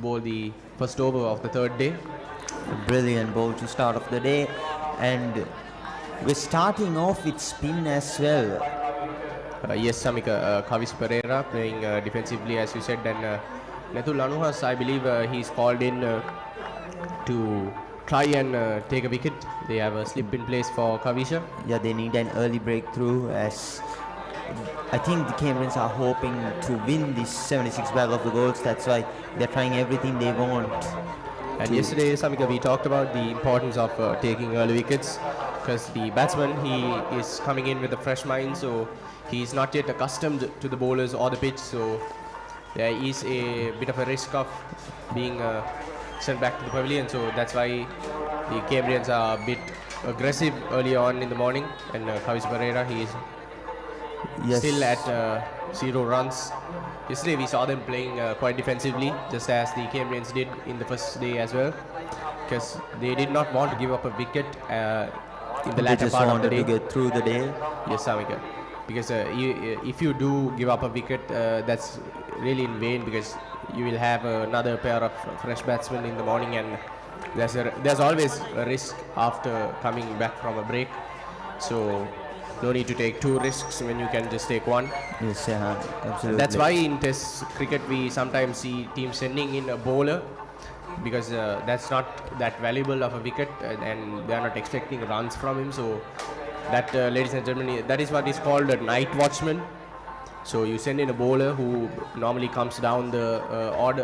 bowl the first over of the third day. A brilliant bowl to start off the day, and we're starting off with spin as well. Yes, Samika, Kavis Pereira playing defensively, as you said, and Netul Lanuhas, I believe he's called in to try and take a wicket. They have a slip in place for Kavisha. Yeah, they need an early breakthrough, as I think the Cambrians are hoping to win this 76 bag of the goals. That's why they're trying everything they want. And yesterday, Samika, we talked about the importance of taking early wickets, because the batsman, he is coming in with a fresh mind, so he's not yet accustomed to the bowlers or the pitch, so there is a bit of a risk of being sent back to the pavilion. So that's why the Cambrians are a bit aggressive early on in the morning, and Kavis Pereira, he is still at 0 runs. Yesterday we saw them playing quite defensively, just as the Cambrians did in the first day as well, because they did not want to give up a wicket in the latter part of the day. They just wanted to get through the day. Yes, Samika. Because if you do give up a wicket, that's really in vain, because you will have another pair of fresh batsmen in the morning, and there's always a risk after coming back from a break. So no need to take 2 risks when you can just take 1. Yes, absolutely. And that's why in Test cricket we sometimes see teams sending in a bowler, because that's not that valuable of a wicket, and they are not expecting runs from him. So that, ladies and gentlemen, that is what is called a night watchman. So you send in a bowler who normally comes down the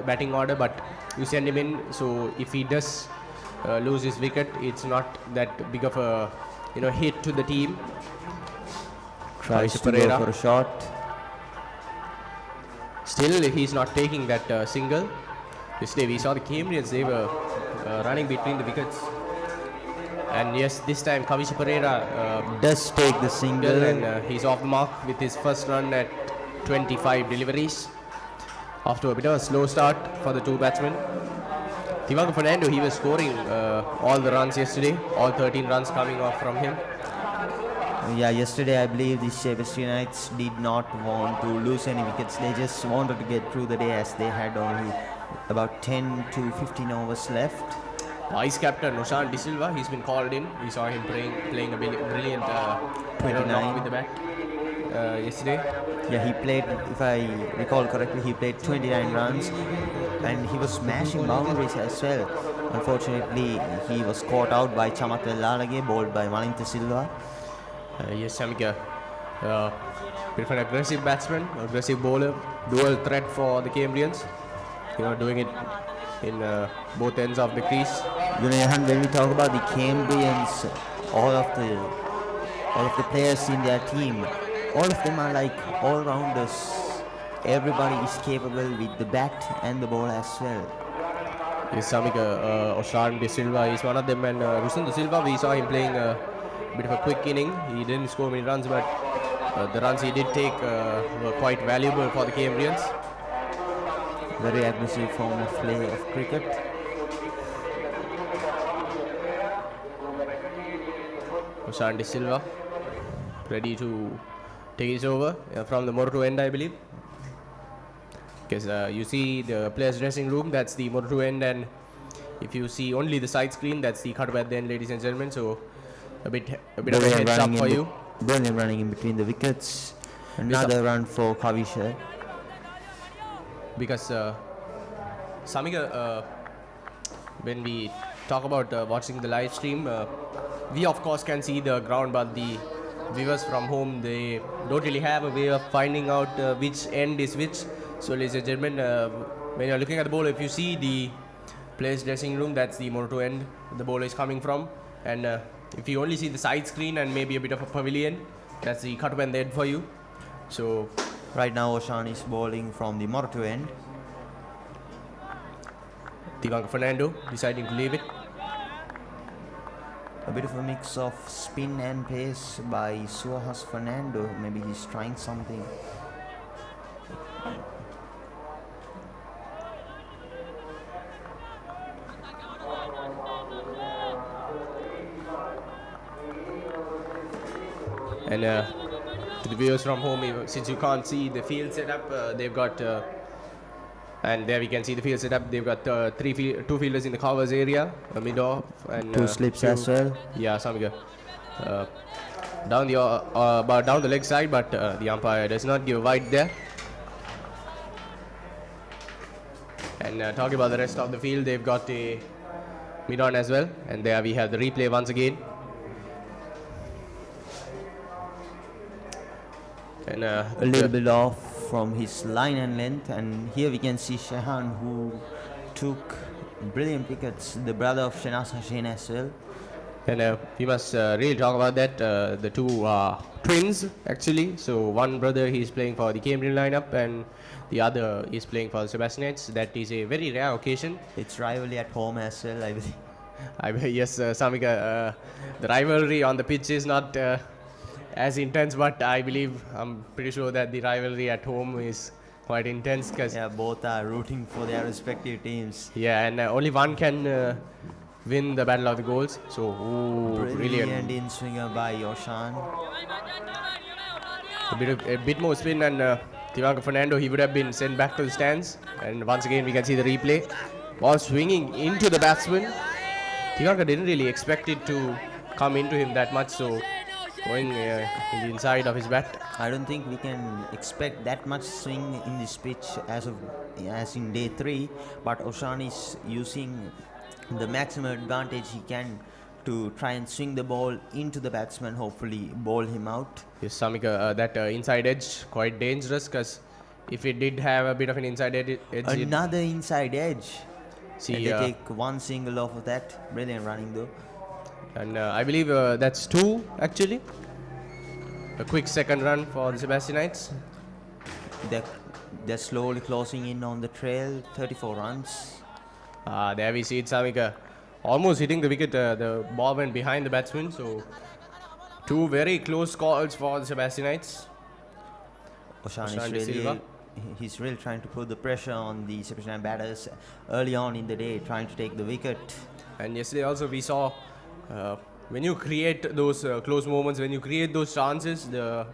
batting order, but you send him in, so if he does lose his wicket, it's not that big of a hit to the team. Tries to go for a shot. Still, he's not taking that single. Yesterday we saw the Cambrians, they were running between the wickets. And yes, this time Kavis Pereira does take the single, and he's off the mark with his first run at 25 deliveries. After a bit of a slow start for the 2 batsmen. Fernando, he was scoring all the runs yesterday, all 13 runs coming off from him. Yeah, yesterday I believe the Sebastianites did not want to lose any wickets. They just wanted to get through the day, as they had only about 10 to 15 overs left. Vice captain Roshan De Silva, he's been called in. We saw him playing a brilliant 29 with the bat yesterday. Yeah, he played, if I recall correctly, he played 29 runs, and he was smashing boundaries as well. Unfortunately, he was caught out by Chamat Lalage, bowled by Malinta Silva. Yes, Samika, bit of an aggressive batsman, aggressive bowler, dual threat for the Cambrians. Doing it in both ends of the crease. Johan, when we talk about the Cambrians, all of the players in their team, all of them are like all-rounders. Everybody is capable with the bat and the ball as well. Yes, Samika, Roshan De Silva is one of them, and Ruslan De Silva, we saw him playing a bit of a quick inning. He didn't score many runs, but the runs he did take were quite valuable for the Cambrians. Very aggressive form of play of cricket. Roshan De Silva ready to take it over from the Moratuwa end, I believe. Because you see the players' dressing room, that's the Moratuwa end, and if you see only the side screen, that's the Khatba at the end, ladies and gentlemen. So a bit of a heads up for you. Brilliant running in between the wickets. Another run for Kavisha. Because Samika, when we talk about watching the live stream, we of course can see the ground, but the viewers from home, they don't really have a way of finding out which end is which. So ladies and gentlemen, when you're looking at the bowler, if you see the players' dressing room, that's the Moratuwa end the bowler is coming from, and if you only see the side screen and maybe a bit of a pavilion, that's the Khatba end for you. So right now Roshan is bowling from the Moratuwa end. Fernando deciding to leave it. A bit of a mix of spin and pace by Suhas Fernando. Maybe he's trying something. And to the viewers from home, since you can't see the field setup, they've got And there we can see the field setup. They've got two fielders in the covers area, mid-off, and Two slips as well. Yeah, Samika. Down the leg side, but the umpire does not give a wide there. And talking about the rest of the field, they've got a mid-on as well. And there we have the replay once again. And A little bit off from his line and length, and here we can see Shehan, who took brilliant wickets, the brother of Shanaz Hussain as well. And we must really talk about that. The two are twins, actually. So one brother, he's playing for the Cambrian lineup, and the other is playing for the Sebastianites. That is a very rare occasion. It's rivalry at home as well, I believe. Yes, Samika, the rivalry on the pitch is not as intense, but I'm pretty sure that the rivalry at home is quite intense. Cause Yeah, both are rooting for their respective teams. yeah, and only one can win the battle of the goals. So, Brilliant brilliant. in swinger by Oshan. A bit more spin, and Fernando, he would have been sent back to the stands. And once again, we can see the replay. Ball swinging into the batsman. Tivanka didn't really expect it to come into him that much, so going in the inside of his bat. I don't think we can expect that much swing in this pitch as in day 3, but Oshan is using the maximum advantage he can to try and swing the ball into the batsman, hopefully bowl him out. Yes, Samika, that inside edge quite dangerous, because if it did have a bit of an inside edge, Another inside edge. see, And they take one single off of that. Brilliant running though. and I believe that's 2 actually. A quick second run for the Sebastianites. They're slowly closing in on the trail. 34 runs. There we see it, Samika, almost hitting the wicket. The ball went behind the batsman, so 2 very close calls for the Sebastianites. Oshan De Silva. he's really trying to put the pressure on the Sebastian batters early on in the day, trying to take the wicket. And yesterday also we saw when you create those close moments, when you create those chances, the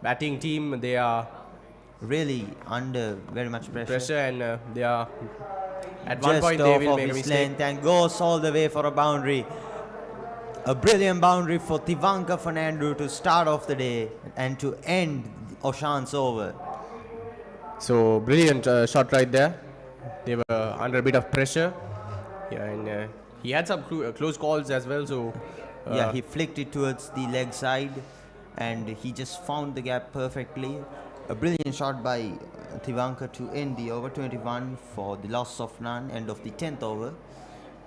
batting team, they are Really under very much pressure. and they are at Just one point they off will of make a his mistake. length and goes all the way for a boundary. A brilliant boundary for Tivanka Fernando to start off the day and to end Oshan's over. So brilliant shot right there. They were under a bit of pressure. Yeah, and he had some close calls as well. So Yeah, he flicked it towards the leg side and he just found the gap perfectly. A brilliant shot by Tivanka to end the over 21 for the loss of none, end of the 10th over.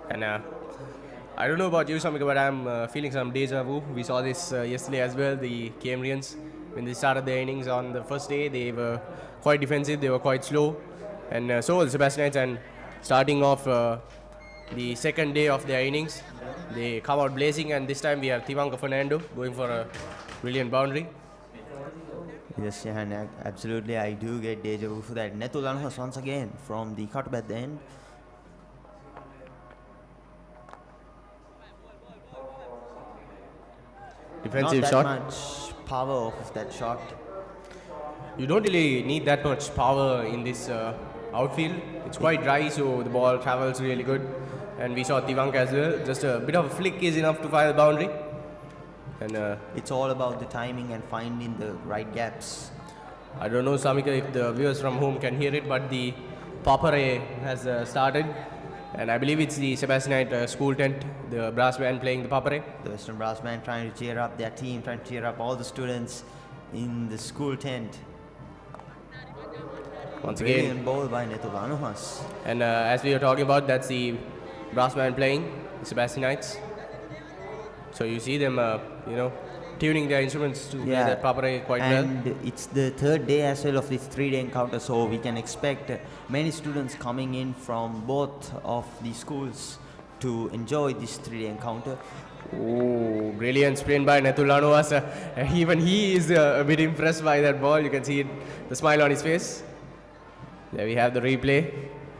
And I don't know about you, Samika, but I'm feeling some deja vu. We saw this yesterday as well. The Cambrians, when they started their innings on the first day, they were quite defensive. They were quite slow, and so was Sebastianites. And starting off the second day of their innings, they come out blazing. And this time we have Tivanka Fernando going for a brilliant boundary. Yes, yeah, and absolutely, I do get deja vu for that. Netulanos once again from the cut at the end. Defensive Not that shot. much power of that shot. You don't really need that much power in this outfield. It's quite dry, so the ball travels really good. And we saw Tivanka as well. Just a bit of a flick is enough to fire the boundary. And It's all about the timing and finding the right gaps. I don't know, Samika, if the viewers from home can hear it, but the papare has started. And I believe it's the Sebastianite school tent, the brass band playing the papare. The Western Brass Band trying to cheer up their team, trying to cheer up all the students in the school tent. Once again. Brilliant ball by Netulanos. And as we were talking about, that's the brass band playing, the Sebastianites. So you see them, tuning their instruments to play that papare quite well. And it's the third day as well of this 3-day encounter, so we can expect many students coming in from both of the schools to enjoy this 3-day encounter. Oh, brilliant spin by Netulanos. Even he is a bit impressed by that ball. You can see it, the smile on his face. There we have the replay.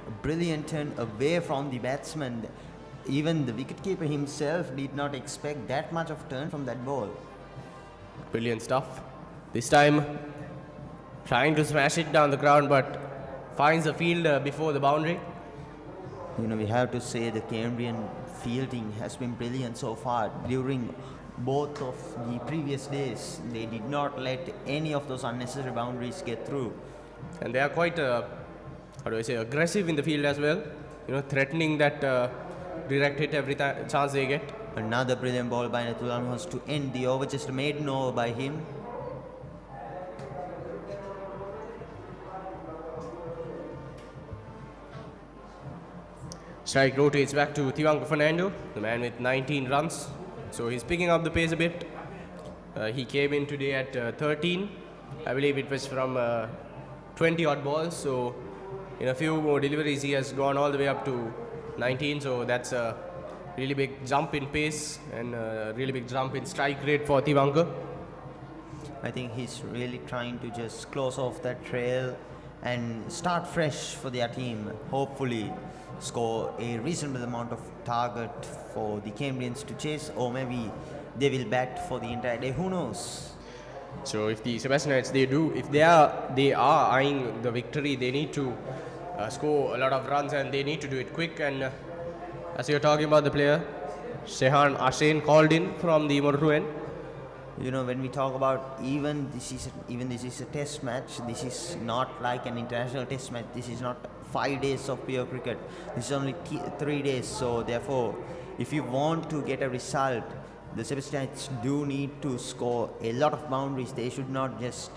A brilliant turn away from the batsman. Even the wicketkeeper himself did not expect that much of turn from that ball. Brilliant stuff. This time, trying to smash it down the ground, but finds the fielder before the boundary. You know, we have to say the Cambrian fielding has been brilliant so far. During both of the previous days, they did not let any of those unnecessary boundaries get through. And they are quite, how do I say, aggressive in the field as well. You know, threatening that direct hit every chance they get. Another brilliant ball by Tyronne was to end the over, just a maiden over by him. Strike rotates back to Fernando, the man with 19 runs. So he's picking up the pace a bit. He came in today at 13. I believe it was from 20 odd balls. So in a few more deliveries, he has gone all the way up to 19. So that's a really big jump in pace and a really big jump in strike rate for Tyronne. I think he's really trying to just close off that trail and start fresh for their team. Hopefully score a reasonable amount of target for the Cambrians to chase, or maybe they will bat for the entire day. Who knows? So if the Sebastianites, if they are eyeing the victory, they need to score a lot of runs and they need to do it quick. And as you're talking about the player, Shehan Ashen called in from the Moratuwa. You know, when we talk about even this is a test match, this is not like an international test match. This is not 5 days of pure cricket. This is only 3 days. So therefore, if you want to get a result, the Sebastianites do need to score a lot of boundaries. They should not just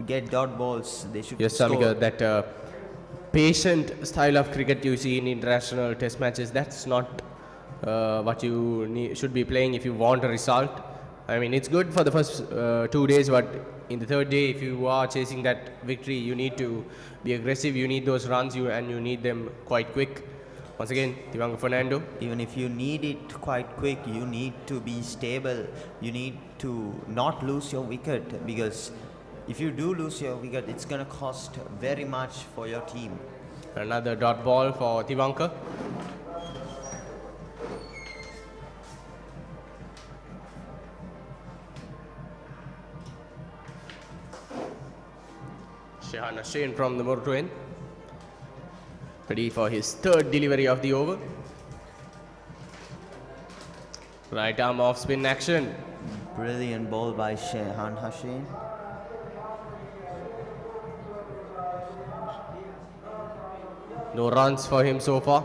get dot balls. They should score. Samika, that patient style of cricket you see in international test matches, that's not what you should be playing if you want a result. I mean, it's good for the first 2 days, but in the third day, if you are chasing that victory, you need to be aggressive. You need those runs, and you need them quite quick. Once again, Fernando. Even if you need it quite quick, you need to be stable. You need to not lose your wicket, because if you do lose your wicket, it's going to cost very much for your team. Another dot ball for Tyronne. Shehan Ashen from the Moratuwa, ready for his third delivery of the over. Right arm off spin action. Brilliant ball by Shehan Ashen. No runs for him so far.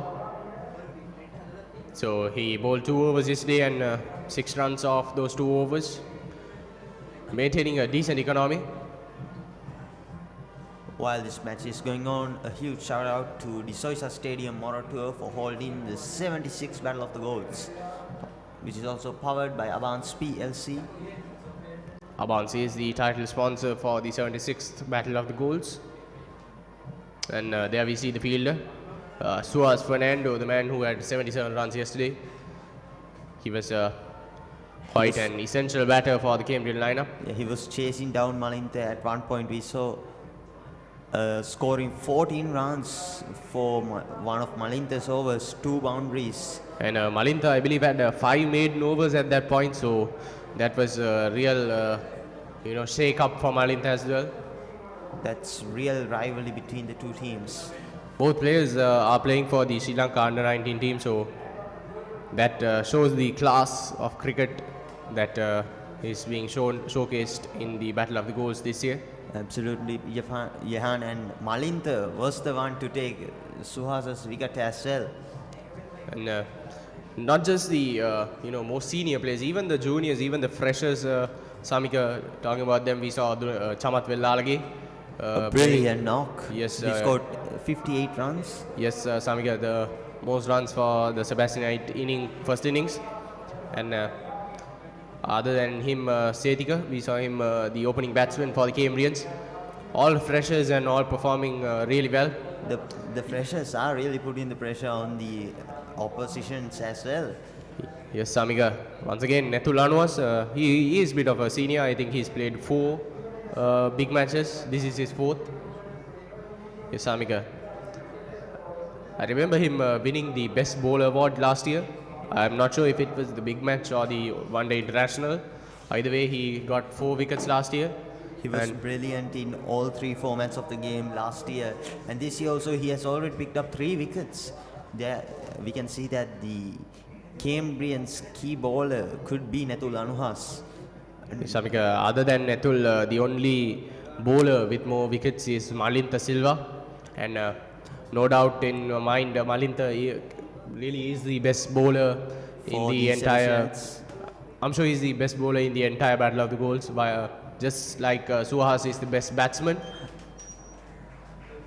So he bowled 2 overs yesterday and 6 runs off those 2 overs, maintaining a decent economy. While this match is going on, a huge shout out to the Soysa Stadium Moratuwa for holding the 76th Battle of the Goals, which is also powered by ABANS PLC. ABANS is the title sponsor for the 76th Battle of the Goals. And there we see the fielder, Fernando, the man who had 77 runs yesterday. He was quite an essential batter for the Cambrian lineup. Yeah, he was chasing down Malintha. At one point we saw scoring 14 runs for one of Malintha's overs, 2 boundaries. And Malintha, I believe, had 5 maiden overs at that point, so that was a real, shake-up for Malintha as well. That's real rivalry between the two teams. Both players are playing for the Sri Lanka under-19 team, so that shows the class of cricket that is being showcased in the Battle of the Goals this year. Absolutely. Jehan and Malintha was the one to take Suhasa's wicket as well. And not just the most senior players, even the juniors, even the freshers. Samika, talking about them, we saw Chamat Vellalagi. A brilliant knock. Yes, he scored 58 runs. Yes, Samika, the most runs for the Sebastianite first innings. And other than him, Setika, we saw him the opening batsman for the Cambrians. All freshers and all performing really well. The freshers are really putting the pressure on the oppositions as well. Yes, Samika. Once again, Tyronne, he is a bit of a senior. I think he's played 4 big matches. This is his 4th. Yes, Samika. I remember him winning the Best Bowler Award last year. I'm not sure if it was the big match or the one-day international. Either way, he got 4 wickets last year. He was And brilliant in all 3 formats of the game last year, and this year also he has already picked up 3 wickets. There we can see that the Cambrian's key bowler could be Netul Anuhas. Shamika, other than Netul, the only bowler with more wickets is Malinta Silva, and no doubt in your mind, Malinta really is the best bowler in For the the entire. Sebastians. I'm sure he's the best bowler in the entire Battle of the Goals. Just like Suhas is the best batsman.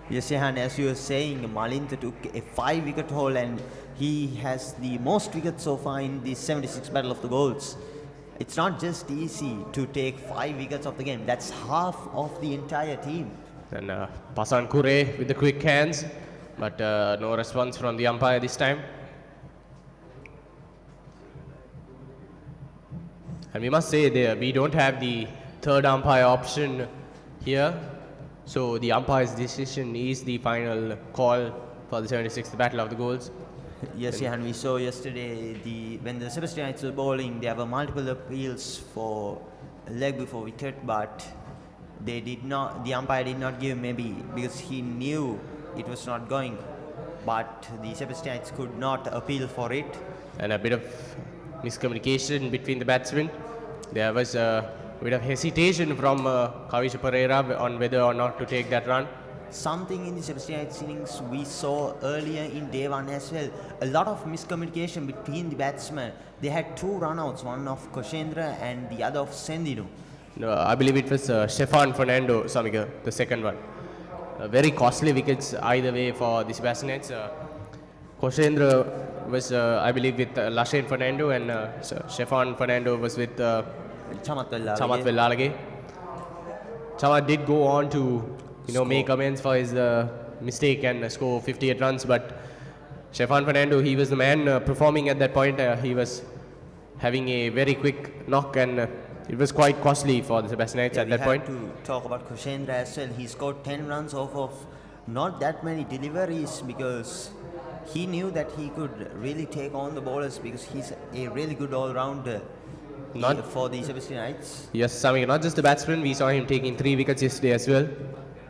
Yes, Jehan, as you were saying, Malinta took a 5-wicket haul and he has the most wickets so far in the 76 Battle of the Goals. It's not just easy to take 5 wickets of the game. That's half of the entire team. And Pasan Kure with the quick hands, but no response from the umpire this time. And we must say there, we don't have the third umpire option here. So the umpire's decision is the final call for the 76th Battle of the Goals. Yes, Jehan, we saw yesterday when the Sebastian were bowling, there were multiple appeals for a leg before wicket, but the umpire did not give, maybe because he knew it was not going. But the Sebastianites could not appeal for it. And a bit of miscommunication between the batsmen. There was a bit of hesitation from Kavisha Pereira on whether or not to take that run. Something in the Sebastianites innings we saw earlier in day 1 as well. A lot of miscommunication between the batsmen. They had 2 runouts, one of Koshendra and the other of Sendinu. No, I believe it was Fernando, Samika, the second one. Very costly wickets either way for the Sebastianites. Koshendra was, I believe, with Lashain Fernando, and Fernando was with Chamat Vellalage. Chamat did go on to make amends for his mistake and score 58 runs, but Fernando, he was the man performing at that point. He was having a very quick knock, and it was quite costly for the Sebastianites at that point. We have to talk about Koshendra as well. He scored 10 runs off of not that many deliveries because he knew that he could really take on the bowlers because he's a really good all-rounder for the Sebastianites. Yes, Sami, not just the batsman. We saw him taking 3 wickets yesterday as well.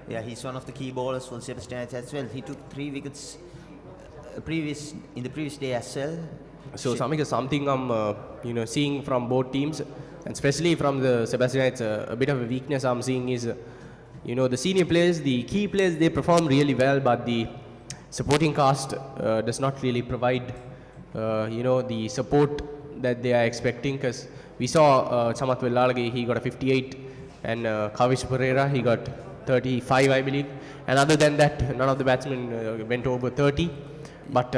Yeah, he's one of the key bowlers for the Sebastianites as well. He took 3 wickets in the previous day as well. So, Samika, something I'm seeing from both teams, and especially from the Sebastianites, a bit of a weakness I'm seeing is, the senior players, the key players, they perform really well, but the supporting cast does not really provide, the support that they are expecting. Because we saw Chamat Vellalage, he got a 58, and Kavish Pereira, he got 35, I believe. And other than that, none of the batsmen went over 30. But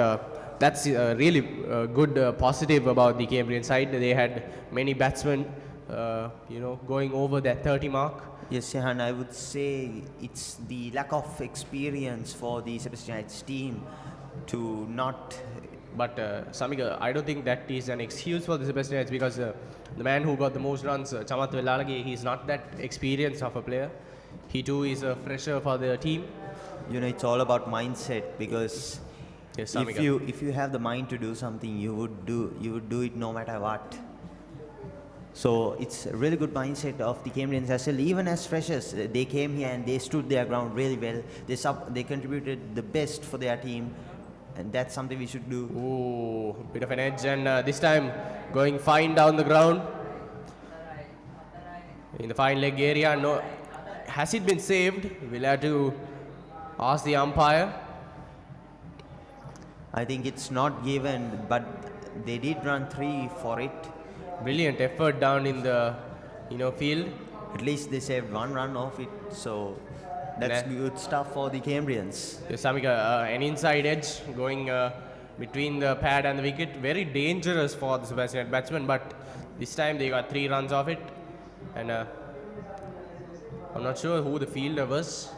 that's really good positive about the Cambrian side. They had many batsmen, going over that 30 mark. Yes, Jehan, I would say it's the lack of experience for the Sebastianites team to not. But Samika, I don't think that is an excuse for the Sebastianites because the man who got the most runs, Chamat Vellalage, he's not that experienced of a player. He too is a fresher for the team. It's all about mindset because yes, if you have the mind to do something, you would do it no matter what. So it's a really good mindset of the Cambrians as well. Even as freshers, they came here and they stood their ground really well. They contributed the best for their team, and that's something we should do. Ooh, bit of an edge, and this time going fine down the ground in the fine leg area. No, has it been saved? We'll have to ask the umpire. I think it's not given, but they did run 3 for it. Brilliant effort down in the field. At least they saved 1 run off it, so that's good stuff for the Cambrians. Yes, Samika, an inside edge going between the pad and the wicket. Very dangerous for the Sebastian batsman, but this time they got 3 runs off it. And I'm not sure who the fielder was.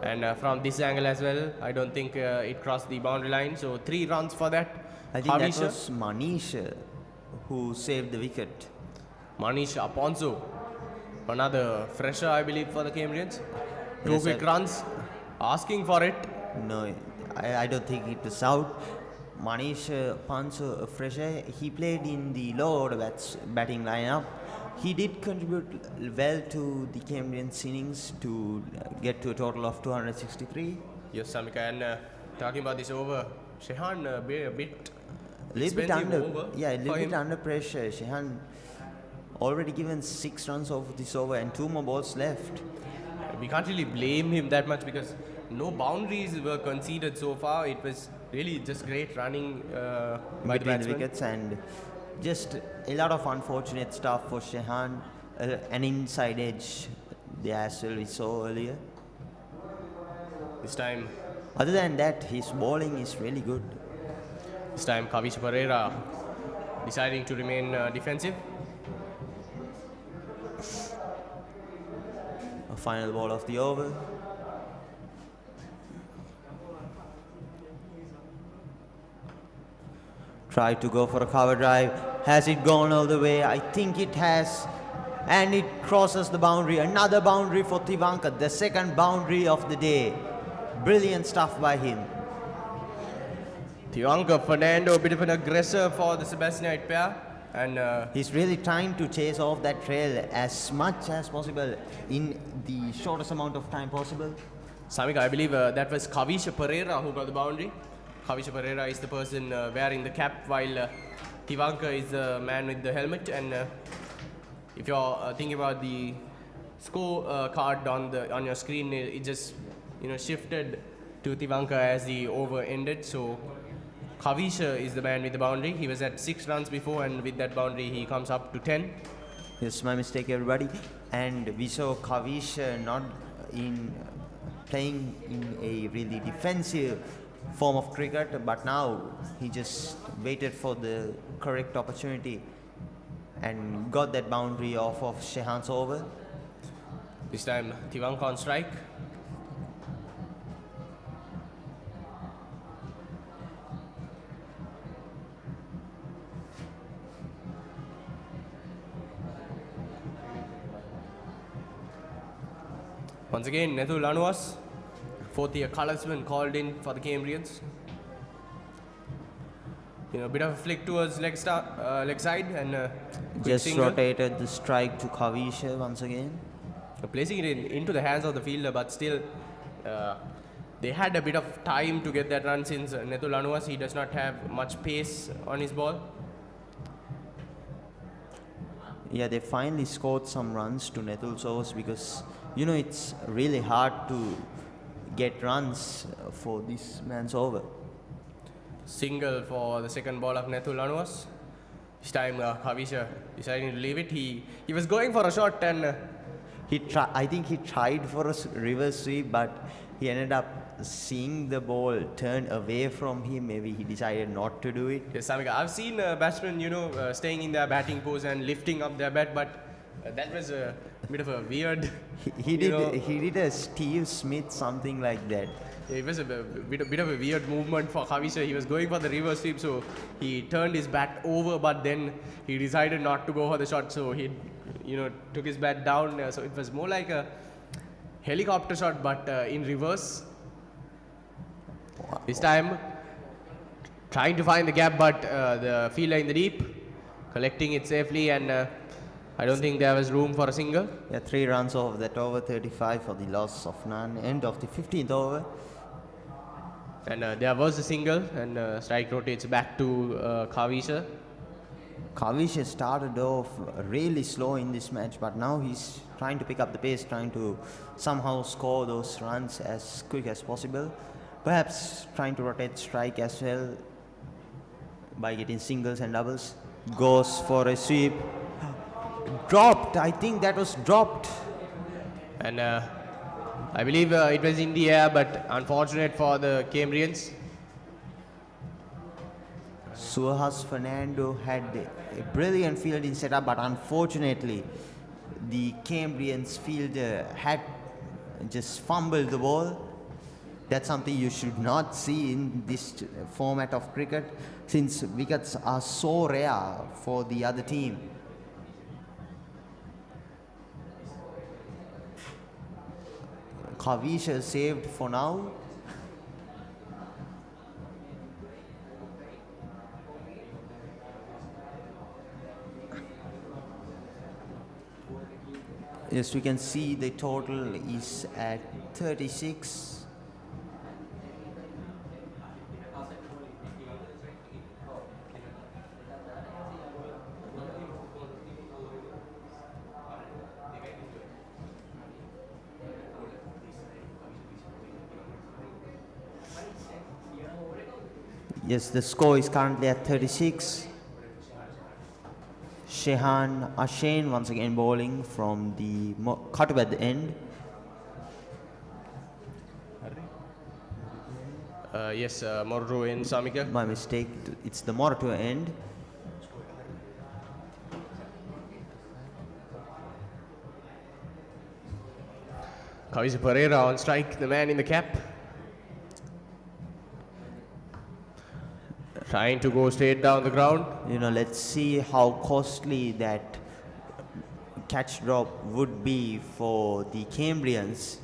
And from this angle as well, I don't think it crossed the boundary line. So 3 runs for that. I think that was Manish who saved the wicket. Manish Aponso, another fresher, I believe, for the Cambrians. 2 quick runs, asking for it. No, I don't think it was out. Manish Aponso, a fresher, he played in the lower order batting lineup, He did contribute well to the Cambrian's innings to get to a total of 263. Yes, Samika, and talking about this over, Shehan a bit A little bit expensive under, over yeah, a for little bit him. under pressure. Shehan already given 6 runs over this over and 2 more balls left. We can't really blame him that much because no boundaries were conceded so far. It was really just great running by the Between the batsman. wickets and just a lot of unfortunate stuff for Shehan. An inside edge there as well we saw earlier. This time Other than that, his bowling is really good. Kavish Pereira deciding to remain defensive. A final ball of the over. Tried to go for a cover drive. Has it gone all the way? I think it has. And it crosses the boundary. Another boundary for Tivanka. The second boundary of the day. Brilliant stuff by him. Tyronne, Fernando, a bit of an aggressor for the Sebastian pair. And He's really trying to chase off that trail as much as possible in the shortest amount of time possible. Samika, I believe that was Kavish Pereira who got the boundary. Kavish Pereira is the person wearing the cap while Tyronne is the man with the helmet. And if you're thinking about the score card on your screen, it just shifted to Tyronne as the over ended. So Kavish is the man with the boundary. He was at 6 runs before, and with that boundary, he comes up to 10. Yes, my mistake, everybody. And we saw Kavish not in playing in a really defensive form of cricket, but now he just waited for the correct opportunity and got that boundary off of Shehan's over. This time, Tyronne on strike. Once again, Netu Lanuas, fourth-year colorsman, called in for the Cambrians. A bit of a flick towards leg side and quick Just single. rotated the strike to Kavish once again. Placing it into the hands of the fielder, but still they had a bit of time to get that run since Netu Lanuas, he does not have much pace on his ball. Yeah, they finally scored some runs to Netul's overs because it's really hard to get runs for this man's over. Single for the second ball of Netu Lanuas. This time Kavisha deciding to leave it. He was going for a shot and I think he tried for a reverse sweep, but he ended up seeing the ball turn away from him. Maybe he decided not to do it. yes, Samika, I've seen batsmen, staying in their batting pose and lifting up their bat, but that was a bit of a weird. He did a Steve Smith something like that. It was a bit of a weird movement for Kavisha. He was going for the reverse sweep, so he turned his bat over, but then he decided not to go for the shot, so he, took his bat down. So it was more like a helicopter shot, but in reverse. This time, trying to find the gap, but the fielder in the deep, collecting it safely, and I don't think there was room for a single. Yeah, 3 runs off that over, 35 for the loss of none. End of the 15th over. And there was a single, and strike rotates back to Kavisha. Kavish started off really slow in this match, but now he's trying to pick up the pace, trying to somehow score those runs as quick as possible. Perhaps trying to rotate strike as well by getting singles and doubles. Goes for a sweep. Dropped. I think that was dropped. And I believe it was in the air, but unfortunate for the Cambrians. Suhas Fernando had a brilliant fielding setup, but unfortunately the Cambrians fielder had just fumbled the ball. That's something you should not see in this format of cricket, since wickets are so rare for the other team. Kavish saved for now. Yes, we can see the total is at 36. Yes, the score is currently at 36. Shehan Ashain once again bowling from the cutter at the end. Yes, Moratuwa in Samika. My mistake, it's the Moratuwa end. Kavish Pereira on strike, the man in the cap. Trying to go straight down the ground. You know, let's see how costly that catch drop would be for the Cambrians.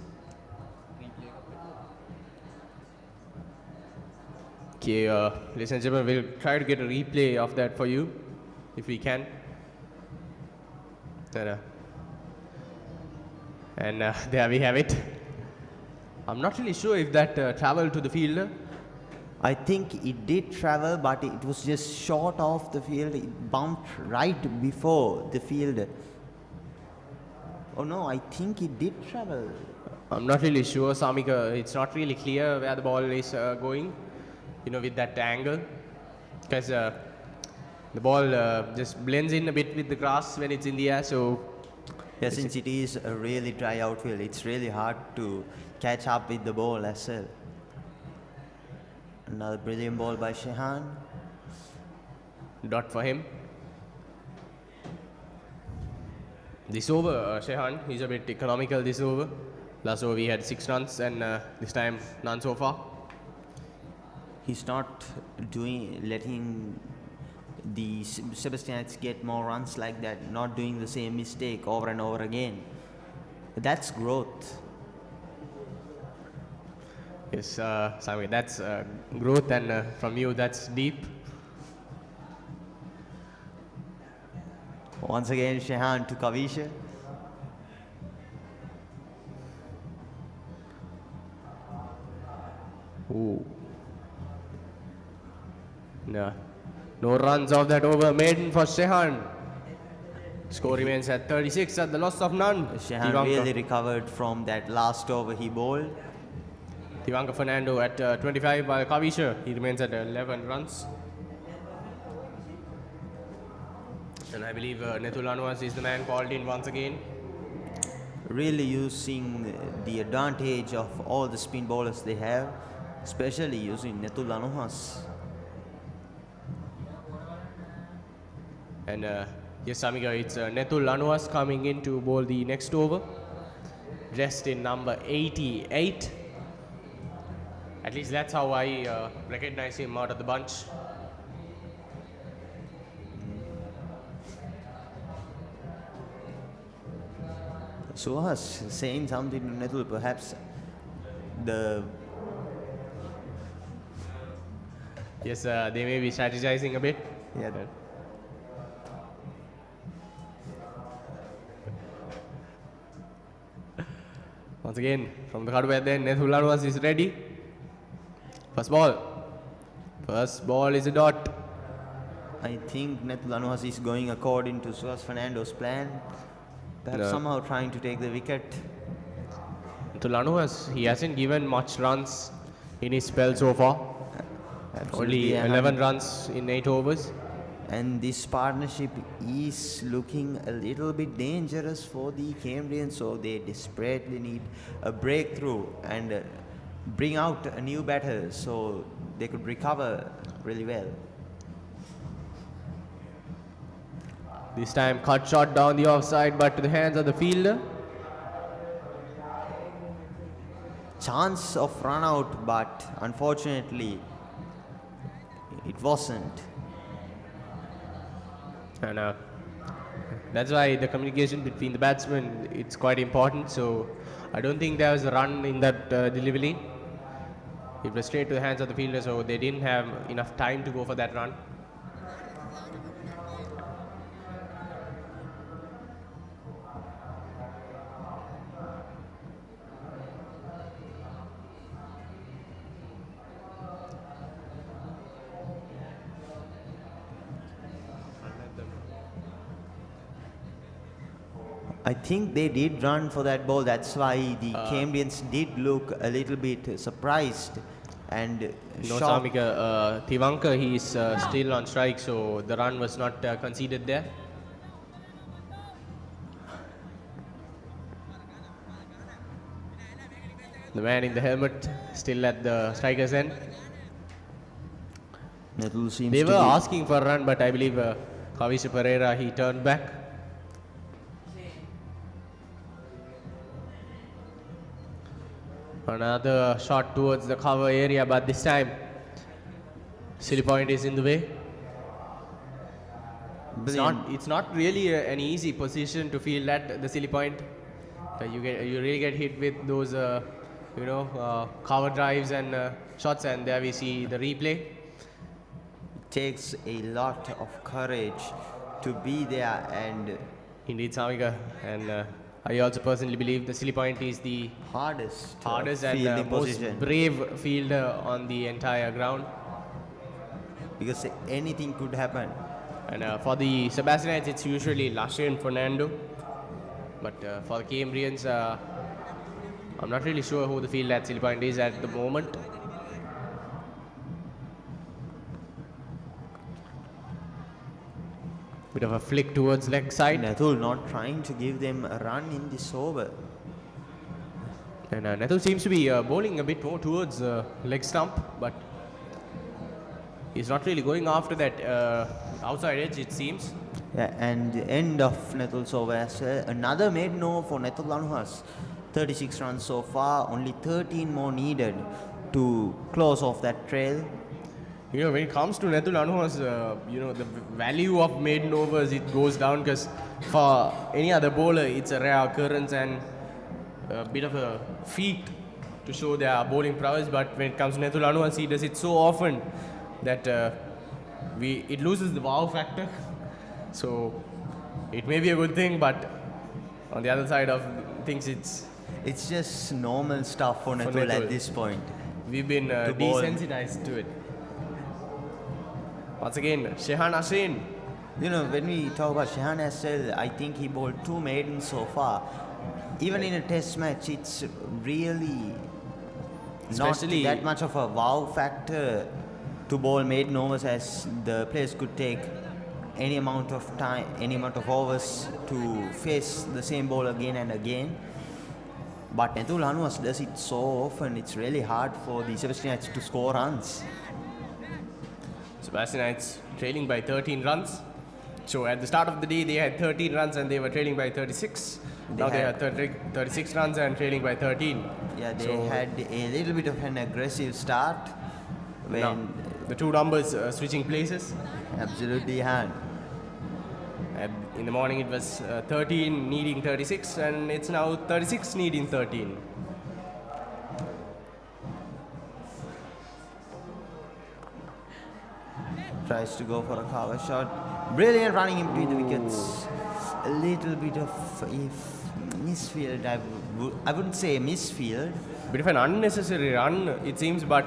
Okay, ladies and gentlemen, we'll try to get a replay of that for you, if we can. And there we have it. I'm not really sure if that traveled to the fielder. I think it did travel, but it was just short of the field. It bumped right before the field. Oh no, I think it did travel. I'm not really sure, Samika. It's not really clear where the ball is going, you know, with that angle. Because the ball just blends in a bit with the grass when it's in the air, so... Yeah, since it is a really dry outfield, it's really hard to catch up with the ball as well. Another brilliant ball by Shehan. Dot for him. This over, Shehan, he's a bit economical this over. Last over we had 6 runs and this time none so far. He's not letting the Sebastians get more runs like that, not doing the same mistake over and over again. That's growth. Yes, Sami, that's growth, and from you, that's deep. Once again, Shehan to Kavisha. Ooh. No runs of that over maiden for Shehan. Score remains at 36 at the loss of none. Shehan really recovered from that last over he bowled. Fernando at 25, while Kavisha, he remains at 11 runs. And I believe Netulanuas is the man called in once again. Really using the advantage of all the spin bowlers they have, especially using Netulanuas. And yes, Samika, it's Netulanuas coming in to bowl the next over. Dressed in number 88. At least that's how I recognize him out of the bunch. Suhas saying something to Netul, perhaps the... Yes, they may be strategizing a bit. Yeah. Once again, from the hardware then, Netulanuas is ready. First ball. First ball is a dot. I think Netulanuas is going according to Fernando's plan. Perhaps somehow trying to take the wicket. Netulanuas, he hasn't given much runs in his spell so far. Only 11 runs in 8 overs. And this partnership is looking a little bit dangerous for the Cambrians, so they desperately need a breakthrough and bring out a new batter so they could recover really well. This time cut shot down the offside, but to the hands of the fielder. Chance of run out, but unfortunately it wasn't. And that's why the communication between the batsmen, it's quite important. So I don't think there was a run in that delivery. It was straight to the hands of the fielder, so they didn't have enough time to go for that run. I think they did run for that ball. That's why the Cambrians did look a little bit surprised and No, shocked. Samika, Tyronne, he is still on strike, so the run was not conceded there. The man in the helmet still at the striker's end. Natul seems They to were be asking for a run, but I believe Kavisha Pereira, he turned back. Another shot towards the cover area, but this time silly point is in the way. It's not really an easy position to field at the silly point. You really get hit with those cover drives and shots, and there we see the replay. It takes a lot of courage to be there, and Indeed, Samika, and I also personally believe the silly point is the hardest and fielding most position, brave fielder on the entire ground. because anything could happen. And for the Sebastianites, it's usually Lashe and Fernando. But for the Cambrians, I'm not really sure who the field at silly point is at the moment. Bit of a flick towards leg side. Natul not trying to give them a run in this over. And Natul seems to be bowling a bit more towards leg stump, but he's not really going after that outside edge, it seems. Yeah, and the end of Natul's over as well. Another maiden over for Natul Lanuhas. 36 runs so far, only 13 more needed to close off that trail. You know, when it comes to Natul Lanuhas, the value of maiden overs, it goes down, because for any other bowler, it's a rare occurrence and a bit of a feat to show their bowling prowess. But when it comes to Natul Lanuhas, he does it so often that it loses the wow factor. So it may be a good thing, but on the other side of things, It's just normal stuff for Natul at this point. We've been bowl. desensitized to it. Once again, Shehan Ashrin. You know, when we talk about Shehan as well, I think he bowled 2 maidens so far. Even in a test match, it's really Especially- not that much of a wow factor to bowl maiden overs, as the players could take any amount of time, any amount of overs to face the same ball again and again. But Natul Lanuhas does it so often, it's really hard for the Sebastianites to score runs. Sebastianites trailing by 13 runs. So at the start of the day, they had 13 runs and they were trailing by 36. Now they have 36 runs and trailing by 13. Yeah, they had a little bit of an aggressive start when Now, the two numbers switching places. absolutely had. In the morning, it was 13 needing 36, and it's now 36 needing 13. Tries to go for a cover shot. Brilliant running in between the wickets. A little bit of misfield. I wouldn't say misfield. Bit of an unnecessary run, it seems, but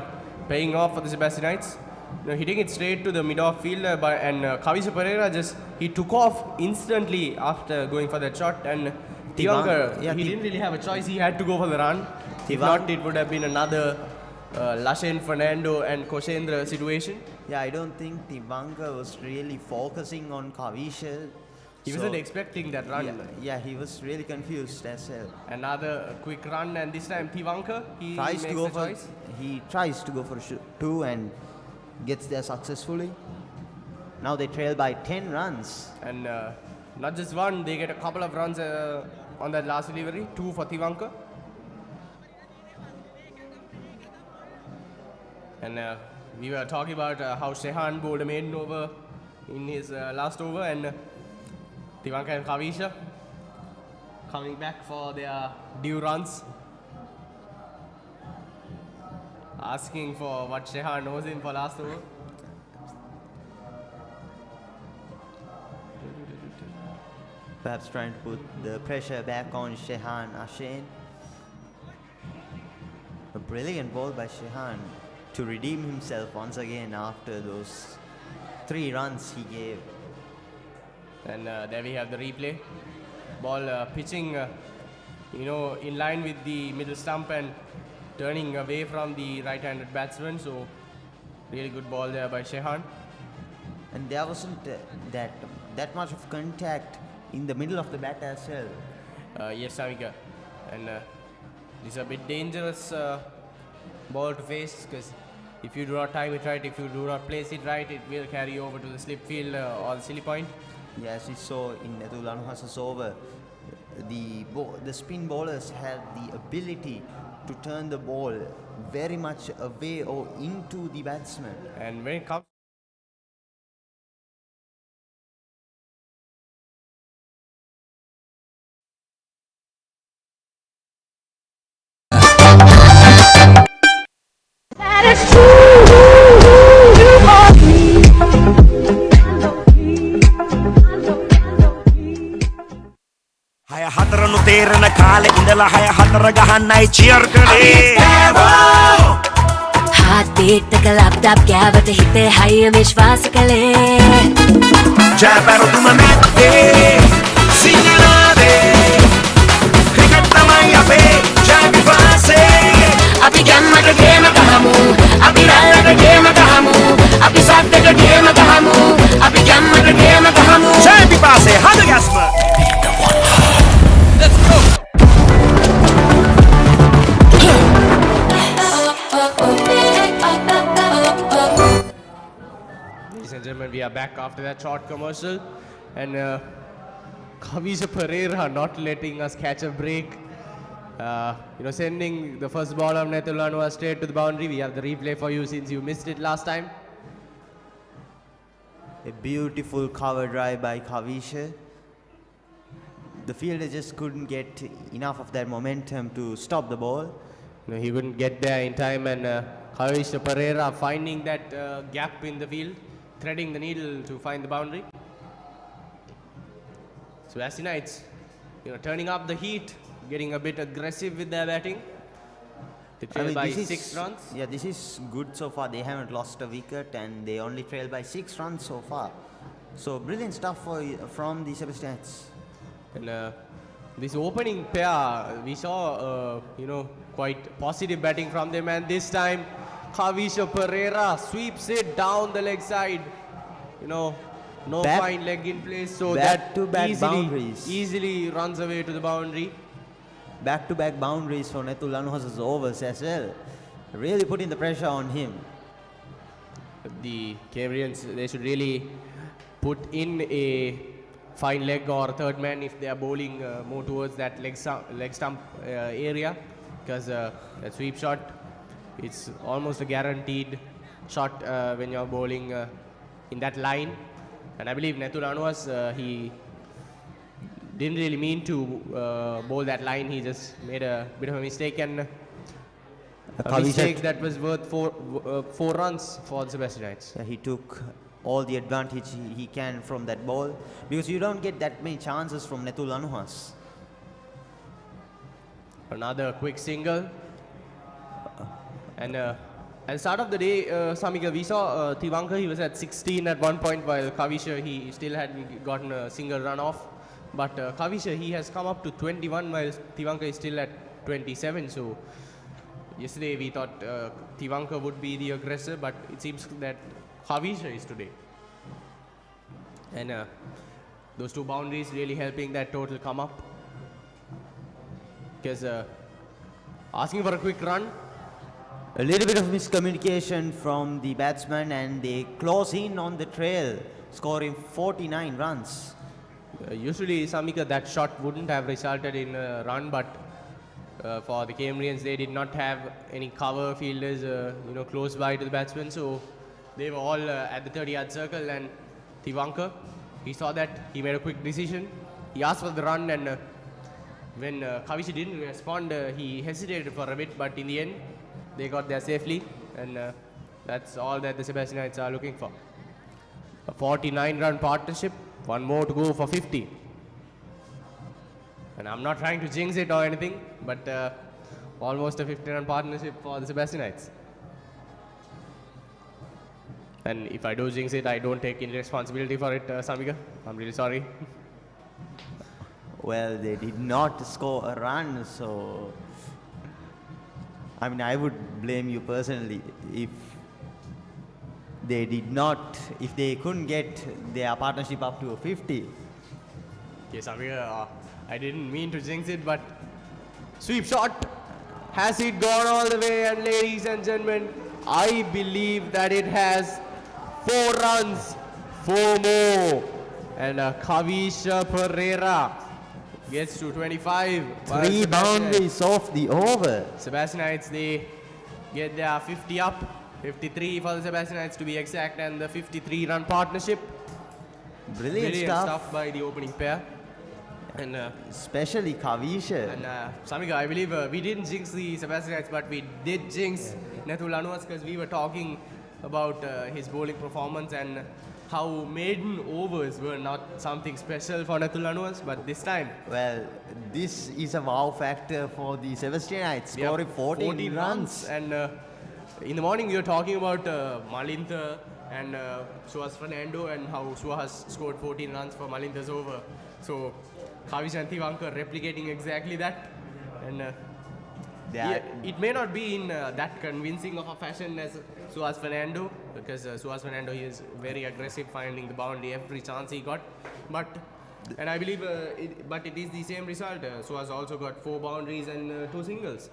paying off for the Sebastianites. Hitting it straight to the mid-off field, and Kavisha Pereira he took off instantly after going for that shot, and Tyronne, he didn't really have a choice, he had to go for the run. If not, it would have been another Lashen, Fernando and Koshendra situation. Yeah, I don't think Tyronne was really focusing on Kavisha. He wasn't expecting that run. Yeah, he was really confused as well. Another quick run, and this time Tyronne, he Tries makes to go the for choice. he tries to go for 2 and gets there successfully. Now they trail by 10 runs. And not just one, they get a couple of runs on that last delivery, 2 for Tyronne. And we were talking about how Shehan bowled a maiden over in his last over, and Tyronne and Kavisha coming back for their due runs, asking for what Shehan owes him for last over. Perhaps trying to put the pressure back on Shehan Ashane. A brilliant ball by Shehan to redeem himself once again after those 3 runs he gave. And there we have the replay. Ball pitching, in line with the middle stump and turning away from the right-handed batsman. So really good ball there by Shehan. And there wasn't that much of contact in the middle of the bat as well. Yes, Samika. And this is a bit dangerous ball to face, because if you do not time it right, if you do not place it right, it will carry over to the slip field or the silly point. Yes, we saw in Netul Anuhas's over, the spin bowlers had the ability to turn the ball very much away or into the batsman. And when it comes Haya hatara no terana kale indala haya hatara gahanai cheer kare Heart beat එක laptop ගෑවට හිතේ හයිය විශ්වාස කළේ ජයපැර තුම මැත්තේ සිංහනාදේ cricket තමයි අපේ ජය විශ්වාසය අපි ගැම්මට ගේම ගහමු අපි රැල්ලට ගේම ගහමු අපි සද්දට ගේම ගහමු අපි ගැම්මට ගේම ගහමු ජය විශ්වාසය හද ගැස්ම Ladies and gentlemen, we are back after that short commercial, and Kavisha Pereira not letting us catch a break. Sending the first ball of Netulanu straight to the boundary. We have the replay for you since you missed it last time. A beautiful cover drive by Kavisha. The fielder just couldn't get enough of that momentum to stop the ball. He couldn't get there in time, and Kavisha Pereira finding that gap in the field, threading the needle to find the boundary. Sebastianites, turning up the heat, getting a bit aggressive with their batting. They trail by 6 runs. Yeah, this is good so far. They haven't lost a wicket and they only trail by 6 runs so far. So brilliant stuff from the Sebastians. And this opening pair, we saw, quite positive batting from them. And this time, Kavisha Pereira sweeps it down the leg side. No fine leg in place, so that easily runs away to the boundary. Back-to-back boundaries for Netul Anuhas's overs as well. Really putting the pressure on him. The Cambrians, they should really put in a fine leg or third man if they are bowling more towards that leg stump area, because a sweep shot, it's almost a guaranteed shot when you're bowling in that line. And I believe Netul Anuhas, he didn't really mean to bowl that line. He just made a bit of a mistake, and a mistake that was worth four runs for the Sebastianites. Yeah, he took all the advantage he can from that ball, because you don't get that many chances from Netul Anuhas. Another quick single. And at the start of the day, Samika, we saw Tiwanka, he was at 16 at one point, while Kavisha, he still hadn't gotten a single run off. But Kavisha, he has come up to 21, while Tiwanka is still at 27. So yesterday we thought Tiwanka would be the aggressor, but it seems that Kavisha is today. And those two boundaries really helping that total come up. Because asking for a quick run. A little bit of miscommunication from the batsman, and they close in on the trail, scoring 49 runs. Usually, Samika, that shot wouldn't have resulted in a run, but for the Cambrians, they did not have any cover fielders, close by to the batsman, so they were all at the 30-yard circle. And Tiwanka, he saw that, he made a quick decision. He asked for the run, and when Kavisha didn't respond, he hesitated for a bit, but in the end, they got there safely, and that's all that the Sebastianites are looking for. A 49-run partnership, one more to go for 50. And I'm not trying to jinx it or anything, but almost a 50-run partnership for the Sebastianites. And if I do jinx it, I don't take any responsibility for it, Samika. I'm really sorry. Well, they did not score a run, so I mean, I would blame you personally if they did not, if they couldn't get their partnership up to a 50. Yes, I didn't mean to jinx it, but sweep shot. Has it gone all the way? And ladies and gentlemen, I believe that it has 4 runs, 4 more. And Kavisha Pereira gets to 25. 3 boundaries off the over. Sebastianites, they get their 50 up. 53 for the Sebastianites to be exact, and the 53-run partnership. Brilliant stuff by the opening pair. And especially Kavisha. And Samika, I believe we didn't jinx the Sebastianites, but we did jinx Nethu Lanuas, because we were talking about his bowling performance and how maiden overs were not something special for Nethu Lanuas, but this time. Well, this is a wow factor for the Sebastianites, scoring 14 runs. And in the morning we were talking about Malintha and Suhas Fernando, and how Suhas scored 14 runs for Malintha's over. So Kavish and Tivanka replicating exactly that. And it may not be in that convincing of a fashion as Suhas Fernando, because Suhas Fernando, he is very aggressive, finding the boundary every chance he got. But and I believe it is the same result. Suhas also got 4 boundaries and 2 singles.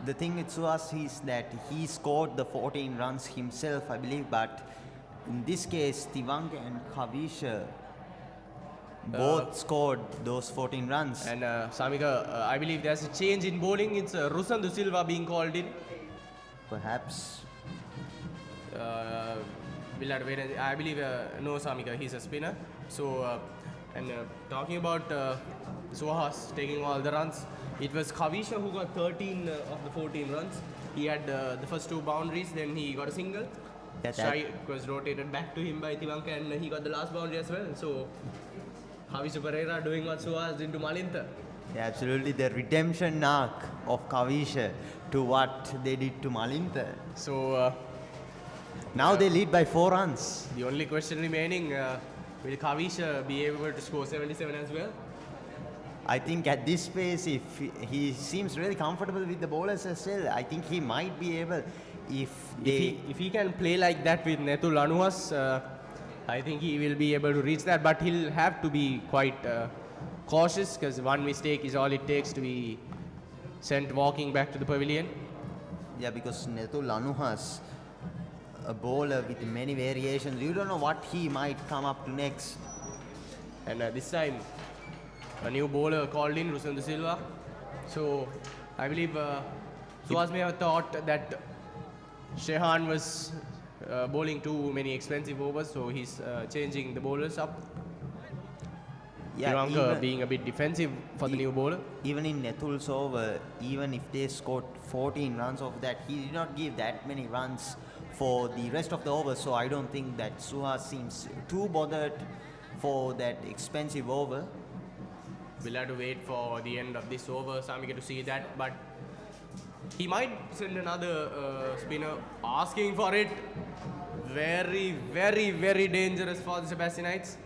The thing with Suhas is that he scored the 14 runs himself, I believe, but in this case, Tivanka and Kavisha both scored those 14 runs. And Samika, I believe there's a change in bowling. It's Rusandu Silva being called in. Perhaps. We'll have to wait. I believe no, Samika, he's a spinner. So, talking about Suhas taking all the runs, it was Kavisha who got 13 of the 14 runs. He had the first 2 boundaries, then he got a single. Shai was rotated back to him by Tivanka, and he got the last boundary as well. So, Kavisha Pereira doing what Suhas did to Malintha. Yeah, absolutely, the redemption arc of Kavisha to what they did to Malintha. So, now they lead by 4 runs. The only question remaining, will Kavisha be able to score 77 as well? I think at this pace, if he seems really comfortable with the bowlers as well, I think he might be able, if he can play like that with Nethu Lanuas, I think he will be able to reach that, but he'll have to be quite cautious, because one mistake is all it takes to be sent walking back to the pavilion. Yeah, because Nethu Lanuas, a bowler with many variations, you don't know what he might come up to next. And this time, a new bowler called in, Rusandu Silva. So, I believe Suhas may have thought that Shehan was bowling too many expensive overs, so he's changing the bowlers up. Yeah, Tivanka being a bit defensive for the new bowler. Even in Nethul's over, even if they scored 14 runs of that, he did not give that many runs for the rest of the over, so I don't think that Suhas seems too bothered for that expensive over. We'll have to wait for the end of this over, Samika, to see that, but he might send another spinner asking for it. Very, very, very dangerous for the Sebastianites.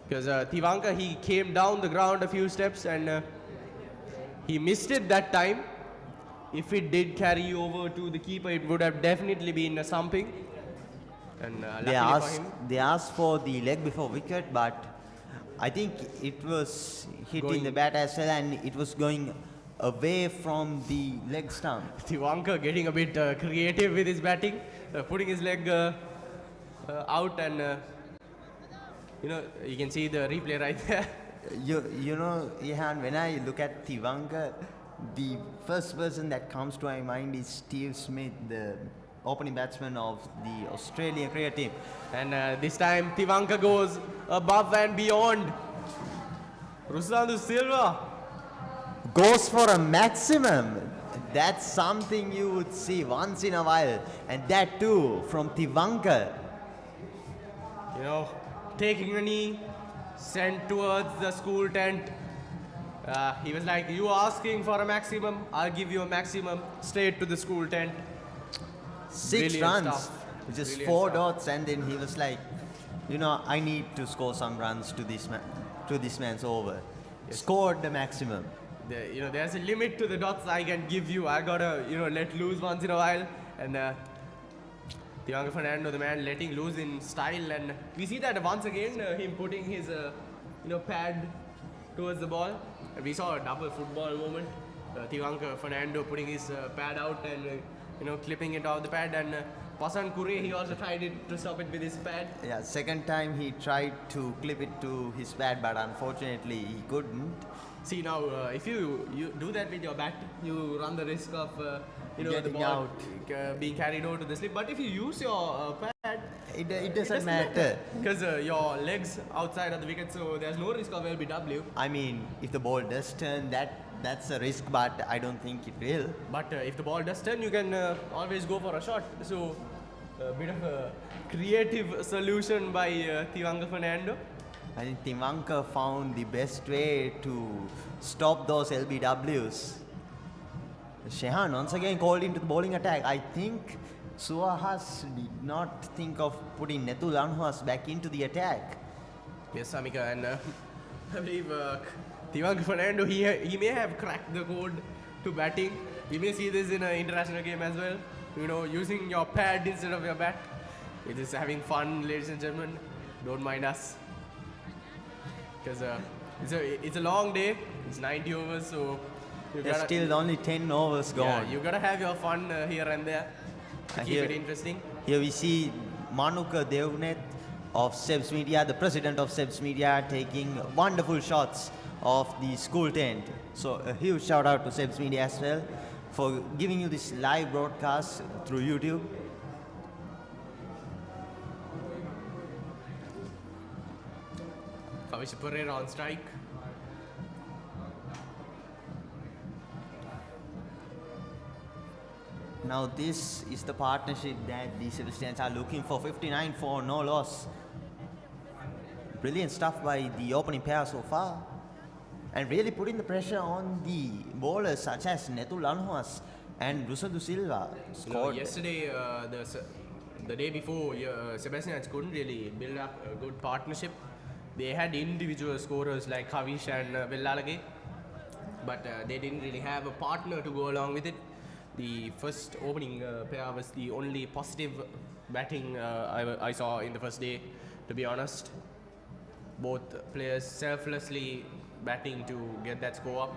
Because Tivanka, he came down the ground a few steps and he missed it that time. If it did carry over to the keeper, it would have definitely been a something. And they asked for the leg before wicket, but I think it was hitting the bat as well, and it was going away from the leg stump. Tivanka getting a bit creative with his batting, putting his leg out, and you can see the replay right there. You know, Ihan, when I look at Tivanka, the first person that comes to my mind is Steve Smith, the opening batsman of the Australian cricket team. And this time Tivanka goes above and beyond. Rusandu Silva goes for a maximum. That's something you would see once in a while, and that too from Tivanka. Taking a knee, sent towards the school tent. He was like, you asking for a maximum, I'll give you a maximum, straight to the school tent. 6 runs, just Brilliant 4 dots, and then he was like, I need to score some runs to this man's over. scored the maximum. There's a limit to the dots I can give you. I gotta, let loose once in a while. And Tyronne Fernando, the man, letting loose in style. And we see that once again, him putting his, pad towards the ball. And we saw a double football moment. Tyronne Fernando putting his pad out and, clipping it off the pad. And Pasan Kure, he also tried it to stop it with his pad. Yeah, second time he tried to clip it to his pad, but unfortunately he couldn't. See now, if you do that with your bat, you run the risk of the Getting ball out. Being carried over to the slip. But if you use your pad, It doesn't matter. because your legs outside of the wicket, so there's no risk of LBW. I mean, if the ball does turn, that's a risk, but I don't think it will. But if the ball does turn, you can always go for a shot. So a bit of a creative solution by Tyronne Fernando. I think Tyronne found the best way to stop those LBWs. Shehan once again called into the bowling attack. I think Suahas did not think of putting Netu Lanhuas back into the attack. Yes, Samika, and I believe Tyronne Fernando, he may have cracked the code to batting. We may see this in an international game as well. Using your pad instead of your bat. It is having fun, ladies and gentlemen. Don't mind us. Because it's a long day. It's 90 overs, so There's still only 10 overs gone. Yeah, you gotta have your fun here and there to keep it interesting. Here we see Manuka Devnet of Sebs Media, the president of Sebs Media, taking wonderful shots of the school tent. So a huge shout out to Sebs Media as well for giving you this live broadcast through YouTube. Kavish Pereira on strike. Now this is the partnership that the Sebastians are looking for. 59 for no loss. Brilliant stuff by the opening pair so far. And really putting the pressure on the bowlers such as Netu Lanhuas and Rusadu Silva. Yesterday, the day before, Sebastian couldn't really build up a good partnership. They had individual scorers like Kavish and Vellalage, but they didn't really have a partner to go along with it. The first opening pair was the only positive batting I saw in the first day, to be honest. Both players selflessly batting to get that score up.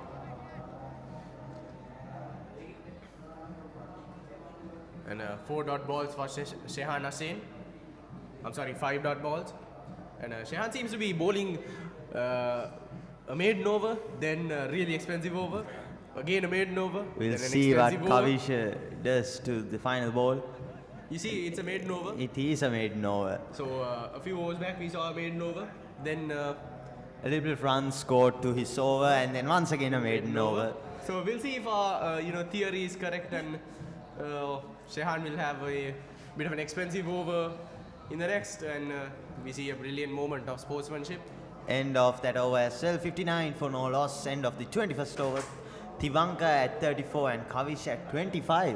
And 4 dot balls for Shehan Hussain. I'm sorry, 5 dot balls. And Shehan seems to be bowling a maiden over, then a really expensive over. Again a maiden over. We'll see what Kavish does to the final ball. You see, it's a maiden over. It is a maiden over. So a few overs back we saw a maiden over. Then a little bit of runs scored to his over, and then once again a maiden over. So we'll see if our theory is correct, and Shehan will have a bit of an expensive over in the next, and we see a brilliant moment of sportsmanship. End of that over as well. 59 for no loss. End of the 21st over. Tyronne at 34 and Kavish at 25.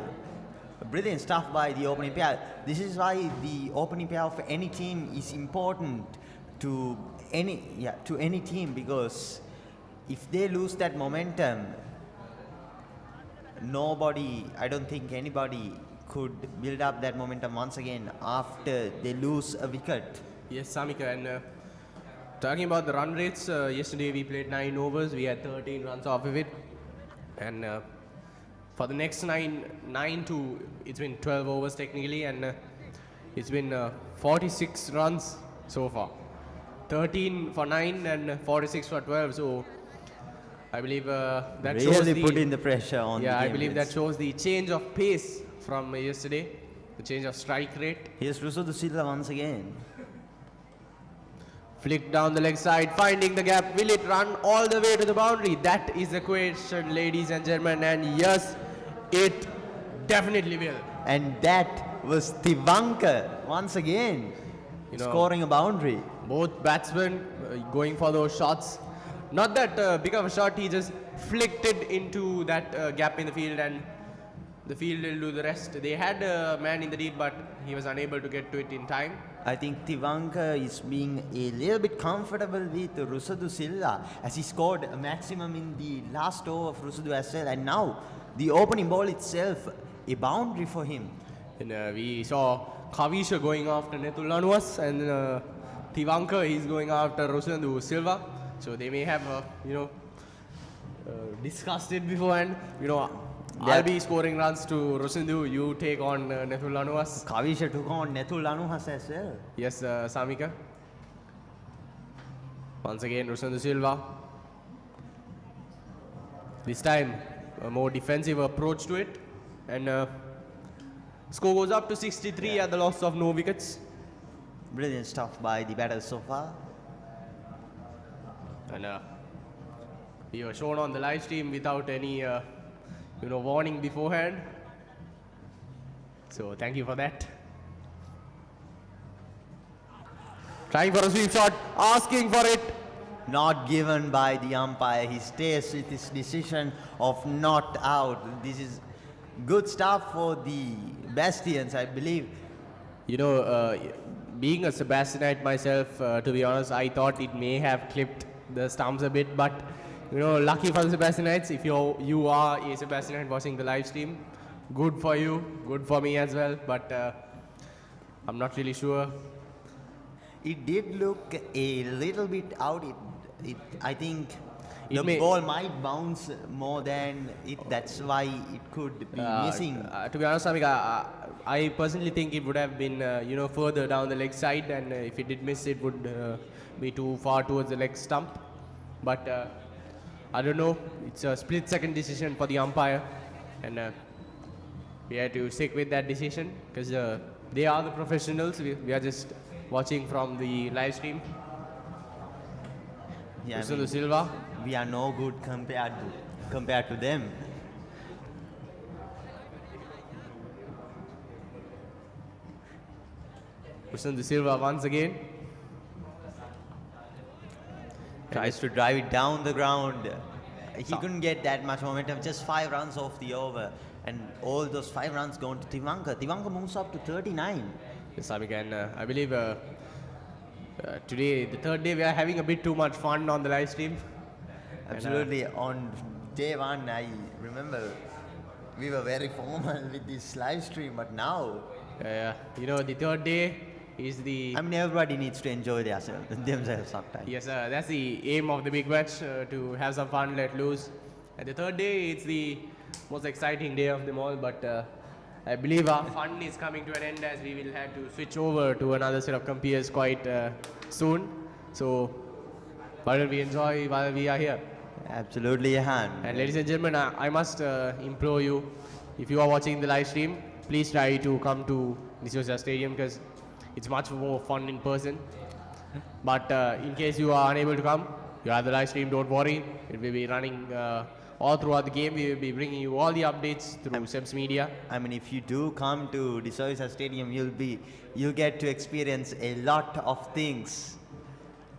Brilliant stuff by the opening pair. This is why the opening pair of any team is important to any team, because if they lose that momentum, I don't think anybody could build up that momentum once again after they lose a wicket. Yes, Samika, and talking about the run rates, yesterday we played 9 overs, we had 13 runs off of it, and for the next 9 to, it's been 12 overs technically, and it's been 46 runs so far. 13 for 9 and 46 for 12, so I believe that really shows putting the pressure on the game. I believe that shows the change of pace from yesterday, the change of strike rate. Here's Rusadu Silva once again. Flick down the leg side, finding the gap. Will it run all the way to the boundary? That is the question, ladies and gentlemen, and yes, it definitely will. And that was Tyronne once again, scoring a boundary. Both batsmen going for those shots. Not that big of a shot, he just flicked it into that gap in the field, and the field will do the rest. They had a man in the deep, but he was unable to get to it in time. I think Tyronne is being a little bit comfortable with Rusadu Silva as he scored a maximum in the last over of Rusadu as well. And now the opening ball itself, a boundary for him. And we saw Kavisha going after Netulanuas and Tyronne is going after Rusadu Silva. So they may have, discussed it beforehand. I'll be scoring runs to Rosindu. You take on Netulanuas. Kavisha took on Netulanuas as well. Yes, Samika. Once again, Rosindu Silva. This time, a more defensive approach to it. And score goes up to 63 at the loss of no wickets. Brilliant stuff by the batters so far. And we were shown on the live stream without any warning beforehand. So thank you for that. Trying for a sweep shot, asking for it. Not given by the umpire. He stays with his decision of not out. This is good stuff for the Bastians, I believe. Being a Sebastianite myself, to be honest, I thought it may have clipped the stumps a bit, but lucky for the Sebastianites, if you are a Sebastianite watching the live stream, good for you, good for me as well, but I'm not really sure. It did look a little bit out. I think the ball might bounce more than it. That's why it could be missing. To be honest, Samika, I personally think it would have been, further down the leg side, and if it did miss, it would be too far towards the leg stump. But I don't know. It's a split-second decision for the umpire, and we have to stick with that decision because they are the professionals. We are just watching from the live stream. Yeah, Silva. We are no good compared to them. Fernando Silva once again tries to drive it down the ground. He couldn't get that much momentum. Just 5 runs off the over, and all those 5 runs going to Tyronne. Tyronne moves up to 39. Yes, and I believe today, the third day, we are having a bit too much fun on the live stream. Absolutely. On day 1, I remember we were very formal with this live stream, but now... the third day is the... everybody needs to enjoy themselves sometimes. Yes, that's the aim of the big match, to have some fun, let loose. And the third day, it's the most exciting day of them all, but I believe our fun is coming to an end as we will have to switch over to another set of compeers quite soon. So, why don't we enjoy while we are here? Absolutely, Han. And ladies and gentlemen, I must implore you, if you are watching the live stream, please try to come to the Soysa Stadium because it's much more fun in person. But in case you are unable to come, you have the live stream, don't worry. It will be running all throughout the game. We will be bringing you all the updates through Seb's Media. If you do come to the Soysa Stadium, you'll get to experience a lot of things.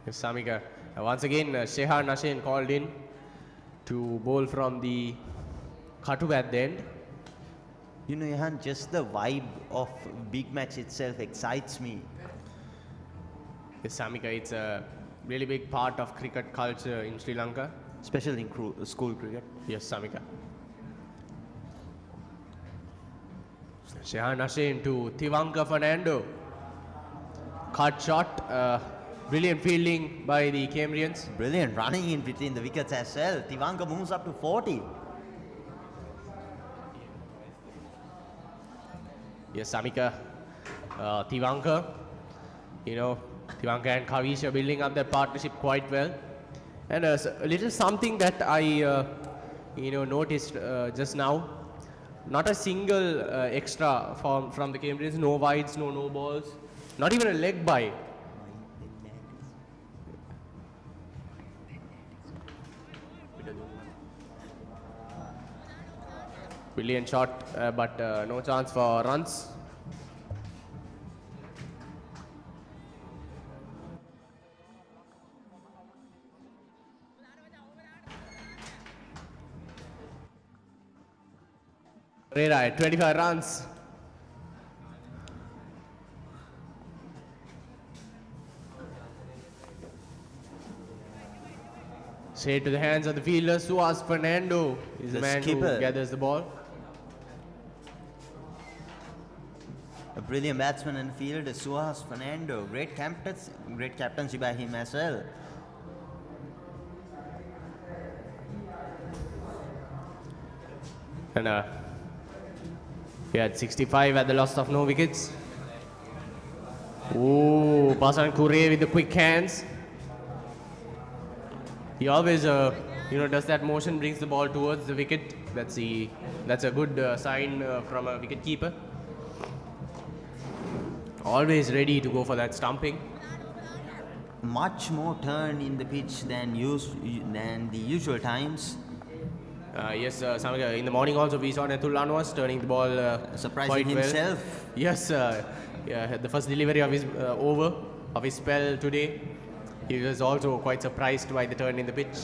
Yes, Samika. Once again, Shehan Nashin called in to bowl from the Khatub at the end. Ihan, just the vibe of big match itself excites me. Yes, Samika, it's a really big part of cricket culture in Sri Lanka. Especially in school cricket. Yes, Samika. Shehan Nashin to Tyronne Fernando. Cut shot. Brilliant fielding by the Cambrians. Brilliant running in between the wickets as well. Tyronne moves up to 40. Yes, Samika. Tyronne. Tyronne and Kavisha building up their partnership quite well. And a little something that I noticed just now. Not a single extra from the Cambrians. No wides, no balls. Not even a leg by. Brilliant shot, but no chance for runs. Pereira at 25 runs. Straight to the hands of the fielder. Suas Fernando is the man skipper. who gathers the ball. A brilliant batsman and fielder, Suhas Fernando. Great captaincy by him as well. And he had 65 at the loss of no wickets. Oh, Pasan Kure with the quick hands. He always, does that motion, brings the ball towards the wicket. That's a good sign from a wicket keeper. Always ready to go for that stumping. Much more turn in the pitch than the usual times. Yes, Samika, in the morning also we saw Netul Anwas turning the ball Surprising quite himself. well. Yes, the first delivery of his over of his spell today, he was also quite surprised by the turn in the pitch.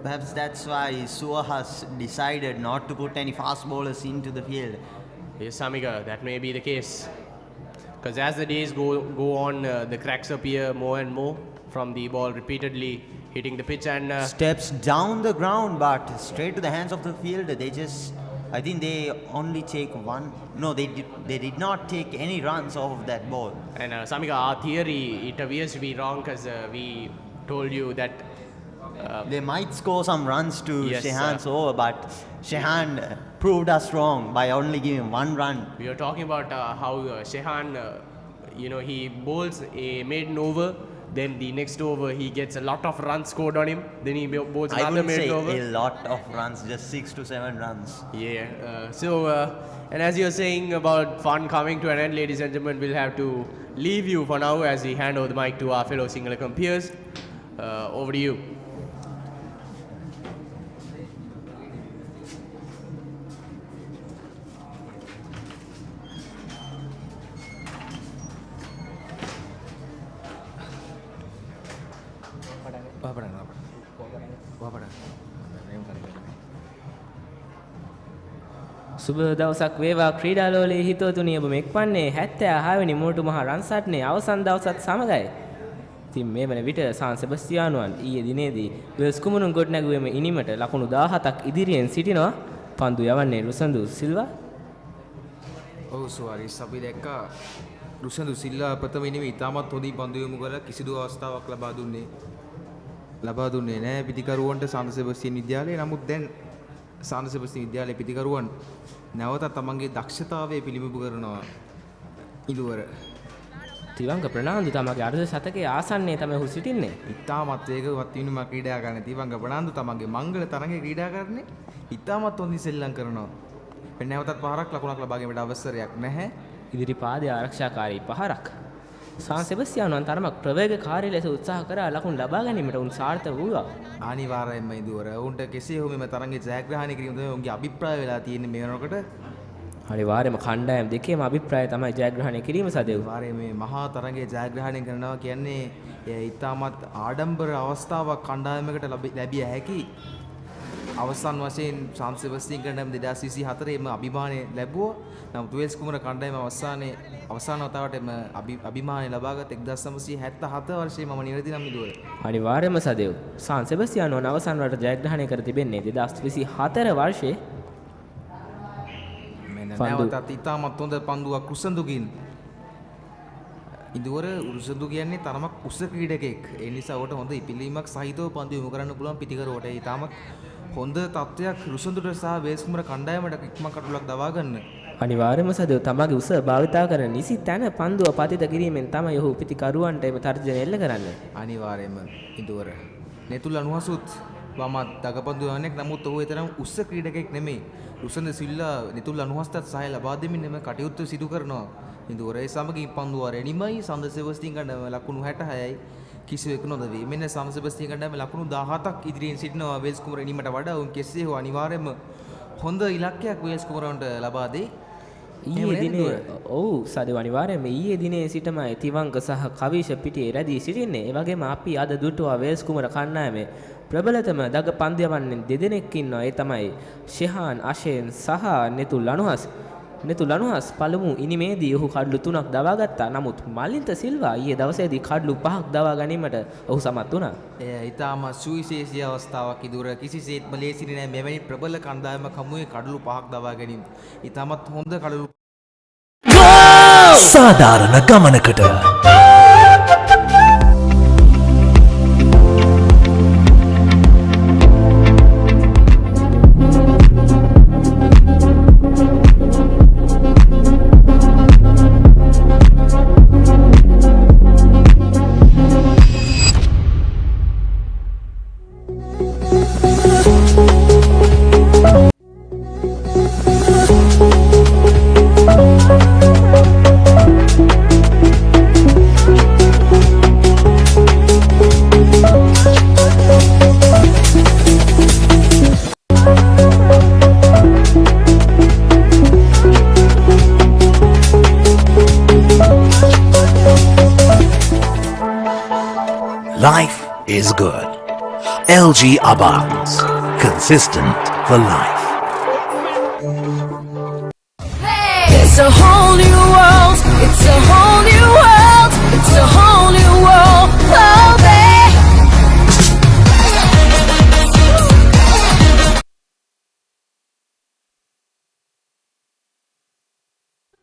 Perhaps that's why Suha has decided not to put any fast bowlers into the field. Yes, Samika, that may be the case. Because as the days go on, the cracks appear more and more from the ball repeatedly hitting the pitch and Steps down the ground, but straight to the hands of the fielder. I think they only take one. No, they did not take any runs off of that ball. And Samika, our theory, it appears to be wrong because we told you that They might score some runs to Yes, Shehan's over, but Shehan proved us wrong by only giving one run. we are talking about how Shehan, he bowls a maiden over, then the next over he gets a lot of runs scored on him, then he bowls I another wouldn't say maiden over. a lot of runs, just 6 to 7 runs. Yeah, and as you're saying about fun coming to an end, ladies and gentlemen, we'll have to leave you for now as we hand over the mic to our fellow Singalakam peers. Over to you. සුබ දවසක් වේවා ක්‍රීඩාලෝලයේ හිතවතුනි ඔබ මෙක්වන්නේ 76 වෙනි මෝටු මහ රන්සට්නේ අවසන් දවසත් සමගයි. ඉතින් මේ වන විට සාන් සෙබස්තියානුවන් ඊයේ දිනේදී වෙල්ස් කුමරුන් ගොඩනැගුවේම ඉනිමට ලකුණු 17ක් ඉදිරියෙන් සිටිනවා. පන්දු යවන්නේ රුසඳු සිල්වා. ඔව් සුවාරිස් අපි දැක්කා රුසඳු සිල්වා ප්‍රථම ඉනිමේ ඉතාමත් හොඳින් පන්දු යොමු කරලා කිසිදු අවස්ථාවක් ලබා දුන්නේ නැහැ පිටිකරුවන්ට සාන් සෙබස්තියන් විද්‍යාලයේ. නමුත් දැන් සාන් සෙබස්තියන් විද්‍යාලයේ පිටිකරුවන් නැවත තමන්ගේ දක්ෂතාවය පිළිබිඹු කරනවා ඉදුවර. තිවංග ප්‍රනාන්දු තමගේ අර්ධ ශතකයේ ආසන්නයේ තමයි ඔහු සිටින්නේ. ඉතාමත් වේගවත් විනිමය ක්‍රීඩා කරන තිවංග ප්‍රනාන්දු තමන්ගේ මංගල තරඟේ ක්‍රීඩා කරන්නේ ඉතාමත් හොඳින් සෙල්ලම් කරනවා. වෙන නැවතත් පහරක් ලකුණක් ලබා ගැනීමට අවසරයක් නැහැ. ඉදිරි පාදයේ ආරක්ෂාකාරී පහරක්. සාන් සෙබස්තියානුවන් තරමක් ප්‍රවේගකාරී ලෙස උත්සාහ කරා ලකුණු ලබා ගැනීමට උන් සාර්ථක වුණා. අනිවාර්යයෙන්ම ඉදුවර උන්ට කෙසේ හෝ මෙම තරඟේ ජයග්‍රහණය කිරීම තමයි උන්ගේ අභිප්‍රාය වෙලා තියෙන්නේ මේ වෙනකොට. අනිවාර්යයෙන්ම කණ්ඩායම් දෙකේම අභිප්‍රාය තමයි ජයග්‍රහණය කිරීම සදෙව්. අනිවාර්යයෙන් මේ මහා තරඟේ ජයග්‍රහණය කරනවා කියන්නේ ඊටමත් ආඩම්බර අවස්ථාවක් කණ්ඩායමකට ලැබිය හැකි. අවසන් වශයෙන් සාන් සෙබස්තියන් කණ්ඩායම 2024 එම අභිමානය ලැබුවා. නමුත් වෙල්ස් කුමර කණ්ඩායම අවසාන වතාවට එම අභිමානය ලබාගත් 1977 වර්ෂයේ මම නිවැරදි නම් ඉදුවර. අනිවාර්යයෙන්ම සදෙව්. සාන් සෙබස්තියානුවන් අවසන් වලට ජයග්‍රහණය කර තිබෙන්නේ 2024 වර්ෂයේ. නැවතත් ඉතාමත් හොඳ පන්දුවක් රුසඳුකින්. ඉදුවර රුසඳු කියන්නේ තරමක් උස ක්‍රීඩකෙක්. ඒ නිසා ඔහුට හොඳ ඉපිලීමක් සහිතව පන්දු යොමු කරන්න පුළුවන් පිටිකරුවට. ඒ ඉතාමත් හොඳ තත්ත්වයක් රුසඳුට සහ වෙල්ස් කුමර කණ්ඩායමට ඉක්මන් කටුලක් දවා ගන්න. අනිවාර්යයෙන්ම සදෙව් තමගේ උස භාවිතා කරන නිසි තැන පන්දුව පතිත කිරීමෙන් තමයි ඔහු පිටිකරුවන්ට එම තර්ජනය එල්ල කරන්නේ. අනිවාර්යයෙන්ම ඉදුවර නෙතුල් 90ත් වමත් දගපන්දු යවන්නෙක්. නමුත් ඔහු ඒ තරම් උස ක්‍රීඩකෙක් නෙමෙයි. රුසඳ සිල්ලා නෙතුල් 90ටත් සහාය ලබා දෙමින් එම කටයුත්ත සිදු කරනවා. ඉදුවර ඒ සමගින් පන්දුව රෙනිමයි සඳ සෙබස්තියන් කණ්ඩායම ලකුණු 66යි කිසිවෙක් නොදවි. මෙන්න සඳ සෙබස්තියන් කණ්ඩායම ලකුණු 17ක් ඉදිරියෙන් සිටිනවා වෙල්ස් කුමර එනීමට වඩා. උන් කෙසේ හෝ අනිවාර්යයෙන්ම හොඳ ඉලක්කයක් වෙල්ස් කුමරන්ට ලබා දෙයි. ඊයේ දිනේ ඔව් සදෙව් අනිවාර්යයෙන්ම ඊයේ දිනේ සිටම තිවංග සහ කවිෂ පිටියේ රැඳී සිටින්නේ. ඒ වගේම අපි අද දුටුවා වෙල්ස් කුමර කණ්ඩායමේ ප්‍රබලතම දග පන්දු යවන්නේ දෙදෙනෙක් ඉන්නවා. ඒ තමයි ෂෙහාන් අෂෙන් සහ නෙතුල් අනුහස්. නෙතු ලනුහස් පළමු ඉනිමේදී ඔහු කඩලු 3ක් දවා ගත්තා. නමුත් මලින්ත සිල්වා ඊයේ දවසේදී කඩලු 5ක් දවා ගැනීමට ඔහු සමත් වුණා. එය ඊටාම සුවිශේෂී අවස්ථාවක් ඉදූර කිසිසේත්ම ලේසි නෑ මෙවැනි ප්‍රබල කණ්ඩායමක් හමුවේ කඩලු 5ක් දවා ගැනීම. ඊටමත් හොඳ කඩලු සාධාරණ ගමනකට Life is good. LG ABANS. Consistent for life. It's a whole new world. It's a whole new world. It's a whole new world. Oh, babe.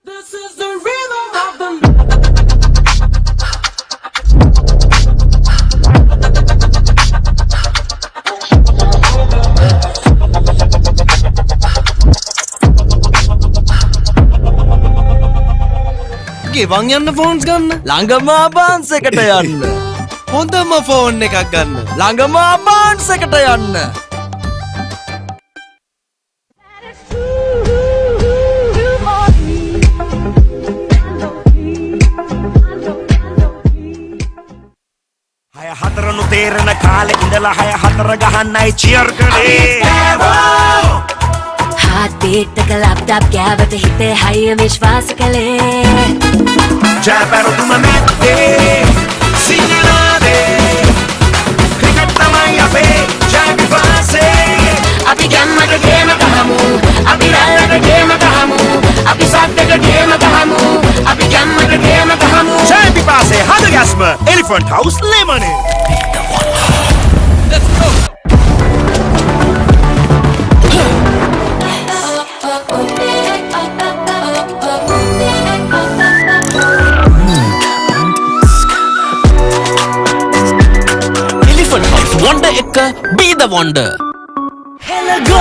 This is the rhythm of the ගෙවන් යන්න phones ගන්න ළඟම ආබාන්ස් එකට යන්න හොඳම phone එකක් ගන්න ළඟම ආබාන්ස් එකට යන්න හය හතරනු තේරෙන කාලේ ඉඳලා හය හතර ගහන්නයි චියර් කළේ Heartbeat එක ලැප්ටොප් ගෑවට හිතේ හයිය විශ්වාස කළේ ජයපැරදුම නැත්තේ සිංහනාදේ ක්‍රිකට් තමයි අපේ ජය විශ්වාසේ අපි ගැම්මට ගේම ගහමු අපි රැල්ලට ගේම ගහමු අපි සද්දට ගේම ගහමු අපි ගැම්මට ගේම ගහමු ජය විශ්වාසේ හද ගැස්ම එලිෆන්ට් හවුස් ලෙමනේ Wonder එක be the wonder. Hello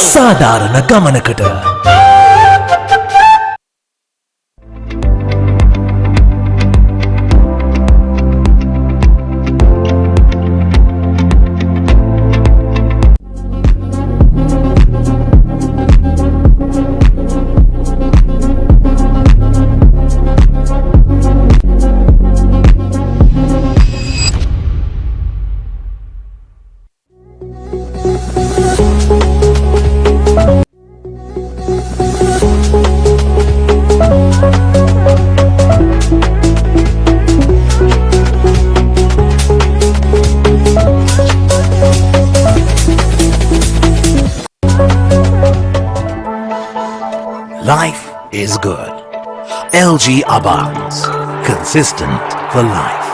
සාධාරණ ගමනකට Life is good. LG ABANS. Consistent for life.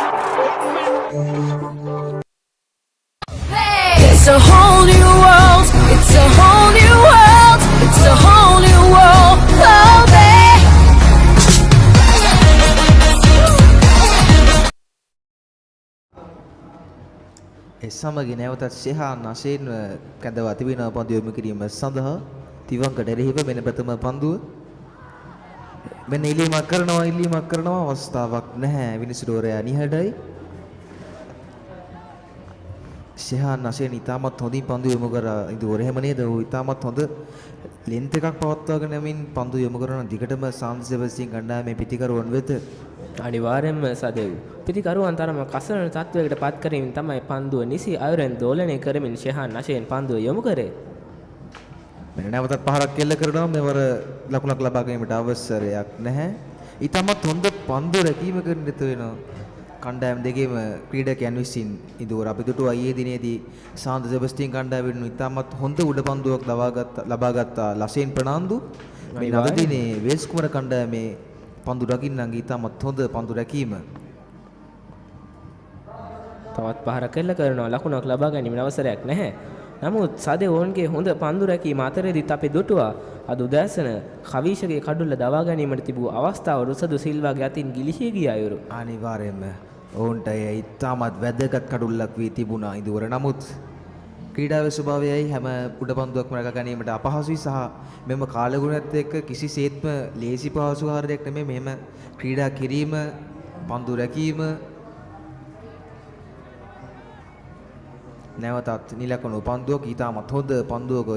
It's a whole new world. It's a whole new world. It's a whole new world. Oh, babe. එසමග නැවතත් ශෙහා නශේන් කැඳවා තිබෙන පන්දු යොමු කිරීම සඳහා තිවංගට එරෙහිව මෙන්න ප්‍රථම පන්දුව මෙන්න ඉල්ලීමක් කරනවා අවස්ථාවක් නැහැ විනිසුරුවරයා නිහඬයි ශෙහා නශේන් ඉතාමත් හොඳින් පන්දු යොමු කරා ඉදුවර එහෙම නේද ඔහු ඉතාමත් හොඳ ලෙන්ත් එකක් පවත්වාගෙන යමින් පන්දු යොමු කරන දිගටම සාන්ති සෙබස්ටියන් කණ්ඩායමේ පිටිකරුවන් වෙත අනිවාර්යෙන්ම සදෙව් පිටිකරුවන් තරම කසන තත්වයකට පත් කරමින් තමයි පන්දුව නිසි අයුරෙන් දෝලනය කරමින් ශෙහා නශේන් පන්දුව යොමු කරේ මෙන්න නැවතත් පහරක් එල්ල කරනවා මෙවර ලකුණක් ලබා ගැනීමට අවසරයක් නැහැ. ඊටමත් හොඳ පන්දු රැකීමකට නිරත වෙනවා. කණ්ඩායම් දෙකේම ක්‍රීඩකයන් විසින් ඉදූර අපි දුටුවා ඊයේ දිනේදී සාන්ත සෙබස්ටියන් කණ්ඩායම වෙනුවෙන් ඊටමත් හොඳ උඩ පන්දුවක් ලබා ගත්තා ලසේන් ප්‍රනාන්දු. මේ අද දිනේ වේල්ස් කුමර කණ්ඩායමේ පන්දු රකින්නන්ගේ ඉතාමත් හොඳ පන්දු රැකීම. තවත් පහරක් එල්ල කරනවා ලකුණක් ලබා ගැනීමේ අවසරයක් නැහැ. නමුත් සදේ ඕන්ගේ හොඳ පන්දු රැකීම අතරේදීත් අපේ දුටුවා අද උදෑසන කවිෂගේ කඩුල්ල දවා ගැනීමට තිබූ අවස්ථාව රුසදු සිල්වාගේ අතින් ගිලිහී ගිය අයුරු. අනිවාර්යයෙන්ම ඔවුන්ට ඉතාමත් වැදගත් කඩුල්ලක් වී තිබුණා ඉදුවර. නමුත් ක්‍රීඩාවේ ස්වභාවයයි හැම උඩ පන්දුවක්ම රැක ගැනීමට අපහසුයි සහ මෙම කාලගුණයත් එක්ක කිසිසේත්ම ලේසි පහසු කාර්යයක් නෙමෙයි මෙහෙම ක්‍රීඩා කිරීම පන්දු රැකීම. නැවතත් නිලකණු පන්දුවක ඉතාමත් හොඳ පන්දුවක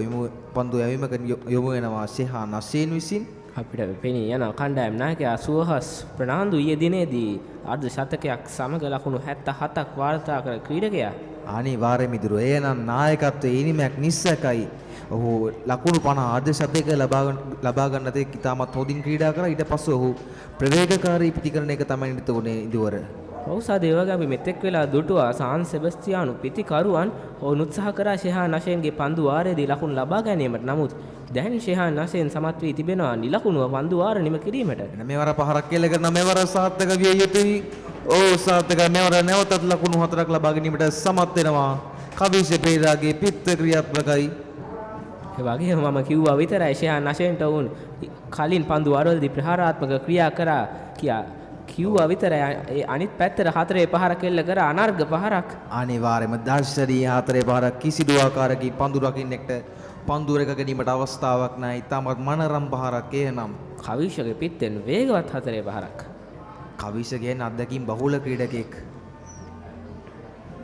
පන්දු යැවීමක යොමු වෙනවා ෂෙහාන් නසීන් විසින්. අපිට පෙනී යන කණ්ඩායම් නායකයා සුවහස් ප්‍රනාන්දු ඊයේ දිනේදී අර්ධ ශතකයක් සමග ලකුණු 77ක් වාර්තා කර ක්‍රීඩකයා. අනිවාර්යයෙන්ම ඉදිරිය එනම් නායකත්වයේ ඉනිමයක් නිස්සකයි. ඔහු ලකුණු 50 අර්ධ ශතකයක ලබා ගන්න තේ ඉතාමත් හොඳින් ක්‍රීඩා කරා. ඊට පස්සේ ඔහු ප්‍රවේගකාරී පිටිකරන එක තමයි නිතෝනේ ඉදිවර. ඔව්සා දේවගේ අපි මෙතෙක් වෙලා දුටුවා සාන් සෙබස්තියානු පිටිකරුවන් ඔවුන් උත්සාහ කරා ෂෙහාන් නෂේන්ගේ පන්දු වාරයේදී ලකුණු ලබා ගැනීමට. නමුත් දැන් ෂෙහාන් නෂේන් සමත් වී තිබෙනවා නිලකුණුව පන්දු වාර නිම කිරීමට. මෙවර පහරක් කෙල කරන මෙවර සාර්ථක විය යුතුයි. ඕ සාර්ථකයි. මෙවර නැවතත් ලකුණු 4ක් ලබා ගැනීමට සමත් වෙනවා. කවිෂ පෙරේරාගේ පිත්ත ක්‍රියාත්මකයි. ඒ වගේම මම කිව්වා විතරයි ෂෙහාන් නෂේන්ට වුන් කලින් පන්දු වාරවලදී ප්‍රහාරාත්මක ක්‍රියා කරා කියා කිව්වා විතරයි. ඒ අනිත් පැත්තට 4 පහරක් එල්ල කර අනර්ග පහරක්. අනිවාර්යයෙන්ම දර්ශනීය 4 පහරක් කිසිදු ආකාරයකින් පන්දු රකින්නෙක්ට පන්දු රැක ගැනීමට අවස්ථාවක් නැහැ. ඉතාමත් මනරම් පහරක් එහෙනම් කවිෂගේ පිටෙන් වේගවත් 4 පහරක්. කවිෂ කියන්නේ අත්දැකීම් බහුල ක්‍රීඩකෙක්.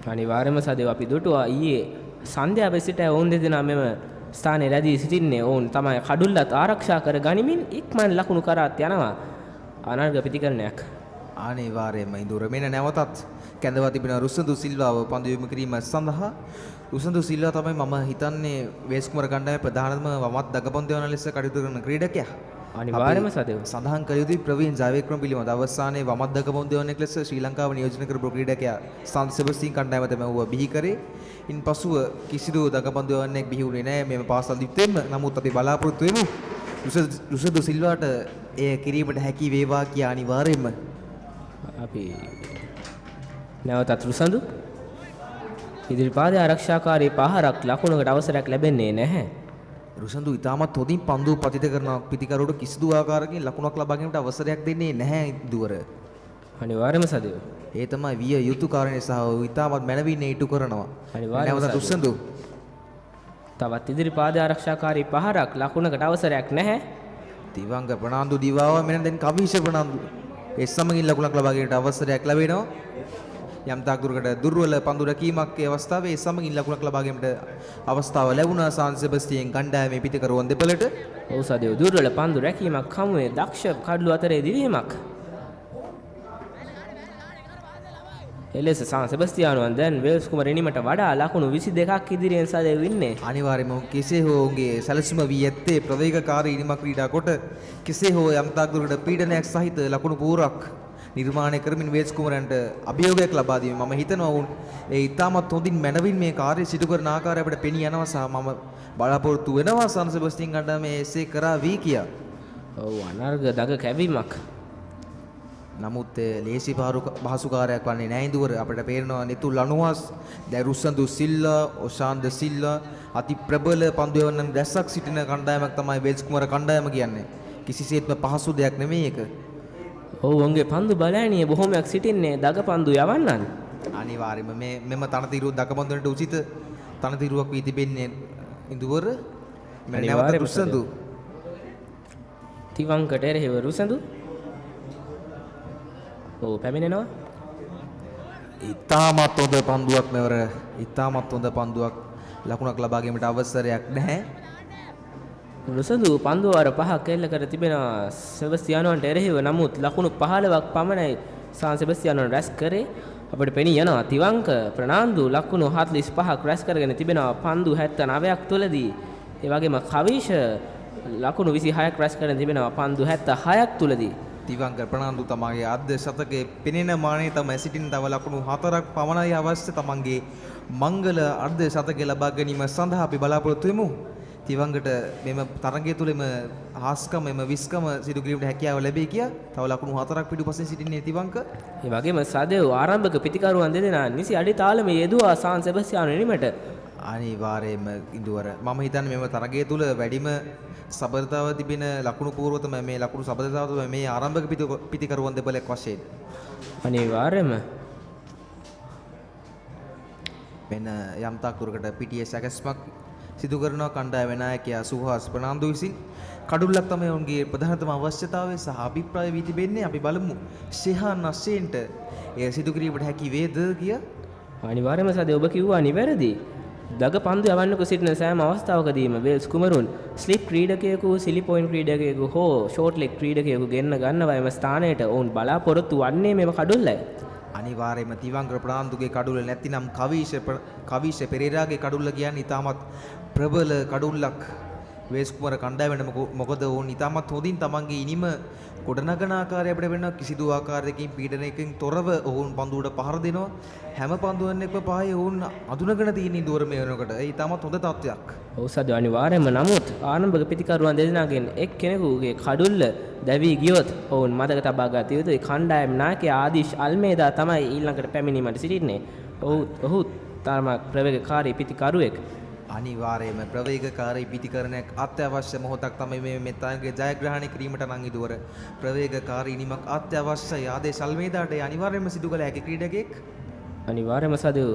අනිවාර්යයෙන්ම සදේව අපි දුටුවා ඊයේ සන්ධ්‍යාවේ සිට ඔවුන් දෙදෙනා මෙම ස්ථානයේ රැඳී සිටින්නේ. ඔවුන් තමයි කඩුල්ලත් ආරක්ෂා කර ගනිමින් ඉක්මන් ලකුණු කරාත් යනවා. අනර්ග ප්‍රතිකරණයක්. අනිවාර්යයෙන්ම ඉදුර මෙන්න නැවතත් කැඳවා තිබෙන රුසඳු සිල්වාව පන්දු යොමු කිරීම සඳහා. රුසඳු සිල්වා තමයි මම හිතන්නේ වේස් කුමර කණ්ඩායමේ ප්‍රධානම වමත් දගපන්දු යන ලෙස කටයුතු කරන ක්‍රීඩකයා. අනිවාර්යයෙන්ම සදේව සඳහන් කළ යුතුයි ප්‍රවීන් ජයවික්‍රම පිළිබඳ අවසානයේ වමත් දගපන්දු යන ලෙස ශ්‍රී ලංකාව නියෝජනය කරපු ක්‍රීඩකයා සාන් සෙබස්තියන් කණ්ඩායම තමයි ඌව බිහි කරේ. ඉන්පසුව කිසිදු දගපන්දු යන්නෙක් බිහි වුණේ නැහැ මේ පාසල් දිත්තෙම. නමුත් අපි බලාපොරොත්තු වෙමු රුසඳු සිල්වාට එය කිරීමට හැකි වේවා කියා. අනිවාර්යයෙන්ම අපි නැවතත් රුසඳු ඉදිරිපාද ආරක්ෂාකාරී පහරක් ලකුණකට අවසරයක් ලැබෙන්නේ නැහැ. රුසඳු ඉතාමත් හොඳින් පන්දු පතිත කරන පිටිකරුවට කිසිදු ආකාරයකින් ලකුණක් ලබා ගැනීමට අවසරයක් දෙන්නේ නැහැ දුවර. අනිවාර්යයෙන්ම සදේව ඒ තමයි විය යුතු කාරණේ සහ ඉතාමත් මැනවින් ඉටු කරනවා. නැවතත් රුසඳු තවත් ඉදිරිපාද ආරක්ෂාකාරී පහරක් ලකුණකට අවසරයක් නැහැ. දිවංග ප්‍රනාන්දු දිවාව මෙන්න දැන් කවිෂ ප්‍රනාන්දු ඒ සමගින් ලකුණක් ලබා ගැනීමට අවසරයක් ලැබෙනවා. යම් තාක් දුරකට දුර්වල පන්දු රැකීමක් ඒ අවස්ථාවේ ඒ සමගින් ලකුණක් ලබා ගැනීමට අවස්ථාව ලැබුණා සාන් සෙබස්තියන් කණ්ඩායමේ පිටිකරුවන් දෙපළට. ඔව් සදේව දුර්වල පන්දු රැකීමක් හමුවේ දක්ෂ කඩළු අතරේ දිවීමක්. එලෙස සාන් සෙබස්තියානුවන් දැන් වේල්ස් කුමර එනීමට වඩා ලකුණු 22ක් ඉදිරියෙන් සදේව ඉන්නේ. අනිවාර්යයෙන්ම කෙසේ හෝ ඔවුන්ගේ සැලසුම වී ඇත්තේ ප්‍රවේගකාරී ඉනිමක් ක්‍රීඩා කොට කෙසේ හෝ යම් තාක් දුරකට පීඩනයක් සහිත ලකුණු පූරක් නිර්මාණය කරමින් වේල්ස් කුමරන්ට අභියෝගයක් ලබා දීම මම හිතනවා ඔවුන් ඒ ඉතාමත් හොඳින් මැනවින් මේ කාර්යය සිදු කරන ආකාරය අපිට පෙනී යනවා සහ මම බලාපොරොත්තු වෙනවා සාන් සෙබස්තියන් කණ්ඩායමේ එසේ කරා වී කියා. ඔව් අනර්ග දග කැවීමක්. නමුත් ලේසි පහසු කාර්යයක් වන්නේ නැහැ ඉදුවර. අපිට පේනවා නිතුල් අනුහස් දැරුසඳු සිල්ලා ඔෂාන්ද සිල්ලා අති ප්‍රබල පන්දු යවන්නන් දැස්සක් සිටින කණ්ඩායමක් තමයි වේල්ස් කුමර කණ්ඩායම කියන්නේ. කිසිසේත්ම පහසු දෙයක් නෙමෙයි ඒක. ඔව් වංගේ පන්දු බලෑනිය බොහොමයක් සිටින්නේ දග පන්දු යවන්නන්. අනිවාර්යයෙන්ම මෙම තනතිරුව දග පන්දුවලට උචිත තනතිරුවක් වී තිබෙන්නේ ඉදුවර. නැවත රුසඳු තිවංකට එරෙහිව රුසඳු ඔව් පැමිණෙනවා. ඉතාමත් හොඳ පන්දුවක් මෙවර. ඉතාමත් හොඳ පන්දුවක් ලකුණක් ලබා ගැනීමට අවසරයක් නැහැ. රුසඳු පන්දු වාර 5ක් එල්ල කර තිබෙනවා සෙබස්තියානුවන්ට එරෙහිව. නමුත් ලකුණු 15ක් පමණයි සාන් සෙබස්තියානුවන් රැස් කරේ. අපිට පෙනී යනවා තිවංක ප්‍රනාන්දු ලකුණු 45ක් රැස් කරගෙන තිබෙනවා පන්දු 79ක් තුලදී. ඒ වගේම කවිෂ ලකුණු 26ක් රැස් කරගෙන තිබෙනවා පන්දු 76ක් තුලදී. තිවංක ප්‍රනාන්දු තමගේ අර්ධ ශතකයේ පෙනෙන මානේ තමයි සිටින තව ලකුණු 4ක් පමණයි අවශ්‍ය තමන්ගේ මංගල අර්ධ ශතකය ලබා ගැනීම සඳහා අපි බලාපොරොත්තු වෙමු. තිවංගට මෙම තරගය තුළම හාස්කම එම විස්කම සිදු කිරීමට හැකියාව ලැබේ කියා. තව ලකුණු 4ක් පිටුපසින් සිටින්නේ තිවංග. ඒ වගේම සදෙව් ආරම්භක පිතිකරුවන් දෙදෙනා නිසි අඩි තාලමේ යෙදුවා සාන් සෙබස්තියානු නිමට. අනිවාර්යයෙන්ම ඉඳුවර මම හිතන්නේ මෙම තරගය තුළ වැඩිම සබඳතාව තිබෙන ලකුණු පූර්වතම මේ ලකුණු සබඳතාව තුළ මේ ආරම්භක පිතිකරුවන් දෙපළක් වශයෙන්. අනිවාර්යයෙන්ම වෙන යම් තාක්කුරකට පිටියේ සැකස්මක් සිදු කරනවා කණ්ඩායම නායකයා සුහාස් ප්‍රනාන්දු විසින්. කඩුල්ලක් තමයි ඔවුන්ගේ ප්‍රධානතම අවශ්‍යතාවය සහ අභිප්‍රාය වී තිබෙන්නේ. අපි බලමු ශෙහාන් අස්සෙන්ට එය සිදු කිරීමට හැකි වේද කිය. අනිවාර්යයෙන්ම සදේ ඔබ කිව්වා නිවැරදි. දග පන්දු යවන්නක සිටින සෑම අවස්ථාවකදීම වේල්ස් කුමරුන් ස්ලිප් ක්‍රීඩකයෙකු සිලි පොයින්ට් ක්‍රීඩකයෙකු හෝ ෂෝට් ලෙග් ක්‍රීඩකයෙකු ගෙන්න ගන්නවා එම ස්ථානයට ඔවුන් බලාපොරොත්තු වන්නේ මෙම කඩුල්ලයි. අනිවාර්යයෙන්ම තිවංග ප්‍රනාන්දුගේ කඩුල්ල නැතිනම් කවිෂ පෙරේරාගේ කඩුල්ල කියන්නේ ඉතාමත් ප්‍රබල කඩුල්ලක් වේල්ස් කුමර කණ්ඩායමට. මොකද ඔවුන් ඉතාමත් හොඳින් තමන්ගේ ඉනිම ගොඩනගන ආකාරය අපිට වෙනවා. කිසිදු ආකාරයකින් පීඩනයකින් තොරව ඔවුන් පන්දුවට පහර දෙනවා. හැම පන්දුවෙන් එක්ක පහේ ඔවුන් අඳුනගෙන තියෙන දూరు මේ වෙනකොට. ඒ ඉතාමත් හොඳ තත්ත්වයක්. ඔව් සදේ අනිවාර්යයෙන්ම. නමුත් ආරම්භක පිතිකරුවන් දෙදෙනාගෙන් එක් කෙනෙකුගේ කඩුල්ල දැවි ගියොත් ඔවුන් මතක තබා ගත යුතුයි කණ්ඩායම් නායකයා ආදිෂ් අල්මේදා තමයි ඊළඟට පැමිණීමට සිටින්නේ. ඔහු තරමක් ප්‍රවේගකාරී පිතිකරුවෙක්. අනිවාර්යයෙන්ම ප්‍රවේගකාරී පිතිකරණයක් අත්‍යවශ්‍ය මොහොතක් තමයි මේ මෙතනගේ ජයග්‍රහණය කිරීමට නම් ඉදවර ප්‍රවේගකාරී නිමක් අත්‍යවශ්‍යයි. ආදේශ අල්මේදාට අනිවාර්යයෙන්ම සිදු කළ හැකි ක්‍රීඩකයෙක්. අනිවාර්යයෙන්ම සදු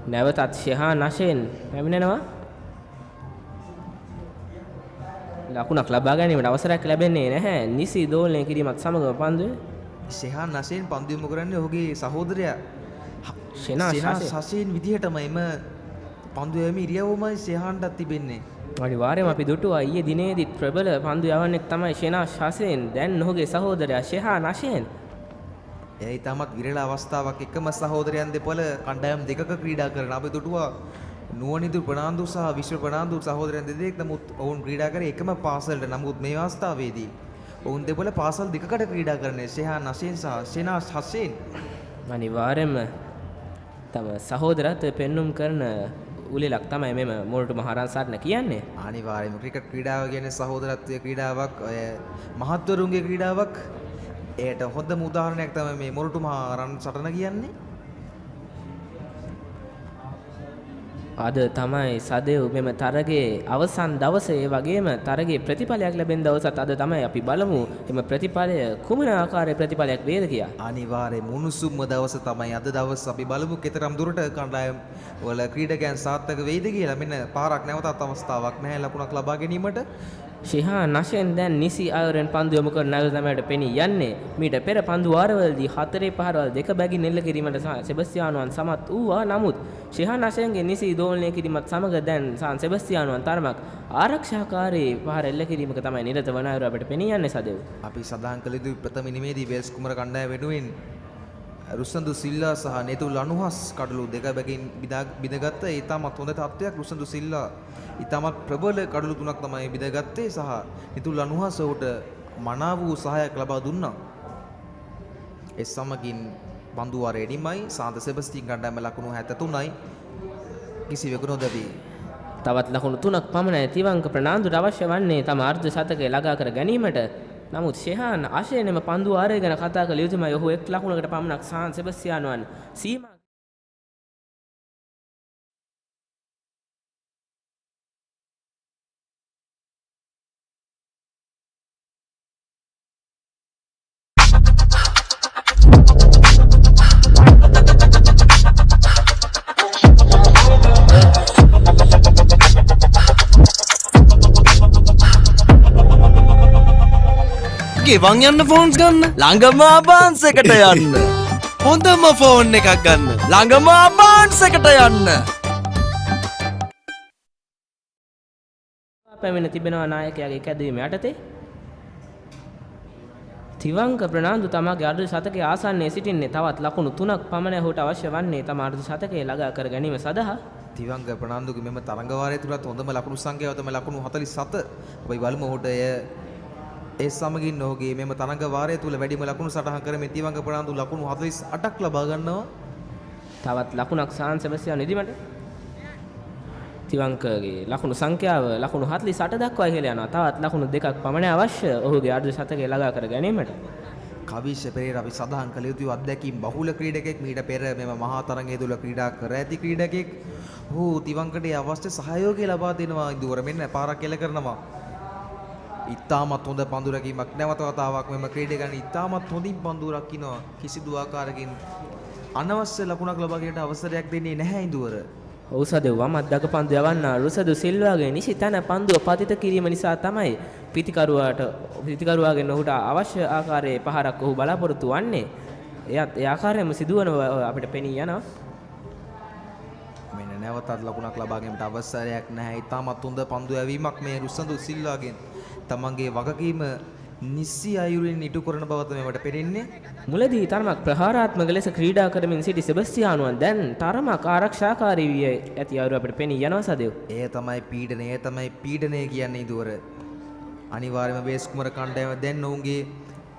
නැවතත් ශෙහාන් අෂෙන් පැමිණෙනවා. ලකුණක් ලබා ගැනීමට අවසරයක් ලැබෙන්නේ නැහැ. නිසි දෝලනය කිරීමත් සමගම පන්දුවේ ශෙහාන් අෂෙන් පන්දු යොමු කරන්නේ ඔහුගේ සහෝදරයා ෂෙනාස් අෂෙන් විදිහටම එම පන්දු යැවීම ඉරියව්වමයි ශෙහාන්ටත් තිබෙන්නේ. අනිවාර්යයෙන්ම අපි දුටුවා ඊයේ දිනේදීත් ප්‍රබල පන්දු යවන්නෙක් තමයි ෂෙනාස් අෂෙන්. දැන් ඔහුගේ සහෝදරයා ෂෙහාන් අෂෙන්. එයි තමත් විරල අවස්ථාවක් එකම සහෝදරයන් දෙපළ කණ්ඩායම් දෙකක ක්‍රීඩා කරන අපි දුටුවා නුවණිදු ප්‍රනාන්දු සහ විශ්ව ප්‍රනාන්දු සහෝදරයන් දෙදෙනෙක්. නමුත් ඔවුන් ක්‍රීඩා කරේ එකම පාසලට. නමුත් මේ අවස්ථාවේදී ඔවුන් දෙපළ පාසල් දෙකකට ක්‍රීඩා කරන්නේ ෂෙහාන් අෂෙන් සහ ෂෙනාස් අෂෙන්. අනිවාර්යයෙන්ම තම සහෝදරත්වය පෙන්눔 කරන උලෙලක් තමයි මෙම මොරටු මහරන්සාටන කියන්නේ. අනිවාර්යයෙන්ම ක්‍රිකට් ක්‍රීඩාව කියන්නේ සහෝදරත්වයේ ක්‍රීඩාවක්, මහත්වරුන්ගේ ක්‍රීඩාවක්. ඒට හොඳම උදාහරණයක් තමයි මේ මොරටු මහරන් සටන කියන්නේ. අද තමයි සදෙව් මෙම තරගයේ අවසන් දවසේ වගේම තරගයේ ප්‍රතිඵලයක් ලැබෙන දවසත් අද තමයි. අපි බලමු එම ප්‍රතිඵලය කුමන ආකාරයේ ප්‍රතිඵලයක් වේද කියා. අනිවාර්යයෙන් මුනුසුම්ම දවස තමයි අද දවස්. අපි බලමු කෙතරම් දුරට කණ්ඩායම් වල ක්‍රීඩකයන් සාර්ථක වෙයිද කියලා. මෙන්න පාරක් නැවතත් අවස්ථාවක් නැහැ ලකුණක් ලබා ගැනීමට. ශෙහාන් අෂෙන් දැන් නිසි අයුරෙන් පන්දු යොමු කරන අයුර තමයි පෙනී යන්නේ. මීට පෙර පන්දු වාරවලදී 4 පහරවල් දෙක බැගින් එල්ල කිරීමට සෙබස්තියානුවන් සමත් වූවා. නමුත් ශෙහාන් අෂෙන්ගේ නිසි දෝලනය කිරීමත් සමග දැන් සාන් සෙබස්තියානුවන් තරමක් ආරක්ෂාකාරී පහර එල්ල කිරීමක තමයි නිරත වන අයුර අපිට පෙනී යන්නේ සදෙව්. අපි සදාන් කළ යුතු ප්‍රථම ඉනිමේදී වේල්ස් කුමර කණ්ඩායම වෙනුවෙන් රුසන්දු සිල්ලා සහ නෙතුල් අනුහස් කඩලු දෙක බැගින් බිඳගත්ත ඒ තාමත් හොඳ තත්ත්වයක්. රුසන්දු සිල්ලා ඉතාමත් ප්‍රබල කඩලු 3ක් තමයි බිඳගත්තේ සහ නෙතුල් අනුහස් ඔහුට මනාව වූ සහායක් ලබා දුන්නා. ඒ සමගින් පන්දු වාරය එනිමයි. සාන්ත සෙබස්තියන් කණ්ඩායම ලකුණු 73යි. කිසිවෙකු නොදැවි. තවත් ලකුණු 3ක් පමණයි තිවංග ප්‍රනාන්දුට අවශ්‍ය වන්නේ තම අර්ධ ශතකය ළඟා කර ගැනීමට. නමුත් ශෙහාන් අෂෙන්ම පන්දු වාරය ගැන කතා කළ යුතුමයි. ඔහු එක් ලකුණකට පමණක් සාන් සෙබස්තියානුවන් සීමා ගෙවන් යන්න ෆෝන්ස් ගන්න ළඟම ආබාන්ස් එකට යන්න. හොඳම ෆෝන් එකක් ගන්න ළඟම ආබාන්ස් එකට යන්න. පැමිණ තිබෙනවා නායකයාගේ කැදවීම යටතේ. තිවංග ප්‍රනාන්දු තමාගේ අර්ධ ශතකයේ ආසන්නයේ සිටින්නේ. තවත් ලකුණු 3ක් පමණ ඔහුට අවශ්‍ය වන්නේ තම අර්ධ ශතකයේ ළඟා කර ගැනීම සඳහා. තිවංග ප්‍රනාන්දුගේ මෙම තරඟ වාරය තුලත් හොඳම ලකුණු සංඛ්‍යාව තමයි ලකුණු 47. අපි බලමු ඔහුට ඒ සමගින් ඔහුගේ මෙම තරඟ වාරය තුල වැඩිම ලකුණු සටහන් කරමින් තිවංග ප්‍රනාන්දු ලකුණු 48ක් ලබා ගන්නවා. තවත් ලකුණක් සාන් සෙබස්තියානු ඉදිමට. තිවංකගේ ලකුණු සංඛ්‍යාව ලකුණු 48 දක්වා ඉහළ යනවා. තවත් ලකුණු දෙකක් පමණ අවශ්‍ය ඔහුගේ අර්ධ ශතකය ළඟා කර ගැනීමට. කවිෂ පෙරේරා අපි සඳහන් කළ යුතු අත්දැකීම් බහුල ක්‍රීඩකෙක් මීට පෙර මෙම මහා තරගයේ තුල ක්‍රීඩා කර ඇති ක්‍රීඩකෙක්. ඔහු තිවංකට අවශ්‍ය සහයෝගය ලබා දෙනවා. ඉදුවර මෙන්න පාරක් එල කරනවා. ඉතාමත් හොඳ පන්දුරකීමක් නැවත වතාවක් මෙම ක්‍රීඩකයන් ඉතාමත් හොඳින් පන්දු රකින්නවා. කිසිදු ආකාරකින් අනවශ්‍ය ලකුණක් ලබා ගැනීමට අවසරයක් දෙන්නේ නැහැ ඉදුවර. ඔව්සදෙව් වමත් දක පන්දු යවන්න රුසදු සිල්වාගේ නිසි තැන පන්දුව පතිත කිරීම නිසා තමයි පිතිකරුවාගෙන් ඔහුට අවශ්‍ය ආකාරයේ පහරක් ඔහු බලාපොරොත්තු වන්නේ. එයත් ඒ ආකාරයෙන්ම සිදුවන අපිට පෙනී යනවා. මෙන්න නැවතත් ලකුණක් ලබා ගැනීමට අවසරයක් නැහැ. ඉතාමත් හොඳ පන්දු යැවීමක් මේ රුසදු සිල්වාගෙන් තමන්ගේ වගකීම නිසි අයුරින් ඉටු කරන බව තමයි මට පෙනෙන්නේ. මුලදී තරමක් ප්‍රහාරාත්මක ලෙස ක්‍රීඩා කරමින් සිටි සෙබස්තියානුවන් දැන් තරමක් ආරක්ෂාකාරී වී ඇති අයුරු අපිට පෙනී යනවා සදෙව්. එය තමයි පීඩනය කියන්නේ ඉදුවර. අනිවාර්යයෙන්ම වේස් කුමර කණ්ඩායම දැන් ඔවුන්ගේ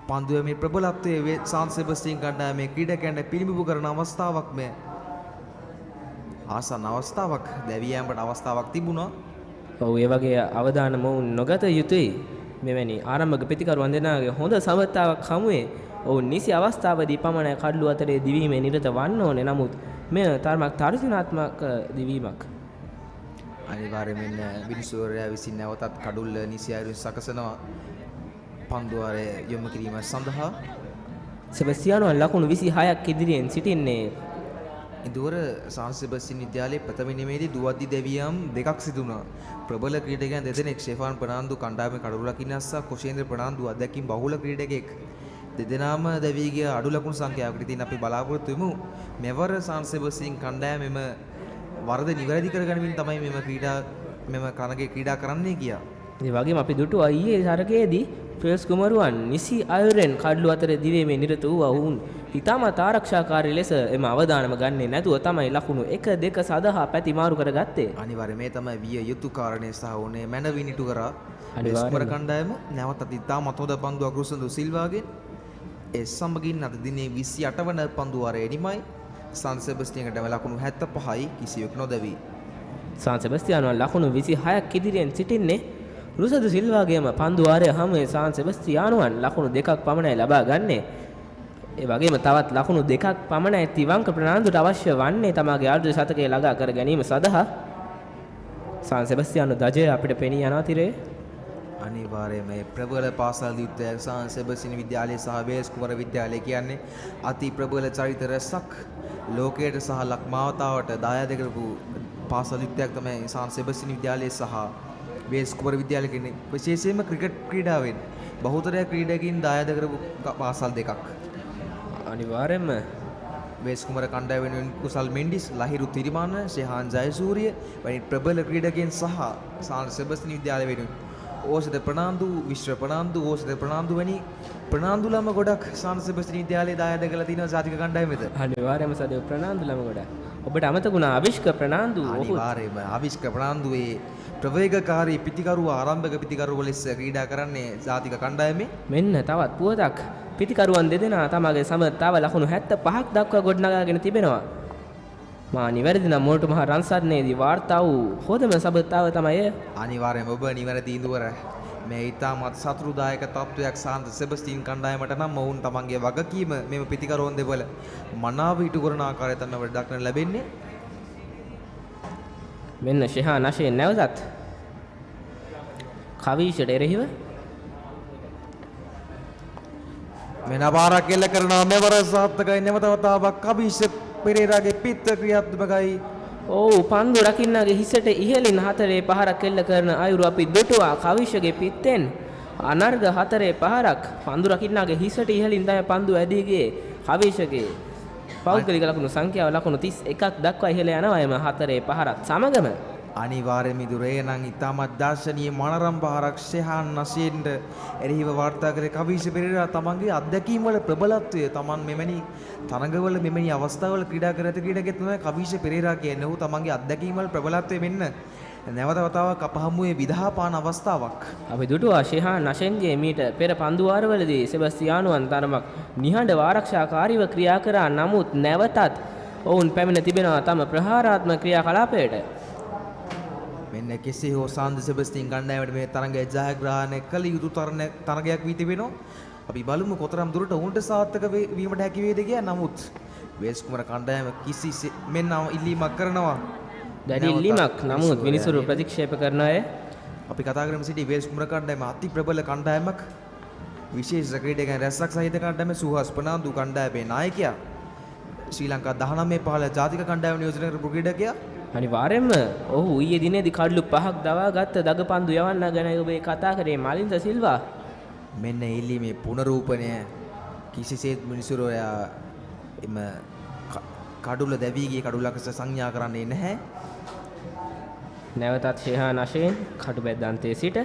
පන්දුවේ ප්‍රබලත්වයේ සාන් සෙබස්තියන් කණ්ඩායමේ ක්‍රීඩකයන්ට පිළිඹු කරන අවස්ථාවක් මේ. ආසන්න අවස්ථාවක් දැවී යාමට අවස්ථාවක් තිබුණා. ඔව් ඒ වගේ අවදානම වුන් නොගත යුතුයි. මෙවැනි ආරම්භක ප්‍රතිකරුවන් දෙනාගේ හොඳ සමතාවක් හමුවේ ඔවුන් නිසි අවස්ථාවදී පමණ කඩළු අතරේ දිවීමේ නිරත වන්න ඕනේ. නමුත් මෙය තරමක් තර්ජනාත්මක දිවීමක්. අනිවාර්යයෙන්ම විනිසුවරයා විසින් නැවතත් කඩුල්ල නිසි අයුරින් සකසනවා පන්දුවාරය යොමු කිරීම සඳහා. සෙබස්තියානුවන් ලකුණු 26ක් ඉදිරියෙන් සිටින්නේ. ඉදුවර සාන් සෙබස්තියන් විද්‍යාලයේ ප්‍රථම නිමේදී දුවද්දි දෙවියම් දෙකක් සිදු වුණා. ප්‍රබල ක්‍රීඩකයන් දෙදෙනෙක් ෂෙෆාන් ප්‍රනාන්දු කණ්ඩායමේ කඩුල රකින්නස්සා කොෂේන්ද්‍ර ප්‍රනාන්දු අධ්‍යක්ෂින් බහුල ක්‍රීඩකෙක්. දෙදෙනාම දැවී ගිය අඩු ලකුණු සංඛ්‍යාවකට ඉතින් අපි බලාපොරොත්තු වෙමු මෙවර සාන් සෙබස්තියන් කණ්ඩායම වරද නිවැරදි කරගනිමින් තමයි මෙම කනගේ ක්‍රීඩා කරන්නේ කියා. ඒ වගේම අපි දුටුවා ඊයේ තරගයේදී ෆේස් කුමරුවන් නිසි අයුරෙන් කඩළු අතර දිවීමේ නිරත වූ වුන් ඉතාමත් ආරක්ෂාකාරී ලෙස එම අවදානම ගන්නේ නැතුව තමයි ලකුණු 1 2 සඳහා පැති මාරු කරගත්තේ. අනිවාර්යයෙන් මේ තමයි විය යුතු කාරණේ සහ ඕනේ මැනවින් ඉටු කරා ෆේස් කුමර කණ්ඩායම නැවතත් ඉතාමත් හොඳ පන්දුවක් රුසඳු සිල්වාගෙන් ඒ සමගින් අද දිනේ 28 වන පන්දුවාරයේ නිමයි සාන් සෙබස්තියන්ට ලකුණු 75යි කිසිවෙක් නොදැවි. සාන් සෙබස්තියානුවන් ලකුණු 26ක් ඉදිරියෙන් සිටින්නේ. රුසදු සිල්වාගේම පන්දුවාරය හමුවේ සාන් සෙබස්තියානුවන් ලකුණු 2ක් පමණයි ලබා ගන්නේ. ඒ වගේම තවත් ලකුණු 2ක් පමණයි තිවංක ප්‍රනාන්දුට අවශ්‍ය වන්නේ තමාගේ අර්ධ ශතකය ළඟා කර ගැනීම සඳහා. සාන් සෙබස්තියානු දජය අපිට පෙනී යනවා තිරේ. අනිවාර්යයෙන්ම මේ ප්‍රබල පාසල් යුද්ධය සාන් සෙබස්තියන් විද්‍යාලය සහ වේස් කුමර විද්‍යාලය කියන්නේ අති ප්‍රබල චරිත රැසක් ලෝකයට සහ ලක්මාවතාවට දායාද කරපු පාසල් යුද්ධයක් තමයි සාන් සෙබස්තියන් විද්‍යාලය සහ වේස් කුමර විද්‍යාලය කියන්නේ. විශේෂයෙන්ම ක්‍රිකට් ක්‍රීඩාවෙන් බහුතරයක් ක්‍රීඩකින් දායාද කරපු පාසල් දෙකක්. අනිවාර්යයෙන්ම වේස් කුමර කණ්ඩායම වෙනුවෙන් කුසල් මෙන්ඩිස්, ලහිරු තිරිමාන, ශෙහාන් ජයසූරිය වැනි ප්‍රබල ක්‍රීඩකයන් සහ සාන් සෙබස්තියන් විද්‍යාලය වෙනුවෙන් ඕසද ප්‍රනාන්දු, විශ්ව ප්‍රනාන්දු, ඕසද ප්‍රනාන්දු වැනි ප්‍රනාන්දුලම ගොඩක් සාන් සෙබස්තියන් විද්‍යාලයේ දායාද කරලා තියෙනවා ජාතික කණ්ඩායමෙද. අනිවාර්යයෙන්ම සදේ ප්‍රනාන්දුලම ගොඩක්. ඔබට අමතකුණා අවිෂ්ක ප්‍රනාන්දු. අනිවාර්යයෙන්ම අවිෂ්ක ප්‍රනාන්දුවේ ප්‍රවේගකාරී පිතිකරුව ආරම්භක පිතිකරුව ලෙස ක්‍රීඩා කරන්නේ ජාතික කණ්ඩායමේ. මෙන්න තවත් පුවතක්. පිතිකරුවන් දෙදෙනා තමගේ සමතාව ලකුණු 75ක් දක්වා ගොඩනගාගෙන තිබෙනවා. මා නිවැරදි නම් මොරටු මහ රන්සත්නේදී වාර්තා වූ හොඳම සබතාව තමයි එය. අනිවාර්යයෙන්ම ඔබ නිවැරදි ඉඳුවර මේ ඉතාමත් සතුටුදායක තත්වයක් සාන්ත සෙබස්තියන් කණ්ඩායමට නම් ඔවුන් තමන්ගේ වගකීම මෙම පිතිකරුවන් දෙවල මනාව ඉටු කරන ආකාරය තමයි අපට දක්නට ලැබෙන්නේ. මෙන්න ශෙහා නෂේ නැවතත් කවීෂට එරෙහිව මෙන්න පාරක් එල්ල කරනවා මෙවර සාර්ථකයි. නැවත වතාවක් කවීෂ පෙරේරාගේ පිත්ත ක්‍රියාත්මකයි. ඔව් පන්දු රකින්නගේ හිසට ඉහළින් 4 පහරක් එල්ල කරන අයුරු අපි දුටුවා. කවිෂගේ පිත්තෙන් අනර්ග 4 පහරක් පන්දු රකින්නගේ හිසට ඉහළින් තමයි පන්දු ඇදී ගියේ. කවිෂගේ පෞද්ගලික ලකුණු සංඛ්‍යාව ලකුණු 31ක් දක්වා ඉහළ යනවා එම 4 පහරත් සමගම. අනිවාර්යයෙන්ම ඉදුරේ නම් ඉතාමත් දර්ශනීය මනරම් පහරක් ශෙහාන් නසීන්ට එරෙහිව වාර්තා කරේ කවිෂ පෙරේරා තමන්ගේ අත්දැකීම් වල ප්‍රබලත්වය තමන් මෙවැනි තරඟවල මෙවැනි අවස්ථාවල ක්‍රීඩා කර ඇති ක්‍රීඩකයෙක් තමයි කවිෂ පෙරේරා කියන්නේ. ඔහු තමන්ගේ අත්දැකීම් වල ප්‍රබලත්වය මෙන්න නැවත වතාවක් අප හමුවේ විදහාපාන අවස්ථාවක්. අපි දුටුවා ශෙහාන් නෂෙන්ගේ මීට පෙර පන්දුවාරවලදී සෙබස්තියානුවන් තරමක් නිහඬව ආරක්ෂාකාරීව ක්‍රියා කරා. නමුත් නැවතත් ඔවුන් පැමිණ තිබෙනවා තම ප්‍රහාරාත්මක ක්‍රියාකලාපයට. මෙන්න කෙසේ හෝ සාන්ද සෙබස්තියන් කණ්ඩායමට මේ තරගය ජයග්‍රහණය කළ යුතු තරගයක් වී තිබෙනවා. අපි බලමු කොතරම් දුරට උන්ට සාර්ථක වීමට හැකි වේද කියලා. නමුත් වේල්ස් කුමර කණ්ඩායම කිසිසේත් මෙන්න ඉල්ලීමක් කරනවා. දැඩි ඉල්ලීමක්. නමුත් විනිසුරු ප්‍රතික්ෂේප කරන අය අපි කතා කරමු සිටි වේල්ස් කුමර කණ්ඩායම අති ප්‍රබල කණ්ඩායමක්. විශේෂ ක්‍රීඩකයන් රැස්සක් සහිත කණ්ඩායම සුහාස් ප්‍රනාන්දු කණ්ඩායමේ නායකයා. ශ්‍රී ලංකා 19 ජාතික කණ්ඩායම නියෝජනය කරපු ක්‍රීඩකයා. අනිවාර්යයෙන්ම ඔහු ඊයේ දිනේදී කඩලු 5ක් දවා ගත්ත දගපන්දු යවන්න ගැන ඔබේ කතා කරේ මලින්ද සිල්වා. මෙන්න ඉල්ලීමේ පුනරූපණය කිසිසේත් මිනිසුරෝයා එම කඩුල දැවී ගිය කඩුලකස සංඥා කරන්නේ නැහැ. නැවතත් ෂෙහාන් අෂේන් කටු බැද්දන්තයේ සිට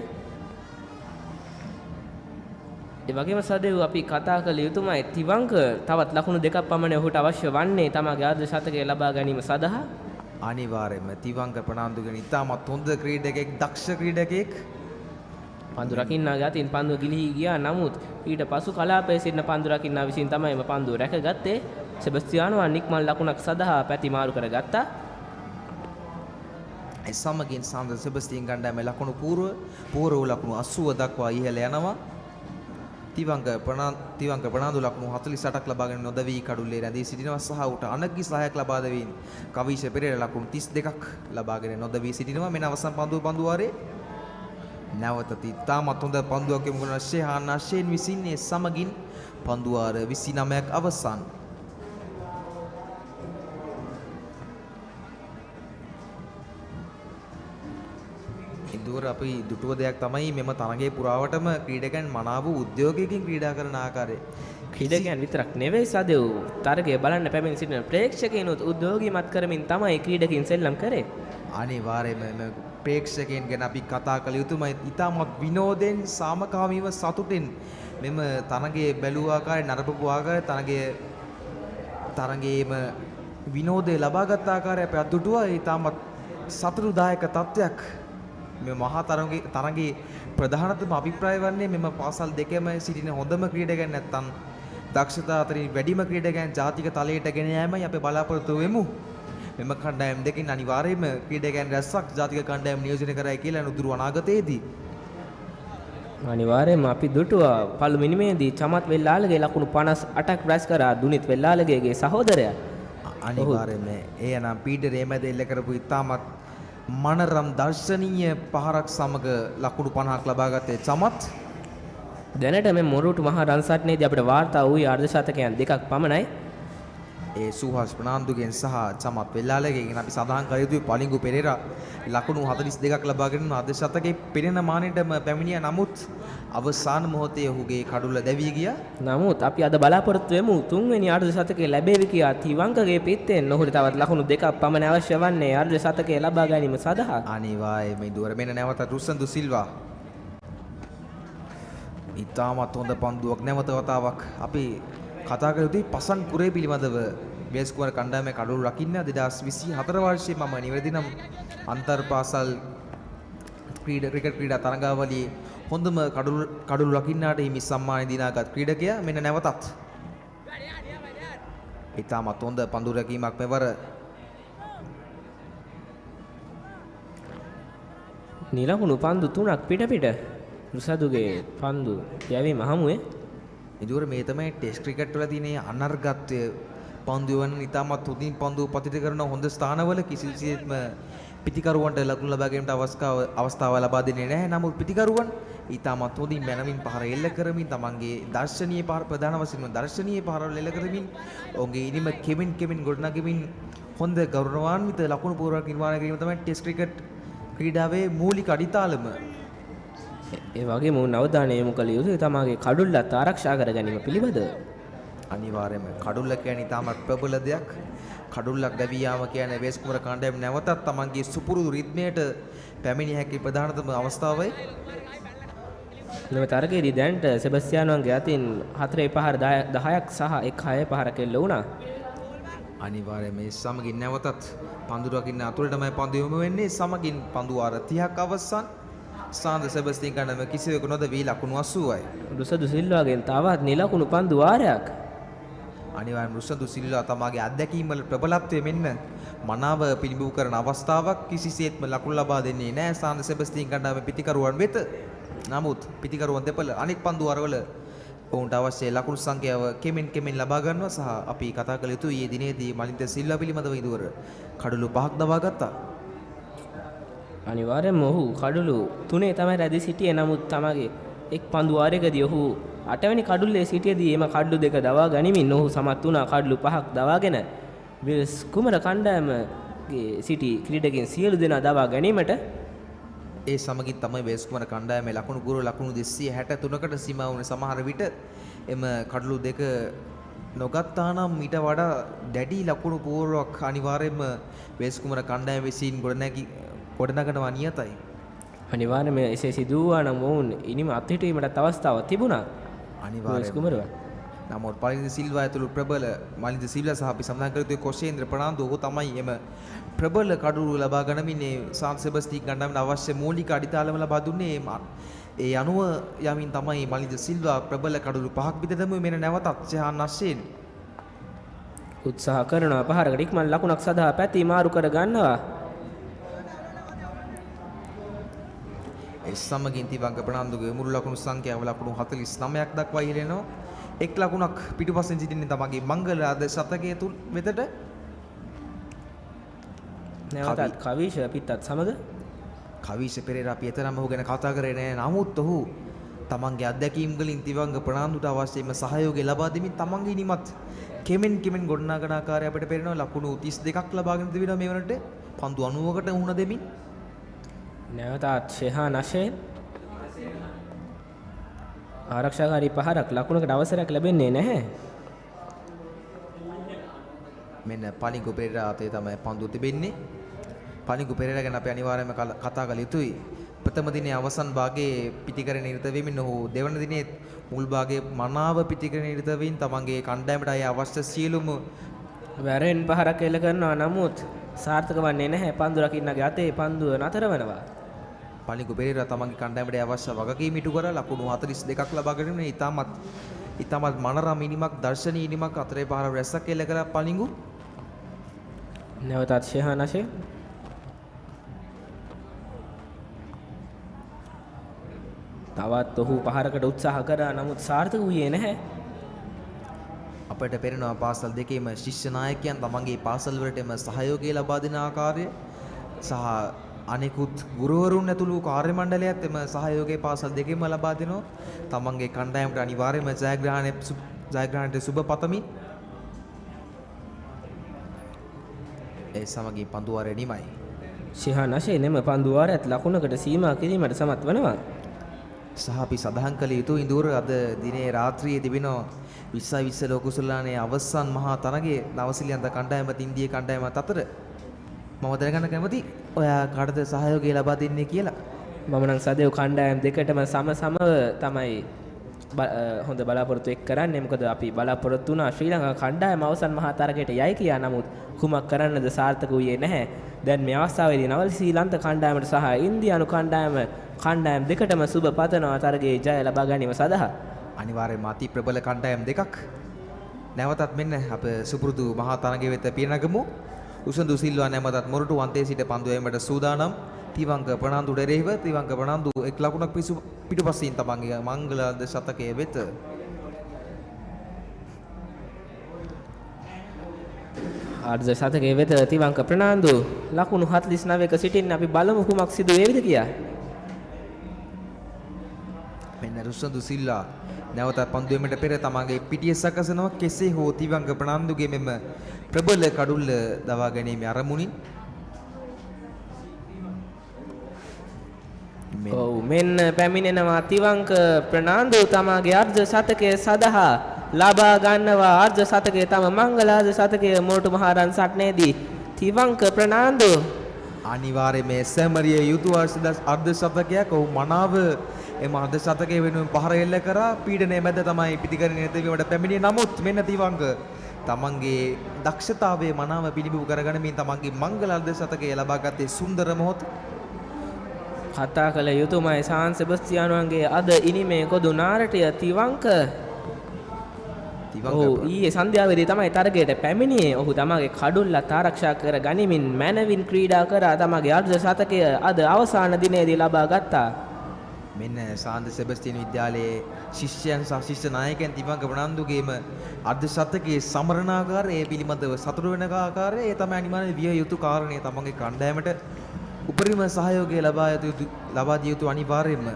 ඒ වගේම සදෙව් අපි කතා කළ යුතුමයි තිවංක තවත් ලකුණු දෙකක් පමණ ඔහුට අවශ්‍ය වන්නේ තමගේ ආර්ධ ශතකය ලබා ගැනීම සඳහා. අනිවාර්යයෙන්ම තිවංක ප්‍රනාන්දුගෙන ඉතාමත් හොඳ ක්‍රීඩකෙක්, දක්ෂ ක්‍රීඩකෙක්. පන්දු රකින්නාගේ අතින් පන්දුව ගිලිහී ගියා. නමුත් ඊට පසු කලාපයේ සිටින පන්දු රකින්නා විසින් තමයි මේ පන්දුව රැකගත්තේ. සෙබස්තියානෝ නික්මල් ලකුණක් සඳහා පැති මාරු කරගත්තා. ඒ සමගින් සාන්ද සෙබස්තියන් කණ්ඩායමේ ලකුණු පූර්ව ලකුණු 80 දක්වා ඉහළ යනවා. තිවංක ප්‍රනාන්දු ලකුණු 48ක් ලබාගෙන නොදවී කඩුල්ලේ රැඳී සිටිනවා සහ උට අනග්ගි සහායක් ලබා දෙමින් කවිෂ පෙරේරා ලකුණු 32ක් ලබාගෙන නොදවී සිටිනවා. මෙන්න අවසන් පන්දුවාරේ නැවත ඉතාමත් හොඳ පන්දුවක් යොමු කරන ෂෙහාන් අෂේන් විසින් ඒ සමගින් පන්දුවාර 29ක් අවසන්. ඉන්දුවර අපි දුටුව දෙයක් තමයි මෙම තරගයේ පුරාවටම ක්‍රීඩකයන් මනාව උද්‍යෝගයකින් ක්‍රීඩා කරන ආකාරය. ක්‍රීඩකයන් විතරක් නෙවෙයි සදෙව් තරගය බලන්න පැමිණ සිටින ප්‍රේක්ෂකයන්වත් උද්‍යෝගීමත් කරමින් තමයි ක්‍රීඩකයන් සෙල්ලම් කරේ. අනිවාර්යයෙන්ම ප්‍රේක්ෂකයන් ගැන අපි කතා කළ යුතුමයි. ඉතාමත් විනෝදෙන් සාමකාමීව සතුටින් මෙම තරගයේ බැලුව ආකාරය, නරඹපු ආකාරය, තරගයේම විනෝදය ලබාගත් ආකාරය අපි අත්දුටුවා. ඉතාමත් සතුටුදායක තත්ත්වයක්. මේ මහා තරගයේ ප්‍රධානතම අභිප්‍රාය වන්නේ මෙම පාසල් දෙකම සිටින හොඳම ක්‍රීඩකයන් නැත්නම් දක්ෂතා අතරින් වැඩිම ක්‍රීඩකයන් ජාතික තලයට ගෙන යාමයි අපි බලාපොරොත්තු වෙමු. මෙම කණ්ඩායම් දෙකෙන් අනිවාර්යයෙන්ම ක්‍රීඩකයන් රැස්සක් ජාතික කණ්ඩායම් නියෝජනය කරයි කියලා නුදුරු අනාගතයේදී. අනිවාර්යයෙන්ම අපි දුටුවා පළමු මිනිමේදී චමත් වෙල්ලාලගේ ලකුණු 58ක් රැස් කරා දුනිත් වෙල්ලාලගේගේ සහෝදරයා. අනිවාර්යයෙන්ම ඒ නම් පීඩරේ මැද එල්ල කරපු ඉතාමත් මනරම් දර්ශනීය පහරක් සමග ලකුණු 50ක් ලබාගත්තේ චමත්. දැනට මේ මොරටු මහා රන්සට්නේදී අපිට වාර්තා වූයේ අර්ධ ශතකයන් දෙකක් පමණයි. ඒ සුහාස් ප්‍රනාන්දුගෙන් සහ චමත් වෙල්ලාලගෙන් අපි සඳහන් කළ යුතුයි පලිංගු පෙරේරා ලකුණු 42ක් ලබාගෙන අර්ධ ශතකයේ පෙරෙන මානෙටම පැමිණියා. නමුත් අවසාන මොහොතේ ඔහුගේ කඩුල්ල දැවී ගියා. නමුත් අපි අද බලාපොරොත්තු වෙමු තුන්වෙනි අර්ධ ශතකයේ ලැබෙවි කියා තිවංකගේ පිටෙන් ඔහුට තවත් ලකුණු දෙකක් පමණ අවශ්‍ය වන්නේ අර්ධ ශතකයේ ලබා ගැනීම සඳහා. අනිවාර්යයෙන්ම ඉදුවර මෙන්න නැවත රුසන්දු සිල්වා. ඉතාමත් හොඳ පන්දුවක් නැවත වතාවක් අපි කතා කළ යුතුයි පසන් කුරේ පිළිබඳව. වේල්ස් කුමාර කණ්ඩායමේ කඩුළු රකින්න 2024 වර්ෂයේ මම නිවැරදි නම් අන්තර් පාසල් ක්‍රිකට් ක්‍රීඩා තරඟාවලියේ හොඳම කඩුළු රකින්නාට හිමි සම්මානය දිනාගත් ක්‍රීඩකයා මෙන්න නැවතත් ඉතාමත් හොඳ පන්දු රැකීමක් මෙවර. නිලකුණු පන්දු 3ක් පිට රුසදුගේ පන්දු යැවීම හමුවේ. ඉදුවර මේ තමයි ටෙස්ට් ක්‍රිකට් වල තියෙන අනර්ගත්වය. පන්දු වන ඉතාමත් හොඳින් පන්දු පතිත කරන හොඳ ස්ථානවල කිසිසේත්ම පිතිකරුවන්ට ලකුණු ලබා ගැනීමට අවස්ථාව ලබා දෙන්නේ නැහැ. නමුත් පිතිකරුවන් ඉතාමත් හොඳින් මැනවින් පහර එල්ල කරමින් තමන්ගේ දර්ශනීය පහර ප්‍රධාන වශයෙන්ම දර්ශනීය පහරවල එල්ල කරමින් ඔවුන්ගේ ඉනිම කෙමින් ගොඩනගමින් හොඳ ගෞරවාන්විත ලකුණු පුරවක් නිර්මාණය කිරීම තමයි ටෙස්ට් ක්‍රිකට් ක්‍රීඩාවේ මූලික අඩිතාලම. ඒ වගේම උන් අවධානය යොමු කළ යුතුයි තමාගේ කඩුල්ලත් ආරක්ෂා කර ගැනීම පිළිබඳව. අනිවාර්යයෙන්ම කඩුල්ල කියන්නේ ඉතාමත් ප්‍රබල දෙයක්. කඩුල්ලක් දැවී යාම කියන්නේ වේස් කුමර කණ්ඩායම නැවතත් තමන්ගේ සුපුරුදු රිද්මයට පැමිණිය හැකි ප්‍රධානතම අවස්ථාවයි. මෙම තරගයේදී දැන්ට සෙබස්තියානෝගේ අතින් 4 පහර 10ක් සහ 1 6 පහරක් එල්ල වුණා. අනිවාර්යයෙන් මේ සමගින් නැවතත් පන්දු රකින්න අතුරටමයි පන්දු යොමු වෙන්නේ. සමගින් පන්දු වාර 30ක් අවසන්. සාන්ද සෙබස්තියන් කණ්ඩායම කිසිවෙකු නොදවී ලකුණු 80යි. රුසදු සිල්වාගෙන් තවත් නිලකුණු පන්දු වාරයක්. අනිවාර්යයෙන්ම රුසඳු සිල්වා තමාගේ අත්දැකීම් වල ප්‍රබලත්වය මෙන්න මනාව පිළිබිඹු කරන අවස්ථාවක් කිසිසේත්ම ලකුණු ලබා දෙන්නේ නැහැ සාන්ද සෙබස්තියන් කණ්ඩායමේ පිටිකරුවන් වෙත. නමුත් පිටිකරුවන් දෙපළ අනෙක් පන්දු අරවල ඔවුන්ට අවශ්‍ය ලකුණු සංඛ්‍යාව කෙමෙන් ලබා ගන්නවා සහ අපි කතා කළ යුතු ඊයේ දිනේදී මලින්ද සිල්වා පිළිබඳව ඉදවර කඩලු 5ක් දවා ගත්තා. අනිවාර්යයෙන්ම ඔහු කඩලු 3 තමයි රැඳී සිටියේ. නමුත් තමගේ එක් පන්දු වාරයකදී ඔහු 8 වෙනි කඩුල්ලේ සිටියේදී එම කඩලු දෙක දවා ගනිමින් ඔහු සමත් වුණා කඩලු 5ක් දවාගෙන විල්ස් කුමර කණ්ඩායමගේ සිටි ක්‍රීඩකයන් සියලු දෙනා දවා ගැනීමට ඒ සමගින් තමයි වෙස් කුමර කණ්ඩායමේ ලකුණු ගුරු ලකුණු 263කට සීමා වුණ සමහර විට එම කඩලු දෙක නොගත්තා නම් ඊට වඩා දැඩි ලකුණු පූර්වක් අනිවාර්යයෙන්ම වෙස් කුමර කණ්ඩායම විසින් ගොඩනගනවා නියතයි. අනිවාර්යයෙන්ම එසේ සිදු වුණා නම් ඔවුන් ඉනිම අත්හිටීමට අවස්ථාවක් තිබුණා. අනිවාර්යයෙන්ම කුමරවා. නමුත් මලින්ද සිල්වා ඇතුළු ප්‍රබල මලින්ද සිල්වා සහ අපි සඳහන් කර යුතු කොෂේන්ද්‍ර ප්‍රනාන්දු ඔහු තමයි එම ප්‍රබල කඩුළු ලබා ගනිමින් සාන් සෙබස්තියන් කණ්ඩායමට අවශ්‍ය මූලික අඩිතාලම ලබා දුන්නේ. ඒ අනුව යමින් තමයි මලින්ද සිල්වා ප්‍රබල කඩුළු 5ක් බිඳදම මෙන්න නැවතත් සහන් අශ්ෂේන් උත්සාහ කරනවා පහරකට ඉක්මන් ලකුණක් සඳහා පැති මාරු කර ගන්නවා. ඒ සමගින් තිවංග ප්‍රනාන්දුගේ මුළු ලකුණු සංඛ්‍යාව ලකුණු 49ක් දක්වා ඉහළෙනවා. එක් ලකුණක් පිටුපසින් සිටින්නේ තමගේ මංගල අද ශතකයේ තුල් වෙතට නැවතත් කවිෂ පිටත් සමග කවිෂ පෙරේරා අපි එතරම් ඔහු ගැන කතා කරේ නෑ. නමුත් ඔහු තමන්ගේ අත්දැකීම් වලින් තිවංග ප්‍රනාන්දුට අවශ්‍යම සහයෝගය ලබා දෙමින් තමන්ගේ ඉනිමත් කෙමෙන් ගොඩනගන ආකාරය අපිට පේනවා. ලකුණු 32ක් ලබාගෙන තිබෙනවා මේ වනට පන්දු 90කට වුණ දෙමින්. නැවතත් ෂෙහාන් අෂේ ආරක්ෂාකාරී පහරක් ලකුණකට අවසරයක් ලැබෙන්නේ නැහැ. මෙන්න පනිගු පෙරේරා අතේ තමයි පන්දු තිබෙන්නේ. පනිගු පෙරේරා ගැන අපි අනිවාර්යයෙන්ම කතා කළ යුතුයි. ප්‍රථම දිනේ අවසන් භාගයේ පිටිකරේ නිරත වෙමින් ඔහු දෙවන දිනේ මුල් භාගයේ මනාව පිටිකරේ නිරත වෙමින් තමන්ගේ කණ්ඩායමට අය අවශ්‍ය සියලුම වැරෙන් පහරක් එල්ල කරනවා. නමුත් සාර්ථක වන්නේ නැහැ. පන්දු රකින්නගේ අතේ පන්දුව නතර වෙනවා. පනිගු පෙරේරා තමන්ගේ කණ්ඩායමට අවශ්‍ය වගකීම් ඉටු කර ලකුණු 42ක් ලබා ගැනීම ඉතාමත් මනරම් ඉනිමක් දර්ශනීය ඉනිමක් අතරේ පහර රැස්සක් එල්ල කර පනිගු නැවතත් ෂෙහාන් අෂේ තවත් ඔහු පහරකට උත්සාහ කරා. නමුත් සාර්ථක වූයේ නැහැ. අපට පෙරෙනවා පාසල් දෙකේම ශිෂ්‍ය නායකයන් තමන්ගේ පාසල් වලට එම සහයෝගය ලබා දෙන ආකාරය සහ අනෙකුත් ගුරුවරුන් ඇතුළු කාර්ය මණ්ඩලයත් එම සහයෝගය පාසල් දෙකේම ලබා දෙනවා. තමන්ගේ කණ්ඩායමට අනිවාර්යයෙන්ම ජයග්‍රහණයට සුබ පතමි. ඒ සමගින් පන්දු වාරය නිමයි. ෂෙහාන් අෂේ නෙම පන්දු වාරයත් ලකුණකට සීමා කිරීමට සමත් වෙනවා. සහ අපි සඳහන් කළ යුතු ඉඳුර අද දිනේ රාත්‍රියේ තිබෙන 20 ලෝක කුසලානේ අවසන් මහා තරගයේ නවසීලන්ත කණ්ඩායමත් ඉන්දියා කණ්ඩායමත් අතර මම දැනගන්න කැමති ඔයා කාටද සහයෝගය ලබා දෙන්නේ කියලා. මම නම් සදේව කණ්ඩායම් දෙකටම සමව තමයි හොඳ බලාපොරොත්තු එක් කරන්නේ. මොකද අපි බලාපොරොත්තු වුණා ශ්‍රී ලංකා කණ්ඩායම අවසන් මහා තරගයට යයි කියලා. නමුත් කුමක් කරන්නද සාර්ථක වූයේ නැහැ. දැන් මේ අවස්ථාවේදී නවසීලන්ත කණ්ඩායමට සහ ඉන්දියානු කණ්ඩායම් දෙකටම සුබ පතනවා තරගයේ ජය ලබා ගැනීම සඳහා. අනිවාර්යයෙන්ම අති ප්‍රබල කණ්ඩායම් දෙකක් නැවතත් මෙන්න අප සුපුරුදු මහා තරගයේ වෙත පියනගමු. උසඳු සිල්වා නැමතත් මොරටු අන්තයේ සිට පන්දු එීමට සූදානම්. තිවංග ප්‍රනාන්දු ඩෙරේව තිවංග ප්‍රනාන්දු එක් ලකුණක් පිටුපසින් තමන්ගේ මංගල ශතකයේ වෙත අර්ධ ශතකයේ වෙත තිවංග ප්‍රනාන්දු ලකුණු 49ක සිටින් අපි බලමු කුමක් සිදු වේවිද කියලා. මෙන්න රුසඳු සිල්වා නැවතත් පන්දු එීමට පෙර තමන්ගේ පිටිය සකසනවා. කෙසේ හෝ තිවංග ප්‍රනාන්දුගේ මෙම ප්‍රබල කඩුල්ල දවා ගැනීම අරමුණින් ඔව් මෙන්න පැමිණෙනවා තිවංක ප්‍රනාන්දු තමාගේ අර්ධ ශතකය සඳහා ලබා ගන්නවා අර්ධ ශතකය තම මංගල අර්ධ ශතකය මොරටු මහරන් සටනේදී තිවංක ප්‍රනාන්දු අනිවාර්යයෙන්ම සැමරිය යුතු අර්ධ ශතකයක් ඔහු මනාව එම අර්ධ ශතකය වෙනුවෙන් පහර එල්ල කරා. පීඩනය මැද තමයි පිටිකරණය නැතිවීමට පැමිණියේ. නමුත් මෙන්න තිවංක තමන්ගේ දක්ෂතාවයේ මනාව පිළිබිඹු කරගනිමින් තමන්ගේ මංගල අර්ධ ශතකය ලබා ගත්තේ සුන්දර මොහොත. කතා කළ යුතුමයි සාන් සෙබස්තියානුවන්ගේ අද ඉනිමේ කොදු නාරටය තිවංක ඊයේ සන්ධ්‍යාවේදී තමයි තරගයට පැමිණියේ. ඔහු තමගේ කඩුල්ලත් ආරක්ෂා කර ගනිමින් මැනවින් ක්‍රීඩා කරා තමගේ අර්ධ ශතකය අද අවසාන දිනේදී ලබා ගත්තා. මෙන්න සාන්ද සෙබස්තියන් විද්‍යාලයේ ශිෂ්‍යයන් සහ ශිෂ්‍ය නායකයන් තිවංග ප්‍රනාන්දුගේම අර්ධ ශතකයේ සමරණාකාරය ඒ පිළිබඳව සතුටු වෙන ආකාරය ඒ තමයි අනිවාර්ය විය යුතු කාරණේ. තමන්ගේ කණ්ඩායමට උපරිම සහයෝගය ලබා දිය යුතු අනිවාර්යයෙන්ම.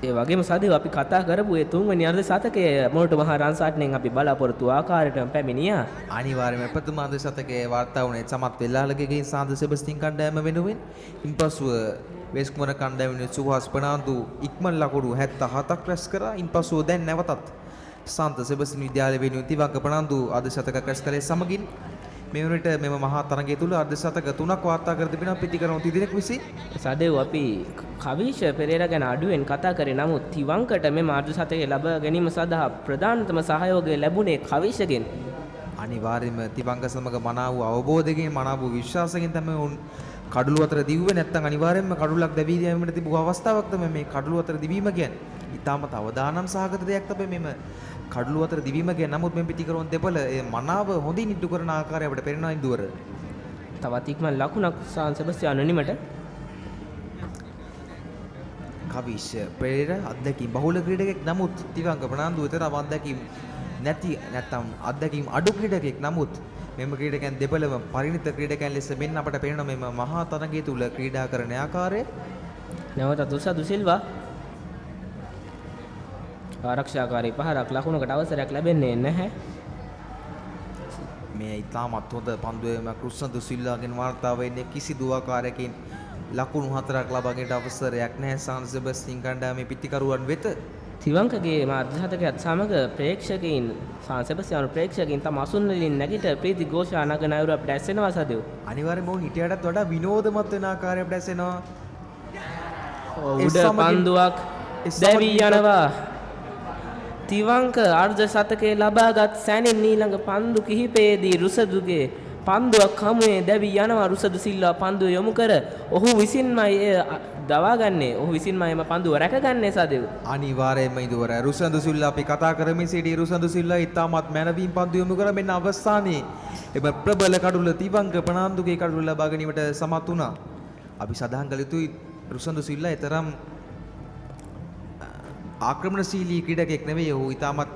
ඒ වගේම සදේව අපි කතා කරපු ඒ තුන්වෙනි අර්ධ ශතකයේ මොරටු මහ රන්සාට්නෙන් අපි බලාපොරොත්තු ආකාරයටම පැමිණියා. අනිවාර්යයෙන්ම ප්‍රථම අර්ධ ශතකයේ වාර්තා වුණේ සමත් වෙල්ලාලගේ සාන්ද සෙබස්තියන් කණ්ඩායම වෙනුවෙන්. ඉන්පසුව වෙස්කුමර කණ්ඩායම වෙනුවෙන් සුහාස් ප්‍රනාන්දු ඉක්මන් ලකුණු 77ක් රැස් කරා. ඉන්පසුව දැන් නැවතත් සාන්ද සෙබස්තියන් විද්‍යාලය වෙනුවෙන් තිවංග ප්‍රනාන්දු අර්ධ ශතකයක් රැස් කළේ සමගින් මේ වනට මෙම මහා තරගය තුල අර්ධ ශතක 3ක් වාර්තා කර තිබෙනවා පිටිකරන තිදිනෙක් විසින්. සදේව අපි කවිෂ පෙරේරා ගැන අඩුවෙන් කතා කරේ. නමුත් තිවංකට මෙම අර්ධ ශතකය ලබා ගැනීම සඳහා ප්‍රධානතම සහයෝගය ලැබුණේ කවිෂගෙන්. අනිවාර්යයෙන්ම තිවංග සමග මනාව අවබෝධයෙන් මනාව විශ්වාසයෙන් තමයි උන් කඩළු අතර දිව්වේ. නැත්නම් අනිවාර්යයෙන්ම කඩුලක් දැවී යෑමට තිබු අවස්ථාවක් තමයි මේ කඩළු අතර දිවීම කියන්නේ. ඊටමත් අවදානම් සහගත දෙයක් තමයි මෙම කඩළු අතර දිවීම කියන්නේ. නමුත් මේ පිටිකරන දෙපළ ඒ මනාව හොඳින් ඉටු කරන ආකාරය අපිට පේනවා ඉදුවර. තවත් ඉක්මන් ලකුණක් සාන් සෙබස්තියාන් නිමට. කවිෂ පෙරේරා අත්දැකීම් බහුල ක්‍රීඩකෙක්. නමුත් තිවංග ප්‍රනාන්දු විතරම අත්දැකීම් නැති නැත්නම් අත්දැකීම් අඩු ක්‍රීඩකෙක්. නමුත් මෙම ක්‍රීඩකයන් දෙපළම පරිණිත ක්‍රීඩකයන් ලෙස මෙන්න අපට පේනවා මෙම මහා තරගය තුල ක්‍රීඩා කරන ආකාරය. නැවතත් උසදු සිල්වා ආරක්ෂාකාරී පහරක් ලකුණකට අවසරයක් ලැබෙන්නේ නැහැ. මේ ඉතාමත් හොඳ පන්දුවේමක් රුස්සන්දු සිල්වාගෙන් වාර්තා වෙන්නේ කිසිදු ආකාරයකින් ලකුණු 4ක් ලබා ගැනීමට අවසරයක් නැහැ සාන් සෙබස්තියන් කණ්ඩායමේ පිටිකරුවන් වෙත. තිවංකගේ මාර්ධශතකයත් සමග ප්‍රේක්ෂකයින් සාන් සෙබස්තියාන් ප්‍රේක්ෂකයින් තම අසුන් වලින් නැගිට ප්‍රීති ഘോഷා නගන අයුර අපිට ඇසෙනවා සදෙව්. අනිවාර්යයෙන්ම උන් හිටියටත් වඩා විනෝදමත් වෙන ආකාරය අපිට ඇසෙනවා. උඩ පන්දුවක් දැවී යනවා. තිවංක අර්ධ ශතකයේ ලබාගත් සැනින් ඊළඟ පන්දු කිහිපයේදී රුසදුගේ පන්දුවක් හමුවේ දැවී යනවා. රුසදු සිල්වා පන්දුව යොමු කර ඔහු විසින්මයි දවාගන්නේ. ඔහු විසින්මයි එම පන්දුව රැකගන්නේ සදෙව්. අනිවාර්යයෙන්ම ඉදුවර රුසන්දු සිල්වා අපි කතා කරමින් සිටි රුසන්දු සිල්වා ඉතාමත් මැනවීම් පන්දු යොමු කර මෙන්න අවස්ථානයේ එම ප්‍රබල කඩුල තිවංක ප්‍රනාන්දුගේ කඩුල ලබා ගැනීමට සමත් වුණා. අපි සඳහන් කළ යුතුයි රුසන්දු සිල්වා තරම් ආක්‍රමණශීලී ක්‍රීඩකයෙක් නෙවෙයි. ඔහු ඉතාමත්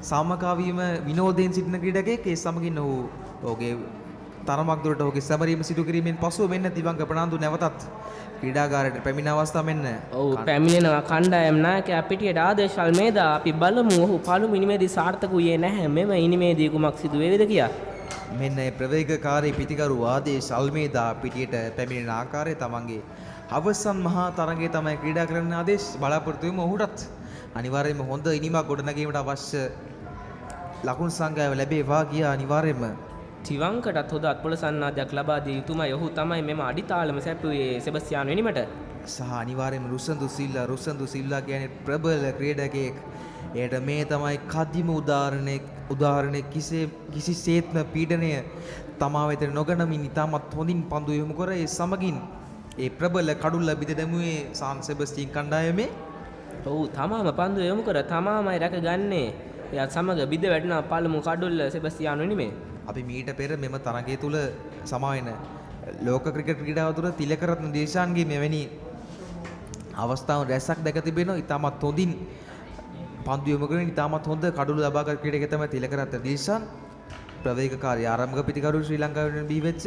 සාමකාමීව විනෝදයෙන් සිටින ක්‍රීඩකයෙක්. ඒ සමගින් ඔහුගේ තරමක් දුරට ඔහුගේ සැමරීම සිදු කිරීමෙන් පසුව මෙන්න තිවංග ප්‍රනාන්දු නැවතත් ක්‍රීඩාගාරයට පැමිණ අවස්ථාව මෙන්න. ඔව් පැමිණෙනවා කණ්ඩායම් නායකයා පිටියට ආදේශ අල්මේදා. අපි බලමු ඔහු පළමු ඉනිමේදී සාර්ථක වූයේ නැහැ. මෙම ඉනිමේදී කුමක් සිදු වේවිද කියා. මෙන්න ඒ ප්‍රවේගකාරී පිටිකරු ආදේශ අල්මේදා පිටියට පැමිණෙන ආකාරය තමන්ගේ අවසන් මහා තරගයේ තමයි ක්‍රීඩා කරන්න ආදේශ බලාපොරොත්තු වෙමු. ඔහුටත් අනිවාර්යයෙන්ම හොඳ ඉනිමක් ගොඩනැගීමට අවශ්‍ය ලකුණු සංඛ්‍යාව ලැබේවා කියා අනිවාර්යයෙන්ම තිවංකටත් හොඳ අත්පොළ සන්නාදයක් ලබා දිය යුතුමයි. ඔහු තමයි මෙම අඩිතාලම සැපුවේ සෙබස්තියාන් වෙනීමට. සහ අනිවාර්යයෙන්ම රුසන්දු සිල්වා කියන්නේ ප්‍රබල ක්‍රීඩකයෙක්. එයට මේ තමයි කදිම උදාහරණයක් කිසිසේත්ම පීඩනය තමා වෙත නොගනමින් ඉතාමත් හොඳින් පන්දු යොමු කර ඒ සමගින් ඒ ප්‍රබල කඩුල්ල බිඳ දැමුවේ සාන් සෙබස්තියන් කණ්ඩායමේ. ඔව් තමාම පන්දු යොමු කර තමාමයි රැකගන්නේ. එයත් සමග බිඳ වැටෙන පළමු කඩුල්ල සෙබස්තියාන් වෙනීමේ. අපි මීට පෙර මෙම තරගය තුල සමාවෙන ලෝක ක්‍රිකට් ක්‍රීඩාව තුළ තිලකරත්න දේශාන්ගේ මෙවැනි අවස්ථාවන් රැසක් දැක තිබෙනවා. ඉතාමත් හොඳින් පන්දු යොමු කරන ඉතාමත් හොඳ කඩුළු ලබාගත් ක්‍රීඩකයෙක් තමයි තිලකරත්න දේශාන්. ප්‍රවේගකාරී ආරම්භක පිටිකරු ශ්‍රී ලංකාවේ බිහි වෙච්ච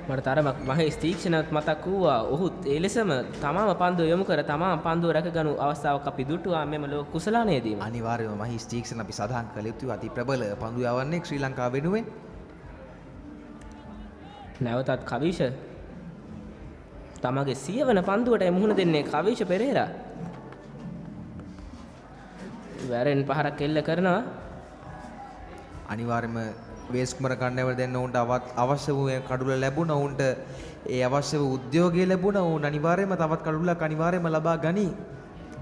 මට තරමක් මහේෂ් තීක්ෂණත් මතක් වූවා. ඔහුත් ඒ ලෙසම තමාම පන්දුව යොමු කර තමාම පන්දුව රැකගනු අවස්ථාවක් අපි දුටුවා මෙම ලෝක කුසලානයේදී. අනිවාර්යයෙන්ම මහේෂ් තීක්ෂණ අපි සඳහන් කළ යුතුයි. අති ප්‍රබල පන්දු යවන්නේ ශ්‍රී ලංකාව වෙනුවෙන්. නැවතත් කවිෂ තමගේ සියවන පන්දුවට මුහුණ දෙන්නේ කවිෂ පෙරේරා. වැරෙන් පහරක් එල්ල කරනවා. අනිවාර්යයෙන්ම වේස් කුමාර කණ්ඩායම දැන් ඔවුන්ට අවශ්‍ය වූ කඩුල ලැබුණා. ඔවුන්ට ඒ අවශ්‍ය වූ උද්‍යෝගය ලැබුණා. ඔවුන් අනිවාර්යයෙන්ම තවත් කඩුලක් අනිවාර්යයෙන්ම ලබා ගනි.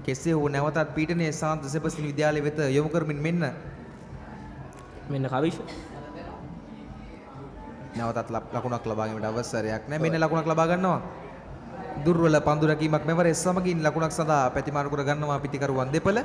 කෙසේ හෝ නැවතත් පීඩනයේ සාන්ත සෙබස්තියන් විද්‍යාලය වෙත යොමු කරමින් මෙන්න කවිෂ නැවතත් ලකුණක් ලබා ගැනීමට අවසරයක් නැහැ. මෙන්න ලකුණක් ලබා ගන්නවා. දුර්වල පන්දු රැකීමක් මෙවර සමගින් ලකුණක් සඳහා පැතිමාරු කර ගන්නවා පිටිකරුවන් දෙපළ.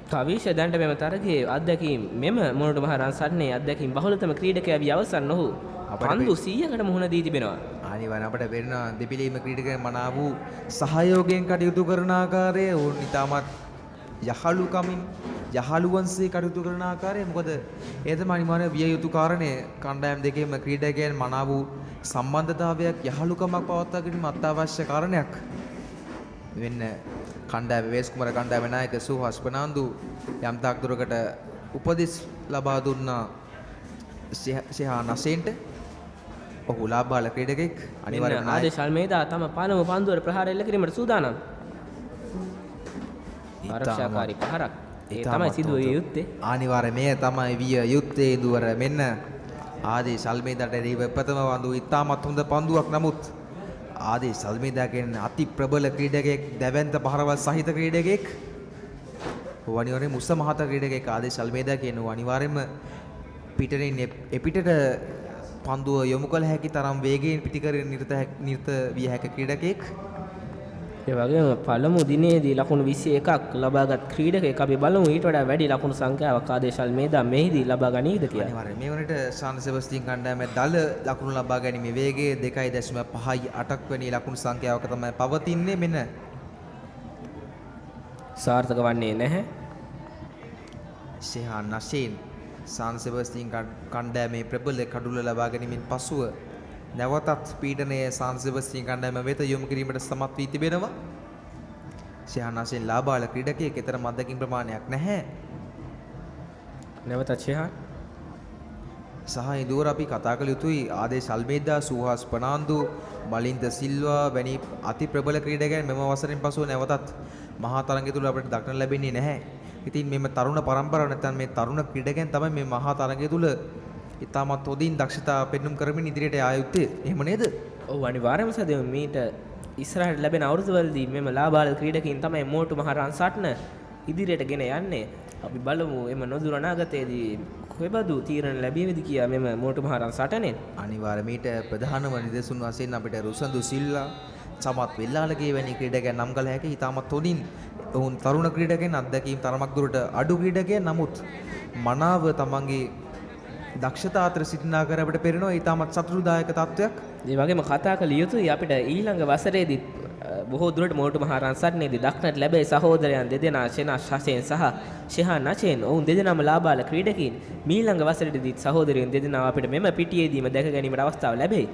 කවිෂ දැන්ට මෙම තරගයේ අත්දැකීම් මෙම මොනට මහ රන්සට්නේ අත්දැකීම් බහුලතම ක්‍රීඩකයා වී අවසන් ඔහු පන්දු 100කට මුහුණ දී තිබෙනවා. අනිවාර්යයෙන් අපට වෙනවා දෙපිලීම ක්‍රීඩකයන් මනාව වූ සහයෝගයෙන් කටයුතු කරන ආකාරය ඕන් ඉතාමත් යහළුකමින් යහළුවන්සේ කටයුතු කරන ආකාරය මොකද ඒ තමයි අනිවාර්ය විය යුතු කාරණය කණ්ඩායම් දෙකේම ක්‍රීඩකයන් මනාව වූ සම්බන්ධතාවයක් යහළුකමක් පවත්වා ගැනීම අත්‍යවශ්‍ය කාරණයක් වෙන්න කණ්ඩායම වේස් කුමාර කණ්ඩායම නායක සුහස් ප්‍රනාන්දු යම් තාක් දුරකට උපදෙස් ලබා දුන්නා සිහා නසෙන්ට ඔහු ලාභාල ක්‍රීඩකෙක් අනිවාර්යයෙන්ම ආදේශ අල්මේදා තම පළමු පන්දුවට ප්‍රහාර එල්ල කිරීමට සූදානම්. ආරක්ෂාකාරී පහරක් ඒ තමයි සිදු විය යුත්තේ. අනිවාර්යයෙන් මේ තමයි විය යුත්තේ දුවර මෙන්න ආදේශ අල්මේදාට එරෙහිව ප්‍රථම පන්දුව ඉතාමත් හොඳ පන්දුවක්. නමුත් ආදේශ අල්මේදා කියන්නේ අති ප්‍රබල ක්‍රීඩකයෙක්, දැවැන්ත පහරවල් සහිත ක්‍රීඩකයෙක්. අනිවාර්යයෙන්ම උස මහත ක්‍රීඩකයෙක් ආදේශ අල්මේදා කියනවා. අනිවාර්යයෙන්ම පිටරින් එපිටට පන්දුව යොමු කළ හැකි තරම් වේගයෙන් පිටිකරගෙන නිරත විය හැකි ක්‍රීඩකයෙක්. ඒ වගේම පළමු දිනේදී ලකුණු 21ක් ලබාගත් ක්‍රීඩකයෙක් අපි බලමු ඊට වඩා වැඩි ලකුණු සංඛ්‍යාවක් ආදේශ අල්මේදා මෙහිදී ලබා ගනීද කියලා. අනිවාර්යයෙන් මේ වනට සාන් සෙබස්තියන් කණ්ඩායමේ දල ලකුණු ලබා ගැනීමේ වේගය 2.5 වැනි ලකුණු සංඛ්‍යාවක තමයි පවතින්නේ. මෙන්න සාර්ථක වන්නේ නැහැ. ෂෙහාන් නෂීන් සාන් සෙබස්තියන් කණ්ඩායමේ ප්‍රබල කඩුල ලබා ගැනීමෙන් පසුව නැවතත් පීඩනයේ සාන් සෙබස්තියන් කණ්ඩායම වෙත යොමු කිරීමට සමත් වී තිබෙනවා. ෂෙහාන් නෂීන් ලාභාල ක්‍රීඩකයෙක්, ඊතරම් අත්දැකීම් ප්‍රමාණයක් නැහැ. නැවතත් ෂෙහාන් සහ ඉදුවර අපි කතා කළ යුතුයි ආදේශ අල්මේදා, සුහාස් ප්‍රනාන්දු, බලින්ද සිල්වා වැනි අති ප්‍රබල ක්‍රීඩකයන් මෙම වසරෙන් පසුව නැවතත් මහා තරගය තුල අපිට දක්නට ලැබෙන්නේ නැහැ. ඉතින් මෙම තරුණ පරම්පරාව නැත්නම් මේ තරුණ ක්‍රීඩකයන් තමයි මේ මහා තරගය තුල ඉතාමත් හොඳින් දක්ෂතා පෙන්눔 කරමින් ඉදිරියට යා යුත්තේ. එහෙම නේද? ඔව් අනිවාර්යයෙන්ම සදෙම මීට ඉස්සරහට ලැබෙන අවුරුදුවලදී මෙම ලාභාල ක්‍රීඩකයින් තමයි මෝටු මහ රන්සට්න ඉදිරියට ගෙන යන්නේ. අපි බලමු එම නොදුර අනාගතයේදී කොයිබඳු තීරණ ලැබෙයිද කියලා මෙම මෝටු මහ රන්සට්නෙන්. අනිවාර්යයෙන් මීට ප්‍රධානම නිදසුන් වශයෙන් අපිට රුසඳු සිල්වා, සමත් වෙල්ලාලගේ වැනි ක්‍රීඩකයන් නම් කළ හැකි. ඉතාමත් හොඳින් ඔවුන් තරුණ ක්‍රීඩකයන්, අත්දැකීම් තරමක් දුරට අඩු ක්‍රීඩකයන්. නමුත් මනාව තමන්ගේ දක්ෂතා අතර සිටින ආකාරය අපිට පේනවා ඉතාමත් සතුටුදායක තත්වයක්. ඒ වගේම කතා කළ යුතුයි අපිට ඊළඟ වසරේදී බොහෝ දුරට මෝටු මහ රන්සට්නේදී දක්නට ලැබේ සහෝදරයන් දෙදෙනා ෂෙනා ශසෙන් සහ ෂෙහාන් නචෙන්. ඔවුන් දෙදෙනාම ලාභාල ක්‍රීඩකයින්. මීළඟ වසරේදී සහෝදරයන් දෙදෙනා අපිට මෙම පිටියේදීම දැක ගැනීමට අවස්ථාව ලැබෙයි.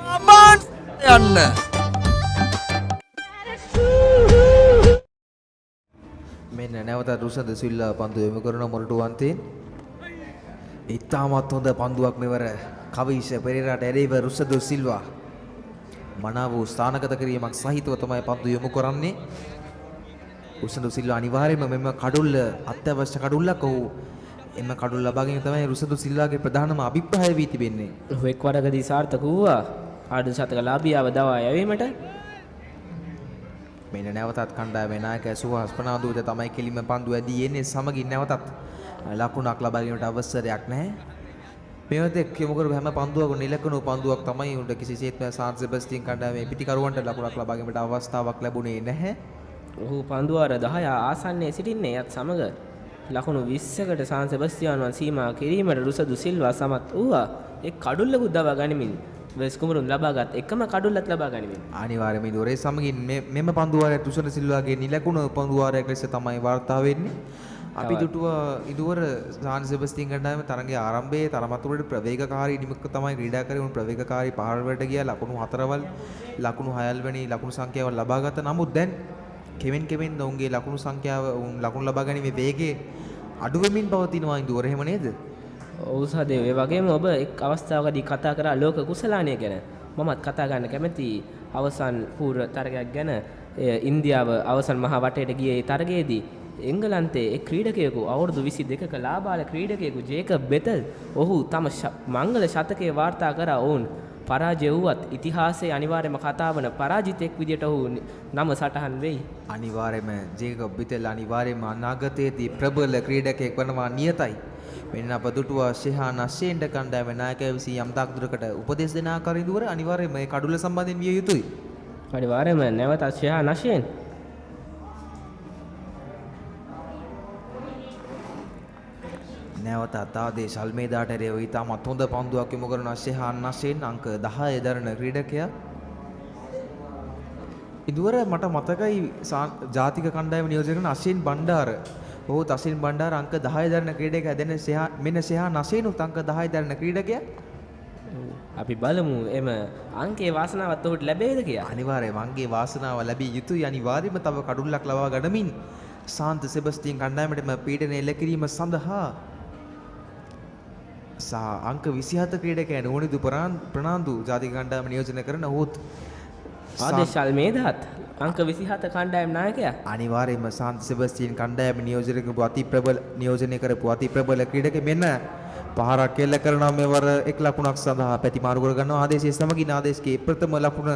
ABANS යන්න. මෙන්න නැවත රුසඳ සිල්වා පන්දු යොමු කරන මොරටුවන්තෙන් ඉතාමත් හොඳ පන්දුවක් මෙවර කවිෂ පෙරේරාට එරෙහිව රුසඳ සිල්වා මනාව ස්ථානගත කිරීමක් සහිතව තමයි පන්දු යොමු කරන්නේ. රුසඳ සිල්වා අනිවාර්යයෙන්ම මෙම කඩුල්ල අත්‍යවශ්‍ය කඩුල්ලක්. ඔහු එම කඩුල්ල ලබා ගැනීම තමයි රුසඳ සිල්වාගේ ප්‍රධානම අභිප්‍රාය වී තිබෙන්නේ. ඔහු එක් වරකදී සාර්ථක වූවා ආඩු ශතක ලාභියාව දවා යැවීමට. මෙන්න නැවතත් කණ්ඩායමේ නායක සුහාස් ප්‍රනාන්දුට තමයි කෙලිම පන්දු ඇදී එන්නේ. සමගින් නැවතත් ලකුණක් ලබා ගැනීමට අවසරයක් නැහැ. මේවත් යොමු කරපු හැම පන්දුවක නිලකුණු පන්දුවක් තමයි උන්ට කිසිසේත්ම සාන් සෙබස්තියන් කණ්ඩායමේ පිටිකරුවන්ට ලකුණක් ලබා ගැනීමට අවස්ථාවක් ලැබුණේ නැහැ. ඔහු පන්දුවාර 10 ආසන්නයේ සිටින්නේ යත් සමග ලකුණු 20කට සාන් සෙබස්තියානුවන් සීමා කිරීමට රුසදු සිල්වා සමත් වූවා. එක් කඩුල්ලකුත් දවා ගනිමින් වෙස් කුමරුන් ලබාගත් එකම කඩුල්ලත් ලබා ගනිමින් අනිවාර්යයෙන්ම දොරේ සමගින් මෙම පන්දුවාරය රුසදු සිල්වාගේ නිලකුණු පන්දුවාරයක් ලෙස තමයි වාර්තා වෙන්නේ. අපි දුටුවා ඉදුවර සාන් සෙබස්තියන් කණ්ඩායම තරගයේ ආරම්භයේ තරමතුරට ප්‍රවේගකාරී නිමක තමයි ක්‍රීඩා කරේ. උන් ප්‍රවේගකාරී පහළ වලට ගියා. ලකුණු 4වල් ලකුණු 6 වැනි ලකුණු සංඛ්‍යාවල් ලබා ගත්තා. නමුත් දැන් කෙමෙන් ඔවුන්ගේ ලකුණු සංඛ්‍යාව උන් ලකුණු ලබා ගැනීමේ වේගය අඩු වෙමින් පවතිනවා ඉදුවර. එහෙම නේද? ඔව් සහදේව. ඒ වගේම ඔබ එක් අවස්ථාවකදී කතා කරා ලෝක කුසලානය ගැන. මමත් කතා ගන්න කැමැති අවසන් පූර්ව තරගයක් ගැන. ඉන්දියාව අවසන් මහා වටේට ගියේ තරගයේදී එංගලන්තයේ එක් ක්‍රීඩකයෙකු අවුරුදු 22ක ලාබාල ක්‍රීඩකයෙකු ජේකබ් බෙතල් ඔහු තම මංගල ශතකයේ වාර්තා කරා. ඔවුන් පරාජය වුවත් ඉතිහාසයේ අනිවාර්යම කතා වන පරාජිතෙක් විදියට ඔහු නම සටහන් වෙයි. අනිවාර්යයෙන්ම ජේකබ් බෙතල් අනිවාර්යයෙන්ම අනාගතයේදී ප්‍රබල ක්‍රීඩකයෙක් වෙනවා නියතයි. මෙන්න අප දුටුවා ශෙහාන් අෂේන්ඩ කණ්ඩායමේ නායකයා විසින් යම් තාක් දුරකට උපදෙස් දෙන ආකාරයෙන් දුවර අනිවාර්යයෙන්ම මේ කඩුල සම්බන්ධයෙන් විය යුතුයි. අනිවාර්යයෙන්ම නැවතත් ශෙහාන් අෂේන් නැවතත් ආදේශ අල්මේදාට එරෙහිව ඉතාමත් හොඳ පන්දුවක් යොමු කරන ශෙහාන් අෂේන් අංක 10 දරන ක්‍රීඩකයා. ඉදුවර මට මතකයි ජාතික කණ්ඩායම නියෝජනය කරන අෂේන් බණ්ඩාර. ඔහු අෂේන් බණ්ඩාර අංක 10 දරන ක්‍රීඩකයා. දැන් මෙන්න ශෙහාන් අෂේනුත් අංක 10 දරන ක්‍රීඩකයා. අපි බලමු එම අංකයේ වාසනාවත් ඔහුට ලැබෙයිද කියලා. අනිවාර්යයෙන්ම අංකයේ වාසනාව ලැබිය යුතුයි. අනිවාර්යයෙන්ම තව කඩුල්ලක් ලබා ගනිමින් සාන්ත සෙබස්තියන් කණ්ඩායමටම පීඩනය එල්ල කිරීම සඳහා අංක 27 ක්‍රීඩකයන් ඕනිදු ප්‍රනාන්දු ජාතික කණ්ඩායම නියෝජනය කරන ඔහුත් ආදේශ අල්මේදාත් අංක 27 කණ්ඩායම් නායකයා. අනිවාර්යයෙන්ම සාන්ත සෙබස්තියන් කණ්ඩායම නියෝජනය කරපු අති ප්‍රබල ක්‍රීඩකයෙක්. මෙන්න පහරක් එල්ල කරනවා මෙවර එක් ලකුණක් සඳහා පැතිමාරු කර ගන්නවා. ආදේශයේ සමගින් ආදේශකේ ප්‍රථම ලකුණ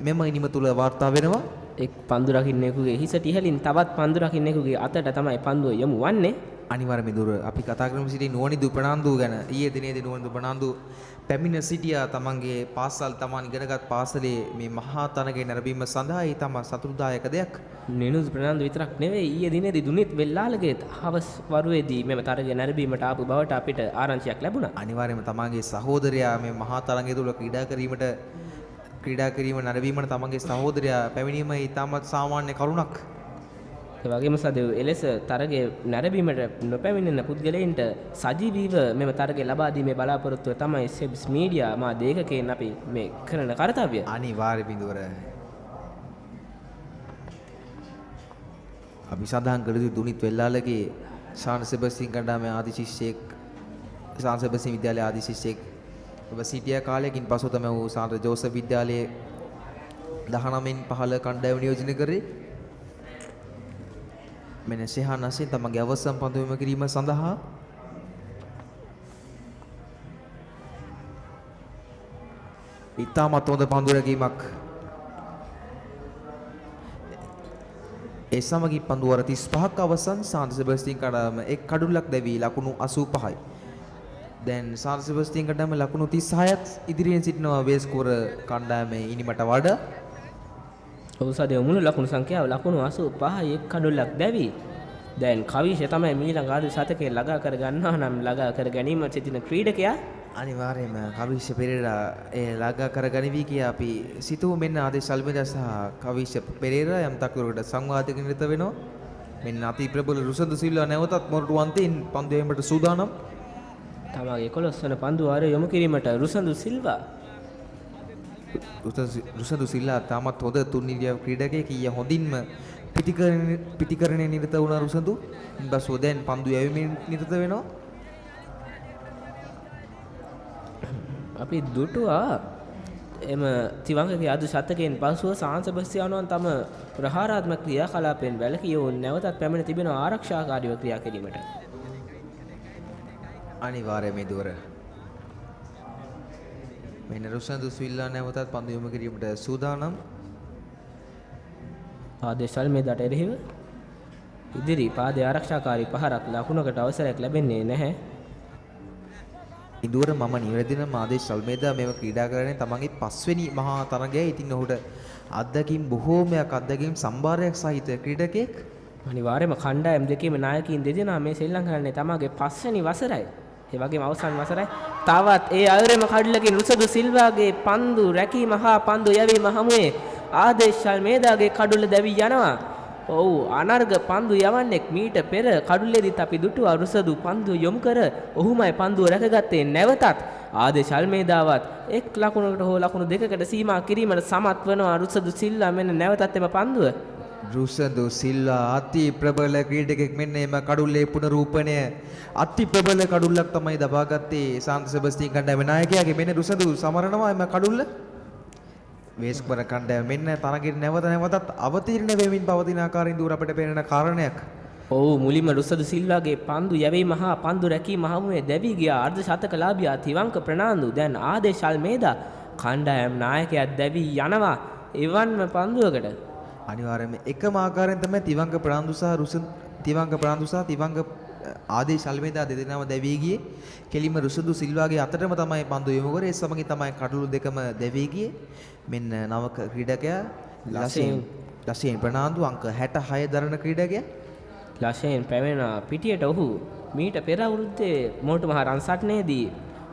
මෙම ඉනිම තුල වාර්තා වෙනවා. එක් පන්දු රකින්නෙකුගේ හිසට ඉහළින් තවත් පන්දු රකින්නෙකුගේ අතට තමයි පන්දුව යොමු වන්නේ. අනිවාර්යයෙන්ම දුර අපි කතා කරමු සිටි නුවණිදු ප්‍රනාන්දු ගැන. ඊයේ දිනේදී නුවණිදු ප්‍රනාන්දු පැමිණ සිටියා තමන්ගේ පාසල් තමන් ඉගෙනගත් පාසලේ මේ මහා තරගයේ නැරඹීම සඳහා ඒ තම සතුටුදායක දෙයක්. නිනුස් ප්‍රනාන්දු විතරක් නෙවෙයි ඊයේ දිනේදී දුනිත් වෙල්ලාලගේ හවස් වරුවේදී මෙම තරගය නැරඹීමට ආපු බවට අපිට ආරංචියක් ලැබුණා. අනිවාර්යයෙන්ම තමන්ගේ සහෝදරයා මේ මහා තරගය තුල ක්‍රීඩා කිරීම නැරඹීමට තමන්ගේ සහෝදරයා පැමිණීම ඉතාමත් සාමාන්‍ය කරුණක්. ඒ වගේම සදෙව් එලෙස තරගයේ නැරඹීමට නොපැමිණෙන පුද්ගලයන්ට සජීවීව මෙම තරගය ලබා දීමේ බලාපොරොත්තුව තමයි සෙබ්ස් මීඩියා මා දේකකෙන් අපි මේ කරන කාර්යය. අනිවාර්ය බිඳුවර අපි සඳහන් කළ යුතු දුනිත් වෙල්ලාලගේ සාන් සෙබස්තියන් කණ්ඩායමේ ආදි ශිෂ්‍යෙක් සාන් සෙබස්තියන් විද්‍යාලයේ ආදි ශිෂ්‍යෙක් ඔබ සිටියා කාලයකින් පසු තමයි වූ සාන්ත ජෝසප් විද්‍යාලයේ 19න් 15 කණ්ඩායම නියෝජනය කරේ. මෙන්න ශෙහාන් අෂේන් තමගේ අවසන් පන්දු යොමු කිරීම සඳහා ඉතාමත් හොඳ පන්දු රැගීමක්. ඒ සමගින් පන්දු වර 35ක් අවසන් සාන්ත සෙබස්තියන් කණ්ඩායම එක් කඩුල්ලක් දැවී ලකුණු 85යි. දැන් සාන්ත සෙබස්තියන් කණ්ඩායම ලකුණු 36ත් ඉදිරියෙන් සිටිනවා වේස්කෝර කණ්ඩායමේ ඉනිමට වඩා. ඔහු සදේ මුළු ලකුණු සංඛ්‍යාව ලකුණු 85යි එක් කඩුල්ලක් දැවී. දැන් කවිෂ තමයි මීළඟ ආදි ශතකයේ ළඟා කර ගන්නවා නම් ළඟා කර ගැනීම සිටින ක්‍රීඩකයා. අනිවාර්යයෙන්ම කවිෂ පෙරේරා ඒ ළඟා කර ගනිවි කියා අපි සිතුව. මෙන්න ආදේශ අල්මේදා සහ කවිෂ පෙරේරා යම් තක්වරකට සංවාදයක නිරත වෙනවා. මෙන්න අති ප්‍රබල රුසඳු සිල්වා නැවතත් මොරටුවන්තෙන් පන්දු යැමට සූදානම්. තමගේ 11 වන පන්දු වාරය යොමු කිරීමට රුසඳු සිල්වා තාමත් හොඳ තුන්නිලිය ක්‍රීඩකයෙක්. ඊය හොඳින්ම පිටිකරණය නිරත වුණ රුසඳු ඉන්පසු දැන් පන්දු යැවීමෙන් නිරත වෙනවා. අපි දුටුවා එම තිවංගගේ අද ශතකයෙන් පසුව සාන් සෙබස්තියානුවන් තම ප්‍රහාරාත්මක ක්‍රියාකලාපයෙන් වැළකී වුන් නැවතත් පැමිණ තිබෙනවා ආරක්ෂාකාරීව ක්‍රියා කිරීමට. අනිවාර්යයෙන්ම දුර මෙන්න රුසඳු සිල්වා නැවතත් පන්දු යොමු කිරීමට සූදානම්. ආදේශල් මේ දට එරෙහිව ඉදිරි පාදයේ ආරක්ෂාකාරී පහරක් ලකුණකට අවසරයක් ලැබෙන්නේ නැහැ. ඉදුවර මම නිවැරදින ආදේශ සල්මේදා මේව ක්‍රීඩා කරන්නේ තමන්ගේ 5 වෙනි මහා තරගයයි. ඉතින් ඔහුට අත්දැකීම් බොහෝමයක් අත්දැකීම් සම්භාරයක් සහිත ක්‍රීඩකයෙක්. අනිවාර්යයෙන්ම කණ්ඩායම් දෙකේම නායකයින් දෙදෙනා මේ ශ්‍රී ලංකාවේ තමගේ 5 වෙනි වසරයි. ඒ වගේම අවසන් වසරයි. තවත් ඒ අයුරේම කඩලකින් රුසදු සිල්වාගේ පන්දු රැකීම හා පන්දු යැවීම හමුවේ ආදේශල් මේදාගේ කඩුල දැවි යනවා. ඔව් අනර්ග පන්දු යවන්නෙක් මීට පෙර කඩුල්ලේදීත් අපි දුටුවා රුසදු පන්දු යොමු කර ඔහුමයි පන්දුව රැකගත්තේ නැවතත් ආදේශ අල්මේදාවත් එක් ලකුණකට හෝ ලකුණු දෙකකට සීමා කිරීමට සමත් වනවා රුසදු සිල්වා මෙන්න නැවතත් එම පන්දුව රුසදු සිල්වා අති ප්‍රබල ක්‍රීඩකෙක් මෙන්න එම කඩුල්ලේ පුනරූපණය අති ප්‍රබල කඩුල්ලක් තමයි දබාගත්තේ සාන්ත සෙබස්තියන් කණ්ඩායමේ නායකයාගේ මෙන්න රුසදු සමරනවා එම කඩුල්ල වේස්කුමර කණ්ඩායම මෙන්න තරගෙන් නැවතත් අවතීර්ණ වෙමින් පවතින ආකාරයෙන් දුර අපිට පේන කාරණයක්. ඔව් මුලින්ම රුසදු සිල්වාගේ පන්දු යැවීම හා පන්දු රැකීම හමුවේ දැවි ගියා අර්ධ ශතකලාභියා තිවංක ප්‍රනාන්දු දැන් ආදේශ අල්මේදා කණ්ඩායම් නායකයා දැවි යනවා එවන්ම පන්දුවකට. අනිවාර්යයෙන්ම එකම ආකාරයෙන් තමයි තිවංක ප්‍රනාන්දු සහ තිවංක ආදේශ අල්මේදා දෙදෙනාම දැවි ගියේ. කෙලින්ම රුසදු සිල්වාගේ අතටම තමයි පන්දු යොමු කරේ. ඒ සමගින් තමයි කඩළු දෙකම දැවි ගියේ. මෙන්න නවක ක්‍රීඩකයා ලසේන් ප්‍රනාන්දු අංක 66 දරන ක්‍රීඩකයා. ලසේන් පැවෙන පිටියට ඔහු මීට පෙර අවුරුද්දේ මොරටු මහ රන්සට්නේදී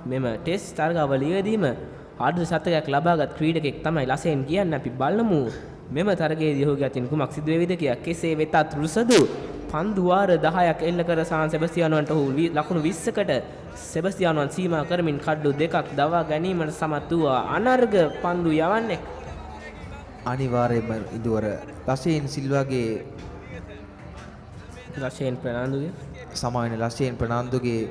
මෙම ටෙස්ට් තරගාවලියේදීම අර්ධ ශතකයක් ලබාගත් ක්‍රීඩකෙක් තමයි ලසේන් කියන්නේ. අපි බලමු මෙම තරගයේදී ඔහුගේ අතින් කුමක් සිදු වේවිද කියලා. කෙසේ වෙතත් රුසදු පන්දු වාර 10ක් එල්ල කර සාන් සෙබස්තියානුවන්ට ඔහු ලකුණු 20කට සෙබස්තියානුවන් සීමා කරමින් කඩළු දෙකක් දවා ගැනීමට සමත් වූ අනර්ග පන්දු යවන්නේ. අනිවාර්යයෙන්ම ඉදුවර ලසේන් සිල්වාගේ ලසේන් ප්‍රනාන්දුගේ සමාන ලසේන් ප්‍රනාන්දුගේ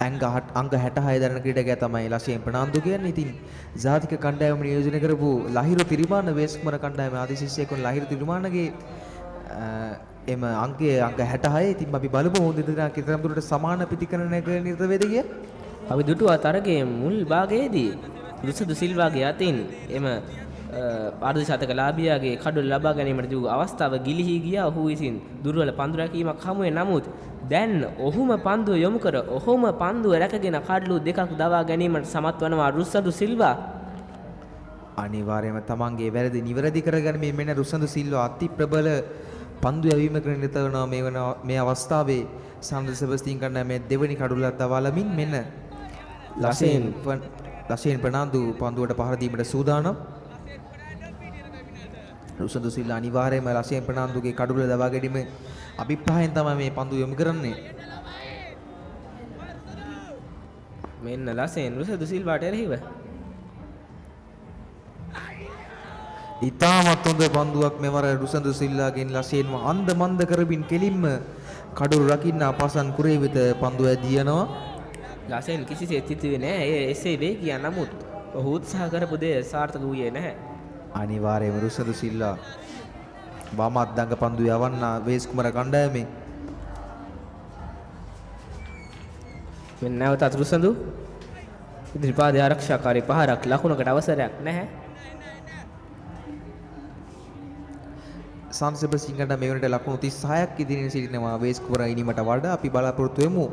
අංක 66 දරන ක්‍රීඩකයා තමයි ලසේන් ප්‍රනාන්දු කියන්නේ. ඉතින් ජාතික කණ්ඩායම නියෝජනය කරපු ලහිරු තිරිමාන වේස්කුමර කණ්ඩායම ආදිශිෂ්‍යයෙක් වන ලහිරු තිරිමානගේ එම අංක 66. ඉතින් අපි බලමු මොහොත දෙදෙනා කිතරම් දුරට සමාන පිටිකරණයක නිරත වේද කිය. අපි දුටුවා තරගයේ මුල් භාගයේදී රුසදු සිල්වාගේ අතින් එම අර්ධ ශතකලාභියාගේ කඩොල ලබා ගැනීමට දූ අවස්ථාව ගිලිහි ගියා. ඔහු විසින් දුර්වල පන්දු රැකීමක් හමුවේ. නමුත් දැන් ඔහුම පන්දුව යොමු කර ඔහුම පන්දුව රැකගෙන කඩළු දෙකක් දවා ගැනීමට සමත් වනවා රුසදු සිල්වා. අනිවාර්යයෙන්ම තමන්ගේ වැරදි නිවැරදි කරගැනීමේ මෙන්න රුසදු සිල්වා අති ප්‍රබල පන්දු යැවීමක නිරත වෙනවා මේ අවස්ථාවේ. සාන්ත සෙබස්තියන් කණ්ඩායමේ දෙවනි කඩුල්ලක් දවාලමින් මෙන්න ලසේන් ප්‍රනාන්දු පන්දුවට පහර දීමට සූදානම්. රුසදු සිල්වා අනිවාර්යයෙන්ම ලසේන් ප්‍රනාන්දුගේ කඩුල්ල දවා ගැනීම අභිප්‍රායයෙන් තමයි මේ පන්දු යොමු කරන්නේ. මෙන්න ලසේන් රුසදු සිල්වාට එරෙහිව ඉතාමත් හොඳ පන්දුවක් මෙවර රුසදු සිල්වාගෙන් ලසේන්ම අන්ද මන්ද කරමින් කෙලින්ම කඩුළු රකින්න පසන් කුරේ වෙත පන්දුව ඇදී යනවා. ලසේන් කිසිසේත් හිතුවේ නැහැ එසේ වේ කියා. නමුත් ඔහු උත්සාහ කරපු දේ සාර්ථක වූයේ නැහැ. අනිවාර්යයෙන්ම රුසදු සිල්වා වමත් දඟ පන්දු යවන්න වේස්කුමර කණ්ඩායමේ. මෙන්න නැවතත් රුසදු ඉදිරිපාදයේ ආරක්ෂාකාරී පහරක් ලකුණකට අවසරයක් නැහැ. සාන්ත සෙබස්තියන් කණ්ඩායම මේ වෙනට ලකුණු 36ක් ඉදිරියෙන් සිටිනවා වේස්කුමර ඉනීමට වඩා. අපි බලාපොරොත්තු වෙමු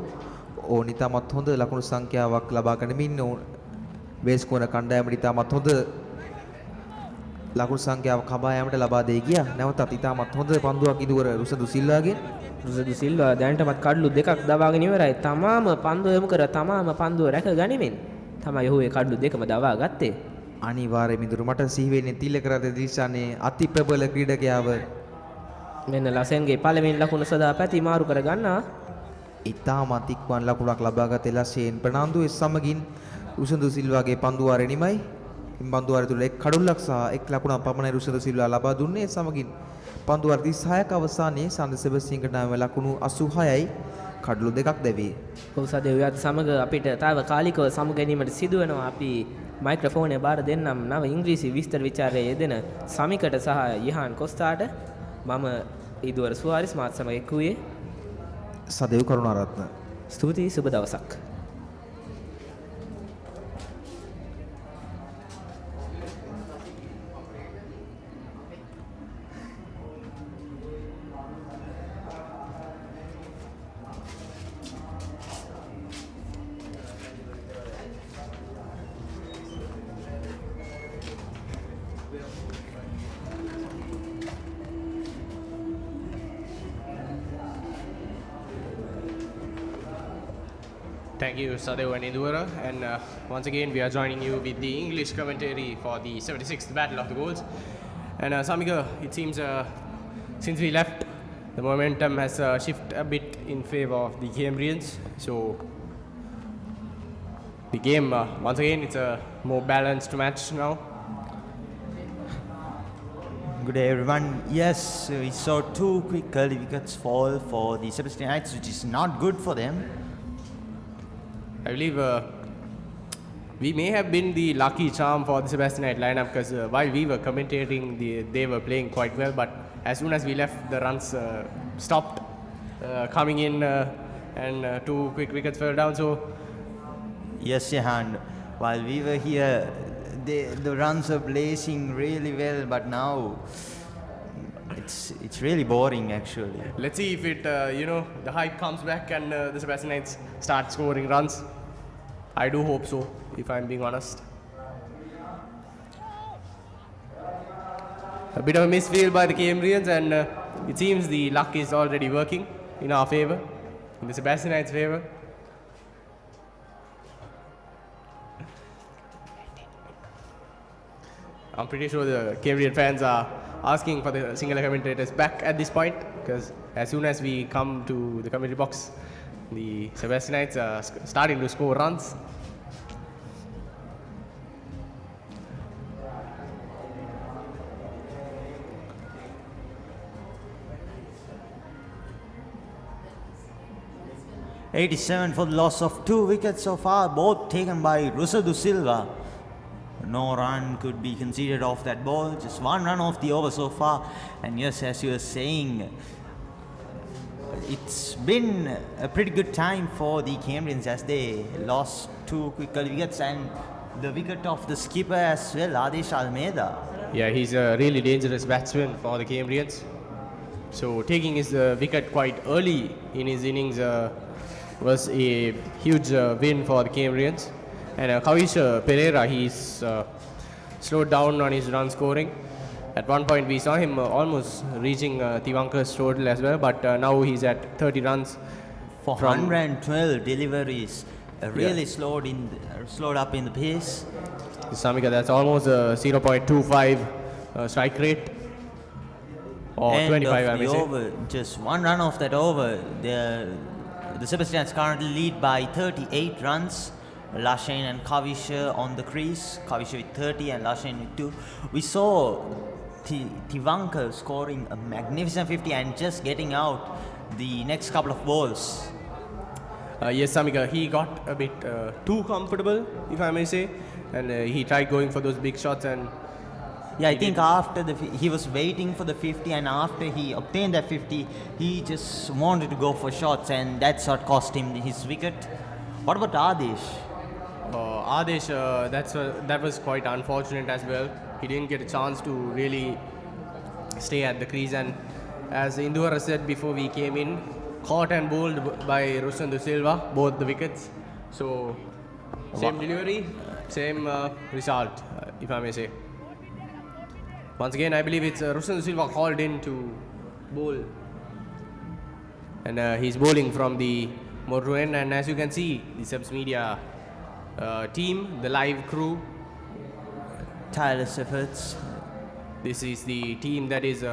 ඕන ඉතාමත් හොඳ ලකුණු සංඛ්‍යාවක් ලබා ගනිමින් වේස්කුමර කණ්ඩායමට ඉතාමත් හොඳ ලකුණු සංඛ්‍යාවක් කබා යාමට ලබා දෙයි කියා. නැවතත් ඉතාමත් හොඳ පන්දුවක් ඉදුවර රුසදු සිල්වාගෙන්. රුසදු සිල්වා දැනටමත් කඩළු දෙකක් දවාගෙන ඉවරයි. තමාම පන්දුව යොමු කර තමාම පන්දුව රැක ගනිමින් තමයි ඔහු ඒ කඩළු දෙකම දවා ගත්තේ. අනිවාර්යයෙන්ම ඉදුර මට සිහි වෙන්නේ තිලකරද දිශානේ අති ප්‍රබල ක්‍රීඩකයාව. මෙන්න ලසෙන්ගේ පළවෙනි ලකුණ සදා පැති මාරු කර ගන්නවා. ඉතාමත් ඉක්මන් ලකුණක් ලබාගත් ලසේන් ප්‍රනාන්දු ඒ සමගින් රුසදු සිල්වාගේ පන්දු වාරය නිමයි. පන්දු වාරය තුල එක් කඩුල්ලක් සහ එක් ලකුණක් පමණයි රුසදු සිල්වා ලබා දුන්නේ. සමගින් පන්දු වාර 36ක අවසානයේ සාන්ත සෙබස්තියන් කණ්ඩායම ලකුණු 86යි කඩළු දෙකක් දැවේ. කොසදේවියත් සමග අපිට තාවකාලිකව සමු ගැනීමට සිදු වෙනවා. අපි මයික්‍රොෆෝනය බාර දෙන්නම් නව ඉංග්‍රීසි විස්තර විචාරයේ යෙදෙන සමිකට සහ යහන් කොස්තාට. මම ඉදුවර සුවාරිස් මාත් සමග එක් වූයේ සදේව් කරුණාරත්න. ස්තුතියි සුබ දවසක්. Thank you, Sadev and Idwara. And once again, we are joining you with the English commentary for the 76th Battle of the Goals. And Samika, it seems since we left, the momentum has shifted a bit in favor of the Cambrians. So the game, once again, it's a more balanced match now. Good day, everyone. Yes, we saw 2 quick early wickets fall for the Sebastianites, which is not good for them. I believe we may have been the lucky charm for the Sebastianite lineup, because while we were commentating, they were playing quite well, but as soon as we left, the runs stopped coming in and 2 quick wickets fell down. So Yes, Jehan, while we were here, the runs are blazing really well, but now it's really boring actually. let's see if it, the hype comes back and the Sebastianites start scoring runs. I do hope so, if I'm being honest. A bit of a misfield by the Cambrians, and it seems the luck is already working in our favor, in the Sebastianites' favor. I'm pretty sure the Cambrian fans are asking for the singular commentators back at this point, because as soon as we come to the commentary box, the Sebastianites are starting to score runs. '87 for the loss of 2 wickets so far, both taken by Rusadu Silva. No run could be conceded off that ball, just 1 run off the over so far. And yes, as you were saying, it's been a pretty good time for the Cambrians as they lost 2 quick wickets and the wicket of the skipper as well, Adesh Almeida. Yeah, he's a really dangerous batsman for the Cambrians. So taking his wicket quite early in his innings was a huge win for the Cambrians. And Kavish Pereira, he's slowed down on his run scoring. At one point we saw him almost reaching Tivanka's total as well, but now he's at 30 runs. For 112 deliveries, really slowed up in the pace. Samika, that's almost a 0.25 strike rate. Or End 25, of I may the say. over, just 1 run off that over. The Sebastians currently lead by 38 runs. Lashain and Kavisha on the crease. Kavisha with 30 and Lashain with 2. We saw Tivanka scoring a magnificent 50 and just getting out the next couple of balls. Yes, Samika, he got a bit too comfortable, if I may say, and he tried going for those big shots. And yeah, I think after he was waiting for the 50, and after he obtained that 50, he just wanted to go for shots, and that's what cost him his wicket. What about Adesh? Adesh, that was quite unfortunate as well. He didn't get a chance to really stay at the crease, and as Indura said before we came in, caught and bowled by Rushandu Silva, both the wickets. So same delivery, same result, if I may say. Once again, I believe it's Rushandu Silva called in to bowl, and he's bowling from the Moratuwa, and as you can see, the Sebs Media team, the live crew, Tireless efforts. this is the team that is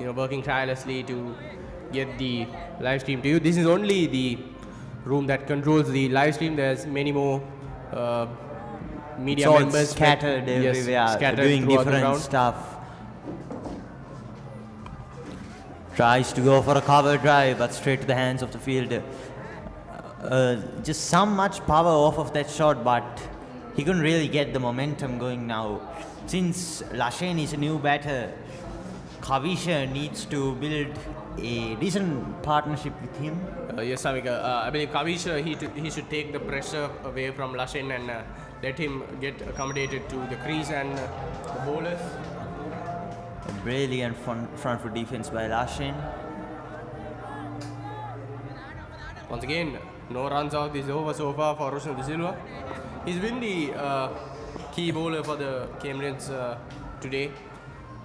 working tirelessly to get the live stream to you. This is only the room that controls the live stream. There's many more media members scattered everywhere, yes, scattered doing throughout the different ground. stuff. Tries to go for a cover drive, but straight to the hands of the fielder. Just some much power off of that shot, but he couldn't really get the momentum going now. Since Lashain is a new batter, Kavisha needs to build a decent partnership with him. Yes, Samika. I believe Kavish, he should take the pressure away from Lashain and let him get accommodated to the crease and the bowlers. A brilliant front foot defense by Lashain. Once again, no runs off this over so far for Rushandu Silva. He's been the key bowler for the Cambrians today.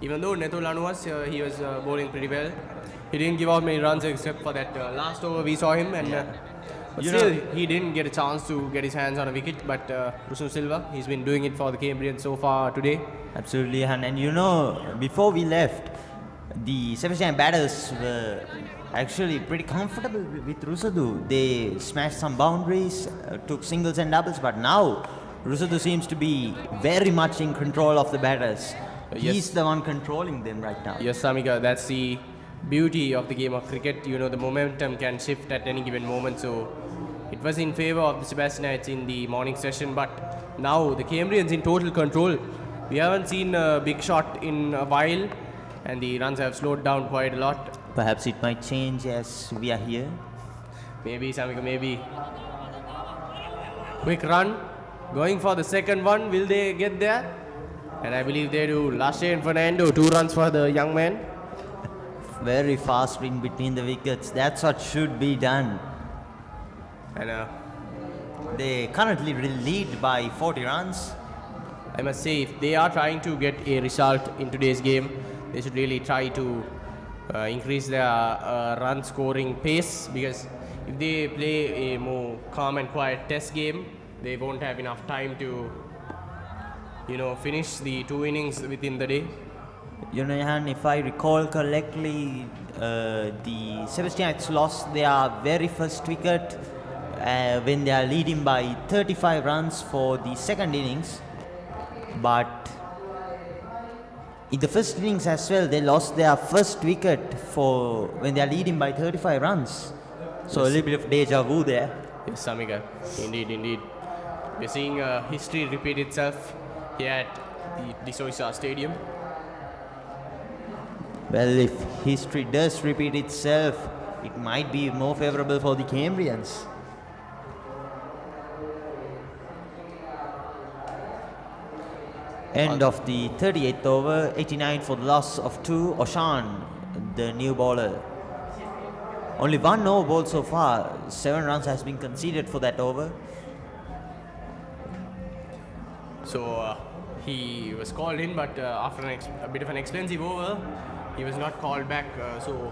Even though Neto Lanuas, he was bowling pretty well. He didn't give out many runs except for that last over we saw him, and but still he didn't get a chance to get his hands on a wicket. But Rushandu Silva, he's been doing it for the Cambrians so far today. Absolutely, and before we left, The Sebastian batters were actually pretty comfortable with Rusadu. They smashed some boundaries, took singles and doubles, but now Rusadu seems to be very much in control of the batters. He's the one controlling them right now. Yes, Samika, that's the beauty of the game of cricket. You know, the momentum can shift at any given moment. So it was in favor of the Sebastianites in the morning session, but now the Cambrians in total control. We haven't seen a big shot in a while, and the runs have slowed down quite a lot. Perhaps it might change as we are here. Maybe, Samika, maybe. Quick run. Going for the second one. Will they get there? And I believe they do. Lashe and Fernando, 2 runs for the young man. Very fast in between the wickets. That's what should be done. And They currently lead by 40 runs. I must say, if they are trying to get a result in today's game, they should really try to increase their run scoring pace, because if they play a more calm and quiet test game, they won't have enough time to, finish the 2 innings within the day. Johan, if I recall correctly, the Sebastianites lost their very first wicket when they are leading by 35 runs for the second innings. But in the first innings as well, they lost their first wicket for when they are leading by 35 runs. So a little bit of deja vu there. Yes, Samika. Indeed. We're seeing history repeat itself here at the Soysa Stadium. Well, if history does repeat itself, it might be more favorable for the Cambrians. End of the 38th over, 89 for the loss of 2. Oshan, the new bowler. Only 1 no ball so far. 7 runs has been conceded for that over. So he was called in, but after a bit of an expensive over, he was not called back. So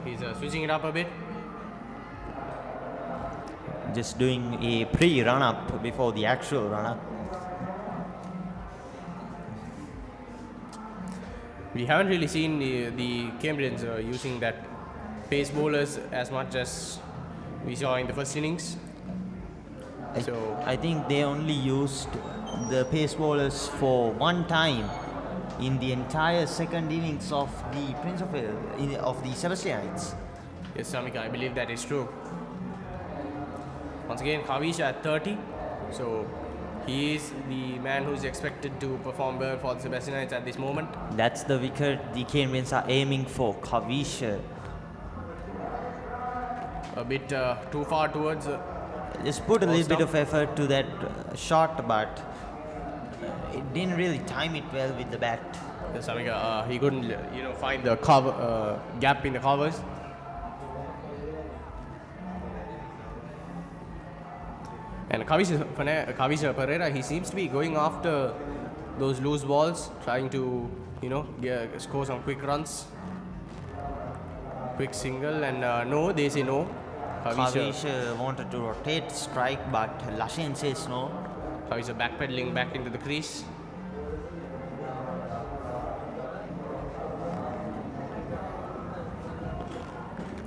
he's switching it up a bit. Just doing a pre-run-up before the actual run-up. We haven't really seen the Cambrians using that pace bowlers as much as we saw in the first innings. I think they only used the pace bowlers for 1 time in the entire second innings of the of the Sebastianites. Yes, Samika, I believe that is true. Once again, Kavisha at 30. So he is the man who is expected to perform well for the Sebastianites at this moment. That's the wicket the Cambrians are aiming for, Kavisha. A bit too far towards. Just put a little bit of effort to that shot, but it didn't really time it well with the bat. Yes, Samika, he couldn't, find the cover gap in the covers. And Kavisha Pereira, he seems to be going after those loose balls, trying to, score some quick runs. Quick single, and no, they say no. Kavisha wanted to rotate, strike, but Lashen says no. Kavisha backpedaling back into the crease.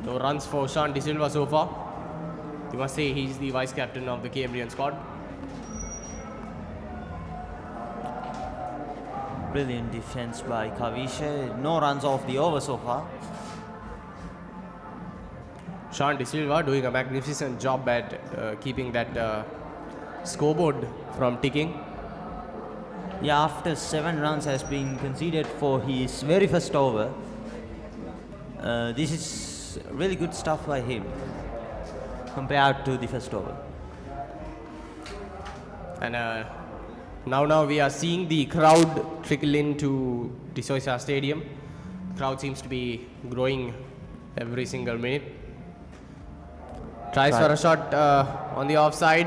No runs for Sean De Silva so far. You must say he's the vice captain of the Cambrian squad. Brilliant defense by Kavisha. No runs off the over so far. Sean De Silva doing a magnificent job at keeping that scoreboard from ticking. Yeah, after 7 runs has been conceded for his very first over. This is really good stuff by him compared to the first over. And now we are seeing the crowd trickle into the Soysa Stadium. The crowd seems to be growing every single minute. Tries for a shot on the offside.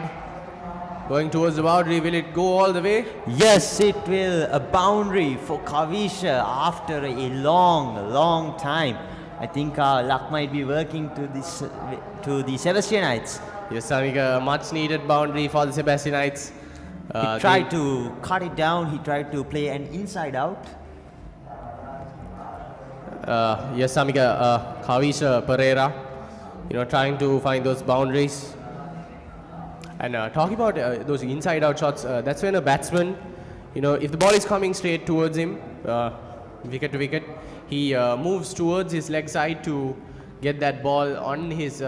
Going towards the boundary. Will it go all the way? Yes, it will. A boundary for Kavisha after a long time. I think luck might be working to the Sebastianites. Yes, Samika, a much needed boundary for the Sebastianites. He tried to cut it down. He tried to play an inside out. Yes, Samika, Kavisha Pereira, trying to find those boundaries. And talking about those inside-out shots, that's when a batsman, if the ball is coming straight towards him, wicket to wicket, he moves towards his leg side to get that ball on his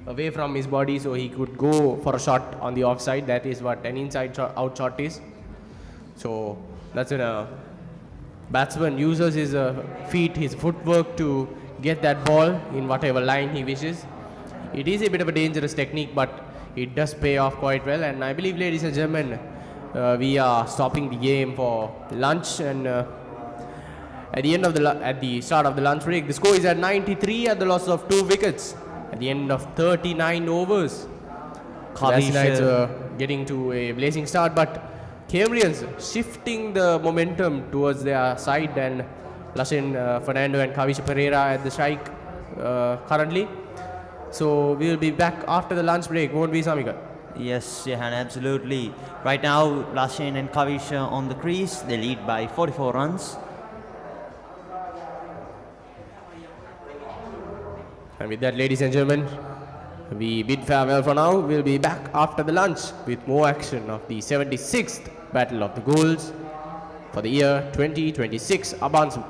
away from his body, so he could go for a shot on the offside. That is what an inside-out shot is. So that's when a batsman uses his feet, his footwork to get that ball in whatever line he wishes. It is a bit of a dangerous technique, but it does pay off quite well. And I believe, ladies and gentlemen, we are stopping the game for lunch. And at the start of the lunch break, the score is at 93 at the loss of 2 wickets at the end of 39 overs. Sebastian are getting to a blazing start, but Cambrians shifting the momentum towards their side, and Lashin, Fernando and Kavisha Pereira at the strike currently. So we will be back after the lunch break, won't we, Samika? Yes, Jehan, absolutely. Right now, Lashin and Kavisha on the crease. They lead by 44 runs. And with that, ladies and gentlemen, we bid farewell for now. We'll be back after the lunch with more action of the 76th Battle of the Goals for the year 2026, ABANS,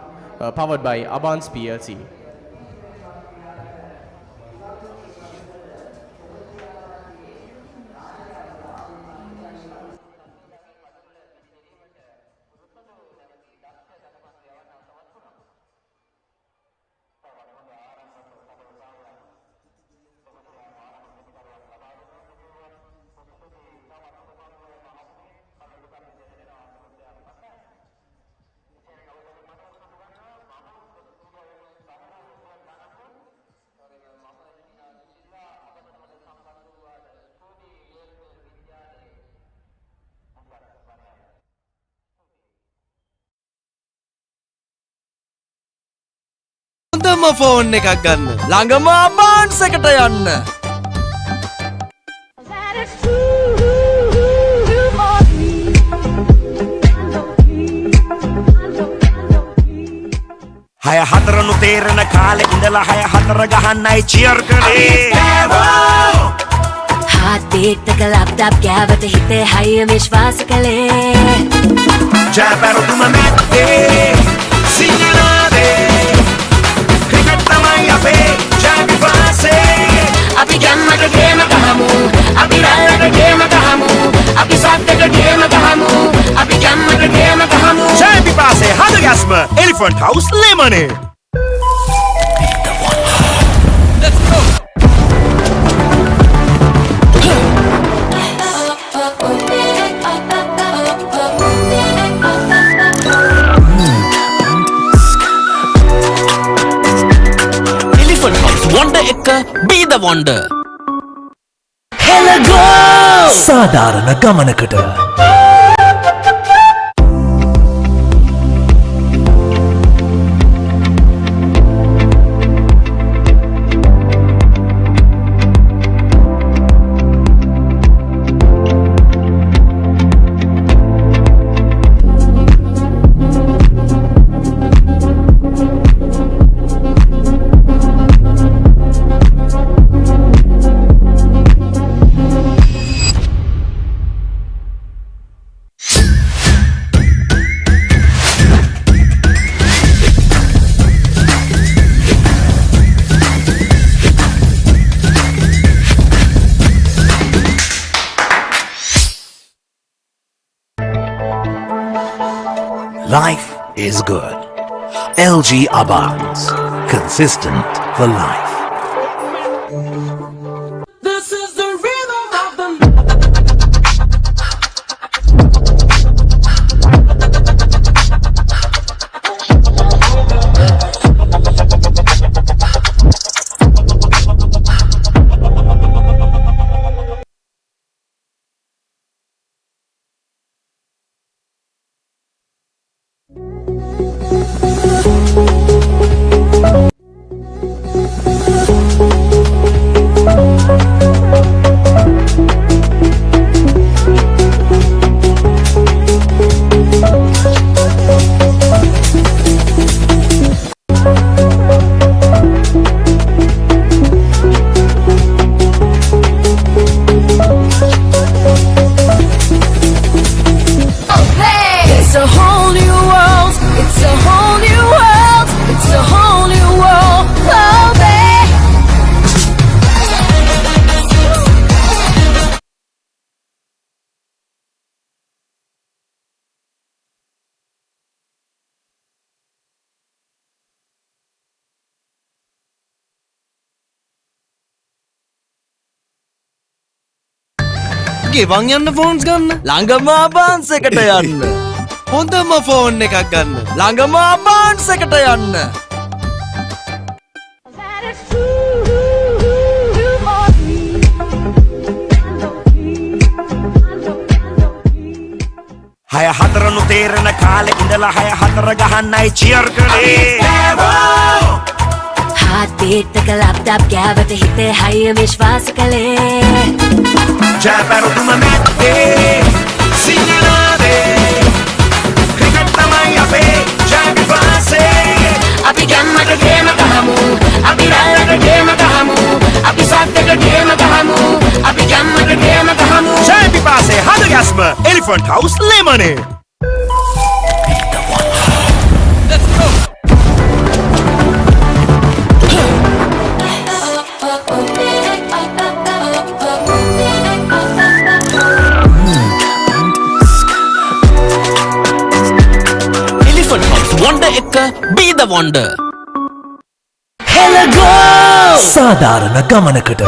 powered by ABANS PLC. හොඳම phone එකක් ගන්න ළඟම ආබාන්ස් එකට යන්න හය හතරනු තේරෙන කාලේ ඉඳලා හය හතර ගහන්නයි චියර් කළේ Heart beat එක ලැප්ටොප් ගෑවට හිතේ හයිය විශ්වාස කළේ ජයපැරදුම නැත්තේ සිංහනාදේ ක්‍රිකට් තමයි අපේ ජය විශ්වාසේ අපි ගම්මට ගේම ගහමු අපි රැල්ලට ගේම ගහමු අපි සද්දට ගේම ගහමු අපි ගම්මට ගේම ගහමු ජය විශ්වාසේ හද ගැස්ම එලිෆන්ට් හවුස් ලෙමනේඩ් Wonder එක be the wonder Hello go සාධාරණ ගමනකට Life is good. LG ABANS. Consistent for life. This is the rhythm of the ගෙවන් යන්න ෆෝන්ස් ගන්න ළඟම ආබාන්ස් එකට යන්න හොඳම ෆෝන් එකක් ගන්න ළඟම ආබාන්ස් එකට යන්න හය හතරනු තේරෙන කාලෙ ඉඳලා හය හතර ගහන්නයි චියර් කළේ Heartbeat එක ලැප්ටොප් ගෑවට හිතේ හයිය විශ්වාස කළේ ජයපැරදුම මැත්තේ සිංහලාදේ ක්‍රිකට් තමයි අපේ ජය විශ්වාසේ අපි ගැම්මට ගේම ගහමු අපි රැල්ලට ගේම ගහමු අපි සද්දට ගේම ගහමු අපි ගැම්මට ගේම ගහමු ජය විශ්වාසේ හද ගැස්ම එලිෆන්ට් හවුස් ලෙමනේ Wonder එක be the wonder Hello go සාධාරණ ගමනකට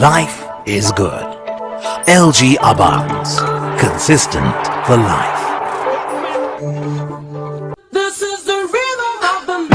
Life is good. LG ABANS. Consistent for life. This is the rhythm of the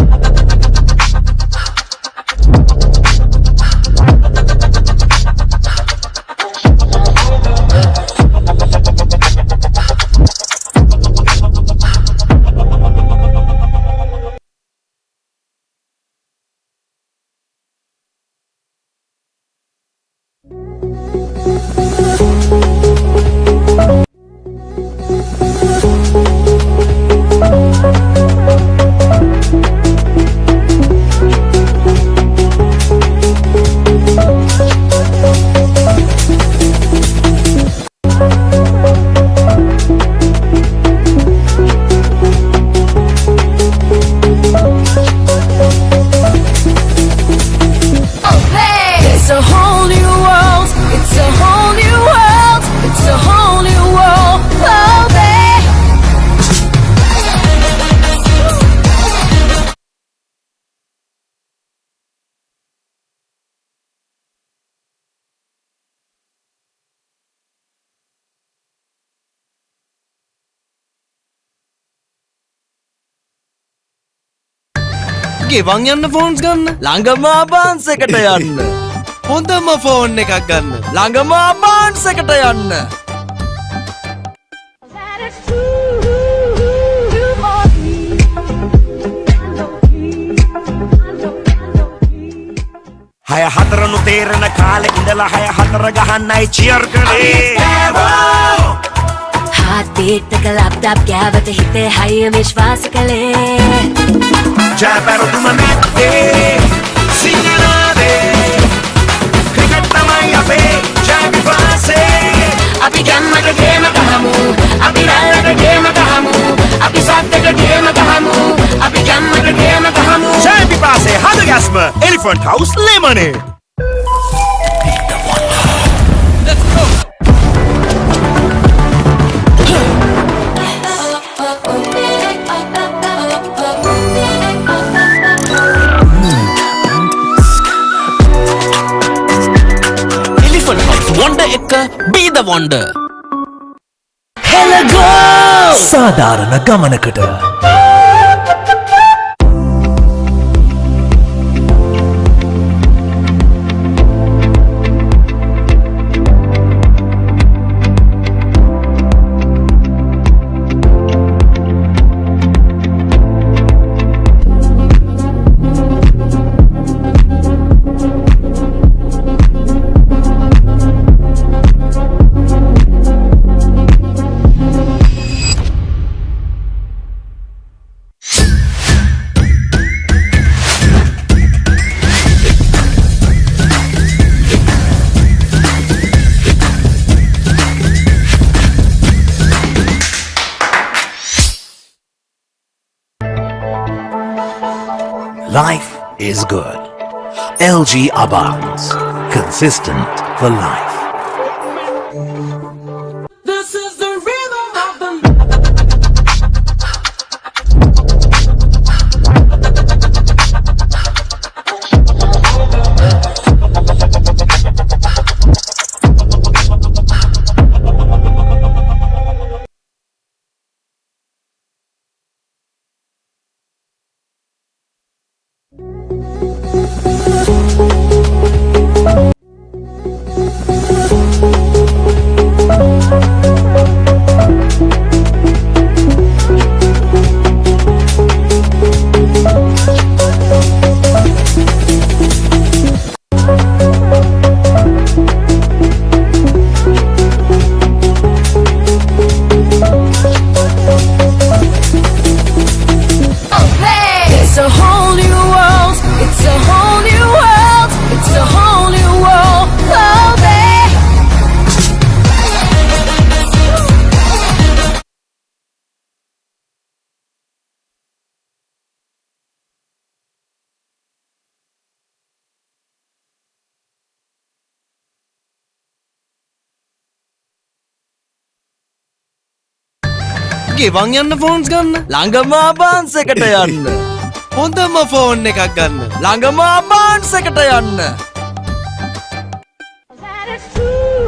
ගෙවන් යන්න ෆෝන්ස් ගන්න ළඟම ආබාන්ස් එකට යන්න හොඳම ෆෝන් එකක් ගන්න ළඟම ආබාන්ස් එකට යන්න හය හතරනු තේරෙන කාලෙ ඉඳලා හය හතර ගහන්නයි චියර් කළේ Heartbeat එක ලැප්ටොප් ගෑවට හිතේ හයිය විශ්වාස කළේ ජයපැරදුම මැත්තේ සිංහලාදේ ක්‍රිකට් තමයි අපේ ජය විශ්වාසේ අපි ගැම්මට ගේම ගහමු අපි රැල්ලට ගේම ගහමු අපි සද්දට ගේම ගහමු අපි ගැම්මට ගේම ගහමු ජය විශ්වාසේ හද ගැස්ම එලිෆන්ට් හවුස් ලෙමනේ Wonder එක be the wonder Hello go සාධාරණ ගමනකට Life is good. LG ABANS. Consistent for life. This is the rhythm of the It's a whole new world. It's a whole new world. It's a whole new world. Oh, babe. ගෙවන් යන්න phones ගන්න ළඟම ආබාන්ස් එකට යන්න හොඳම phone එකක් ගන්න ළඟම ආබාන්ස් එකට යන්න That is true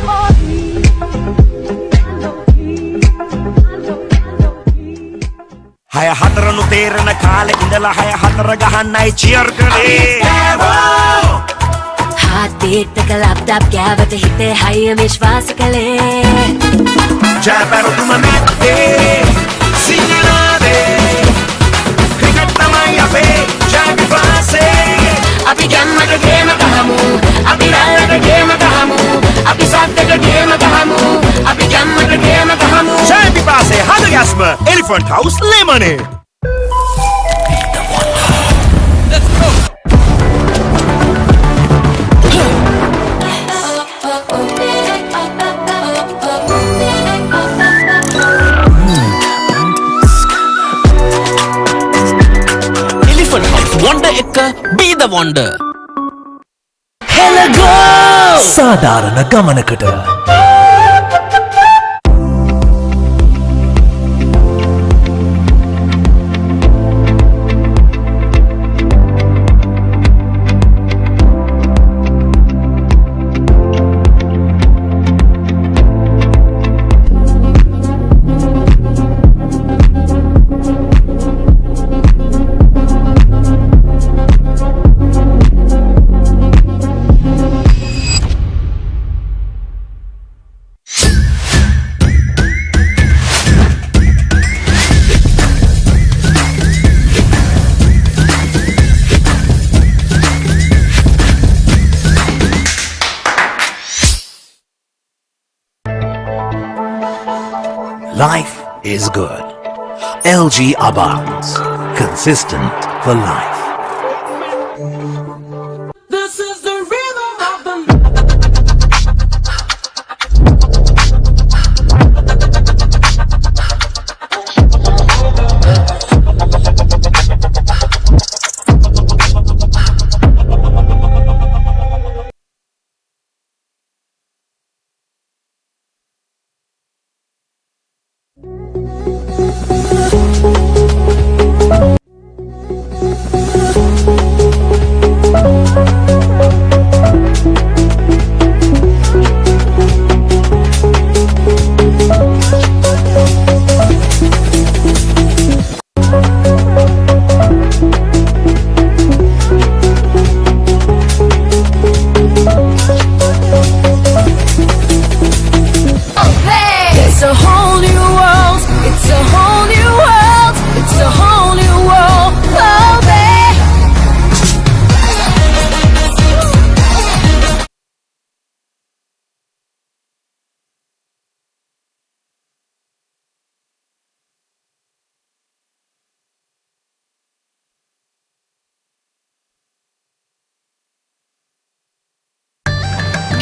for me. හය හතරනු තේරෙන කාලෙ ඉඳලා හය හතර ගහන්නයි චියර් කළේ. Heartbeat එක ලැප්ටොප් ගෑවට හිතේ හයිය විශ්වාස කළේ ජයපැරතුම මැත්තේ සිංහනාදේ ක්‍රිකට් තමයි අපේ ජය විශ්වාසේ. අපි ගැම්මට ගේම ගහමු අපි රැයට ගේම ගහමු අපි සද්දට ගේම ගහමු අපි ගැම්මට ගේම ගහමු ජය විශ්වාසේ හද ගැස්ම එලිෆන්ට් හවුස් ලෙමනේ. වොන්ඩ එක be the wonder සාධාරණ ගමනකට Life is good. LG ABANS. Consistent for life. This is the rhythm of the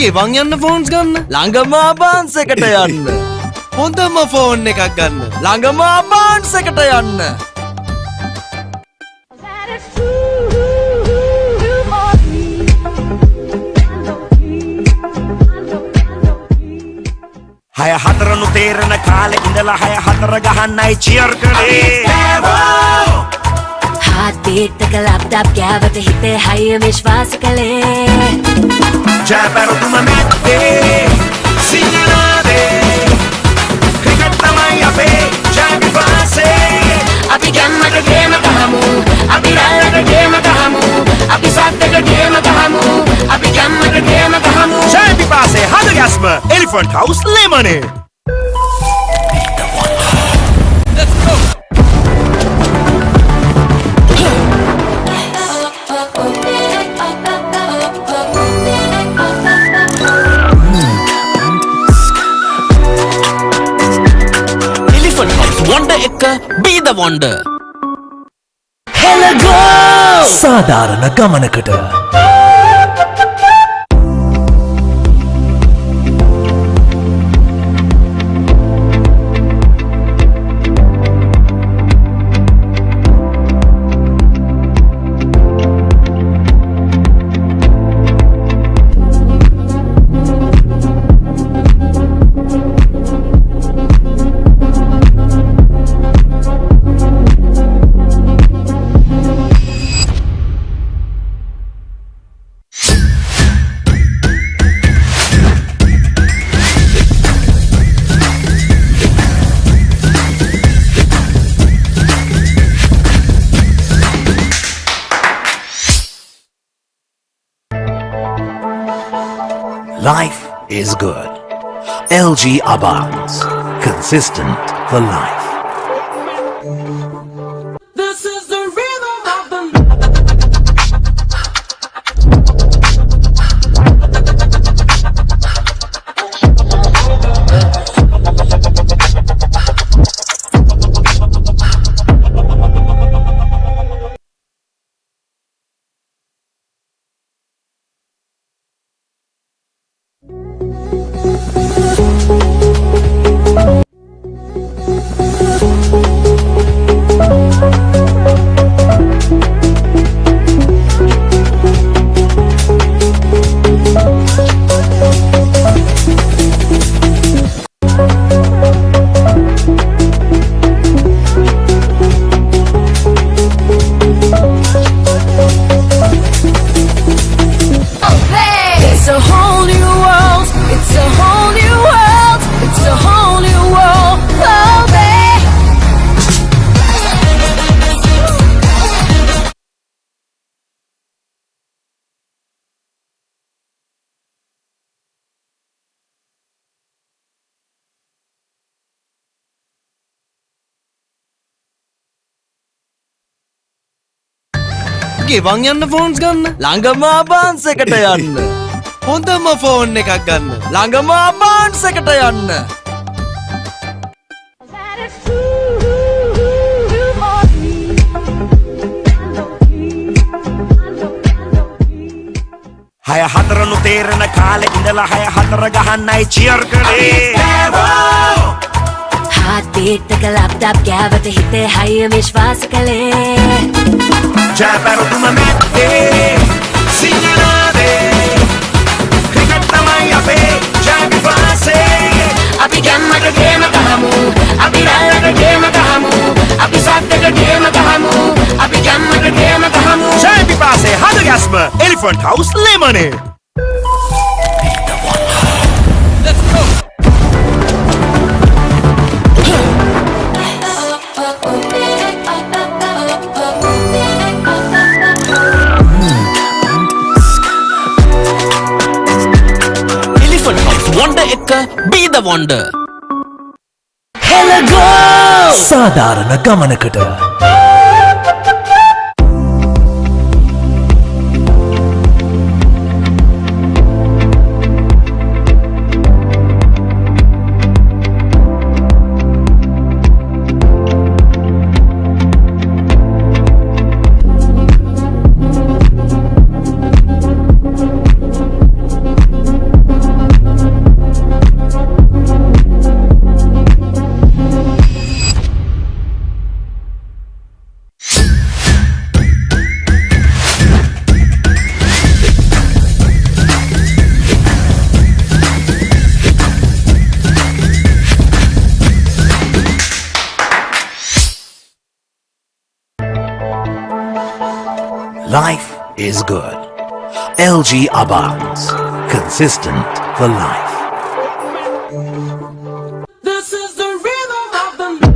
ගෙවන් යන්න ෆෝන්ස් ගන්න ළඟම ආබාන්ස් එකට යන්න හොඳම ෆෝන් එකක් ගන්න ළඟම ආබාන්ස් එකට යන්න හය හතරනු තේරෙන කාලෙ ඉඳලා හය හතර ගහන්නයි චියර් කළේ Heartbeat එක ලැප්ටොප් ගෑවට හිතේ හයිය විශ්වාස කළේ ජයපැරදුම නැත්තේ සිංහනාදේ ක්‍රිකට් තමයි අපේ ජය විශ්වාසේ අපි ගැම්මට ගේම ගහමු අපි රැල්ලට ගේම ගහමු අපි සද්දට ගේම ගහමු අපි ගැම්මට ගේම ගහමු ජය විශ්වාසේ හද ගැස්ම එලිෆන්ට් හවුස් ලෙමනේ Wonder එක be the wonder. Hello go! සාධාරණ ගමනකට Life is good. LG ABANS. Consistent for life. This is the rhythm of the It's a whole new world. It's a whole new world. It's a whole new world. Oh, babe. ගෙවන් යන්න phones ගන්න ළඟම ආබාන්ස් එකට යන්න හොඳම phone එකක් ගන්න ළඟම ආබාන්ස් එකට යන්න හය හතරනු තේරෙන කාලෙ ඉඳලා හය හතර ගහන්නයි චියර් කළේ Heartbeat එක ලැප්ටොප් ගෑවට හිතේ හයිය විශ්වාස කළේ ජයපැරදුම නැත්තේ සිංහනාදේ ක්‍රිකට් තමයි අපේ ජය විශ්වාසේ අපි ගැම්මට ගේම ගහමු අපි රැල්ලට ගේම ගහමු අපි සද්දට ගේම ගහමු අපි ගැම්මට ගේම ගහමු ජය විශ්වාසේ හද ගැස්ම එලිෆන්ට් හවුස් ලෙමනේ Wonder එක be the wonder. Hello go! සාධාරණ ගමනකට Life is good. LG ABANS. Consistent for life. This is the rhythm of the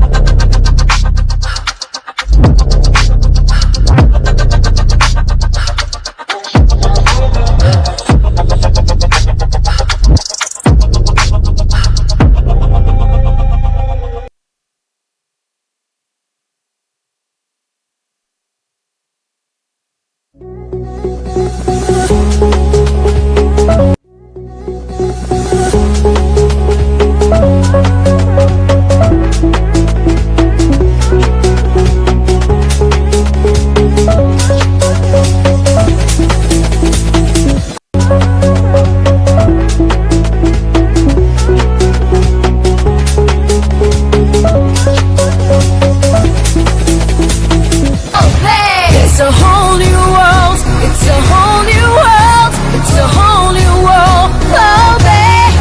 It's a whole new world. It's a whole new world. It's a whole new world. Oh, babe.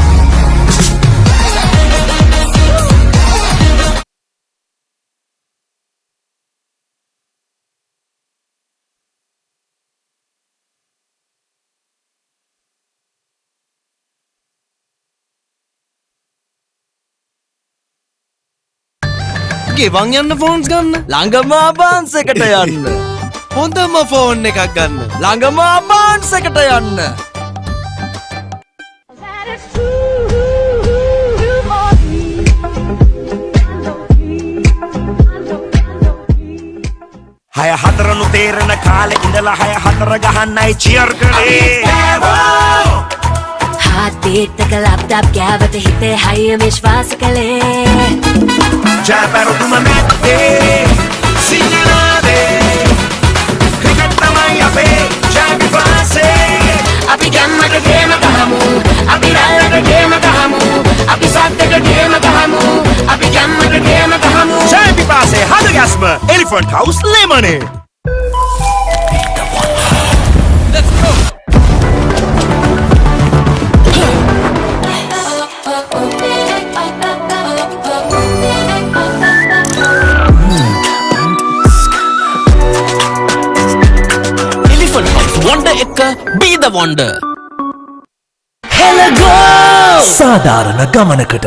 ගෙවන් යන්න phones ගන්න ළඟම ආබාන්ස් එකට යන්න හොඳම phone එකක් ගන්න ළඟම ආබාන්ස් එකට යන්න That is true for me. හය හතරනු තේරෙන කාලේ ඉඳලා හය හතර ගහන්නයි චියර් කළේ. Heartbeat එක ලැප්ටොප් ගෑවට හිතේ හයිය විශ්වාස කළේ ජයපැරදුම නැත්තේ සිංහනාදේ ක්‍රිකට් තමයි අපේ ජය විශ්වාසේ. අපි ගැම්මට ගේම ගහමු. අපි රැල්ලට ගේම ගහමු. අපි සද්දට ගේම ගහමු. අපි ගැම්මට ගේම ගහමු. ජය විශ්වාසේ හද ගැස්ම එලිෆන්ට් හවුස් ලෙමනේ. වොන්ඩ එක be the wonder සාධාරණ ගමනකට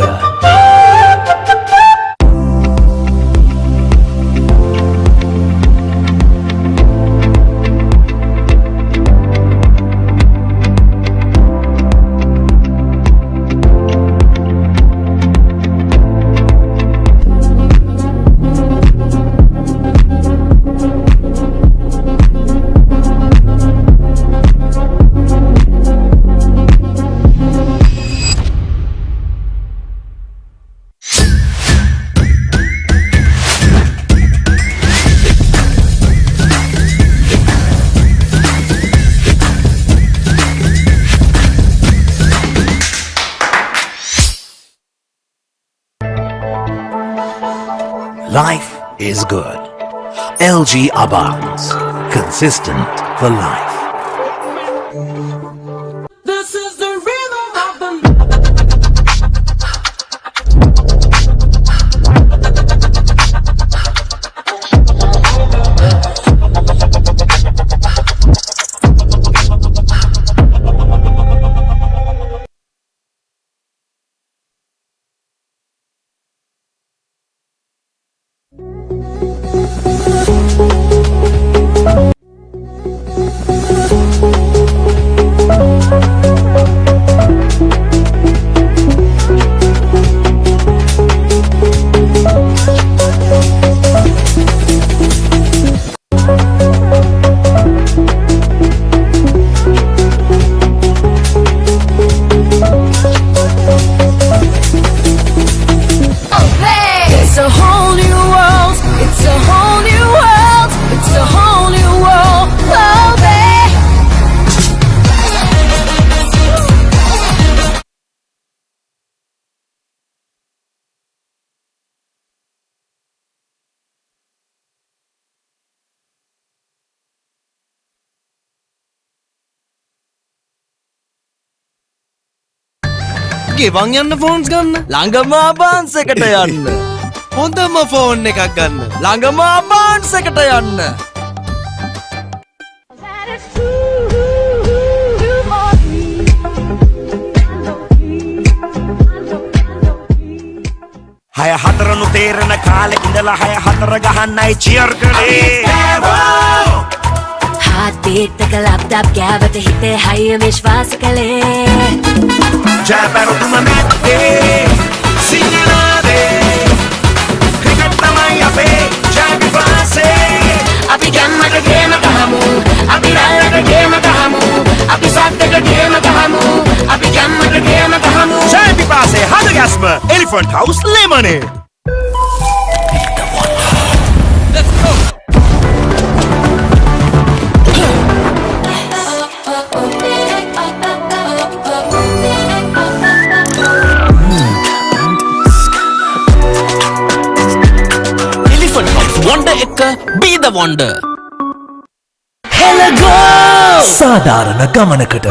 Life is good. LG ABANS. Consistent for life. This is the rhythm of the ගෙවන් යන්න ෆෝන්ස් ගන්න ළඟම ආබාන්ස් එකට යන්න හොඳම ෆෝන් එකක් ගන්න ළඟම ආබාන්ස් එකට යන්න Haya hataranu තේරෙන කාලේ ඉඳලා හය හතර ගහන්නයි cheer කළේ. Heartbeat එක ලැප්ටොප් ගෑවට හිතේ හයිය විශ්වාස කළේ. ජයපැරතුම මැත්තේ සිංහනාදේ ක්‍රිකට් තමයි අපේ ජය විශ්වාසේ. අපි ගැම්මට ගේම ගහමු අපි රැල්ලට ගේම ගහමු අපි සද්දට ගේම ගහමු අපි ගැම්මට ගේම ගහමු ජය විශ්වාසේ හද ගැස්ම එලිෆන්ට් හවුස් ලෙමනේ. Wonder එක be the wonder. Hello go සාධාරණ ගමනකට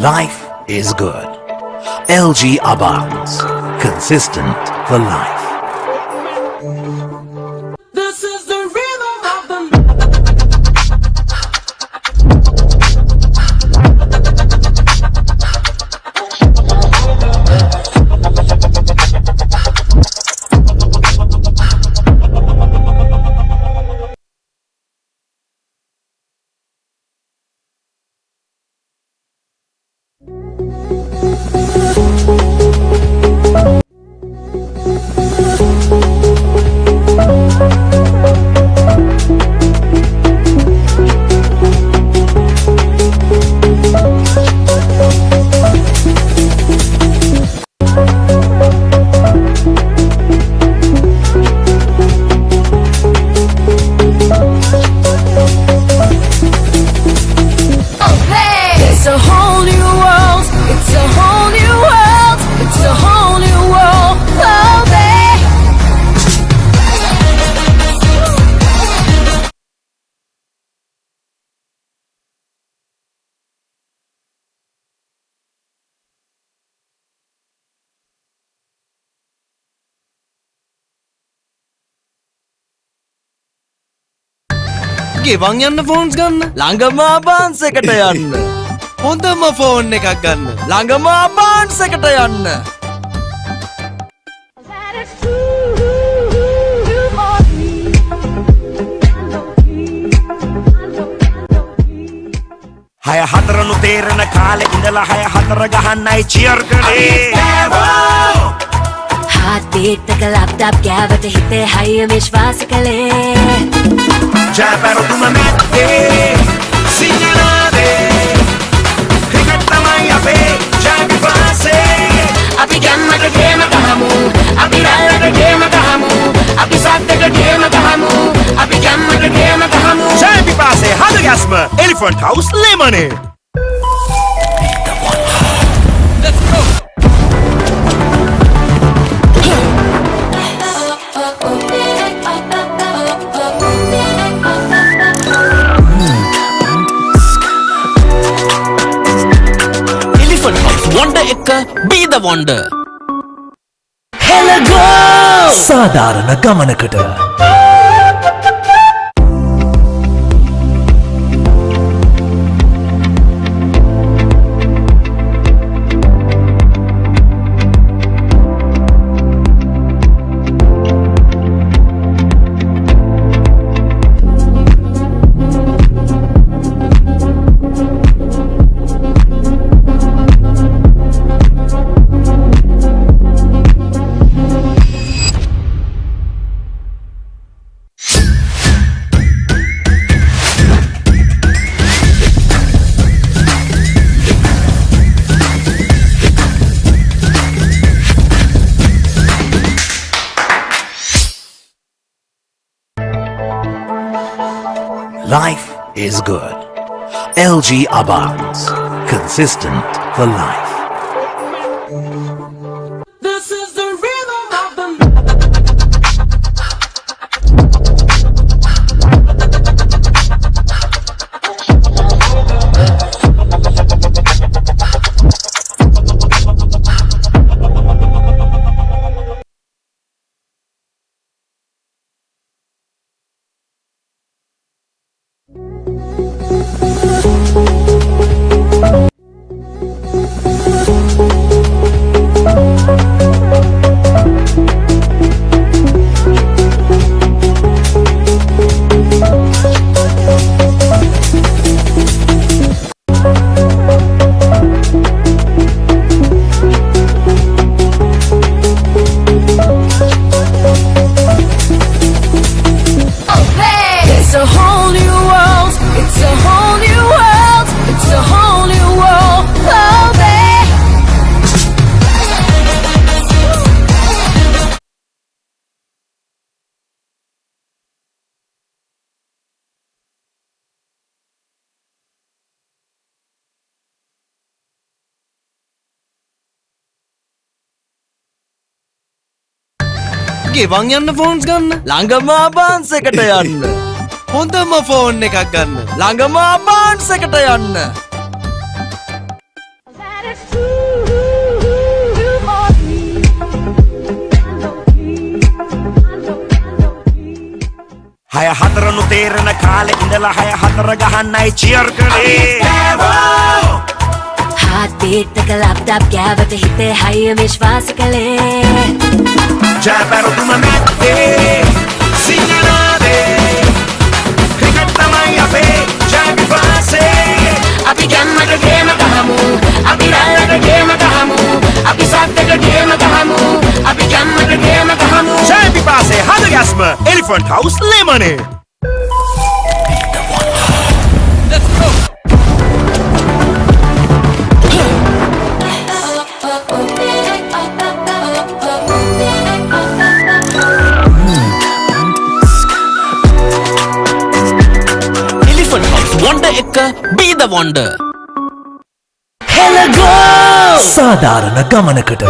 Life is good. LG ABANS. Consistent for life. This is the rhythm of the ගෙවන් යන්න ෆෝන්ස් ගන්න ළඟම ආබාන්ස් එකට යන්න හොඳම ෆෝන් එකක් ගන්න ළඟම ආබාන්ස් එකට යන්න හය හතරනු තේරෙන කාලේ ඉඳලා හය හතර ගහන්නයි cheer කළේ. Heartbeat එක ලැප්ටොප් ගෑවට හිතේ හයිය විශ්වාස කළේ. ජයපැරතුම මැත්තේ සිංහනාදේ ක්‍රිකට් තමයි අපේ ජය විශ්වාසේ. අපි ගැම්මට ගේම ගහමු අපි රැල්ලට ගේම ගහමු අපි සද්දට ගේම ගහමු අපි ගැම්මට ගේම ගහමු ජය විශ්වාසේ හද ගැස්ම එලිෆන්ට් හවුස් ලෙමනේ. Wonder එක be the wonder. Hello go සාධාරණ ගමනකට Life is good. LG ABANS. Consistent for life. This is the rhythm of the It's a whole new world. It's a whole new world. It's a whole new world. Oh, babe. ගෙවන් යන්න phones ගන්න ළඟම ආබාන්ස් එකට යන්න හොඳම phone එකක් ගන්න ළඟම ආබාන්ස් එකට යන්න That is true. හය හතරනු තේරෙන කාලෙ ඉඳලා හය හතර ගහන්නයි චියර් කළේ. Heartbeat එක ලැප්ටොප් ගෑවට හිතේ හයිය විශ්වාස කළේ ජයපැරදුම නැත්තේ සිංහනාදේ ක්‍රිකට් තමයි අපේ ජය විශ්වාසේ. අපි ගැම්මට ගේම ගහමු. අපි රැල්ලට ගේම ගහමු. අපි සද්දට ගේම ගහමු. අපි ගැම්මට ගේම ගහමු. ජය විශ්වාසේ හද ගැස්ම එලිෆන්ට් හවුස් ලෙමනේ. වොන්ඩ එක be the wonder සාධාරණ ගමනකට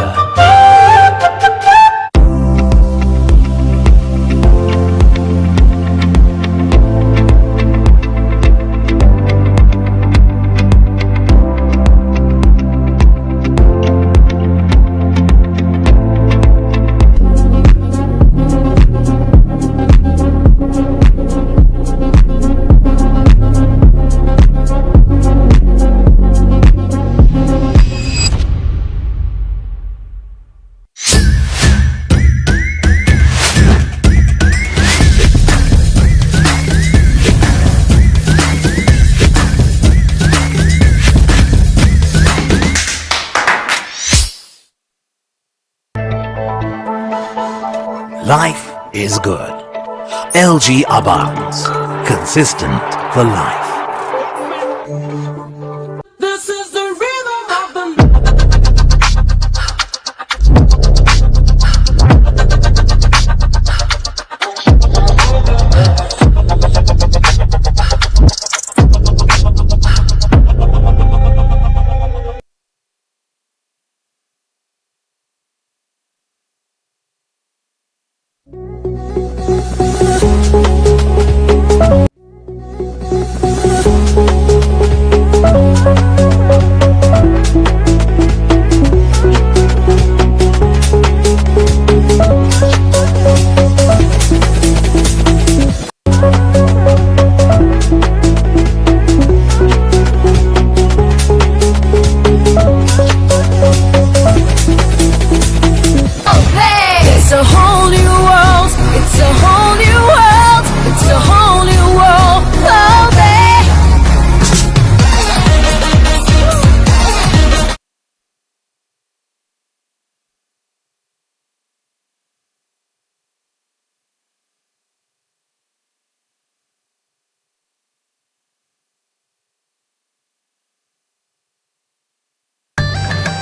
Life is good. LG ABANS. Consistent for life. This is the rhythm of the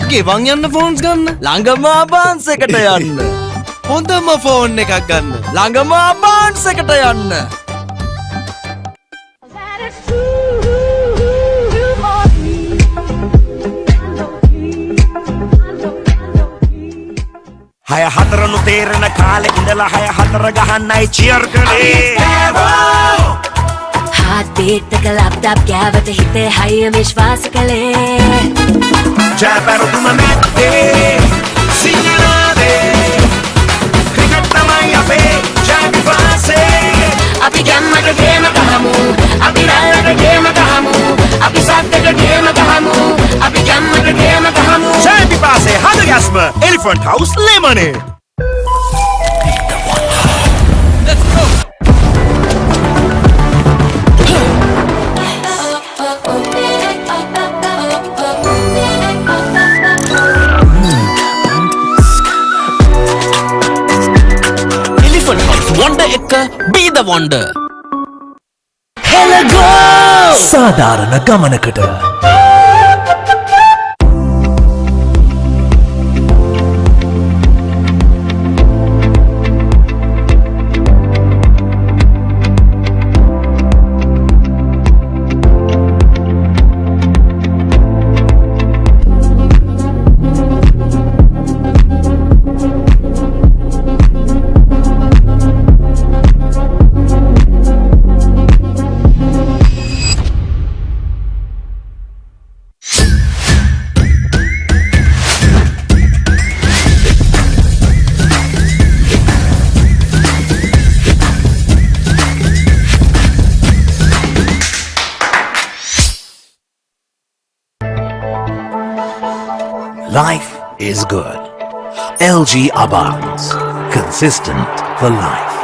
ගෙවන් යන්න ෆෝන්ස් ගන්න ළඟම ආබාන්ස් එකට යන්න හොඳම ෆෝන් එකක් ගන්න ළඟම ආබාන්ස් එකට යන්න හය හතරනු තේරෙන කාලෙ ඉඳලා හය හතර ගහන්නයි චියර් කළේ Heartbeat එක ලැප්ටොප් ගෑවට හිතේ හයිය විශ්වාස කළේ ජයපැරදුම මැත්තේ සිංහලදේ ක්‍රිකට් තමයි අපේ ජය විශ්වාසේ අපි ගැම්මට ගේම ගහමු අපි රැල්ලට ගේම ගහමු අපි සද්දට ගේම ගහමු අපි ගැම්මට ගේම ගහමු ජය විශ්වාසේ හද ගැස්ම එලිෆන්ට් හවුස් ලෙමනේ Wonder Ekka, be the wonder. Hello සාධාරණ ගමනකට Life is good. LG ABANS. Consistent for life.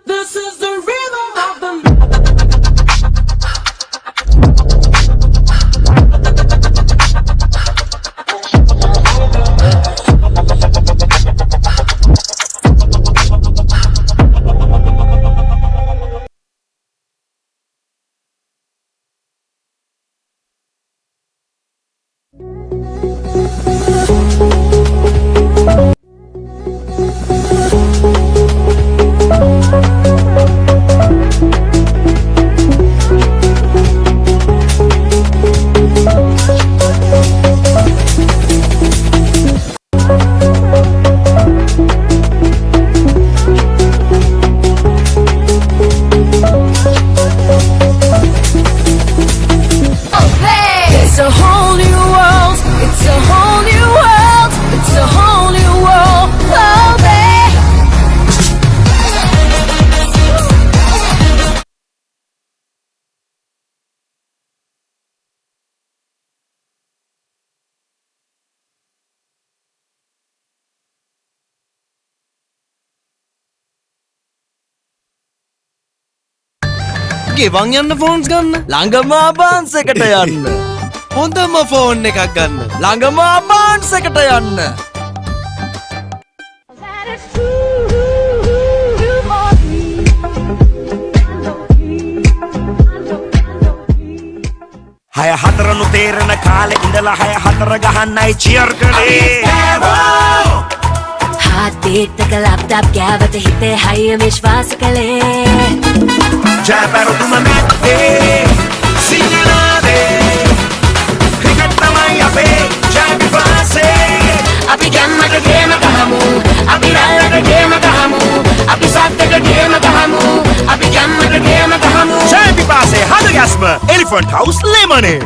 This is the rhythm of the ගෙවන් යන්න ෆෝන්ස් ගන්න ළඟම ආබාන්ස් එකට යන්න හොඳම ෆෝන් එකක් ගන්න ළඟම ආබාන්ස් එකට යන්න හය හතරනු තේරෙන කාලෙ ඉඳලා හය හතර ගහන්නයි චියර් කළේ Heartbeat එක ලැප්ටොප් ගෑවට හිතේ හයිය විශ්වාස කළේ ජයපැරදුම මැත්තේ සිංහලදේ ක්‍රිකට් තමයි අපේ ජය විශ්වාසේ අපි ගැම්මට ගේම ගහමු අපි රැල්ලට ගේම ගහමු අපි සද්දට ගේම ගහමු අපි ගැම්මට ගේම ගහමු ජය විශ්වාසේ හද ගැස්ම එලිෆන්ට් හවුස් ලෙමනේ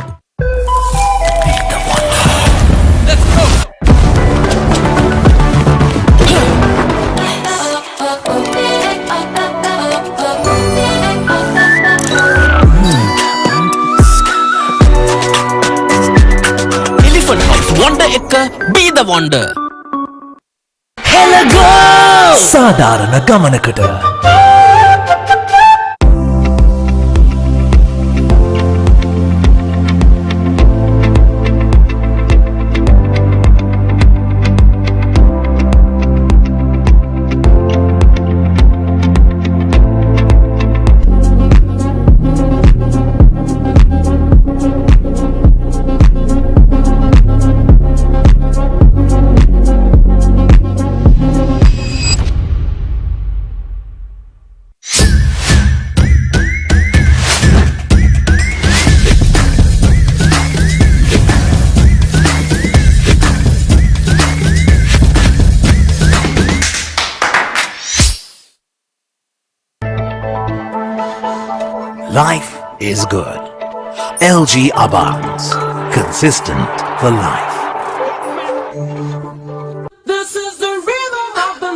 Wonder Ekka, be the wonder. Hello සාධාරණ ගමනකට Life is good. LG ABANS. Consistent for life. This is the rhythm of the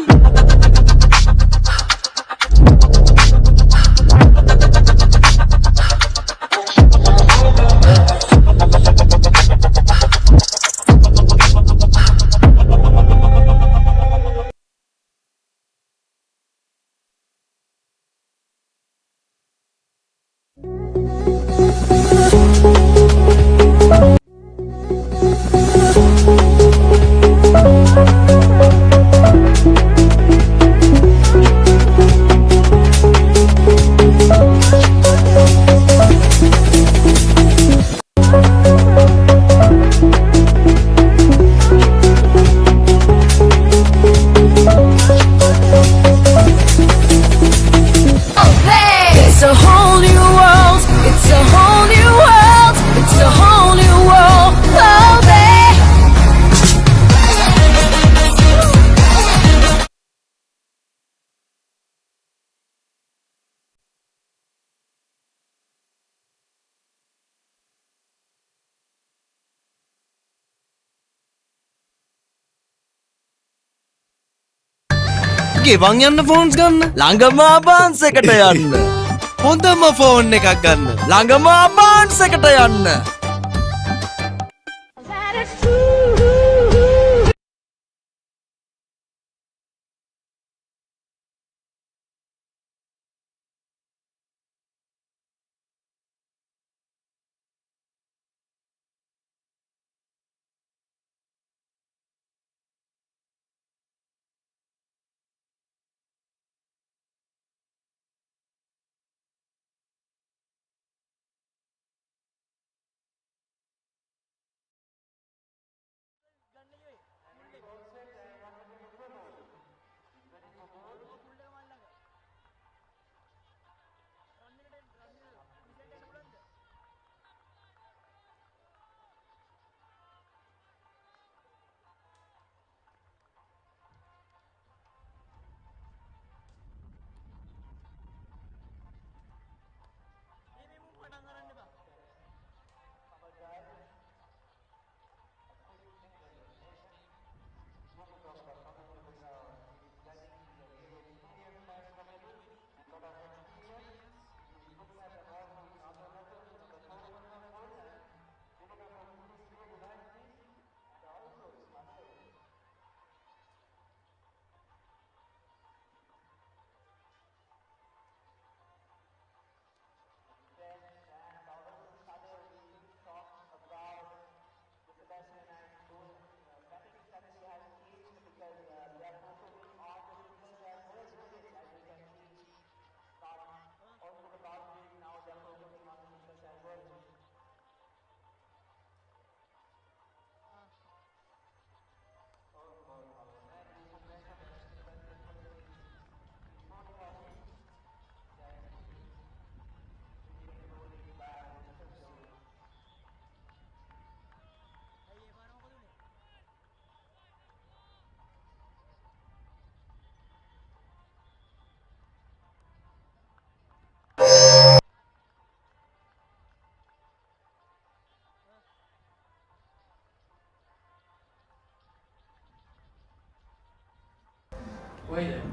It's a whole new world. It's a whole new world. It's a whole new world. Oh, babe. ගෙවන් යන්න phones ගන්න ළඟම ආබාන්ස් එකට යන්න හොඳම phone එකක් ගන්න ළඟම ආබාන්ස් එකට යන්න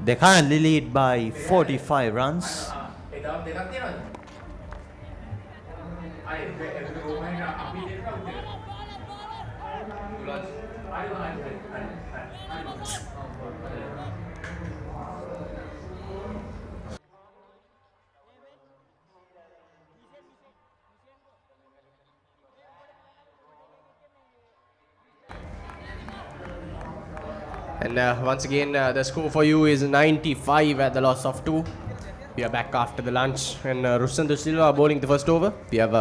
They currently lead by 45 runs. And once again, the score for you is 95 at the loss of 2. We are back after the lunch, and Rusanda Silva bowling the first over. We have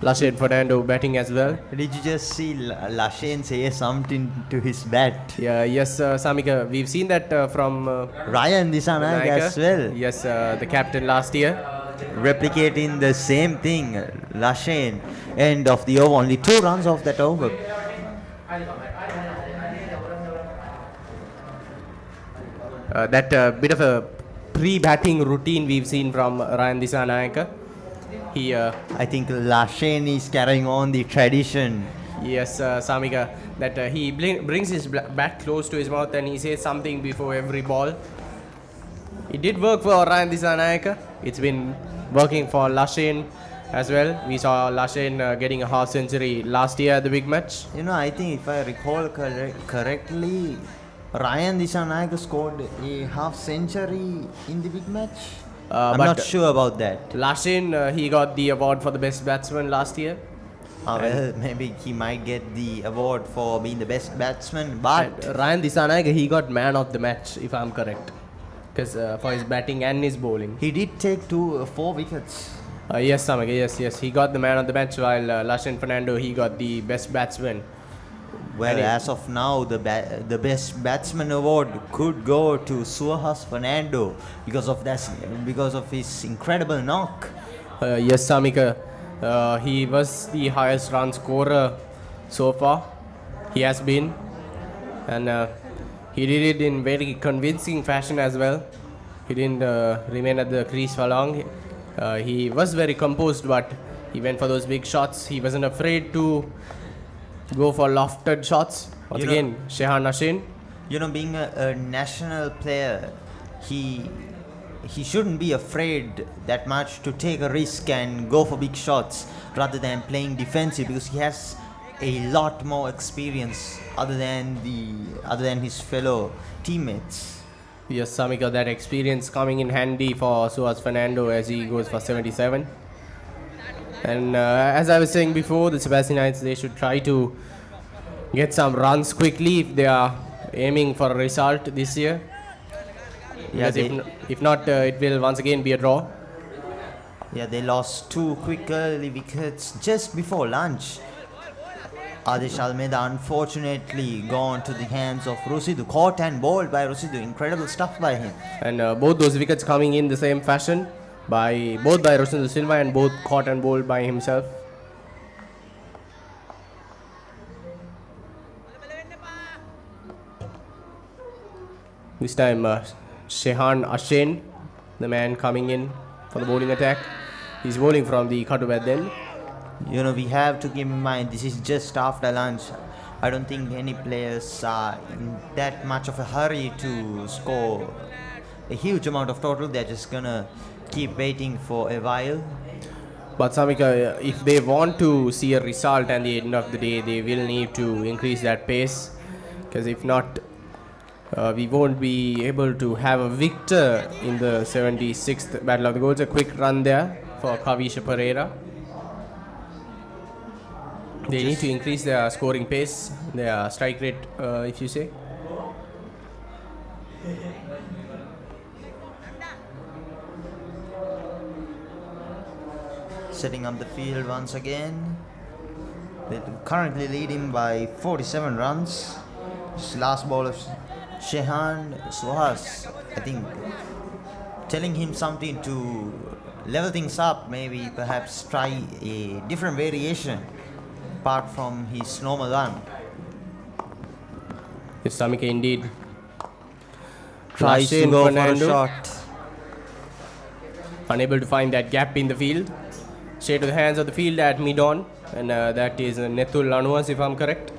Lashed Fernando batting as well. Did you just see Lashen say something to his bat? Yeah, yes, Samika, we've seen that from Ryan Disanayak as well. Yes, the captain last year. Replicating the same thing. Lashen, end of the over, only 2 runs off that over. That bit of a pre-batting routine we've seen from Ryan Disanayaka. he I think Lashen is carrying on the tradition. yes, Samika, that he brings his bat close to his mouth and he says something before every ball. It did work for Ryan Disanayaka. It's been working for Lashen as well. We saw Lashen getting a half century last year at the big match. You know, I think if I recall correctly, Ryan Disanayaka scored a half century in the big match. I'm not sure about that. Lashen, he got the award for the best batsman last year. Well, maybe he might get the award for being the best batsman, but Ryan Disanayaka, he got man of the match, if I'm correct. Because for his batting and his bowling. he did take 4 wickets. Yes, Samika, yes. He got the man of the match while Lashen Fernando, he got the best batsman. Well, as of now, the best batsman award could go to Suhas Fernando because of his incredible knock. Yes, Samika. He was the highest run scorer so far. He has been. And he did it in very convincing fashion as well. He didn't remain at the crease for long. He was very composed, but he went for those big shots. He wasn't afraid to go for lofted shots. Once again, Shehan Nashin. You know, being a national player, he shouldn't be afraid that much to take a risk and go for big shots rather than playing defensive, because he has a lot more experience other than his fellow teammates. Yes, Samika, that experience coming in handy for Suhas Fernando as he goes for 77. And as I was saying before, the Sebastianites, they should try to get some runs quickly if they are aiming for a result this year. Yeah, if not, it will once again be a draw. Yeah, they lost 2 quick early wickets just before lunch. Adish Almeida unfortunately gone to the hands of Rusidu, caught and bowled by Rusidu. Incredible stuff by him. And both those wickets coming in the same fashion, both by Rusidu Silva and both caught and bowled by himself. This time Shehan Ashen, the man coming in for the bowling attack. He's bowling from the Katubadel. You know, we have to keep in mind this is just after lunch. I don't think any players are in that much of a hurry to score a huge amount of total. They're just gonna keep waiting for a while. But Samika, if they want to see a result at the end of the day, they will need to increase that pace. Because if not, we won't be able to have a victor in the 76th Battle of the Goals. A quick run there for Kavisha Pereira. They need to increase their scoring pace, their strike rate, if you say. Setting up the field once again. They're currently leading by 47 runs. This last ball of Shehan Suhas, I think, telling him something to level things up, maybe perhaps try a different variation apart from his normal run. Yes, Samika, indeed. Tries to go for a shot. Unable to find that gap in the field. Straight to the hands of the field at mid-on. And that is Netul Lanuas, if I'm correct.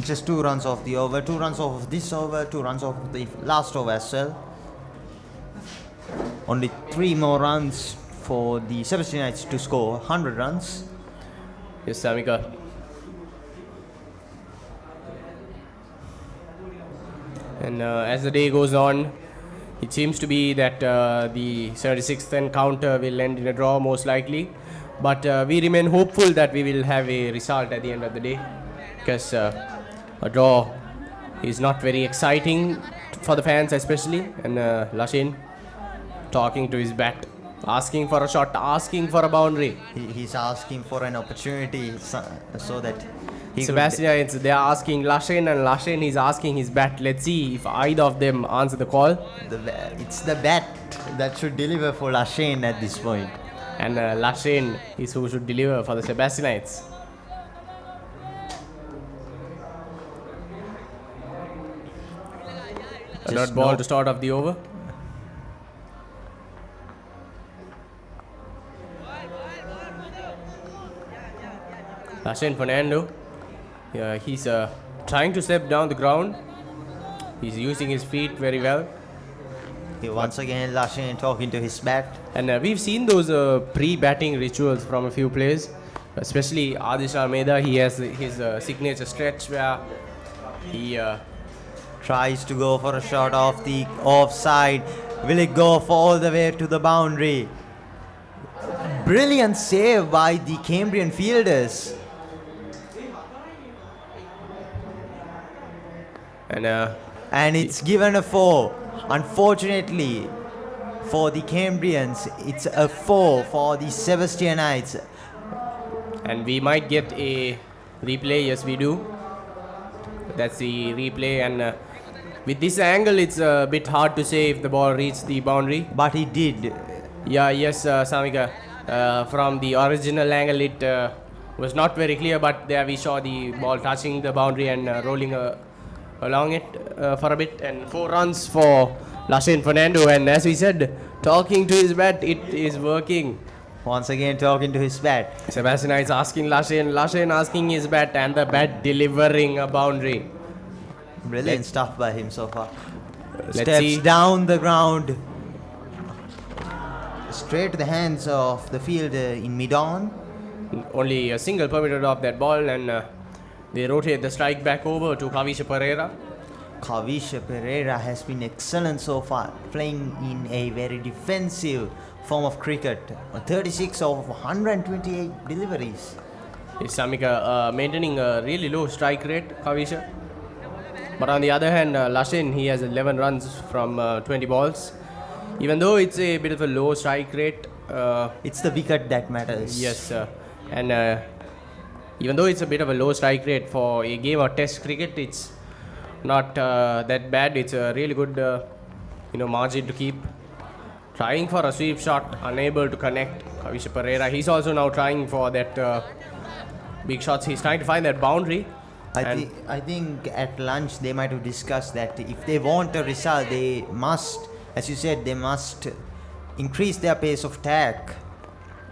Just 2 runs off the over, 2 runs off of this over, 2 runs off of the last over as well. Only 3 more runs for the Sebastianites to score 100 runs. Yes, Samika. And as the day goes on, it seems to be that the 76th encounter will end in a draw most likely. But we remain hopeful that we will have a result at the end of the day. Because a draw is not very exciting for the fans especially. And Lashin talking to his bat, asking for a shot, asking for a boundary. He's asking for an opportunity so that Sebastian, they are asking Lashin, and Lashin is asking his bat. Let's see if either of them answer the call. It's the bat that should deliver for Lashin at this point. And Lashin is who should deliver for the Sebastianites. A dot ball to start off the over. Fernando. He's trying to step down the ground. He's using his feet very well. Once again, Lashin talking to his bat. And we've seen those pre-batting rituals from a few players, especially Adish Almeida. He has his signature stretch where he tries to go for a shot off the offside. Will it go for all the way to the boundary? Brilliant save by the Cambrian fielders. And it's given a 4. Unfortunately for the Cambrians, it's a 4 for the Sebastianites. And we might get a replay. Yes, we do. That's the replay. And with this angle, it's a bit hard to say if the ball reached the boundary. But it did. Yeah, yes, Samika. From the original angle, it was not very clear, but there we saw the ball touching the boundary and rolling along it for a bit. And 4 runs for Fernando. And as we said, talking to his bat, it is working. Once again, talking to his bat. Sebastian is asking Lashin asking his bat, and the bat delivering a boundary. Brilliant stuff by him so far. Steps down the ground. Straight to the hands of the fielder in mid-on. Only a single permitted off that ball, and they rotate the strike back over to Kavisha Pereira. Kavisha Pereira has been excellent so far, playing in a very defensive form of cricket. 36 of 128 deliveries. Is Samika maintaining a really low strike rate, Kavisha? But on the other hand, Lashin, he has 11 runs from 20 balls. Even though it's a bit of a low strike rate, it's the wicket that matters. Yes, and even though it's a bit of a low strike rate for a game of Test cricket, it's not that bad. It's a really good, margin to keep. Trying for a sweep shot, unable to connect. Kavisha Pereira. He's also now trying for that big shots. He's trying to find that boundary. I think at lunch they might have discussed that if they want a result, they must, as you said, they must increase their pace of attack.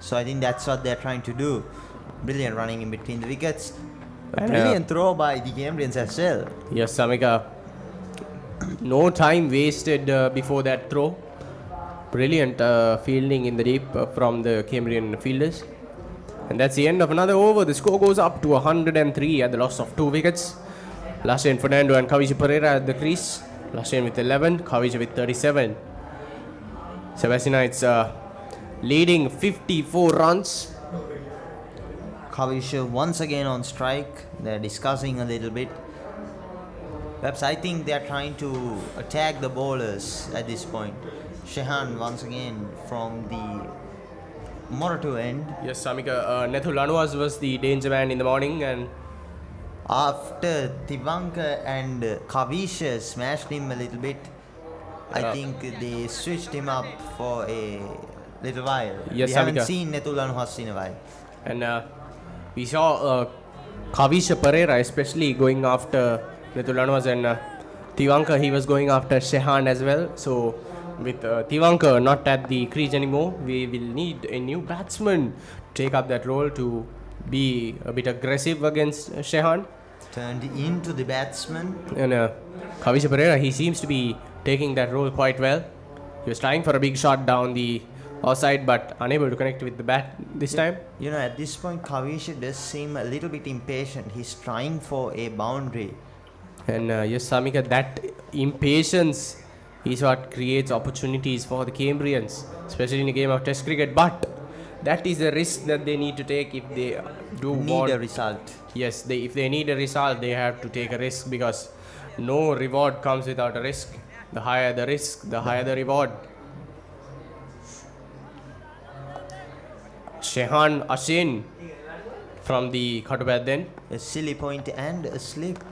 So I think that's what they're trying to do. Brilliant running in between the wickets. A brilliant throw by the Cambrians as well. Yes, Samika. No time wasted before that throw. Brilliant fielding in the deep from the Cambrian fielders. And that's the end of another over. The score goes up to 103 at the loss of 2 wickets. Lashin Fernando and Kavisha Pereira at the crease. Lashin with 11, Kavisha with 37. Sebastianites leading 54 runs. Kavisha once again on strike. They're discussing a little bit. Perhaps I think they're trying to attack the bowlers at this point. Shehan once again from the Moratuwa end. Yes, Samika. Nethul Anuwas was the danger man in the morning, and after Tivanka and Kavisha smashed him a little bit, I think they switched him up for a little while. Yes, we haven't seen Nethul Anuwas in a while. And we saw Kavisha Pereira especially going after Nethul Anuwas, and Tivanka, he was going after Shehan as well. So with Tivanka not at the crease anymore, we will need a new batsman to take up that role to be a bit aggressive against Shehan. Turned into the batsman. And Kavisha Pereira, he seems to be taking that role quite well. He was trying for a big shot down the offside, but unable to connect with the bat this time. At this point, Kavisha does seem a little bit impatient. He's trying for a boundary. And yes, Samika, that impatience is what creates opportunities for the Cambrians, especially in a game of Test cricket. But that is a risk that they need to take if they need a result. Yes, if they need a result, they have to take a risk, because no reward comes without a risk. The higher the risk, the higher the reward. Shehan Ashin from the Khatubad then. A silly point and a slip.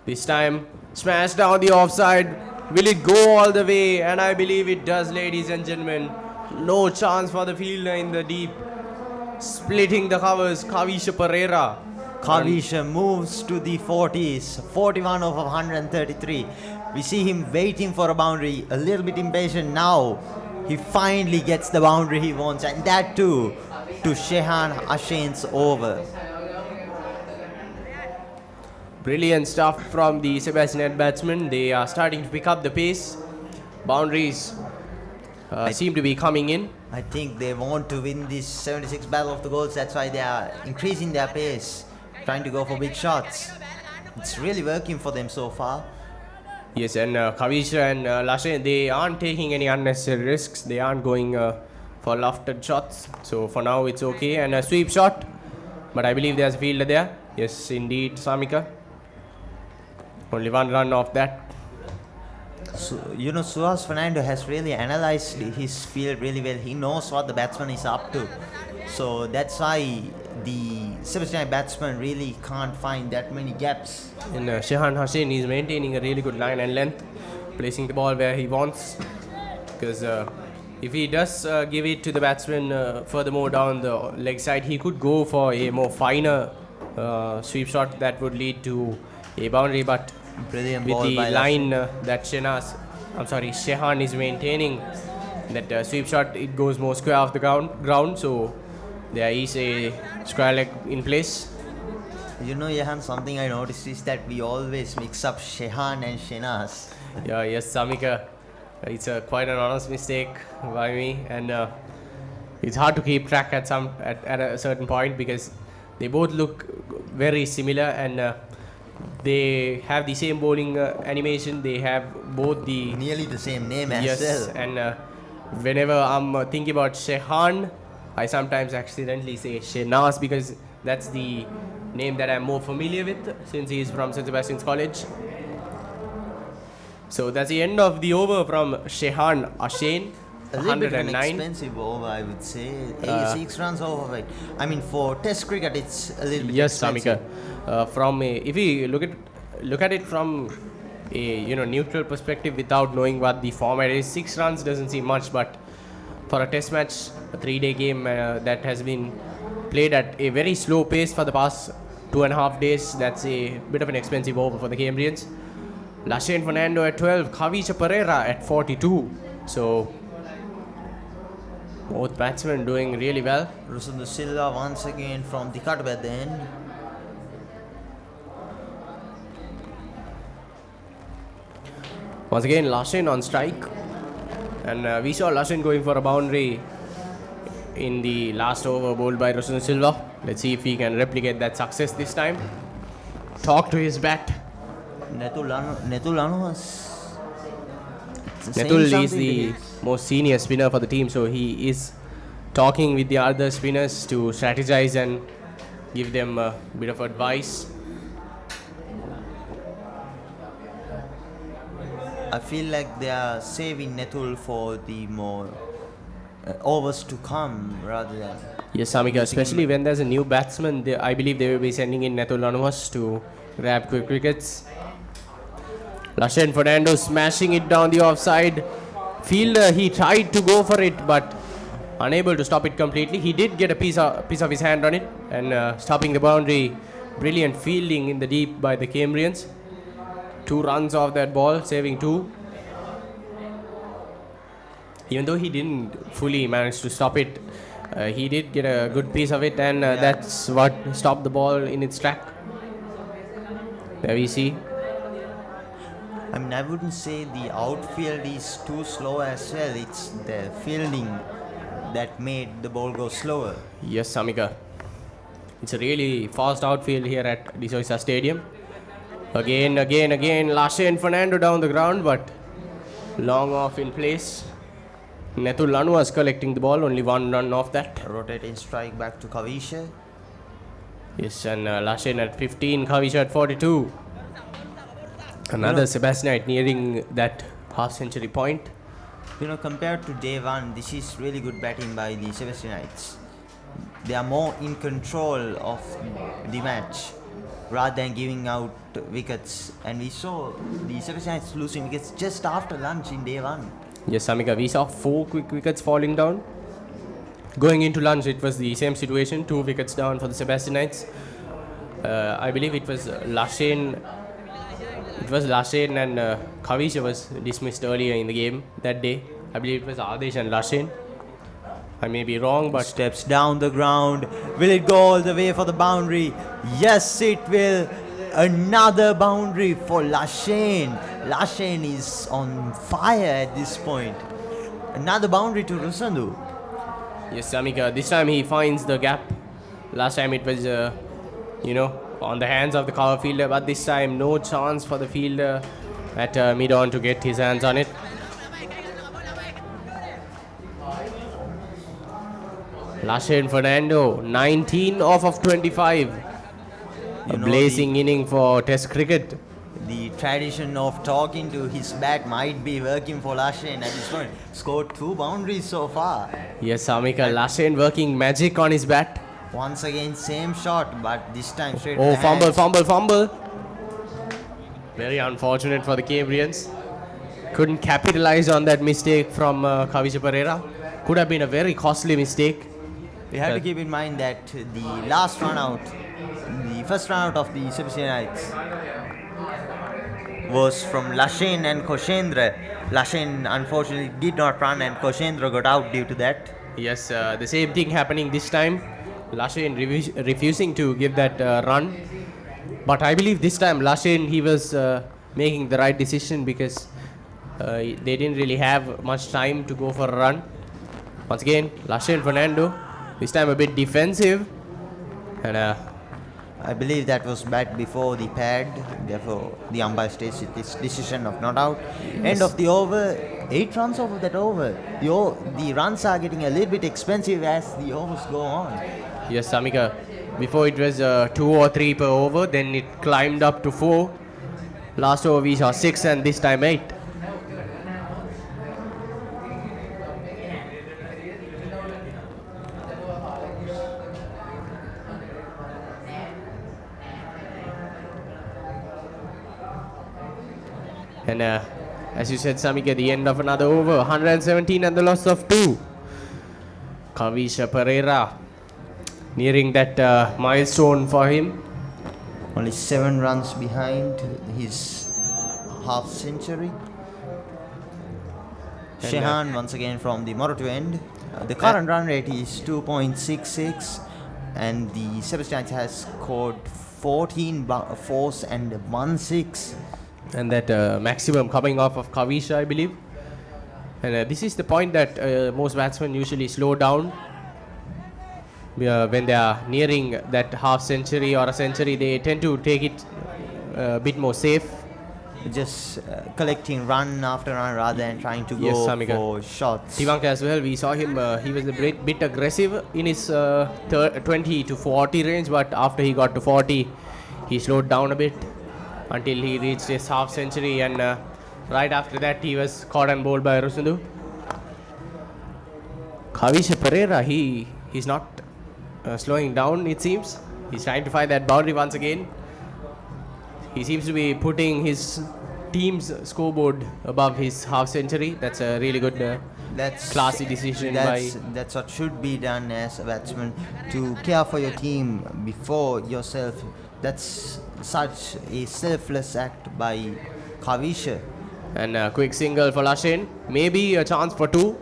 This time, smash down the offside. Will it go all the way? And I believe it does, ladies and gentlemen. No chance for the fielder in the deep. Splitting the covers, Kavisha Pereira. Kavisha moves to the 40s, 41 over 133. We see him waiting for a boundary, a little bit impatient now. He finally gets the boundary he wants, and that too to Shehan Ashin's over. Brilliant stuff from the Sebastian batsmen. They are starting to pick up the pace. Boundaries seem to be coming in. I think they want to win this 76 battle of the goals. That's why they are increasing their pace, trying to go for big shots. It's really working for them so far. Yes, and Kavisha and Lashe, they aren't taking any unnecessary risks. They aren't going for lofted shots. So for now, it's okay. And a sweep shot. But I believe there's a fielder there. Yes, indeed, Samika. Only one run off that. So, Suhas Fernando has really analyzed his field really well. He knows what the batsman is up to. So that's why the Sebastian batsman really can't find that many gaps. And Shehan Hussain is maintaining a really good line and length, placing the ball where he wants. Because if he does give it to the batsman furthermore down the leg side, he could go for a more finer sweep shot that would lead to a boundary. But brilliant with ball the by line that Shehan is maintaining, that sweep shot, it goes more square off the ground. So there is a square leg in place. Yehan, something I noticed is that we always mix up Shehan and Shenaz. Yeah, yes, Samika. It's quite an honest mistake by me, and it's hard to keep track at a certain point because they both look very similar, and they have the same bowling animation. They have both the nearly the same name as well. And whenever I'm thinking about Shehan, I sometimes accidentally say Shenaz because that's the name that I'm more familiar with since he's from St. Sebastian's College. So that's the end of the over from Shehan Hussain. A little bit of an 109. expensive over, I would say. 86 runs over. Right? I mean, for Test cricket, it's a little bit expensive. Samika. If we look at it from a neutral perspective, without knowing what the format is, 6 runs doesn't seem much, but for a Test match, a 3-day game that has been played at a very slow pace for the past 2.5 days, that's a bit of an expensive over for the Cambrians. Lashe and Fernando at 12, Kavisha Pereira at 42. So both batsmen doing really well. Rusunda Silva once again from the cut at the end. Once again, Lashin on strike. And we saw Lashin going for a boundary in the last over bowled by Rusunda Silva. Let's see if he can replicate that success this time. Talk to his bat. Netul is the most senior spinner for the team, so he is talking with the other spinners to strategize and give them a bit of advice. I feel like they are saving Netul for the more overs to come rather than... Yes, Samika, especially when there's a new batsman, I believe they will be sending in Netul Anuas to grab quick wickets. Lashe and Fernando smashing it down the offside. Fielder, he tried to go for it, but unable to stop it completely. He did get a piece of his hand on it and stopping the boundary. Brilliant fielding in the deep by the Cambrians. 2 runs off that ball, saving 2. Even though he didn't fully manage to stop it, he did get a good piece of it, and that's what stopped the ball in its track. There we see. I mean, I wouldn't say the outfield is too slow as well. It's the fielding that made the ball go slower. Yes, Samika. It's a really fast outfield here at the Soysa Stadium. Again, Lashe and Fernando down the ground, but long off in place. Netul Lanu was collecting the ball, only 1 run off that. Rotating strike back to Kavisha. Yes, and Lashe at 15, Kavisha at 42. Another Sebastian nearing that half-century point. Compared to day 1, this is really good batting by the Sebastianites. They are more in control of the match rather than giving out wickets. And we saw the Sebastianites losing wickets just after lunch in day 1. Yes, Samika, we saw 4 quick wickets falling down. Going into lunch, it was the same situation, 2 wickets down for the Sebastianites. I believe it was Lashe and Kavisha was dismissed earlier in the game that day. I believe it was Adesh and Lashe. I may be wrong, but... Steps down the ground. Will it go all the way for the boundary? Yes, it will. Another boundary for Lashane. Lashane is on fire at this point. Another boundary to Rusandu. Yes, Samika, this time he finds the gap. Last time it was, on the hands of the cover fielder, but this time no chance for the fielder at mid-on to get his hands on it. Lashane Fernando, 19 off of 25. A blazing inning for Test cricket. The tradition of talking to his bat might be working for Lashane at this point. Scored 2 boundaries so far. Yes, Samika, Lashane working magic on his bat. Once again, same shot, but this time straight. Oh, to the fumble. Very unfortunate for the Cambrians. Couldn't capitalize on that mistake from Kavisha Pereira. Could have been a very costly mistake. We have to keep in mind that the last run out, the first run out of the Sebastianites was from Lashane and Koshendra. Lashane unfortunately did not run and Koshendra got out due to that. Yes, the same thing happening this time. Lashane refusing to give that run. But I believe this time Lashane, he was making the right decision because they didn't really have much time to go for a run. Once again, Lashane Fernando, this time a bit defensive. And I believe that was bat before the pad, therefore the umpire states this decision of not out. Yes. End of the over, 8 runs over that over. The runs are getting a little bit expensive as the overs go on. Yes, Samika, before it was 2 or 3 per over, then it climbed up to 4. Last over we saw 6 and this time 8. And as you said, Samika, the end of another over, 117 and the loss of 2. Kavisha Pereira nearing that milestone for him. Only 7 runs behind his half century. Shehan once again from the Moratuwa end. The current run rate is 2.66 and the Sebastian has scored 14 fours and 1 6. And that maximum coming off of Kavisha, I believe. And this is the point that most batsmen usually slow down. When they are nearing that half century or a century, they tend to take it a bit more safe. Just collecting run after run rather than trying to go for shots. Tivanka as well, we saw him, he was a bit aggressive in his 20 to 40 range, but after he got to 40, he slowed down a bit until he reached his half century, and right after that he was caught and bowled by Rusundu. Kavisha Pereira, he's not slowing down, it seems. He's trying to find that boundary once again. He seems to be putting his team's scoreboard above his half century. That's a really good classy decision. That's what should be done as a batsman, to care for your team before yourself. That's such a selfless act by Kavisha. And a quick single for Lashane. Maybe a chance for 2.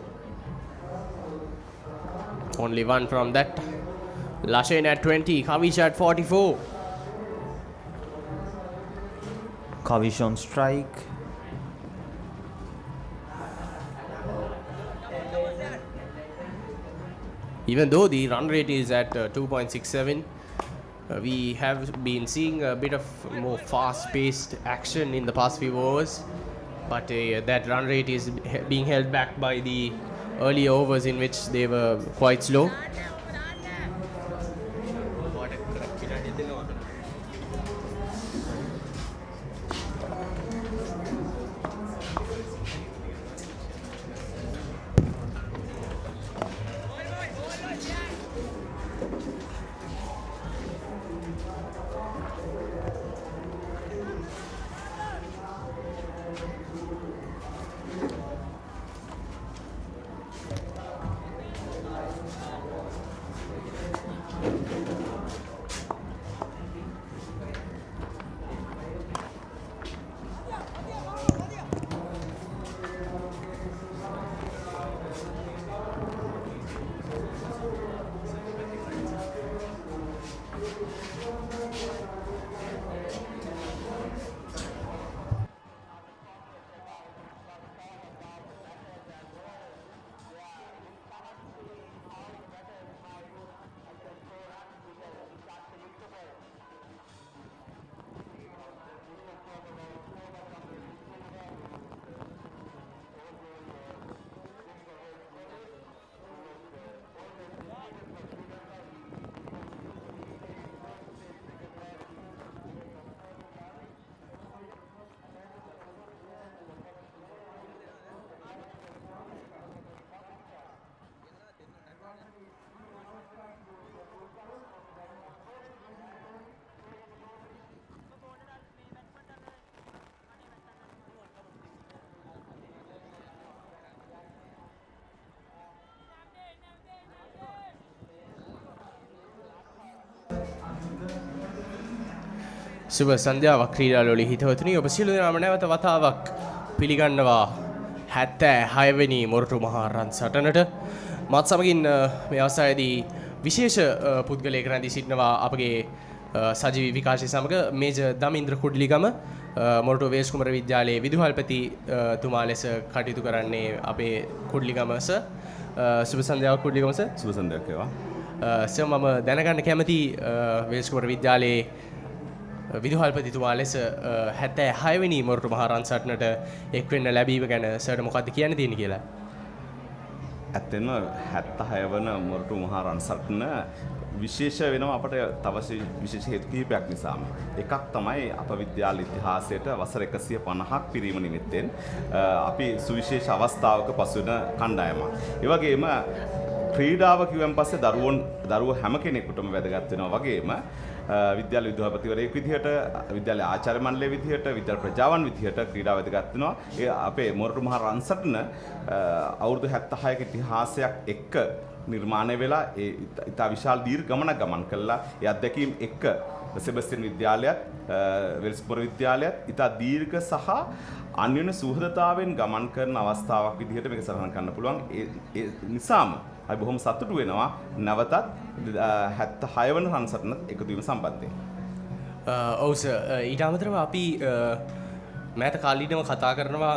Only 1 from that. Lashane at 20, Kavisha at 44. Kavisha on strike. Even though the run rate is at 2.67, we have been seeing a bit of more fast-paced action in the past few overs, but that run rate is being held back by the early overs in which they were quite slow. සුබ සන්ධ්‍යාවක් ක්‍රීඩාලෝලි හිතවතුනි ඔබ සියලු දෙනාම නැවත වතාවක් පිළිගන්නවා 76 වෙනි මොරටු මහා රන් සටනට මත් සමගින් මේ අවස්ථාවේදී විශේෂ පුද්ගලයෙක් රැඳී සිටිනවා අපගේ සජීවී විකාශය සමග මේජර් දමින්ද්‍ර කුඩලිගම මොරටු වේස් කුමර විද්‍යාලයේ විදුහල්පති තුමා ලෙස කටයුතු කරන්නේ අපේ කුඩලිගම සර්. සුබ සන්ධ්‍යාවක් කුඩලිගම සර්. සුබ සන්ධ්‍යාවක් වේවා. සර් මම දැනගන්න කැමති වේස් කුමර විද්‍යාලයේ විදුහල්පතිතුමා ලෙස 76 වෙනි මොරටු මහා රන් සටනට එක් වෙන්න ලැබීම ගැන සර්ට මොකක්ද කියන්න තියෙන්නේ කියලා. ඇත්තෙන්ම 76 වන මොරටු මහා රන් සටන විශේෂ වෙනවා අපට තව විශේෂ හේතු කිහිපයක් නිසාම. එකක් තමයි අප විද්‍යාල ඉතිහාසයට වසර 150ක් පිරීම නිමිත්තෙන් අපි සුවිශේෂ අවස්ථාවක පසුවන කණ්ඩායමක්. ඒ වගේම ක්‍රීඩාව කිව්වන් පස්සේ දරුවෝ හැම කෙනෙකුටම වැදගත් වෙනවා වගේම විද්‍යාල විදුහල්පතිවරයෙක් විදිහට විද්‍යාල ආචාර්ය මණ්ඩලයේ විදිහට විද්‍යාල ප්‍රජාවන් විදිහට ක්‍රීඩාව වැදගත් වෙනවා. ඒ අපේ මොරටු මහා රන් සටන අවුරුදු 76ක ඉතිහාසයක් එක්ක නිර්මාණය වෙලා ඒ ඉතා විශාල දීර්ඝ ගමනක් ගමන් කළා. ඒ අත්දැකීම් එක්ක සෙබස්තියන් විද්‍යාලයත් වෙල්ස් කුමර විද්‍යාලයත් ඉතා දීර්ඝ සහ අන්‍යෝන්‍ය සුහදතාවෙන් ගමන් කරන අවස්ථාවක් විදිහට මේක සටහන් කරන්න පුළුවන්. ඒ නිසාම අපි බොහොම සතුටු වෙනවා නැවතත් 76 වන රන් සටනත් එකතු වීම සම්බන්ධයෙන්. ඔව් සර් ඊට අමතරව අපි මෑත කාලීනව කතා කරනවා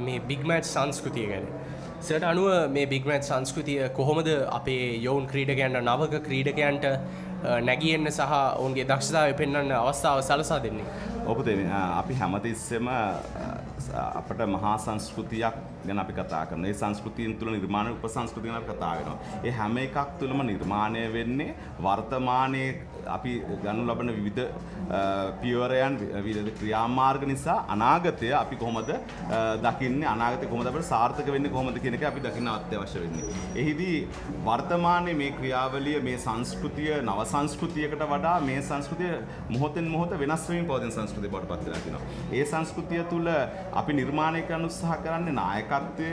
මේ බිග් මැච් සංස්කෘතිය ගැන. සර්ට අනුව මේ බිග් මැච් සංස්කෘතිය කොහොමද අපේ යොවුන් ක්‍රීඩකයන්ට නවක ක්‍රීඩකයන්ට නැගී එන්න සහ ඔවුන්ගේ දක්ෂතාවය පෙන්වන්න අවස්ථාව සලසා දෙන්නේ? ඔබ අපි හැමතිස්සෙම අපට මහා සංස්කෘතියක් ගැන අපි කතා කරනවා. ඒ සංස්කෘතියන් තුළ නිර්මාණ උපසංස්කෘතිය ගැන අපි කතා වෙනවා. ඒ හැම එකක් තුළම නිර්මාණය වෙන්නේ වර්තමානයේ අපි ගනු ලබන විවිධ පියවරයන් විවිධ ක්‍රියාමාර්ග නිසා අනාගතය අපි කොහොමද දකින්නේ, අනාගතය කොහොමද අපිට සාර්ථක වෙන්නේ කොහොමද කියන එක අපි දකින්න අත්‍යවශ්‍ය වෙන්නේ. එහිදී වර්තමානයේ මේ ක්‍රියාවලිය මේ සංස්කෘතිය නව සංස්කෘතියකට වඩා මේ සංස්කෘතිය මොහොතෙන් මොහොත වෙනස් වෙමින් පවතින සංස්කෘතිය බවට පත් වෙලා තියෙනවා. ඒ සංස්කෘතිය තුළ අපි නිර්මාණය කරන්න උත්සාහ කරන්නේ නායකත්වය,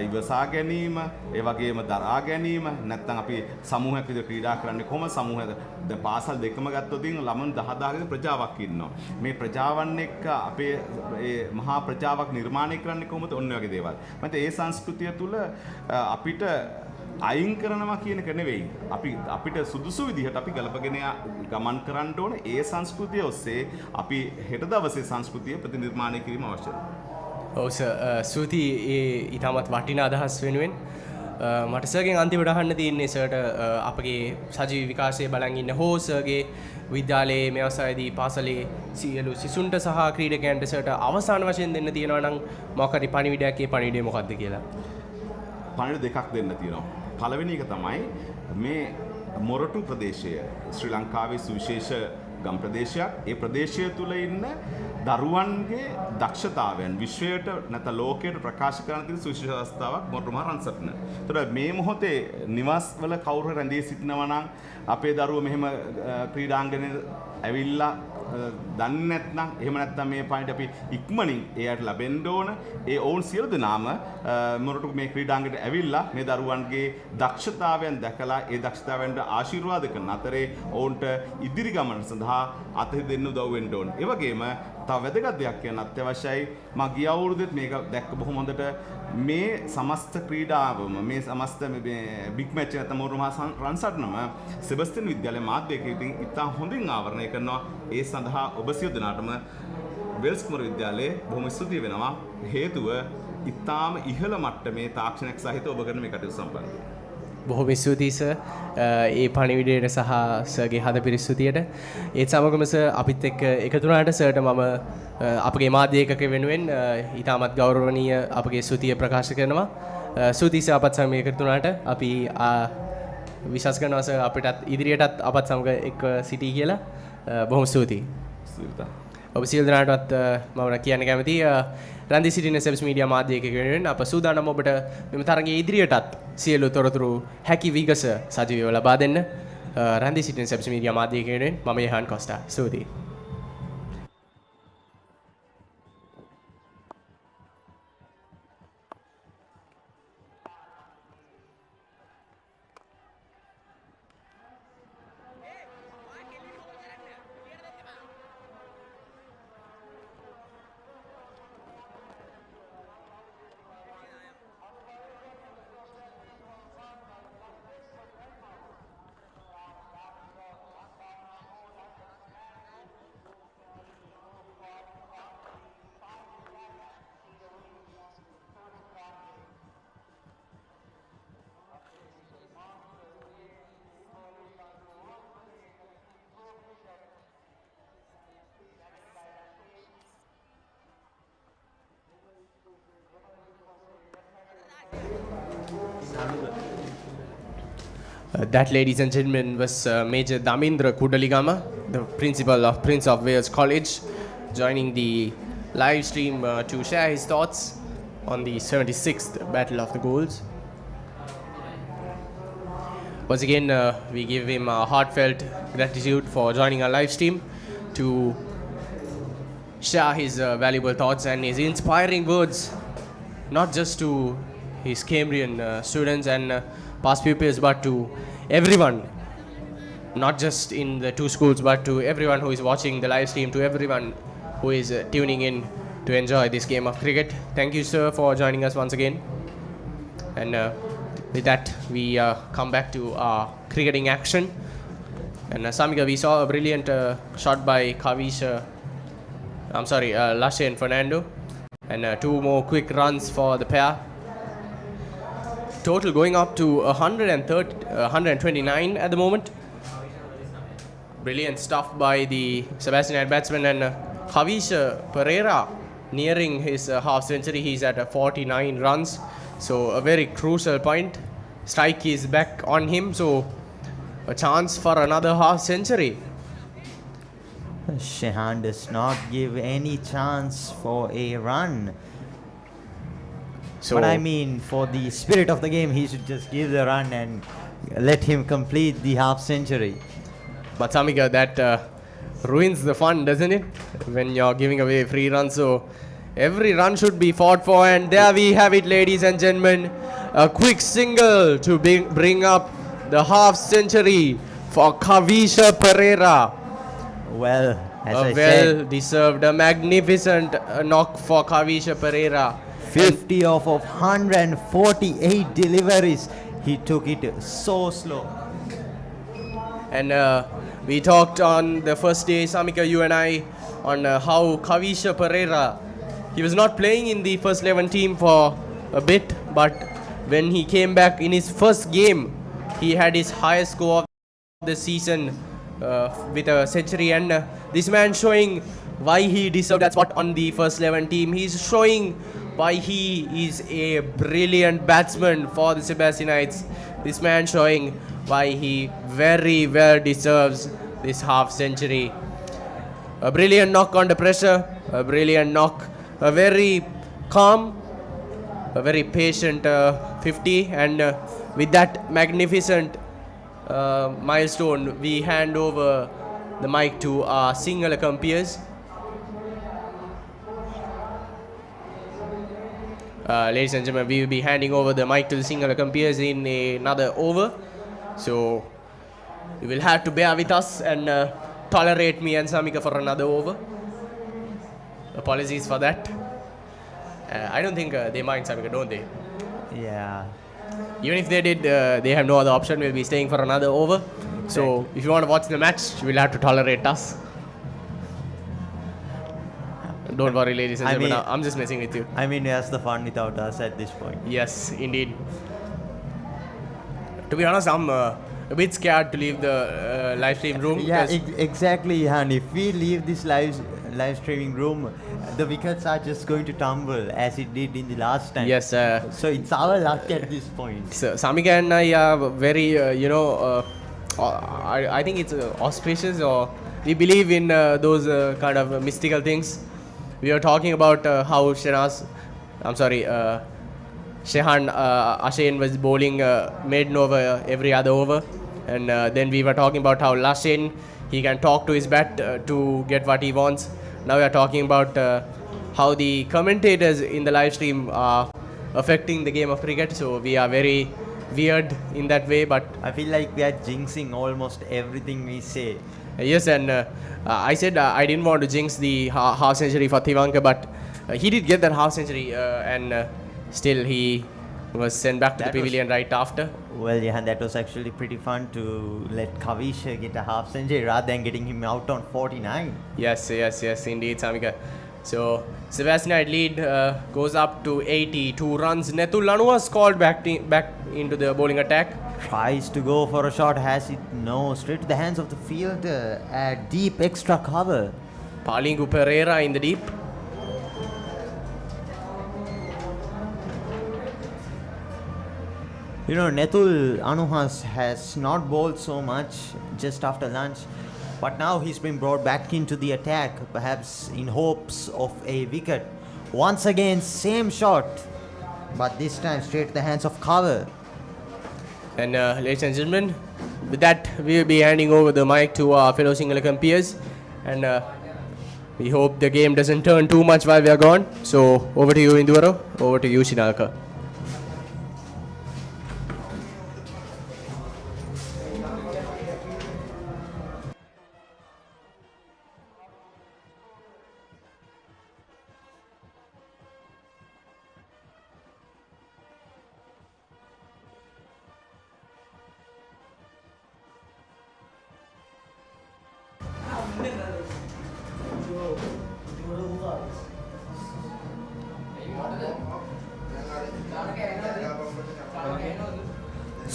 ඉවසා ගැනීම, ඒ වගේම දරා ගැනීම. නැත්නම් අපි සමූහයක් විදිහට ක්‍රීඩා කරන්නේ කොහොම සමූහයද? දැන් පාසල් දෙකම ගත්තොත් ළමන් 10000ක ප්‍රජාවක් ඉන්නවා. මේ ප්‍රජාවන් එක්ක අපේ මේ මහා ප්‍රජාවක් නිර්මාණය කරන්නේ කොහොමද? ඔන්න ඔය වගේ දේවල්. මත ඒ සංස්කෘතිය තුළ අපිට අයින් කරනවා කියන එක නෙවෙයි. අපිට සුදුසු විදිහට අපි ගලපගෙන ගමන් කරන්න ඕන. ඒ සංස්කෘතිය ඔස්සේ අපි හෙට දවසේ සංස්කෘතිය ප්‍රතිනිර්මාණය කිරීම අවශ්‍යයි. ඔව් සර් ස්තුතියි ඒ ඊටමත් වටිනා අදහස් වෙනුවෙන්. මට සර්ගෙන් අන්තිමට අහන්න තියෙන්නේ සර්ට අපගේ සජීවී විකාශයේ බලන් ඉන්න හෝ සර්ගේ විද්‍යාලයේ මේ අවස්ථාවේදී පාසලේ සියලු සිසුන්ට සහ ක්‍රීඩකයන්ට සර්ට අවසාන වශයෙන් දෙන්න තියෙනවා නම් මොකක් හරි පණිවිඩයක් ඒ පණිවිඩය මොකක්ද කියලා? පණිවිඩ දෙකක් දෙන්න තියෙනවා. පළවෙනි එක තමයි මේ මොරටු ප්‍රදේශය ශ්‍රී ලංකාවේ සුවිශේෂ ගම් ප්‍රදේශයක්. ඒ ප්‍රදේශය තුල ඉන්න දරුවන්ගේ දක්ෂතාවයන් විශ්වයට නැත්නම් ලෝකයට ප්‍රකාශ කරන තියෙන සුවිශේෂ අවස්ථාවක් මොරටු මහා රන් සටන. ඒතර මේ මොහොතේ නිවාස්වල කවුරු රැඳී සිටිනවා නම් අපේ දරුවෝ මෙහෙම ක්‍රීඩාංගණයට ඇවිල්ලා දන්නේ නැත්නම් එහෙම නැත්නම් මේ පයින්ට අපි ඉක්මනින් එයාට ලැබෙන්න ඕන. ඒ ඔවුන් සියලු දෙනාම මොරටු මේ ක්‍රීඩාංගණයට ඇවිල්ලා මේ දරුවන්ගේ දක්ෂතාවයන් දැකලා ඒ දක්ෂතාවයන්ට ආශිර්වාද කරන අතරේ ඔවුන්ට ඉදිරි ගමන සඳහා අතහිත දෙන්න උදව් වෙන්න ඕන. ඒ වගේම තව වැදගත් දෙයක් කියන්න අත්‍යවශ්‍යයි. මම ගිය අවුරුද්දෙත් මේක දැක්ක බොහොම හොඳට මේ සමස්ත ක්‍රීඩාවම මේ සමස්ත බිග් මැච් නැත්නම් මොරටු මහා රන් සටනම සෙබස්තියන් විද්‍යාලයේ මාධ්‍යකයකින් ඉතා හොඳින් ආවරණය කරනවා. ඒ සඳහා ඔබ සියලු දෙනාටම වෙල්ස් කුමර විද්‍යාලයේ බොහොම ස්තුතියි වෙනවා. හේතුව ඉතාම ඉහළ මට්ටමේ තාක්ෂණයක් සහිත ඔබ කරන මේ කටයුතු සම්බන්ධයෙන්. බොහොම ස්තුතියි සර් ඒ පණිවිඩයට සහ සර්ගේ හදපිරි ස්තුතියට. ඒත් සමගම සර් අපිත් එක්ක එකතු වුණාට සර්ට මම අපගේ මාධ්‍ය ඒකක වෙනුවෙන් ඉතාමත් ගෞරවනීය අපගේ ස්තුතිය ප්‍රකාශ කරනවා. ස්තුතියි සර් අපත් සමග එකතු වුණාට. අපි විශ්වාස කරනවා සර් අපිටත් ඉදිරියටත් අපත් සමග එක්ව සිටී කියලා. බොහොම ස්තුතියි. ඔබ සියලු දෙනාටත් මම කියන්න කැමතියි රැඳී සිටින සෙබ්ස් මීඩියා මාධ්‍ය එකක වෙනුවෙන් අප සූදානම් ඔබට මෙම තරගයේ ඉදිරියටත් සියලු තොරතුරු හැකි විගස සජීවීව ලබා දෙන්න. රැඳී සිටින සෙබ්ස් මීඩියා මාධ්‍ය එකක වෙනුවෙන් මම යහන් කොස්ටා. ස්තුතියි. That, ladies and gentlemen, was Major Damindra Kudaligama, the principal of Prince of Wales College, joining the live stream to share his thoughts on the 76th Battle of the Goals. Once again, we give him a heartfelt gratitude for joining our live stream to share his valuable thoughts and his inspiring words, not just to his Cambrian students and past pupils, but to everyone, not just in the two schools, but to everyone who is watching the live stream, to everyone who is tuning in to enjoy this game of cricket. Thank you, sir, for joining us once again. And with that, we come back to our cricketing action. And Samika, we saw a brilliant shot by Lashe and Fernando, and two more quick runs for the pair. Total going up to 129 at the moment. Brilliant stuff by the Sebastian batsman, and Kavish Pereira nearing his half century. He's at 49 runs, so a very crucial point. Strike is back on him, so a chance for another half century. Shehan does not give any chance for a run. So, but I mean, for the spirit of the game, he should just give the run and let him complete the half century. But Samika, that ruins the fun, doesn't it? When you're giving away free runs. So every run should be fought for. And there we have it, ladies and gentlemen. A quick single to bring up the half century for Kavisha Pereira. Well, as I said, said, deserved, a magnificent knock for Kavisha Pereira. 50 of 148 deliveries. He took it so slow. And we talked on the first day, Samika, you and I, on how Kavisha Pereira, he was not playing in the first 11 team for a bit, but when he came back in his first game, he had his highest score of the season with a century. And this man showing why he deserved that spot on the first 11 team. He's showing why he is a brilliant batsman for the Sebastianites. This man showing why he very well deserves this half century. A brilliant knock under pressure, a brilliant knock, a very calm, a very patient 50, and with that magnificent milestone, we hand over the mic to our single accompaners. Ladies and gentlemen, we will be handing over the mic to the single accompaners in another over. So you will have to bear with us and tolerate me and Samika for another over. Apologies for that. I don't think they mind, Samika, don't they? Yeah. Even if they did, they have no other option. We'll be staying for another over. Exactly. So if you want to watch the match, you will have to tolerate us. Don't worry, ladies and gentlemen. I'm just messing with you. I mean, where's the fun without us at this point? Yes, indeed. To be honest, I'm a bit scared to leave the live stream room. Yeah, exactly, Han. If we leave this live streaming room, the wickets are just going to tumble as it did in the last time. Yes. So it's our luck at this point. So Samika and I are very, I think it's auspicious, or we believe in those kind of mystical things. We were talking about how Shehan Ashen was bowling maiden over every other over, and then we were talking about how Lashen, he can talk to his bat to get what he wants. Now we are talking about how the commentators in the live stream are affecting the game of cricket. So we are very weird in that way, but I feel like we are jinxing almost everything we say. Yes, and I said I didn't want to jinx the half century for Tivanka, but he did get that half century, and still he was sent back to the pavilion right after. Well, yeah, that was actually pretty fun to let Kavish get a half century rather than getting him out on 49. Yes, indeed, Samika. So Sebastian lead goes up to 82 runs. Netul Lanua's called back into the bowling attack. Tries to go for a shot, has it? No, straight to the hands of the fielder at deep extra cover. Palingu Pereira in the deep. You know, Netul Anuhas has not bowled so much just after lunch, but now he's been brought back into the attack, perhaps in hopes of a wicket. Once again, same shot, but this time straight to the hands of cover. And ladies and gentlemen, with that, we will be handing over the mic to our fellow Singalakam peers. And we hope the game doesn't turn too much while we are gone. So, over to you, Induvaro. Over to you, Shinalka.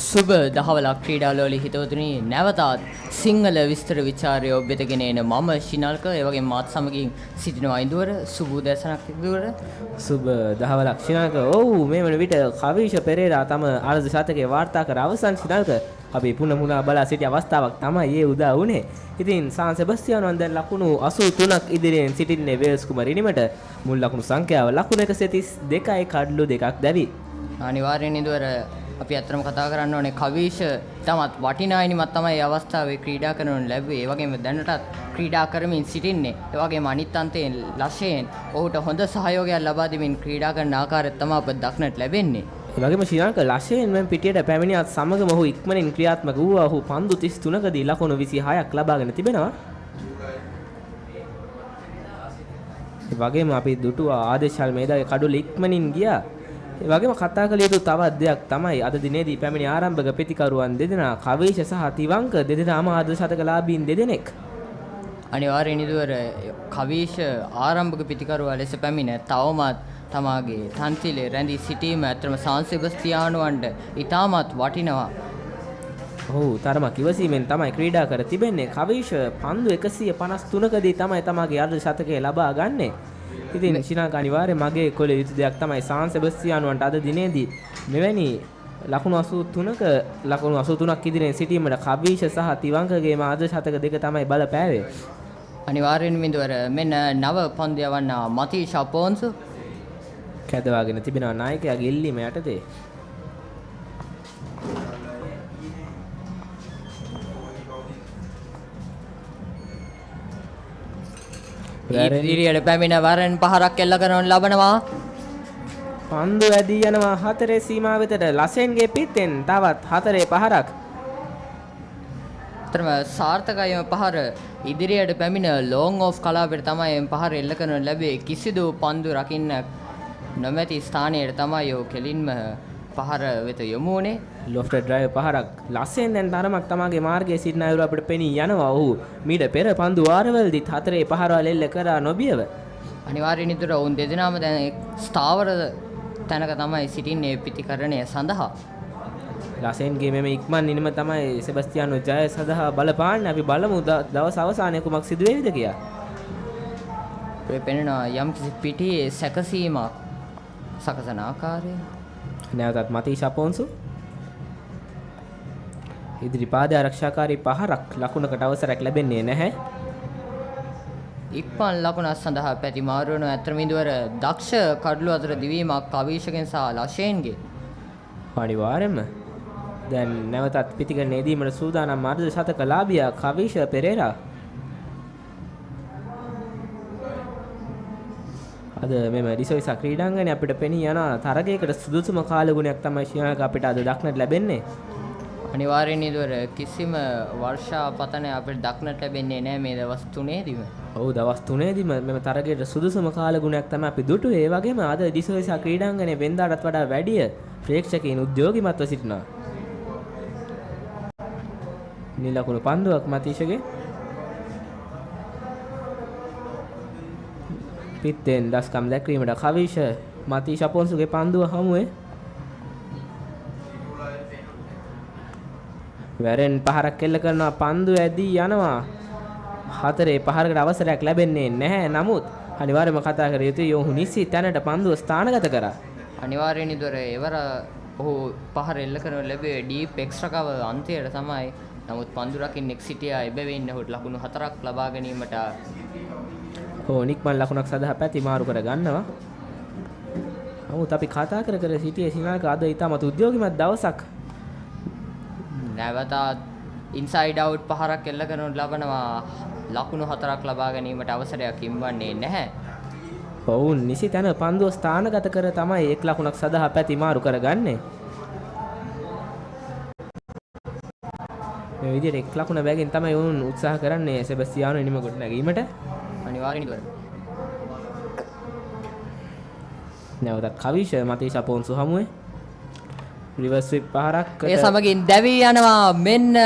සුබ දහවලක් ක්‍රීඩාලෝලී හිතවතුනි නැවතත් සිංහල විස්තර විචාරය ඔබෙතගෙන එන මම ශිනල්ක ඒ වගේම මාත් සමගින් සිටිනවා ඉඳුවර සුබ උදෑසනක් ඉඳුවර සුබ දහවලක් ශිනල්ක ඔව් මේ වන විට කවිෂ පෙරේරා තම අර්ධ ශතකයේ වාර්තා කර අවසන් ශිනල්ක අපි පුනමුණා බලා සිටි අවස්ථාවක් තමයි ඒ උදා වුණේ. ඉතින් සාන් සෙබස්තියානුවන් දැන් ලකුණු 83ක් ඉදිරියෙන් සිටින්නේ වේල්ස් කුමරිනිමට මුල් ලකුණු සංඛ්‍යාව ලකුණු 132යි කඩලු 2ක් දැවි. අනිවාර්යෙන් ඉඳුවර අපි අත්‍තරම කතා කරන්න ඕනේ කවිෂ තමත් වටිනා ඉනිමත් තමයි මේ අවස්ථාවේ ක්‍රීඩා කරනු ලැබුවේ. ඒ වගේම දැනටත් ක්‍රීඩා කරමින් සිටින්නේ. ඒ වගේම අනිත් අන්තයෙන් ලෂයෙන් ඔහුට හොඳ සහයෝගයක් ලබා දෙමින් ක්‍රීඩා කරන ආකාරය තමයි අප දක්නට ලැබෙන්නේ. ඒ වගේම ශ්‍රී ලංකා ලෂයෙන් මෙන් පිටියට පැමිණියත් සමගම ඔහු ඉක්මනින් ක්‍රියාත්මක වූවා. ඔහු පන්දු 33කදී ලකුණු 26ක් ලබාගෙන තිබෙනවා. ඒ වගේම අපි දුටුවා ආදේශල් මේදාගේ කඩුල ඉක්මනින් ගියා. ඒ වගේම කතා කළ යුතු තවත් දෙයක් තමයි අද දිනේදී පැමිණි ආරම්භක ප්‍රතිකරුවන් දෙදෙනා කවේෂ සහ තිවංක දෙදෙනාම ආද ශතකලාභීන් දෙදෙනෙක්. අනිවාර්යෙන් ඉදුවර කවේෂ ආරම්භක ප්‍රතිකරුවා ලෙස පැමිණ තවමත් තමාගේ තන්තිලේ රැඳී සිටීම ඇත්තම සාන් සෙබස්තියානුවන්ට ඉතාමත් වටිනවා. ඔව් තරමක් ඉවසීමෙන් තමයි ක්‍රීඩා කර තිබෙන්නේ. කවේෂ පන්දු 153කදී තමයි තමාගේ අර්ධ ශතකය ලබා ගන්නේ. ඉතින් ශ්‍රී අනිවාර්යෙන් මගේ කොළ යුතු දෙයක් තමයි සාන් සෙබස්තියානුවන්ට අද දිනේදී මෙවැනි ලකුණු 83ක් ඉදිරියෙන් සිටීමට කවීෂ සහ තිවංකගේ මාද ශතක දෙක තමයි බලපෑවේ. අනිවාර්යෙන් විඳවර මෙන්න නව පන්දු යවන්න මතීෂා පොන්සු කැදවාගෙන තිබෙනවා නායකයාගේ ඉල්ලීම යටතේ. ඉදිරියට පැමිණ වරන් පහරක් එල්ල කරනු ලබනවා. පන්දු ඇදී යනවා 4 සීමාව වෙතට ලසෙන්ගේ පිටෙන් තවත් 4 පහරක්. අතරම සාර්ථකයම පහර ඉදිරියට පැමිණ ලොං ඔෆ් කලාපයට තමයි පහර එල්ල කරනු ලැබුවේ. කිසිදු පන්දු රකින්න නොමැති ස්ථානයට තමයි ඔහු කෙලින්ම පහර වෙත යොමු වුණේ. ලොෆ්ට් ඩ්‍රයිව් පහරක් ලස්සෙන් දැන් තරමක් තමාගේ මාර්ගයේ සිටින අයුරු අපිට පෙනී යනවා. ඔහු මීට පෙර පන්දු වාරවලදී 4 පහරවල් එල්ල කරා නොබියව. අනිවාර්යෙන් ඉදිරිය ඔවුන් දෙදෙනාම දැන් ස්ථාවර තැනක තමයි සිටින්නේ පිටිකරණය සඳහා. ලසෙන්ගේ මෙම ඉක්මන් නිම තමයි සෙබස්තියානෝ ජය සඳහා බලපාන්නේ. අපි බලමු දවස් අවසානයේ කුමක් සිදු වෙයිද කියලා. ඔය පෙනෙනවා යම් කිසි පිටියේ සැකසීමක් සකසන ආකාරය. නැවතත් මතීෂා පොන්සු ඉදිරි පාද ආරක්ෂාකාරී පහරක් ලකුණකට අවසරයක් ලැබෙන්නේ නැහැ. ඉක්මන් ලකුණ සඳහා පැති මාරුවන ඇත්තම ඉදුවර දක්ෂ කඩළු අතර දිවීමක් කවීෂකෙන් සහ ලෂේන්ගේ. අනිවාර්යයෙන්ම දැන් නැවතත් පිටිකරණ එදීමට සූදානම් අර්ධ ශතක ලාභියා කවීෂ පෙරේරා. අද මෙම ඩිසොයිසා ක්‍රීඩාංගණය අපිට පෙනී යන තරගයකට සුදුසුම කාල ගුණයක් තමයි ශ්‍රී ලංකාව අපිට අද දක්නට ලැබෙන්නේ. අනිවාර්යෙන් ඉදුවර කිසිම වර්ෂා පතනය අපිට දක්නට ලැබෙන්නේ නැහැ මේ දවස් 3ේදීම. ඔව් දවස් 3ේදීම මෙම තරගයට සුදුසුම කාල ගුණයක් තමයි අපි දුටුවේ. ඒ වගේම අද ඩිසොයිසා ක්‍රීඩාංගණය වෙනදාටත් වඩා වැඩි ප්‍රේක්ෂකයින් උද්‍යෝගිමත්ව සිටිනවා. නිලකුණු පන්දුවක් මතීෂගේ පිටෙන් දස්කම් දැක්වීමට කවීෂ මතීෂා පොන්සුගේ පන්දුව හමුවේ. වැරෙන් පහරක් එල්ල කරනවා පන්දු ඇදී යනවා. 4 පහරකට අවසරයක් ලැබෙන්නේ නැහැ. නමුත් අනිවාර්යයෙන්ම කතා කර යුතුයි ඔහු නිසි තැනට පන්දුව ස්ථානගත කරා. අනිවාර්යෙන් ඉදොර එවර ඔහු පහර එල්ල කරන ලැබුවේ ඩීප් එක්ස්ට්‍රා කවර් අන්තයට තමයි. නමුත් පන්දු රකින්න සිටියා එබැවින් ඔහුට ලකුණු 4ක් ලබා ගැනීමට නික්මන් ලකුණක් සඳහා පැති මාරු කර ගන්නවා. නමුත් අපි කතා කර සිටියේ ශ්‍රී ලංකාව අද ඉතාමත් උද්‍යෝගිමත් දවසක්. නැවතත් ඉන්සයිඩ් අවුට් පහරක් එල්ල කරනු ලබනවා. ලකුණු 4ක් ලබා ගැනීමට අවසරයක් හිමිවන්නේ නැහැ. ඔවුන් නිසි තැන පන්දුව ස්ථානගත කර තමයි එක් ලකුණක් සඳහා පැති මාරු කරගන්නේ. මේ විදිහට එක් ලකුණ බැගින් තමයි ඔවුන් උත්සාහ කරන්නේ සෙබස්තියානෝ ඉනිම ගොඩ නැගීමට. අනිවාර්යෙන්ම ඉවර. නැවතත් කවිෂ මතීෂ අපොන්සු හමුවේ රිවර්ස් ස්විප් පහරක් ඒ සමගින් දැවී යනවා මෙන්න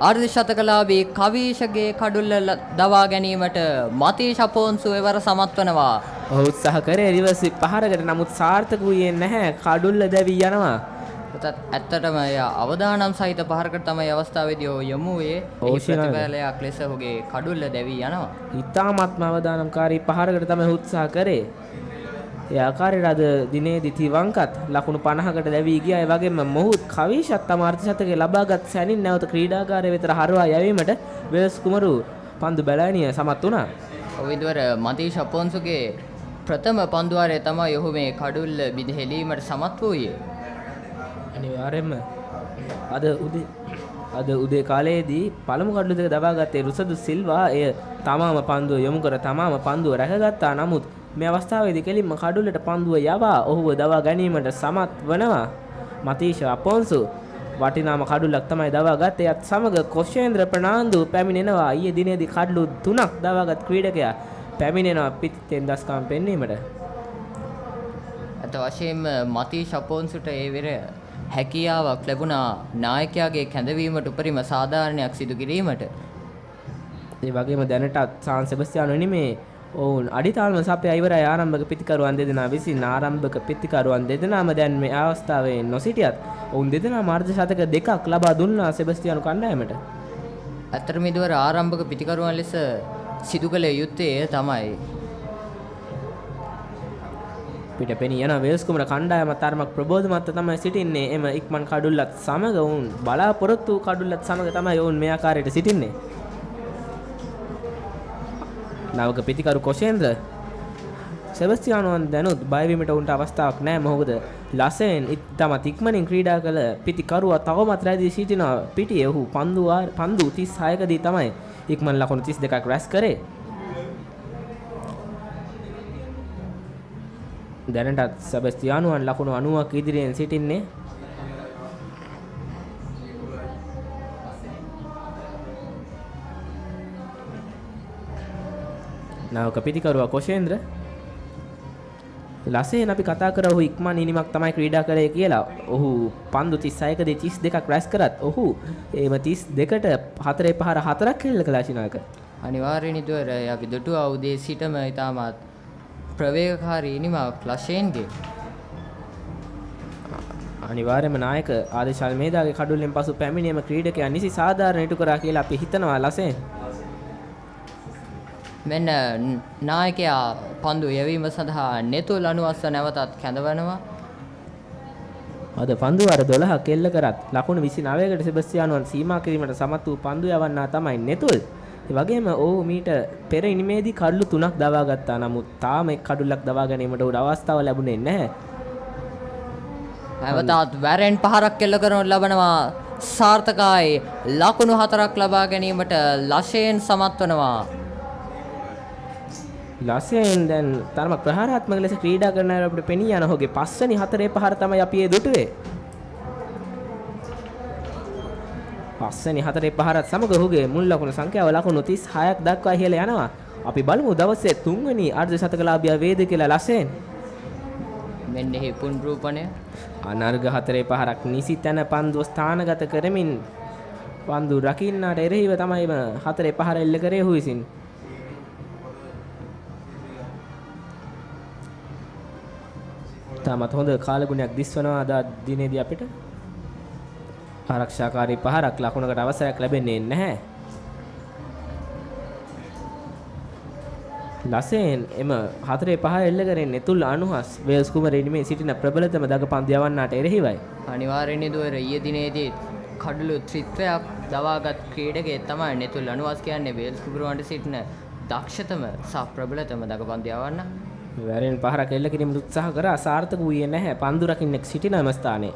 අර්ධ ශතකලාභී කවිෂගේ කඩුල්ල දවා ගැනීමට මතීෂ අපොන්සු එවර සමත් වෙනවා. ඔහු උත්සාහ කරේ රිවර්ස් ස්විප් පහරකට නමුත් සාර්ථක වූයේ නැහැ. කඩුල්ල දැවී යනවා. ඇත්තටම අවදානම් සහිත පහරකට තමයි අවස්ථාවේදී යොමු වූයේ. ඒ ප්‍රතිඵලයක් ලෙස ඔහුගේ කඩුල්ල දැවී යනවා. ඉතාමත්ම අවදානම්කාරී පහරකට තමයි උත්සාහ කරේ. ඒ ආකාරයට අද දිනේදී තිවංකත් ලකුණු 50කට දැවී ගියා. ඒ වගේම මොහුත් කවිෂත් තම අර්ධ ශතකයේ ලබාගත් සැනින් නැවත ක්‍රීඩාගාරය වෙත හරවා යැවීමට වෙල්ස් කුමරු පන්දු බැලෑනිය සමත් වුණා. ඔව් ඉදවර මතීෂ අපොන්සුගේ ප්‍රථම පන්දුවාරය තමයි ඔහු මේ කඩුල්ල බිඳහෙලීමට සමත් වූයේ. අනිවාර්යයෙන්ම අද උදේ කාලයේදී පළමු කඩුල්ල දෙක දබාගත්තේ රුසදු සිල්වා. එය තමාම පන්දුව යොමු කර තමාම පන්දුව රැකගත්තා. නමුත් මේ අවස්ථාවේදී කෙලින්ම කඩුල්ලට පන්දුව යවා ඔහුව දවා ගැනීමට සමත් වනවා. මතීෂ අපොන්සු වටිනාම කඩුල්ලක් තමයි දවා ගත්තේ. ඒත් සමග කොෂේන්ද්‍ර ප්‍රනාන්දු පැමිණෙනවා. ඊයේ දිනේදී කඩලු 3ක් දවාගත් ක්‍රීඩකයා පැමිණෙනවා පිටින් දස්කම් පෙන්වීමට. අත වශයෙන්ම මතීෂ අපොන්සුට ඒ වෙර හැකියාවක් ලැබුණා නායකයාගේ කැඳවීමට උපරිම සාධාරණයක් සිදු කිරීමට. ඒ වගේම දැනටත් සාන් සෙබස්තියානෝ නෙමේ ඔවුන් අඩිතාල්ම සපයා ඉවරයි. ආරම්භක පිතිකරුවන් දෙදෙනා විසින් ආරම්භක පිතිකරුවන් දෙදෙනාම දැන් මේ අවස්ථාවේ නොසිටියත් ඔවුන් දෙදෙනාම අර්ධ ශතක දෙකක් ලබා දුන්නා සෙබස්තියානෝ කණ්ඩායමට. ඇත්තටම ඉදවර ආරම්භක පිතිකරුවන් ලෙස සිදු කළ යුත්තේ තමයි. පිටපෙනී යන වෙල්ස් කුමර කණ්ඩායම තරමක් ප්‍රබෝධමත්ව තමයි සිටින්නේ. එම ඉක්මන් කඩුල්ලත් සමග ඔවුන් බලාපොරොත්තු කඩුල්ලත් සමග තමයි ඔවුන් මේ ආකාරයට සිටින්නේ. නවක පිතිකරු කොෂේන්ද්‍ර සෙබස්තියානෝන් දැනුත් බයවීමට උන්ට අවස්ථාවක් නැහැ. මොකද ලසෙන් ඉතාමත් ඉක්මනින් ක්‍රීඩා කළ පිතිකරුවා තවමත් රැඳී සිටිනවා පිටියේ. ඔහු පන්දු 36කදී තමයි ඉක්මන් ලකුණු 32ක් රැස් කරේ. දැනටත් සෙබස්තියානෝන් ලකුණු 90ක් ඉදිරියෙන් සිටින්නේ. නවක පිතිකරුවා කොෂේන්ද්‍ර ලසෙන් අපි කතා කරා ඔහු ඉක්මන් ඉනිමක් තමයි ක්‍රීඩා කරේ කියලා. ඔහු පන්දු 36කදී 32ක් රැස් කරත් ඔහු එම 32ට 4 පහර 4ක් හෙල්ල කළා ශිනාක. අනිවාර්යෙන් ඉදවර අපි දුටුවා උදේ සිටම ඉතාමත් ප්‍රවේගකාරී ඉනිමක් ලෂේන්ගේ. අනිවාර්යයෙන්ම නායක ආදේශ අල්මේදාගේ කඩුල්ලෙන් පසු පැමිණීම ක්‍රීඩකයා නිසි සාධාරණ ඉටු කරා කියලා අපි හිතනවා ලසෙන්. මෙන්න නායකයා පන්දු යැවීම සඳහා නෙතුල් අනුවස්ස නැවතත් කැඳවනවා. අද පන්දු වර 12ක් එල්ල කරත් ලකුණු 29කට සෙබස්තියානෝන් සීමා කිරීමට සමත් වූ පන්දු යවන්නා තමයි නෙතුල්. ඒ වගේම ඔහු මීට පෙර ඉනිමේදී කඩලු 3ක් දවා ගත්තා. නමුත් තාම එක් කඩුල්ලක් දවා ගැනීමට උඩ අවස්ථාව ලැබුණේ නැහැ. නැවතත් වැරෙන් පහරක් එල්ල කරනු ලබනවා. සාර්ථකයි. ලකුණු 4ක් ලබා ගැනීමට ලෂයෙන් සමත් වෙනවා. ලසෙන් දැන් තරමක් ප්‍රහාරාත්මක ලෙස ක්‍රීඩා කරන අය අපිට පෙනී යන ඔහුගේ පස්වෙනි 4 පහර තමයි අපි ඒ දුටුවේ. පස්වෙනි 4 පහරත් සමග ඔහුගේ මුල් ලකුණු සංඛ්‍යාව ලකුණු 36ක් දක්වා ඉහළ යනවා. අපි බලමු දවසේ 3 වෙනි අර්ධ ශතකලාභියා වේද කියලා ලසෙන්. මෙන්න එහි පුනරූපණය. අනර්ග 4 පහරක් නිසි තැන පන්දුව ස්ථානගත කරමින් පන්දු රකින්නාට එරෙහිව තමයි 4 පහර එල්ල කරේ ඔහු විසින්. තාමත් හොඳ කාලගුණයක් දිස්වනවා අද දිනේදී අපිට. ආරක්ෂාකාරී පහරක් ලකුණකට අවසරයක් ලැබෙන්නේ නැහැ. ලසෙන් එම 4-5 එල්ල කරන්නේ නෙතුල් අනුහස් වේල්ස් කුමරේ මේ සිටින ප්‍රබලතම දගපන්දු යවන්නාට එරෙහිවයි. අනිවාර්යයෙන්ම දුවර ඊයේ දිනේදී කඩළු ත්‍රිත්වයක් දවාගත් ක්‍රීඩකයෙක් තමයි නෙතුල් අනුහස් කියන්නේ වේල්ස් කුමරුවන්ට සිටින දක්ෂතම සහ ප්‍රබලතම දගපන්දු යවන්න. වැරෙන් පහරක් එල්ල කිරීමට උත්සාහ කරා සාර්ථක වූයේ නැහැ. පන්දු රකින්නෙක් සිටිනම ස්ථානයේ.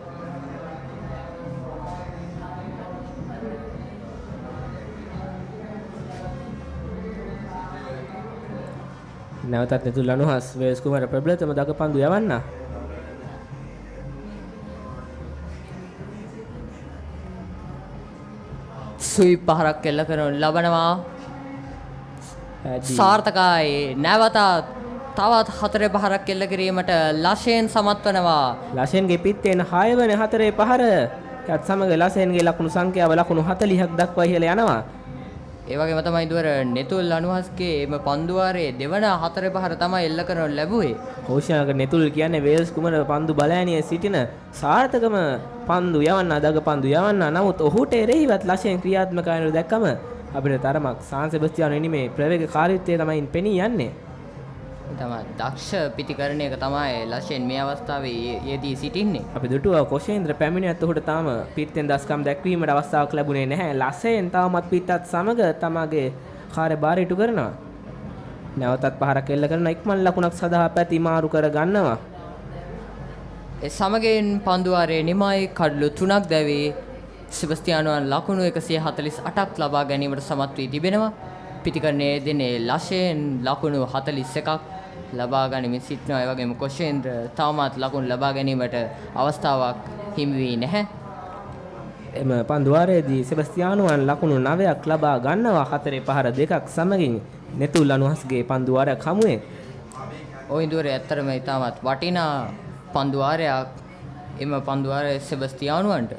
නැවතත් නෙතුල් අනුහස් වේල්ස් කුමාර ප්‍රබලතම දගපන්දු යවන්න. සුයි පහරක් එල්ල කරනු ලබනවා. සාර්ථකයි. නැවතත් තවත් 4 පහරක් එල්ල කිරීමට ලෂෙන් සමත් වෙනවා. ලෂෙන්ගේ පිත්තෙන් 6 වෙනි 4 පහර. ඒත් සමග ලෂෙන්ගේ ලකුණු සංඛ්‍යාව ලකුණු 40ක් දක්වා ඉහළ යනවා. ඒ වගේම තමයි දුවර නෙතුල් අනුහස්ගේ එම පන්දුවාරයේ දෙවන 4 පහර තමයි එල්ල කරනු ලැබුවේ. කෞෂාක නෙතුල් කියන්නේ වේල්ස් කුමර පන්දු බලෑනියේ සිටින සාර්ථකම පන්දු යවන්න දග පන්දු යවන්න. නමුත් ඔහුට එරෙහිවත් ලෂෙන් ක්‍රියාත්මක වෙනු දැක්කම අපිට තරමක් සාන් සෙබස්තියානෝ එනිමේ ප්‍රවේගකාරීත්වය තමයි පෙනී යන්නේ. තමයි දක්ෂ පිටිකරණයක තමයි ලෂෙන් මේ අවස්ථාවේ යෙදී සිටින්නේ. අපි දුටුවා කොෂේන්ද්‍ර පැමිණියත් ඔහුට තාම පිත්තෙන් දස්කම් දැක්වීමට අවස්ථාවක් ලැබුණේ නැහැ. ලෂෙන් තවමත් පිටත් සමග තමගේ කාර්යභාරය ඉටු කරනවා. නැවතත් පහරක් එල්ල කරන ඉක්මන් ලකුණක් සඳහා පැති මාරු කර ගන්නවා. ඒ සමගින් පන්දුවාරයේ නිමයි කඩළු 3ක් දැවී සෙබස්තියානෝන් ලකුණු 148ක් ලබා ගැනීමට සමත් වී තිබෙනවා. පිටිකරණයේ දෙන්නේ ලෂෙන් ලකුණු 41ක් ලබා ගනිමින් සිටිනවා. ඒ වගේම කොෂේන්ද්‍ර තවමත් ලකුණු ලබා ගැනීමට අවස්ථාවක් හිමි වී නැහැ. එම පන්දුවාරයේදී සෙබස්තියානෝන් ලකුණු 9ක් ලබා ගන්නවා. 4 පහර දෙකක් සමගින් නෙතුල් අනුහස්ගේ පන්දුවාරයක් හමුවේ. ඔය ඉඳුරේ ඇත්තරම ඉතාමත් වටිනා පන්දුවාරයක්. එම පන්දුවාරය සෙබස්තියානෝන්ට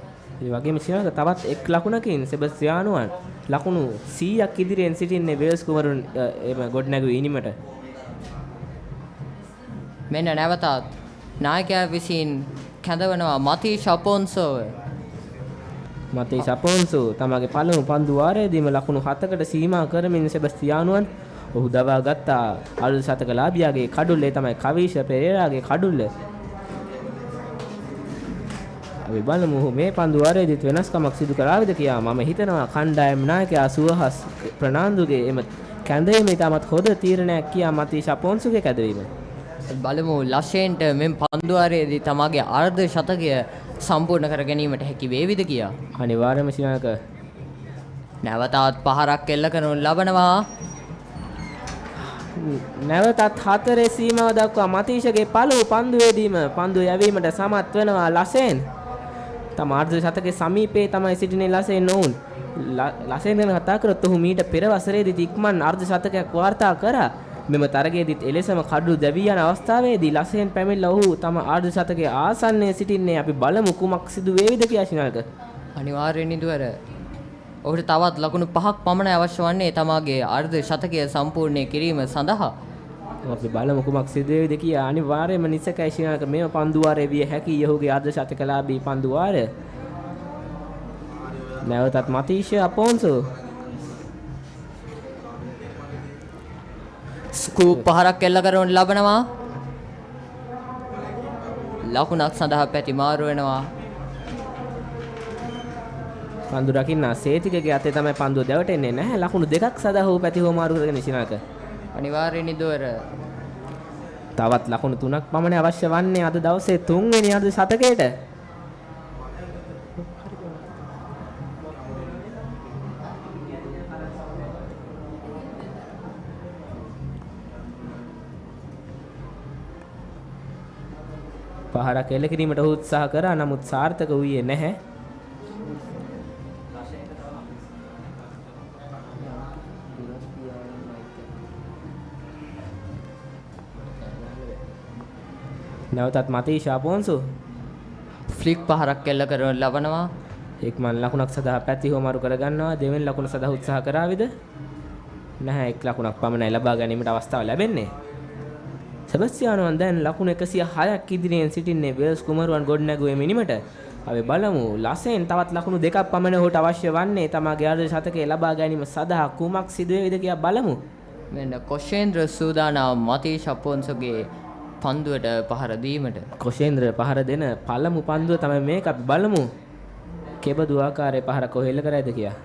ඒ වගේම ශ්‍රීලංක තවත් එක් ලකුණකින් සෙබස්තියානෝන් ලකුණු 100ක් ඉදිරියෙන් සිටින්නේ වේල්ස් කුමරුන් එම ගොඩනැගුවේ ඉනිමට. මෙන්න නැවතත් නායකයා විසින් කැඳවනවා මතීෂ් අපොන්සෝ. මතීෂ් අපොන්සෝ තමගේ පළමු පන්දුවාරයේදීම ලකුණු 7කට සීමා කරමින් සෙබස්තියානෝන් ඔහු දවා ගත්තා. අලුත් ශතක ලාභියාගේ කඩුල්ලේ තමයි කවිෂ පෙරේරාගේ කඩුල්ල. අපි බලමු මේ පන්දුවාරයේදීත් වෙනස්කමක් සිදු කරාවිද කියලා. මම හිතනවා කණ්ඩායම් නායකයා සුවහස් ප්‍රනාන්දුගේ එම කැඳවීම ඉතාමත් හොඳ තීරණයක් කියා මතීෂ් අපොන්සුගේ කැඳවීම. බලමු ලෂෙන්ට මෙම පන්දුවාරයේදී තමාගේ අර්ධ ශතකය සම්පූර්ණ කර ගැනීමට හැකි වේවිද කියා. අනිවාර්යයෙන්ම ශ්‍රීලංක නැවතත් පහරක් එල්ල කරනු ලබනවා. නැවතත් 4 සීමාව දක්වා මතීෂගේ පළමු පන්දුවේදීම පන්දුව යැවීමට සමත් වෙනවා ලෂෙන්. තම අර්ධ ශතකයේ සමීපයේ තමයි සිටින්නේ ලෂෙන් ඔවුන්. ලෂෙන් ගැන කතා කරොත් ඔහු මීට පෙර වසරේදී ඉක්මන් අර්ධ ශතකයක් වාර්තා කරා. මෙම තරගයේදීත් එලෙසම කඩු දැවී යන අවස්ථාවේදී ලෂෙන් පැමිණලා ඔහු තම අර්ධ ශතකයේ ආසන්නයේ සිටින්නේ. අපි බලමු කුමක් සිදු වේවිද කියලා ශ්‍රීලංක. අනිවාර්යෙන් ඉදුවර ඔහුට තවත් ලකුණු 5ක් පමණ අවශ්‍ය වන්නේ තමාගේ අර්ධ ශතකය සම්පූර්ණ කිරීම සඳහා. අපි බලමු කුමක් සිදු වේවිද කියලා. අනිවාර්යයෙන්ම නිසකයි ශ්‍රීලංක මෙම පන්දුවාරය විය හැකි ඔහුගේ අර්ධ ශතකලාභී පන්දුවාරය. නැවතත් මතීෂ් අපොන්සෝ ස්කූප් පහරක් එල්ල කරනු ලබනවා. ලකුණක් සඳහා පැති මාරු වෙනවා. පන්දු රකින්න සේතිකගේ අතේ තමයි පන්දුව දැවටෙන්නේ නැහැ. ලකුණු 2ක් සඳහා ඔහු පැති හොමාරු කරගෙන ශ්‍රීලංක. අනිවාර්යෙන් ඉදුවර තවත් ලකුණු 3ක් පමණ අවශ්‍ය වන්නේ අද දවසේ 3 වෙනි අර්ධ ශතකයට. පහරක් එල්ල කිරීමට ඔහු උත්සාහ කරා. නමුත් සාර්ථක වූයේ නැහැ. නැවතත් මතීෂ් අපොන්සෝ ෆ්ලික් පහරක් එල්ල කරනු ලබනවා. ඉක්මන් ලකුණක් සඳහා පැති හොමාරු කරගන්නවා. දෙවෙනි ලකුණ සඳහා උත්සාහ කරාවිද? නැහැ. එක් ලකුණක් පමණයි ලබා ගැනීමට අවස්ථාව ලැබෙන්නේ. සෙබස්තියානෝන් දැන් ලකුණු 106ක් ඉදිරියෙන් සිටින්නේ වේල්ස් කුමරුවන් ගොඩනැගුවේ මිනිමට. අපි බලමු ලෂෙන් තවත් ලකුණු 2ක් පමණ ඔහුට අවශ්‍ය වන්නේ තමාගේ අර්ධ ශතකය ලබා ගැනීම සඳහා කුමක් සිදු වේවිද කියලා බලමු. මෙන්න කොෂේන්ද්‍ර සූදානම් මතීෂ් අපොන්සගේ පන්දුවට පහර දීමට. කොෂේන්ද්‍ර පහර දෙන පළමු පන්දුව තමයි මේක. අපි බලමු කෙබඳු ආකාරයේ පහර කොහෙල්ල කරයිද කියලා.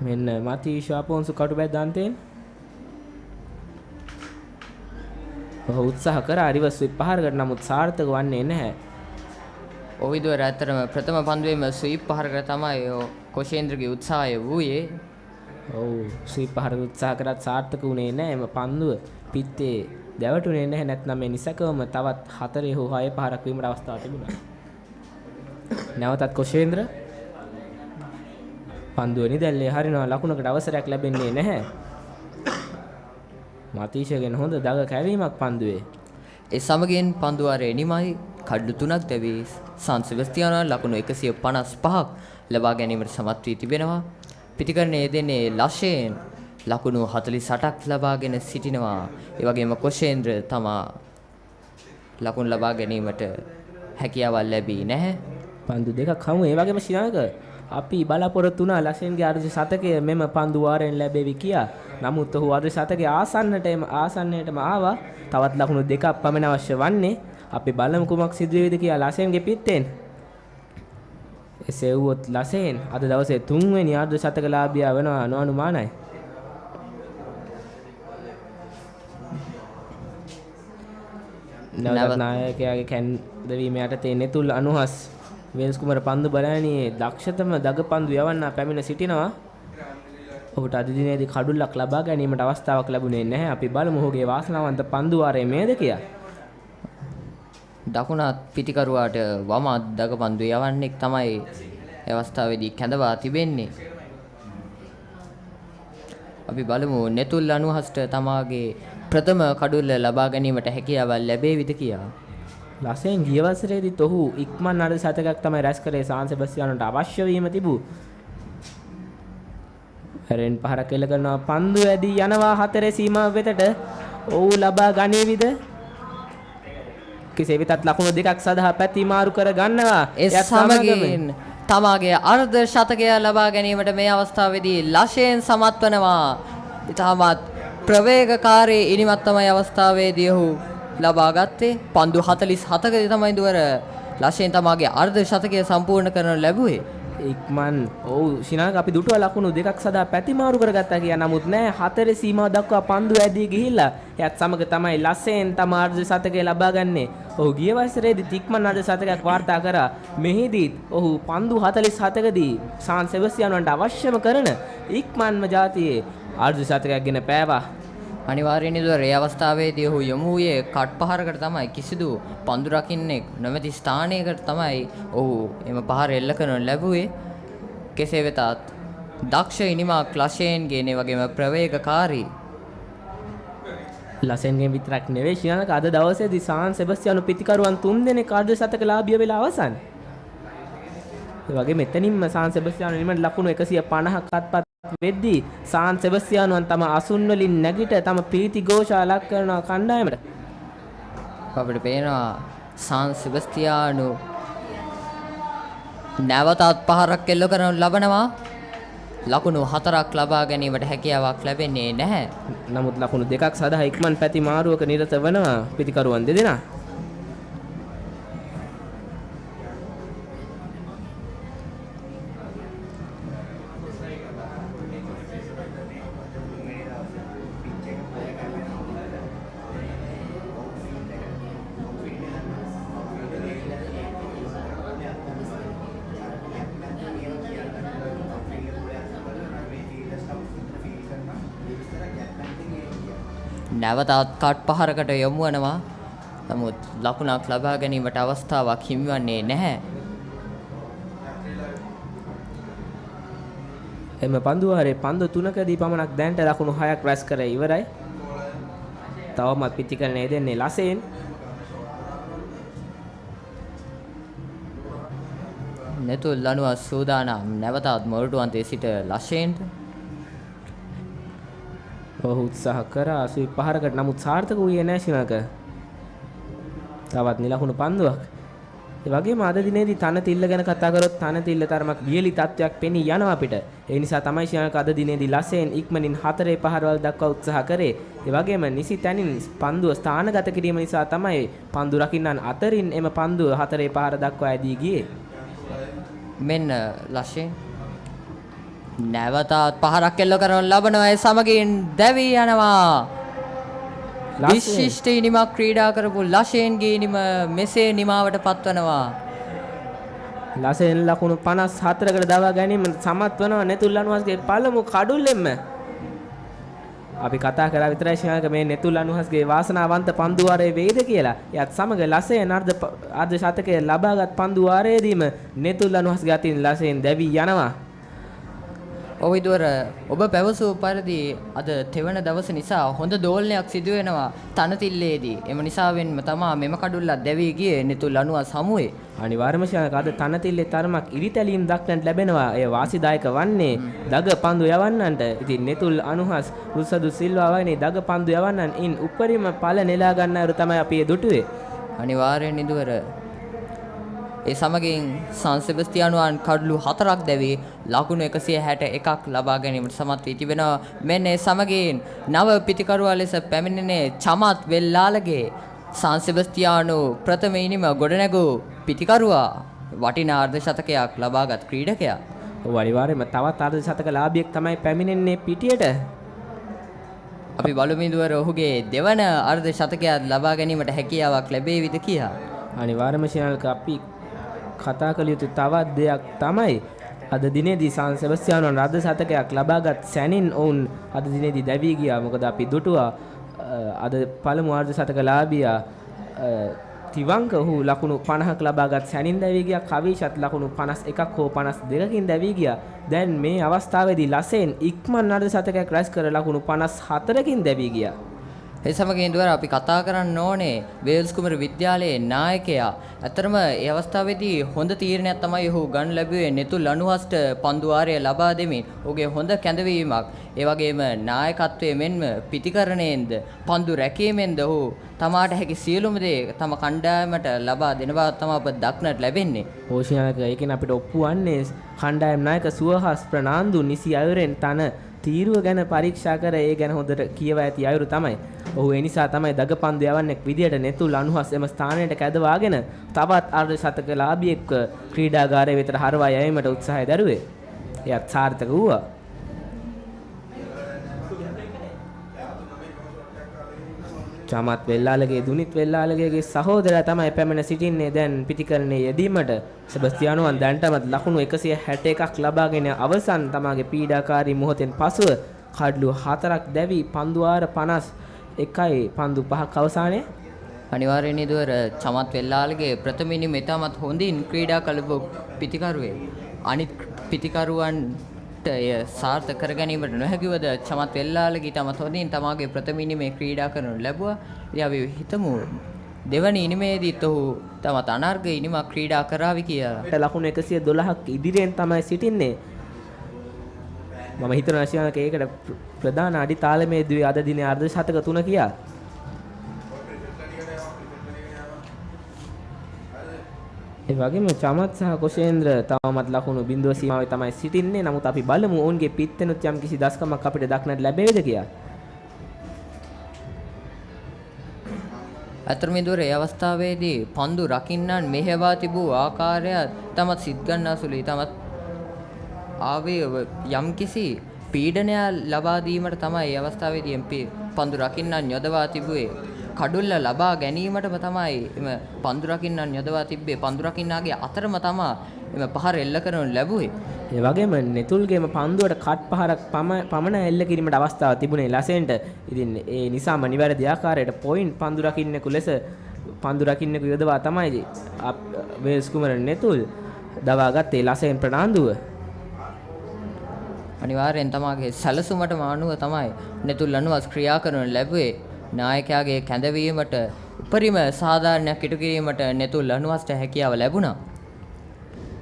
මෙන්න මතීෂ් අපොන්සු කටුබැද්ද අන්තයෙන් උත්සාහ කරා රිවර්ස් ස්විප් පහරකට, නමුත් සාර්ථක වන්නේ නැහැ. ඔවිදුවර ඇත්තටම ප්‍රථම පන්දුවේම ස්වීප් පහරකට තමයි කොෂේන්ද්‍රගේ උත්සාහය වූයේ. ඔව් ස්වීප් පහරක උත්සාහ කරත් සාර්ථක වුණේ නැහැ. එම පන්දුව පිත්තේ දැවටුනේ නැහැ. නැත්නම් මේ නිසකවම තවත් 4 හෝ 6 පහරක් වීමට අවස්ථාවක් තිබුණා. නැවතත් කොෂේන්ද්‍ර පන්දුව නිදැල්ලේ හරිනවා. ලකුණකට අවසරයක් ලැබෙන්නේ නැහැ. මතීෂගෙන් හොඳ දග කැවීමක් පන්දුවේ. ඒ සමගින් පන්දුවාරේ නිමයි කඩු 3ක් දැවී සාන් සෙබස්තියානෝ ලකුණු 155ක් ලබා ගැනීමට සමත් වී තිබෙනවා. පිටිකරණයේ දෙන්නේ ලෂේන් ලකුණු 48ක් ලබාගෙන සිටිනවා. ඒ වගේම කොෂේන්ද්‍ර තමා ලකුණු ලබා ගැනීමට හැකියාවක් ලැබී නැහැ. පන්දු දෙකක් හමු. ඒ වගේම ශ්‍රීලංක අපි බලාපොරොත්තු වුණා ලෂේන්ගේ අර්ධ ශතකය මෙම පන්දු වාරයෙන් ලැබෙවි කියා. නමුත් ඔහු අර්ධ ශතකයේ ආසන්නයටම ආවා. තවත් ලකුණු දෙකක් පමණ අවශ්‍ය වන්නේ. අපි බලමු කුමක් සිදු වේවිද කියලා ලෂේන්ගේ පිටෙන්. එසේ වුවොත් ලෂේන් අද දවසේ 3 වෙනි අර්ධ ශතකලාභියා වෙනවා නොඅනුමානයි. නවත නායකයාගේ කැඳවීම යටතේ නෙතුල් අනුහස් වේල්ස් කුමර පන්දු බලෑනියේ දක්ෂතම දග පන්දු යවන්න පැමිණ සිටිනවා. ඔහුට අද දිනේදී කඩුල්ලක් ලබා ගැනීමට අවස්ථාවක් ලැබුණේ නැහැ. අපි බලමු ඔහුගේ වාසනාවන්ත පන්දු වාරයේ මේද කියලා. දකුණත් පිටිකරුවාට වම දග පන්දු යවන්නෙක් තමයි ඒ අවස්ථාවේදී කැඳවා තිබෙන්නේ. අපි බලමු නෙතුල් අනුහස්ට තමාගේ ප්‍රථම කඩුල්ල ලබා ගැනීමට හැකියාවක් ලැබේවිද කියලා. ලෂේන් ගිය වසරේදීත් ඔහු ඉක්මන් අර්ධ ශතකයක් තමයි රැස් කරේ සාන් සෙබස්තියානෝට අවශ්‍ය වීම තිබූ. හැරෙන් පහරක් එල්ල කරනවා. පන්දු ඇදී යනවා 4 සීමාව වෙතට. ඔහු ලබා ගනීවිද? කෙසේ වෙතත් ලකුණු දෙකක් සඳහා පැති මාරු කර ගන්නවා. ඒ සමගින් තමාගේ අර්ධ ශතකය ලබා ගැනීමට මේ අවස්ථාවේදී ලෂේන් සමත් වෙනවා. ඉතාමත් ප්‍රවේගකාරී ඉනිමත් තමයි අවස්ථාවේදී ඔහු ලබා ගත්තේ. පන්දු 47කදී තමයි දුවර ලෂේන් තමාගේ අර්ධ ශතකය සම්පූර්ණ කරන ලැබුවේ. ඉක්මන් ඔව් ශිනාක අපි දුටුවා ලකුණු දෙකක් සදා පැති මාරු කරගත්තා කියා. නමුත් නෑ 4 සීමාව දක්වා පන්දු ඇදී ගිහිල්ලා එයත් සමග තමයි ලෂේන් තම අර්ධ ශතකය ලබා ගන්නේ. ඔහු ගිය වසරේදී ඉක්මන් අර්ධ ශතකයක් වාර්තා කරා. මෙහිදීත් ඔහු පන්දු 47කදී සාන් සෙබස්තියානෝන්ට අවශ්‍යම කරන ඉක්මන්ම ජාතියේ අර්ධ ශතකයක් ගෙන පෑවා. අනිවාර්යයෙන් ඉදවර ඒ අවස්ථාවේදී ඔහු යොමු වූයේ කට් පහරකට තමයි. කිසිදු පන්දු රකින්නෙක් නොමැති ස්ථානයකට තමයි ඔහු එම පහර එල්ල කරනු ලැබුවේ. කෙසේ වෙතත් දක්ෂ ඉනිමක් ලෂේන්ගේ නේ වගේම ප්‍රවේගකාරී. ලෂේන්ගෙන් විතරක් නෙවෙයි ශ්‍රීලංක අද දවසේදී සාන් සෙබස්තියානෝ පිටිකරුවන් 3 දෙනෙක් අර්ධ ශතක ලාභිය වෙලා අවසන්. ඒ වගේ මෙතනින්ම සාන් සෙබස්තියානෝ නිමට ලකුණු 150ක් අත්පත් වෙද්දී සාන් සෙබස්තියානෝන් තම අසුන් වලින් නැගිට තම ප්‍රීති ഘോഷා ලක් කරන කණ්ඩායමට අපිට පේනවා සාන් සෙබස්තියානෝ නැවතත් පහරක් එල්ල කරනු ලබනවා. ලකුණු 4ක් ලබා ගැනීමට හැකියාවක් ලැබෙන්නේ නැහැ. නමුත් ලකුණු දෙකක් සඳහා ඉක්මන් පැති මාරුවක නිරත වෙනවා පිටිකරුවන් දෙදෙනා. නැවතත් කට් පහරකට යොමු වෙනවා. නමුත් ලකුණක් ලබා ගැනීමට අවස්ථාවක් හිමිවන්නේ නැහැ. එම පන්දුවාරේ පන්දු 3කදී පමණක් දැන්ට ලකුණු 6ක් රැස් කර ඉවරයි. තවමත් පිටිකරණය දෙන්නේ ලෂේන්. නෙතුල් ලනුව සූදානම් නැවතත් මොරටුවන්තේ සිට ලෂේන්ට. ඔහු උත්සාහ කරා ස්වීප් පහරකට, නමුත් සාර්ථක වූයේ නැහැ ශ්‍රීලංක. තවත් නිලකුණු පන්දුවක්. ඒ වගේම අද දිනේදී තනතිල්ල ගැන කතා කරොත් තනතිල්ල තරමක් වියලි තත්වයක් පෙනී යනවා අපිට. ඒ නිසා තමයි ශ්‍රීලංක අද දිනේදී ලසෙන් ඉක්මනින් 4 පහරවල් දක්වා උත්සාහ කරේ. ඒ වගේම නිසි තැනින් පන්දුව ස්ථානගත කිරීම නිසා තමයි පන්දු රකින්නන් අතරින් එම පන්දුව 4 පහර දක්වා ඇදී ගියේ. මෙන්න ලෂෙන් නැවතත් පහරක් එල්ල කරන ලබනවා ඒ සමගින් දැවී යනවා. විශිෂ්ට ඉනිමක් ක්‍රීඩා කරපු ලෂේන්ගේ ඉනිම මෙසේ නිමාවට පත්වනවා. ලසෙන් ලකුණු 54කට දවා ගැනීම සමත් වනවා නෙතුල් අනුහස්ගේ පළමු කඩුල්ලෙන්ම. අපි කතා කරා විතරයි ශ්‍රීලංක මේ නෙතුල් අනුහස්ගේ වාසනාවන්ත පන්දු වාරයේ වේද කියලා. එයත් සමග ලසෙන් අර්ධ ශතකයේ ලබාගත් පන්දු වාරයේදීම නෙතුල් අනුහස්ගේ අතින් ලසෙන් දැවී යනවා. ඔවිදුවර ඔබ පැවසූ පරිදි අද තෙවන දවස නිසා හොඳ දෝලනයක් සිදු වෙනවා තනතිල්ලේදී. එම නිසාවෙන්ම තමා මෙම කඩුල්ලක් දැවී ගියේ නෙතුල් අනුහස් හමුවේ. අනිවාර්යම ශ්‍රීලංක අද තනතිල්ලේ තරමක් ඉරිතැලීම් දක්නට ලැබෙනවා. එය වාසිදායක වන්නේ දග පන්දු යවන්නන්ට. ඉතින් නෙතුල් අනුහස් රුසදු සිල්වා වගේ දග පන්දු යවන්නන් ඉන් උපරිම ඵල නෙලා ගන්නවරු තමයි අපි දුටුවේ. අනිවාර්යෙන් ඉදුවර ඒ සමගින් සාන් සෙබස්තියානුවන් කඩලු 4ක් දැවී ලකුණු 161ක් ලබා ගැනීමට සමත් වී තිබෙනවා. මෙන්න ඒ සමගින් නව පිතිකරුවා ලෙස පැමිණෙන්නේ චමත් වෙල්ලාලගේ සාන් සෙබස්තියානු ප්‍රථම ඉනිම ගොඩනැගූ පිතිකරුවා වටිනා අර්ධ ශතකයක් ලබාගත් ක්‍රීඩකයා. ඔව් අනිවාර්යයෙන්ම තවත් අර්ධ ශතක ලාභියෙක් තමයි පැමිණෙන්නේ පිටියට. අපි බලමු ඉදුවර ඔහුගේ දෙවන අර්ධ ශතකයක් ලබා ගැනීමට හැකියාවක් ලැබේවිද කියලා. අනිවාර්යයෙන්ම ශ්‍රීලංක අපි කතා කළ යුතු තවත් දෙයක් තමයි අද දිනේදී සාන් සෙබස්තියානුවන් අර්ධ ශතකයක් ලබාගත් සැනින් ඔවුන් අද දිනේදී දැවී ගියා. මොකද අපි දුටුවා අද පළමු අර්ධ ශතක ලාභියා තිවංක ඔහු ලකුණු 50ක් ලබාගත් සැනින් දැවී ගියා. කවිෂත් ලකුණු 51ක් හෝ 52කින් දැවී ගියා. දැන් මේ අවස්ථාවේදී ලසෙන් ඉක්මන් අර්ධ ශතකයක් රැස් කර ලකුණු 54කින් දැවී ගියා. ඒ සමගින් දුවර අපි කතා කරන්න ඕනේ වේල්ස් කුමරු විද්‍යාලයේ නායකයා. අතරම ඒ අවස්ථාවේදී හොඳ තීරණයක් තමයි ඔහු ගන්න ලැබුවේ නෙතුල් අනුහස්ට පන්දු වාරය ලබා දෙමින්. ඔහුගේ හොඳ කැඳවීමක්. ඒ වගේම නායකත්වයේ මෙන්ම පිටිකරණයෙන්ද පන්දු රැකීමෙන්ද ඔහු තමාට හැකි සියලුම දේ තම කණ්ඩායමට ලබා දෙන බව තමයි අප දක්නට ලැබෙන්නේ. ඕෂියානක ඒකෙන් අපිට ඔප්පු වන්නේ කණ්ඩායම් නායක සුවහස් ප්‍රනාන්දු නිසි අයුරෙන් තන තීරුව ගැන පරීක්ෂා කර ඒ ගැන හොඳට කියවා ඇති අයුරු තමයි. ඔහු ඒ නිසා තමයි දගපන්දු යවන්නෙක් විදියට නෙතුල් අනුහස් එම ස්ථානයට කැදවාගෙන තවත් අර්ධ ශතක ලාභියෙක් ක්‍රීඩාගාරය වෙතට හරවා යෑමට උත්සාහය දරුවේ. එයත් සාර්ථක වුණා. චමත් වෙල්ලාලගේ දුනිත් වෙල්ලාලගේ සහෝදරයා තමයි පැමිණ සිටින්නේ දැන් පිටිකරණයේ යෙදීමට. සෙබස්තියානුවන් දැන්ටමත් ලකුණු 161ක් ලබාගෙන අවසන් තමාගේ පීඩාකාරී මොහොතෙන් පසුව කඩලු 4ක් දැවි පන්දු වාර 51යි පන්දු 5ක් අවසානයේ. අනිවාර්යෙන් ඉදුවර චමත් වෙල්ලාලගේ ප්‍රථම ඉනිම ඉතාමත් හොඳින් ක්‍රීඩා කළපු පිතිකරුවේ. අනිත් පිතිකරුවන්ට එය සාර්ථක කර ගැනීමට නොහැකිවද චමත් වෙල්ලාලගේ ඉතාමත් හොඳින් තමාගේ ප්‍රථම ඉනිමේ ක්‍රීඩා කරනු ලැබුවා. ඉතින් අපි හිතමු දෙවනි ඉනිමේදීත් ඔහු තමත් අනර්ග ඉනිමක් ක්‍රීඩා කරાવી කියලා. ලකුණු 112ක් ඉදිරියෙන් තමයි සිටින්නේ. මම හිතනවා ශ්‍රීලංක ඒකට ප්‍රධාන අඩි තාලමේ දුවේ අද දිනේ අර්ධ ශතක 3 කියා. ඒ වගේම චමත් සහ කොෂේන්ද්‍ර තවමත් ලකුණු බිඳුව සීමාවේ තමයි සිටින්නේ. නමුත් අපි බලමු ඔවුන්ගේ පිත්තෙනුත් යම් කිසි දස්කමක් අපිට දක්නට ලැබෙයිද කියලා. අතරමිදුවර ඒ අවස්ථාවේදී පන්දු රකින්නන් මෙහෙවා තිබූ ආකාරය තමත් සිත් ගන්නාසුලුයි. තමත් ආවේ යම්කිසි පීඩනයක් ලබා දීමට තමයි මේ අවස්ථාවේදී පන්දු රකින්නන් යොදවා තිබුවේ. කඩුල්ල ලබා ගැනීමටම තමයි එම පන්දු රකින්නන් යොදවා තිබ්බේ. පන්දු රකින්නාගේ අතරම තමයි එම පහර එල්ල කරනු ලැබුවේ. ඒ වගේම නෙතුල්ගේම පන්දුවට කට් පහරක් පමණ එල්ල කිරීමට අවස්ථාවක් තිබුණේ ලසෙන්ට. ඉතින් ඒ නිසාම නිවැරදි ආකාරයට පොයින්ට් පන්දු රකින්නෙකු ලෙස පන්දු රකින්නෙකු යොදවා තමයි වේල්ස් කුමර නෙතුල් දවාගත්තේ ලසෙන් ප්‍රනාන්දුව. අනිවාර්යෙන් තමාගේ සැලසුමටම අනුව තමයි නෙතුල් අනුවස් ක්‍රියා කරනු ලැබුවේ. නායකයාගේ කැඳවීමට උපරිම සාධාරණයක් ඉටු කිරීමට නෙතුල් අනුවස්ට හැකියාව ලැබුණා.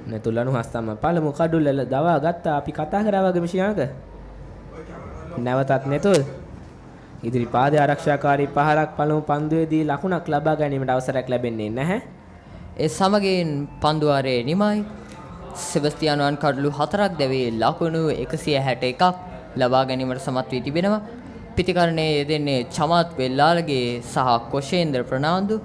නෙතුල් අනුහස් තමයි පළමු කඩුල්ල දවා ගත්තා. අපි කතා කරා වගේම ශ්‍රීලංක. නැවතත් නෙතුල් ඉදිරි පාදයේ ආරක්ෂාකාරී පහරක් පළමු පන්දුවේදී ලකුණක් ලබා ගැනීමට අවසරයක් ලැබෙන්නේ නැහැ. ඒ සමගින් පන්දුවාරේ නිමයි. සෙබස්තියානුවන් කඩලු 4ක් දැවී ලකුණු 161ක් ලබා ගැනීමට සමත් වී තිබෙනවා. පිතිකරණයේ යෙදෙන්නේ චමත් වෙල්ලාලගේ සහ කොෂේන්ද්‍ර ප්‍රනාන්දු.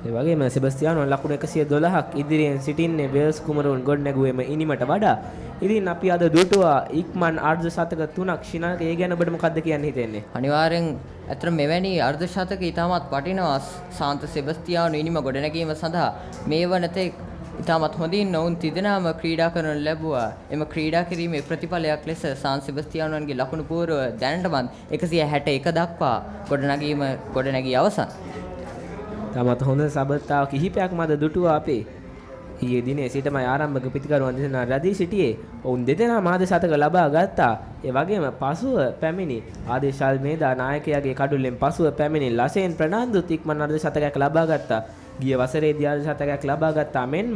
ඒ වගේම සෙබස්තියානුවන් ලකුණු 112ක් ඉදිරියෙන් සිටින්නේ වෙල්ස් කුමරුන් ගොඩනැගුවේම ඉනිමට වඩා. ඉතින් අපි අද දුටුවා ඉක්මන් අර්ධ ශතක 3ක් ශිනාක ඒ ගැන ඔබට මොකද්ද කියන්න හිතෙන්නේ? අනිවාර්යෙන් අතර මෙවැනි අර්ධ ශතක ඉතාමත් වටිනවා සාන්ත සෙබස්තියානු ඉනිම ගොඩනැගීම සඳහා මේ වනතෙක් ඉතාමත් හොඳින් ඔවුන් තිදෙනාම ක්‍රීඩා කරනු ලැබුවා. එම ක්‍රීඩා කිරීමේ ප්‍රතිඵලයක් ලෙස සාන් සෙබස්තියානුවන්ගේ ලකුණු පුවරුව දැනටමත් 161 දක්වා ගොඩනැගී අවසන්. තමත් හොඳ සබත්තාව කිහිපයක්ම අද දුටුවා අපේ. ඊයේ දිනේ සිටම ආරම්භක පිතිකරුවන් දෙදෙනා රැඳී සිටියේ. ඔවුන් දෙදෙනා මාද ශතක ලබා ගත්තා. ඒ වගේම පසුව පැමිණි ආදේශාල් මේදා නායකයාගේ කඩුල්ලෙන් පසුව පැමිණි ලසෙන් ප්‍රනාන්දුත් ඉක්මන් අර්ධ ශතකයක් ලබා ගත්තා. ගිය වසරේදී අර්ධ ශතකයක් ලබා ගත්තා මෙන්ම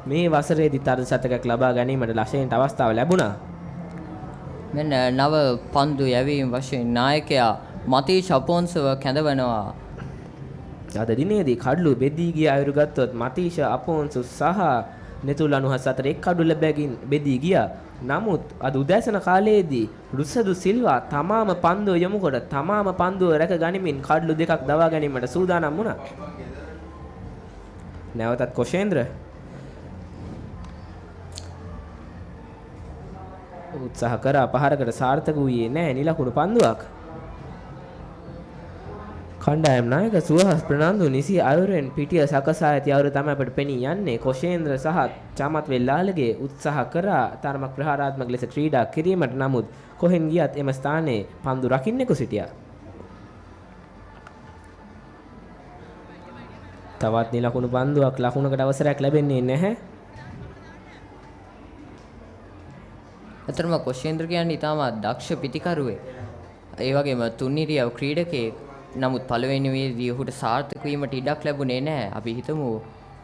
මේ වසරේදීත් අර්ධ ශතකයක් ලබා ගැනීමට ලසෙන්ට අවස්ථාව ලැබුණා. මෙන්න නව පන්දු යැවීම වශයෙන් නායකයා මතීෂ් අපොන්සව කැඳවනවා. අද දිනේදී කඩලු බෙදී ගිය අයුරු ගත්තොත් මතීෂ අපොන්සු සහ නෙතුල් 94 එක් කඩුල්ල බැගින් බෙදී ගියා. නමුත් අද උදෑසන කාලයේදී රුසදු සිල්වා තමාම පන්දුව යොමු කොට තමාම පන්දුව රැක ගනිමින් කඩලු දෙකක් දවා ගැනීමට සූදානම් වුණා. නැවතත් කොෂේන්ද්‍ර උත්සාහ කරා පහරකට සාර්ථක වූයේ නැහැ නිලකුණු පන්දුවක්. කණ්ඩායම් නායක සුවහස් ප්‍රනාන්දු නිසි අයුරෙන් පිටිය සකසා ඇති අයුර තමයි අපට පෙනී යන්නේ. කොෂේන්ද්‍ර සහ චමත් වෙල්ලාලගේ උත්සාහ කරා තරමක් ප්‍රහාරාත්මක ලෙස ක්‍රීඩා කිරීමට නමුත් කොහෙන් ගියත් එම ස්ථානයේ පන්දු රකින්නෙකු සිටියා. තවත් නිලකුණු පන්දුවක් ලකුණකට අවසරයක් ලැබෙන්නේ නැහැ. අතරම කොෂේන්ද්‍ර කියන්නේ ඉතාමත් දක්ෂ පිතිකරුවේ. ඒ වගේම තුන්නිරියව ක්‍රීඩකයෙක්. නමුත් පළවෙනි වේදී ඔහුට සාර්ථක වීමට ඉඩක් ලැබුණේ නැහැ. අපි හිතමු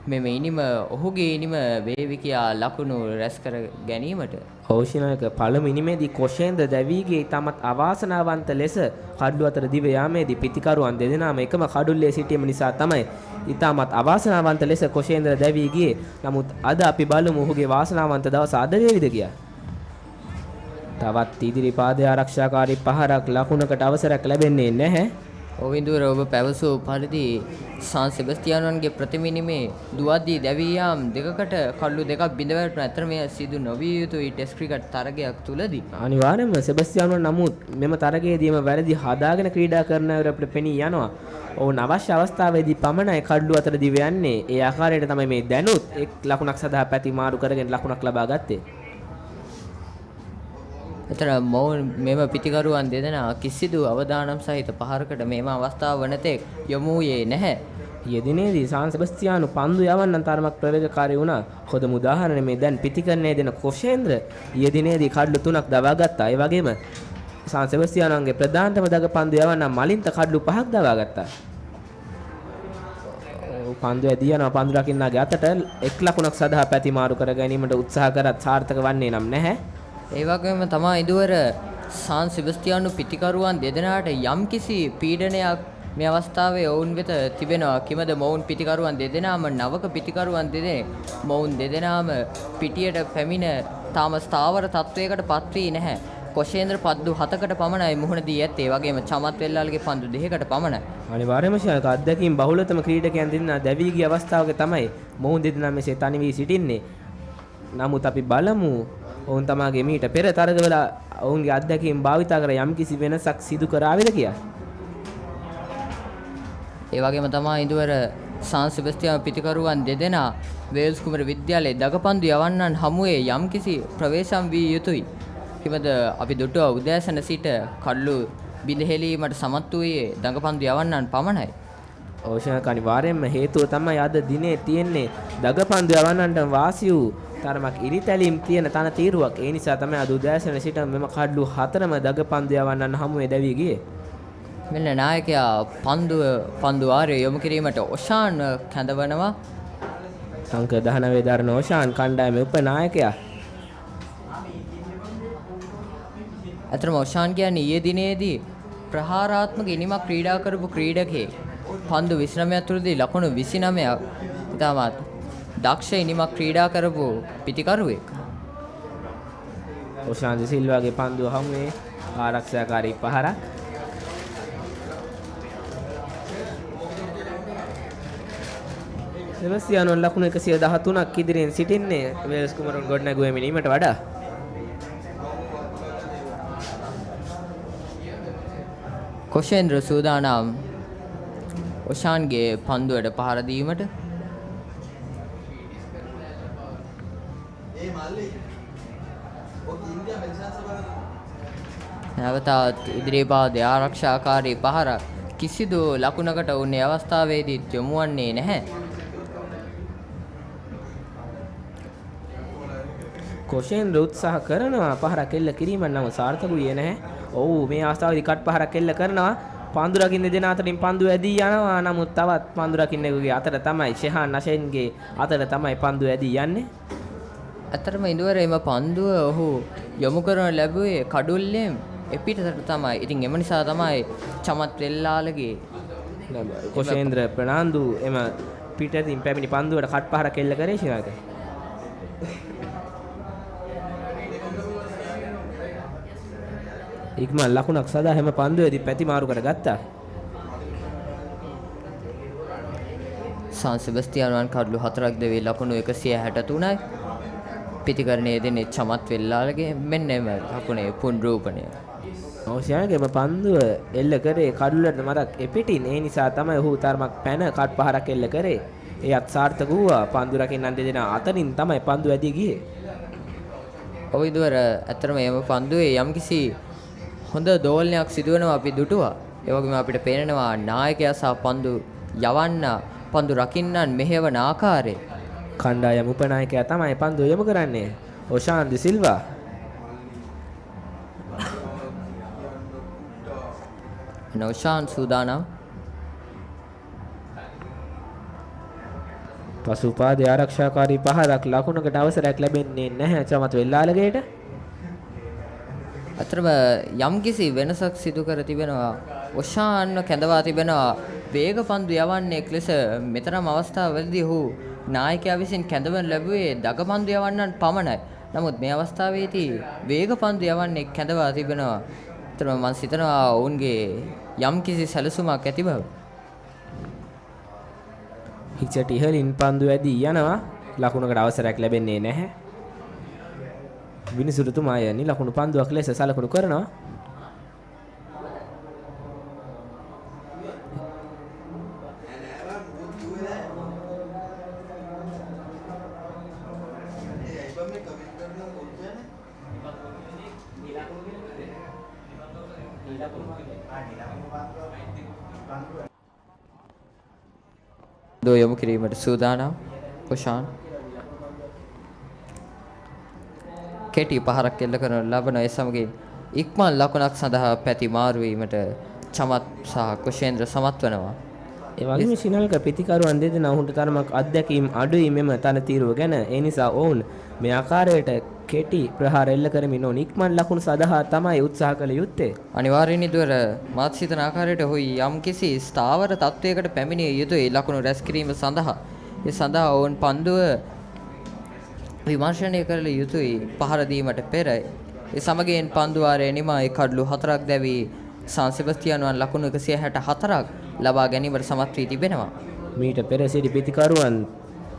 මෙම ඉනිම ඔහුගේ ඉනිම වේවි කියා ලකුණු රැස් කර ගැනීමට. හෝෂිනායක පළමු ඉනිමේදී කොෂේන්ද්‍ර දැවීගේ ඉතාමත් අවාසනාවන්ත ලෙස කඩළු අතර දිව යාමේදී පිතිකරුවන් දෙදෙනාම එකම කඩුල්ලේ සිටීම නිසා තමයි ඉතාමත් අවාසනාවන්ත ලෙස කොෂේන්ද්‍ර දැවී ගියේ. නමුත් අද අපි බලමු ඔහුගේ වාසනාවන්ත දවස අද වේවිද කියා. තවත් ඉදිරි පාදය ආරක්ෂාකාරී පහරක් ලකුණකට අවසරයක් ලැබෙන්නේ නැහැ. ඔවින්දුවර ඔබ පැවසූ පරිදි සාන් සෙබස්තියානුවන්ගේ ප්‍රතිමිනිමේ දුවද්දී දැවී යාම් දෙකකට කඩලු දෙකක් බිඳ වැටුණ අතර මෙය සිදු නොවිය යුතුයි ටෙස්ට් ක්‍රිකට් තරගයක් තුලදී. අනිවාර්යයෙන්ම සෙබස්තියානුවන් නමුත් මෙම තරගයේදීම වැරදි හදාගෙන ක්‍රීඩා කරන අයුර අපිට පෙනී යනවා. ඔවුන් අවශ්‍ය අවස්ථාවේදී පමණයි කඩලු අතර දිව යන්නේ. ඒ ආකාරයට තමයි මේ දැනුත් එක් ලකුණක් සඳහා පැති මාරු කරගෙන ලකුණක් ලබා ගත්තේ. එතන මොවුන් මෙම පිතිකරුවන් දෙදෙනා කිසිදු අවදානම් සහිත පහරකට මේම අවස්ථාව වනතෙක් යොමු වූයේ නැහැ. ඊයේ දිනේදී සාන් සෙබස්තියානු පන්දු යවන්නන් තරමක් ප්‍රවේගකාරී වුණා. හොඳම උදාහරණය මේ දැන් පිතිකරණයේ දෙන කොෂේන්ද්‍ර ඊයේ දිනේදී කඩලු 3ක් දවා ගත්තා. ඒ වගේම සාන් සෙබස්තියානුන්ගේ ප්‍රධානතම දග පන්දු යවන්න මලින්ත කඩලු 5ක් දවා ගත්තා. පන්දු ඇදී යනවා පන්දු රකින්නාගේ අතට එක් ලකුණක් සඳහා පැති මාරු කර ගැනීමට උත්සාහ කරත් සාර්ථක වන්නේ නම් නැහැ. ඒ වගේම තමයි ඉදුවර සාන් සෙබස්තියානු පිතිකරුවන් දෙදෙනාට යම්කිසි පීඩනයක් මේ අවස්ථාවේ ඔවුන් වෙත තිබෙනවා. කිමද මොවුන් පිතිකරුවන් දෙදෙනාම නවක පිතිකරුවන් දෙදෙනෙක්. මොවුන් දෙදෙනාම පිටියට පැමිණ තාම ස්ථාවර තත්වයකට පත් වී නැහැ. කොෂේන්ද්‍ර පන්දු 7කට පමණයි මුහුණ දී ඇත්තේ. ඒ වගේම චමත් වෙල්ලාලගේ පන්දු 2කට පමණයි. අනිවාර්යයෙන්ම ශාක අධ්‍යක්ෂින් බහුලතම ක්‍රීඩකයන් දෙන්නා දැවී ගිය අවස්ථාවක තමයි මොවුන් දෙදෙනා මෙසේ තනි වී සිටින්නේ. නමුත් අපි බලමු ඔවුන් තමාගේ මීට පෙර තරගවල ඔවුන්ගේ අත්දැකීම් භාවිතා කර යම්කිසි වෙනසක් සිදු කරාවිද කියලා. ඒ වගේම තමයි ඉදුවර සාන් සෙබස්තියානු පිතිකරුවන් දෙදෙනා වේල්ස් කුමර විද්‍යාලයේ දගපන්දු යවන්නන් හමුවේ යම්කිසි ප්‍රවේශම් වී යුතුයි. කිමද අපි දුටුවා උදෑසන සිට කඩලු බිඳහෙලීමට සමත් වූයේ දගපන්දු යවන්නන් පමණයි. අවශ්‍යක අනිවාර්යයෙන්ම හේතුව තමයි අද දිනේ තියෙන්නේ දගපන්දු යවන්නන්ට වාසි වූ තරමක් ඉරිතැලීම් තියෙන තන තීරුවක්. ඒ නිසා තමයි අද උදෑසන සිට මෙම කඩලු 4ම දගපන්දු යවන්නන් හමුවේ දැවී ගියේ. මෙන්න නායකයා පන්දු ආරය යොමු කිරීමට ඔෂාන් කැඳවනවා. අංක 19 දරන ඔෂාන් කණ්ඩායමේ උපනායකයා. අතරම ඔෂාන් කියන්නේ ඊයේ දිනේදී ප්‍රහාරාත්මක ඉනිමක් ක්‍රීඩා කරපු ක්‍රීඩකයෙක්. පන්දු 29ක් තුරදී ලකුණු 29ක් ඉතාමත් දක්ෂ ඉනිමක් ක්‍රීඩා කරපු පිතිකරුවෙක්. ඔෂාන්දි සිල්වාගේ පන්දුව හමුවේ ආරක්ෂාකාරී පහරක්. සෙබස්තියානෝ ලකුණු 113ක් ඉදිරියෙන් සිටින්නේ වේල්ස් කුමරුන් ගොඩනැගුවේ මිනීමට වඩා. කොෂේන්ද්‍ර සූදානම් ඔෂාන්ගේ පන්දුවට පහර දීමට. නැවතත් ඉදිරි පාදයේ ආරක්ෂාකාරී පහරක් කිසිදු ලකුණකට උන්නේ අවස්ථාවේදී යොමු වන්නේ නැහැ. කොෂේන්ද්‍ර උත්සාහ කරනවා පහරක් එල්ල කිරීම නම් සාර්ථකුවේ නැහැ. ඔව් මේ අවස්ථාවේදී කට් පහරක් එල්ල කරනවා. පන්දු රකින්න දෙන අතරින් පන්දු ඇදී යනවා. නමුත් තවත් පන්දු රකින්නෙකුගේ අතට තමයි ෂෙහාන් නෂෙන්ගේ අතට තමයි පන්දු ඇදී යන්නේ. ඇත්තටම ඉඳුවර එම පන්දුව ඔහු යොමු කරන ලැබුවේ කඩුල්ලෙන් එපිටට තමයි. ඉතින් එම නිසා තමයි චමත් වෙල්ලාලගේ කොෂේන්ද්‍ර ප්‍රනාන්දු එම පිටතින් පැමිණි පන්දුවට කට් පහරක් එල්ල කරේ ශිනාක. ඉක්මන් ලකුණක් සදා හැම පන්දුවේදී පැති මාරු කරගත්තා. සාන් සෙබස්තියානුවන් කඩලු 4ක් දෙවි ලකුණු 163යි. පිටිකරණයේ දෙන්නේ චමත් වෙල්ලාලගේ මෙන්න එම ලකුණේ පුනරූපණය. ඔෂාන්ගේම පන්දුව එල්ල කරේ කඩුල්ලට මතක් එපිටින්. ඒ නිසා තමයි ඔහු තරමක් පැන කට් පහරක් එල්ල කරේ. එයත් සාර්ථක වුණා. පන්දු රකින්නන් දෙදෙනා අතරින් තමයි පන්දු ඇදී ගියේ. ඔව් ඉදවර ඇත්තටම එම පන්දුවේ යම්කිසි හොඳ දෝලනයක් සිදුවෙනවා අපි දුටුවා. ඒ වගේම අපිට පේනවා නායකයා සහ පන්දු යවන්න පන්දු රකින්නන් මෙහෙවන ආකාරය. කණ්ඩායම උපනායකයා තමයි පන්දු යොමු කරන්නේ. ඔෂාන්දි සිල්වා. නෝෂාන් සූදානම්. පසුපාදයේ ආරක්ෂාකාරී පහරක් ලකුණකට අවසරයක් ලැබෙන්නේ නැහැ චමත් වෙල්ලාලගේට. අතරම යම්කිසි වෙනසක් සිදු කර තිබෙනවා. ඔෂාන්ව කැඳවා තිබෙනවා වේග පන්දු යවන්නේ ලෙස. මෙතරම් අවස්ථාවලදී ඔහු නායකයා විසින් කැඳවන ලැබුවේ දග පන්දු යවන්නන් පමණයි. නමුත් මේ අවස්ථාවේදී වේග පන්දු යවන්නේ කැඳවා තිබෙනවා. අතරම මම සිතනවා ඔවුන්ගේ යම්කිසි සැලසුමක් ඇති බව. හිචට ඉහළින් පන්දු ඇදී යනවා. ලකුණකට අවසරයක් ලැබෙන්නේ නැහැ. විනිසුරුතුමා යන්නේ ලකුණු පන්දුවක් ලෙස සලකුණු කරනවා. දෝ යොමු කිරීමට සූදානම් ඔෂාන්. කෙටි පහරක් එල්ල කරන ලබන ඒ සමගින් ඉක්මන් ලකුණක් සඳහා පැති මාරු වීමට චමත් සහ කුෂේන්ද්‍ර සමත් වෙනවා. ඒ වගේම ශිනාල්ක ප්‍රතිකරුවන් දෙදෙනා ඔවුන්ට තරමක් අත්දැකීම් අඩුයි මෙම තනතිරුව ගැන. ඒ නිසා ඔවුන් මේ ආකාරයට කෙටි ප්‍රහාර එල්ල කරමින් ඕන ඉක්මන් ලකුණු සඳහා තමයි උත්සාහ කළ යුත්තේ. අනිවාර්යයෙන් ඉදවර මාත් සිතන ආකාරයට ඔහු යම්කිසි ස්ථාවර තත්වයකට පැමිණිය යුතුයි ලකුණු රැස් කිරීම සඳහා. ඒ සඳහා ඔවුන් පන්දුව විමර්ශනය කළ යුතුයි පහර දීමට පෙර. ඒ සමගින් පන්දු වාරයේ නිමයි කඩලු 4ක් දැවි සාන් සෙබස්තියානුවන් ලකුණු 164ක් ලබා ගැනීමට සමත් වී තිබෙනවා. මීට පෙර සිටි පිතිකරුවන්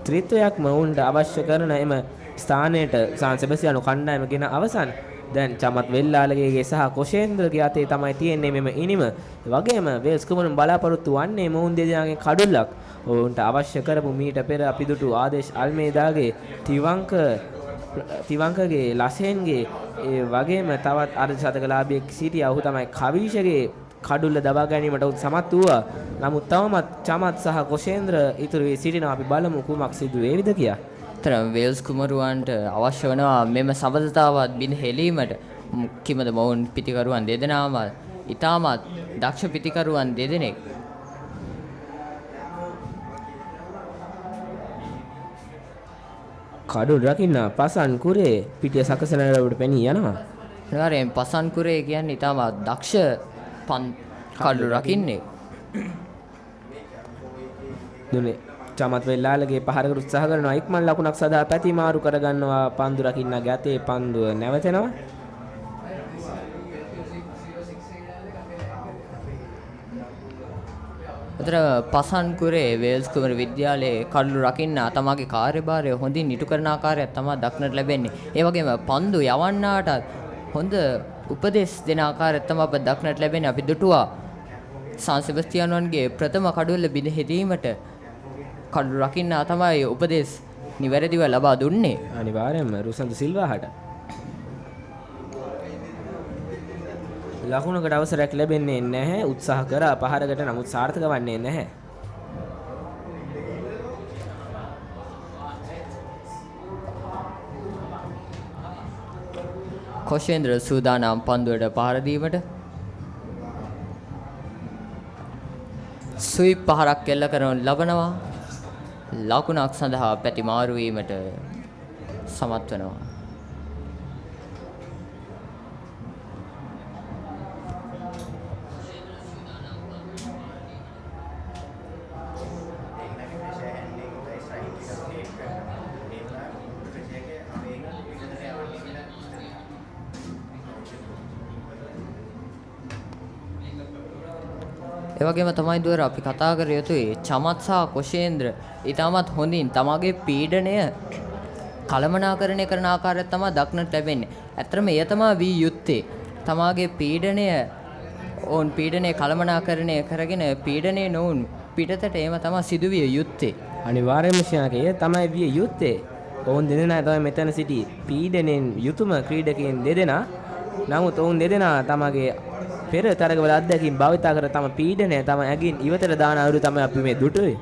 ත්‍රිත්වයක්ම ඔවුන්ට අවශ්‍ය කරන එම ස්ථානයට සාන් සෙබස්තියානු කණ්ඩායම ගෙන අවසන්. දැන් චමත් වෙල්ලාලගේ සහ කොෂේන්ද්‍රගේ අතේ තමයි තියෙන්නේ මෙම ඉනිම. ඒ වගේම වේල්ස් කුමරුන් බලාපොරොත්තු වන්නේ මොවුන් දෙදෙනාගේ කඩුල්ලක්. ඔවුන්ට අවශ්‍ය කරපු මීට පෙර අපි දුටු ආදේශ් අල්මේදාගේ තිවංකගේ ලසෙන්ගේ ඒ වගේම තවත් අර්ධ ශතකලාභියෙක් සිටියා. ඔහු තමයි කවිෂගේ කඩුල්ල දබා ගැනීමට උත් සමත් වුණා. නමුත් තවමත් චමත් සහ කොෂේන්ද්‍ර ඉතුරු වී සිටිනවා. අපි බලමු කුමක් සිදු වේවිද කියලා. තරම් වේල්ස් කුමරුවන්ට අවශ්‍ය වෙනවා මෙම සබඳතාවත් බිඳ හෙලීමට. කිමද මොවුන් පිතිකරුවන් දෙදෙනාම ඉතාමත් දක්ෂ පිතිකරුවන් දෙදෙනෙක්. කඩුල් රකින්න පසන් කුරේ පිටිය සකසන ලැබුවට පෙනී යනවා. අනිවාර්යෙන් පසන් කුරේ කියන්නේ ඉතාමත් දක්ෂ කඩුල් රකින්නේ. දුනේ චමත් වෙල්ලාලගේ පහරකට උත්සාහ කරනවා ඉක්මන් ලකුණක් සඳහා පැතිමාරු කරගන්නවා පන්දු රකින්නගේ අතේ පන්දුව නැවතෙනවා. අතර පසන්කුරේ වේල්ස් කුමර විද්‍යාලයේ කඩළු රකින්න තමාගේ කාර්යභාරය හොඳින් ඉටු කරන ආකාරයක් තමයි දක්නට ලැබෙන්නේ. ඒ වගේම පන්දු යවන්නාට හොඳ උපදෙස් දෙන ආකාරයක් තමයි අප දක්නට ලැබෙන්නේ. අපි දුටුවා සාන් සෙබස්තියානුවන්ගේ ප්‍රථම කඩුවල බිඳ හෙදීමට කඩළු රකින්න තමයි උපදෙස් නිවැරදිව ලබා දුන්නේ. අනිවාර්යයෙන්ම රුසන්දු සිල්වාහට ලකුණකට අවසරයක් ලැබෙන්නේ නැහැ. උත්සාහ කරා පහරකට නමුත් සාර්ථක වන්නේ නැහැ. කොෂේන්ද්‍ර සූදානම් පන්දුවට පහර දීමට. ස්වීප් පහරක් එල්ල කරනු ලබනවා. ලකුණක් සඳහා පැතිමාරු වීමට සමත් වෙනවා. ඒ වගේම තමයි දුවර අපි කතා කර යුතුයි චමත් සහ කොෂේන්ද්‍ර ඊටමත් හොඳින් තමගේ පීඩනය කළමනාකරණය කරන ආකාරය තමයි දක්නට ලැබෙන්නේ. ඇත්තටම එය තමයි වී යුත්තේ. තමාගේ පීඩනය ඕන් පීඩනය කළමනාකරණය කරගෙන පීඩනය නොවුන් පිටතට ඒම තමයි සිදුවිය යුත්තේ. අනිවාර්යයෙන්ම ශාකය තමයි විය යුත්තේ. ඔවුන් දෙදෙනා තමයි මෙතන සිටි පීඩණයෙන් යුතුයම ක්‍රීඩකයන් දෙදෙනා. නමුත් ඔවුන් දෙදෙනා තමගේ පෙර තරගවල අත්දැකීම් භාවිතා කර තම පීඩනය තම ඇගින් ඉවතට දාන අයුරු තමයි අපි මේ දුටුවේ.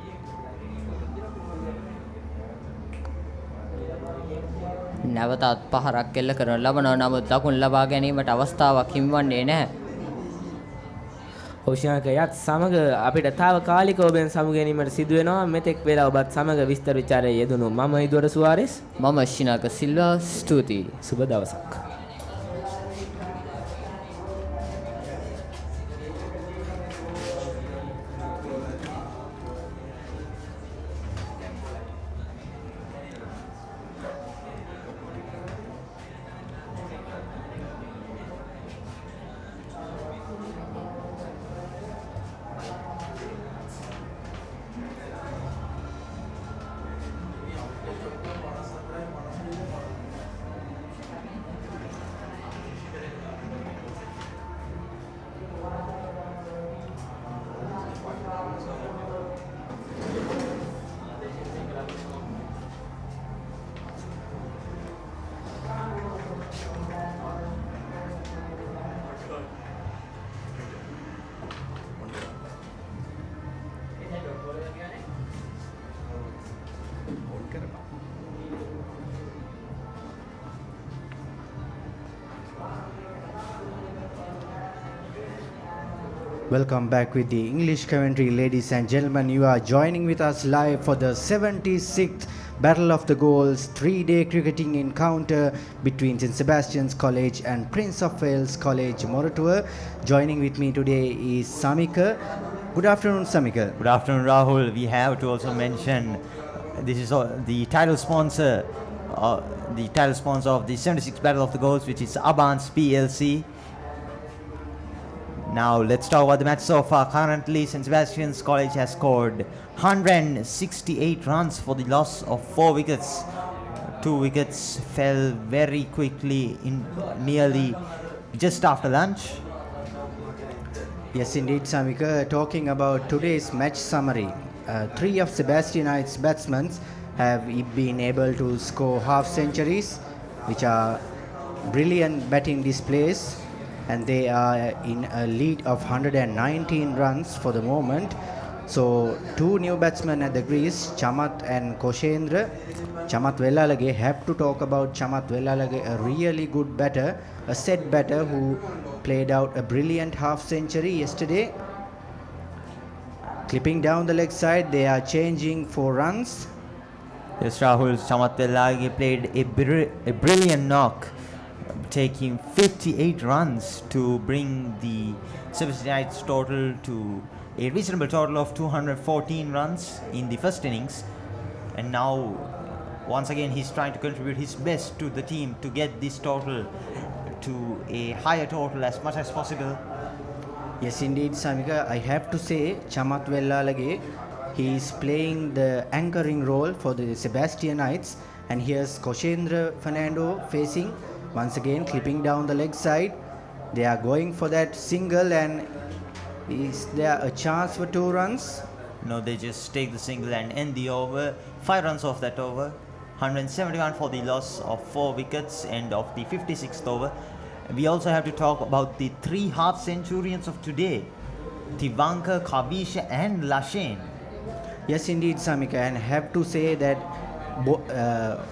නැවතත් පහරක් එල්ල කරන ලබනවා. නමුත් ලකුණු ලබා ගැනීමට අවස්ථාවක් හිමිවන්නේ නැහැ. ඔෂාකයත් සමග අපිට තාවකාලිකව ඔබෙන් සමු ගැනීමට සිදු වෙනවා. මෙතෙක් වේලා ඔබත් සමග විස්තර විචාරයේ යෙදුණු මම ඉදොර සුවාරෙස් මම ශිනාක සිල්වා ස්තුතියි. සුබ දවසක්. Welcome back with the English commentary, ladies and gentlemen. You are joining with us live for the 76th Battle of the Goals 3-day cricketing encounter between St. Sebastian's College and Prince of Wales College, Moratuwa. Joining with me today is Samika. Good afternoon, Samika. Good afternoon, Rahul. We have to also mention this is the title sponsor of the 76th Battle of the Goals, which is ABANS PLC. Now let's talk about the match so far. Currently, St. Sebastian's College has scored 168 runs for the loss of 4 wickets. 2 wickets fell very quickly in nearly just after lunch. Yes, indeed, Samika. Talking about today's match summary, 3 of Sebastianites batsmen have been able to score half centuries, which are brilliant batting displays. And they are in a lead of 119 runs for the moment. So 2 new batsmen at the crease, Chamath and Koshendra. Chamath Vellalage, have to talk about Chamath Vellalage, a really good batter, a set batter who played out a brilliant half century yesterday. Clipping down the leg side, they are changing 4 runs. Yes, Rahul, Chamath Vellalage played a brilliant knock, taking 58 runs to bring the Sebastianites total to a reasonable total of 214 runs in the first innings, and now once again he's trying to contribute his best to the team to get this total to a higher total as much as possible. Yes, indeed, Samika. I have to say, Chamath Wellalage, he is playing the anchoring role for the Sebastianites, and here's Koshendra Fernando facing, once again clipping down the leg side. They are going for that single, and is there a chance for 2 runs? No, they just take the single and end the over. 5 runs off that over. 171 for the loss of 4 wickets, end of the 56th over. We also have to talk about the 3 half centurions of today, Tivanka, Kavisha and Lashen. Yes, indeed, Samika, and I have to say that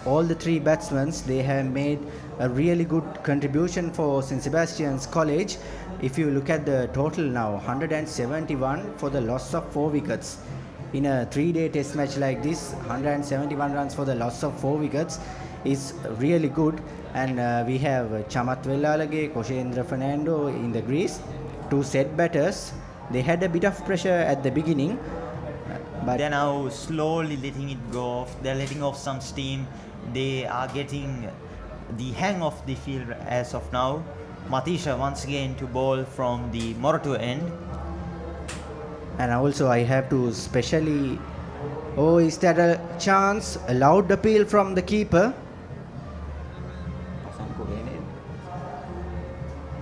all the 3 batsmen, they have made a really good contribution for St. Sebastian's College. If you look at the total now, 171 for the loss of 4 wickets. In a 3-day test match like this, 171 runs for the loss of 4 wickets is really good. And we have Chamath Wellalage, Koshendra Fernando in the crease, 2 set batters. They had a bit of pressure at the beginning, but they're now slowly letting it go off. They're letting off some steam. They are getting the hang of the field as of now. Matisha once again to bowl from the Moratuwa end. And also I have to specially, is that a chance? A loud appeal from the keeper.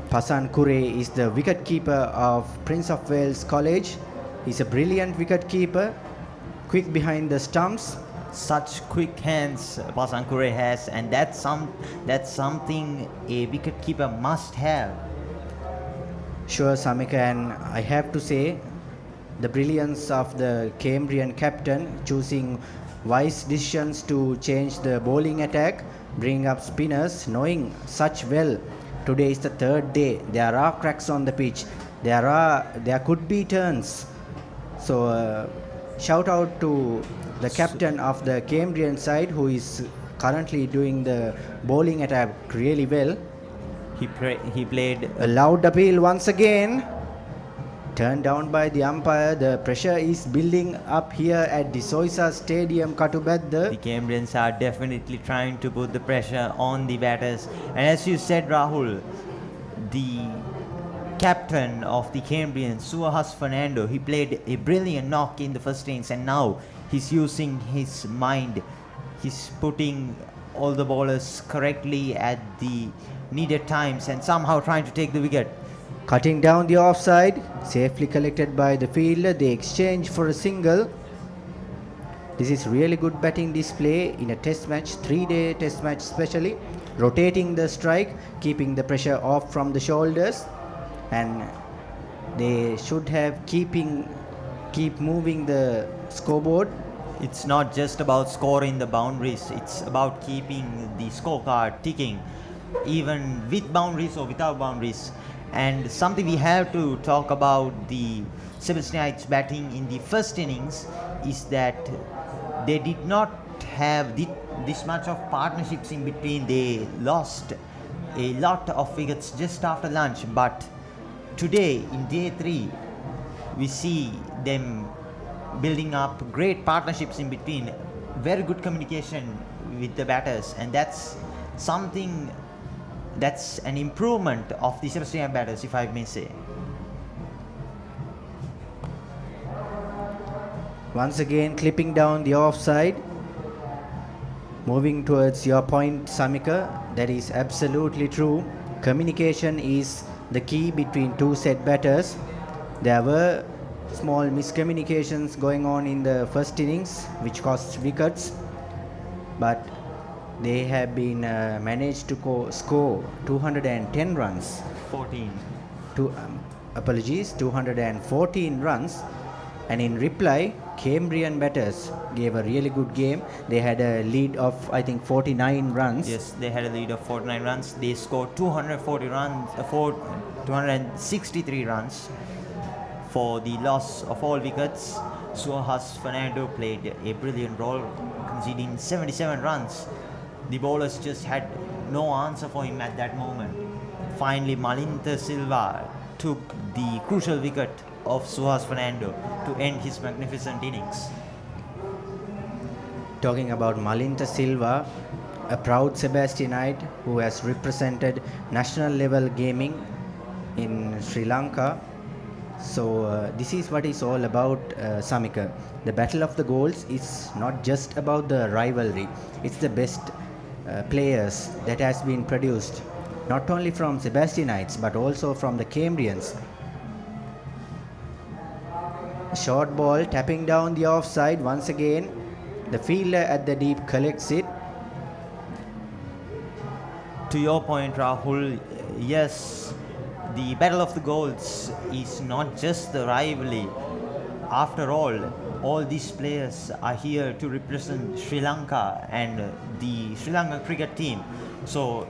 Pasan Kure is the wicket keeper of Prince of Wales College. He's a brilliant wicket keeper, quick behind the stumps. Such quick hands Pasan Kure has, and that's something a wicket keeper must have. Sure, Samika, and I have to say the brilliance of the Cambrian captain choosing wise decisions to change the bowling attack, bring up spinners, knowing such well. Today is the 3rd day. There are cracks on the pitch. There could be turns. So shout out to the captain of the Cambrian side, who is currently doing the bowling attack really well. He played a loud appeal once again. Turned down by the umpire. The pressure is building up here at the Soysa Stadium, Katubedda. The Cambrians are definitely trying to put the pressure on the batters. And as you said, Rahul, the captain of the Cambrians, Suahas Fernando, he played a brilliant knock in the first innings, and now he's using his mind. He's putting all the bowlers correctly at the needed times and somehow trying to take the wicket. Cutting down the offside, safely collected by the fielder. They exchange for a single. This is really good batting display in a test match, 3-day test match especially. Rotating the strike, keeping the pressure off from the shoulders, and they should have keep moving the scoreboard. It's not just about scoring the boundaries, it's about keeping the scorecard ticking, even with boundaries or without boundaries. And something we have to talk about the Sebastianites batting in the first innings is that they did not have this much of partnerships in between. They lost a lot of wickets just after lunch, but today in day 3 we see them building up great partnerships in between, very good communication with the batters, and that's an improvement of the Sebastian batters, if I may say. Once again clipping down the offside. Moving towards your point, Samika, that is absolutely true. Communication is the key between 2 set batters. There were small miscommunications going on in the first innings which cost wickets, but they have been managed to score 210 runs. 214 runs. And in reply, Cambrian batters gave a really good game. They had a lead of, I think, 49 runs. Yes, they had a lead of 49 runs. They scored 263 runs for the loss of all wickets. Suahas Fernando played a brilliant role, conceding 77 runs. The bowlers just had no answer for him at that moment. Finally, Malinta Silva took the crucial wicket of Suhas Fernando to end his magnificent innings. Talking about Malinta Silva, a proud Sebastianite who has represented national level gaming in Sri Lanka. So this is what it's all about, Samika. The Battle of the Goals is not just about the rivalry. It's the best players that has been produced, not only from Sebastianites but also from the Cambrians. Short ball tapping down the offside once again. The fielder at the deep collects it. To your point, Rahul, yes, the Battle of the Goals is not just the rivalry. After all these players are here to represent Sri Lanka and the Sri Lankan cricket team. So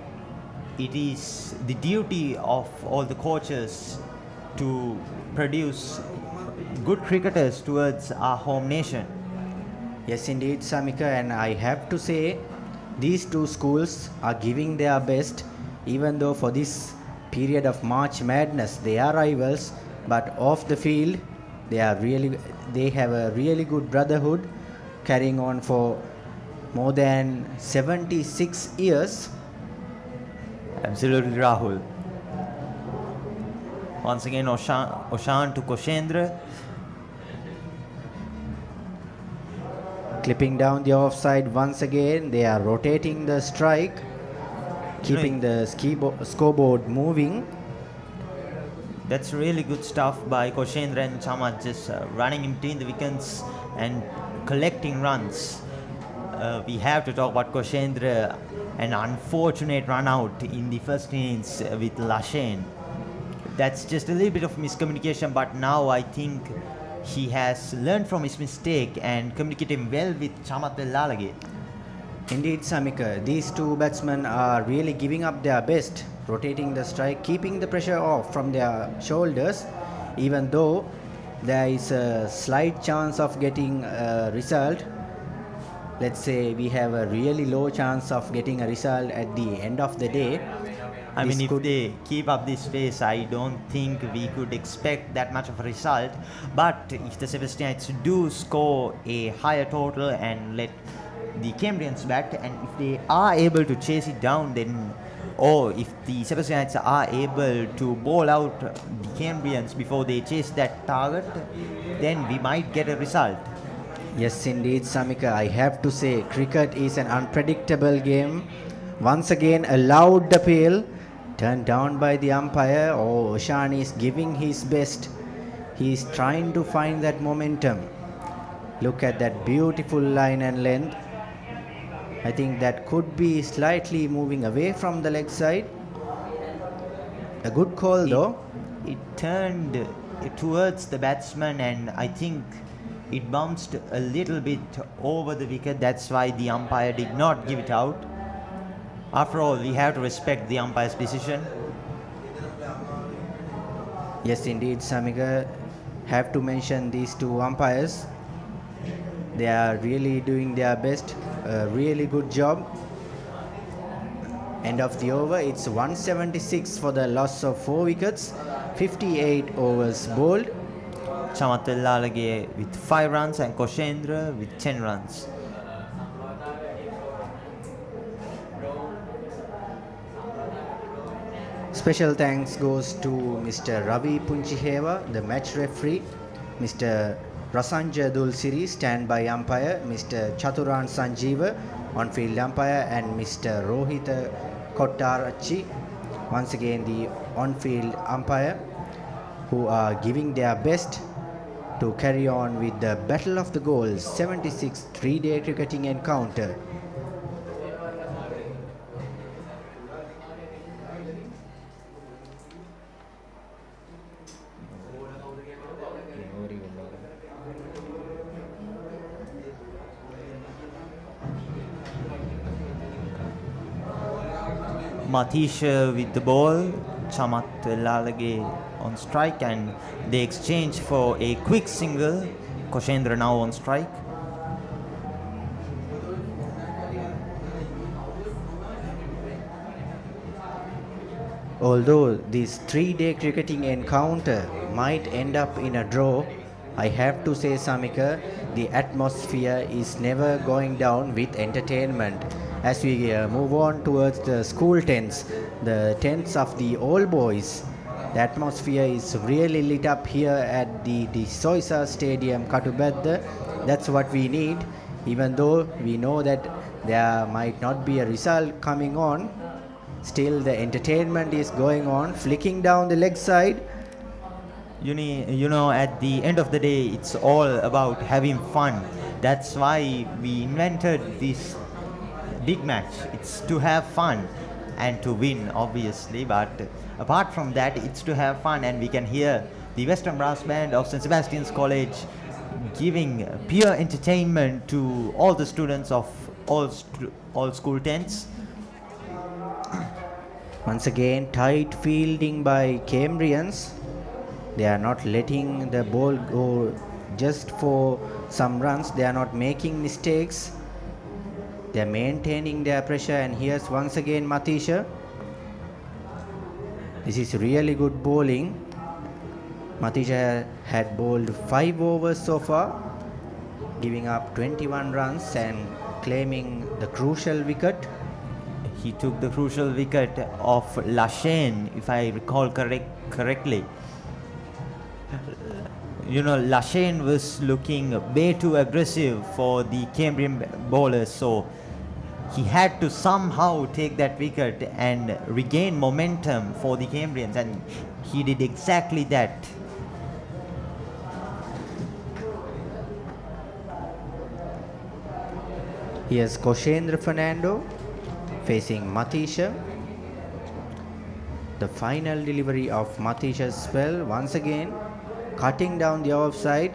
it is the duty of all the coaches to produce good cricketers towards our home nation. Yes, indeed, Samika, and I have to say, these two schools are giving their best, even though for this period of March Madness they are rivals, but off the field they have a really good brotherhood carrying on for more than 76 years. Absolutely, Rahul. Once again, Oshan to Koshendra. Clipping down the offside once again. They are rotating the strike, keeping the scoreboard moving. That's really good stuff by Koshendra and Chamat, just running in between the wickets and collecting runs. We have to talk about Koshendra, an unfortunate run out in the first innings with Lashen. That's just a little bit of miscommunication, but now I think he has learned from his mistake and communicating well with Chamat Lalage. Indeed, Samika, these two batsmen are really giving up their best, rotating the strike, keeping the pressure off from their shoulders, even though there is a slight chance of getting a result. Let's say we have a really low chance of getting a result at the end of the day. I mean, if they keep up this pace, I don't think we could expect that much of a result. But if the Sebastianites do score a higher total and let the Cambrians back, and if they are able to chase it down, then, or if the Sebastianites are able to bowl out the Cambrians before they chase that target, then we might get a result. Yes, indeed, Samika, I have to say, cricket is an unpredictable game. Once again, a loud appeal turned down by the umpire. Oh, Oshan is giving his best. He is trying to find that momentum. Look at that beautiful line and length. I think that could be slightly moving away from the leg side. A good call though. It turned towards the batsman, and I think it bounced a little bit over the wicket. That's why the umpire did not give it out. After all, we have to respect the umpire's decision. Yes, indeed, Samika. Have to mention these two umpires. They are really doing their best. A really good job. End of the over. It's 176 for the loss of 4 wickets. 58 overs bowled. Chamat Lalage with 5 runs and Koshendra with 10 runs. Special thanks goes to Mr. Ravi Punchiheva, the match referee, Mr. Rasanja Dulsiri, standby umpire, Mr. Chaturan Sanjeeva, on-field umpire, and Mr. Rohita Kottarachi, once again the on-field umpire, who are giving their best to carry on with the Battle of the Goals 76 3-day cricketing encounter. Matisha with the ball, Chamat Lalage on strike, and they exchange for a quick single. Koshendra now on strike. Although this 3-day cricketing encounter might end up in a draw, I have to say, Samika, the atmosphere is never going down with entertainment. As we move on towards the school tents, the tents of the old boys, the atmosphere is really lit up here at the Soysa Stadium, Katubedda. That's what we need, even though we know that there might not be a result coming on. Still, the entertainment is going on, flicking down the leg side. You know, at the end of the day, it's all about having fun. That's why we invented this big match. It's to have fun and to win, obviously. But apart from that, it's to have fun, and we can hear the Western Brass Band of St. Sebastian's College giving pure entertainment to all the students of all school tents. Once again, tight fielding by Cambrians. They are not letting the ball go just for some runs. They are not making mistakes. They are maintaining their pressure. And here's once again Matisha. This is really good bowling. Matisha had bowled 5 overs so far, giving up 21 runs and claiming the crucial wicket. He took the crucial wicket of Lashane, if I recall correctly. You know, Lashane was looking way too aggressive for the Cambrian bowlers, so he had to somehow take that wicket and regain momentum for the Cambrians, and he did exactly that. Here's Fernando facing Matisha. The final delivery of Matisha's spell, once again cutting down the offside.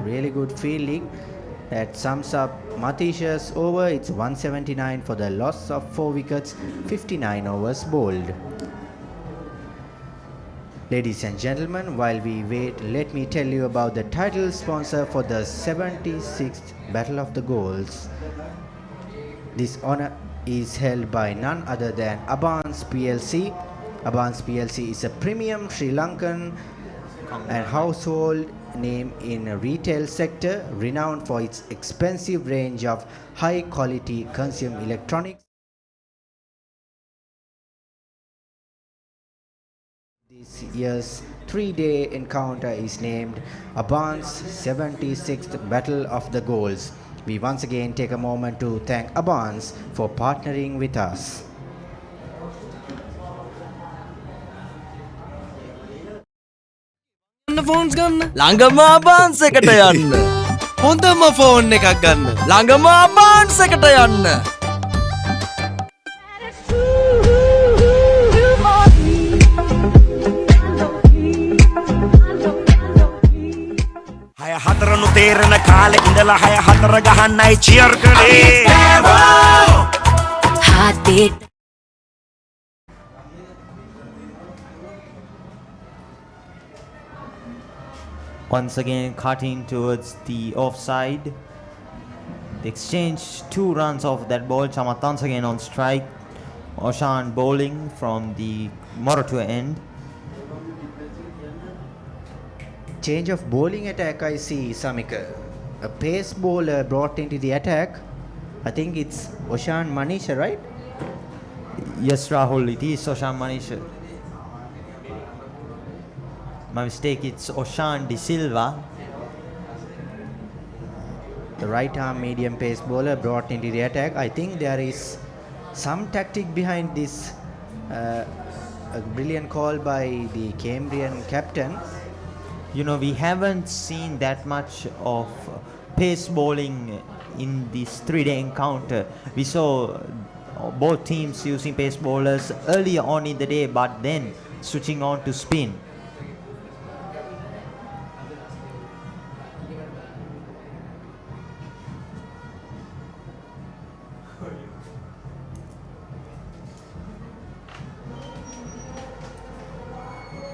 Really good fielding. That sums up Matisha's over. It's 179 for the loss of 4 wickets, 59 overs bowled. Ladies and gentlemen, while we wait, let me tell you about the title sponsor for the 76th Battle of the Goals. This honor is held by none other than ABANS PLC. ABANS PLC is a premium Sri Lankan and household name in the retail sector, renowned for its expensive range of high quality consumer electronics. This year's 3-day encounter is named ABANS 76th Battle of the Goals. We once again take a moment to thank ABANS for partnering with us. Phones ගන්න ළඟම ආබාන්ස් එකට යන්න හොඳම phone එකක් ගන්න ළඟම ආබාන්ස් එකට යන්න හය හතරනු තේරෙන කාලේ ඉඳලා හය හතර ගහන්නයි චියර් කළේ Heartbeat. Once again cutting towards the offside. They exchanged 2 runs off that ball. Chamat once again on strike. Oshan bowling from the Moratuwa end. Change of bowling attack, I see, Samika. A pace bowler brought into the attack. I think it's Oshan Manisha, right? Yes, Rahul, it is Oshan Manisha. My mistake, it's Oshan De Silva. The right arm medium pace bowler brought into the attack. I think there is some tactic behind this. A brilliant call by the Cambrian captain. You know, we haven't seen that much of pace bowling in this 3-day encounter. We saw both teams using pace bowlers earlier on in the day, but then switching on to spin.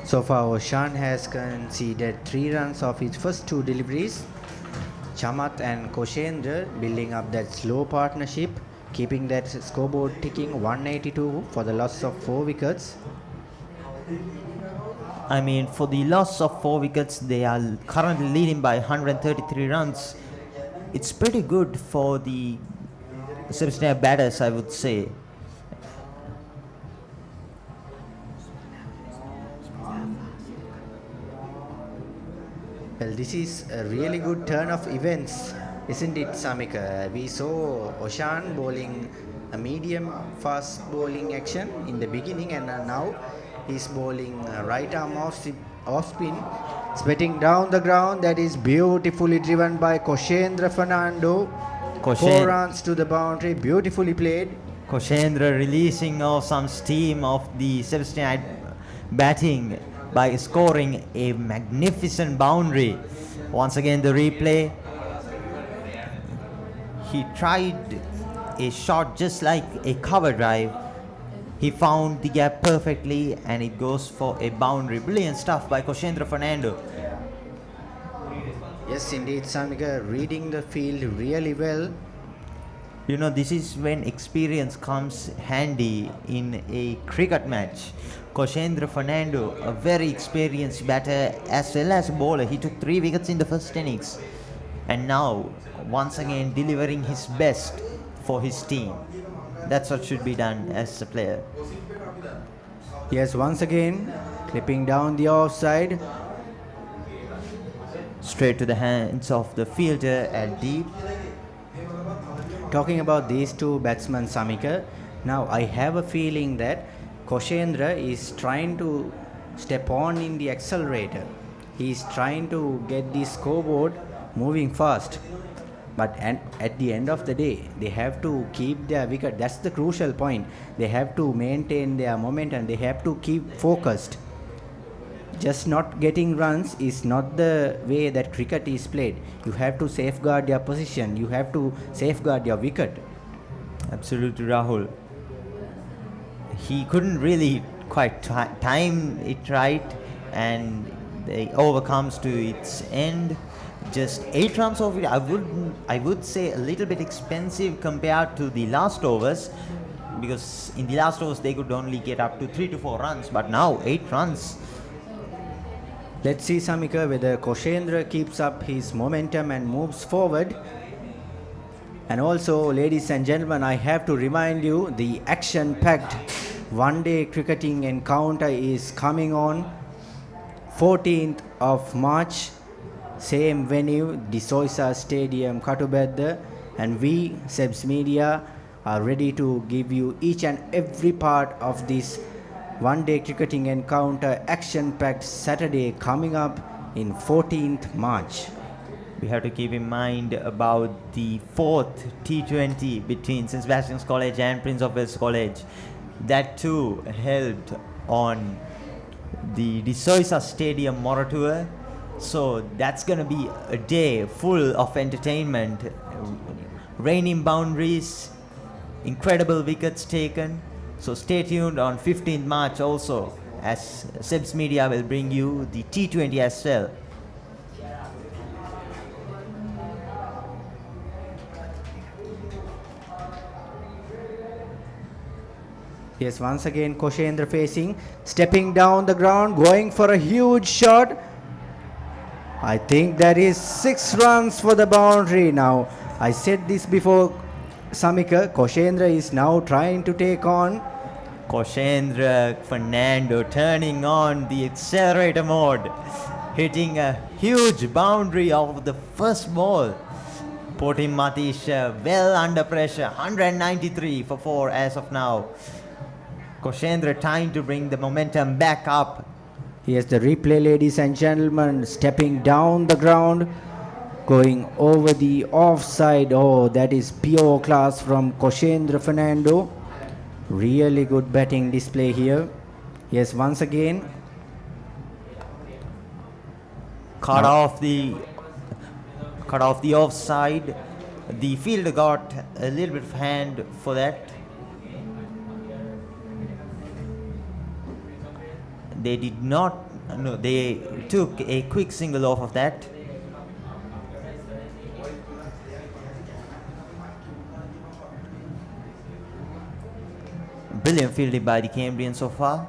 So far, Oshan has conceded 3 runs of his first 2 deliveries. Chamat and Koshendra building up that slow partnership, keeping that scoreboard ticking 182 for the loss of 4 wickets. I mean, for the loss of 4 wickets, they are currently leading by 133 runs. It's pretty good for the Sebastian batters, I would say. Well, this is a really good turn of events, isn't it, Samika? We saw Oshan bowling a medium fast bowling action in the beginning, and now he's bowling right arm off spin, spitting down the ground. That is beautifully driven by Koshendra Fernando. 4 runs to the boundary, beautifully played. Koshendra releasing some steam of the Sebastian batting by scoring a magnificent boundary. Once again, the replay. He tried a shot just like a cover drive. He found the gap perfectly and it goes for a boundary. Brilliant stuff by Koshendra Fernando. Yes, indeed, Samika, reading the field really well. You know, this is when experience comes handy in a cricket match. Koshendra Fernando, a very experienced batter as well as a bowler. He took 3 wickets in the first innings. And now, once again, delivering his best for his team. That's what should be done as a player. Yes, once again, clipping down the offside. Straight to the hands of the fielder at deep. Talking about these two batsmen, Samika, now I have a feeling that Koshendra is trying to step on in the accelerator. He is trying to get the scoreboard moving fast. But at the end of the day, they have to keep their wicket. That's the crucial point. They have to maintain their momentum. They have to keep focused. Just not getting runs is not the way that cricket is played. You have to safeguard your position. You have to safeguard your wicket. Absolutely, Rahul. He couldn't really quite time it right, and the over comes to its end. Just 8 runs of it. I would say a little bit expensive compared to the last overs, because in the last overs they could only get up to 3 to 4 runs, but now 8 runs. Let's see, Samika, whether Koshendra keeps up his momentum and moves forward. And also, ladies and gentlemen, I have to remind you, the action-packed one-day cricketing encounter is coming on 14th of March. Same venue, the Soysa Stadium, Katubedda, and we, Sebs Media, are ready to give you each and every part of this one-day cricketing encounter, action-packed Saturday coming up in 14th March. We have to keep in mind about the 4th T20 between St. Sebastian's College and Prince of Wales College. That too held on the Soysa Stadium, Moratuwa. So that's going to be a day full of entertainment. Raining boundaries, incredible wickets taken. So stay tuned on 15th March also, as Sebs Media will bring you the T20 as well. Yes, once again Koshendra facing, stepping down the ground, going for a huge shot. I think that is 6 runs for the boundary now. I said this before, Samika, Koshendra is now trying to take on. Koshendra Fernando turning on the accelerator mode, hitting a huge boundary of the first ball. Putting Matisha well under pressure, 193 for 4 as of now. Koshendra trying to bring the momentum back up. Here's the replay, ladies and gentlemen, stepping down the ground, going over the offside. Oh, that is pure class from Koshendra Fernando. Really good batting display here. Yes, once again. Cut off the offside. The fielder got a little bit of hand for that. They did not, no, they took a quick single off of that. Brilliant fielding by the Cambrian so far.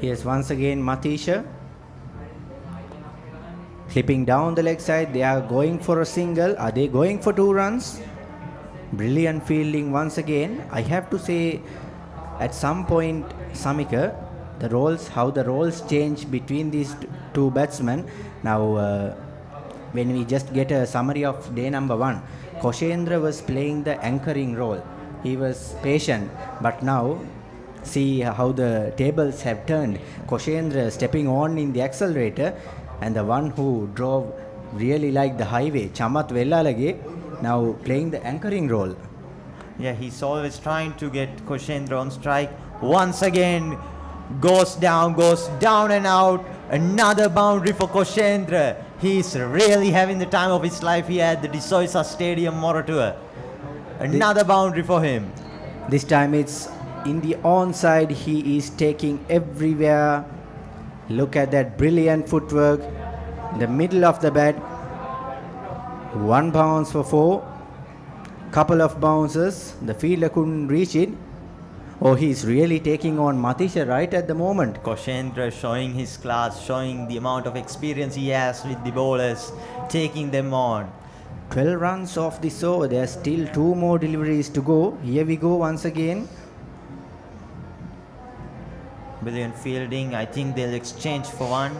Here's once again Matisha. Clipping down the leg side. They are going for a single. Are they going for 2 runs? Brilliant fielding once again. I have to say, at some point, Samika, how the roles change between these two batsmen. Now, when we just get a summary of day number 1, Koshendra was playing the anchoring role. He was patient, but now see how the tables have turned. Koshendra stepping on in the accelerator, and the one who drove really like the highway, Chamath Vellalage, now playing the anchoring role. Yeah, he's always trying to get Koshendra on strike. Once again, goes down and out. Another boundary for Koshendra. He's really having the time of his life here at the Soysa Stadium, Moratuwa. Another boundary for him. This time it's in the onside. He is taking everywhere. Look at that brilliant footwork. In the middle of the bat. 1 bounce for 4. Couple of bounces. The fielder couldn't reach it. Oh, he's really taking on Matisha right at the moment. Koshendra showing his class, showing the amount of experience he has with the bowlers, taking them on. 12 runs off this over. There's still 2 more deliveries to go. Here we go once again. Brilliant fielding. I think they'll exchange for 1.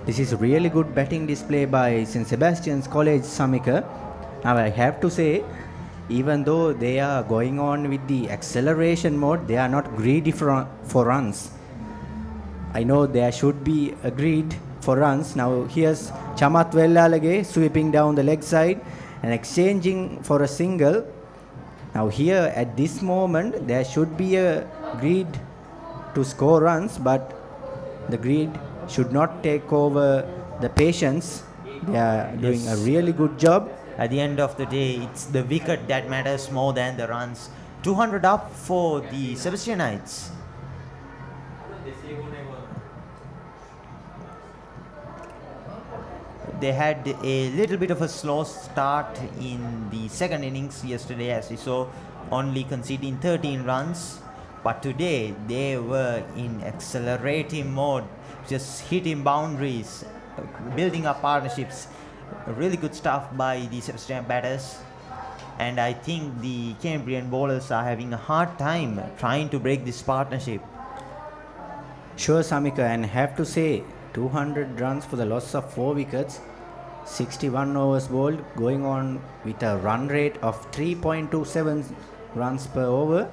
This is really good batting display by St. Sebastian's College, Samika. Now I have to say, even though they are going on with the acceleration mode, they are not greedy for runs. I know there should be a greed for runs. Now here's Chamath Vellalage sweeping down the leg side and exchanging for a single. Now here at this moment, there should be a greed to score runs, but the greed should not take over the patience. They are doing a really good job. At the end of the day, it's the wicket that matters more than the runs. 200 up for the Sebastianites. They had a little bit of a slow start in the second innings yesterday, as we saw, only conceding 13 runs. But today, they were in accelerating mode, just hitting boundaries, building up partnerships. Really good stuff by the Sebastian batters. And I think the Cambrian bowlers are having a hard time trying to break this partnership. Sure, Samika, and have to say, 200 runs for the loss of 4 wickets, 61 overs bowled, going on with a run rate of 3.27 runs per over.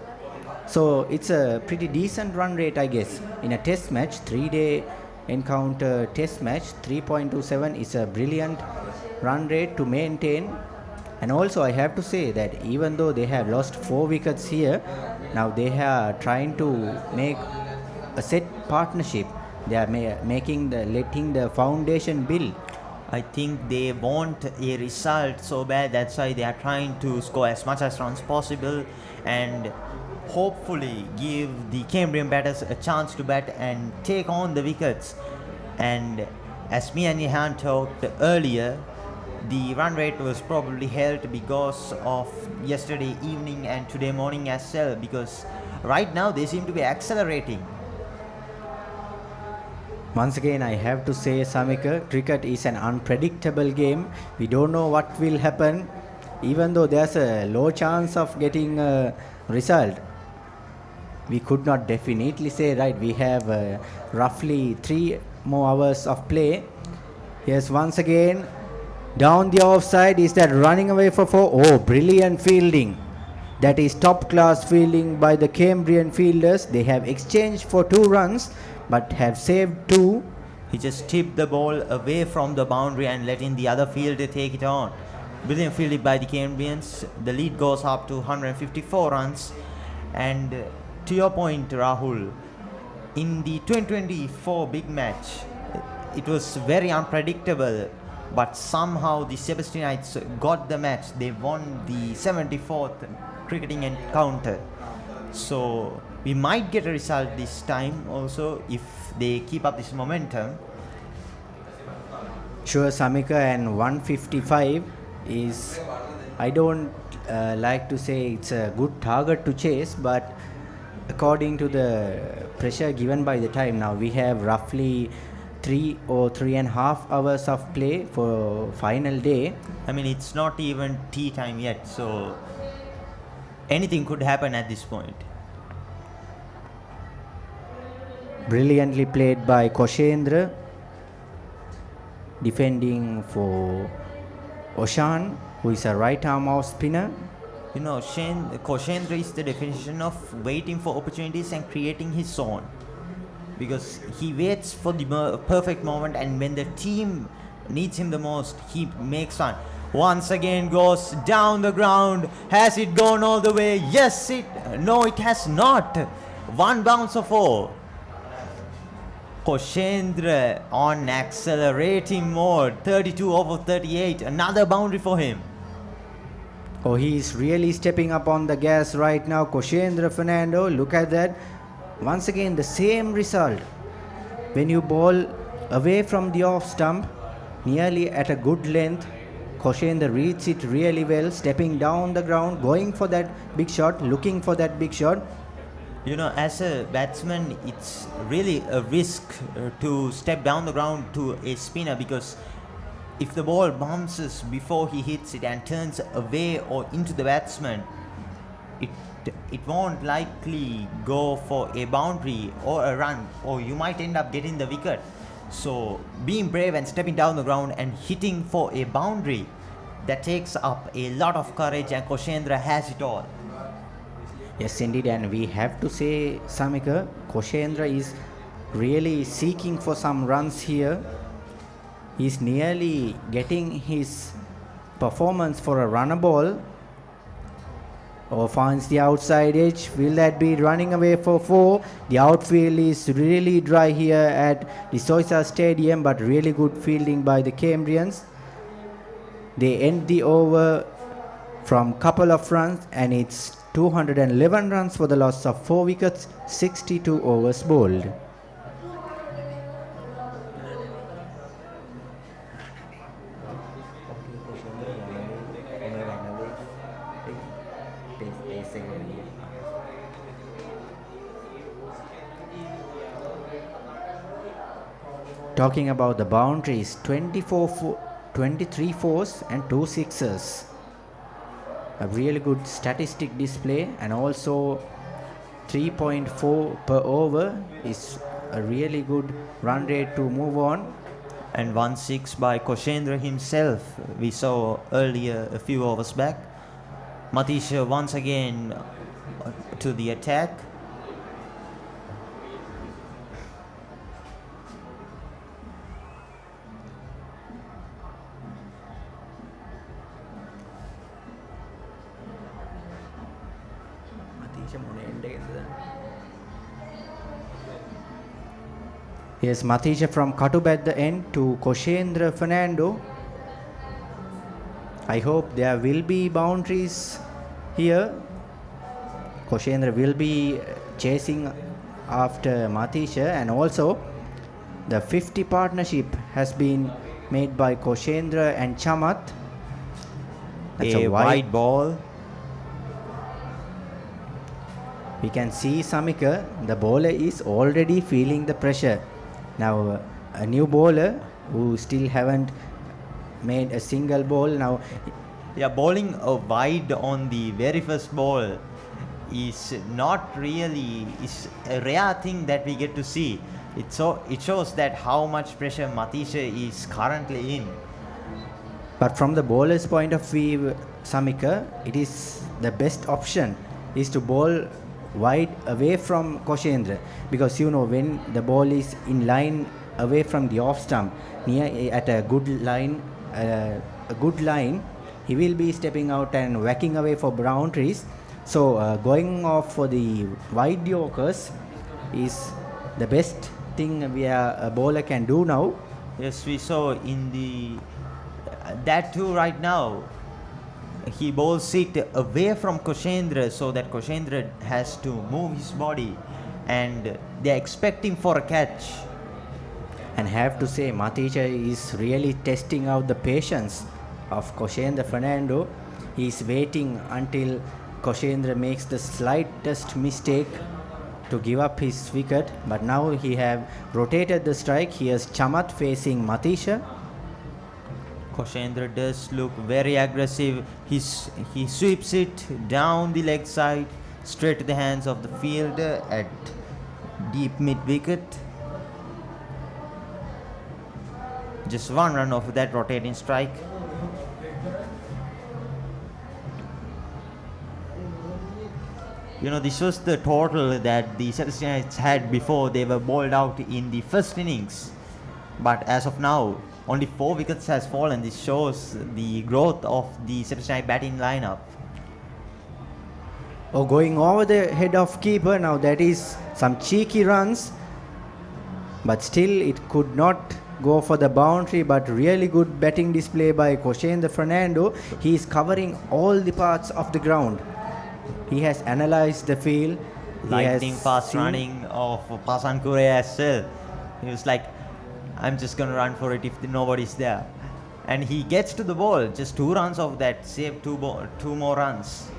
So it's a pretty decent run rate, I guess. In a test match, 3-day encounter test match, 3.27 is a brilliant run rate to maintain. And also I have to say that even though they have lost 4 wickets here, now they are trying to make a set partnership. They are letting the foundation build. I think they want a result so bad, that's why they are trying to score as much as runs possible and hopefully give the Cambrian batters a chance to bat and take on the wickets. And as me and Jehan talked earlier, the run rate was probably held because of yesterday evening and today morning as well, because right now they seem to be accelerating. Once again, I have to say, Samika, cricket is an unpredictable game. We don't know what will happen, even though there's a low chance of getting a result. We could not definitely say, right, we have roughly 3 more hours of play. Here's once again, down the offside, is that running away for 4? Oh, brilliant fielding. That is top class fielding by the Cambrian fielders. They have exchanged for 2 runs, but have saved 2. He just tipped the ball away from the boundary and letting the other fielder take it on. Brilliant fielding by the Cambrians. The lead goes up to 154 runs. And to your point, Rahul, in the 2024 big match, it was very unpredictable, but somehow the Sebastianites got the match. They won the 74th cricketing encounter. So we might get a result this time also if they keep up this momentum. Sure, Samika, and 155 is, I don't like to say it's a good target to chase, but according to the pressure given by the time, now we have roughly 3 or 3.5 hours of play for final day. I mean, it's not even tea time yet, so anything could happen at this point. Brilliantly played by Koshendra, defending for Oshan, who is a right arm off spinner. You know, Koshendra is the definition of waiting for opportunities and creating his own. Because he waits for the perfect moment, and when the team needs him the most, he makes one. Once again goes down the ground. Has it gone all the way? Yes, no, it has not. One bounce of 4. Koshendra on accelerating mode. 32 over 38. Another boundary for him. Oh, he is really stepping up on the gas right now. Koshendra Fernando, look at that. Once again, the same result. When you ball away from the off stump, nearly at a good length, Koshendra reads it really well, stepping down the ground, going for that big shot, looking for that big shot. You know, as a batsman, it's really a risk to step down the ground to a spinner, because if the ball bounces before he hits it and turns away or into the batsman, it won't likely go for a boundary or a run, or you might end up getting the wicket. So being brave and stepping down the ground and hitting for a boundary, that takes up a lot of courage, and Koshendra has it all. Yes, indeed, and we have to say, Samika, Koshendra is really seeking for some runs here. He's nearly getting his performance for a runner ball. Or finds the outside edge. Will that be running away for 4? The outfield is really dry here at the Soysa Stadium, but really good fielding by the Cambrians. They end the over from couple of runs, and it's 211 runs for the loss of 4 wickets, 62 overs bowled. Talking about the boundaries, 23 fours and 2 sixes. A really good statistic display, and also 3.4 per over is a really good run rate to move on. And 1-6 by Koshendra himself, we saw earlier a few overs back. Matisha once again to the attack. Here's Matisha from Katub at the end to Koshendra Fernando. I hope there will be boundaries here. Koshendra will be chasing after Matisha, and also the 50 partnership has been made by Koshendra and Chamat. That's a wide ball. We can see Samika, the bowler is already feeling the pressure. Now a new bowler who still haven't made a single ball now. Yeah, bowling a wide on the very first ball is not really, is a rare thing that we get to see. It shows that how much pressure Matisha is currently in. But from the bowler's point of view, Samika, it is the best option is to bowl wide away from Koshendra, because you know when the ball is in line away from the off stump, near at a good line, he will be stepping out and whacking away for boundaries. So going off for the wide Yorkers is the best thing a bowler can do now. Yes, we saw in the that too right now. he bowls it away from Koshendra so that Koshendra has to move his body, and they're expecting for a catch. And have to say, Matisha is really testing out the patience of Koshendra Fernando. He is waiting until Koshendra makes the slightest mistake to give up his wicket, but now he have rotated the strike. Here's Chamat facing Matisha. Koshendra does look very aggressive. He sweeps it down the leg side, straight to the hands of the fielder at deep mid wicket. Just one run off that rotating strike. You know, this was the total that the Sebastianites had before they were bowled out in the first innings. But as of now, only 4 wickets has fallen. This shows the growth of the Sebastianite batting lineup. Oh, going over the head of keeper. Now that is some cheeky runs, but still it could not go for the boundary. But really good batting display by Koshendra Fernando. He is covering all the parts of the ground. He has analyzed the field. Lightning fast running of Pasankure as well. He was like, I'm just going to run for it if nobody's there. And he gets to the ball. Just 2 runs of that. Save 2 more runs.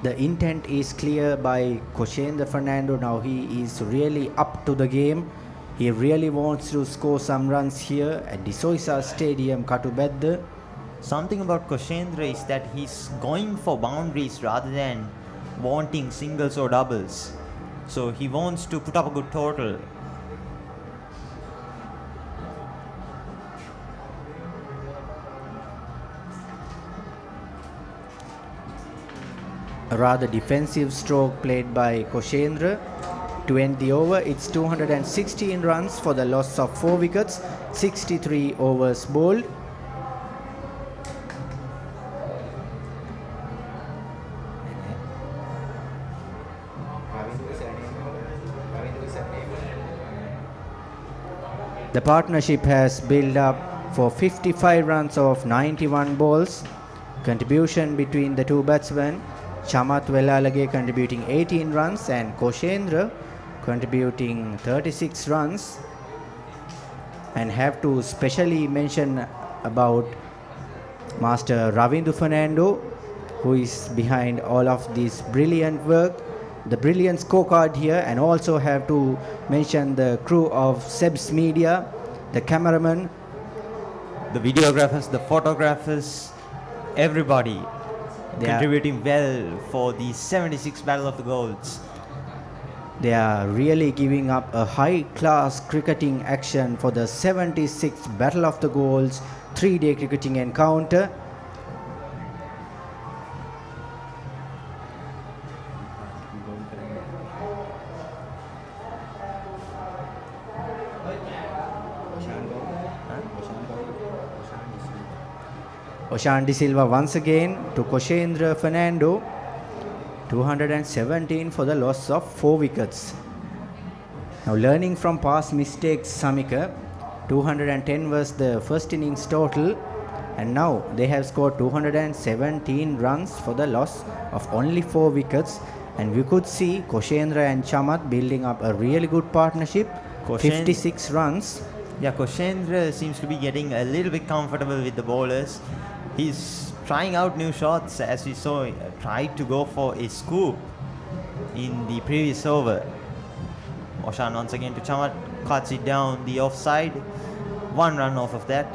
The intent is clear by Koshendra Fernando. Now he is really up to the game. He really wants to score some runs here at the Soysa Stadium, Katubedda. Something about Koshendra is that he's going for boundaries rather than wanting singles or doubles. So he wants to put up a good total. A rather defensive stroke played by Koshendra. To end the over, it's 216 runs for the loss of 4 wickets, 63 overs bowled. The partnership has built up for 55 runs of 91 balls. Contribution between the two batsmen, Chamat Velalage contributing 18 runs and Koshendra contributing 36 runs. And have to specially mention about Master Ravindu Fernando, who is behind all of this brilliant work, the brilliant scorecard here. And also have to mention the crew of Seb's Media, the cameraman, the videographers, the photographers, everybody contributing well for the 76 Battle of the Golds. They are really giving up a high-class cricketing action for the 76th Battle of the Golds 3-day cricketing encounter. Oshan De Silva once again to Koshendra Fernando. 217 for the loss of 4 wickets. Now learning from past mistakes, Samika, 210 was the first innings total, and now they have scored 217 runs for the loss of only 4 wickets. And we could see Koshendra and Chamat building up a really good partnership. 56 runs. Yeah, Koshendra seems to be getting a little bit comfortable with the bowlers. He's trying out new shots, as we saw, tried to go for a scoop in the previous over. Oshan once again to Chamat, cuts it down the offside. 1 run off of that.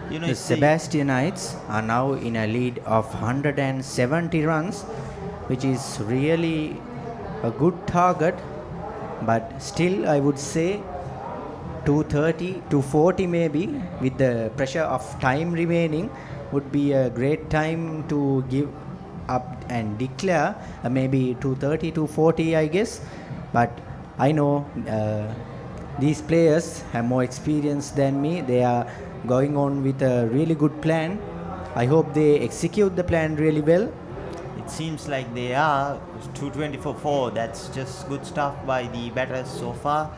You know, the Sebastianites are now in a lead of 170 runs, which is really a good target, but still I would say 230, 240 maybe, with the pressure of time remaining, would be a great time to give up and declare maybe 230, 240 I guess. But I know these players have more experience than me. They are going on with a really good plan. I hope they execute the plan really well. it seems like they are. 220 for 4. That's just good stuff by the batters so far.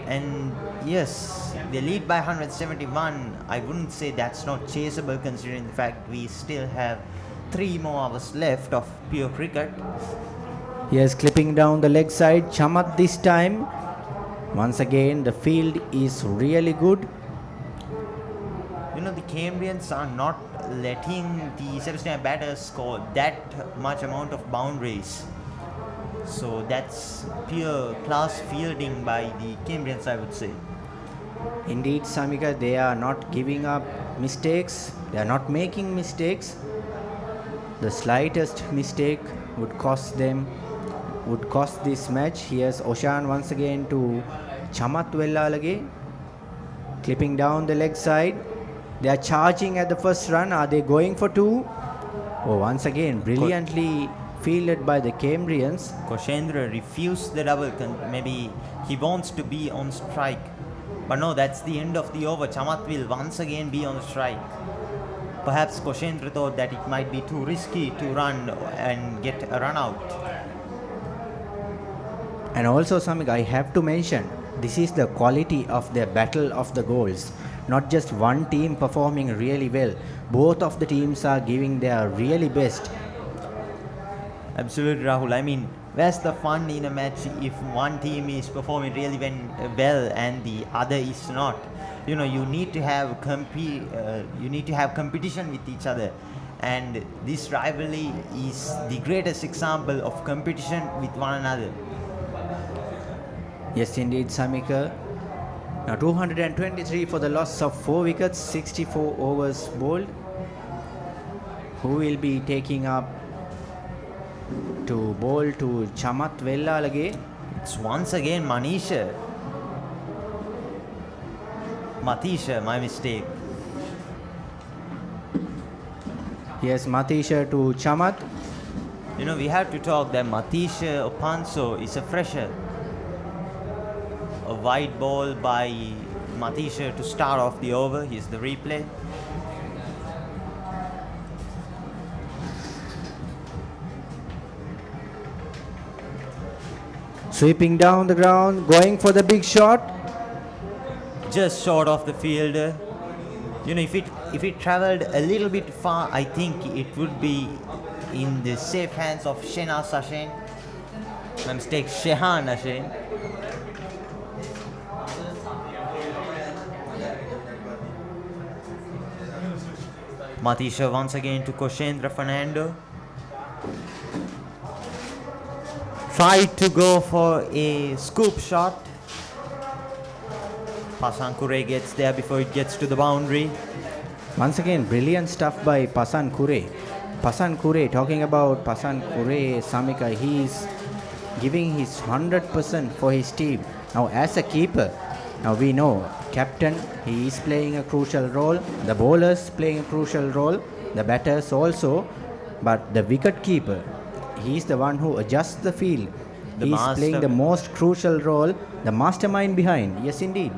And yes, they lead by 171. I wouldn't say that's not chaseable considering the fact we still have 3 more hours left of pure cricket. Yes, clipping down the leg side. Chamat this time. Once again, the field is really good. You know, the Cambrians are not letting the Sebastian batters score that much amount of boundaries. So that's pure class fielding by the Cambrians, I would say. Indeed, Samika, they are not giving up mistakes. They are not making mistakes. The slightest mistake would cost this match. Here's Oshan once again to Chamat Vellalage, clipping down the leg side. They are charging at the first run. Are they going for 2? Oh, once again, brilliantly fielded by the Cambrians. Koshendra refused the double. Maybe he wants to be on strike. But no, that's the end of the over. Chamat will once again be on strike. Perhaps Koshendra thought that it might be too risky to run and get a run out. And also, Samik, I have to mention, this is the quality of their battle of the goals. Not just one team performing really well. Both of the teams are giving their really best. Absolutely, Rahul. I mean, where's the fun in a match if one team is performing really well and the other is not? You know, you need to have competition with each other, and this rivalry is the greatest example of competition with one another. Yes, indeed, Samika. Now 223 for the loss of 4 wickets, 64 overs bowled. Who will be taking up to bowl to Chamat Vellalage? It's once again Matisha, my mistake. Yes, Matisha to Chamat. You know, we have to talk that Matisha Opanso is a fresher. A wide ball by Matisha to start off the over. Here's the replay. Sweeping down the ground, going for the big shot. Just short of the fielder. You know, if it traveled a little bit far, I think it would be in the safe hands of Shehnaz Hussain. My mistake, Shehan Hussain. Matisha once again to Koshendra Fernando. Tried to go for a scoop shot. Pasankure gets there before it gets to the boundary. Once again, brilliant stuff by Pasankure. Pasankure, talking about Pasankure, Samika, he is giving his 100% for his team. Now, as a keeper, now we know, captain, he is playing a crucial role. The bowlers playing a crucial role. The batters also. But the wicket keeper, he is the one who adjusts the field. He is playing the most crucial role. The mastermind behind. Yes, indeed.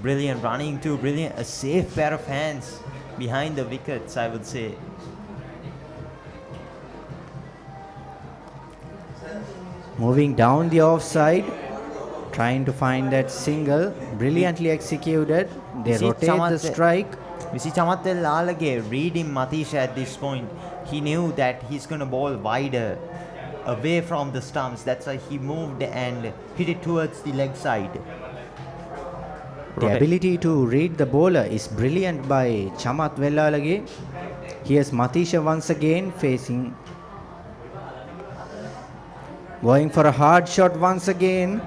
Brilliant running too. Brilliant. A safe pair of hands behind the wickets, I would say. Moving down the offside, trying to find that single, brilliantly executed. They rotate the strike. We see Chamat Vellalage reading Matisha at this point. He knew that he's going to bowl wider, away from the stumps. That's why he moved and hit it towards the leg side. The ability to read the bowler is brilliant by Chamat Vellalage. Here's Matisha once again facing. Going for a hard shot once again.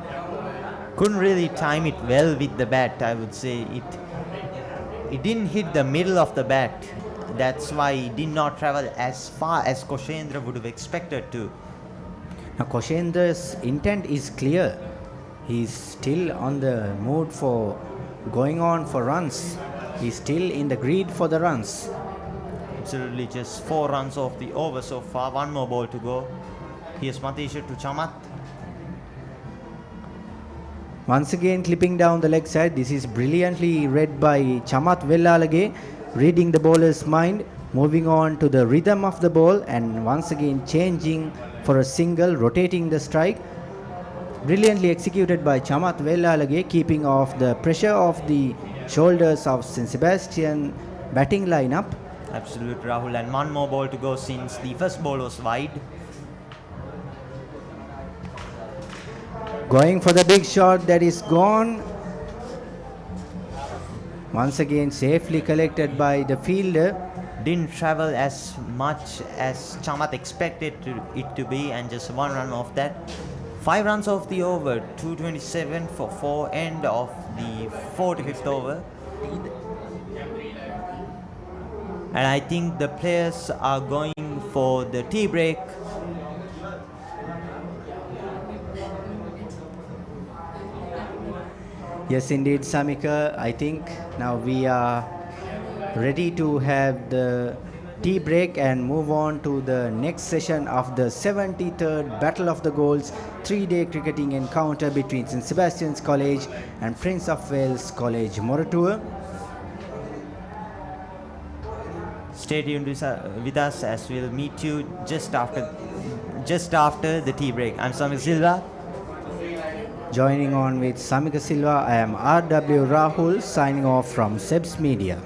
Couldn't really time it well with the bat, I would say. It didn't hit the middle of the bat. That's why it did not travel as far as Koshendra would have expected to. Now Koshendra's intent is clear. He's still on the mood for going on for runs. He's still in the greed for the runs. Absolutely, just 4 runs off the over so far. 1 more ball to go. Here's Matisha to Chamat. Once again clipping down the leg side. This is brilliantly read by Chamat Vellalage, reading the bowler's mind. moving on to the rhythm of the ball and once again changing for a single, rotating the strike. Brilliantly executed by Chamath Vellalage, keeping off the pressure of the shoulders of St. Sebastian batting lineup. Absolute, Rahul, and one more ball to go since the first ball was wide. Going for the big shot that is gone. Once again safely collected by the fielder. Didn't travel as much as Chamath expected it to be, and just one run off that. 5 runs off the over, 227 for 4, end of the 45th over. And I think the players are going for the tea break. Yes, indeed, Samika. I think now we are ready to have the tea break and move on to the next session of the 73rd Battle of the Goals 3-day cricketing encounter between St. Sebastian's College and Prince of Wales College, Moratuwa. Stay tuned with us as we'll meet you just after the tea break. I'm Samika Silva. Joining on with Samika Silva, I am RW Rahul signing off from Sebs Media.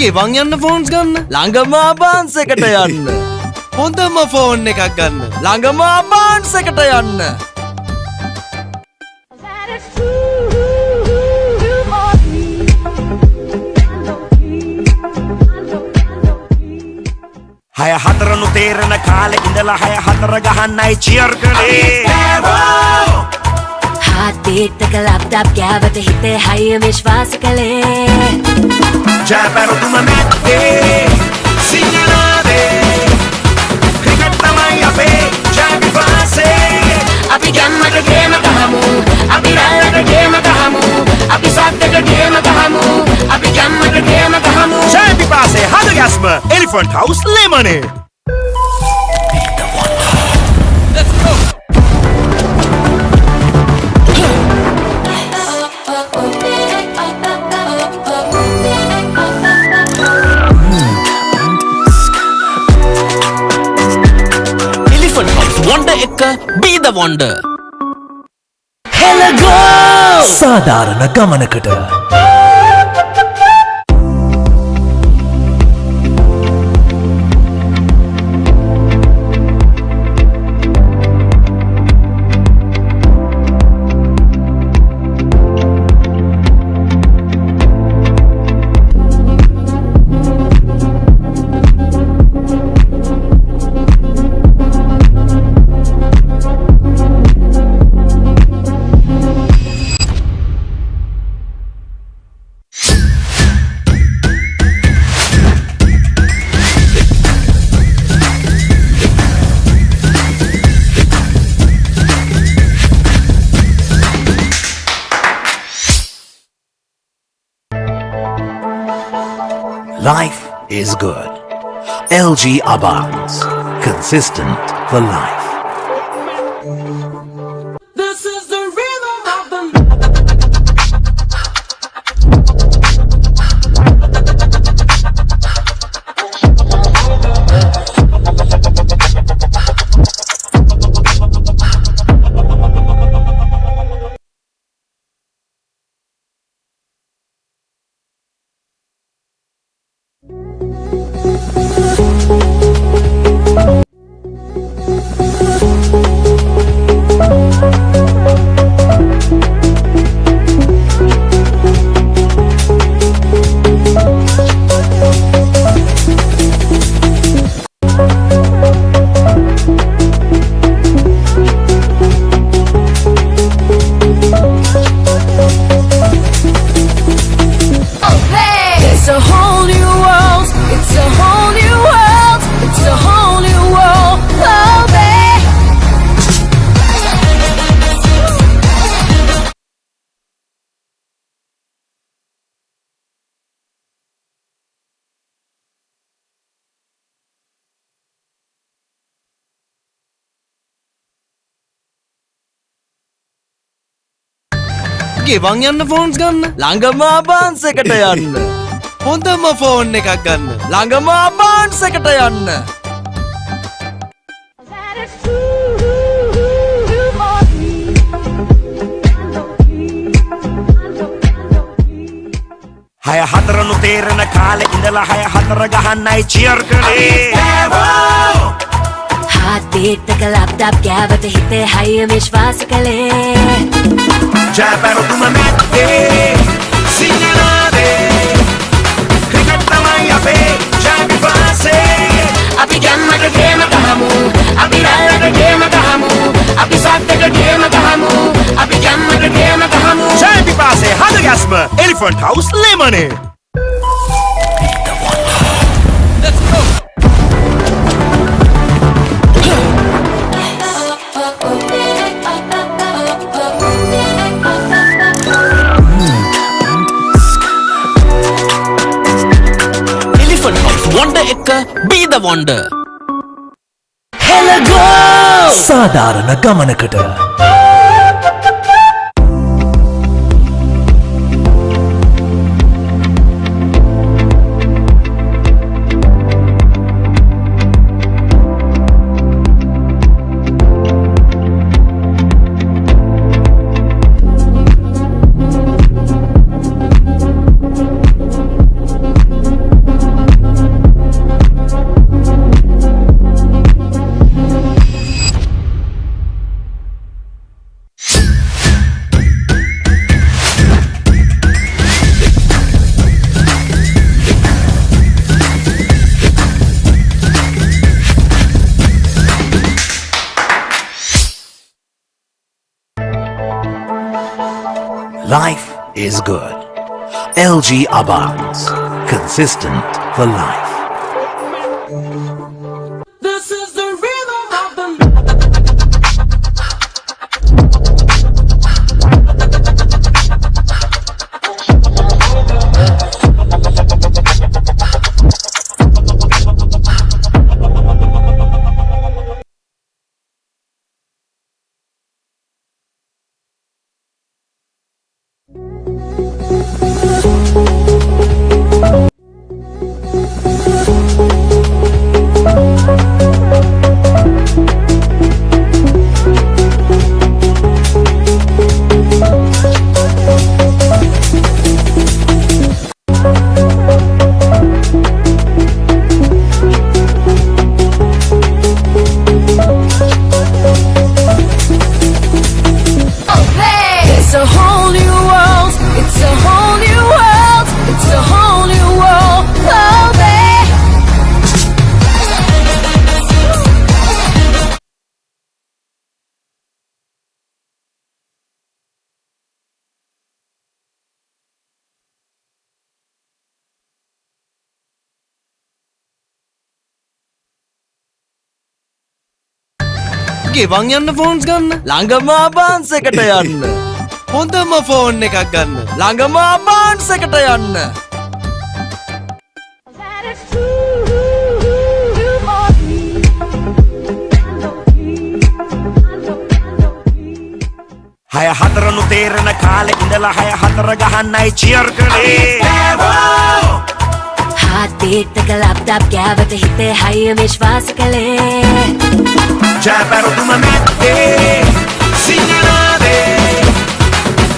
ගෙවන් යන්න phones ගන්න ළඟම ආබාන්ස් එකට යන්න හොඳම phone එකක් ගන්න ළඟම ආබාන්ස් එකට යන්න හය හතරනු තේරෙන කාලේ ඉඳලා හය හතර ගහන්නයි චියර් කළේ Heartbeat laptop ගෑවට හිතේ හයිය විශ්වාස කළේ ජයපැරදුම මැත්තේ සිංහනාදේ ක්‍රිකට් තමයි අපේ ජය විශ්වාසේ අපි ගැම්මට ගේම ගහමු අපි රැයට ගේම ගහමු අපි සද්දට ගේම ගහමු අපි ගැම්මට ගේම ගහමු ජය විශ්වාසේ හද ගැස්ම එලිෆන්ට් හවුස් ලෙමනේඩ් Wonder එක be the wonder Hello go සාධාරණ ගමනකට Life is good. LG ABANS. Consistent for life. This is the rhythm of the a whole new world. It's a whole new world. It's a whole new world. Oh, babe. ගෙවන් යන්න phones ගන්න ළඟම ආබාන්ස් එකට යන්න හොඳම phone එකක් ගන්න ළඟම ආබාන්ස් එකට යන්න හය හතරනු තේරෙන කාලෙ ඉඳලා හය හතර ගහන්නයි චියර් කළේ Heartbeat එක ලැප්ටොප් ගෑවට හිතේ හයිය විශ්වාස කළේ ජයපැරතුම නැත්තේ සිංහනාදේ ක්‍රිකට් තමයි අපේ ජය විශ්වාසේ අපි ගැම්මට ගේම ගහමු අපි රැල්ලට ගේම ගහමු අපි සද්දට ගේම ගහමු අපි ගැම්මට ගේම ගහමු ජය විශ්වාසේ හද ගැස්ම එලිෆන්ට් හවුස් ලෙමනේ Wonder එක be the wonder. Hello go! සාධාරණ ගමනකට Life is good. LG ABANS. Consistent for life. This is the rhythm of the ගෙවන් යන්න ෆෝන්ස් ගන්න ළඟම ආබාන්ස් එකට යන්න හොඳම ෆෝන් එකක් ගන්න ළඟම ආබාන්ස් එකට යන්න හය හතරනු තේරෙන කාලෙ ඉඳලා හය හතර ගහන්නයි චියර් කළේ Heartbeat එක ලැප්ටොප් ගෑවට හිතේ හයිය විශ්වාස කළේ ජයපැරතුම නැත්තේ සිංහනාදේ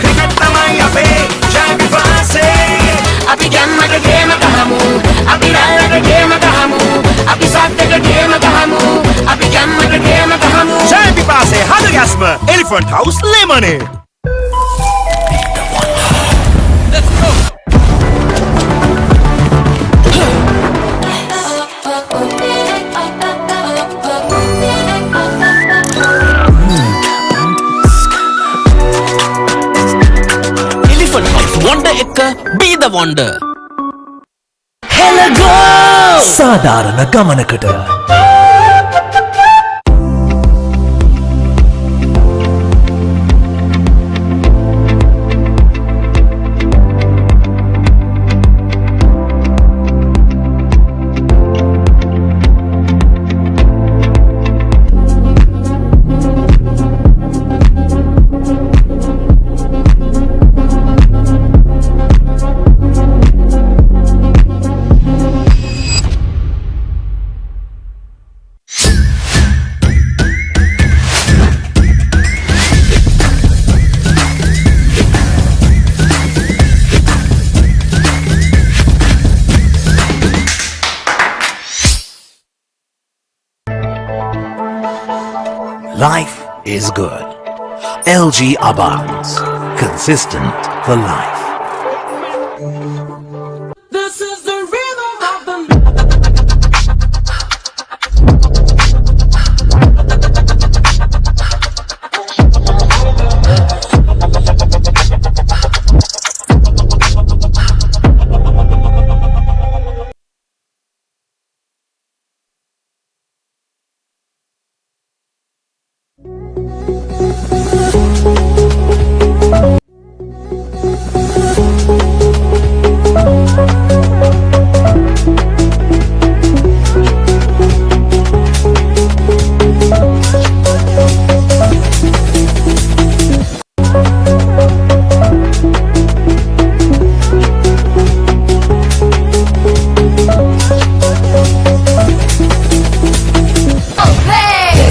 ක්‍රිකට් තමයි අපේ ජය විශ්වාසේ අපි ගැම්මට ගේම ගහමු අපි රැල්ලට ගේම ගහමු අපි සද්දට ගේම ගහමු අපි ගැම්මට ගේම ගහමු ජය විශ්වාසේ හද ගැස්ම එලිෆන්ට් හවුස් ලෙමනේ Wonder එක be the wonder. සාධාරණ ගමනකට Life is good. LG ABANS. Consistent for life. This is the rhythm of the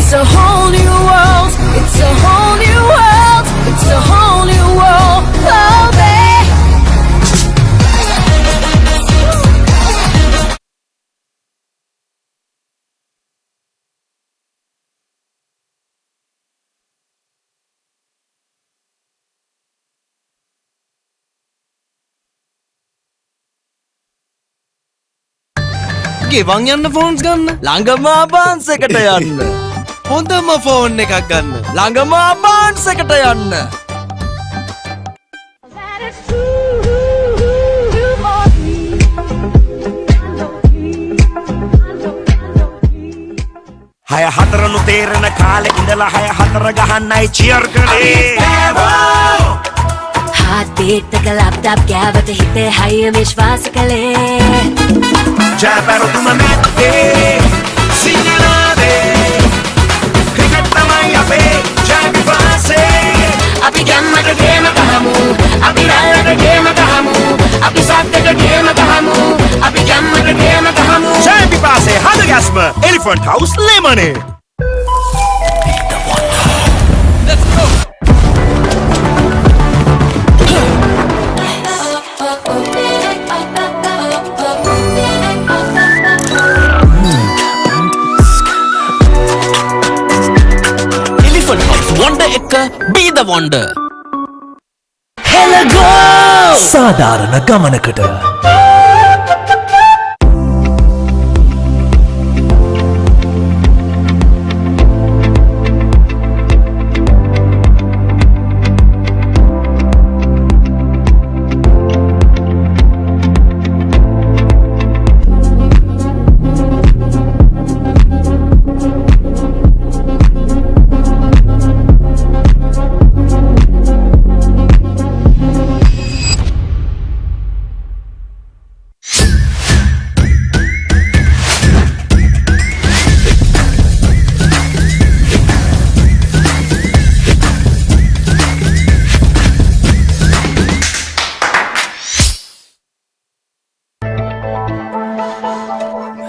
It's a whole new world. It's a whole new world. It's a whole new world. Oh, babe. ගෙවන් යන්න phones ගන්න ළඟම ආබාන්ස් එකට යන්න හොඳම phone එකක් ගන්න ළඟම ආබාන්ස් එකට යන්න හය හතරනු තේරෙන කාලෙ ඉඳලා හය හතර ගහන්නයි චියර් කළේ Heartbeat එක ලැප්ටොප් ගෑවට හිතේ හයිය විශ්වාස කළේ ජයපැරදුම නැත්තේ සිංහනාදේ ක්‍රිකට් තමයි අපේ ජය විශ්වාසේ අපි ගැම්මට ගේම ගහමු අපි රැයට ගේම ගහමු අපි සද්දට ගේම ගහමු අපි ගැම්මට ගේම ගහමු ජය විශ්වාසේ හද ගැස්ම එලිෆන්ට් හවුස් ලෙමනේ Wonder එක be the wonder. සාධාරණ ගමනකට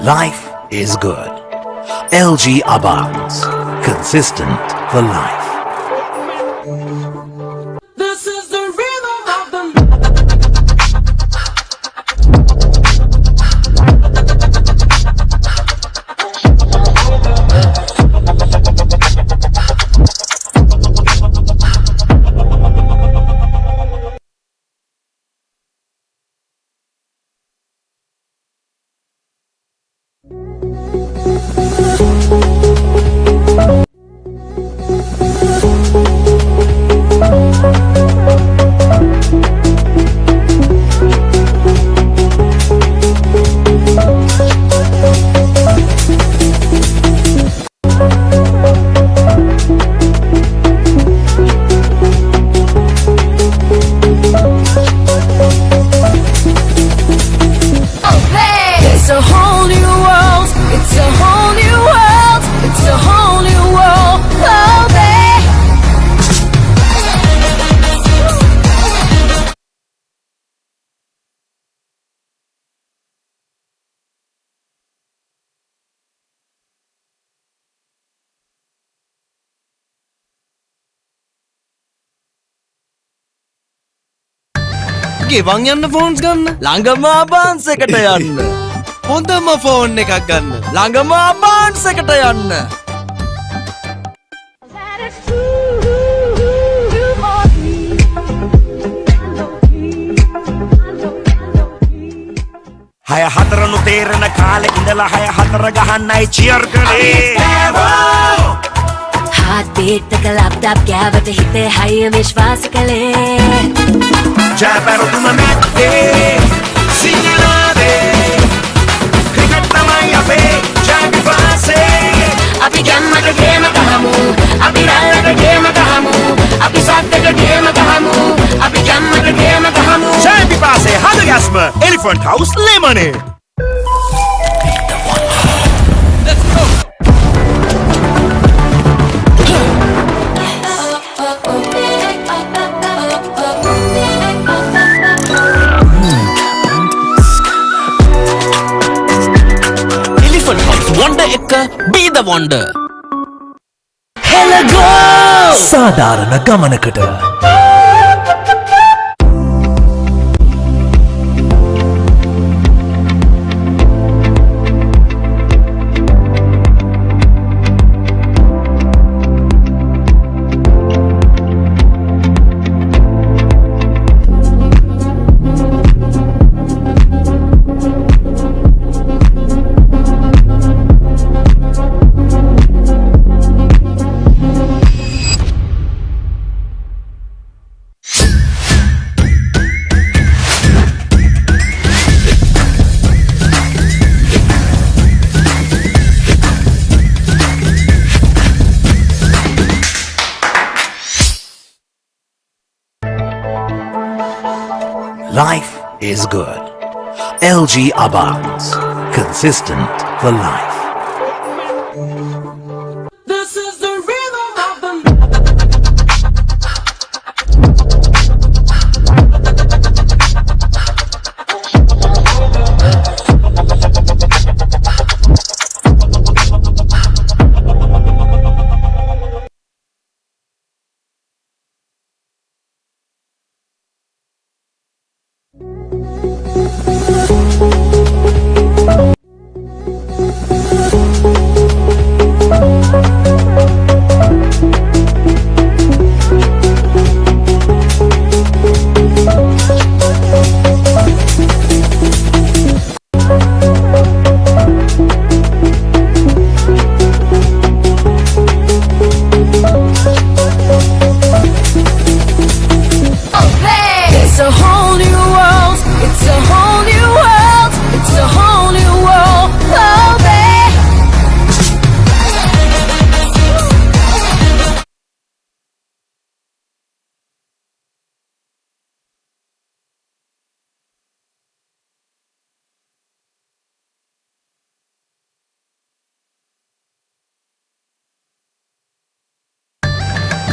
Life is good. LG ABANS. Consistent for life. This is the rhythm of the ගෙවන් යන්න ෆෝන්ස් ගන්න ළඟම ආබාන්ස් එකට යන්න හොඳම ෆෝන් එකක් ගන්න ළඟම ආබාන්ස් එකට යන්න හය හතරනු තේරෙන කාලෙ ඉඳලා හය හතර ගහන්නයි චියර් කළේ Heartbeat එක ලැප්ටොප් ගෑවට හිතේ හයිය විශ්වාස කළේ ජයපැරදුම මැත්තේ සිංහලාදේ ක්‍රිකට් තමයි අපේ ජය විශ්වාසේ අපි ගැම්මට ගේම ගහමු අපි රැල්ලට ගේම ගහමු අපි සද්දට ගේම ගහමු අපි ගැම්මට ගේම ගහමු ජය විශ්වාසේ හද ගැස්ම එලිෆන්ට් හවුස් ලෙමනේ Wonder එක be the wonder Hello go සාධාරණ ගමනකට Life is good. LG ABANS. Consistent for life. This is the rhythm of the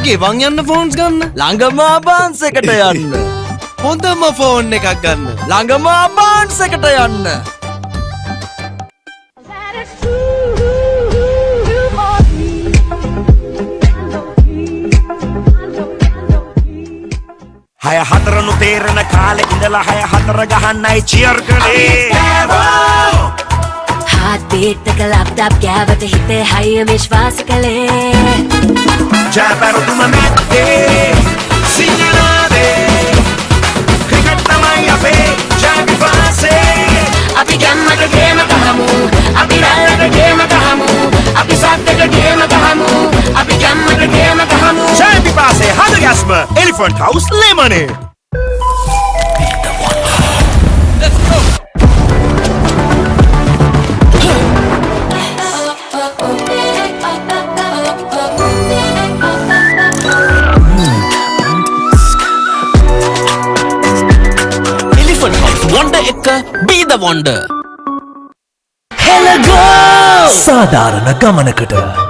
ගෙවන් යන්න ෆෝන්ස් ගන්න ළඟම ආබාන්ස් එකට යන්න හොඳම ෆෝන් එකක් ගන්න ළඟම ආබාන්ස් එකට යන්න හය හතරනු තේරෙන කාලෙ ඉඳලා හය හතර ගහන්නයි චියර් කළේ Heartbeat එක ලැප්ටොප් ගෑවට හිතේ හයිය විශ්වාස කළේ ජයපැරදුම මැත්තේ සිංහලාදේ ක්‍රිකට් තමයි අපේ ජය විශ්වාසේ අපි ගැම්මට ගේම ගහමු අපි රැල්ලට ගේම ගහමු අපි සද්දට ගේම ගහමු අපි ගැම්මට ගේම ගහමු ජය විශ්වාසේ හද ගැස්ම එලිෆන්ට් හවුස් ලෙමනේ Wonder එක be the wonder Hello go සාධාරණ ගමනකට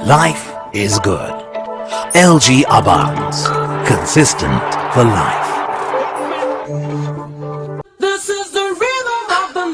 Life is good. LG ABANS. Consistent for life. This is the rhythm of the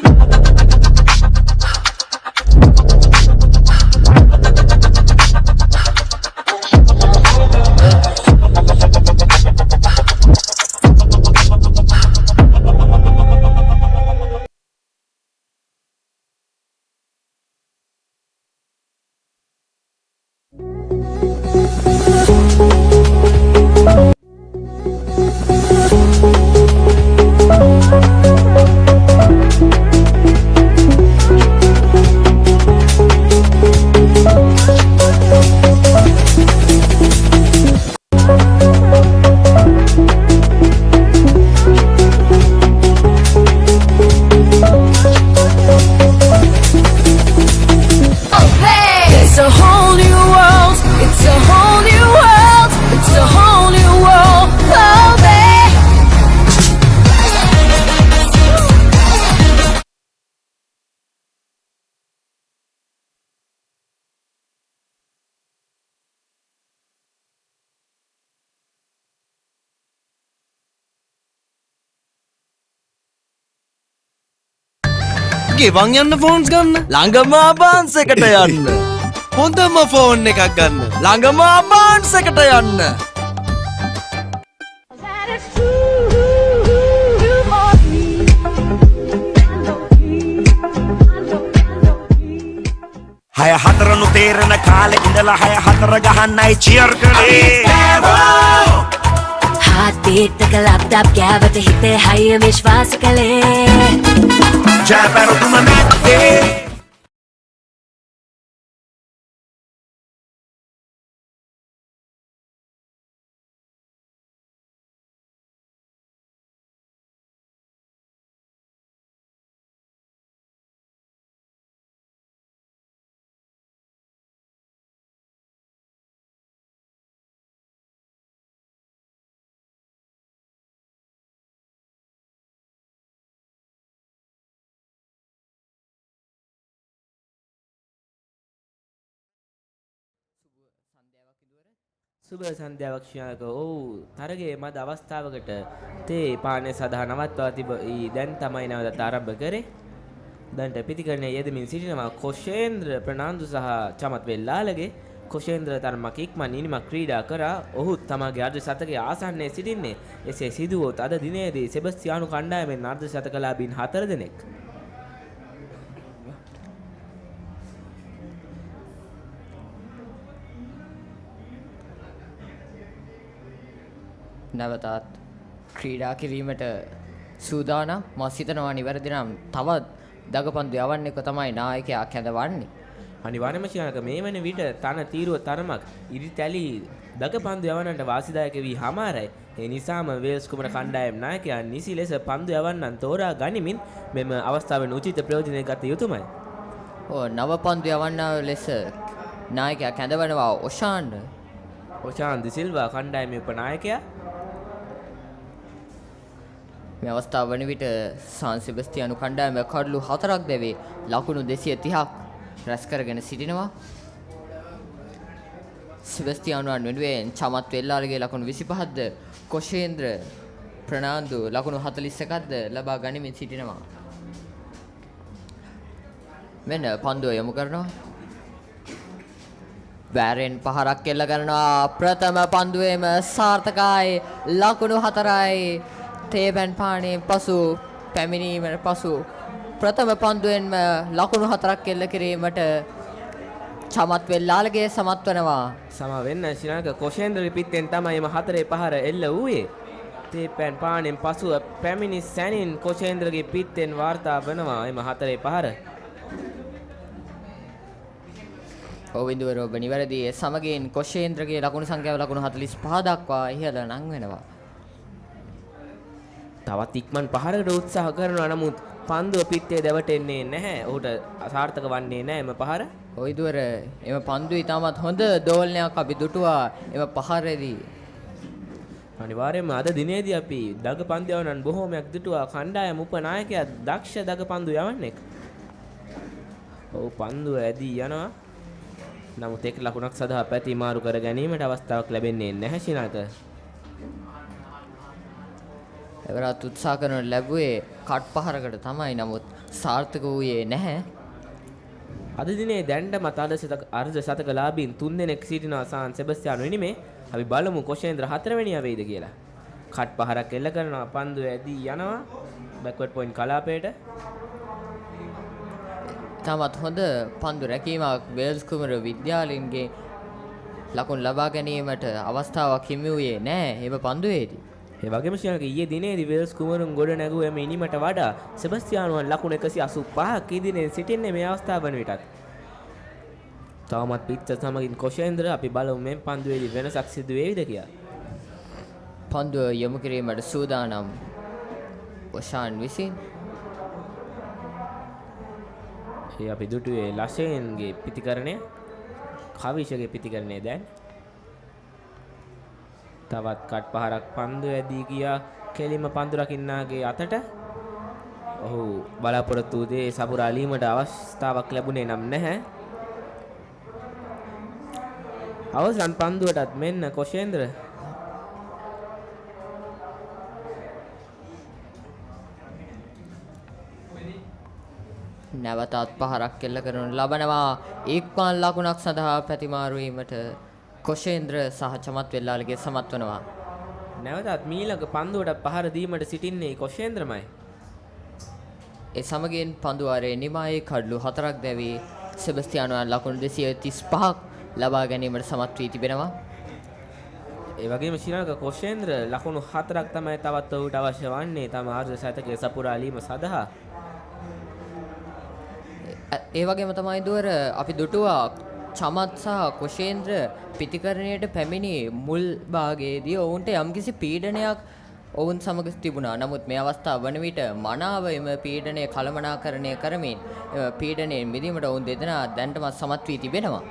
It's a whole new world. It's a whole new world. It's a whole new world. Oh, babe. ගෙවන් යන්න phones ගන්න ළඟම ආබාන්ස් එකට යන්න හොඳම phone එකක් ගන්න ළඟම ආබාන්ස් එකට යන්න හය හතරනු තේරෙන කාලේ ඉඳලා හය හතර ගහන්නයි චියර් කළේ Heartbeat එක ලැප්ටොප් ගෑවට හිතේ හයිය විශ්වාස කළේ ජයපැරතුම නැත්තේ සුබ සන්ධ්‍යාවක් ශ්‍යාක ඔව් තරගේ මද අවස්ථාවකට තේ පානය සඳහා නවත්වා තිබී දැන් තමයි නැවත ආරම්භ කරේ දැන්ට පිතිකරණය යෙදමින් සිටිනවා කොෂේන්ද්‍ර ප්‍රනාන්දු සහ චමත් වෙල්ලාලගේ කොෂේන්ද්‍ර තරමක් ඉක්මන් ඉනිමක් ක්‍රීඩා කරා ඔහුත් තමාගේ අර්ධ ශතකයේ ආසන්නයේ සිටින්නේ එසේ සිදුවොත් අද දිනේදී සෙබස්තියානු කණ්ඩායමෙන් අර්ධ ශතකලාභීන් 4 දෙනෙක් නැවතත් ක්‍රීඩා කිරීමට සූදානම් මම හිතනවා නිවැරදි නම් තවත් දගපන්දු යවන්න එක තමයි නායකයා කැඳවන්නේ අනිවාර්යයෙන්ම ශ්‍යාක මේ වෙන විට තන තීරුව තරමක් ඉරිතැලි දගපන්දු යවන්නට වාසිදායක වී හමාරයි ඒ නිසාම වේල්ස් කුමන කණ්ඩායම් නායකයා නිසි ලෙස පන්දු යවන්නන් තෝරා ගනිමින් මෙම අවස්ථාවෙන් උචිත ප්‍රයෝජනය ගත යුතුමයි නව පන්දු යවන්න ලෙස නායකයා කැඳවනවා ඔෂාන් දිසිල්වා කණ්ඩායමේ උපනායකයා මේ අවස්ථාව වන විට සාන් සෙබස්තියානු කණ්ඩායම කඩලු 4ක් දැවේ ලකුණු 230ක් රැස් කරගෙන සිටිනවා. සෙබස්තියානුවන් වෙනුවෙන් චමත් වෙල්ලාලගේ ලකුණු 25ක්ද කොෂේන්ද්‍ර ප්‍රනාන්දු ලකුණු 41ක්ද ලබා ගනිමින් සිටිනවා. මෙන්න පන්දුව යොමු කරනවා. බෑරෙන් පහරක් කෙල්ල කරනවා ප්‍රථම පන්දුවේම සාර්ථකයි ලකුණු 4යි තේබැන් පාණයෙන් පසු පැමිණීමට පසු ප්‍රථම පන්දුවෙන්ම ලකුණු 4ක් කෙල්ල කිරීමට චමත් වෙල්ලාලගේ සමත් වෙනවා සම වෙන්න ශ්‍රීලංක කොෂේන්ද්‍ර පිටෙන් තමයි එම 4 පහර එල්ල වූයේ තේබැන් පාණයෙන් පසු පැමිණි සැනින් කොෂේන්ද්‍රගේ පිටෙන් වාර්තා වෙනවා එම 4 පහර ඔවින්දුවර ඔබ නිවැරදි සමගින් කොෂේන්ද්‍රගේ ලකුණු සංඛ්‍යාව ලකුණු 45 දක්වා ඉහළ නම් වෙනවා. තවත් ඉක්මන් පහරකට උත්සාහ කරනවා නමුත් පන්දුව පිටේ දැවටෙන්නේ නැහැ. ඔහුට සාර්ථක වන්නේ නැහැ එම පහර. ඔවින්දුවර එම පන්දුව ඉතාමත් හොඳ දෝලනයක් අපි දුටුවා එම පහරේදී. අනිවාර්යයෙන්ම අද දිනේදී අපි දග පන්දු යවන්නන් බොහෝමයක් දුටුවා කණ්ඩායම උපනායකයා දක්ෂ දග පන්දු යවන්නෙක්. ඔව් පන්දුව ඇදී යනවා. නමුත් එක් ලකුණක් සඳහා පැති මාරු කර ගැනීමට අවස්ථාවක් ලැබෙන්නේ නැහැ ශිනාක. එවරත් උත්සාහ කරන ලැබුවේ කට් පහරකට තමයි. නමුත් සාර්ථක වූයේ නැහැ. අද දිනේ දැන්ටමත් අර්ධ ශතකලාභීන් 3 දෙනෙක් සිටිනවා සාන් සෙබස්තියානු වෙනුමේ. අපි බලමු කොෂේන්ද්‍ර 4 වෙනියා වෙයිද කියලා. කට් පහරක් එල්ල කරනවා, පන්දුව ඇදී යනවා බැක්වර්ඩ් පොයින්ට් කලාපයට. තමත් හොඳ පන්දු රැකීමක් වේල්ස් කුමර විද්‍යාලයන්ගේ ලකුණු ලබා ගැනීමට අවස්ථාවක් හිමි වූයේ නැහැ එම පන්දුවේදී. ඒ වගේම ශ්‍රීලංක ඊයේ දිනේදී වේල්ස් කුමරුන් ගොඩ නැගුවෙම ඉනිමට වඩා සෙබස්තියානුවන් ලකුණු 185ක් ඉදිරියෙන් සිටින්නේ මේ අවස්ථාව වන විටත්. තවමත් පිච්ච සමගින් කොෂේන්ද්‍ර අපි බලමු මේ පන්දුවේදී වෙනසක් සිදු වේවිද කියලා. පන්දුව යොමු කිරීමට සූදානම් ඔෂාන් විසින්. ඒ අපි දුටුවේ ලෂේන්ගේ පිතිකරණය, කවිෂගේ පිතිකරණය දැන්. තවත් කට් පහරක් පන්දු ඇදී ගියා කෙලිම පන්දු රකින්නාගේ අතට. ඔහු බලාපොරොත්තු වූ දේ සපුරා ලීමට අවස්ථාවක් ලැබුණේ නම් නැහැ. අවසන් පන්දුවටත් මෙන්න කොෂේන්ද්‍ර නැවතත් පහරක් එල්ල කරනු ලබනවා. එක්පාන් ලකුණක් සඳහා පැතිමාරු වීමට කොෂේන්ද්‍ර සහ චමත් වෙල්ලාලගේ සමත් වනවා. නැවතත් මීළඟ පන්දුවට පහර දීමට සිටින්නේ කොෂේන්ද්‍රමයි. ඒ සමගින් පන්දුවාරයේ නිමායේ කඩලු 4ක් දැවී සෙබස්තියානුවන් ලකුණු 235ක් ලබා ගැනීමට සමත් වී තිබෙනවා. ඒ වගේම ශ්‍රීලංක කොෂේන්ද්‍ර ලකුණු 4ක් තමයි තවත් ඔහුට අවශ්‍ය වන්නේ තම අර්ධ ශතකයේ සපුරාලීම සඳහා. ඒ වගේම තමයි දුවර අපි දුටුවා චමත් සහ කොෂේන්ද්‍ර පිතිකරණයට පැමිණි මුල් භාගයේදී ඔවුන්ට යම්කිසි පීඩනයක් ඔවුන් සමග තිබුණා. නමුත් මේ අවස්ථාව වන විට මනාව එම පීඩනය කළමනාකරණය කරමින් පීඩනයෙන් මිදීමට ඔවුන් දෙදෙනා දැන්ටමත් සමත් වී තිබෙනවා.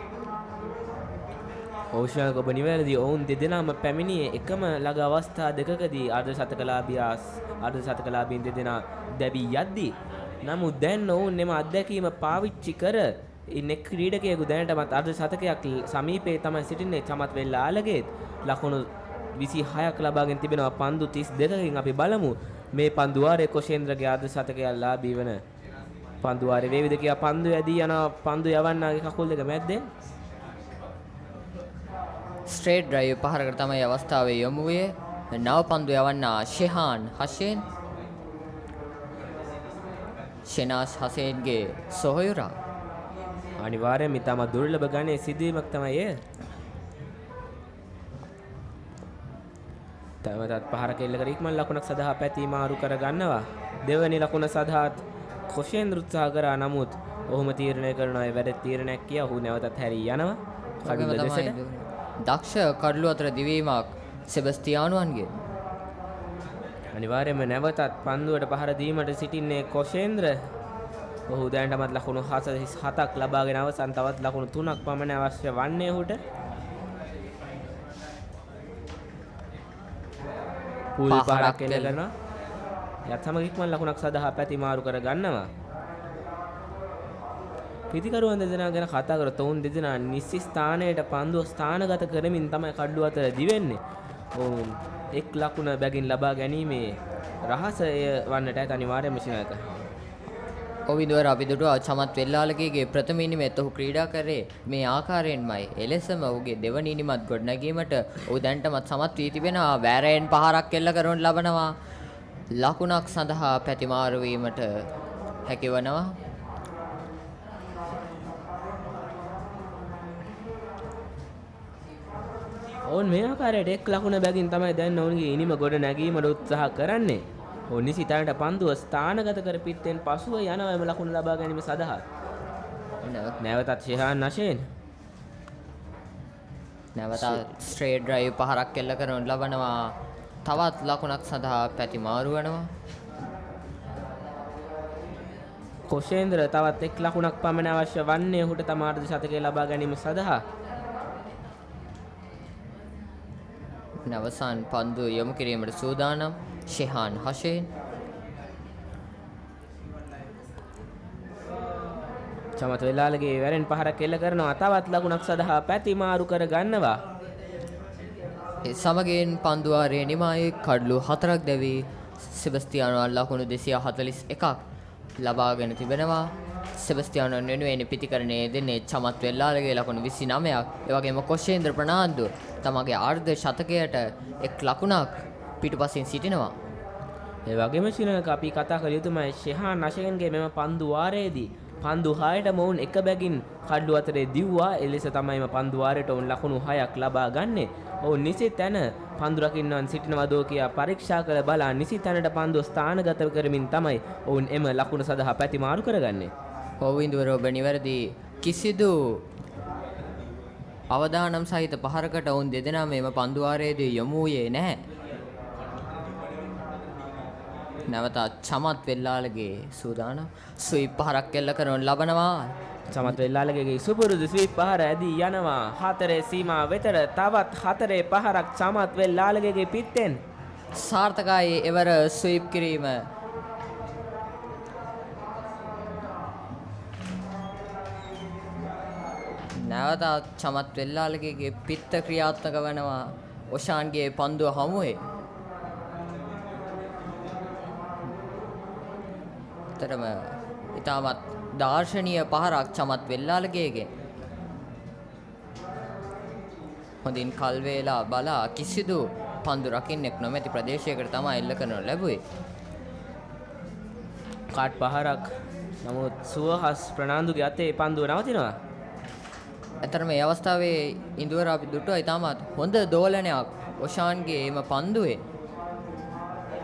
ශ්‍රීලංක ඔබ නිවැරදි. ඔවුන් දෙදෙනාම පැමිණියේ එකම ළඟ අවස්ථා දෙකකදී අර්ධ ශතකලාභීන් දෙදෙනා දැවී යද්දී. නමුත් දැන් ඔවුන් එම අත්දැකීම පාවිච්චි කර ඉන්නේ ක්‍රීඩකයෙකු දැනටමත් අර්ධ ශතකයක් සමීපයේ තමයි සිටින්නේ. චමත් වෙල්ලාලගේත් ලකුණු 26ක් ලබාගෙන තිබෙනවා පන්දු 32කින්. අපි බලමු මේ පන්දුවාරයේ කොෂේන්ද්‍රගේ අර්ධ ශතකයක් ලාභී වන පන්දුවාරයේ වේවිද කියලා. පන්දු ඇදී යනවා. පන්දු යවන්නාගේ කකුල් දෙක මැද්දෙන් ස්ට්‍රේට් ඩ්‍රයිව් පහරකට තමයි අවස්ථාවේ යොමු වූයේ. නව පන්දු යවන්නා ෂෙහාන් හෂේන්. ෂෙනාස් හසේන්ගේ සොහයුරා. අනිවාර්යයෙන්ම ඉතාම දුර්ලභ ගණයේ සිදුවීමක් තමයි එය. තවමත් පහර කෙල්ල කර ඉක්මන් ලකුණක් සඳහා පැති මාරු කර ගන්නවා. දෙවැනි ලකුණ සඳහාත් කොෂේන්ද්‍ර උත්සාහ කරා. නමුත් ඔහුම තීරණය කරනවා ඒ වැඩ තීරණයක් කියා ඔහු නැවතත් හැරී යනවා. කඩුව දෙසට දක්ෂ කඩලු අතර දිවීමක් සෙබස්තියානුවන්ගේ. අනිවාර්යයෙන්ම නැවතත් පන්දුවට පහර දීමට සිටින්නේ කොෂේන්ද්‍ර. ඔහු දැනටමත් ලකුණු 47ක් ලබාගෙන අවසන් තවත් ලකුණු 3ක් පමණ අවශ්‍ය වන්නේ ඔහුට. පූල් පහරක් එල්ල කරනවා. යත් සමග ඉක්මන් ලකුණක් සඳහා පැති මාරු කර ගන්නවා. පිතිකරුවන් දෙදෙනා ගැන කතා කරත් ඔවුන් දෙදෙනා නිසි ස්ථානයට පන්දුව ස්ථානගත කරමින් තමයි කඩලු අතර දිවෙන්නේ. ඔවුන් එක් ලකුණ බැගින් ලබා ගැනීමේ රහසය වන්නට ඇත අනිවාර්යයෙන්ම ශ්‍රීලංක. ඔවිදුවර අපි දුටුවා චමත් වෙල්ලාලගේ ප්‍රථම ඉනිමෙත් ඔහු ක්‍රීඩා කරේ මේ ආකාරයෙන්මයි. එලෙසම ඔහුගේ දෙවන ඉනිමත් ගොඩනැගීමට ඔහු දැන්ටමත් සමත් වී තිබෙනවා. වැරයෙන් පහරක් එල්ල කරනු ලබනවා. ලකුණක් සඳහා පැතිමාරු වීමට හැකිවනවා. ඔවුන් මේ ආකාරයට එක් ලකුණ බැගින් තමයි දැන් ඔවුන්ගේ ඉනිම ගොඩ නැගීමට උත්සාහ කරන්නේ. ඔවුන් නිසි තැනට පන්දුව ස්ථානගත කර පිටෙන් පසුව යනවා එම ලකුණ ලබා ගැනීම සඳහා. නැවතත් ෂෙහාන් නෂේන්. නැවතත් ස්ට්‍රේට් ඩ්‍රයිව් පහරක් එල්ල කරනු ලබනවා. තවත් ලකුණක් සඳහා පැති මාරු වෙනවා. කොෂේන්ද්‍ර තවත් එක් ලකුණක් පමණ අවශ්‍ය වන්නේ ඔහුට තම අර්ධ ශතකය ලබා ගැනීම සඳහා. අවසන් පන්දුව යොමු කිරීමට සූදානම් චමත් වෙලාලගේ වැරෙන් පහරක් එල්ල කරනවා. තවත් ලකුණක් සඳහා පැති මාරු කර ගන්නවා. ඒ සමගින් පන්දුවාරයේ නිමායේ කඩලු 4ක් දැවි සෙබස්තියානෝ ලකුණු 241ක් ලබාගෙන තිබෙනවා. සෙබස්තියානෝ වෙනුවෙන් පිටිකරණයේ දෙන්නේ චමත් වෙලාලගේ ලකුණු 29ක්. ඒ වගේම කොෂේන්ද්‍ර ප්‍රනාන්දු තමගේ අර්ධ ශතකයට එක් ලකුණක් පිටුපසින් සිටිනවා. ඒ වගේම ශ්‍රීලංක අපි කතා කළ යුතුමයි ෂෙහාන් අශගෙන්ගේ මෙම පන්දු වාරයේදී පන්දු 6ට මොවුන් එක බැගින් කඩලු අතරේ දිව්වා. එලෙස තමයිම පන්දු වාරයට ඔවුන් ලකුණු 6ක් ලබා ගන්නේ. ඔවුන් නිසි තැන පන්දු රකින්නවන් සිටිනවදෝ කියා පරීක්ෂා කළ බලා නිසි තැනට පන්දුව ස්ථානගත කරමින් තමයි ඔවුන් එම ලකුණු සඳහා පැති මාරු කරගන්නේ. හොවින්දුවර ඔබ නිවැරදි. කිසිදු අවදානම් සහිත පහරකට ඔවුන් දෙදෙනා මෙම පන්දු වාරයේදී යොමු වූයේ නැහැ. නැවත චමත් වෙල්ලාලගේ සූදානම් ස්වීප් පහරක් එල්ල කරන ලබනවා. චමත් වෙල්ලාලගේ සුපුරුදු ස්වීප් පහර ඇදී යනවා. 4 සීමා වෙතට තවත් 4 පහරක් චමත් වෙල්ලාලගේ පිටෙන් සාර්ථකයි එවර ස්වීප් කිරීම. නැවත චමත් වෙල්ලාලගේ පිත්ත ක්‍රියාත්මක වෙනවා ඔෂාන්ගේ පන්දුව හමුවේ. තරම ඉතාමත් දාර්ශනීය පහරක් චමත් වෙල්ලාලගේගෙන්. හොඳින් කල් වේලා බලා කිසිදු පන්දු රකින්නෙක් නොමැති ප්‍රදේශයකට තමයි එල්ල කරනු ලැබුවේ. කාට් පහරක්. නමුත් සුවහස් ප්‍රනාන්දුගේ අතේ පන්දුව නවතිනවා. ඇතරම මේ අවස්ථාවේ ඉන්දුවර අපි දුටුවා ඉතාමත් හොඳ දෝලනයක් ඔෂාන්ගේ එම පන්දුවේ.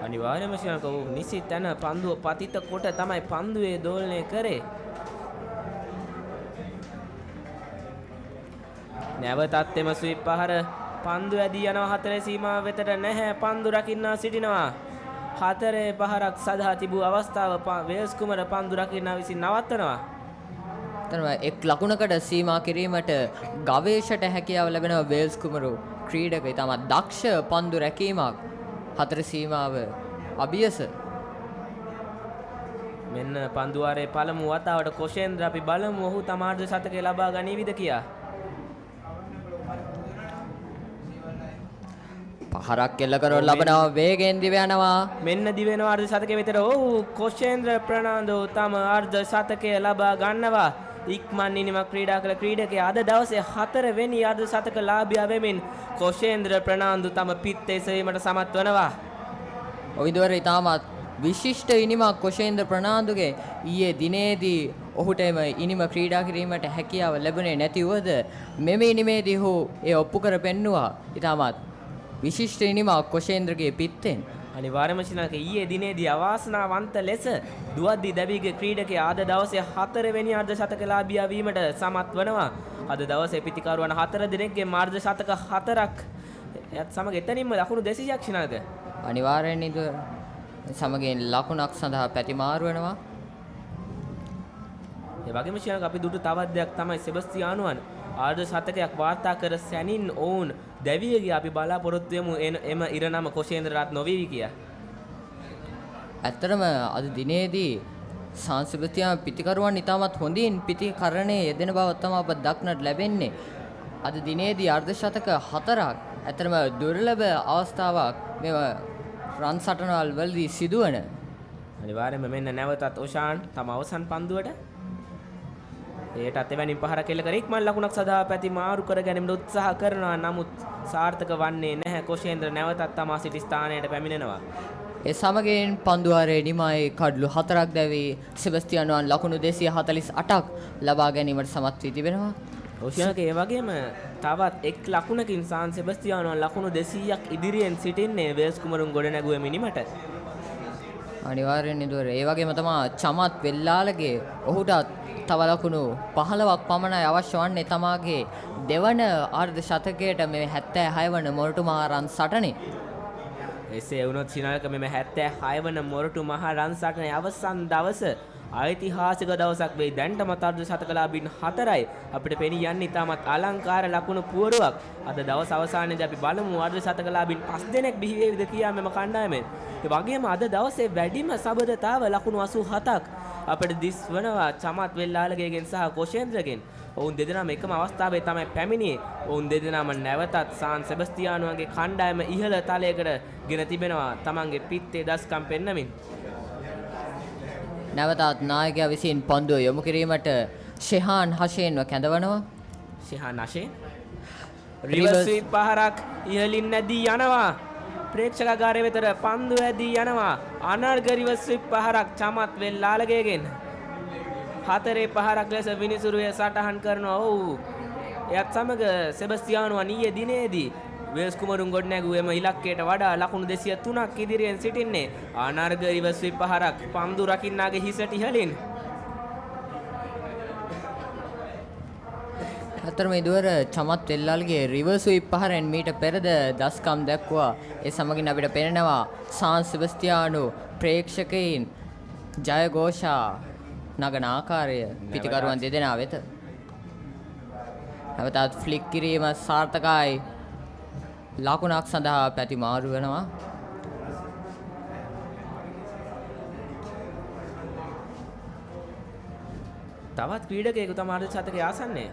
අනිවාර්යයෙන්ම ශ්‍රීලංක නිසි තැන පන්දුව පතිත කොට තමයි පන්දුවේ දෝලනය කරේ. නැවතත් එම ස්වීප් පහර පන්දු ඇදී යනවා 4 සීමාව වෙතට නැහැ. පන්දු රකින්නා සිටිනවා. 4 පහරක් සදහා තිබූ අවස්ථාව වේල්ස් කුමර පන්දු රකින්නා විසින් නවත්තනවා. එක් ලකුණකට සීමා කිරීමට ගවේෂට හැකියාව ලැබෙනවා වේල්ස් කුමරු ක්‍රීඩක. ඉතාමත් දක්ෂ පන්දු රැකීමක්. 4 සීමාව අභියස. මෙන්න පන්දුවාරයේ පළමු වතාවට කොෂේන්ද්‍ර අපි බලමු ඔහු තමාර්ධ ශතකය ලබා ගනීවිද කියා. පහරක් එල්ල කරන ලබනවා වේගෙන් දිව යනවා. මෙන්න දිව යනවා අර්ධ ශතකය විතර. ඔව් කොෂේන්ද්‍ර ප්‍රනාන්දෝ තම අර්ධ ශතකය ලබා ගන්නවා. ඉක්මන් ඉනිමක් ක්‍රීඩා කළ ක්‍රීඩකයා අද දවසේ 4 වෙනි අර්ධ ශතක ලාභියා වෙමින් කොෂේන්ද්‍ර ප්‍රනාන්දු තම පිත්ත එසවීමට සමත් වනවා. ඔවිදුවර ඉතාමත් විශිෂ්ට ඉනිමක් කොෂේන්ද්‍ර ප්‍රනාන්දුගේ ඊයේ දිනේදී ඔහුට එම ඉනිම ක්‍රීඩා කිරීමට හැකියාව ලැබුණේ නැති වුවද මෙම ඉනිමේදී ඔහු එය ඔප්පු කර පෙන්නුවා. ඉතාමත් විශිෂ්ට ඉනිමක් කොෂේන්ද්‍රගේ පිත්තෙන්. අනිවාර්යයෙන්ම ශ්‍රීලංක ඊයේ දිනේදී අවාසනාවන්ත ලෙස දුවද්දී දැවීගේ ක්‍රීඩකයා අද දවසේ 4 වෙනි අර්ධ ශතක ලාභියා වීමට සමත් වනවා. අද දවසේ පිටිකරුවන් 4 දෙනෙක්ගේ අර්ධ ශතක 4ක් එයත් සමග එතනින්ම ලකුණු 200ක් ශ්‍රීලංක. අනිවාර්යෙන් නේද සමගින් ලකුණක් සඳහා පැති මාරු වෙනවා. ඒ වගේම ශ්‍රීලංක අපි දුටු තවත් දෙයක් තමයි සෙබස්තියානුවන් ආර්ධ ශතකයක් වාර්තා කර සැනින් ඔවුන් දැවියගේ අපි බලාපොරොත්තු වෙමු එම ඉරණම කොෂේන්ද්‍ර රත් නොවේවි කියා. ඇත්තරම අද දිනේදී සංස්කෘතිය පිටිකරුවන් ඉතාමත් හොඳින් පිටිකරණයේ යෙදෙන බව තමයි අප දක්නට ලැබෙන්නේ. අද දිනේදී අර්ධ ශතක 4ක් ඇත්තරම දුර්ලභ අවස්ථාවක් මේ රන් සටනවල් වලදී සිදුවන. අනිවාර්යයෙන්ම මෙන්න නැවතත් ඔෂාන් තම අවසන් පන්දුවට ඒටත් එවැනි පහරක් එල්ල කර ඉක්මන් ලකුණක් සදා පැති මාරු කර ගැනීමට උත්සාහ කරනවා. නමුත් සාර්ථක වන්නේ නැහැ. කොෂේන්ද්‍ර නැවතත් තමා සිටි ස්ථානයට පැමිණෙනවා. ඒ සමගින් පන්දුවාරයේ නිමායේ කඩලු 4ක් දැවී සෙබස්තියානුවන් ලකුණු 248ක් ලබා ගැනීමට සමත් වී තිබෙනවා. ඔෂාන්ක ඒ වගේම තවත් එක් ලකුණකින් සාන් සෙබස්තියානුවන් ලකුණු 200ක් ඉදිරියෙන් සිටින්නේ වේල්ස් කුමරුන් ගොඩ නැගුවේ මිනිමට. අනිවාර්යෙන් නේද? ඒ වගේම තමයි චමත් වෙල්ලාලගේ ඔහුටත් තව ලකුණු 15ක් පමණයි අවශ්‍ය වන්නේ තමාගේ දෙවන අර්ධ ශතකයට මේ 76 වන මොරටු මහ රන් සටනේ. එසේ වුණොත් ශ්‍රීලංක මෙම 76 වන මොරටු මහ රන් සටනේ අවසන් දවස ඓතිහාසික දවසක් වෙයි. දැන්ටමත් අර්ධ ශතකලාභීන් 4යි. අපිට පෙනී යන්නේ ඊටමත් අලංකාර ලකුණු පුවරුවක්. අද දවස් අවසානයේදී අපි බලමු අර්ධ ශතකලාභීන් 5 දෙනෙක් බිහි වේවිද කියා මෙම කණ්ඩායමෙන්. ඒ වගේම අද දවසේ වැඩිම සබඳතාව ලකුණු 87ක් අපිට දිස්වනවා චමත් වෙල්ලාලගේගෙන් සහ කොෂේන්ද්‍රගෙන්. ඔවුන් දෙදෙනාම එකම අවස්ථාවේ තමයි පැමිණියේ. ඔවුන් දෙදෙනාම නැවතත් සාන් සෙබස්තියානුවන්ගේ කණ්ඩායම ඉහළ තලයකට ගෙන තිබෙනවා. තමන්ගේ පිත්තේ දස්කම් පෙන්නමින්. නැවතත් නායකයා විසින් පන්දුව යොමු කිරීමට ෂෙහාන් හෂේන්ව කැඳවනවා. ෂෙහාන් හෂේන් රිවර්ස් ස්වීප් පහරක් ඉහළින් නැදී යනවා. ප්‍රේක්ෂකාගාරය වෙතට පන්දුව ඇදී යනවා. අනර්ග රිවර්ස් ස්වීප් පහරක් චමත් වෙල්ලාලගේගෙන්. 4 පහරක් ලෙස විනිසුරුවේ සටහන් කරනවා. ඔව්. එයත් සමග සෙබස්තියානුවන් ඊයේ දිනේදී වෙල්ස් කුමරුන් ගොඩනැගූ එම ඉලක්කයට වඩා ලකුණු 203ක් ඉදිරියෙන් සිටින්නේ. අනර්ග රිවර්ස් ස්වීප් පහරක් පන්දු රකින්නාගේ හිසට ඉහළින්. අතරම ඉදුවර චමත් වෙල්ලාල්ගේ රිවර්ස් ස්වීප් පහරෙන් මීට පෙරද දස්කම් දැක්වුවා. ඒ සමගින් අපිට පෙනෙනවා සාන් සෙබස්තියානු ප්‍රේක්ෂකයින් ජයഘോഷා නගන ආකාරය පිටිකරුවන් දෙදෙනා වෙත. නැවතත් ෆ්ලික් කිරීම සාර්ථකයි. ලකුණක් සඳහා පැති මාරු වෙනවා. තවත් ක්‍රීඩකයෙකු තමයි අර්ධ ශතකයේ ආසන්නය.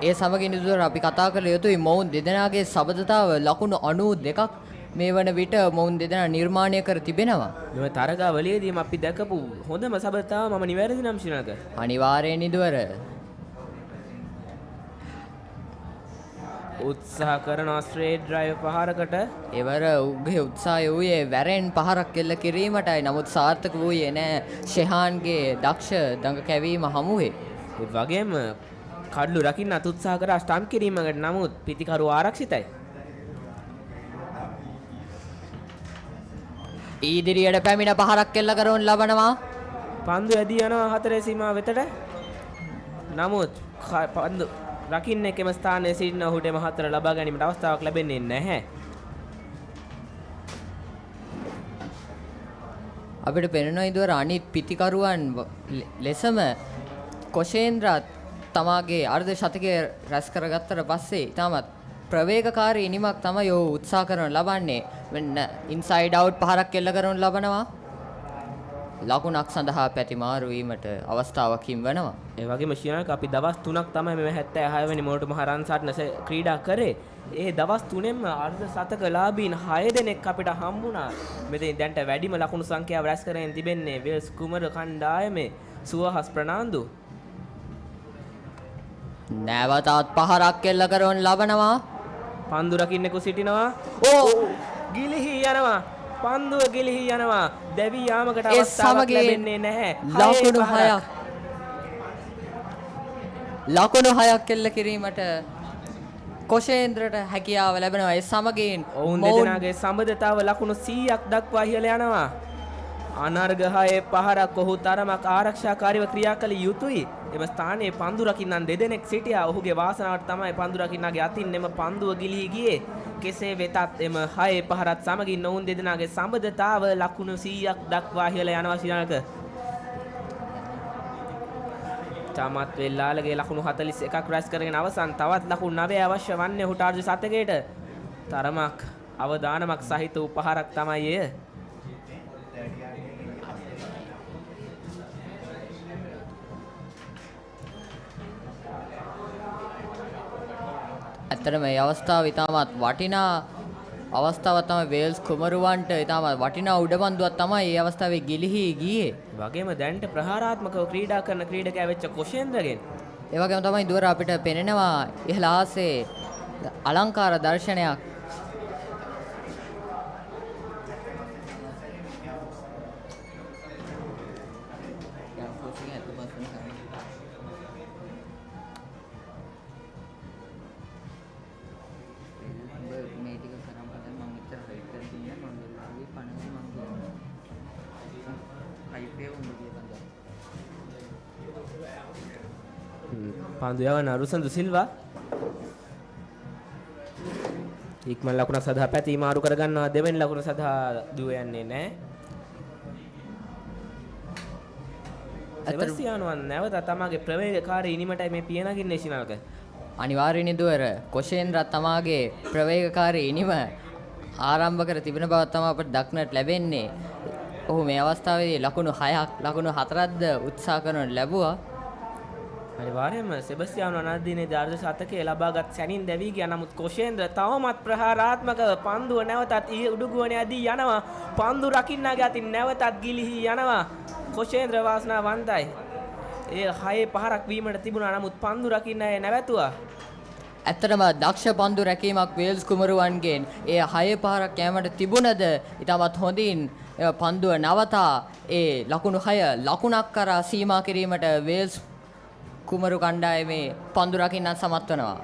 ඒ සමගින් ඉදුවර අපි කතා කළ යුතුයි මොවුන් දෙදෙනාගේ සබඳතාව ලකුණු 92ක් මේ වන විට මොවුන් දෙදෙනා නිර්මාණය කර තිබෙනවා. මෙම තරගාවලියේදීම අපි දැකපු හොඳම සබඳතාව මම නිවැරදි නම් ශ්‍රීලංක. අනිවාර්යෙන් ඉදුවර උත්සාහ කරන ස්ට්‍රේට් ඩ්‍රයිව් පහරකට එවර උගේ උත්සාහය වූයේ වැරෙන් පහරක් එල්ල කිරීමටයි. නමුත් සාර්ථක වූයේ නෑ ෂෙහාන්ගේ දක්ෂ දඟ කැවීම හමුවේ. ඒ වගේම කඩලු රකින්න උත්සාහ කරා ස්ටම්ප් කිරීමකට. නමුත් පිටිකරු ආරක්ෂිතයි. ඉදිරියට පැමිණ පහරක් එල්ල කරවන ලබනවා. පන්දු ඇදී යනවා 4 සීමාව වෙතට. නමුත් පන්දු රකින්න එකම ස්ථානයේ සිටින ඔහුට එම 4 ලබා ගැනීමට අවස්ථාවක් ලැබෙන්නේ නැහැ. අපිට පෙනෙනවා ඉදවර අනිත් පිටිකරුවන් ලෙසම කොෂේන්ද්‍රත් තමාගේ අර්ධ ශතකය රැස් කරගත්තට පස්සේ ඉතාමත් ප්‍රවේගකාරී ඉනිමක් තමයි ඔහු උත්සාහ කරන ලබන්නේ. මෙන්න ඉන්සයිඩ් අවුට් පහරක් එල්ල කරනු ලබනවා. ලකුණක් සඳහා පැති මාරු වීමට අවස්ථාවක් හිමිවනවා. ඒ වගේම ශ්‍රීලංක අපි දවස් 3ක් තමයි මේ 76 වෙනි මොරටුමහා රන්සට්න ක්‍රීඩා කරේ. ඒ දවස් 3ෙන්ම අර්ධ ශතකලාභීන් 6 දෙනෙක් අපිට හම්බුණා. මෙතෙන් දැන්ට වැඩිම ලකුණු සංඛ්‍යාව රැස් කරගෙන තිබෙන්නේ වෙල්ස් කුමර කණ්ඩායමේ සුවහස් ප්‍රනාන්දු. නැවතත් පහරක් එල්ල කරන ලබනවා. පන්දු රකින්නෙකු සිටිනවා. ඕ ගිලිහි යනවා. පන්දුව ගිලිහි යනවා. දැවි යාමකට අවස්ථාවක් ලැබෙන්නේ නැහැ. ලකුණු 6ක් එල්ල කිරීමට කොෂේන්ද්‍රට හැකියාව ලැබෙනවා. ඒ සමගින් ඔවුන් දෙදෙනාගේ සම්බන්ධතාව ලකුණු 100ක් දක්වා ඉහළ යනවා. අනර්ගහයේ පහරක් ඔහු තරමක් ආරක්ෂාකාරීව ක්‍රියා කළ යුතුයි. එම ස්ථානයේ පන්දු රකින්නන් දෙදෙනෙක් සිටියා. ඔහුගේ වාසනාවට තමයි පන්දු රකින්නගේ අතින් එම පන්දුව ගිලිහි ගියේ. කෙසේ වෙතත් එම 6 පහරත් සමගින් ඔවුන් දෙදෙනාගේ සම්බන්ධතාව ලකුණු 100ක් දක්වා ඉහළ යනවා ශ්‍රීලංක. චමත් වෙල්ලාලගේ ලකුණු 41ක් රැස් කරගෙන අවසන්. තවත් ලකුණු 9 අවශ්‍ය වන්නේ ඔහුට අර්ධ ශතකයට. තරමක් අවදානමක් සහිත උපහාරක් තමයි එය. ඇත්තටම මේ අවස්ථාව ඉතාමත් වටිනා අවස්ථාවක් තමයි වේල්ස් කුමරුවන්ට ඉතාමත් වටිනා උඩබන්දුවක් තමයි මේ අවස්ථාවේ ගිලිහි ගියේ. වගේම දැන්ට ප්‍රහාරාත්මකව ක්‍රීඩා කරන ක්‍රීඩකයා වෙච්ච කොෂේන්ද්‍රගෙන් ඒ වගේම තමයි දුවර අපිට පෙනෙනවා ඉහළ ආසේ අලංකාර දර්ශනයක්. පන්දු යවන රුසන්දු සිල්වා ඉක්මන් ලකුණ සඳහා පැති මාරු කරගන්නවා. දෙවෙනි ලකුණ සඳහා දුව යන්නේ නැහැ. සෙබස්තියානුවන් නැවත තමාගේ ප්‍රවේගකාරී ඉනිමටයි මේ පියනගින්නේ ශිනාල්ක. අනිවාර්යයෙන්ම දුවර කොෂේන්ද්‍ර තමාගේ ප්‍රවේගකාරී ඉනිම ආරම්භ කර තිබෙන බව තමයි අපට දක්නට ලැබෙන්නේ. ඔහු මේ අවස්ථාවේදී ලකුණු 6ක් ලකුණු 4ක්ද උත්සාහ කරනු ලැබුවා. අනිවාර්යයෙන්ම සෙබස්තියානුවන් අනදිනේ දාර්ශ ශතකයේ ලබාගත් සැනින් දැවි ගියා. නමුත් කොෂේන්ද්‍ර තවමත් ප්‍රහාරාත්මකව පන්දුව නැවතත් උඩුගුවනේ ඇදී යනවා. පන්දු රකින්නාගේ අතින් නැවතත් ගිලිහි යනවා. කොෂේන්ද්‍ර වාසනාවන්තයි. ඒ 6-5ක් වීමට තිබුණා. නමුත් පන්දු රකින්න අය නැවතුවා. ඇත්තටම දක්ෂ පන්දු රැකීමක් වේල්ස් කුමරුවන්ගෙන් ඒ 6-5ක් යෑමට තිබුණද ඉතාමත් හොඳින් පන්දුව නවතා ඒ ලකුණු 6 ලකුණක් කරා සීමා කිරීමට වේල්ස් කුමරු කණ්ඩායමේ පන්දු රකින්නත් සමත් වෙනවා.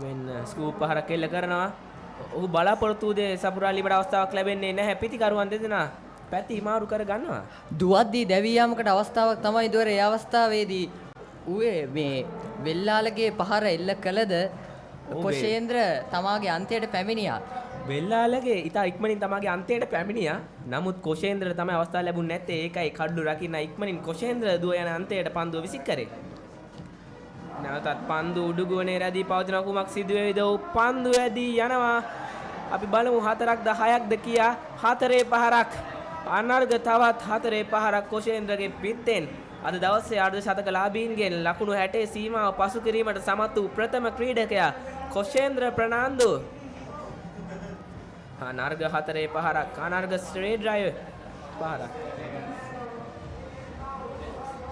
වෙන ස්කූප් පහරක් එල්ල කරනවා. ඔහු බලාපොරොත්තු දේ සපුරාලීමට අවස්ථාවක් ලැබෙන්නේ නැහැ. පිටිකරුවන් දෙදෙනා පැති මාරු කර ගන්නවා. දුවද්දී දැවී යාමකට අවස්ථාවක් තමයි දුවර ඒ අවස්ථාවේදී ඌේ මේ වෙල්ලාලගේ පහර එල්ල කළද කොෂේන්ද්‍ර තමාගේ අන්තයට පැමිණියා. වෙල්ලාලගේ ඉතා ඉක්මනින් තමාගේ අන්තයට පැමිණියා. නමුත් කොෂේන්ද්‍ර තමයි අවස්ථාව ලැබුණ නැත්තේ. ඒකයි කඩළු රකින්න ඉක්මනින් කොෂේන්ද්‍ර දුව යන අන්තයට පන්දුව විසික් කරේ. නැවතත් පන්දු උඩුගුවනේ රැඳී පවතින කුමක් සිදු වේවිද? පන්දු ඇදී යනවා. අපි බලමු 4ක්ද 6ක්ද කියා. 4-5ක් අනර්ග තවත් 4-5ක් කොෂේන්ද්‍රගේ පිටෙන් අද දවසේ අර්ධ ශතක ලාභීන්ගෙන් ලකුණු 60 සීමාව පසු කිරීමට සමත් වූ ප්‍රථම ක්‍රීඩකයා කොෂේන්ද්‍ර ප්‍රනාන්දු. අනර්ග 4-5ක් අනර්ග ස්ට්‍රේට් ඩ්‍රයිව් පහරක්.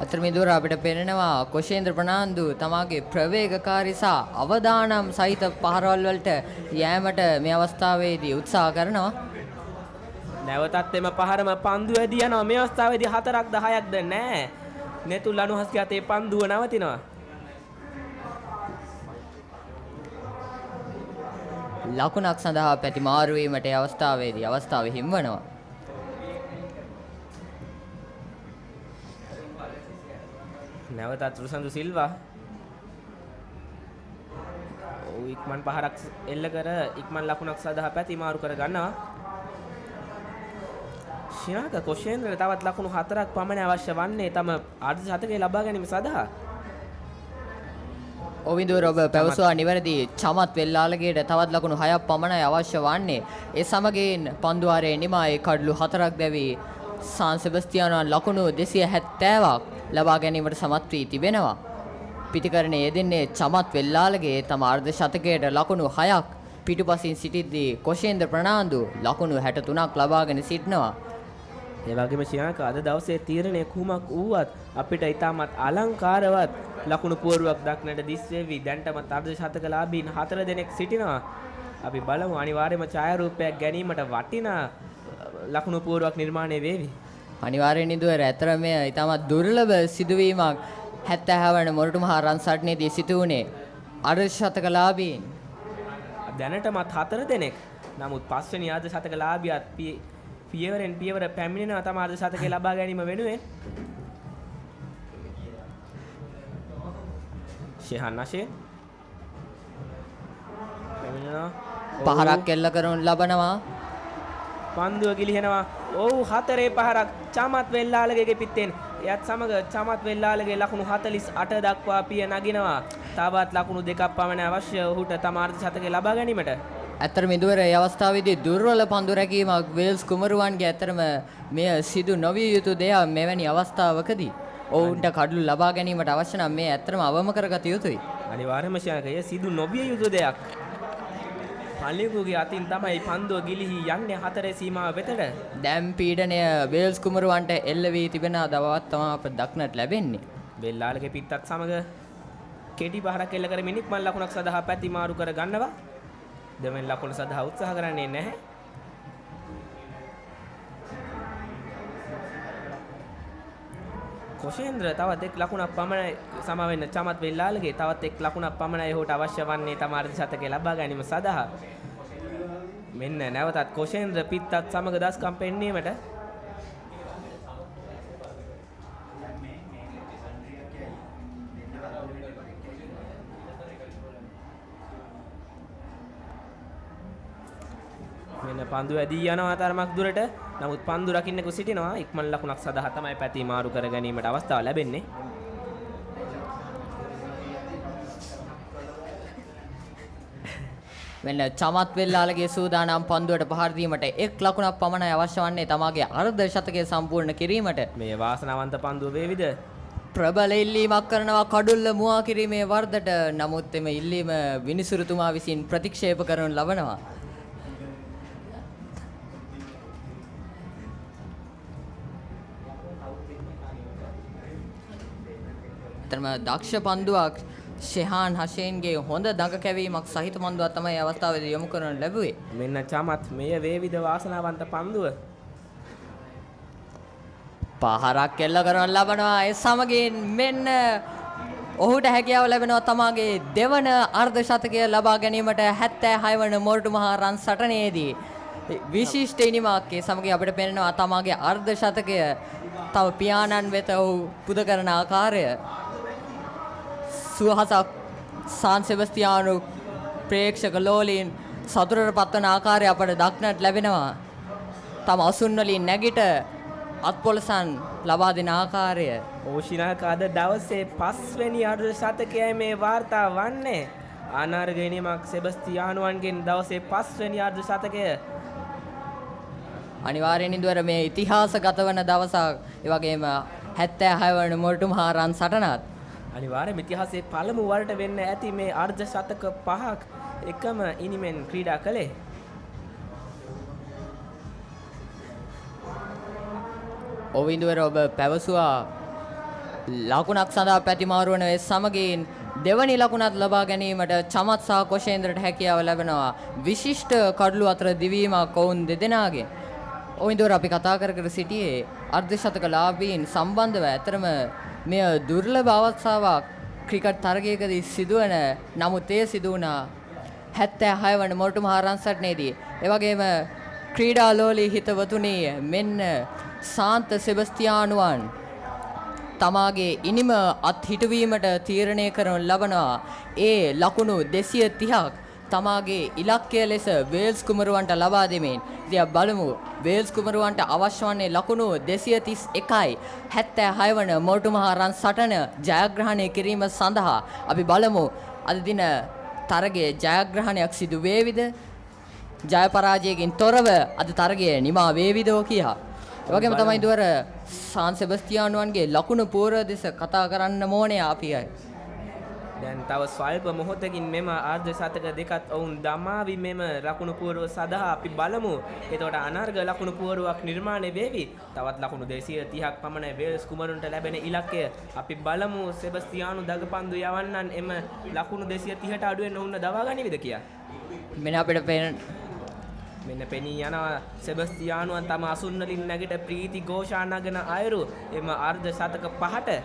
අතරමිදුර අපිට පේනවා කොෂේන්ද්‍ර ප්‍රනාන්දු තමාගේ ප්‍රවේගකාරී සහ අවදානම් සහිත පහරවල් වලට යෑමට මේ අවස්ථාවේදී උත්සාහ කරනවා. නැවතත් එම පහරම පන්දු ඇදී යනවා. මේ අවස්ථාවේදී 4ක්ද 6ක්ද නැහැ. නෙතුල් අනුහස්ගේ අතේ පන්දුව නවතිනවා. ලකුණක් සඳහා පැති මාරු වීමට ඒ අවස්ථාවේදී අවස්ථාව හිම්වනවා. නැවතත් රුසන්දු සිල්වා ඉක්මන් පහරක් එල්ල කර ඉක්මන් ලකුණක් සඳහා පැති මාරු කර ගන්නවා. ශිනාක කොෂේන්ද්‍ර තවත් ලකුණු 4ක් පමණ අවශ්‍ය වන්නේ තම අර්ධ ශතකය ලබා ගැනීම සඳහා. ඔවිඳුර ඔබ පැවසුවා නිවැරදි. චමත් වෙල්ලාලගේට තවත් ලකුණු 6ක් පමණයි අවශ්‍ය වන්නේ. ඒ සමගින් පන්දුවාරයේ නිමායේ කඩළු 4ක් දැවි සාන් සෙබස්තියානුවන් ලකුණු 270ක් ලබා ගැනීමට සමත් වී තිබෙනවා. පිටිකරණයේ යෙදෙන්නේ චමත් වෙල්ලාලගේ තම අර්ධ ශතකයට ලකුණු 6ක් පිටුපසින් සිටිද්දී කොෂේන්ද්‍ර ප්‍රනාන්දු ලකුණු 63ක් ලබාගෙන සිටිනවා. ඒ වගේම ශිනාක අද දවසේ තීරණය කුමක් වුවත් අපිට ඊටමත් අලංකාරවත් ලකුණු පුවරුවක් දක්නට දිස් වෙවි. දැන්ටමත් අර්ධ ශතක ලාභීන් 4 දෙනෙක් සිටිනවා. අපි බලමු අනිවාර්යයෙන්ම ඡායාරූපයක් ගැනීමට වටිනා ලකුණු පුවරුවක් නිර්මාණය වේවි. අනිවාර්යෙන් ඉදුවර ඇතර මේ ඊටමත් දුර්ලභ සිදුවීමක් 70 වන මොරටුමහා රන් සටනේදී සිදු වුණේ අර්ධ ශතක ලාභීන් දැනටමත් 4 දෙනෙක්. නමුත් පස්වෙනි අර්ධ ශතක ලාභියාත් පියවරෙන් පියවර පැමිණෙනවා තම අර්ධ ශතකය ලබා ගැනීම වෙනුවෙන්. ෂෙහන් නැෂේ පැමිණෙනවා. පහරක් එල්ල කරනු ලබනවා. පන්දුව ගිලිහෙනවා. ඔව් 4-5ක් චමත් වෙල්ලාලගේ පිටෙන්. එයත් සමග චමත් වෙල්ලාලගේ ලකුණු 48 දක්වා පිය නගිනවා. තවත් ලකුණු 2ක් පමණ අවශ්‍ය ඔහුට තම අර්ධ ශතකය ලබා ගැනීමට. ඇත්තරම ඉදුවර ඒ අවස්ථාවේදී දුර්වල පන්දු රැකීමක් වේල්ස් කුමරුවන්ගේ ඇත්තරම මෙය සිදු නොවිය යුතු දෙයක් මෙවැනි අවස්ථාවකදී. ඔවුන්ට කඩළු ලබා ගැනීමට අවශ්‍ය නම් මේ ඇත්තරම අවම කරගත යුතුයි. අනිවාර්යයෙන්ම ශාකය සිදු නොවිය යුතු දෙයක්. පල්ලියකුගේ අතින් තමයි පන්දුව ගිලිහි යන්නේ 4 සීමාව වෙතට. දැන් පීඩනය වේල්ස් කුමරුවන්ට එල්ල වී තිබෙන දවවත් තමයි අපට දක්නට ලැබෙන්නේ. වෙල්ලාලගේ පිටත් සමග කෙටි පහරක් එල්ල කරමින් ඉක්මන් ලකුණක් සඳහා පැති මාරු කර ගන්නවා. දෙවෙනි ලකුණ සඳහා උත්සාහ කරන්නේ නැහැ. කොෂේන්ද්‍ර තවත් එක් ලකුණක් පමණයි සම වෙන්න චමත් වෙල්ලාලගේ තවත් එක් ලකුණක් පමණයි ඔහුට අවශ්‍ය වන්නේ තම අර්ධ ශතකය ලබා ගැනීම සඳහා. මෙන්න නැවතත් කොෂේන්ද්‍ර පිටත් සමග දස්කම් පෙන්වීමට මෙන්න පන්දු ඇදී යනවා තරමක් දුරට. නමුත් පන්දු රකින්නෙකු සිටිනවා. ඉක්මන් ලකුණක් සඳහා තමයි පැති මාරු කර ගැනීමට අවස්ථාව ලැබෙන්නේ. මෙන්න චමත් වෙල්ලාලගේ සූදානම් පන්දුවට පහර දීමට එක් ලකුණක් පමණයි අවශ්‍ය වන්නේ තමාගේ අර්ධ ශතකය සම්පූර්ණ කිරීමට. මේ වාසනාවන්ත පන්දුව වේවිද? ප්‍රබල ඉල්ලීමක් කරනවා කඩුල්ල මුවා කිරීමේ වර්ධට. නමුත් එම ඉල්ලීම විනිසුරුතුමා විසින් ප්‍රතික්ෂේප කරනු ලබනවා. එතරම් දක්ෂ පන්දුවක් ෂෙහාන් හෂේන්ගේ හොඳ දඟ කැවීමක් සහිත පන්දුවක් තමයි අවස්ථාවේදී යොමු කරන ලැබුවේ. මෙන්න චමත් මෙය වේවිද වාසනාවන්ත පන්දුව. පහරක් එල්ල කරන ලබනවා. ඒ සමගින් මෙන්න ඔහුට හැකියාව ලැබෙනවා තමාගේ දෙවන අර්ධ ශතකය ලබා ගැනීමට 76 වන මොරටු මහා රන් සටනේදී. විශිෂ්ට ඉනිමක් ඒ සමගින් අපිට පේනවා තමාගේ අර්ධ ශතකය තව පියාණන් වෙත ඔහු පුද කරන ආකාරය. සුවහසක් සාන් සෙබස්තියානු ප්‍රේක්ෂක ලෝලීන් සතුටට පත්වන ආකාරය අපට දක්නට ලැබෙනවා. තම අසුන් වලින් නැගිට අත්පොලසන් ලබා දෙන ආකාරය. ඕෂිනාක අද දවසේ 5 වෙනි අර්ධ ශතකයයි මේ වාර්තා වන්නේ. අනාර්ග ඉනිමක් සෙබස්තියානුවන්ගෙන් දවසේ 5 වෙනි අර්ධ ශතකය. අනිවාර්යෙන් ඉදවර මේ ඉතිහාසගත වන දවසක්. ඒ වගේම 76 වන මොරටු මහා රන් සටනත් අනිවාර්යයෙන්ම ඉතිහාසයේ පළමු වරට වෙන්න ඇති මේ අර්ධ ශතක 5ක් එකම ඉනිමෙන් ක්‍රීඩා කළේ. ඔවින්දුවර ඔබ පැවසුවා ලකුණක් සඳහා පැතිමාරු වන ඒ සමගින් දෙවනි ලකුණත් ලබා ගැනීමට චමත් සහ කොෂේන්ද්‍රට හැකියාව ලැබෙනවා. විශිෂ්ට කඩළු අතර දිවීමක් ඔවුන් දෙදෙනාගේ. ඔවින්දුවර අපි කතා කර සිටියේ අර්ධ ශතක ලාභීන් සම්බන්ධව. ඇතරම මෙය දුර්ලභ අවස්ථාවක් ක්‍රිකට් තරගයකදී සිදුවන. නමුත් ඒ සිදු වුණා 76 වන මොරටු මහා රන් සටනේදී. ඒ වගේම ක්‍රීඩා ලෝලී හිතවතුනි මෙන්න සාන්ත සෙබස්තියානුවන් තමාගේ ඉනිම අත් හිටවීමට තීරණය කරනු ලබනවා. ඒ ලකුණු 230ක් තමාගේ ඉලක්කය ලෙස වේල්ස් කුමරුවන්ට ලබා දෙමින්. ඉතින් බලමු වේල්ස් කුමරුවන්ට අවශ්‍ය වන්නේ ලකුණු 231යි 76 වන මොරටු මහා රන් සටන ජයග්‍රහණය කිරීම සඳහා. අපි බලමු අද දින තරගයේ ජයග්‍රහණයක් සිදු වේවිද? ජය පරාජයකින් තොරව අද තරගය නිමා වේවිදෝ කියා. ඒ වගේම තමයි දුවර සාන් සෙබස්තියානුවන්ගේ ලකුණු පූර්ව දෙස කතා කරන්න ඕනේ අපි අය. දැන් තව ස්වල්ප මොහොතකින් මෙම අර්ධ ශතක දෙකත් ඔවුන් දමාවි මෙම ලකුණු පුවරුව සඳහා අපි බලමු. එතකොට අනර්ග ලකුණු පුවරුවක් නිර්මාණය වේවි. තවත් ලකුණු 230ක් පමණ වේල්ස් කුමරුන්ට ලැබෙන ඉලක්කය. අපි බලමු සෙබස්තියානු දගපන්දු යවන්නන් එම ලකුණු 230ට අඩුවෙන් ඔවුන් දවා ගනිවිද කියලා. මෙන්න අපිට මෙන්න පෙනී යනවා සෙබස්තියානුවන් තම අසුන් වලින් නැගිට ප්‍රීති ഘോഷා නගන අයුරු එම අර්ධ ශතක 5ට.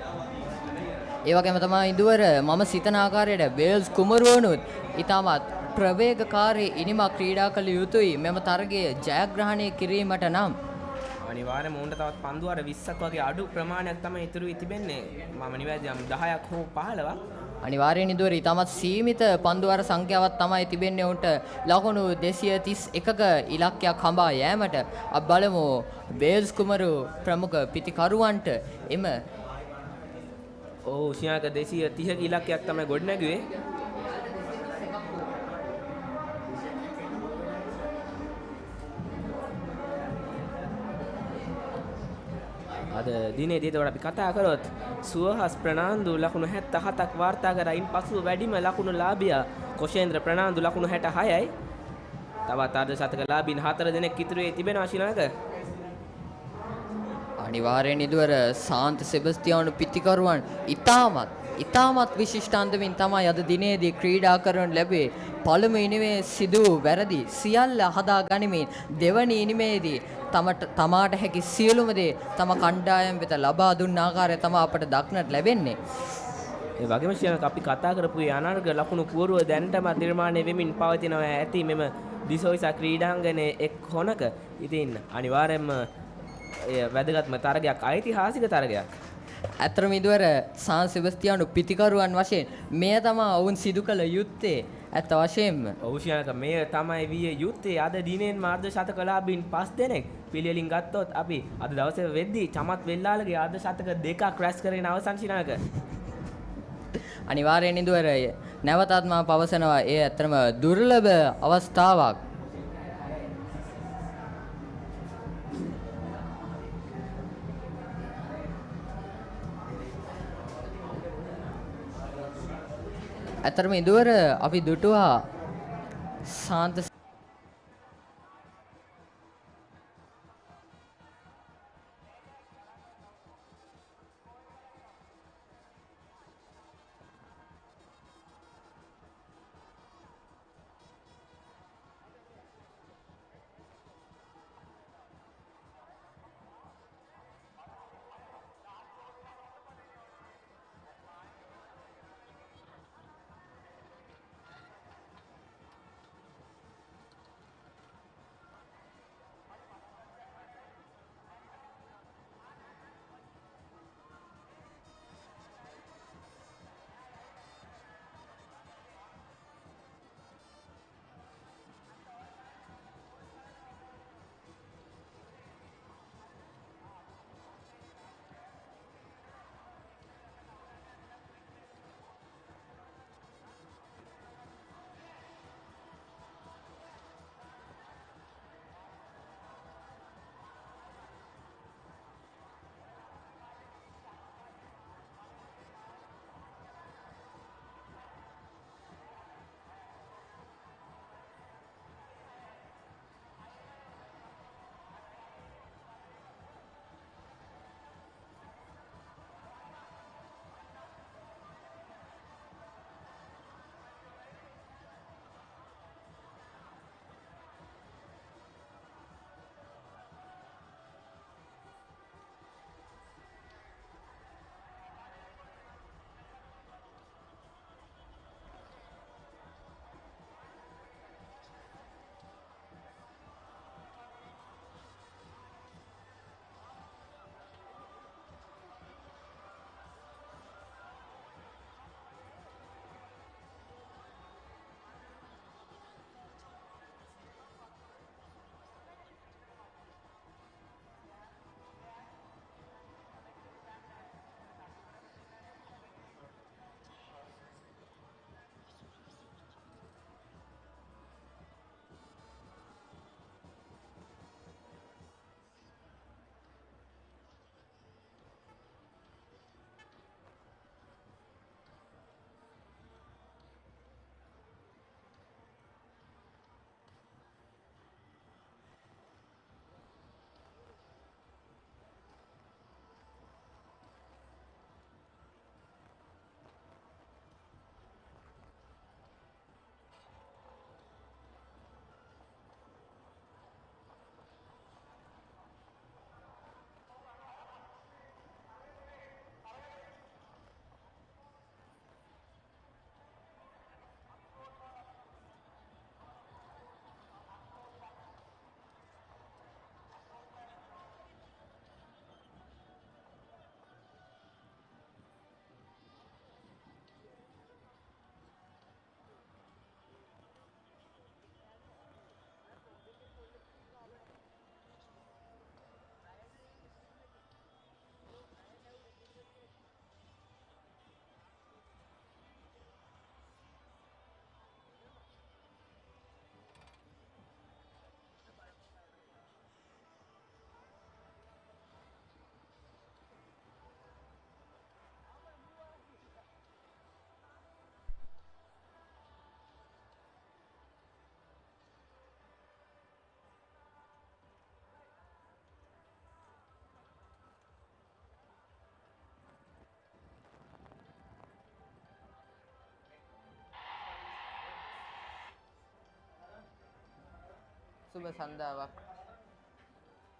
ඒ වගේම තමයි ඉදුවර මම සිතන ආකාරයට වේල්ස් කුමරුවනුත් ඊටමත් ප්‍රවේගකාරී ඉනිමක් ක්‍රීඩා කළ යුතුයි මෙම තරගයේ ජයග්‍රහණය කිරීමට නම්. අනිවාර්යයෙන්ම උන්ට තවත් පන්දු අර 20ක් වගේ අඩු ප්‍රමාණයක් තමයි ඉතුරු වී තිබෙන්නේ. මම නිවැරදි නම් 10ක් හෝ 15ක්. අනිවාර්යෙන් ඉදුවර ඊටමත් සීමිත පන්දු අර සංඛ්‍යාවක් තමයි තිබෙන්නේ උන්ට ලකුණු 231ක ඉලක්කයක් හඹා යෑමට. අපි බලමු වේල්ස් කුමරු ප්‍රමුඛ පිතිකරුවන්ට එම ශියාක 230ක ඉලක්කයක් තමයි ගොඩනැගුවේ. අද දිනේදී ඒකට අපි කතා කරොත් සුවහස් ප්‍රනාන්දු ලකුණු 77ක් වාර්තා කරා. ඉන්පසු වැඩිම ලකුණු ලාභියා කොෂේන්ද්‍ර ප්‍රනාන්දු ලකුණු 66යි. තවත් අර්ධ ශතක ලාභීන් 4 දෙනෙක් ඉතුරු වෙයි තිබෙනවා ශ්‍රී ලංකාවේ. අනිවාර්යෙන් ඉදුවර සාන්ත සෙබස්තියානු පිතිකරුවන් ඉතාමත් විශිෂ්ට අන්දමින් තමයි අද දිනේදී ක්‍රීඩා කරනු ලැබුවේ. පළමු ඉනිමේ සිදු වැරදි සියල්ල හදා ගනිමින් දෙවනි ඉනිමේදී තමාට හැකි සියලුම දේ තම කණ්ඩායම් වෙත ලබා දුන්න ආකාරය තමයි අපට දක්නට ලැබෙන්නේ. ඒ වගේම ශ්‍රීලංක අපි කතා කරපු අනර්ග ලකුණු පුවරුව දැනටම නිර්මාණය වෙමින් පවතිනවා ඇති මෙම දිසොයිසා ක්‍රීඩාංගණයේ එක් කොනක. ඉතින් අනිවාර්යයෙන්ම වැදගත්ම තරගයක්, ඓතිහාසික තරගයක්. ඇත්තටම ඉදුවර සාන් සෙබස්තියානු පිතිකරුවන් වශයෙන් මෙය තමයි ඔවුන් සිදු කළ යුත්තේ. ඇත්ත වශයෙන්ම ඔවුෂයනක මේ තමයි විය යුත්තේ අද දිනෙන් මාර්ධ ශතකලාබින් 5 දෙනෙක් පිළිවෙලින් ගත්තොත් අපි අද දවසේ වෙද්දී චමත් වෙල්ලාලගේ අර්ධ ශතක දෙකක් රැස් කරගෙන අවසන් ශිනාක අනිවාර්යෙන් ඉදුවරය නැවතත් මම පවසනවා ඒ ඇත්තම දුර්ලභ අවස්ථාවක්. ඇතරම ඉදුවර අපි දුටුවා සාන්ත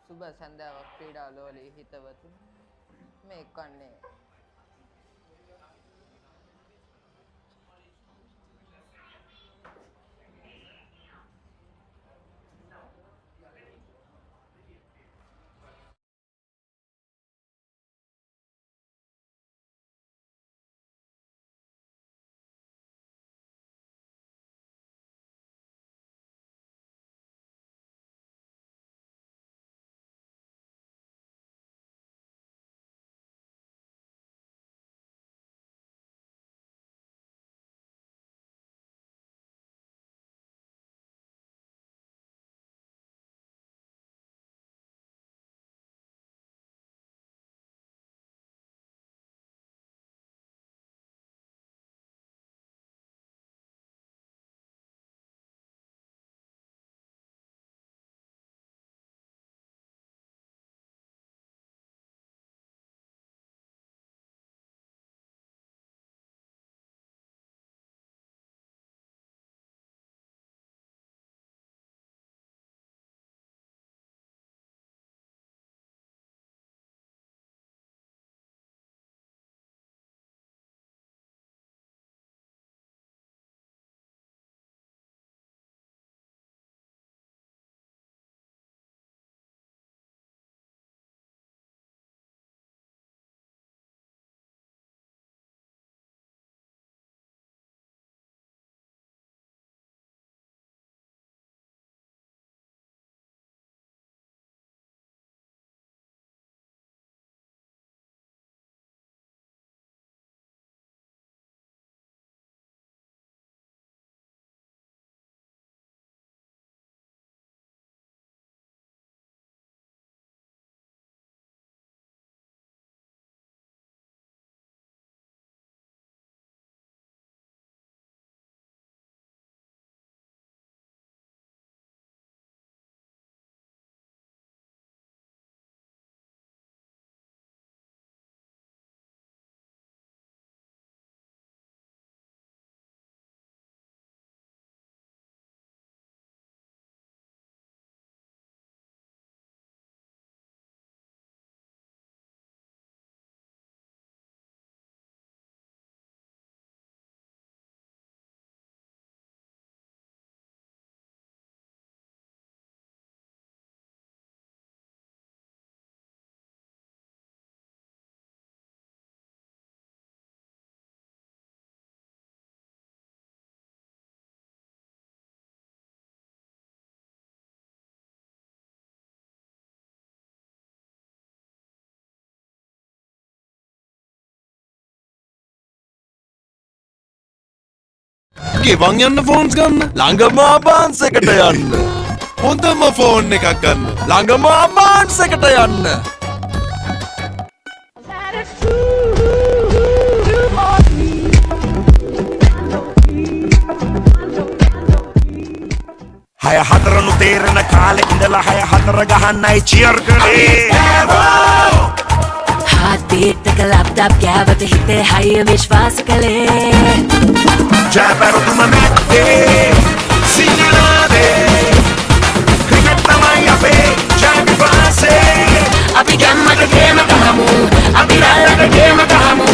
සුබ සන්ධාවක් ක්‍රීඩා ලෝලී හිතවතුනි මේ එක්වන්නේ ගෙවන් යන්න ෆෝන්ස් ගන්න. ළඟම ආබාන්ස් එකට යන්න. හොඳම ෆෝන් එකක් ගන්න. ළඟම ආබාන්ස් එකට යන්න. හය හතරනු තේරෙන කාලේ ඉඳලා හය හතර ගහන්නයි චියර් කරේ. Heartbeat එක ලැප්ටොප් ගෑවට හිතේ හයිය විශ්වාස කළේ. ජයපැරතුම මැත්තේ සිංහලදේ ක්‍රිකට් තමයි අපේ ජය විශ්වාසේ. අපි ගැම්මට ගේම ගහමු අපි රැයට ගේම ගහමු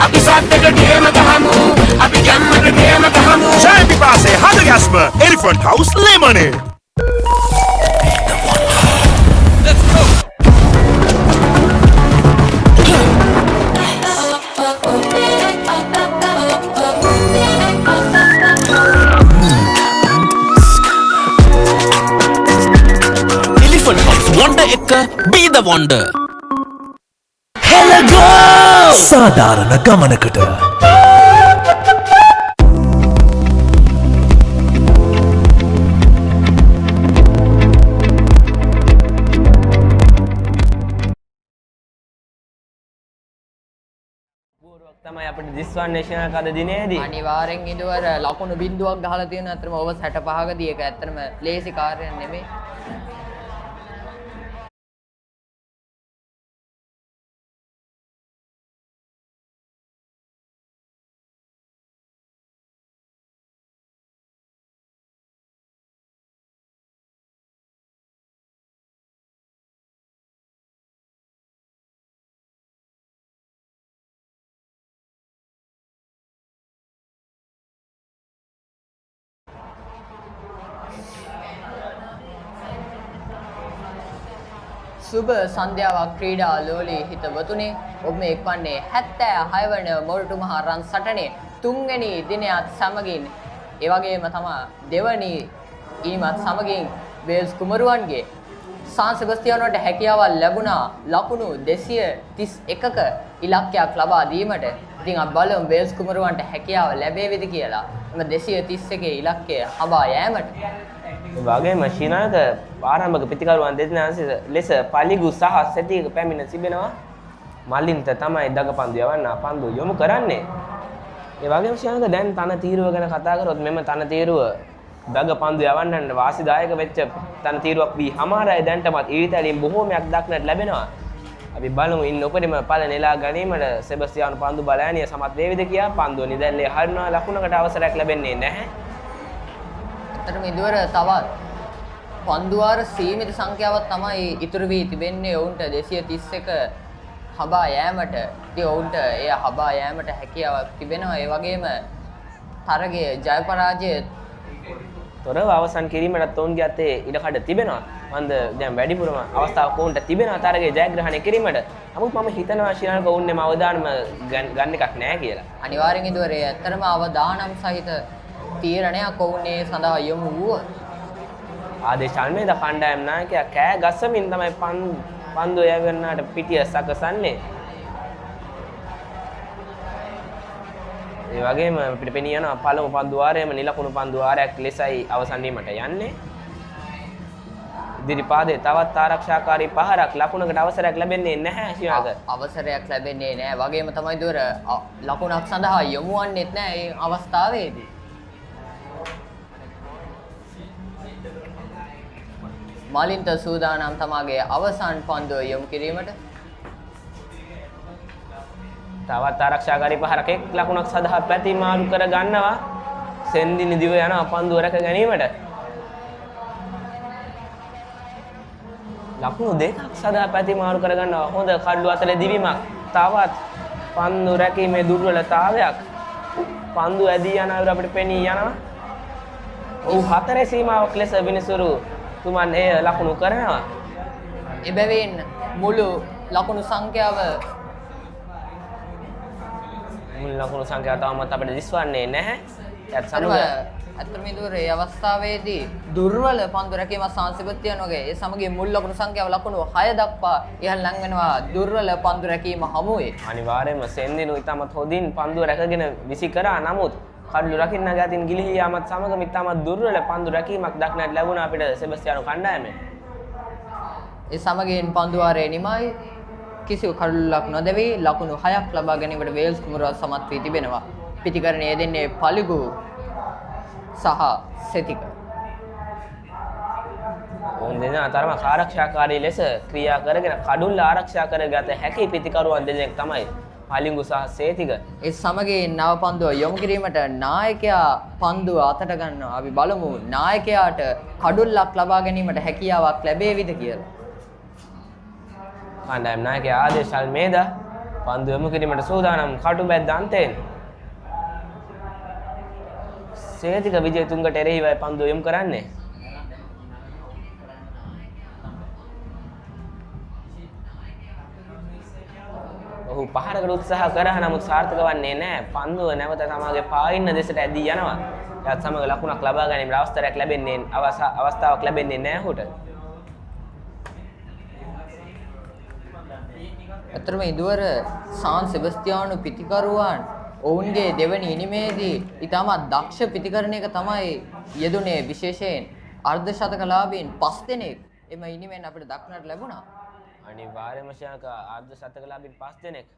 අපි සද්දට ගේම ගහමු අපි ගැම්මට ගේම ගහමු ජය විශ්වාසේ හද ගැස්ම එලිෆන්ට් හවුස් ලෙමනේ. Wonder එක be the wonder. Hello go! සාධාරණ ගමනකට තමයි අපිට දිස්වන් නේෂනල් කද දිනේදී අනිවාර්යෙන් ඉදවර ලකුණු බිඳුවක් ගහලා තියෙනවා. අතරම ඕවර් 65කදී ඒක ඇත්තටම ලේසි කාර්යයක් නෙමෙයි. සුබ සන්ධ්‍යාවක් ක්‍රීඩා ලෝලී හිතවතුනි. ඔබ මේ එක්වන්නේ 76 වන මොරටු මහ රන් සටනේ තුන්වෙනි දිනයත් සමගින් ඒ වගේම තමයි දෙවනි ඊමත් සමගින් වේල්ස් කුමරුවන්ගේ සාන් සෙබස්තියානෝට හැකියාවක් ලැබුණා ලකුණු 231ක ඉලක්කයක් ලබා දීමට. ඉතින් අපි බලමු වේල්ස් කුමරුවන්ට හැකියාව ලැබෙවිද කියලා. එම 231 ඉලක්කය හඹා යෑමට. ඒ වගේම ශ්‍රී ලංක ආරම්භක පිතිකරුවන් දෙදෙනා ලෙස පලිගු සහ සැටියක පැමිණ තිබෙනවා. මලින්ත තමයි දගපන්දු යවන්න පන්දු යොමු කරන්නේ. ඒ වගේම ශ්‍රී ලංක දැන් තන තීරුව ගැන කතා කරොත් මෙම තන තීරුව දගපන්දු යවන්නට වාසිදායක වෙච්ච තන තීරුවක් වී හමාරයි දැන්ටමත් ඊටලින් බොහෝමයක් දක්නට ලැබෙනවා. අපි බලමු ඉන්න උපරිම පළ නෙලා ගැනීමට සෙබස්තියානු පන්දු බලෑනිය සමත් වේවිද කියා. පන්දුව නිදැල්ලේ හරිනවා ලකුණකට අවසරයක් ලැබෙන්නේ නැහැ. අතරම ඉදවර තවත් පන්දුවාර සීමිත සංඛ්‍යාවක් තමයි ඉතුරු වී තිබෙන්නේ ඔවුන්ට 231 හබා යෑමට. ඉතින් ඔවුන්ට එය හබා යෑමට හැකියාවක් තිබෙනවා. ඒ වගේම තරගයේ ජය පරාජය තොරව අවසන් කිරීමටත් ඔවුන්ගේ අතේ ඉඩකඩ තිබෙනවා. මන්ද දැන් වැඩිපුරම අවස්ථාවක් ඔවුන්ට තිබෙනවා තරගයේ ජයග්‍රහණය කිරීමට. නමුත් මම හිතනවා ශ්‍රී ලංකාව ඔවුන්ගේ අවදානම ගන්න එකක් නැහැ කියලා. අනිවාර්යෙන් ඉදවර ඇත්තටම අවදානම් සහිත තීරණයක් ඔවුන් ඒ සඳහා යොමු වුණා. ආදේශ අල්මේදා කණ්ඩායම් නායකයා කෑ ගසමින් තමයි පන්දුව යවන්නට පිටිය සකසන්නේ. ඒ වගේම අපිට පෙනී යන පළමු පන්දු වාරයේම නිලකුණු පන්දු වාරයක් ලෙසයි අවසන් වීමට යන්නේ. ඉදිරි පාදයේ තවත් ආරක්ෂාකාරී පහරක් ලකුණකට අවසරයක් ලැබෙන්නේ නැහැ ශ්‍රී ලංකාව. අවසරයක් ලැබෙන්නේ නැහැ. වගේම තමයි දුර ලකුණක් සඳහා යොමු වන්නේත් නැහැ මේ අවස්ථාවේදී. මලින්ත සූදානම් තමාගේ අවසන් පන්දුව යොමු කිරීමට. තවත් ආරක්ෂාකාරී පහරක් එක් ලකුණක් සඳහා පැති මාරු කර ගන්නවා. සෙන්දිනි දිව යන පන්දුව රැක ගැනීමට. ලකුණු දෙකක් සඳහා පැති මාරු කර ගන්නවා. හොඳ කඩළු අතර දිවීමක්. තවත් පන්දු රැකීමේ දුර්වලතාවයක්. පන්දු ඇදී යන අයුර අපිට පෙනී යනවා. ඔව් හතරේ සීමාවක් ලෙස විනිසුරු තුමන් එය ලකුණු කරනවා. එබැවින් මුළු ලකුණු සංඛ්‍යාව තාමත් අපිට දිස්වන්නේ නැහැ. ඒත් සමග අත්‍තරම දුරේ අවස්ථාවේදී දුර්වල පන්දු රැකීම සංසිපත්තියනෝගේ ඒ සමගින් මුල් ලකුණු සංඛ්‍යාව ලකුණු 6 දක්වා ඉහළ ලං වෙනවා දුර්වල පන්දු රැකීම හමුවේ. අනිවාර්යයෙන්ම සෙන්දිනු ඉතාමත් හොඳින් පන්දුව රැකගෙන විසි කරා. නමුත් කඩළු රකින්නගේ අතින් ගිලිහී යාමත් සමග මිතාමත් දුර්වල පන්දු රැකීමක් දක්නට ලැබුණා අපිට සෙබස්තියානෝ කණ්ඩායමෙන්. ඒ සමගින් පන්දු වාරයේ නිමයි කිසිදු කඩළුවක් නොදැවි ලකුණු 6ක් ලබා ගැනීමට වේල්ස් කුමරුවා සමත් වී තිබෙනවා. පිටිකරණයේ දෙන්නේ පලිගු සහ සෙතික. ඔවුන් දෙදෙනා තරම ආරක්ෂාකාරී ලෙස ක්‍රියා කරගෙන කඩුල්ල ආරක්ෂා කරගත හැකි පිටිකරුවන් දෙදෙනෙක් තමයි පලිඟු සහ සේතික. ඒ සමගින් නව පන්දුව යොමු කිරීමට නායකයා පන්දුව අතට ගන්නවා. අපි බලමු නායකයාට කඩුල්ලක් ලබා ගැනීමට හැකියාවක් ලැබේවිද කියලා. කණ්ඩායම් නායකයා ආදේශ් අල්මේදා පන්දුව යොමු කිරීමට සූදානම් කටු බැද්ද අන්තයෙන්. සේතික විජේතුංගට එරෙහිවයි පන්දුව යොමු කරන්නේ. ඔහු පහරකට උත්සාහ කරා නමුත් සාර්ථක වන්නේ නැහැ. පන්දුව නැවත තමාගේ පායින්න දෙසට ඇදී යනවා. එයත් සමග ලකුණක් ලබා ගැනීමට අවස්ථාවක් ලැබෙන්නේ නැහැ ඔහුට. අතරම ඉදුවර සාන් සෙබස්තියානෝ පිටිකරුවන් ඔවුන්ගේ දෙවැනි ඉනිමේදී ඉතාමත් දක්ෂ පිටිකරණයක තමයි යෙදුනේ. විශේෂයෙන් අර්ධ ශතකලාභීන් 5 දෙනෙක් එම ඉනිමෙන් අපිට දක්නට ලැබුණා. අනිවාර්යයෙන්ම ශාක අර්ධ ශතකලාභීන් 5 දෙනෙක්.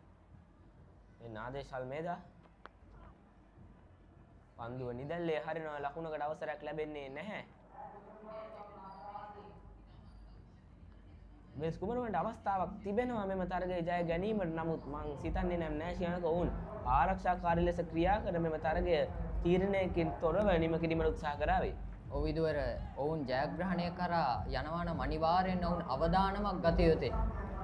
මේ නාදේශ් අල්මේදා පන්දුව නිදැල්ලේ හරිනවා ලකුණකට අවසරයක් ලැබෙන්නේ නැහැ. වෙස් කුමරුවන්ට අවස්ථාවක් තිබෙනවා මෙම තරගය ජය ගැනීමට. නමුත් මං සිතන්නේ නැහැ ශාක ඔවුන් ආරක්ෂාකාරී ලෙස ක්‍රියා කර මෙම තරගය තීරණයකින් තොරව නිම කිරීමට උත්සාහ කරාවේ. ඔව් විදුවර ඔවුන් ජයග්‍රහණය කරා යනවා නම් අනිවාර්යෙන් ඔවුන් අවදානමක් ගත යුතුයි.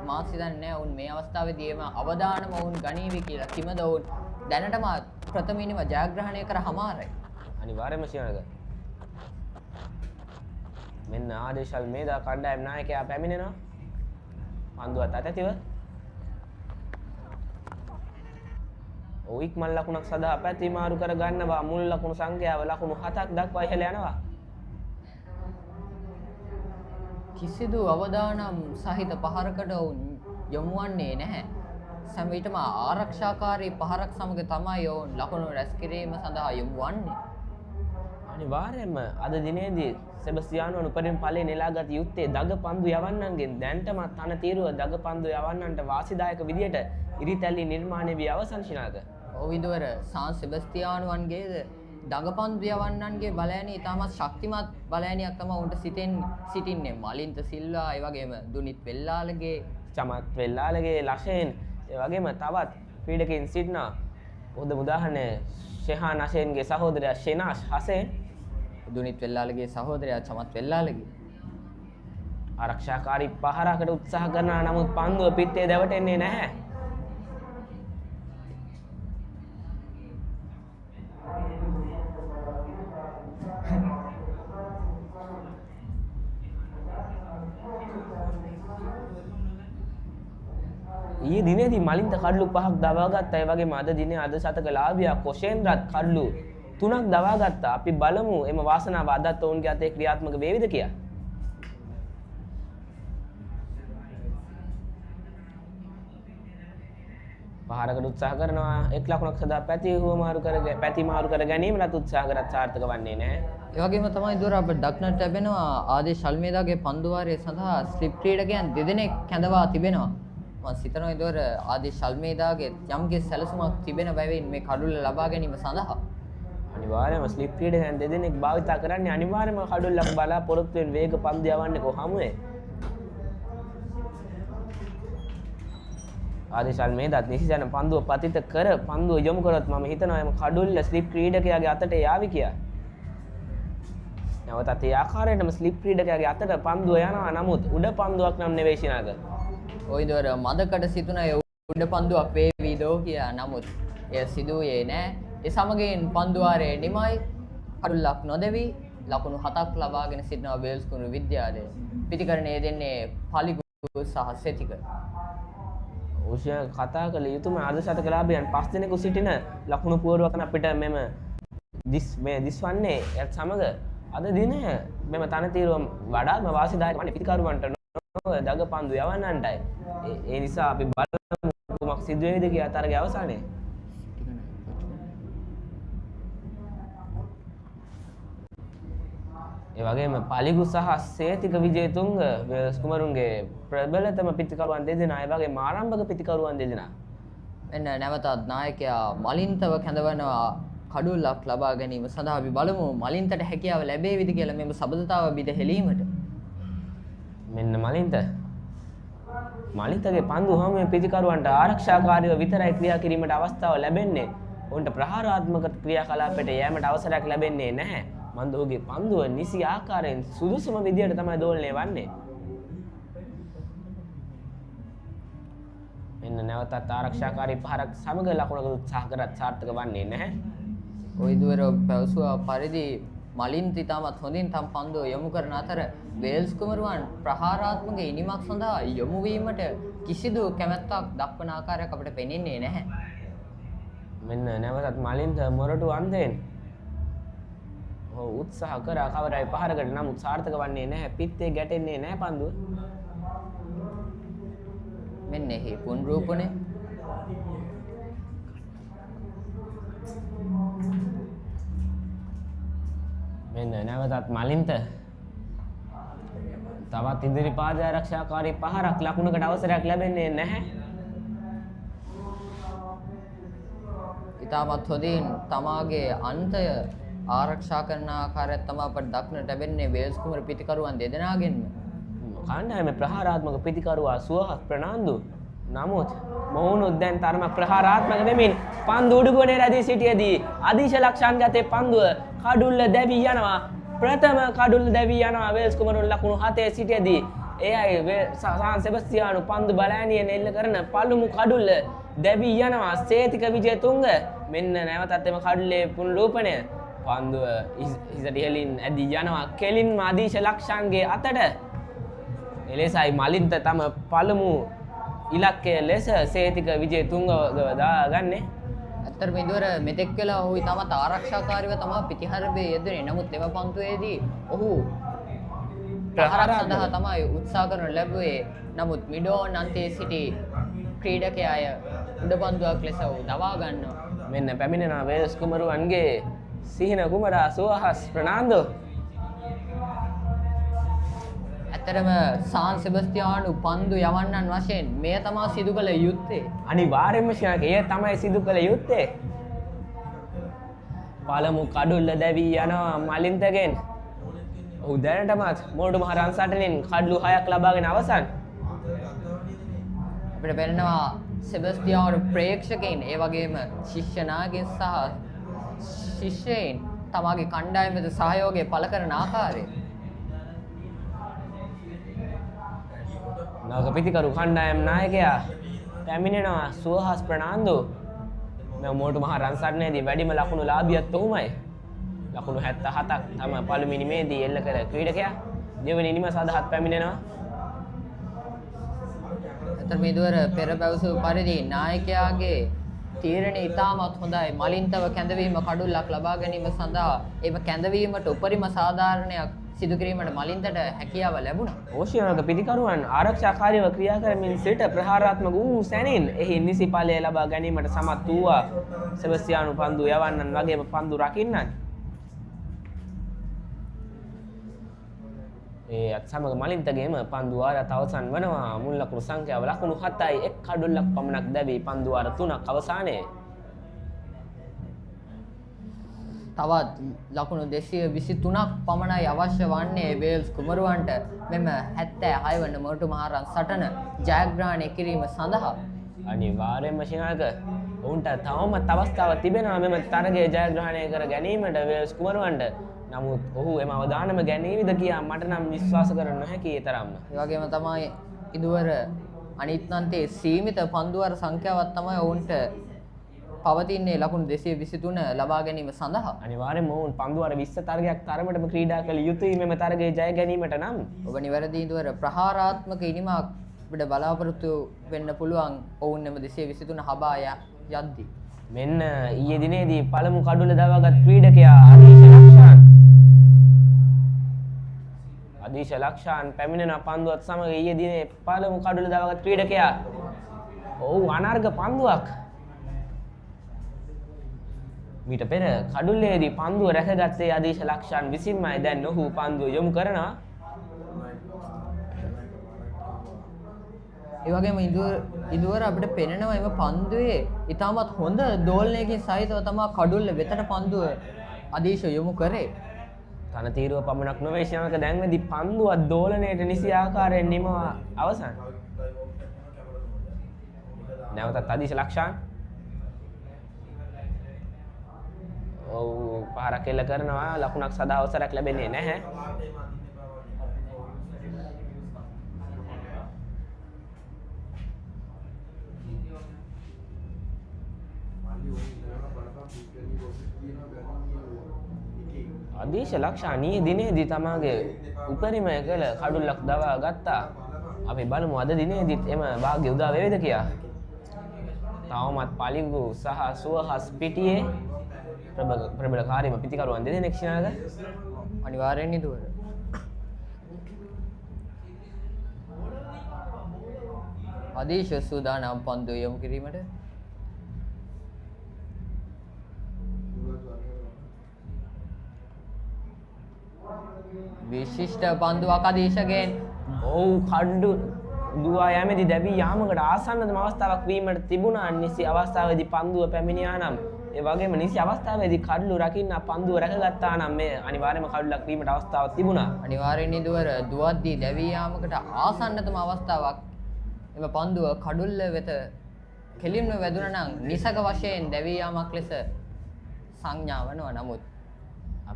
මා හිතන්නේ නැහැ ඔවුන් මේ අවස්ථාවේදී එම අවදානම ඔවුන් ගනීවි කියලා. කිමද ඔවුන් දැනටම ප්‍රථමයෙන්ම ජයග්‍රහණය කර හමාරයි. අනිවාර්යයෙන්ම ශාක. මෙන්න ආදේශ් අල්මේදා කණ්ඩායම් නායකයා පැමිණෙනවා. පන්දුවත් අතැතිව ඉක්මන් ලකුණක් සඳහා පැති මාරු කර ගන්නවා. මුල් ලකුණු සංඛ්‍යාව ලකුණු 7ක් දක්වා ඉහළ යනවා. කිසිදු අවදානම් සහිත පහරකට ඔවුන් යොමු වන්නේ නැහැ. සෑම විටම ආරක්ෂාකාරී පහරක් සමග තමයි ඔවුන් ලකුණු රැස් කිරීම සඳහා යොමු වන්නේ. අනිවාර්යයෙන්ම අද දිනේදී සෙබස්තියානෝ උපරිම ඵලයේ නෙලාගත් යුත්තේ දග පන්දු යවන්නන්ගෙන්. දැන්ටමත් තනතිරුව දග පන්දු යවන්නන්ට වාසිදායක විදියට ඉරිතැලි නිර්මාණය වී අවසන් ශිනාක. ඔව් විදුවර සාන් සෙබස්තියානෝන්ගේද දගපන්දු යවන්නන්ගේ බලයනි ඉතාමත් ශක්තිමත් බලයනියක් තමයි උන්ට සිටින්නේ. මලින්ත සිල්වා, ඒ වගේම දුනිත් වෙල්ලාලගේ, චමත් වෙල්ලාලගේ, ලෂේන්, ඒ වගේම තවත් ක්‍රීඩකයන් සිටිනවා. උදාහරණ උදාහරණය ෂෙහාන් හසේන්ගේ සහෝදරයා ෂෙනාෂ් හසේන්, දුනිත් වෙල්ලාලගේ සහෝදරයා චමත් වෙල්ලාලගේ ආරක්ෂාකාරී පහරකට උත්සාහ කරනවා. නමුත් පන්දුව පිටේ දැවටෙන්නේ නැහැ. ඊයේ දිනේදී මලින්ත කඩලු 5ක් දවා ගත්තා. ඒ වගේම අද දිනේ අද ශතක ලාභියා කොෂේන්ද්‍රත් කඩලු 3ක් දවා ගත්තා. අපි බලමු එම වාසනාව අදත් ඔවුන්ගේ අතේ ක්‍රියාත්මක වේවිද කියලා. පහරකට උත්සාහ කරනවා. එක් ලකුණක් සදා පැති මාරු කර ගැනීමට උත්සාහ කරත් සාර්ථක වන්නේ නැහැ. ඒ වගේම තමයි දුර අපිට දක්නට ලැබෙනවා ආදේශ් අල්මේදාගේ පන්දු වාරය සඳහා ස්ලිප් ක්‍රීඩකයන් දෙදෙනෙක් කැඳවා තිබෙනවා. මම සිතනවා ඉදවර ආදේශ් අල්මේදාගේ යම්කිසි සැලසුමක් තිබෙන බැවින් මේ කඩුල්ල ලබා ගැනීම සඳහා අනිවාර්යයෙන්ම ස්ලිප් ක්‍රීඩකයන් දෙදෙනෙක් භාවිතා කරන්නේ අනිවාර්යයෙන්ම කඩුල්ලක් බලාපොරොත්තු වෙන වේග පන්දු යවන්නේ කොහොමද? ආදේශ් අල්මේදාත් නිසිසන පන්දුව පතිත කර පන්දුව යොමු කරොත් මම හිතනවා එම කඩුල්ල ස්ලිප් ක්‍රීඩකයාගේ අතට යාවි කියලා. නැවතත් ඒ ආකාරයෙන්ම ස්ලිප් ක්‍රීඩකයාගේ අතට පන්දුව යනවා. නමුත් උඩ පන්දුවක් නම් නෙවෙයි ශිනාග. ඔයිදවර මදකට සිතුන උඩ පන්දුවක් වේවිදෝ කියා. නමුත් එය සිදුවේ නෑ. ඒ සමගින් පන්දු වාරයේ නිමයි. කඩුල්ලක් නොදැවි ලකුණු 7ක් ලබාගෙන සිටිනවා වේල්ස් කුමරු විද්‍යාලය. පිටිකරණයේ දෙන්නේ පලිගු සහ සෙතික. ඕෂයා කතා කළ යුතුම අද ශතකලාභයන් 5 දෙනෙකු සිටින ලකුණු පුවරුවකන අපිට මේ දිස්වන්නේ එයත් සමග අද දින මෙම තනතිරුව වඩාත්ම වාසිදායක වන්නේ පිටිකරුවන්ට නොව දග පන්දු යවන්නන්ටයි. ඒ නිසා අපි බලමු කුමක් සිදු වේවිද කියලා තරගයේ අවසානයේ. ඒ වගේම පලිගු සහ සේතික විජේතුංග වෙල්ස් කුමරුන්ගේ ප්‍රබලතම පිතිකරුවන් දෙදෙනා ඒ වගේම ආරම්භක පිතිකරුවන් දෙදෙනා. මෙන්න නැවතත් නායකයා මලින්තව කැඳවනවා කඩුල්ලක් ලබා ගැනීම සඳහා අපි බලමු මලින්තට හැකියාව ලැබේවිද කියලා මෙම සබඳතාව බිඳ හෙලීමට. මෙන්න මලින්තගේ පන්දු හැම පිතිකරුවන්ට ආරක්ෂාකාරීව විතරයි ක්‍රියා කිරීමට අවස්ථාව ලැබෙන්නේ. ඔවුන්ට ප්‍රහාරාත්මක ක්‍රියාකලාපයට යෑමට අවසරයක් ලැබෙන්නේ නැහැ. මන්ද ඔහුගේ පන්දුව නිසි ආකාරයෙන් සුදුසුම විදියට තමයි දෝලනය වන්නේ. මෙන්න නැවතත් ආරක්ෂාකාරී පහරක් සමග ලකුණක උත්සාහ කරත් සාර්ථක වන්නේ නැහැ. ඔයිදුවර පැවසුවා පරිදි මලින්ත ඉතාමත් හොඳින් තම පන්දුව යොමු කරන අතර වේල්ස් කුමරුවන් ප්‍රහාරාත්මක ඉනිමක් සඳහා යොමු වීමට කිසිදු කැමැත්තක් දක්වන ආකාරයක් අපිට පෙනෙන්නේ නැහැ. මෙන්න නැවතත් මලින්ත මොරටු අන්තයෙන් උත්සාහ කරා කවරයි පහරකට නමුත් සාර්ථක වන්නේ නැහැ. පිත්තේ ගැටෙන්නේ නැහැ පන්දුව. මෙන්න එහි පුනරූපණය. මෙන්න නැවතත් මලින්ත තවත් ඉදිරි පාද ආරක්ෂාකාරී පහරක් ලකුණකට අවසරයක් ලැබෙන්නේ නැහැ. ඉතාමත් හොඳින් තමාගේ අන්තය ආරක්ෂා කරන ආකාරයක් තමයි අපට දක්නට ලැබෙන්නේ වේල්ස් කුමරු පිතිකරුවන් දෙදෙනාගෙන්ම. කණ්ඩායමේ ප්‍රහාරාත්මක පිතිකරුවා සුවහස් ප්‍රනාන්දු. නමුත් මොවුනුත් දැන් තරමක් ප්‍රහාරාත්මක වෙමින් පන්දු උඩුගුණේ රැඳී සිටියේදී අධීශ ලක්ෂාන් ගතේ පන්දුව කඩුල්ල දැවී යනවා. ප්‍රථම කඩුල්ල දැවී යනවා වේල්ස් කුමරුන් ලකුණු 7 සිටියේදී. ඒ අය සාන් සෙබස්තියානු පන්දු බලෑනියෙන් එල්ල කරන පළමු කඩුල්ල දැවී යනවා. සේතික විජේතුංග මෙන්න නැවතත් එම කඩුල්ලේ පුනරූපණය. පන්දුව හිසට ඉහළින් ඇදී යනවා කෙලින්ම අධීශ ලක්ෂාන්ගේ අතට. එලෙසයි මලින්ත තම පළමු ඉලක්කය ලෙස සේතික විජේතුංගව දාගන්නේ. ඇත්තටම ඉදවර මෙතෙක් වෙලා ඔහු ඉතාමත් ආරක්ෂාකාරීව තමයි පිටිහරබේ යෙදුනේ. නමුත් එම පන්දුවේදී ඔහු ප්‍රහාරක් සඳහා තමයි උත්සාහ කරන ලැබුවේ. නමුත් මිඩෝන් අන්තයේ සිටි ක්‍රීඩකයාය උඩ පන්දුවක් ලෙස දවා ගන්නවා. මෙන්න පැමිණෙනවා වේල්ස් කුමරුවන්ගේ සිහින කුමරා සුවහස් ප්‍රනාන්දු. ඇතරම සාන් සෙබස්තියානු පන්දු යවන්නන් වශයෙන් මෙය තමා සිදු කළ යුත්තේ. අනිවාර්යයෙන්ම ශාක එය තමයි සිදු කළ යුත්තේ. පළමු කඩුල්ල දැවී යනවා මලින්තගෙන්. ඔහු දැනටමත් මොරටු මහ රන්සටනෙන් කඩලු 6ක් ලබාගෙන අවසන්. අපිට පෙනෙනවා සෙබස්තියානු ප්‍රේක්ෂකයින් ඒ වගේම ශිෂ්‍ය නායකයන් සහ ශිෂ්‍යයින් තමාගේ කණ්ඩායමට සහයෝගය පළ කරන ආකාරය. නවක පිතිකරු කණ්ඩායම් නායකයා පැමිණෙනවා සුවහස් ප්‍රනාන්දු. මේ මොරටු මහ රන්සටනේදී වැඩිම ලකුණු ලාභියත් ඔහුමයි. ලකුණු 77ක් තම පළමු ඉනිමේදී එල්ල කළ ක්‍රීඩකයා දෙවනි ඉනිම සඳහාත් පැමිණෙනවා. අතර මේ දුවර පෙර පැවසූ පරිදි නායකයාගේ තීරණය ඉතාමත් හොඳයි. මලින්තව කැඳවීම කඩුල්ලක් ලබා ගැනීම සඳහා එම කැඳවීමට උපරිම සාධාරණයක් සිදු කිරීමට මලින්තට හැකියාව ලැබුණා. ඕෂ්‍යානක පිතිකරුවන් ආරක්ෂාකාරීව ක්‍රියා කරමින් සිට ප්‍රහාරාත්මක වූ සැනින් එහි නිසි ඵලය ලබා ගැනීමට සමත් වූවා සෙබස්තියානු පන්දු යවන්නන් වගේම පන්දු රකින්නන්. ඒ අත් සමග මලින්තගේම පන්දු වාරත් අවසන් වනවා. මුල් ලකුණු සංඛ්‍යාව ලකුණු 7යි. එක් කඩුල්ලක් පමණක් දැවී පන්දු වාර 3ක් අවසානයේ. තවත් ලකුණු 223ක් පමණයි අවශ්‍ය වන්නේ වේල්ස් කුමරුවන්ට මෙම 76 වන මොරටු මහ රන්සටන ජයග්‍රහණය කිරීම සඳහා. අනිවාර්යයෙන්ම ශිනාක ඔවුන්ට තවමත් අවස්ථාව තිබෙනවා මෙම තරගය ජයග්‍රහණය කර ගැනීමට වේල්ස් කුමරුවන්ට. නමුත් ඔහු එම අවධානම ගැනීවිද කියා මට නම් විශ්වාස කර නොහැකි ඒ තරම්ම. ඒ වගේම තමයි ඉදුවර අනිත් අන්තයේ සීමිත පන්දුවර සංඛ්‍යාවක් තමයි ඔවුන්ට පවතින්නේ ලකුණු 223 ලබා ගැනීම සඳහා. අනිවාර්යයෙන්ම ඔවුන් පන්දුවර 20 තරගයක් තරමටම ක්‍රීඩා කළ යුතුයි මෙම තරගයේ ජය ගැනීමට නම්. ඔබ නිවැරදි ඉදුවර ප්‍රහාරාත්මක ඉනිමක් අපිට බලාපොරොත්තු වෙන්න පුළුවන් ඔවුන් එම 223 හබා යද්දී. මෙන්න ඊයේ දිනේදී පළමු කඩුල දවාගත් ක්‍රීඩකයා අධීශ ලක්ෂාන් පැමිණෙන පන්දුවත් සමග ඊයේ දිනේ පළමු කඩුල දවාගත් ක්‍රීඩකයා. ඔව් අනර්ග පන්දුවක්. මීට පෙර කඩුල්ලේදී පන්දුව රැකගත්තේ අදීශ ලක්ෂාන් විසින්මයි. දැන් ඔහු පන්දුව යොමු කරනවා. ඒ වගේම ඉදුවර අපිට පෙනෙනවා එම පන්දුවේ ඉතාමත් හොඳ දෝලනයකින් සහිතව තමයි කඩුල්ල වෙතට පන්දුව අදීශ යොමු කරේ. තනතිරුව පමණක් නොවේ ශ්‍රමක දැන්වේදී පන්දුව දෝලනයට නිසි ආකාරයෙන් නිමවා අවසන්. නැවතත් අදීශ ලක්ෂාන් පහරක් එල්ල කරනවා. ලකුණක් සදා අවසරයක් ලැබෙන්නේ නැහැ. අදීශ ලක්ෂාන් ඊයේ දිනේදී තමාගේ උපරිමය කළ කඩුල්ලක් දවා ගත්තා. අපි බලමු අද දිනේදීත් එම වාග්ය උදා වේවිද කියලා. තවමත් පලිඟු සහ සුවහස් පිටියේ ප්‍රබලකාරීම පිතිකරුවන් දෙදෙනෙක් ශිනාග අනිවාර්යෙන් ඉදුවර. අදීශ සූදානම් පන්දුව යොමු කිරීමට. විශිෂ්ට පන්දුවක් අදීශගෙන්. ඔව් කඩු දුවා යෑමේදී දැවී යාමකට ආසන්නතම අවස්ථාවක් වීමට තිබුණා. නිසි අවස්ථාවේදී පන්දුව පැමිණියා නම් ඒ වගේම නිසි අවස්ථාවේදී කඩලු රකින්න පන්දුව රැකගත්තා නම් මේ අනිවාර්යයෙන්ම කඩුලක් වීමට අවස්ථාවක් තිබුණා. අනිවාර්යෙන් ඉදුවර දුවද්දී දැවී යාමකට ආසන්නතම අවස්ථාවක් එම පන්දුව කඩුල්ල වෙත කෙලින්ම වැදුණා නම් නිසක වශයෙන් දැවී යාමක් ලෙස සංඥා වනවා. නමුත්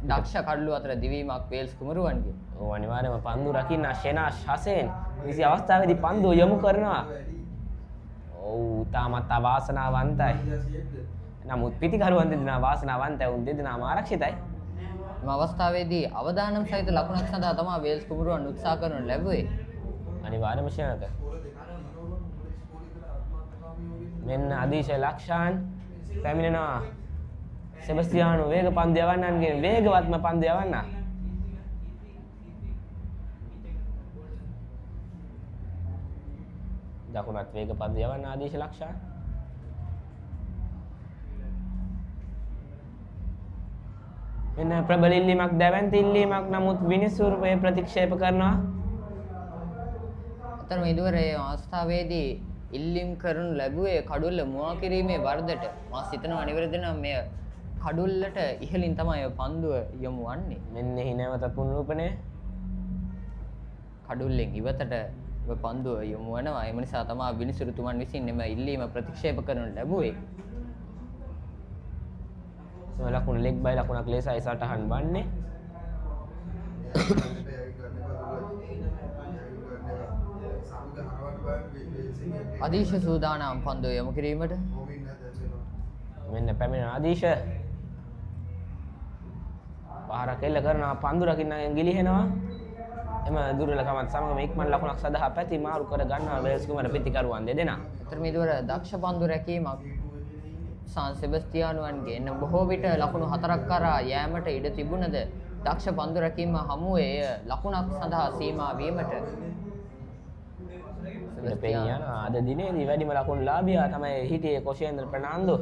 දක්ෂ කඩලු අතර දිවීමක් වේල්ස් කුමරුවන්ගේ. ඔව් අනිවාර්යයෙන්ම පන්දු රකින්න ෂෙනාෂ් හසෙන් නිසි අවස්ථාවේදී පන්දුව යොමු කරනවා. ඔව් තාමත් අවාසනාවන්තයි. නමුත් පිටිකරුවන් දෙදෙනා වාසනාවන්තයි. උන් දෙදෙනාම ආරක්ෂිතයි. මේ අවස්ථාවේදී අවදානම් සහිත ලකුණක් සඳහා තමයි වේල්ස් කුමරුවන් උත්සාහ කරනු ලැබුවේ. අනිවාර්යයෙන්ම ෂෙනාක. මෙන්න අදීශ ලක්ෂාන් පැමිණෙනවා. සෙබස්තියානෝ වේග පන්දු යවන්නන්ගේ වේගවත්ම පන්දු යවන්න. දකුණත් වේග පන්දු යවන්න ආදීශ ලක්ෂාන්. මෙන්න ප්‍රබල ඉල්ලීමක් දැවැන්ත ඉල්ලීමක්. නමුත් විනිසුරුපේ ප්‍රතික්ෂේප කරනවා. අතරම ඉදුවර මේ අවස්ථාවේදී ඉල්ලීම් කරනු ලැබුවේ කඩුල්ල මුවා කිරීමේ වරදට. මා සිතනවා නිවැරදිව මේ කඩුල්ලට ඉහළින් තමයි පන්දුව යොමු වන්නේ. මෙන්න එහි නැවතත් පුනරුපණය. කඩුල්ලෙන් ඉවතට පන්දුව යොමු වෙනවා. ඒ නිසා තමයි විනිසුරුතුමන් විසින් එම ඉල්ලීම ප්‍රතික්ෂේප කරනු ලැබුවේ. ලකුණ ලෙග් බයි ලකුණක් ලෙසයි සටහන් වන්නේ. අදීශ සූදානම් පන්දුව යොමු කිරීමට. මෙන්න පැමිණෙන අදීශ පහරක් එල්ල කරනවා. පන්දු රකින්නගෙන් ගිලිහෙනවා. එම දුර්වලකමත් සමගම ඉක්මන් ලකුණක් සඳහා පැති මාරු කර ගන්නවා වේල්ස් කුමර පිටිකරුවන් දෙදෙනා. අතරම ඉදුවර දක්ෂ පන්දු රැකීමක් සාන් සෙබස්තියානුවන්ගේ එන බොහෝ විට ලකුණු 4ක් කරා යෑමට ඉඩ තිබුණද දක්ෂ පන්දු රැකීම හමුවේ ලකුණක් සඳහා සීමා වීමට සෙබස්තියාන අද දිනේදී වැඩිම ලකුණු ලාභියා තමයි හිටියේ කොෂේන්ද්‍ර ප්‍රනාන්දු.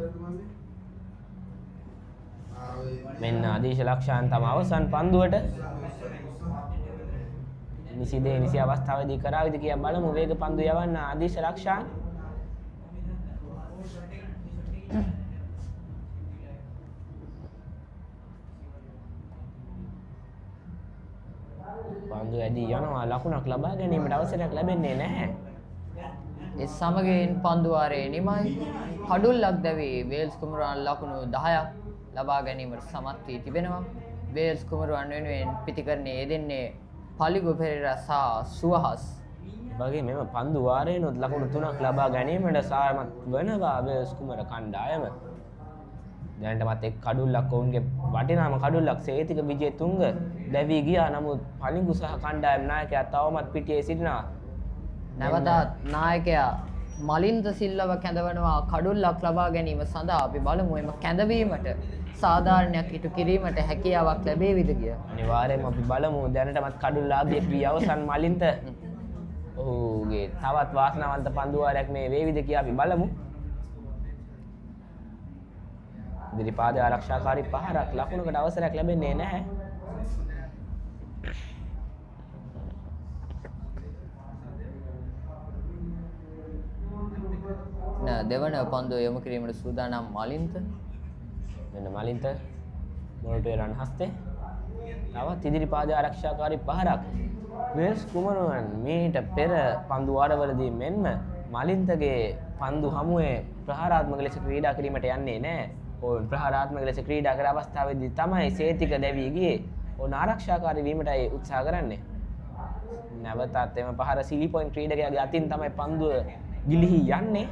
මෙන්න අදීශ ලක්ෂාන් තම අවසන් පන්දුවට නිසි අවස්ථාවේදී කරාවිද කියලා බලමු. වේග පන්දු යවන්න අදීශ ලක්ෂාන්. පන්දු ඇදී යනවා. ලකුණක් ලබා ගැනීමට අවසරයක් ලැබෙන්නේ නැහැ. ඒ සමගින් පන්දු වාරයේ නිමයි. කඩුල්ලක් දැවී වේල්ස් කුමරුවන් ලකුණු 10ක් ලබා ගැනීමට සමත් වී තිබෙනවා. වේල්ස් කුමරුවන් වෙනුවෙන් පිටිකරණයේ යෙදෙන්නේ පලිගු පෙරේරා සහ සුවහස්. වගේ මෙම පන්දු වාරයේනොත් ලකුණු 3ක් ලබා ගැනීමට සාමත් වනවා වේල්ස් කුමර කණ්ඩායම. දැනටමත් එක් කඩුල්ලක් ඔවුන්ගේ වටිනාම කඩුල්ලක් සේතික විජේතුංග දැවී ගියා. නමුත් පලිඟු සහ කණ්ඩායම් නායකයා තවමත් පිටියේ සිටිනවා. නැවතත් නායකයා මලින්ද සිල්ලව කැඳවනවා කඩුල්ලක් ලබා ගැනීම සඳහා. අපි බලමු එම කැඳවීමට සාධාරණයක් ඉටු කිරීමට හැකියාවක් ලැබේවිද කියලා. අනිවාර්යයෙන්ම අපි බලමු. දැනටමත් කඩුල්ලාභියෙක් වී අවසන් මලින්ත ඔහුගේ තවත් වාසනාවන්ත පන්දු වාරයක් මේ වේවිද කියලා අපි බලමු. ඉදිරිපාද ආරක්ෂාකාරී පහරක් ලකුණකට අවසරයක් ලැබෙන්නේ නැහැ. දෙවන පන්දුව යොමු කිරීමට සූදානම් මලින්ත. මෙන්න මලින්ත මොරටුවේ රන් හස්තේ. තවත් ඉදිරිපාද ආරක්ෂාකාරී පහරක්. වෙල්ස් කුමරුවන් මීට පෙර පන්දු වාරවලදී මෙන්ම මලින්තගේ පන්දු හමුවේ ප්‍රහාරාත්මක ලෙස ක්‍රීඩා කිරීමට යන්නේ නැහැ. ඔවුන් ප්‍රහාරාත්මක ලෙස ක්‍රීඩා කර අවස්ථාවේදී තමයි සේතික දැවී ගියේ. ඔවුන් ආරක්ෂාකාරී වීමටයි උත්සාහ කරන්නේ. නැවතත් එම පහර සිලි පොයින්ට් ක්‍රීඩකයාගේ අතින් තමයි පන්දුව ගිලිහි යන්නේ.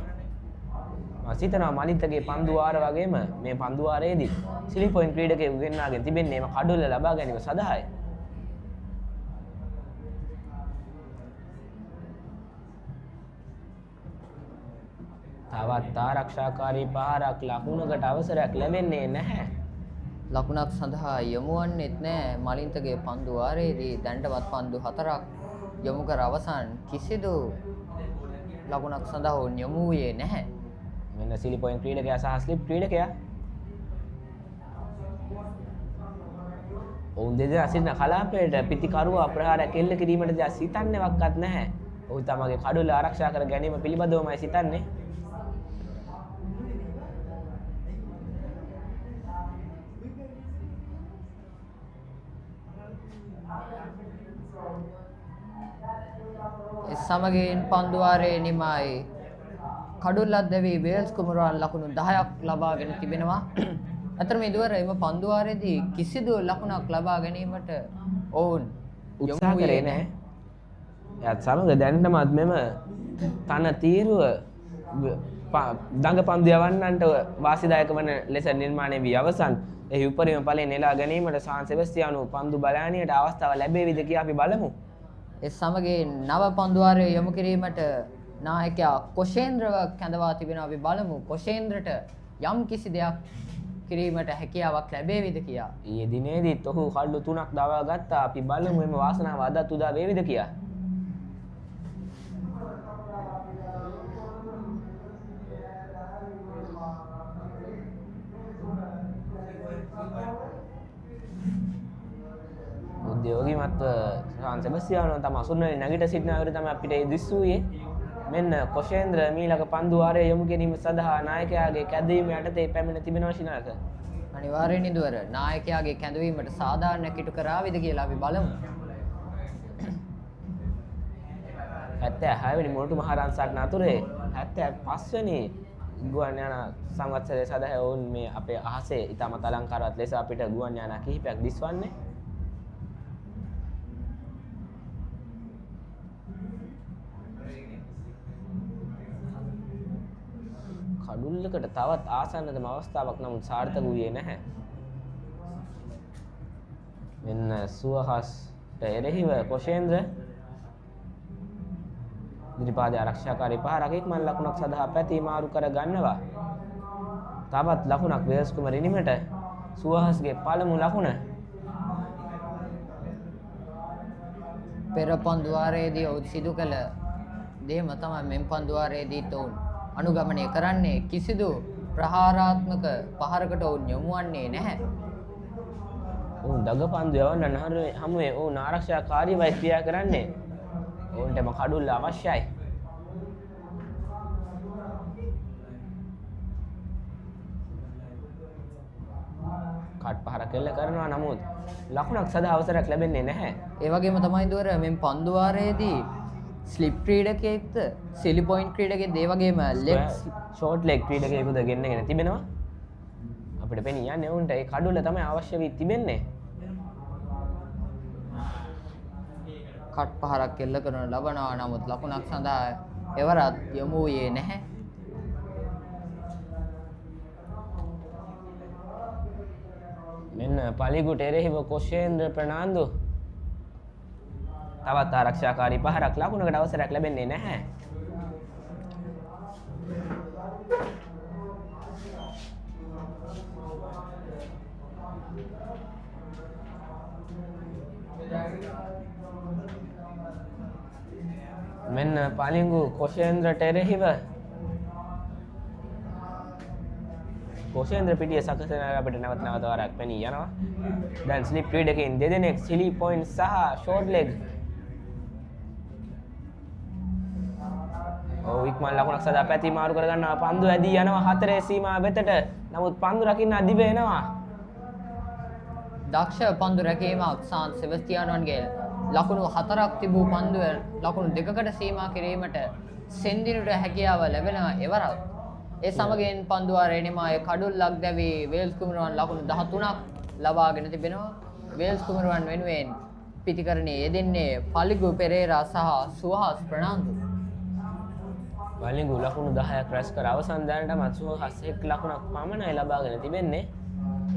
සිතනවා මලින්තගේ පන්දු වාර වගේම මේ පන්දු වාරයේදී සිලි පොයින්ට් ක්‍රීඩකයෙකු ගෙන්නාගෙන තිබෙන්නේ එම කඩුල්ල ලබා ගැනීම සඳහායි. තවත් ආරක්ෂාකාරී පහරක් ලකුණකට අවසරයක් ලැබෙන්නේ නැහැ. ලකුණක් සඳහා යොමු වන්නේත් නැහැ. මලින්තගේ පන්දු වාරයේදී දැන්ටවත් පන්දු 4ක් යොමු කර අවසන් කිසිදු ලකුණක් සඳහා ඔවුන් යොමු වූයේ නැහැ. මෙන්න සිලි පොයින්ට් ක්‍රීඩකයා සහ ස්ලිප් ක්‍රීඩකයා. ඔවුන් දෙදෙනා සිටින කලාපයට පිටිකරුවා ප්‍රහාරයක් එල්ල කිරීමට දැන් සිතන්නේවත් නැහැ. ඔවුන් තමගේ කඩුල්ල ආරක්ෂා කර ගැනීම පිළිබඳවමයි සිතන්නේ. සමගින් පන්දු වාරයේ නිමයි. කඩුල්ලක් දැවී වේල්ස් කුමරුවන් ලකුණු 10ක් ලබාගෙන තිබෙනවා. අතර මේ දුවර එම පන්දු වාරයේදී කිසිදු ලකුණක් ලබා ගැනීමට ඔවුන් උත්සාහ කරේ නැහැ. එයත් සමග දැනටමත් මෙම තන තීරුව දඟ පන්දු යවන්නන්ට වාසිදායක වන ලෙස නිර්මාණය වී අවසන්. එහි උපරිම ඵලය නෙලා ගැනීමට සාන් සෙබස්තියානු පන්දු බලෑනියට අවස්ථාව ලැබේවිද කියා අපි බලමු. ඒ සමගින් නව පන්දු වාරය යොමු කිරීමට නායකයා කොෂේන්ද්‍රව කැඳවා තිබෙනවා. අපි බලමු කොෂේන්ද්‍රට යම් කිසි දෙයක් කිරීමට හැකියාවක් ලැබේවිද කියා. ඊයේ දිනේදීත් ඔහු කඩලු 3ක් දවා ගත්තා. අපි බලමු එම වාසනාව අදත් උදා වේවිද කියා. උද්‍යෝගීමත් සාන් සෙබස්තියානෝ තම අසුන්වලින් නැගිට සිටින අයුරු තමයි අපිට දිස්සුවේ. මෙන්න කොෂේන්ද්‍ර මීළඟ පන්දු වාරය යොමු කිරීම සඳහා නායකයාගේ කැඳවීම යටතේ පැමිණ තිබෙනවා ශිනාක. අනිවාර්යෙන් ඉදුවර නායකයාගේ කැඳවීමට සාධාරණ කිටු කරාවිද කියලා අපි බලමු. 76 වෙනි මොරටු මහරන් සටන අතුරේ 75 වෙනි ගුවන් යානා සංවත්සරය සඳහා වුන් මේ අපේ අහසේ ඉතාමත් අලංකාරවත් ලෙස අපිට ගුවන් යානා කිහිපයක් දිස්වන්නේ. කඩුල්ලකට තවත් ආසන්නතම අවස්ථාවක් නමුත් සාර්ථක වූයේ නැහැ. මෙන්න සුවහස්ට එරෙහිව කොෂේන්ද්‍ර ඉදිරිපාද ආරක්ෂාකාරී පහරක් ඉක්මන් ලකුණක් සඳහා පැති මාරු කර ගන්නවා. තවත් ලකුණක් වේල්ස් කුමරිනිමට සුවහස්ගේ පළමු ලකුණ. පෙර පන්දු වාරයේදී ඔවුන් සිදු කළ දේම තමයි මෙම් පන්දු වාරයේදී ඔවුන් අනුගමනය කරන්නේ. කිසිදු ප්‍රහාරාත්මක පහරකට ඔවුන් යොමු වන්නේ නැහැ. ඔවුන් දඟ පන්දු යවන්න හමුවේ ඔවුන් ආරක්ෂාකාරීවයි ක්‍රියා කරන්නේ. ඔවුන්ටම කඩුල්ල අවශ්‍යයි. කට් පහරක් එල්ල කරනවා නමුත් ලකුණක් සඳහා අවසරයක් ලැබෙන්නේ නැහැ. ඒ වගේම තමයි දුවර මෙම් පන්දු වාරයේදී ස්ලිප් ක්‍රීඩකයෙක්ද සිලි පොයින්ට් ක්‍රීඩකයෙක්ද ඒ වගේම ලෙග් ෂෝට් ලෙග් ක්‍රීඩකයෙකුද ගෙන්නගෙන තිබෙනවා. අපිට පෙනී යන්නේ උන්ට ඒ කඩුල්ල තමයි අවශ්‍ය වී තිබෙන්නේ. කට් පහරක් එල්ල කරන ලබනවා නමුත් ලකුණක් සඳහා එවරත් යොමු වූයේ නැහැ. මෙන්න පලිගුට එරෙහිව කොෂේන්ද්‍ර ප්‍රනාන්දු තවත් ආරක්ෂාකාරී පහරක් ලකුණකට අවසරයක් ලැබෙන්නේ නැහැ. මෙන්න පලිංගු කොෂේන්ද්‍රට එරෙහිව කොෂේන්ද්‍ර පිටිය සකසන අපිට නැවත වරක් පෙනී යනවා. දැන් ස්ලිප් ක්‍රීඩකයින් දෙදෙනෙක් සිලි පොයින්ට් සහ ෂෝට් ලෙග්. ඉක්මන් ලකුණක් සදා පැති මාරු කර ගන්නවා. පන්දු ඇදී යනවා හතරේ සීමාව වෙතට. නමුත් පන්දු රකින්න අදිව එනවා. දක්ෂ පන්දු රැකීමක් සාන්ත සෙබස්තියානෝන්ගේ ලකුණු 4ක් තිබූ පන්දුව ලකුණු 2කට සීමා කිරීමට සෙන්දිනුට හැකියාව ලැබෙනවා එවරත්. ඒ සමගින් පන්දු ආරේනිමායේ කඩුල්ලක් දැවි වේල්ස් කුමරුවන් ලකුණු 13ක් ලබාගෙන තිබෙනවා. වේල්ස් කුමරුවන් වෙනුවෙන් පිටිකරණයේ යෙදෙන්නේ පලිගු පෙරේරා සහ සුහාස් ප්‍රනාන්දු. වලිගු ලකුණු 10ක් රැස් කර අවසන් දැනටමත් සුහාස් 1 ලකුණක් පමණයි ලබාගෙන තිබෙන්නේ.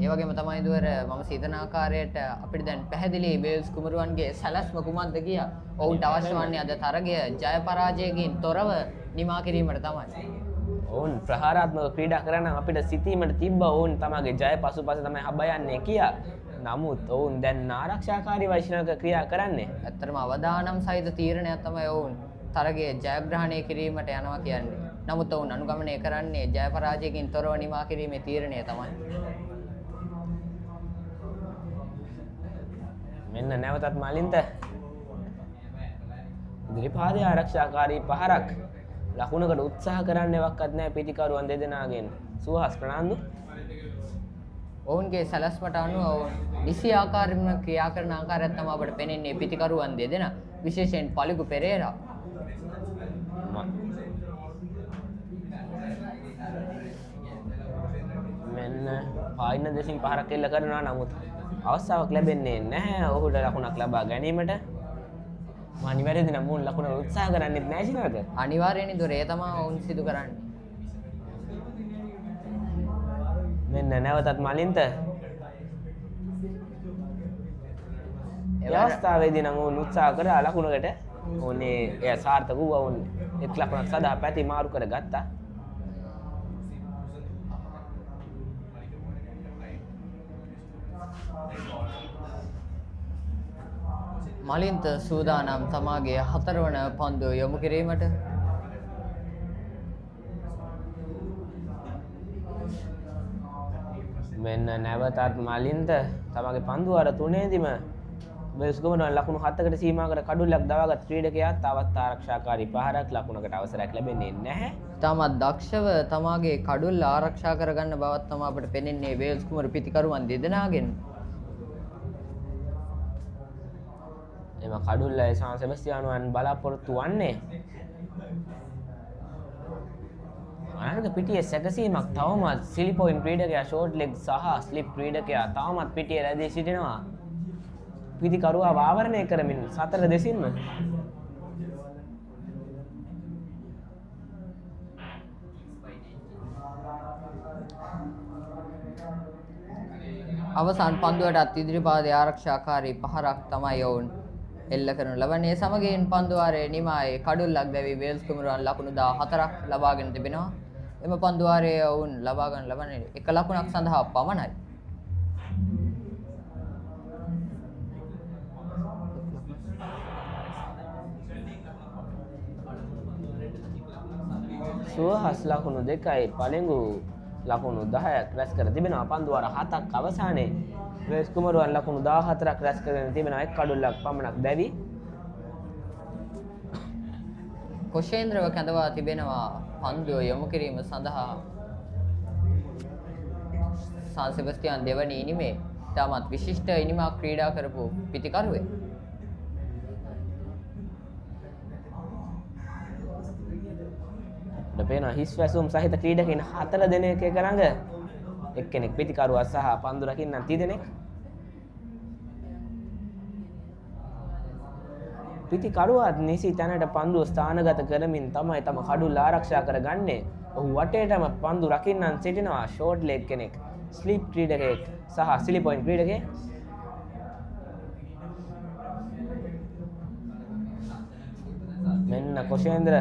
ඒ වගේම තමයි දුවර මම සිතන ආකාරයට අපිට දැන් පැහැදිලි වේල්ස් කුමරුවන්ගේ සැලැස්ම කුමක්ද කියා. ඔවුන්ට අවශ්‍ය වන්නේ අද තරගය ජය පරාජයකින් තොරව නිමා කිරීමට තමයි. ඔවුන් ප්‍රහාරාත්මක ක්‍රීඩා කරන අපිට සිතීමට තිබ්බ ඔවුන් තමගේ ජය පසුපස තමයි හබයන්නේ කියා. නමුත් ඔවුන් දැන් ආරක්ෂාකාරී වෛශ්වික ක්‍රියා කරන්නේ. ඇත්තටම අවදානම් සහිත තීරණයක් තමයි ඔවුන් තරගයේ ජයග්‍රහණය කිරීමට යනවා කියන්නේ. නමුත් ඔවුන් අනුගමනය කරන්නේ ජය පරාජයකින් තොරව නිමා කිරීමේ තීරණය තමයි. මෙන්න නැවතත් මලින්ත ඉදිරිපාදයේ ආරක්ෂාකාරී පහරක් ලකුණකට උත්සාහ කරන්නේවත් නැහැ පිටිකරුවන් දෙදෙනාගෙන්. සුහාස් ප්‍රනාන්දු ඔවුන්ගේ සැලැස්මට අනුව ඔවුන් නිසි ආකාරයෙන්ම ක්‍රියා කරන ආකාරයක් තමයි අපට පෙනෙන්නේ පිටිකරුවන් දෙදෙනා විශේෂයෙන් පලිගු පෙරේරා. මෙන්න පායින දෙසින් පහරක් එල්ල කරනවා නමුත් අවස්ථාවක් ලැබෙන්නේ නැහැ ඔහුට ලකුණක් ලබා ගැනීමට. අනිවාර්යයෙන්ම නම් මුන් ලකුණ උත්සාහ කරන්නේත් නැහැ සිනවද? අනිවාර්යයෙන්ම දොර ඒ තමයි ඔවුන් සිදු කරන්නේ. මෙන්න නැවතත් මලින්ත. ඒ අවස්ථාවේදී නම් ඔවුන් උත්සාහ කරා ලකුණකට. ඕනේ එය සාර්ථක වුණා. ඔවුන් එක් ලකුණක් සදා පැති මාරු කරගත්තා. මලින්ත සූදානම් තමාගේ 4 වන පන්දුව යොමු කිරීමට. මෙන්න නැවතත් මලින්ත තමගේ පන්දුව අර තුනේදීම වෙල්ස් කුමරුවන් ලකුණු 7කට සීමා කර කඩුල්ලක් දවාගත් ක්‍රීඩකයා තවත් ආරක්ෂාකාරී පහරක් ලකුණකට අවසරයක් ලැබෙන්නේ නැහැ. තාමත් දක්ෂව තමාගේ කඩුල්ල ආරක්ෂා කරගන්න බවත් තමයි අපට පෙනෙන්නේ වේල්ස් කුමරු පිටිකරුවන් දෙදෙනාගෙන්. එම කඩුල්ලයි සාන් සෙබස්තියානුවන් බලාපොරොත්තු වන්නේ අනර්ග පිටියේ සැකසීමක් තවමත් සිලි පොයින්ට් ක්‍රීඩකයා ෂෝට් ලෙග් සහ ස්ලිප් ක්‍රීඩකයා තවමත් පිටියේ රැඳී සිටිනවා. පිටිකරුවා ආවරණය කරමින් සතර දෙසින්ම අවසන් පන්දුවටත් ඉදිරිපාදයේ ආරක්ෂාකාරී පහරක් තමයි ඔවුන් එල්ල කරනු ලබන්නේ. සමගින් පන්දුවාරයේ නිමායේ කඩුල්ලක් දැවි වේල්ස් කුමරුවන් ලකුණු 14ක් ලබාගෙන තිබෙනවා. එම පන්දුවාරයේ ඔවුන් ලබා ගන්න ලබන්නේ 1 ලකුණක් සඳහා පමණයි. සුවහස් ලකුණු 2යි පළඟු ලකුණු 10ක් රැස් කර තිබෙනවා. පන්දුවාර 7ක් අවසානයේ වේල්ස් කුමරුවන් ලකුණු 14ක් රැස් කරගෙන තිබෙනවා. 1 කඩුල්ලක් පමණක් දැවි කොෂේන්ද්‍රව කැඳවා තිබෙනවා පන්දුව යොමු කිරීම සඳහා. සාන් සෙබස්තියාන් දෙවනි ඉනිමේ තාමත් විශිෂ්ට ඉනිමක් ක්‍රීඩා කරපු පිටිකරුවේ. පේන හිස් වැසුම් සහිත ක්‍රීඩකයින් 4 දෙනෙක් එක ළඟ එක්කෙනෙක් පිටිකරුවා සහ පන්දු රකින්න 30 දෙනෙක්. පිටිකරුවාත් නිසි තැනට පන්දුව ස්ථානගත කරමින් තමයි තම කඩුල්ල ආරක්ෂා කරගන්නේ. ඔහු වටේටම පන්දු රකින්නන් සිටිනවා ෂෝට් ලෙග් කෙනෙක්, ස්ලිප් ක්‍රීඩකයෙක් සහ සිලි පොයින්ට් ක්‍රීඩකයෙක්. මෙන්න කොෂේන්ද්‍ර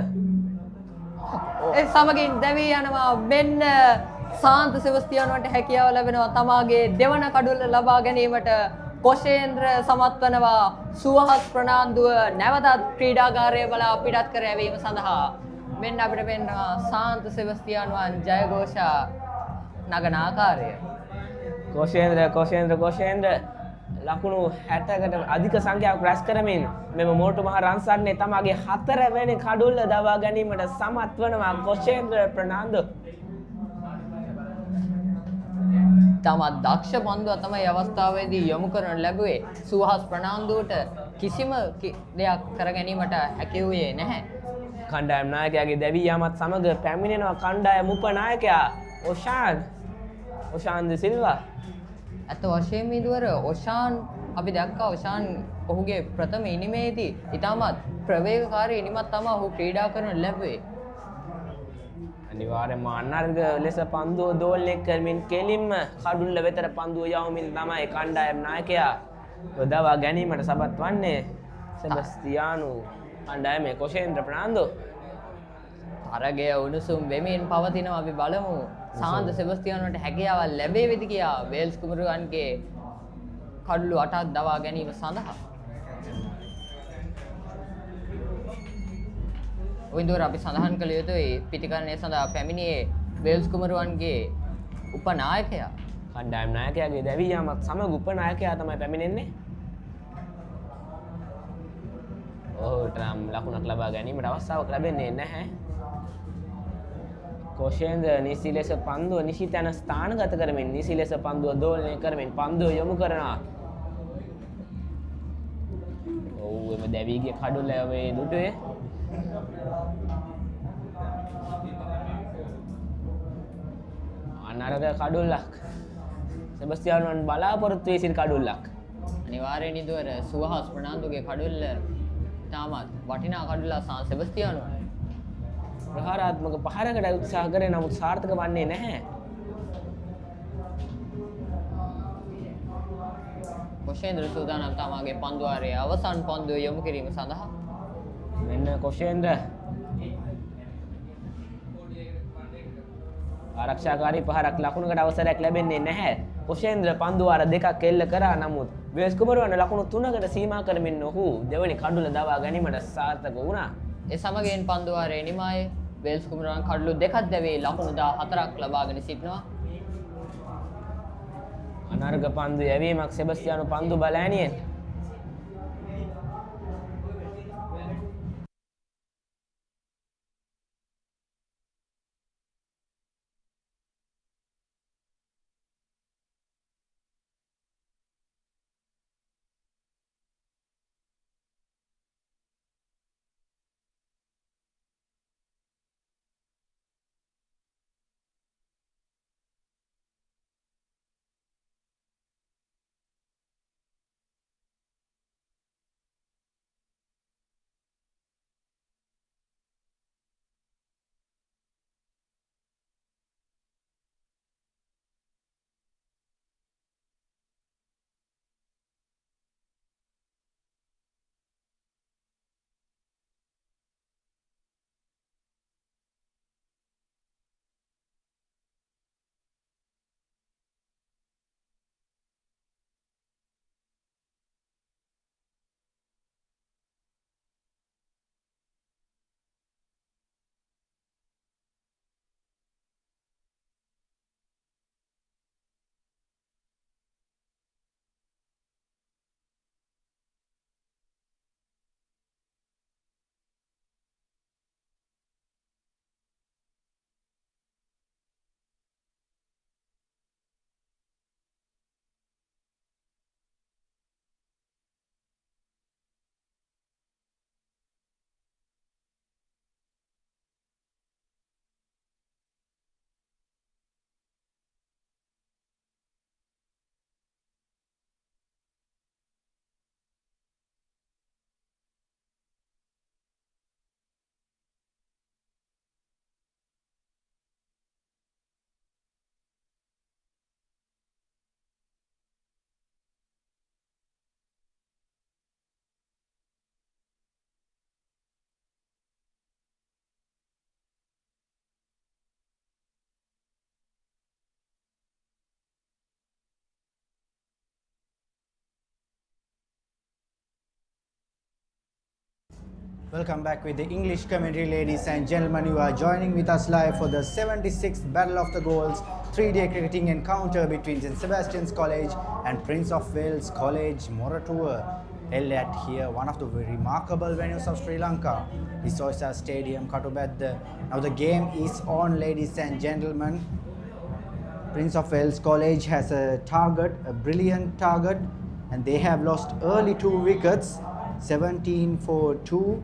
ඒ සමගින් දැවී යනවා. මෙන්න සාන්ත සෙබස්තියානුවන්ට හැකියාව ලැබෙනවා තමාගේ දෙවන කඩුල්ල ලබා ගැනීමට. කොෂේන්ද්‍ර සමත් වනවා සුවහස් ප්‍රනාන්දුව නැවතත් ක්‍රීඩාගාරය බලා පිටත් කර යැවීම සඳහා. මෙන්න අපිට පෙන්නවා සාන්ත සෙබස්තියානුවන් ජයഘോഷා නගන ආකාරය. කෝෂේන්ද්‍ර ලකුණු 60කට අධික සංඛ්‍යාවක් රැස් කරමින් මෙම මෝටු මහ රන්සන්නේ තමාගේ 4 වෙනි කඩුල්ල දවා ගැනීමට සමත් වනවා කෝෂේන්ද්‍ර ප්‍රනාන්දු. තමත් දක්ෂ පන්දුව තමයි අවස්ථාවේදී යොමු කරන ලැබුවේ. සුහස් ප්‍රනාන්දුවට කිසිම දෙයක් කර ගැනීමට හැකි වූයේ නැහැ. කණ්ඩායම් නායකයාගේ දැවී යාමත් සමග පැමිණෙනවා කණ්ඩායම් උපනායකයා ඔෂාන් ද සිල්වා. ඇත්ත වශයෙන්ම ඉදුවර ඔෂාන් අපි දැක්කා ඔෂාන් ඔහුගේ ප්‍රථම ඉනිමේදී ඉතාමත් ප්‍රවේගකාරී ඉනිමක් තමයි ඔහු ක්‍රීඩා කරන ලැබුවේ. අනිවාර්යයෙන්ම අනර්ග ලෙස පන්දුව දෝලනය කරමින් කෙලින්ම කඩුල්ල වෙතට පන්දුව යවමින් තමයි කණ්ඩායම් නායකයා යොදවා ගැනීමට සමත් වන්නේ සෙබස්තියානු කණ්ඩායමේ කෝෂේන්ද්‍ර ප්‍රනාන්දු. තරගය උණුසුම් වෙමින් පවතිනවා. අපි බලමු සාන්ත සෙබස්තියානුවට හැකියාවක් ලැබේවිද කියා වේල්ස් කුමරුවන්ගේ කඩුළු 8ක් දවා ගැනීම සඳහා. ඔයින්දුවර අපි සඳහන් කළ යුතුයි පිටිකරණය සඳහා පැමිණියේ වේල්ස් කුමරුවන්ගේ උපනායකයා. කණ්ඩායම් නායකයාගේ දැවී යාමත් සමග උපනායකයා තමයි පැමිණෙන්නේ. ඔහුට නම් ලකුණක් ලබා ගැනීමට අවස්ථාවක් ලැබෙන්නේ නැහැ. කෝෂේන්ද්‍ර නිසි ලෙස පන්දුව නිසි තැන ස්ථානගත කරමින් නිසි ලෙස පන්දුව දෝලනය කරමින් පන්දුව යොමු කරනවා. ඔව් එම දැවීගේ කඩුල්ල වේ දුටුවේ. අනර්ග කඩුල්ලක්. සෙබස්තියානුවන් බලාපොරොත්තු වී සිටි කඩුල්ලක්. අනිවාර්යයෙන් ඉදුවර සුවහස් ප්‍රනාන්දුගේ කඩුල්ල තාමත් වටිනා කඩුල්ලා සාන් සෙබස්තියානුවන් ප්‍රහාරාත්මක පහරකට උත්සාහ කරේ නමුත් සාර්ථක වන්නේ නැහැ. කොෂේන්ද්‍ර සූදානම් තමාගේ පන්දුවාරයේ අවසන් පන්දුව යොමු කිරීම සඳහා. මෙන්න කොෂේන්ද්‍ර ආරක්ෂාකාරී පහරක් ලකුණකට අවසරයක් ලැබෙන්නේ නැහැ. කොෂේන්ද්‍ර පන්දුවාර දෙකක් එල්ල කරා නමුත් වේස් කුමරුවන් ලකුණු 3කට සීමා කරමින් ඔහු දෙවනි කඩුල දවා ගැනීමට සාර්ථක වුණා. ඒ සමගින් පන්දුවාරයේ නිමායේ වේල්ස් කුමරුවන් කඩලු දෙකක් දැවේ ලකුණු 14ක් ලබාගෙන සිටිනවා. අනර්ග පන්දු යැවීමක් සෙබස්තියානු පන්දු බලෑනියෙන්. Welcome back with the English commentary, ladies and gentlemen. You are joining with us live for the 76th Battle of the Goals 3-day cricketing encounter between St Sebastian's College and Prince of Wales College, Moratuwa, held at here, one of the very remarkable venues of Sri Lanka, the Soysa Stadium, Katubadda. Now the game is on, ladies and gentlemen. Prince of Wales College has a target, a brilliant target, and they have lost early 2 wickets, 17 for 2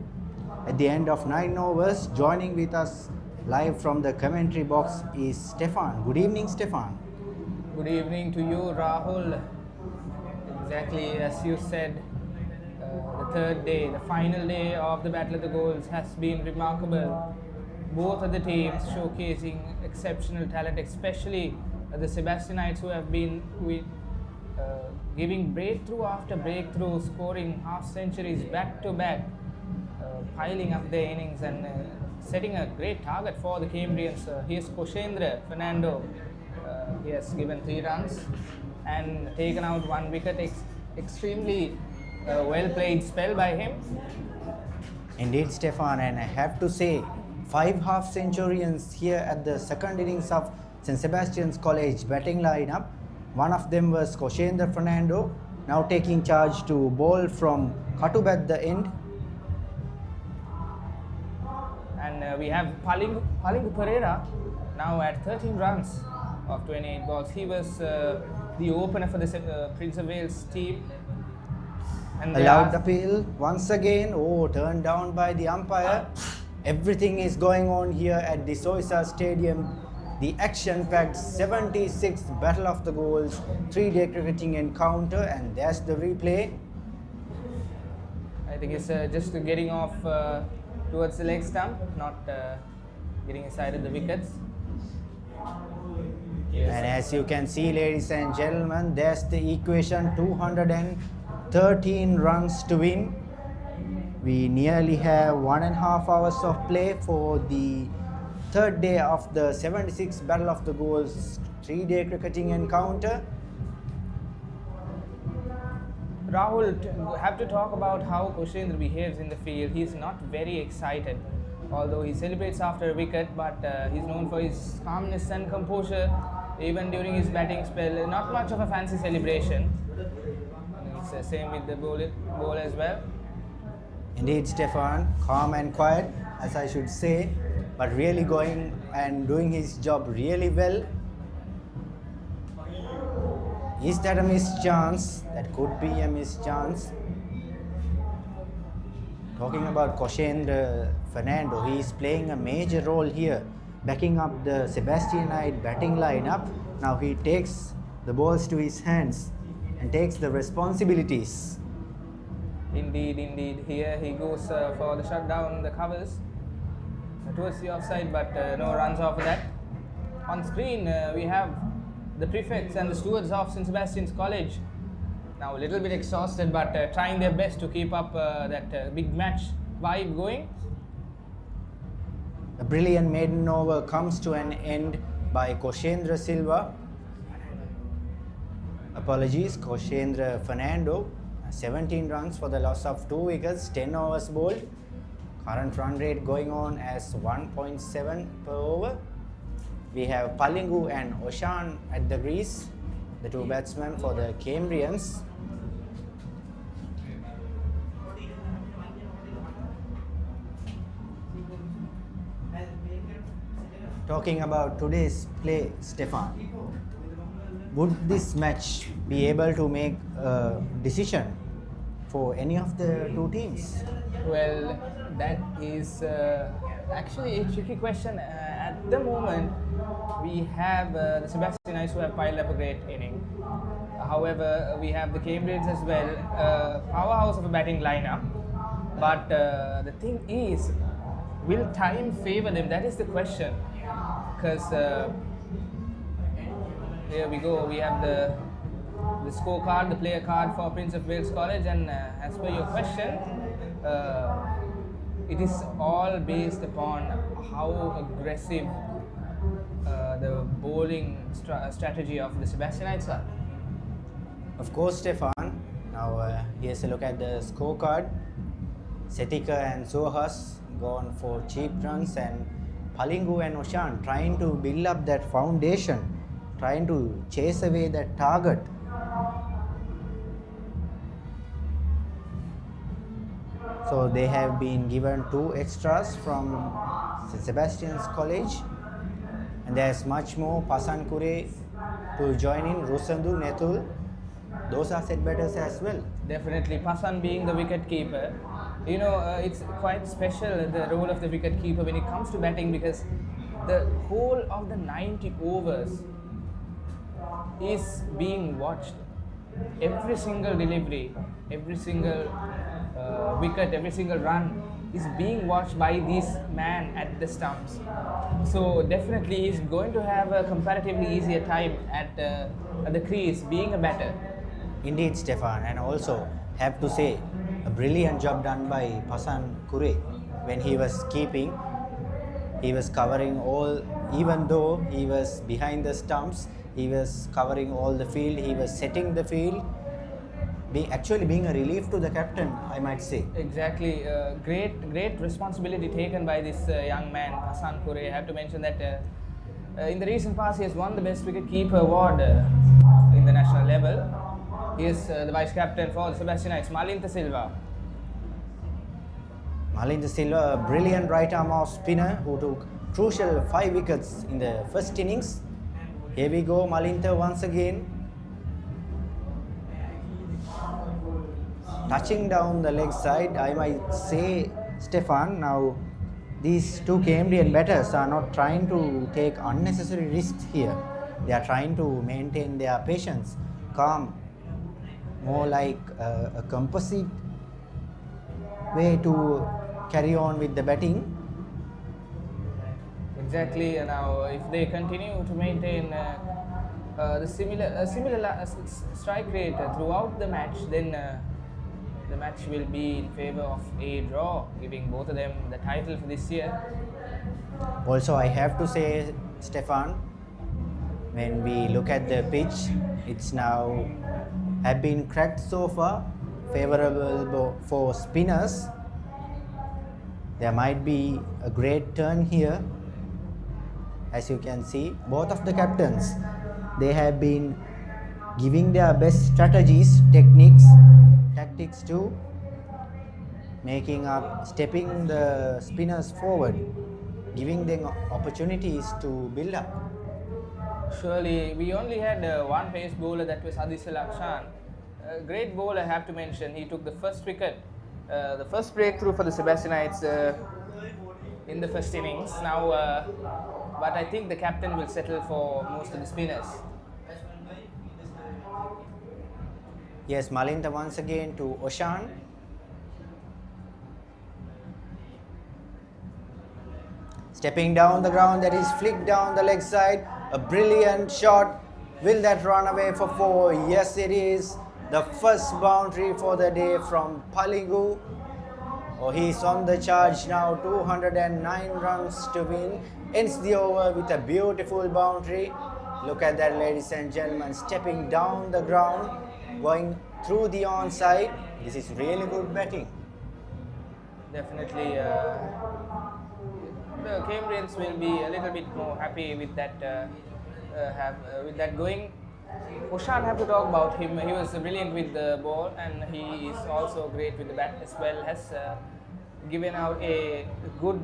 at the end of 9 overs. Joining with us live from the commentary box is Stefan. Good evening, Stefan. Good evening to you, Rahul. Exactly as you said, the third day, the final day of the Battle of the Goals has been remarkable. Both of the teams showcasing exceptional talent, especially the Sebastianites, who have been giving breakthrough after breakthrough, scoring half centuries back to back, piling up their innings and setting a great target for the Cambrians. Here's Fernando. He has given 3 runs and taken out 1 wicket. Extremely well played spell by him. Indeed, Stefan, and I have to say, 5 half centurions here at the second innings of St Sebastian's College batting lineup. One of them was Fernando, now taking charge to bowl from Katub at the end. And we have Palingu Pereira now at 13 runs of 28 balls. He was the opener for the Prince of Wales team. And allowed appeal once again. Oh, turned down by the umpire. Everything is going on here at the Soysa Stadium. The action-packed 76th Battle of the Goals 3-day cricketing encounter, and there's the replay. I think it's just getting off towards the leg stump, not getting inside of the wickets. Yes. And as you can see, ladies and gentlemen, there's the equation: 213 runs to win. We nearly have 1.5 hours of play for the third day of the 76th Battle of the Goals 3-day cricketing encounter. Rahul, have to talk about how Koshendra behaves in the field. He's not very excited, although he celebrates after a wicket, but he's known for his calmness and composure even during his batting spell. Not much of a fancy celebration. It's the same with the bowl as well. Indeed, Stefan, calm and quiet, as I should say, but really going and doing his job really well. Is that a missed chance? That could be a missed chance. Talking about Fernando, he is playing a major role here, backing up the Sebastianite batting lineup. Now he takes the balls to his hands and takes the responsibilities. Indeed. Here he goes for the shutdown, the covers towards the offside, but no runs off of that. On screen, we have the prefects and the stewards of St Sebastian's College. Now a little bit exhausted, but trying their best to keep up that big match vibe going. A brilliant maiden over comes to an end by Koshendra Silva. Apologies, Fernando. 17 runs for the loss of 2 wickets, 10 overs bowled. Current run rate going on as 1.7 per over. We have Palingu and Oshan at the crease, the 2 batsmen for the Cambrians. Talking about today's play, Stefan, would this match be able to make a decision for any of the 2 teams? Well, that is actually a tricky question. At the moment, we have the Sebastianites who have piled up a great inning. However, we have the Cambrians as well, powerhouse of a batting lineup. But the thing is, will time favour them? That is the question. Because here we go, we have the scorecard, the player card for Prince of Wales College, and as per your question, it is all based upon how aggressive the bowling strategy of the Sebastianites are. Of course, Stefan. Now here's a look at the scorecard. Setika and Sohas gone for cheap runs, and Palingu and Oshan trying to build up that foundation, trying to chase away that target. So they have been given 2 extras from Sebastian's college, and there's much more. Pasan Kure to join in, Rusandu, Netul, those are set batters as well. Definitely, Pasan being the wicket keeper, you know, it's quite special, the role of the wicket keeper when it comes to batting, because the whole of the 90 overs is being watched. Every single delivery, every single wicket, every single run is being watched by this man at the stumps. So definitely he's going to have a comparatively easier time at the crease being a batter. Indeed, Stefan, and also have to say a brilliant job done by Pasan Kure when he was keeping. He was covering all, even though he was behind the stumps, he was covering all the field, he was setting the field, actually being a relief to the captain, I might say. Exactly, great responsibility taken by this young man, Pasan Kure. I have to mention that in the recent past he has won the best wicket keeper award in the national level. He is the vice captain for the Sebastianites, Malinta Silva. Malinta Silva, a brilliant right arm off spinner who took crucial 5 wickets in the first innings. Here we go, Malinta once again. Touching down the leg side, I might say, Stefan, now these 2 Cambrian batters are not trying to take unnecessary risks here. They are trying to maintain their patience, calm, more like a composite way to carry on with the batting. Exactly. Now, if they continue to maintain the similar strike rate throughout the match, then the match will be in favor of a draw, giving both of them the title for this year. Also, I have to say, Stefan, when we look at the pitch, it's now have been cracked so far, favorable for spinners. There might be a great turn here. As you can see, both of the captains, they have been giving their best strategies, tactics too, stepping the spinners forward, giving them opportunities to build up. Surely, we only had one pace bowler, that was Aditya Lakshan. A great bowler, I have to mention. He took the first wicket, the first breakthrough for the Sebastianites in the first innings. Now, but I think the captain will settle for most of the spinners. Yes, Malinta once again to Oshan. Stepping down the ground, that is flicked down the leg side. A brilliant shot. Will that run away for 4? Yes, it is. The first boundary for the day from Palingu. Oh, he's on the charge now. 209 runs to win. Ends the over with a beautiful boundary. Look at that, ladies and gentlemen. Stepping down the ground, going through the onside. This is really good batting. Definitely, the Cambrians will be a little bit more happy with that. With that going. Oshan, have to talk about him. He was brilliant with the ball, and he is also great with the bat as well. Has given out a good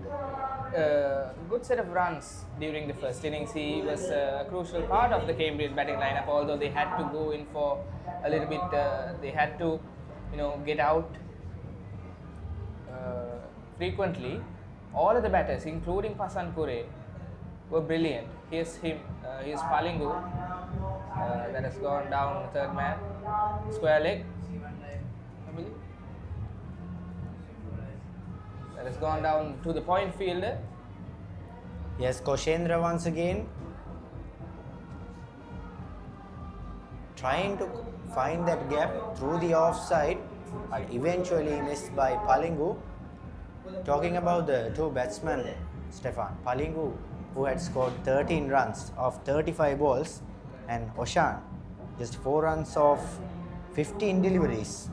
set of runs during the first innings. He was a crucial part of the Cambrian batting lineup. Although they had to go in for a little bit, they had to, get out frequently. All of the batters, including Pasan Kure, were brilliant. Here's him. Here's Palingu. That has gone down, third man. Square leg, I believe. That has gone down to the point fielder. Yes, Koshendra once again. Trying to find that gap through the offside, but eventually missed by Palingu. Talking about the 2 batsmen, Stefan, Palingu, who had scored 13 runs of 35 balls, and Oshan, just 4 runs of 15 deliveries.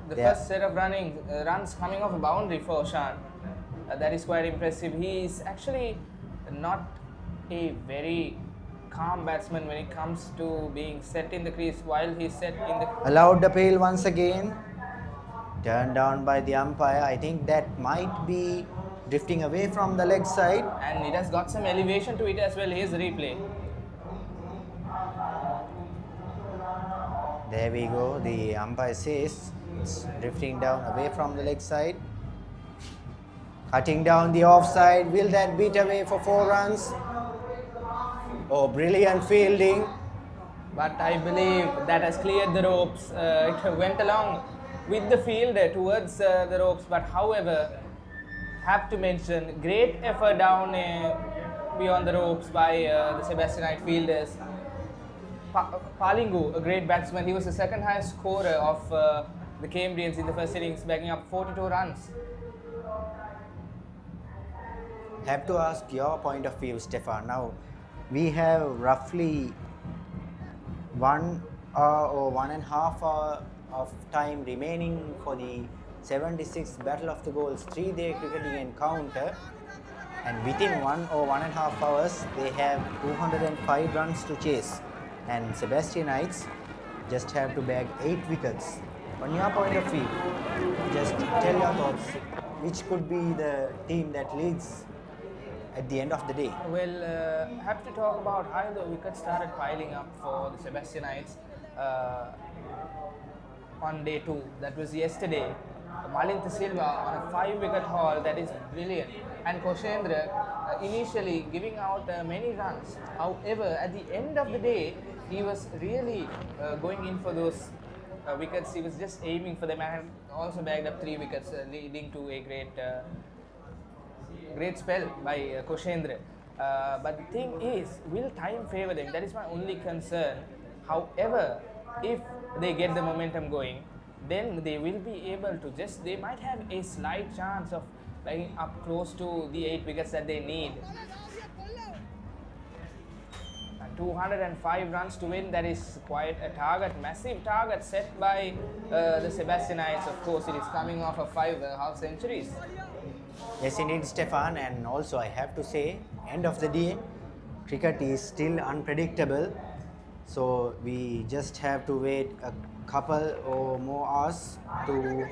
the Yeah. first set of runs coming off a boundary for Oshan. That is quite impressive. He is actually not a very calm batsman when it comes to being set in the crease while he's set in the... Allowed appeal once again. Turned down by the umpire. I think that might be drifting away from the leg side. And it has got some elevation to it as well. Here's the replay. There we go. The umpire says it's drifting down away from the leg side. Cutting down the offside. Will that beat away for 4 runs? Oh, brilliant fielding. But I believe that has cleared the ropes. It went along with the fielder towards the ropes. But however, have to mention, great effort down beyond the ropes by the Sebastianite fielders. Palingu, a great batsman, he was the second highest scorer of the Cambrians in the first innings, bagging up 42 runs. Have to ask your point of view, Stefan. Now, we have roughly 1 hour or 1.5 hour of time remaining for the 76th Battle of the Goals 3-day cricketing encounter, and within 1 or 1.5 hours they have 205 runs to chase, and Sebastianites just have to bag 8 wickets. On your point of view, just tell your thoughts, which could be the team that leads at the end of the day? Well, have to talk about how the wickets started piling up for the Sebastianites on day 2. That was yesterday. Malinta Silva on a 5-wicket haul, that is brilliant. And Koshendra initially giving out many runs. However, at the end of the day, he was really going in for those wickets. He was just aiming for them and also bagged up 3 wickets, leading to a great spell by Koshendra. But the thing is, will time favour them? That is my only concern. However, if they get the momentum going, then they will be able to they might have a slight chance of bagging up close to the 8 wickets that they need. And 205 runs to win, that is quite a target, massive target set by the Sebastianites. Of course, it is coming off of 5 half centuries. Yes, indeed, Stefan, and also I have to say, end of the day, cricket is still unpredictable. So we just have to wait a couple or more hours to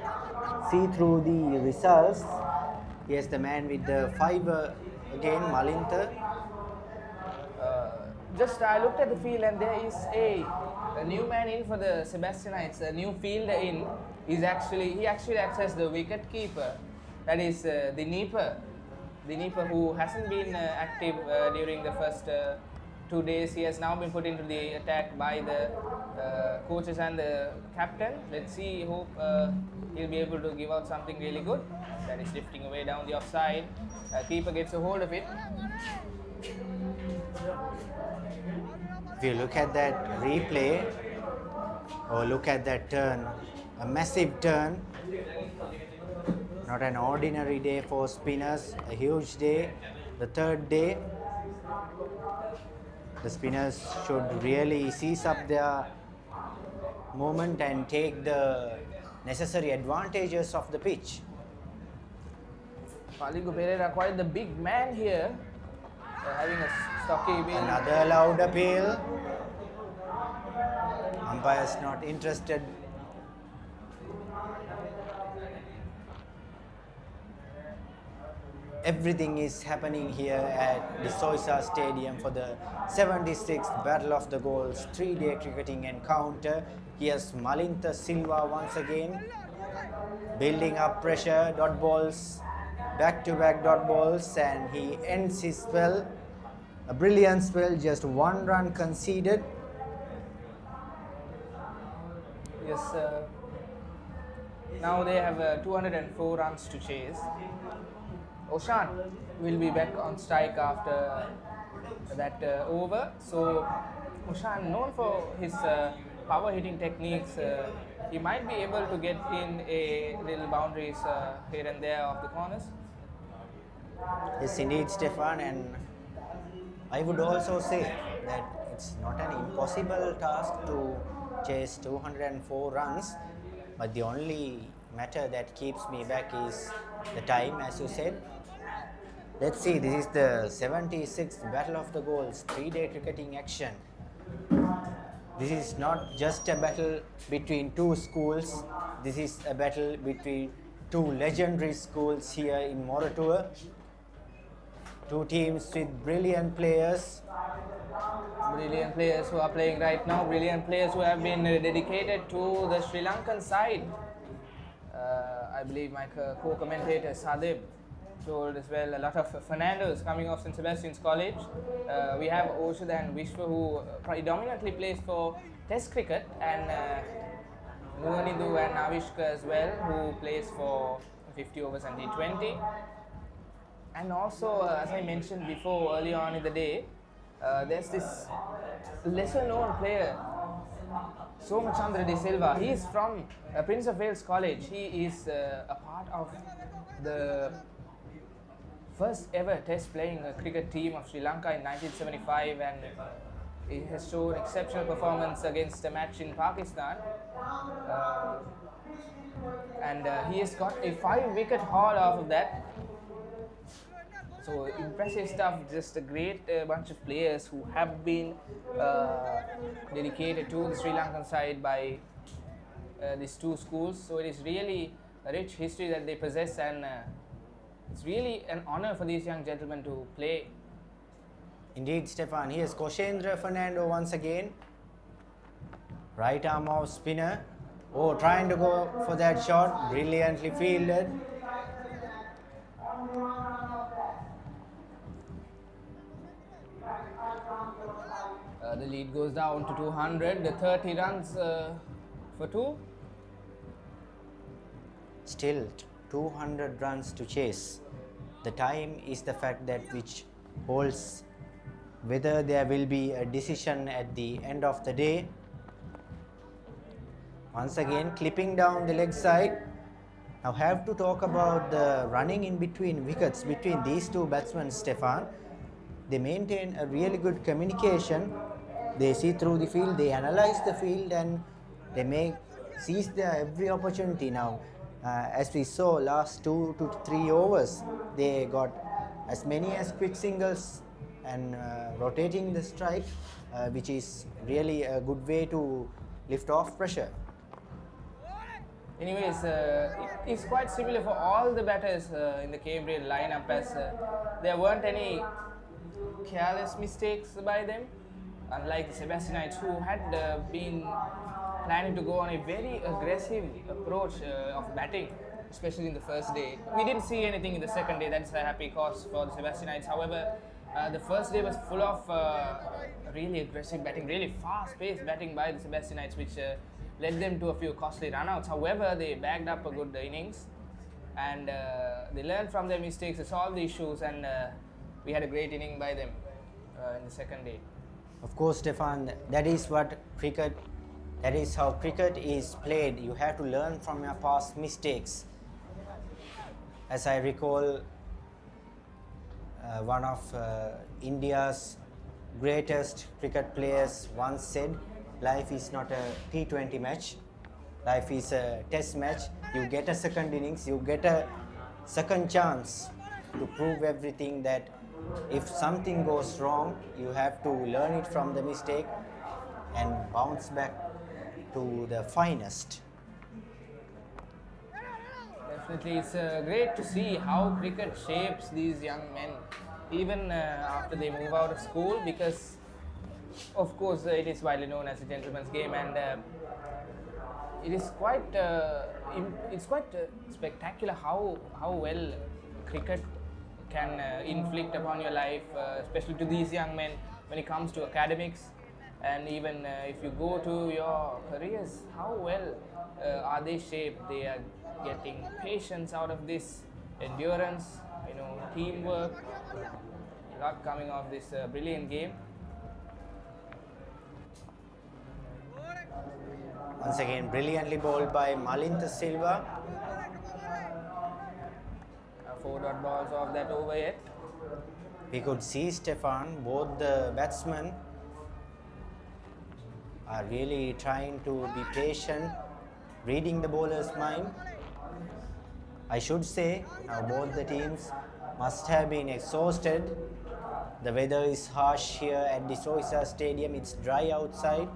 see through the results. Yes, the man with the 5 again, Malinta. I looked at the field and there is a new man in for the Sebastianites, a new fielder in. He actually acts as the wicket keeper. That is the Nipa who hasn't been active during the first 2 days. He has now been put into the attack by the coaches and the captain. Let's see, hope he'll be able to give out something really good. That is drifting away down the offside. Keeper gets a hold of it. If you look at that replay or look at that turn, a massive turn. Not an ordinary day for spinners, a huge day. The 3rd day, the spinners should really seize up their moment and take the necessary advantages of the pitch. Palingu Pereira, quite the big man here, having a stocky bill. Another allowed appeal. Umpire's not interested. Everything is happening here at the Soysa Stadium for the 76th Battle of the Goals 3-day cricketing encounter. Here's Malinta Silva once again, building up pressure, dot balls, back-to-back dot balls, and he ends his spell. A brilliant spell, just 1 run conceded. Yes, now they have 204 runs to chase. Oshan will be back on strike after that over. So Oshan, known for his power hitting techniques, he might be able to get in a little boundaries here and there of the corners. Yes, indeed, Stefan, and I would also say that it's not an impossible task to chase 204 runs, but the only matter that keeps me back is the time, as you said. Let's see, this is the 76th Battle of the Goals 3-day cricketing action. This is not just a battle between two schools, this is a battle between two legendary schools here in Moratuwa. Two teams with brilliant players. Brilliant players who are playing right now, brilliant players who have been dedicated to the Sri Lankan side. I believe my co-commentator Sadib told as well, a lot of Fernandos coming off St. Sebastian's College. We have Oshad and Vishwa who predominantly plays for Test cricket, and Nuanidu and Avishka as well, who plays for 50 overs and T20. And also, as I mentioned before earlier on in the day, there's this lesser known player, Somachandra De Silva. He is from Prince of Wales College. He is a part of the first ever test playing cricket team of Sri Lanka in 1975, and he has shown exceptional performance against a match in Pakistan. And he has got a 5-wicket haul off of that. So impressive stuff, just a great bunch of players who have been dedicated to the Sri Lankan side by these two schools. So it is really a rich history that they possess, and it's really an honor for these young gentlemen to play. Indeed, Stefan. Here's Koshendra Fernando once again. Right arm off spinner. Oh, trying to go for that shot. Brilliantly fielded. The lead goes down to 200, the 30 runs for 2. Still 200 runs to chase. The time is the fact that which holds whether there will be a decision at the end of the day. Once again, clipping down the leg side. Now have to talk about the running in between wickets between these two batsmen, Stefan. They maintain a really good communication. They see through the field, they analyze the field, and they seize their every opportunity. Now, as we saw last 2 to 3 overs, they got as many as quick singles and rotating the strike, which is really a good way to lift off pressure. Anyways, it's quite similar for all the batters in the Cambrian lineup, as there weren't any careless mistakes by them, unlike the Sebastianites, who had been planning to go on a very aggressive approach of batting, especially in the first day. We didn't see anything in the second day. That's a happy cause for the Sebastianites. However, the first day was full of really aggressive batting, really fast-paced batting by the Sebastianites, which led them to a few costly run-outs. However, they bagged up a good innings, and they learned from their mistakes, they solved the issues, and we had a great inning by them in the second day. Of course, Stefan, that is what cricket, that is how cricket is played. You have to learn from your past mistakes. As I recall, one of India's greatest cricket players once said, life is not a T20 match, life is a test match. You get a second innings, you get a second chance to prove everything, that if something goes wrong, you have to learn it from the mistake and bounce back to the finest. Definitely, it's great to see how cricket shapes these young men, even after they move out of school, because of course it is widely known as a gentleman's game, and it is quite spectacular how well cricket can inflict upon your life, especially to these young men when it comes to academics, and even if you go to your careers, how well are they shaped. They are getting patience out of this, endurance, teamwork, a lot coming off this brilliant game. Once again, brilliantly bowled by Malinta Silva. 4 dot balls off that over yet. We could see, Stefan, both the batsmen are really trying to be patient reading the bowler's mind. I should say now both the teams must have been exhausted. The weather is harsh here at the Soysa Stadium. It's dry outside.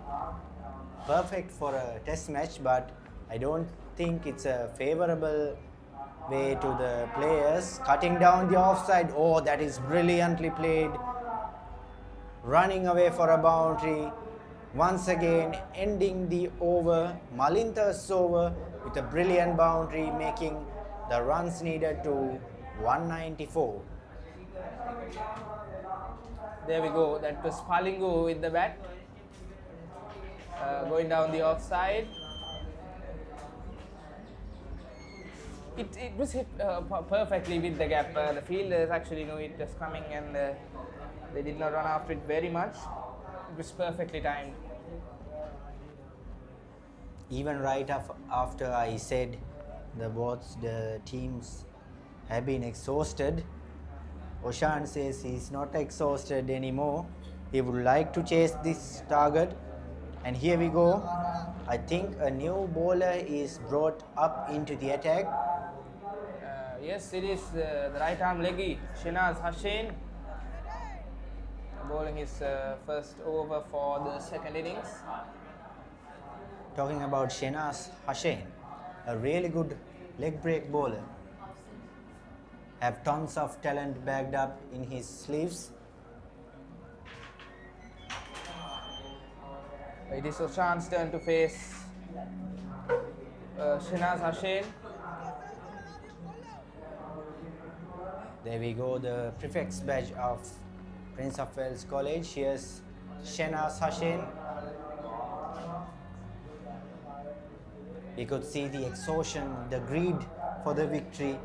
Perfect for a test match, but I don't think it's a favorable way to the players. Cutting down the offside. Oh, that is brilliantly played. Running away for a boundary. Once again, ending the over, Malinta's over, with a brilliant boundary, making the runs needed to 194. There we go. That was Palingu with the bat. Going down the offside. It was hit perfectly with the gap. The fielders actually knew it was coming, and they did not run after it very much. It was perfectly timed. Even right after I said both the teams have been exhausted, Oshan says he's not exhausted anymore. He would like to chase this target. And here we go. I think a new bowler is brought up into the attack. Yes, it is the right arm leggy, Shenaz Hussain, bowling his first over for the second innings. Talking about Shenaz Hussain, a really good leg break bowler. Have tons of talent bagged up in his sleeves. It is Oshan's turn to face Shenaz Hussain. There we go, the prefect's badge of Prince of Wales College. Here's Shenaz Hussain. We could see the exhaustion, the greed for the victory.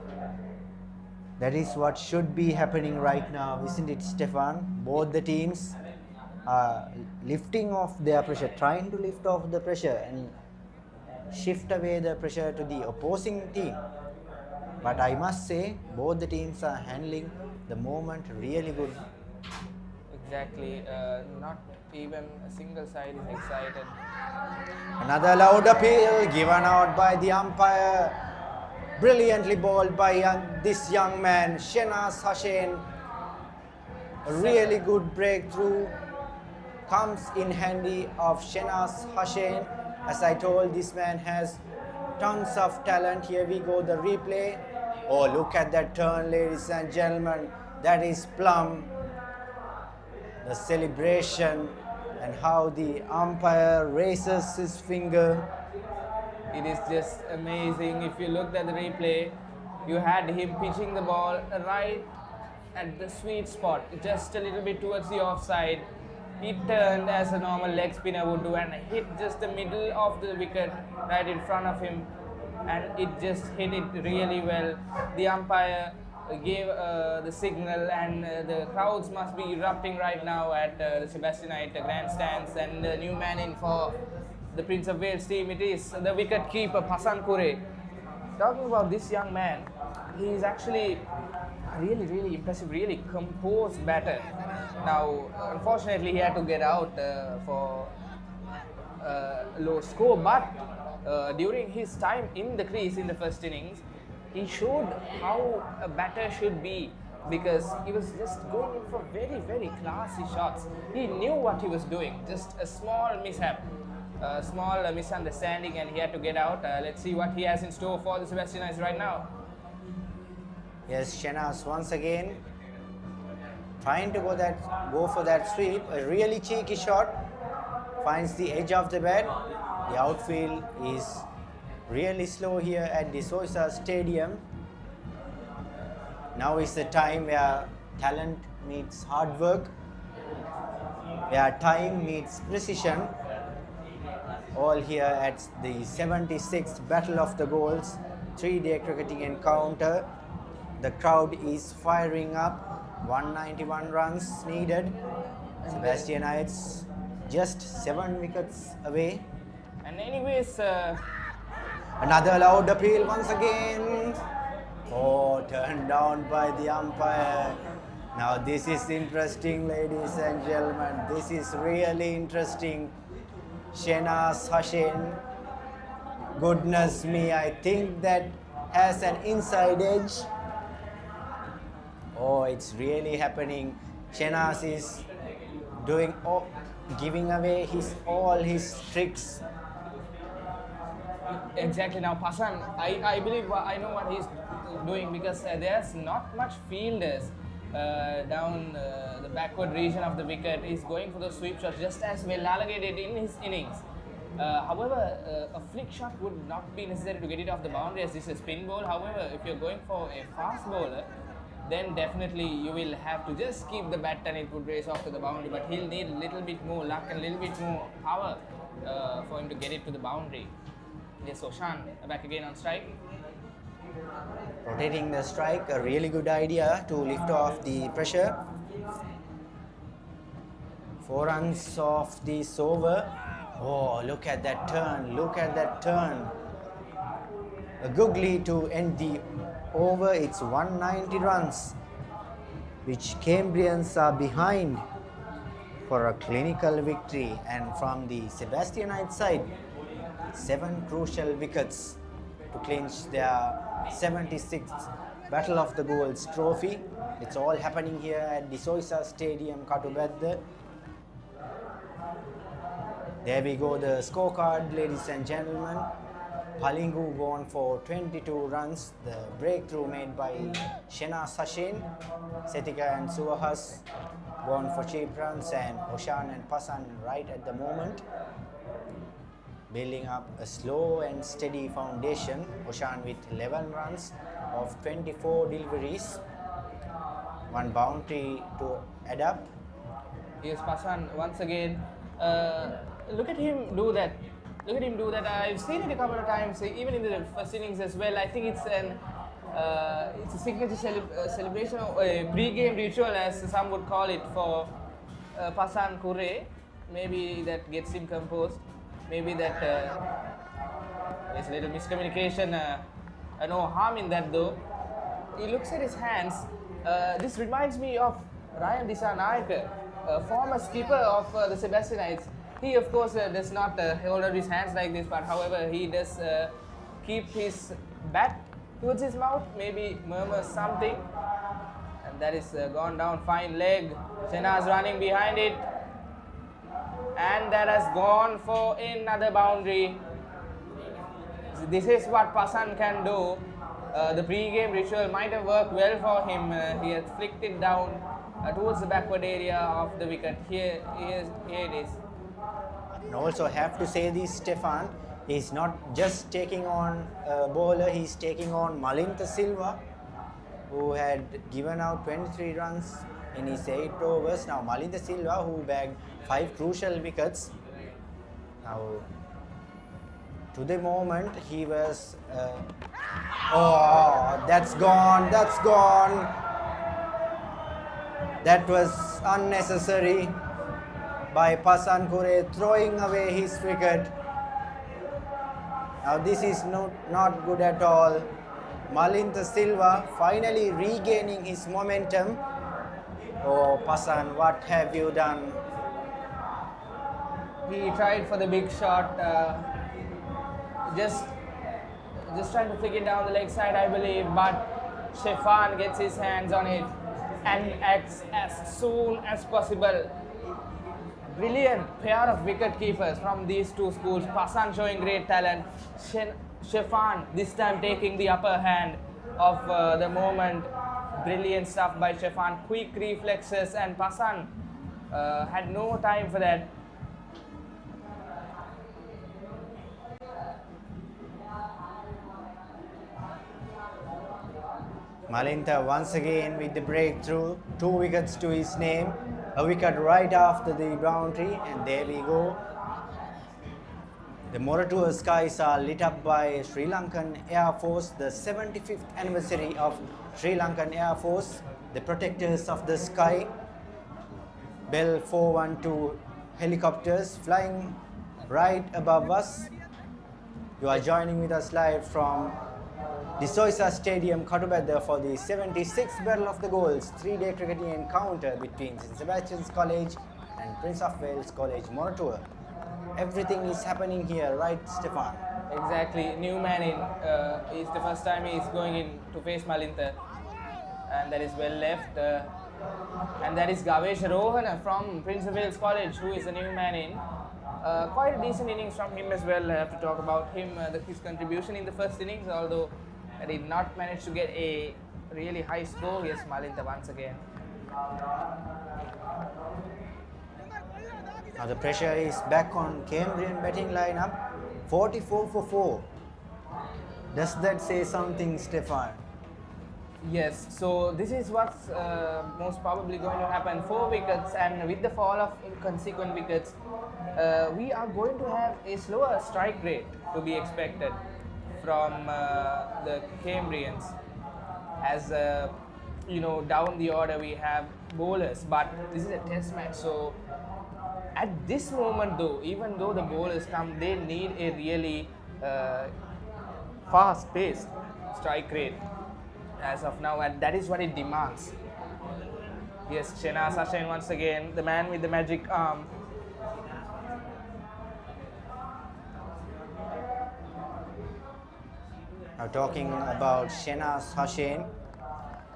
That is what should be happening right now, isn't it, Stefan? Both the teams are lifting off their pressure, trying to lift off the pressure and shift away the pressure to the opposing team. But I must say, both the teams are handling the moment really good. Exactly, not even a single side is excited. Another loud appeal given out by the umpire. Brilliantly bowled by this young man, Shenaz Hussain. A really good breakthrough comes in handy of Shenaz Hussain. As I told, this man has tons of talent. Here we go, the replay. Oh, look at that turn, ladies and gentlemen. That is plum. The celebration and how the umpire raises his finger. It is just amazing. If you looked at the replay, you had him pitching the ball right at the sweet spot, just a little bit towards the offside. He turned as a normal leg spinner would do and hit just the middle of the wicket right in front of him, and it just hit it really well. The umpire gave the signal, and the crowds must be erupting right now at the Sebastian grandstands, and the new man in for the Prince of Wales team, it is the wicket keeper Pasan Kure. Talking about this young man, he is actually really impressive, really composed batter. Now, unfortunately, he had to get out for a low score, but during his time in the crease in the first innings, he showed how a batter should be, because he was just going in for very classy shots. He knew what he was doing, just a small mishap, a small misunderstanding, and he had to get out. Let's see what he has in store for the Sebastianites right now. Yes, Shenaz once again trying to go for that sweep. A really cheeky shot, finds the edge of the bat. The outfield is really slow here at the Soysa Stadium. Now is the time where talent meets hard work, where time meets precision. All here at the 76th Battle of the Goals 3-day cricketing encounter. The crowd is firing up. 191 runs needed. Sebastianites just 7 wickets away. And anyways, another loud appeal once again. Oh, turned down by the umpire. Now this is interesting, ladies and gentlemen. This is really interesting. Shenaz Hussain Goodness me, I think that has an inside edge. Oh, it's really happening. Chenas is doing giving away all his tricks. Exactly. Now Pasan, I believe I know what he's doing, because there's not much fielders down the backward region of the wicket. He's going for the sweep shots just as well allocated in his innings. However, a flick shot would not be necessary to get it off the boundary, as this is a spin ball. However, if you're going for a fast bowler, then definitely you will have to just keep the bat and it would race off to the boundary. But he'll need a little bit more luck and a little bit more power for him to get it to the boundary. Yes, Oshan back again on strike. Rotating the strike, a really good idea to lift off the pressure. 4 runs off this over. Oh, look at that turn, look at that turn. A googly to end the over. It's 190 runs, which Cambrians are behind for a clinical victory. And from the Sebastianite side, 7 crucial wickets to clinch their 76th Battle of the Goals trophy. It's all happening here at the Soysa Stadium, Katubedda. There we go, the scorecard, ladies and gentlemen. Palingu gone for 22 runs. The breakthrough made by Shena Sachin. Setika and Suahas gone for cheap runs, and Oshan and Pasan right at the moment, building up a slow and steady foundation. Oshan with 11 runs of 24 deliveries, 1 boundary to add up. Yes, Pasan once again. Look at him do that. Look at him do that. I've seen it a couple of times, even in the first innings as well. I think it's a signature celebration, or a pre-game ritual, as some would call it, for Pasan Kure. Maybe that gets him composed. Maybe that there's a little miscommunication. No harm in that though. He looks at his hands. This reminds me of Ryan Dissanayake, former skipper of the Sebastianites. He of course does not hold out his hands like this, but however he does keep his bat towards his mouth, maybe murmurs something, and that is gone down. Fine leg. Chena's running behind it, and that has gone for another boundary. This is what Pasan can do. The pre-game ritual might have worked well for him. He has flicked it down towards the backward area of the wicket. Here it is. And also have to say this, Stefan, he's not just taking on a bowler, he's taking on Malinta Silva, who had given out 23 runs in his 8 overs. Now Malinta Silva, who bagged 5 crucial wickets. Now to the moment he was oh, that's gone, that's gone. That was unnecessary by Pasan Kure, throwing away his wicket. Now this is not good at all. Malinta Silva finally regaining his momentum. Oh, Pasan, what have you done? He tried for the big shot, just trying to flick it down the leg side, I believe, but Shefan gets his hands on it and acts as soon as possible. Brilliant pair of wicket keepers from these two schools. Pasan showing great talent. Shefan this time taking the upper hand of the moment. Brilliant stuff by Shefan. Quick reflexes, and Pasan had no time for that. Malinta once again with the breakthrough, 2 wickets to his name, a wicket right after the boundary, and there we go. The Moratuwa skies are lit up by Sri Lankan Air Force, the 75th anniversary of Sri Lankan Air Force, the protectors of the sky. Bell 412 helicopters flying right above us. You are joining with us live from the Soysa Stadium, Katubedda, for the 76th Battle of the Goals 3-day cricketing encounter between St. Sebastian's College and Prince of Wales College, Moratuwa. Everything is happening here, right, Stefan? Exactly, new man in. It's the first time he's going in to face Malinta, and that is well left. And that is Gavesh Rohana from Prince of Wales College, who is a new man in. Quite a decent innings from him as well. I have to talk about him, his contribution in the first innings, although I did not manage to get a really high score. Yes, Malinta once again. Now the pressure is back on Cambrian batting lineup. 44 for 4. Does that say something, Stefan? Yes, so this is what's most probably going to happen. 4 wickets, and with the fall of inconsequent wickets, we are going to have a slower strike rate to be expected from the Cambrians. As down the order we have bowlers, but this is a test match, so at this moment though, even though the bowlers come, they need a really fast-paced strike rate as of now, and that is what it demands. Yes, Shena Sachin once again, the man with the magic arm. Now talking about Shehnaz Hussain,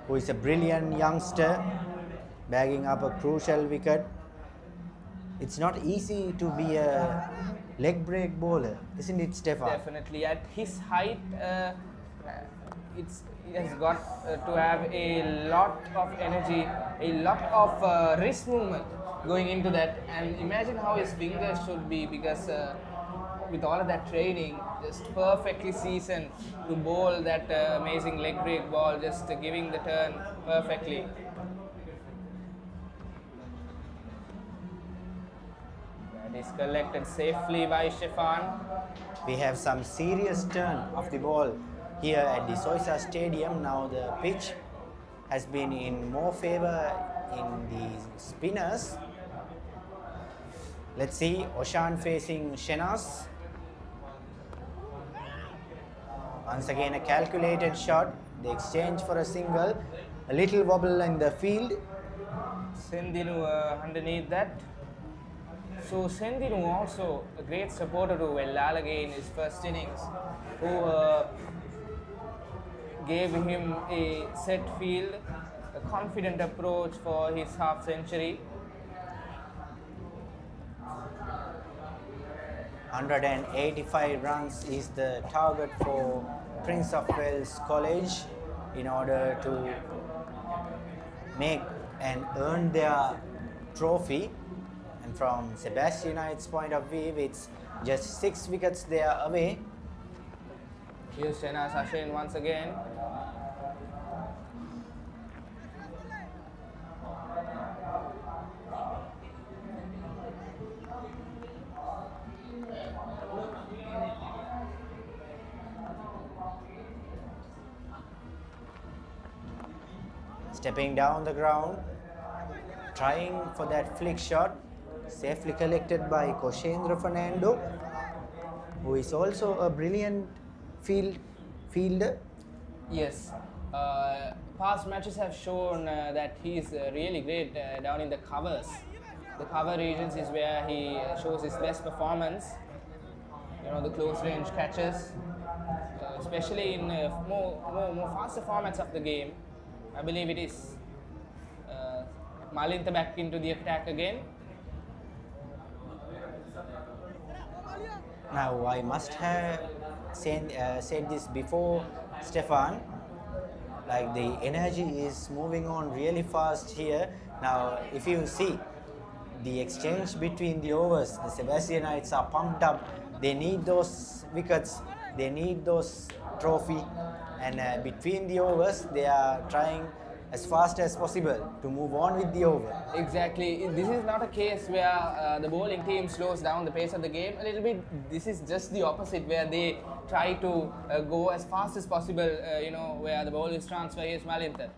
who is a brilliant youngster, bagging up a crucial wicket. It's not easy to be a leg break bowler, isn't it, Stefan? Definitely. At his height, he has got to have a lot of energy, a lot of wrist movement going into that. And imagine how his fingers should be, because with all of that training, just perfectly seasoned to bowl that amazing leg break ball, just giving the turn perfectly. That is collected safely by Stefan. We have some serious turn of the ball here at the Soysa Stadium. Now the pitch has been in more favor in the spinners. Let's see, Oshan facing Shehnaz. Once again a calculated shot, the exchange for a single, a little wobble in the field. Sendinu underneath that. So Sendinu also a great supporter to Wellalage in his first innings, who gave him a set field, a confident approach for his half century. 185 runs is the target for Prince of Wales College in order to make and earn their trophy. And from Sebastian's point of view, it's just 6 wickets they are away. Here's Shehnaz Hussain once again. Stepping down the ground, trying for that flick shot, safely collected by Koshendra Fernando, who is also a brilliant fielder. Yes, past matches have shown that he is really great down in the covers. The cover regions is where he shows his best performance. The close range catches, especially in more faster formats of the game. I believe it is Malinta back into the attack again. Now I must have said this before, Stefan, like the energy is moving on really fast here. Now if you see the exchange between the overs, the Sebastianites are pumped up, they need those wickets, they need those trophy, and between the overs they are trying as fast as possible to move on with the over. Exactly. This is not a case where the bowling team slows down the pace of the game a little bit. This is just the opposite, where they try to go as fast as possible, where the ball is transferred. Here's Malinta.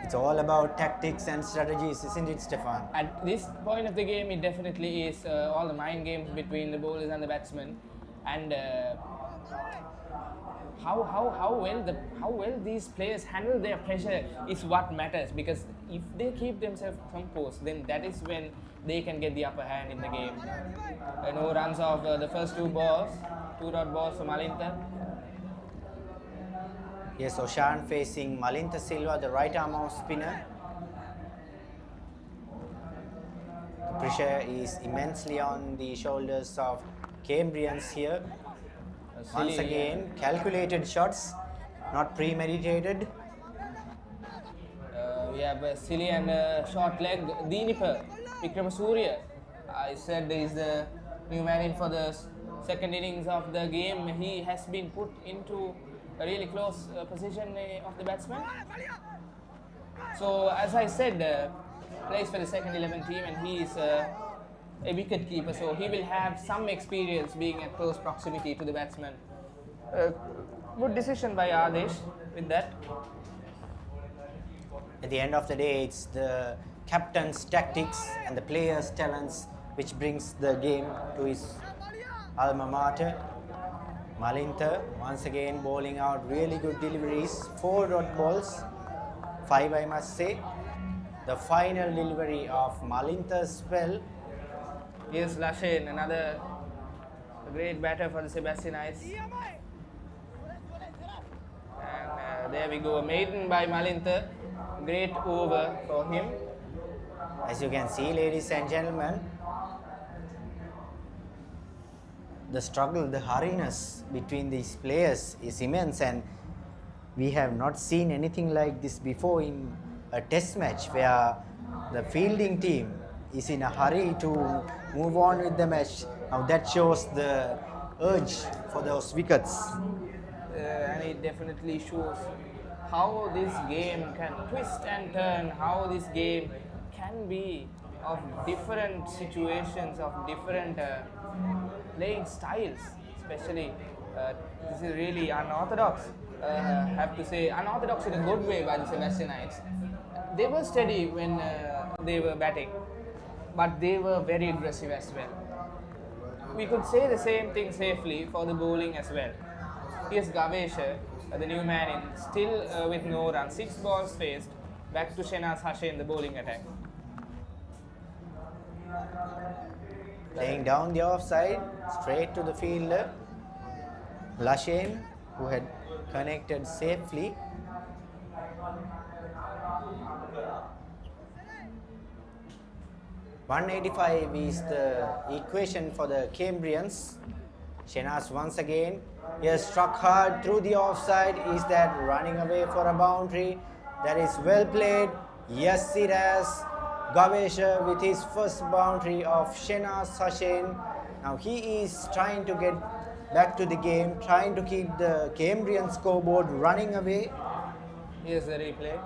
It's all about tactics and strategies, isn't it, Stefan? At this point of the game, it definitely is all the mind games between the bowlers and the batsmen, and how well these players handle their pressure is what matters. Because if they keep themselves composed, then that is when they can get the upper hand in the game. No runs off the first two dot balls for Malinta. Yes, Oshan facing Malinta Silva, the right arm off spinner. The pressure is immensely on the shoulders of Cambrians here. Once again, calculated shots, not premeditated. We have silly and short leg Dinipa Vikramasuriya. I said there is the new man in for the second innings of the game. He has been put into a really close position of the batsman. So as I said, plays for the second 11 team, and he is a wicket keeper, so he will have some experience being at close proximity to the batsman. Good decision by Adesh with that. At the end of the day, it's the captain's tactics and the player's talents which brings the game to his alma mater. Malinta once again bowling out really good deliveries, 4 dot balls, 5 I must say. The final delivery of Malinta's spell. Here's Lashen, another great batter for the Sebastianites. And there we go, a maiden by Malinta. Great over for him. As you can see, ladies and gentlemen, the struggle, the hurriness between these players is immense, and we have not seen anything like this before in a test match where the fielding team is in a hurry to move on with the match. Now that shows the urge for those wickets. And it definitely shows how this game can twist and turn, how this game can be of different situations, of different playing styles, especially this is really unorthodox. Have to say unorthodox in a good way by the Sebastianites. They were steady when they were batting, but they were very aggressive as well. We could say the same thing safely for the bowling as well. Here's Gavesha, the new man in, still with no run, 6 balls faced. Back to Shenaz Hashe in the bowling attack. Laying down the offside, straight to the fielder. Lashen, who had connected safely. .185 is the equation for the Cambrians. Shenaz once again, he has struck hard through the offside. Is that running away for a boundary? That is well played. Yes, it has. Gavesha with his first boundary of Shenaz Hashen. Now he is trying to get back to the game, trying to keep the Cambrian scoreboard running away. Here's the replay.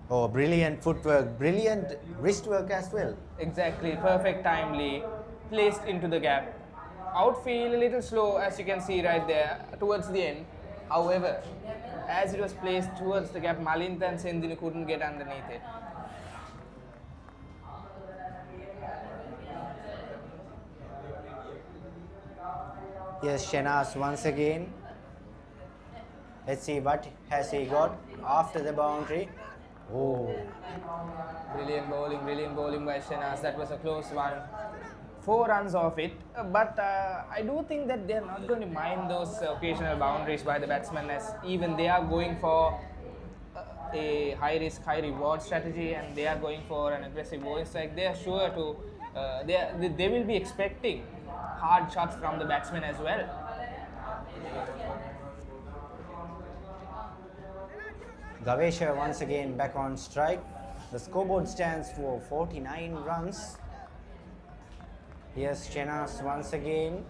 Oh, brilliant footwork, brilliant wrist work as well. Exactly, perfect timely, placed into the gap. Outfield a little slow, as you can see right there, towards the end. However, as it was placed towards the gap, Malinta and Sendinu couldn't get underneath it. Yes, Shenaz once again. Let's see what has he got after the boundary. Oh, brilliant bowling by Shenaz. That was a close one. 4 runs off it, but I do think that they are not going to mind those occasional boundaries by the batsmen, as even they are going for a high risk, high reward strategy, and they are going for an aggressive bowling strike. They are sure to, they will be expecting hard shots from the batsmen as well. Gavesha once again back on strike. The scoreboard stands for 49 runs. Here's Shenaz once again.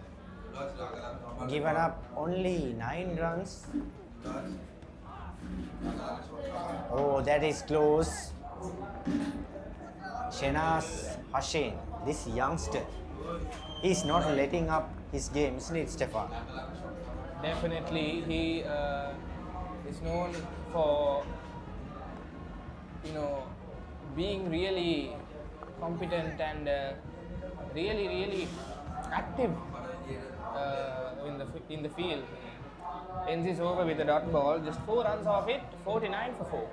Given up only 9 runs. Oh, that is close. Shenaz Hashen, this youngster, he's not letting up his game, isn't it, Stefan? Definitely, he is known for, being really competent and really active in the field. ends his over with a dot ball, just 4 runs off it, 49 for 4.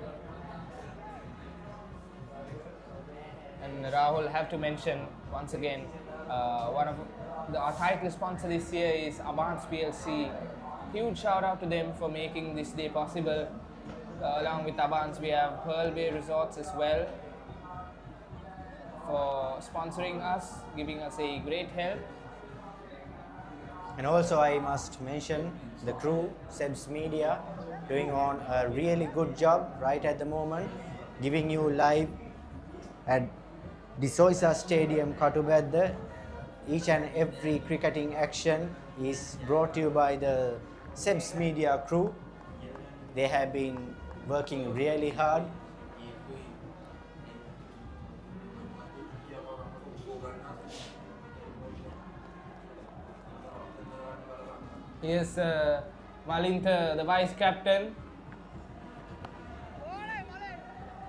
And Rahul, have to mention once again, one of our title sponsor this year is ABANS PLC. Huge shout out to them for making this day possible. Along with ABANS, we have Pearl Bay Resorts as well for sponsoring us, giving us a great help. And also I must mention the crew, Seb's Media, doing on a really good job right at the moment, giving you live at the Soysa Stadium, Katubadda. Each and every cricketing action is brought to you by the Seb's Media crew. They have been working really hard. Here's Malinta, the vice captain.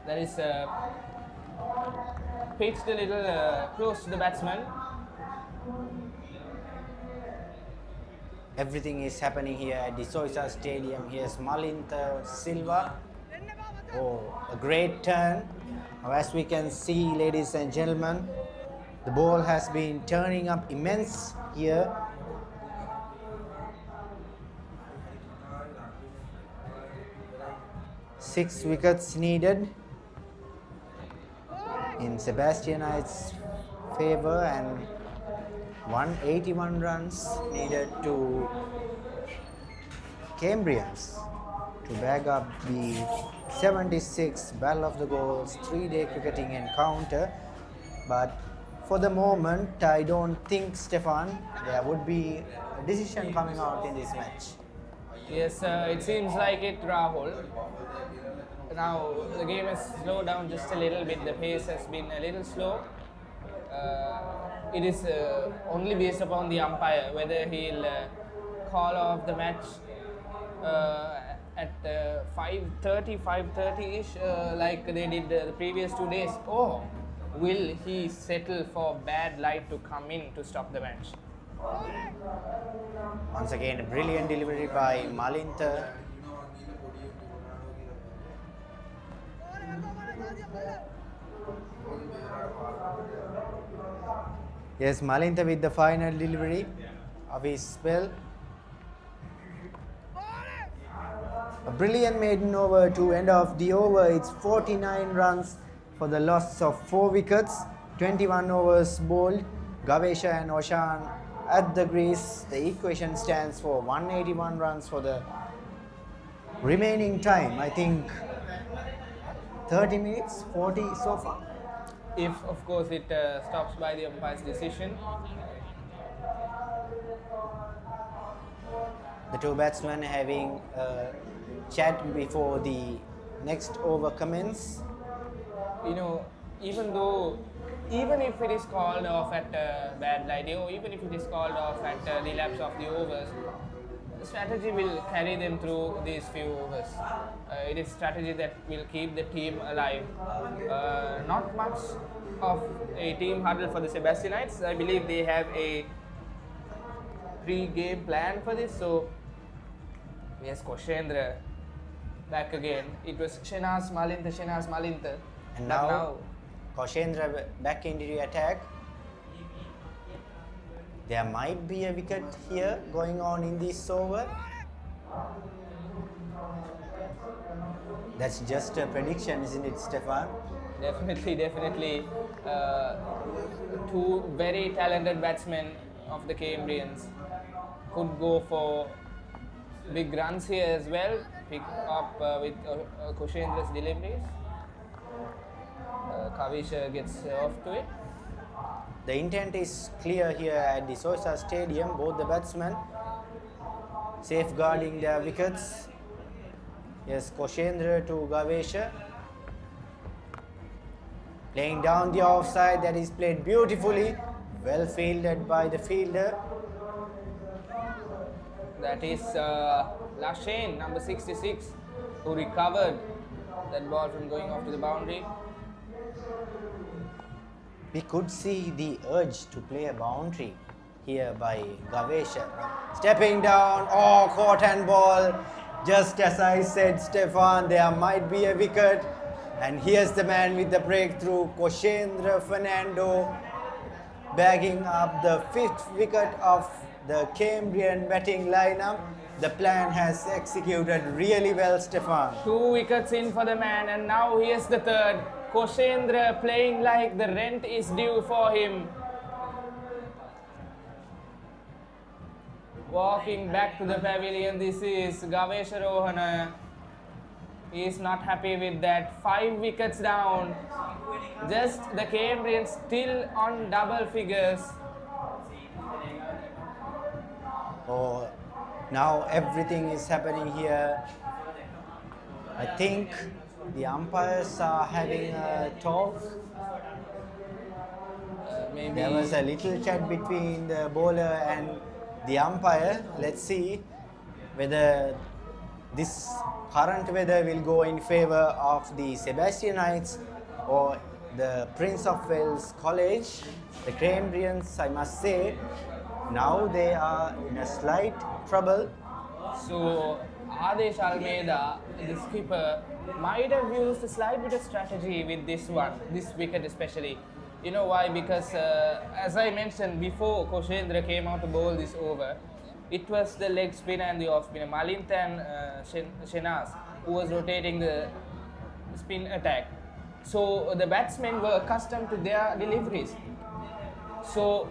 That is pitched a little close to the batsman. Everything is happening here at the Soysa Stadium. Here's Malinta Silva. Oh, a great turn. Now, as we can see, ladies and gentlemen, the ball has been turning up immense here. Six wickets needed in Sebastian's favour and 181 runs needed to Cambrians to bag up the 76 Battle of the Goals 3-day cricketing encounter. But for the moment, I don't think, Stefan, there would be a decision coming out in this match. Yes, it seems like it, Rahul. Now the game has slowed down just a little bit. The pace has been a little slow. It is only based upon the umpire whether he'll call off the match at 5:30-ish like they did the previous 2 days, or will he settle for bad light to come in to stop the match? Once again, a brilliant delivery by Malinta. Yes, Malinta with the final delivery of his spell. A brilliant maiden over to end off the over. It's 49 runs for the loss of 4 wickets. 21 overs bowled. Gavesha and Oshan at the crease. The equation stands for 181 runs for the remaining time. I think 30 minutes, 40 so far. If, of course, it stops by the umpire's decision. The two batsmen having a chat before the next over commence. You know, even if it is called off at bad light, or even if it is called off at the lapse of the overs, the strategy will carry them through these few overs. It is strategy that will keep the team alive. Not much of a team huddle for the Sebastianites. I believe they have a pre-game plan for this. So, yes, Koshendra back again. It was Shenaz Malinta. And now Koshendra back into the attack. There might be a wicket here going on in this over. That's just a prediction, isn't it, Stefan? Definitely. Two very talented batsmen of the Cambrians could go for big runs here as well. Pick up with Koshendra's deliveries. Kavisha gets off to it. The intent is clear here at the Soysa Stadium. Both the batsmen safeguarding their wickets. Yes, Koshendra to Gavesha. Playing down the offside, that is played beautifully. Well fielded by the fielder. That is Lashane, number 66, who recovered that ball from going off to the boundary. We could see the urge to play a boundary here by Gavesha. Stepping down, oh, caught and ball. Just as I said, Stefan, there might be a wicket. And here's the man with the breakthrough, Koshendra Fernando, bagging up the 5th wicket of the Cambrian batting lineup. The plan has executed really well, Stefan. 2 wickets in for the man, and now here's the 3rd. Koshendra playing like the rent is due for him. Walking back to the pavilion, this is Gavesha Rohana. He is not happy with that. 5 wickets down. Just the Cambrians still on double figures. Oh, now everything is happening here. I think the umpires are having a talk. Maybe There was a little chat between the bowler and the umpire. Let's see whether this current weather will go in favor of the Sebastianites or the Prince of Wales College. The Cambrians, I must say, now they are in a slight trouble. So Adesh Almeida, the skipper, might have used a slight bit of strategy with this one, this wicket especially. You know why? Because as I mentioned before, Koshendra came out to bowl this over. It was the leg spinner and the off spinner, Malinta and Shenaz, who was rotating the spin attack. So the batsmen were accustomed to their deliveries. So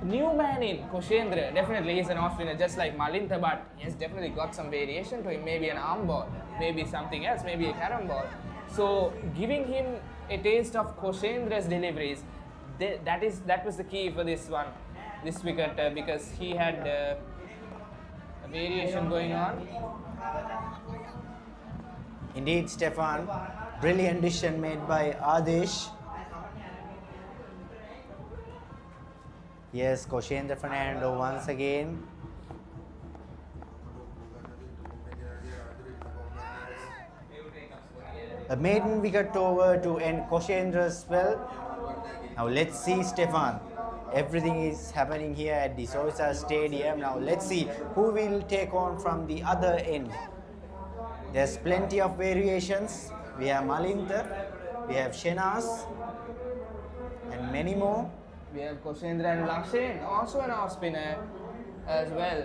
new man in Koshendra, definitely he's an off spinner just like Malinta, but he has definitely got some variation to him, maybe an arm ball, maybe something else, maybe a carom ball. So giving him a taste of Koshendra's deliveries, that was the key for this one, this wicket, because he had a variation going on. Indeed, Stefan, brilliant decision made by Adesh. Yes, Koshendra Fernando once again. A maiden wicket over to end Koshendra's spell. Now let's see, Stefan. Everything is happening here at the Soysa Stadium. Now let's see who will take on from the other end. There's plenty of variations. We have Malinta, we have Shenaz, and many more. We have Koshendra and Lakshen, also an off spinner as well.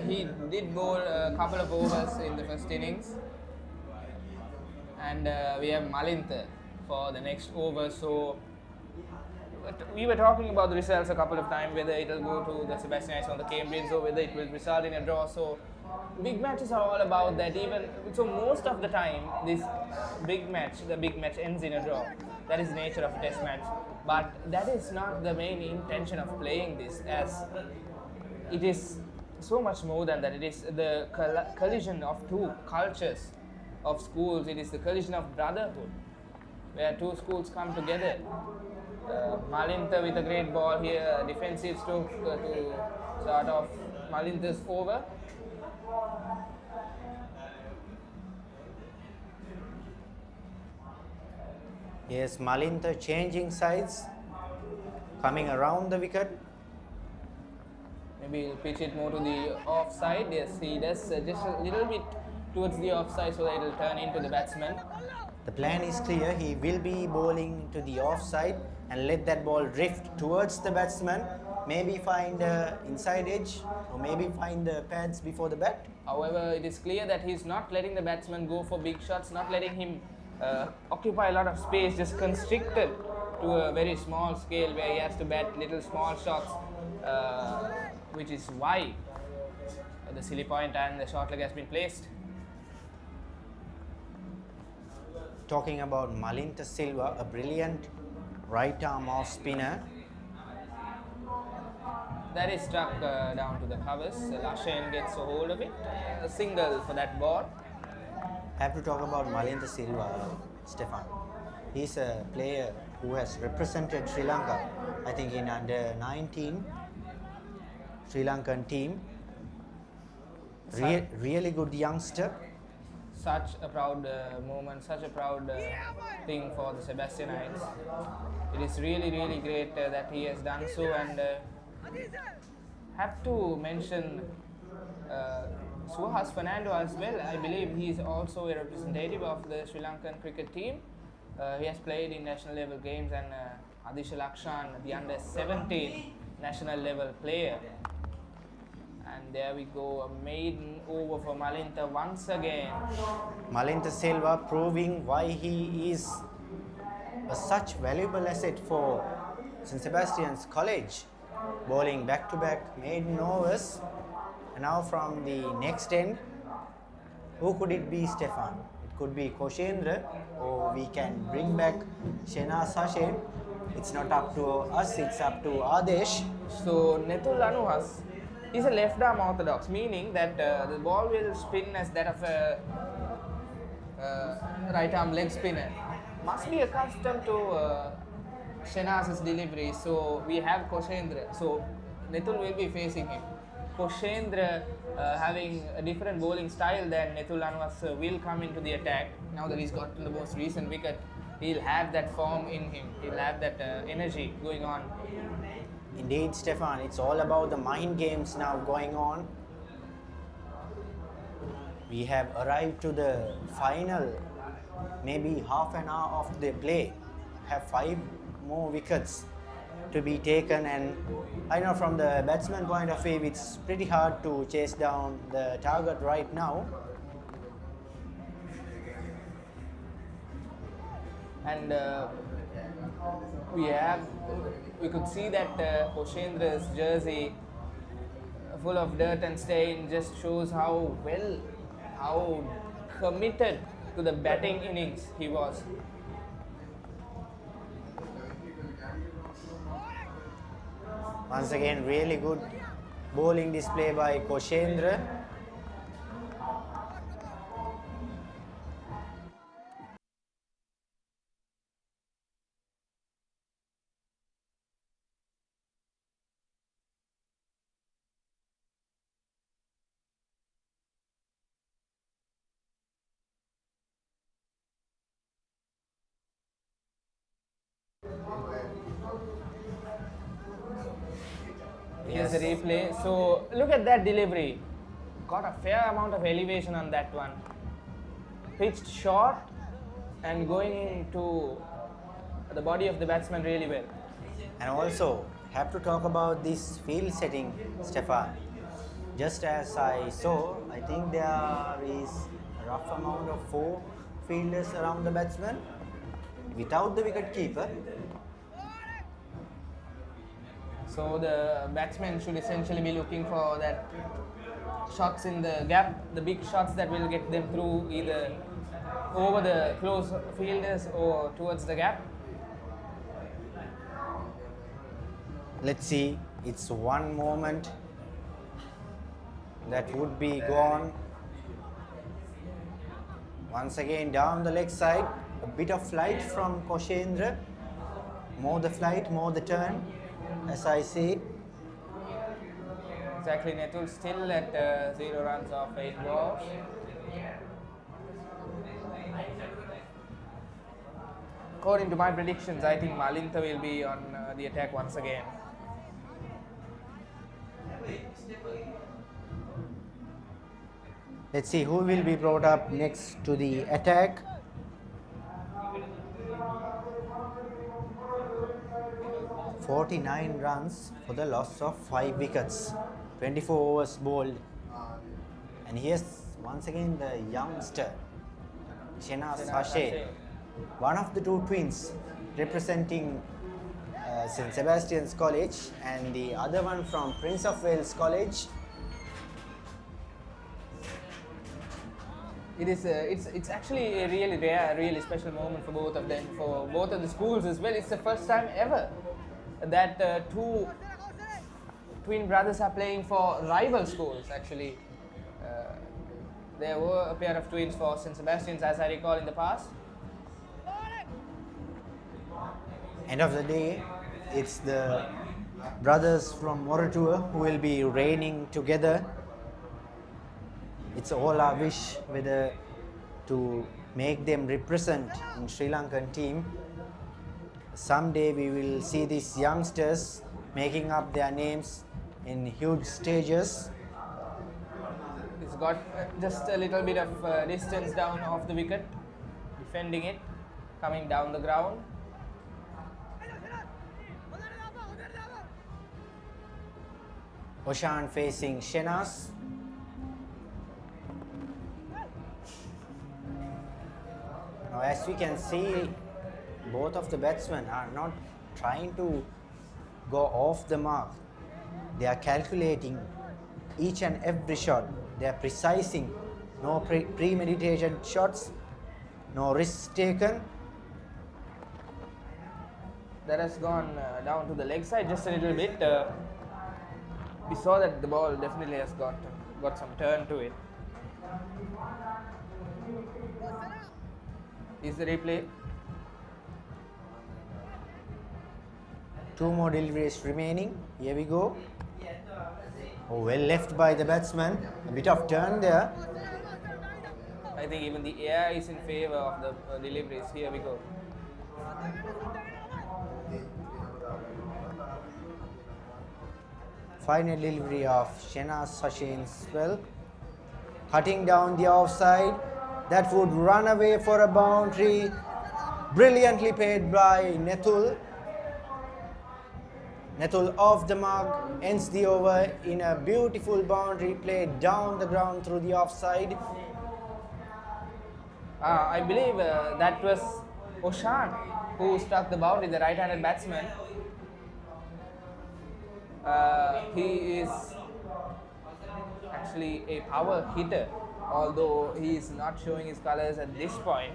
He did bowl a couple of overs in the first innings. And we have Malinta for the next over. So we were talking about the results a couple of times, whether it will go to the Sebastianites or the Cambrians or whether it will result in a draw. So big matches are all about that. So most of the time, this big match, the big match ends in a draw. That is the nature of a test match. But that is not the main intention of playing this, as it is so much more than that. It is the collision of two cultures of schools. It is the collision of brotherhood, where two schools come together. Malinta with a great ball here, defensive stroke to start off Malinta's over. Yes, Malinta changing sides, coming around the wicket. Maybe he'll pitch it more to the offside. Yes, he does just a little bit towards the offside so that it will turn into the batsman. The plan is clear. He will be bowling to the offside and let that ball drift towards the batsman. Maybe find the inside edge or maybe find the pads before the bat. However, it is clear that he's not letting the batsman go for big shots, not letting him occupy a lot of space, just constricted to a very small scale where he has to bat little small shots, which is why the silly point and the short leg has been placed. Talking about Malinta Silva, a brilliant right arm off spinner. That is struck down to the covers. Lashen gets a hold of it. A single for that ball. I have to talk about Malinta Silva, Stefan. He's a player who has represented Sri Lanka, I think in under 19 Sri Lankan team. Really good youngster. Such a proud moment, such a proud thing for the Sebastianites. It is really, really great that he has done so, and have to mention Fernando as well. I believe he is also a representative of the Sri Lankan cricket team. He has played in national level games, and Adisha Lakshan, the under 17 national level player. And there we go, a maiden over for Malinta once again. Malinta Silva proving why he is such valuable asset for St. Sebastian's College. Bowling back-to-back maiden overs. And now from the next end, who could it be, Stefan? It could be Koshendra, or we can bring back Shehnaz Sashay. It's not up to us, it's up to Adesh. So Netul Anuhas is a left arm orthodox, meaning that the ball will spin as that of a right arm leg spinner. Must be accustomed to Shehnaz's delivery. So we have Koshendra. So Netul will be facing him. Koshendra having a different bowling style than Netul Anuhas will come into the attack. Now that he's gotten the most recent wicket, he'll have that form in him. He'll have that energy going on. Indeed, Stefan, it's all about the mind games now going on. We have arrived to the final, maybe half an hour of the play. Have 5 more wickets to be taken, and I know from the batsman point of view, it's pretty hard to chase down the target right now. And we could see that Koshendra's jersey full of dirt and stain just shows how committed to the batting innings he was. Once again, really good bowling display by Koshendra. Here's the replay. So look at that delivery. Got a fair amount of elevation on that one. Pitched short and going into the body of the batsman really well. And also have to talk about this field setting, Stefan. Just as I saw, I think there is a rough amount of 4 fielders around the batsman without the wicket keeper. So the batsmen should essentially be looking for that shots in the gap, the big shots that will get them through either over the close fielders or towards the gap. Let's see, it's one moment that would be gone. Once again down the leg side, a bit of flight from Koshendra. More the flight, more the turn, as I see. Exactly, Netul still at 0 runs off 8 balls. According to my predictions, I think Malinta will be on the attack once again. Let's see who will be brought up next to the attack. "49 runs for the loss of 5 wickets, 24 overs bowled." And here's once again the youngster, Shehnaz Sashay, one of the 2 twins representing St. Sebastian's College, and the other one from Prince of Wales College. It's actually a really rare, really special moment for both of them, for both of the schools as well. It's the first time ever that 2 twin brothers are playing for rival schools. Actually, there were a pair of twins for St. Sebastian's, as I recall, in the past. End of the day, it's the brothers from Moratuwa who will be reigning together. It's all our wish whether to make them represent in Sri Lankan team. Someday we will see these youngsters making up their names in huge stages. He's got just a little bit of distance down off the wicket, defending it, coming down the ground. Oshan facing Shenas. Now as we can see, both of the batsmen are not trying to go off the mark. They are calculating each and every shot. They are precising. No premeditated shots, no risks taken. That has gone down to the leg side just a little bit. We saw that the ball definitely has got some turn to it. Is the replay? 2 more deliveries remaining. Here we go. Oh, well left by the batsman. A bit of turn there. I think even the air is in favor of the deliveries. Here we go. Final delivery of Shenas Sachin's spell. Cutting down the offside. That would run away for a boundary. Brilliantly played by Nethul. Nethul off the mark, ends the over in a beautiful boundary played down the ground through the offside. I believe that was Oshan who struck the boundary, the right-handed batsman. He is actually a power hitter, although he is not showing his colours at this point.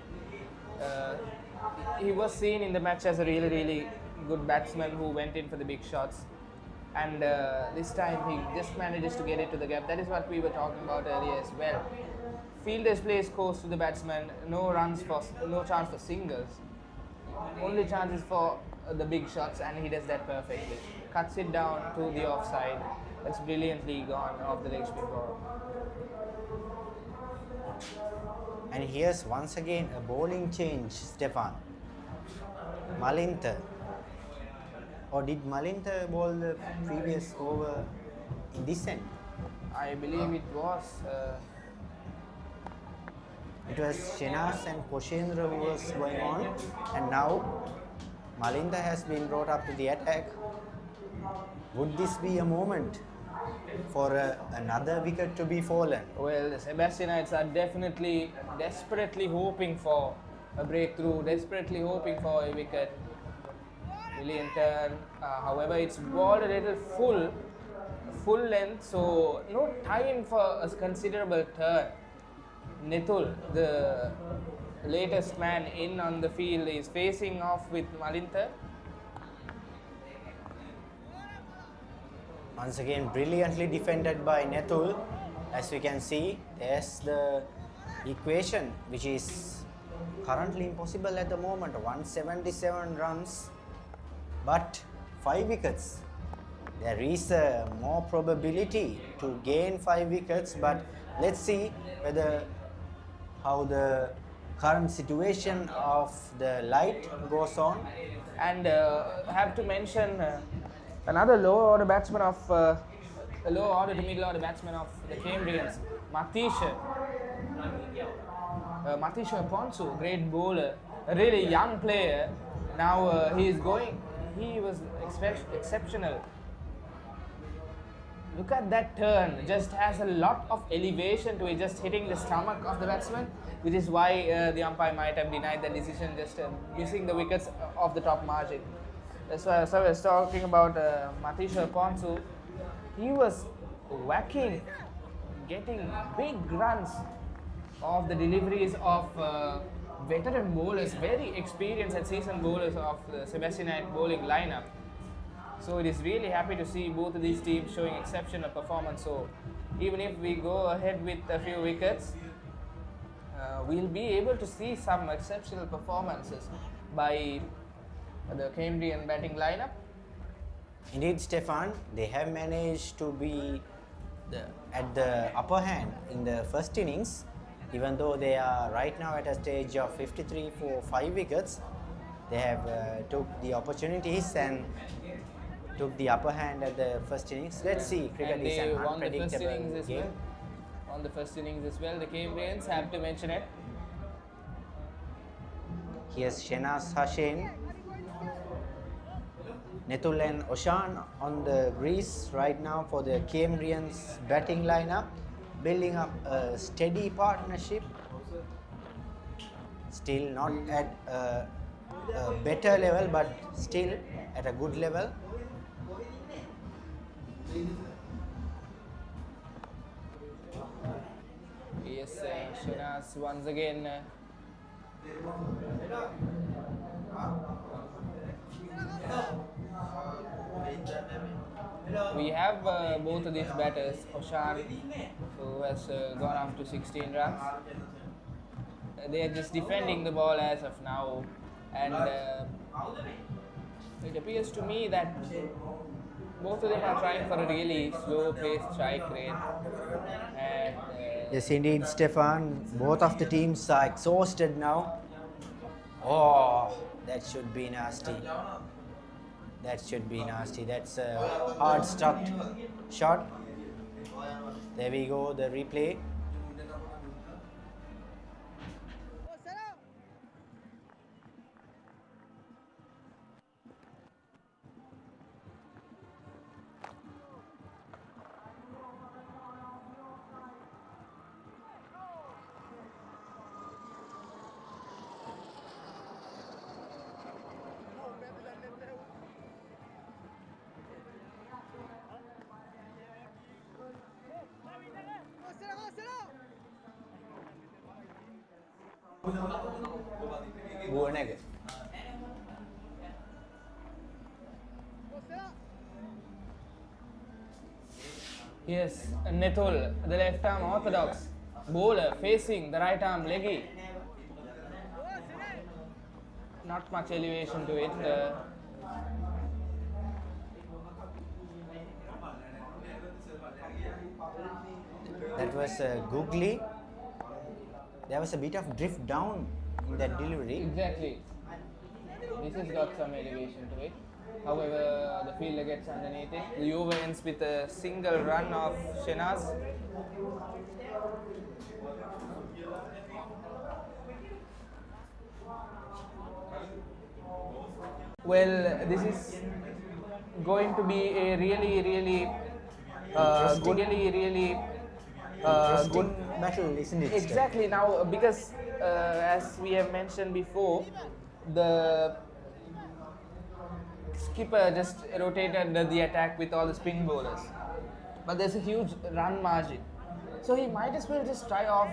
He was seen in the match as a really good batsman who went in for the big shots, and this time he just manages to get it to the gap. That is what we were talking about earlier as well. Fielders plays close to the batsman, no chance for singles, only chances for the big shots, and he does that perfectly. Cuts it down to the offside. That's brilliantly gone off the leg spin ball. And here's once again a bowling change, Stefan. Malintha. Or did Malintha bowl the previous over in this end? I believe it was. It was Shenas and Koshendra who was going on, and now Malintha has been brought up to the attack. Would this be a moment for another wicket to be fallen? Well, the Sebastianites are definitely desperately hoping for a breakthrough, desperately hoping for a wicket. Brilliant turn. However, it's balled a little full length, so no time for a considerable turn. Nethul, the latest man in on the field, is facing off with Malintha. Once again, brilliantly defended by Nethul. As we can see, there's the equation, which is currently impossible at the moment. 177 runs, but 5 wickets. There is more probability to gain 5 wickets, but let's see how the current situation of the light goes on. And I have to mention another low order batsman of low order to middle order batsman of the Cambrians, Matisha Ponsu, great bowler, a really young player. Now he was exceptional. Look at that turn, just has a lot of elevation to it, just hitting the stomach of the batsman, which is why the umpire might have denied the decision, just missing the wickets off the top margin. That's why I was talking about Matisha Ponsu. He was whacking, getting big runs of the deliveries of veteran bowlers, very experienced and seasoned bowlers of the Sebastianite bowling lineup. So it is really happy to see both of these teams showing exceptional performance. So even if we go ahead with a few wickets, we'll be able to see some exceptional performances by the Cambrian batting lineup. Indeed, Stefan, they have managed to be at the upper hand in the first innings, even though they are right now at a stage of 53 for 5 wickets. They have took the opportunities and took the upper hand at the first innings. Let's see, cricket And is they an won the first unpredictable innings as game. well. On the first innings as well, the Cambrians have to mention it. Here's Shenaz Hashim, Netul and Oshan on the grease right now for the Cambrians batting lineup, building up a steady partnership. Still not at a better level, but still at a good level. Yes, Shenaz once again. We have both of these batters, Oshan, who has gone up to 16 runs. They are just defending the ball as of now, and it appears to me that both of them are trying for a really slow paced strike rate. And Yes, indeed, Stefan. Both of the teams are exhausted now. Oh, that should be nasty. That should be nasty. That's a hard struck shot. There we go, the replay. yes, Netul, the left arm orthodox bowler facing the right arm leggy. Not much elevation to it. That was googly. There was a bit of drift down in that delivery. Exactly. This has got some elevation to it. However, the fielder gets underneath it. The over ends with a single run of Shenaz. Well, this is going to be a really good battle, isn't it? Exactly. Now, because as we have mentioned before, the skipper just rotated the attack with all the spin bowlers, but there's a huge run margin, so he might as well just try off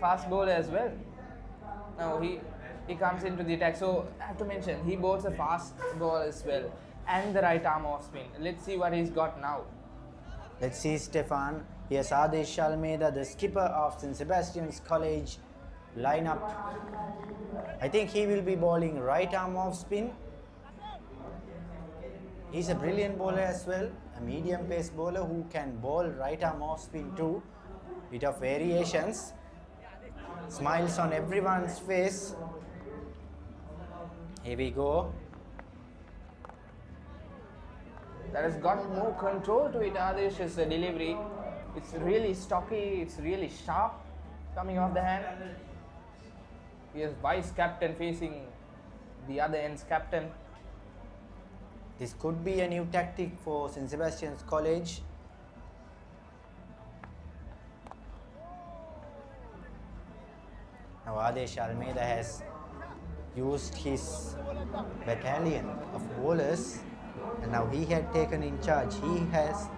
fast bowler as well. Now he comes into the attack, so I have to mention he bowls a fast ball as well and the right arm off spin. Let's see what he's got now. Let's see, Stefan. Here's Adesh Almeida, the skipper of St. Sebastian's College lineup. I think he will be bowling right arm off spin. He's a brilliant bowler as well, a medium pace bowler who can bowl right arm off spin too. Bit of variations. Smiles on everyone's face. Here we go. That has got more control to it. Adesh's delivery. It's really stocky, it's really sharp coming off the hand. Here's vice captain facing the other end's captain. This could be a new tactic for St. Sebastian's College. Now Adesh Almeida has used his battalion of bowlers, and now he had taken in charge. He has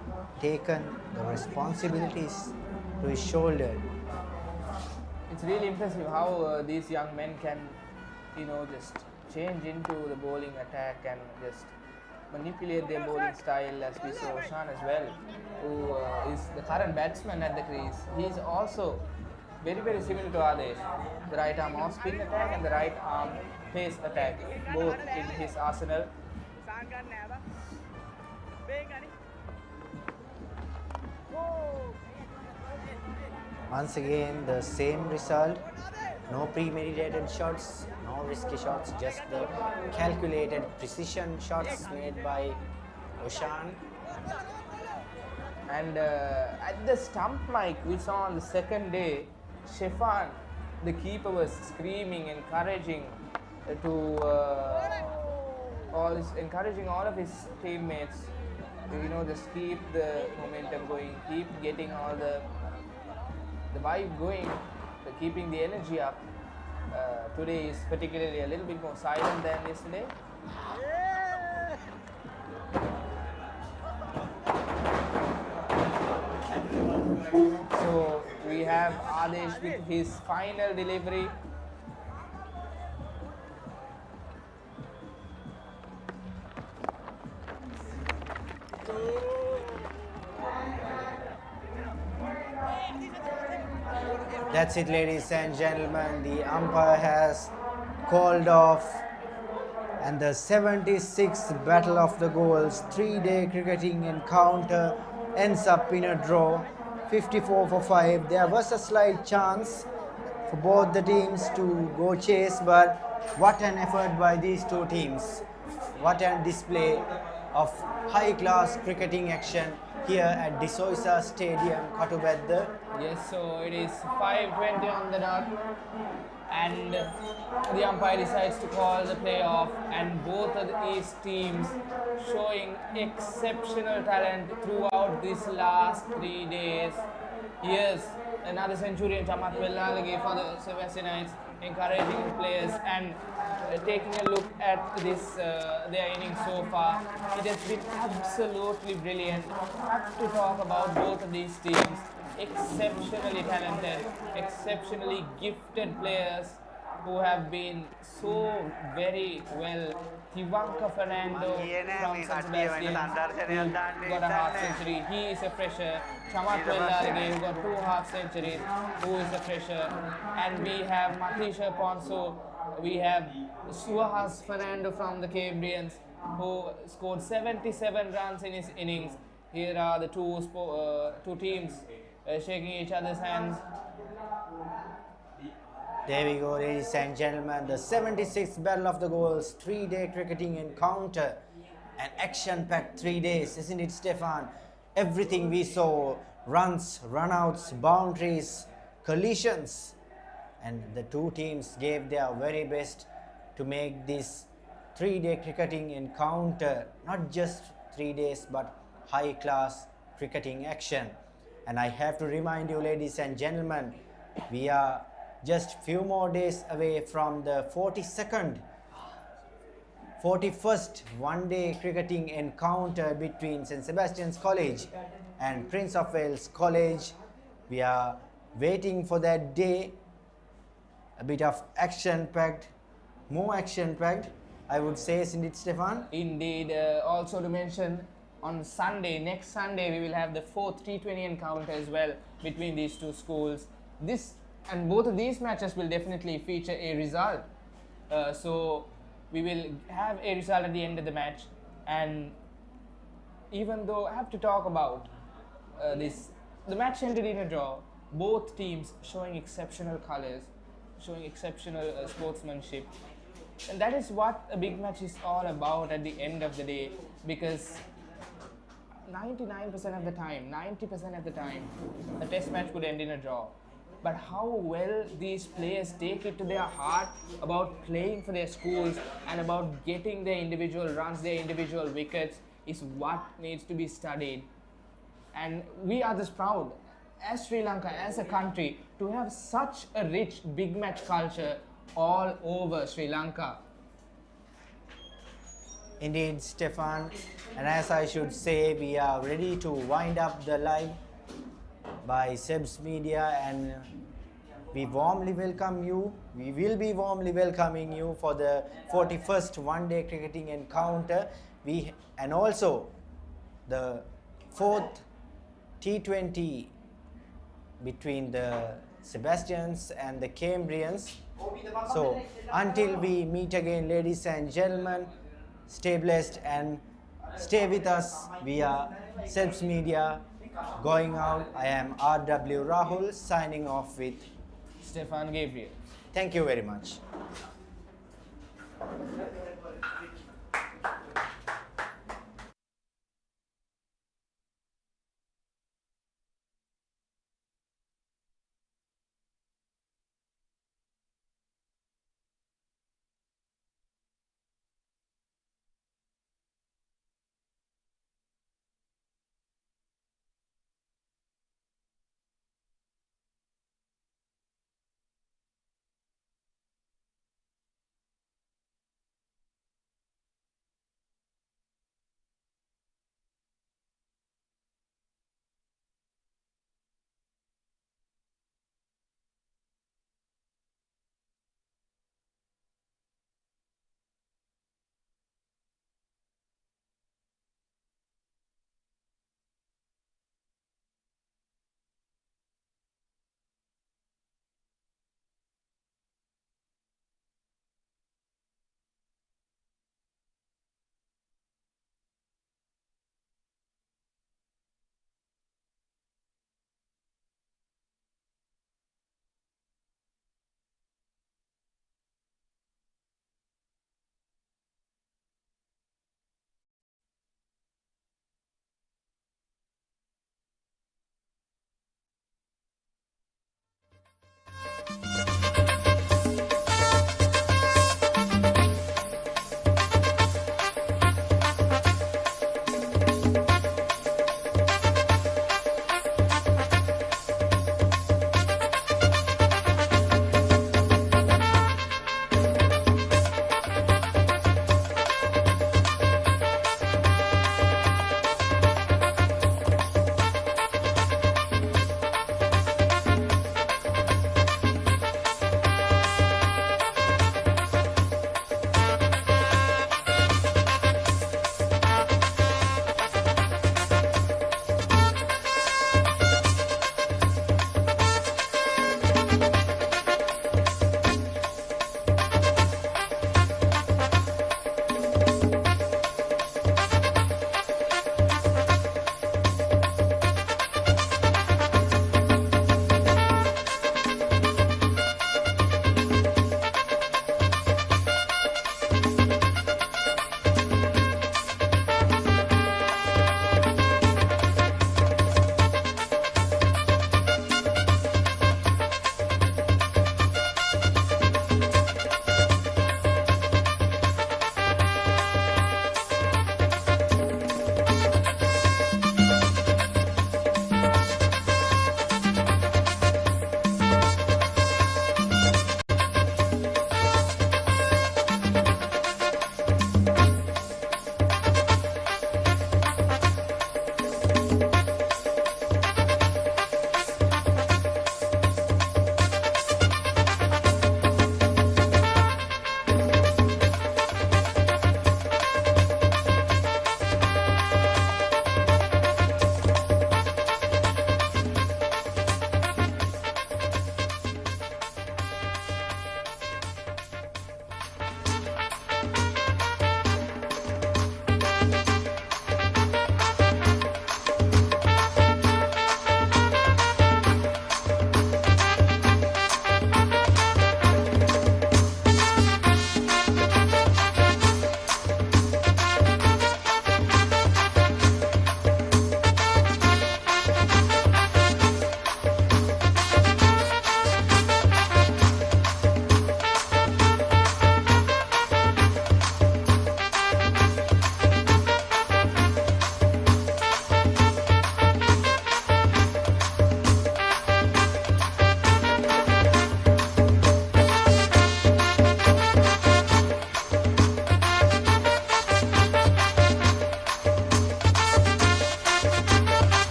taken the responsibilities to his shoulder. It's really impressive how these young men can, just change into the bowling attack and just manipulate their bowling style, as we saw Oshan as well, who is the current batsman at the crease. He's also very similar to Adesh. The right arm off spin attack and the right arm pace attack, both in his arsenal. Once again, the same result. No premeditated shots, no risky shots, just the calculated precision shots made by Oshan. And at the stump mic we saw on the second day, Stefan, the keeper, was screaming, encouraging encouraging all of his teammates to, you know, just keep the momentum going, keep getting all the vibe going, keeping the energy up. Today is particularly a little bit more silent than yesterday. So we have Adesh with his final delivery. That's it, ladies and gentlemen. The umpire has called off, and the 76th Battle of the Goals 3-day cricketing encounter ends up in a draw, 54 for 5. There was a slight chance for both the teams to go chase, but what an effort by these two teams. What a display of high-class cricketing action here at the Soysa Stadium, Katubedda. Yes, so it is 5:20 on the dot, and the umpire decides to call the play-off, and both of these teams showing exceptional talent throughout these last 3 days. Here's another century in Chamat Vellalage for the Sebastianites, encouraging players and taking a look at this their innings so far. It has been absolutely brilliant. I have to talk about both of these teams. Exceptionally talented, exceptionally gifted players who have been so very well. Fernando from San Sebastian, who got a half century, he is a fresher. Chamat Vellalage, who got 2 half centuries, who is a fresher. And we have Matisha Ponso, we have Suahas Fernando from the Cambrians, who scored 77 runs in his innings. Here are the two teams shaking each other's hands. There we go, ladies and gentlemen, the 76th Battle of the Goals 3-day cricketing encounter. An action-packed 3 days, isn't it, Stefan? Everything we saw, runs, run-outs, boundaries, collisions, and the two teams gave their very best to make this 3-day cricketing encounter not just 3 days but high-class cricketing action. And I have to remind you, ladies and gentlemen, we are just few more days away from the 41st one-day cricketing encounter between St. Sebastian's College and Prince of Wales College. We are waiting for that day. A bit of action-packed, more action-packed, I would say, isn't it, Stefan? Indeed. Also to mention, on Sunday, next Sunday, we will have the 4th T20 encounter as well between these two schools. And both of these matches will definitely feature a result. So we will have a result at the end of the match. And even though I have to talk about the match ended in a draw. Both teams showing exceptional colours, showing exceptional sportsmanship. And that is what a big match is all about at the end of the day, because 99% of the time, 90% of the time, a test match could end in a draw. But how well these players take it to their heart about playing for their schools and about getting their individual runs, their individual wickets, is what needs to be studied. And we are just proud, as Sri Lanka, as a country, to have such a rich big match culture all over Sri Lanka. Indeed, Stefan. And as I should say, we are ready to wind up the live by Seb's Media, and we warmly welcome you. We will be warmly welcoming you for the 41st one-day cricketing encounter. And also the 4th T20 between the Sebastians and the Cambrians. So until we meet again, ladies and gentlemen, stay blessed and stay with us. We are Seb's Media. Going out, I am RW Rahul signing off with Stefan Gabriel. Thank you very much.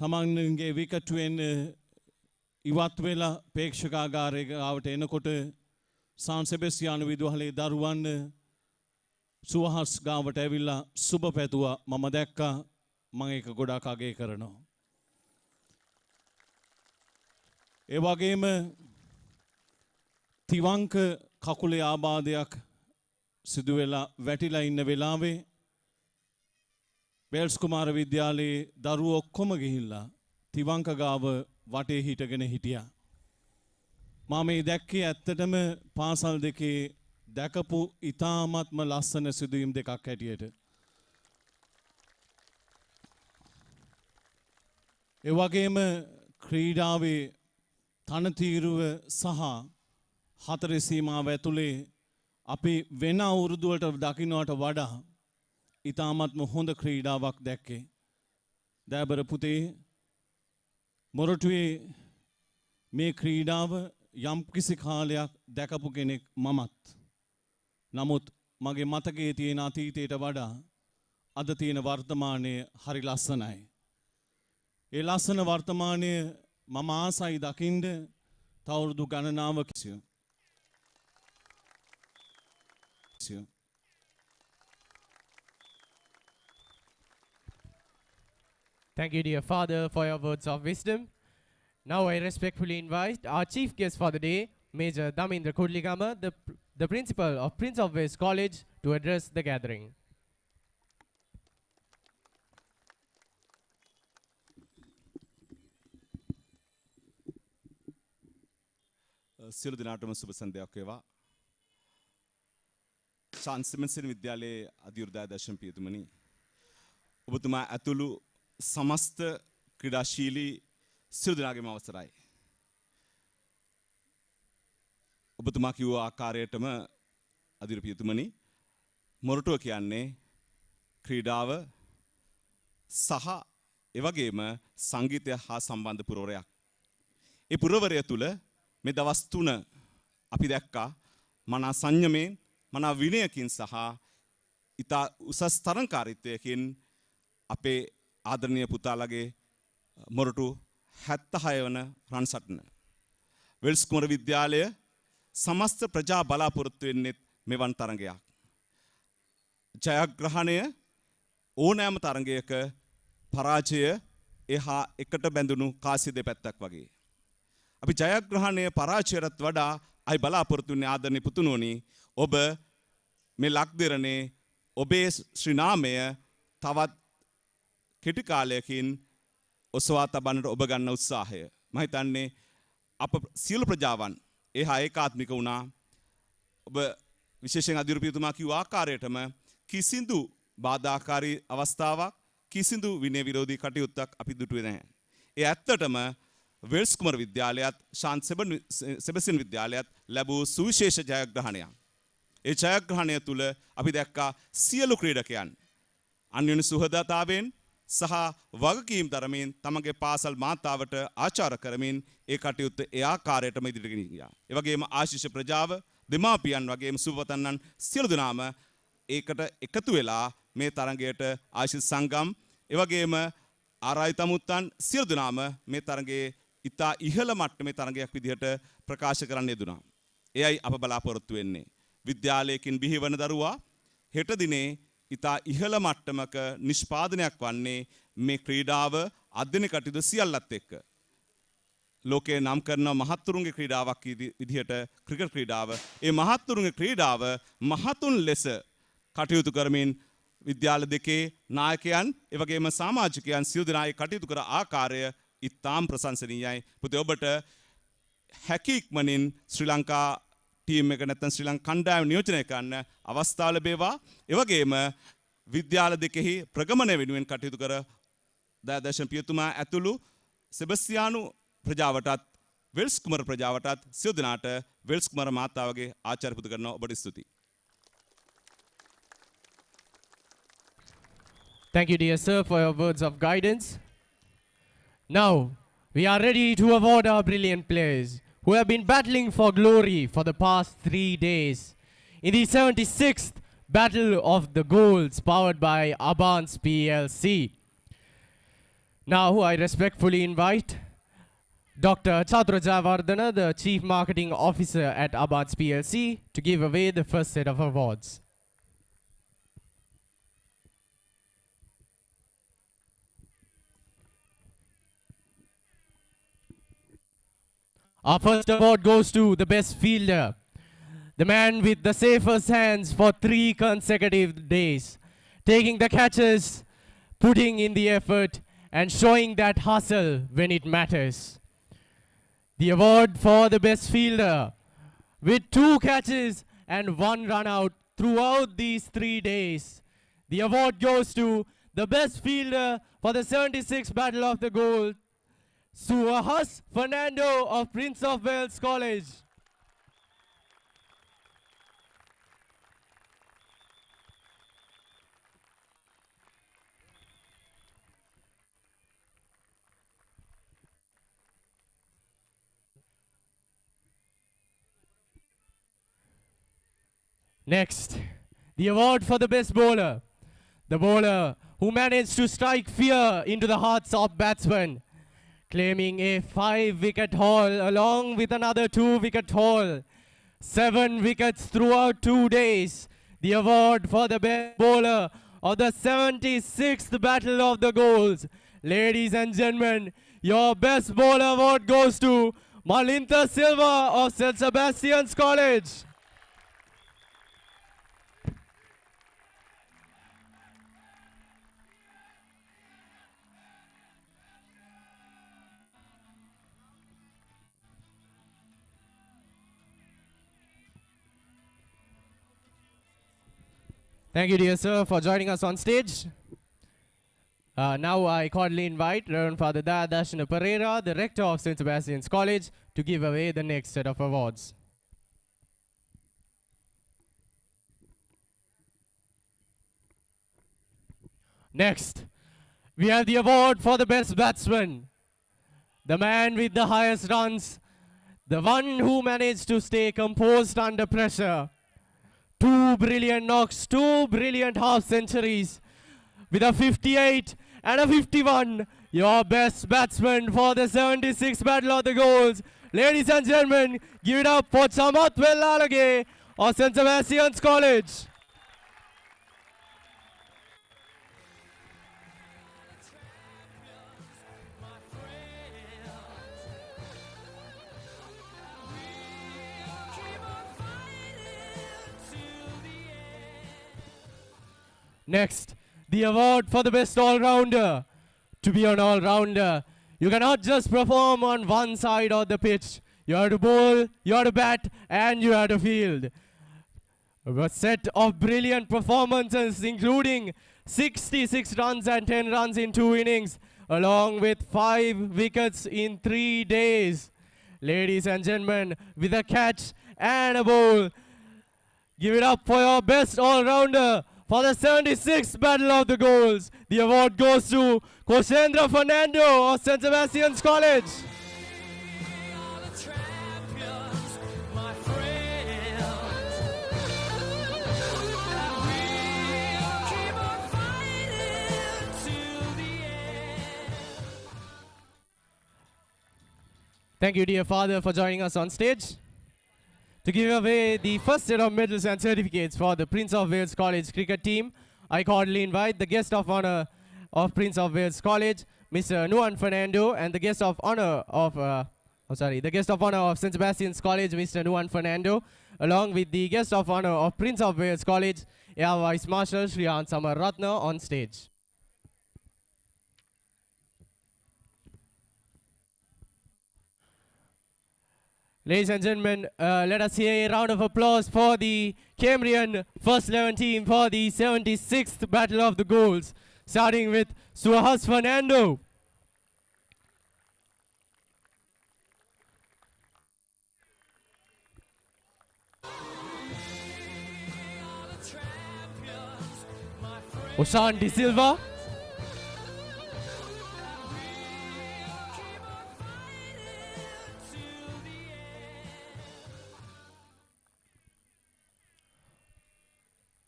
තමන්ගේ විකටුවෙන් ඉවත් වෙලා ප්‍රේක්ෂකාගාරයක ආවට එනකොට සාන් සෙබස්තියානු විදුහලේ දරුවන් සුවහස් ගාවට ඇවිල්ලා සුබ පැතුවා. මම දැක්කා. මම ඒක ගොඩාක් අගය කරනවා. ඒ වගේම තිවංක කකුලේ ආබාධයක් සිදු වෙලා වැටිලා ඉන්න වෙලාවේ වෙල්ස් කුමාර විද්‍යාලයේ දරුවෝ ඔක්කොම ගිහිල්ලා තිවංක ගාව වටේ හිටගෙන හිටියා. මම මේ දැක්කේ ඇත්තටම පාසල් දෙකේ දැකපු ඉතාමත්ම ලස්සන සිදුවීම් දෙකක් හැටියට. ඒ වගේම ක්‍රීඩාවේ තනතිරුව සහ හතර සීමාව ඇතුලේ අපි වෙන අවුරුදු වලට දකින්නට වඩා ඉතාමත්ම හොඳ ක්‍රීඩාවක් දැක්කේ. දෑබර පුතේ මොරටුවේ මේ ක්‍රීඩාව යම් කිසි කාලයක් දැකපු කෙනෙක් මමත්. නමුත් මගේ මතකයේ තියෙන අතීතයට වඩා අද තියෙන වර්තමානය හරි ලස්සනයි. ඒ ලස්සන වර්තමානය මම ආසයි දකින්න තවුරුදු ගණනාවක් කිසිය. Thank you, dear father, for your words of wisdom. Now I respectfully invite our chief guest for the day, Major Damindra Kudligama, the principal of Prince of Wales College, to address the gathering. සියලු දිනාටම සුබ සන්ධ්‍යාවක් වේවා. ශාන් සිමන්සන් විද්‍යාලයේ අධිවෘදාය දර්ශන පියතුමනි, ඔබතුමා ඇතුළු සමස්ත ක්‍රීඩාශීලී සියලු දෙනාගේම අවසරයි. ඔබතුමා කිව්ව ආකාරයටම අධිවෘ පියතුමනි, මොරටුව කියන්නේ ක්‍රීඩාව සහ එවැගේම සංගීතය හා සම්බන්ධ පුරවරයක්. ඒ පුරවරය තුල මේ දවස් 3 අපි දැක්කා මනා සංයමයෙන් මනා විනයකින් සහ ඉතා උසස් තරංකාරීත්වයකින් අපේ ආදරණීය පුතාලගේ මොරටු 76 වන රන් සටන වෙල්ස් කුමාර විද්‍යාලය සමස්ත ප්‍රජා බලාපොරොත්තු වෙන්නේ මෙවන් තරඟයක්. ජයග්‍රහණය ඕනෑම තරඟයක පරාජය එහා එකට බැඳුණු කාසි දෙපැත්තක් වගේ. අපි ජයග්‍රහණය පරාජයටත් වඩා අයි බලාපොරොත්තු වෙන්නේ ආදරණීය පුතුණෝනි, ඔබ මේ ලක්දිරනේ ඔබේ ශ්‍රී නාමය තවත් කෙටි කාලයකින් ඔසවා තබන්නට ඔබ ගන්න උත්සාහය. මම හිතන්නේ අප සියලු ප්‍රජාවන් එහා ඒකාත්මික වුණා. ඔබ විශේෂයෙන් අධිරූපීතුමා කිව්ව ආකාරයටම කිසිදු බාධාකාරී අවස්ථාවක් කිසිදු විනය විරෝධී කටයුත්තක් අපි දුටුවේ නැහැ. ඒ ඇත්තටම වෙල්ස් කුමාර විද්‍යාලයත් ශාන් සෙබස්තියන් විද්‍යාලයත් ලැබූ සුවිශේෂ ජයග්‍රහණයක්. ඒ ජයග්‍රහණය තුල අපි දැක්කා සියලු ක්‍රීඩකයන් අන්‍යෝන්‍ය සුහදතාවෙන් සහ වගකීම් දරමින් තමගේ පාසල් මාතාවට ආචාර කරමින් ඒ කටයුත්ත ඒ ආකාරයටම ඉදිරියට ගෙන ගියා. ඒ වගේම ආශිෂ ප්‍රජාව, දෙමාපියන් වගේම සුබවතන්නන් සියලු දෙනාම ඒකට එකතු වෙලා මේ තරඟයට ආශිෂ් සංගම්, ඒ වගේම ආරායි තමුත්තන් සියලු දෙනාම මේ තරඟයේ ඉතා ඉහළ මට්ටමේ තරඟයක් විදිහට ප්‍රකාශ කරන්න යෙදුණා. එයයි අප බලාපොරොත්තු වෙන්නේ. විද්‍යාලයකින් බිහිවන දරුවා හෙට දිනේ ඉතා ඉහළ මට්ටමක නිෂ්පාදනයක් වන්නේ මේ ක්‍රීඩාව අධ්‍යයන කටයුතු සියල්ලත් එක්ක. ලෝකයේ නම් කරන මහත්තුරුන්ගේ ක්‍රීඩාවක් විදිහට ක්‍රිකට් ක්‍රීඩාව, ඒ මහත්තුරුන්ගේ ක්‍රීඩාව මහතුන් ලෙස කටයුතු කරමින් විද්‍යාල දෙකේ නායකයන් එවැගේම සමාජිකයන් සියලු දෙනා කටයුතු කර ආකාරය ඉතාම ප්‍රශංසනීයයි. පුතේ ඔබට හැකි ඉක්මනින් ශ්‍රී ලංකා ටීම් එක නැත්නම් ශ්‍රී ලංකා කණ්ඩායම නියෝජනය කරන්න අවස්ථාව ලැබේවා. ඒ වගේම විද්‍යාල දෙකෙහි ප්‍රගමනය වෙනුවෙන් කටයුතු කර දර්ශන පියතුමා ඇතුළු සෙබස්තියානු ප්‍රජාවටත් වෙල්ස් කුමාර ප්‍රජාවටත් සියලු දෙනාට වෙල්ස් කුමාර මාතාවගේ ආචාර්ය පුද කරනවා. ඔබට ස්තුතියි. Thank you, dear sir, for your words of guidance. Now, we are ready to award our brilliant players who have been battling for glory for the past 3 days in the 76th Battle of the Goals powered by ABANS PLC. Now I respectfully invite Dr. Chatura Jayawardena, the Chief Marketing Officer at ABANS PLC, to give away the first set of awards. Our first award goes to the best fielder, the man with the safest hands for 3 consecutive days, taking the catches, putting in the effort, and showing that hustle when it matters. The award for the best fielder, with 2 catches and 1 run out throughout these 3 days. The award goes to the best fielder for the 76th Battle of the Gold, Suahas Fernando of Prince of Wales College. Next, the award for the best bowler. The bowler who managed to strike fear into the hearts of batsmen, claiming a 5-wicket haul along with another 2-wicket haul. 7 wickets throughout 2 days. The award for the best bowler of the 76th Battle of the Goals. Ladies and gentlemen, your best bowler award goes to Malinta Silva of St. Sebastian's College. Thank you, dear sir, for joining us on stage. Now I cordially invite Reverend Father Dayadashana Pereira, the rector of St. Sebastian's College, to give away the next set of awards. Next, we have the award for the best batsman. The man with the highest runs, the one who managed to stay composed under pressure. 2 brilliant knocks, 2 brilliant half centuries. With a 58 and a 51, your best batsman for the 76th Battle of the Goals. Ladies and gentlemen, give it up for Chamath Wellalage of St. Sebastian's College. Next, the award for the best all-rounder. To be an all-rounder, you cannot just perform on one side of the pitch. You have to bowl, you have to bat, and you have to field. A set of brilliant performances, including 66 runs and 10 runs in 2 innings, along with 5 wickets in 3 days. Ladies and gentlemen, with a catch and a bowl, give it up for your best all-rounder. For the 76th Battle of the Goals, the award goes to Koshendra Fernando of St. Sebastian's College. Thank you, dear father, for joining us on stage. To give away the first set of medals and certificates for the Prince of Wales College cricket team, I cordially invite the guest of honor of Prince of Wales College, Mr. Nuan Fernando, and the guest of honor of St. Sebastian's College, Mr. Nuan Fernando, along with the guest of honor of Prince of Wales College, Air Vice Marshal Sriyan Samar Ratna, on stage. Ladies and gentlemen, let us hear a round of applause for the Cambrian First 11 team for the 76th Battle of the Goals, starting with Suahas Fernando. Oshan De Silva.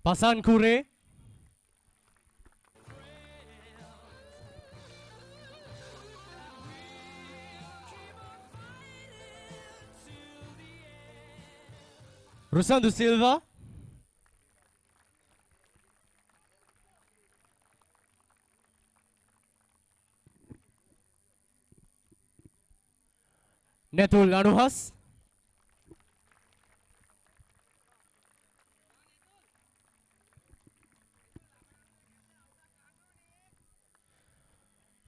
Pasan Kure. Rusandu Silva. Netul Anuhas.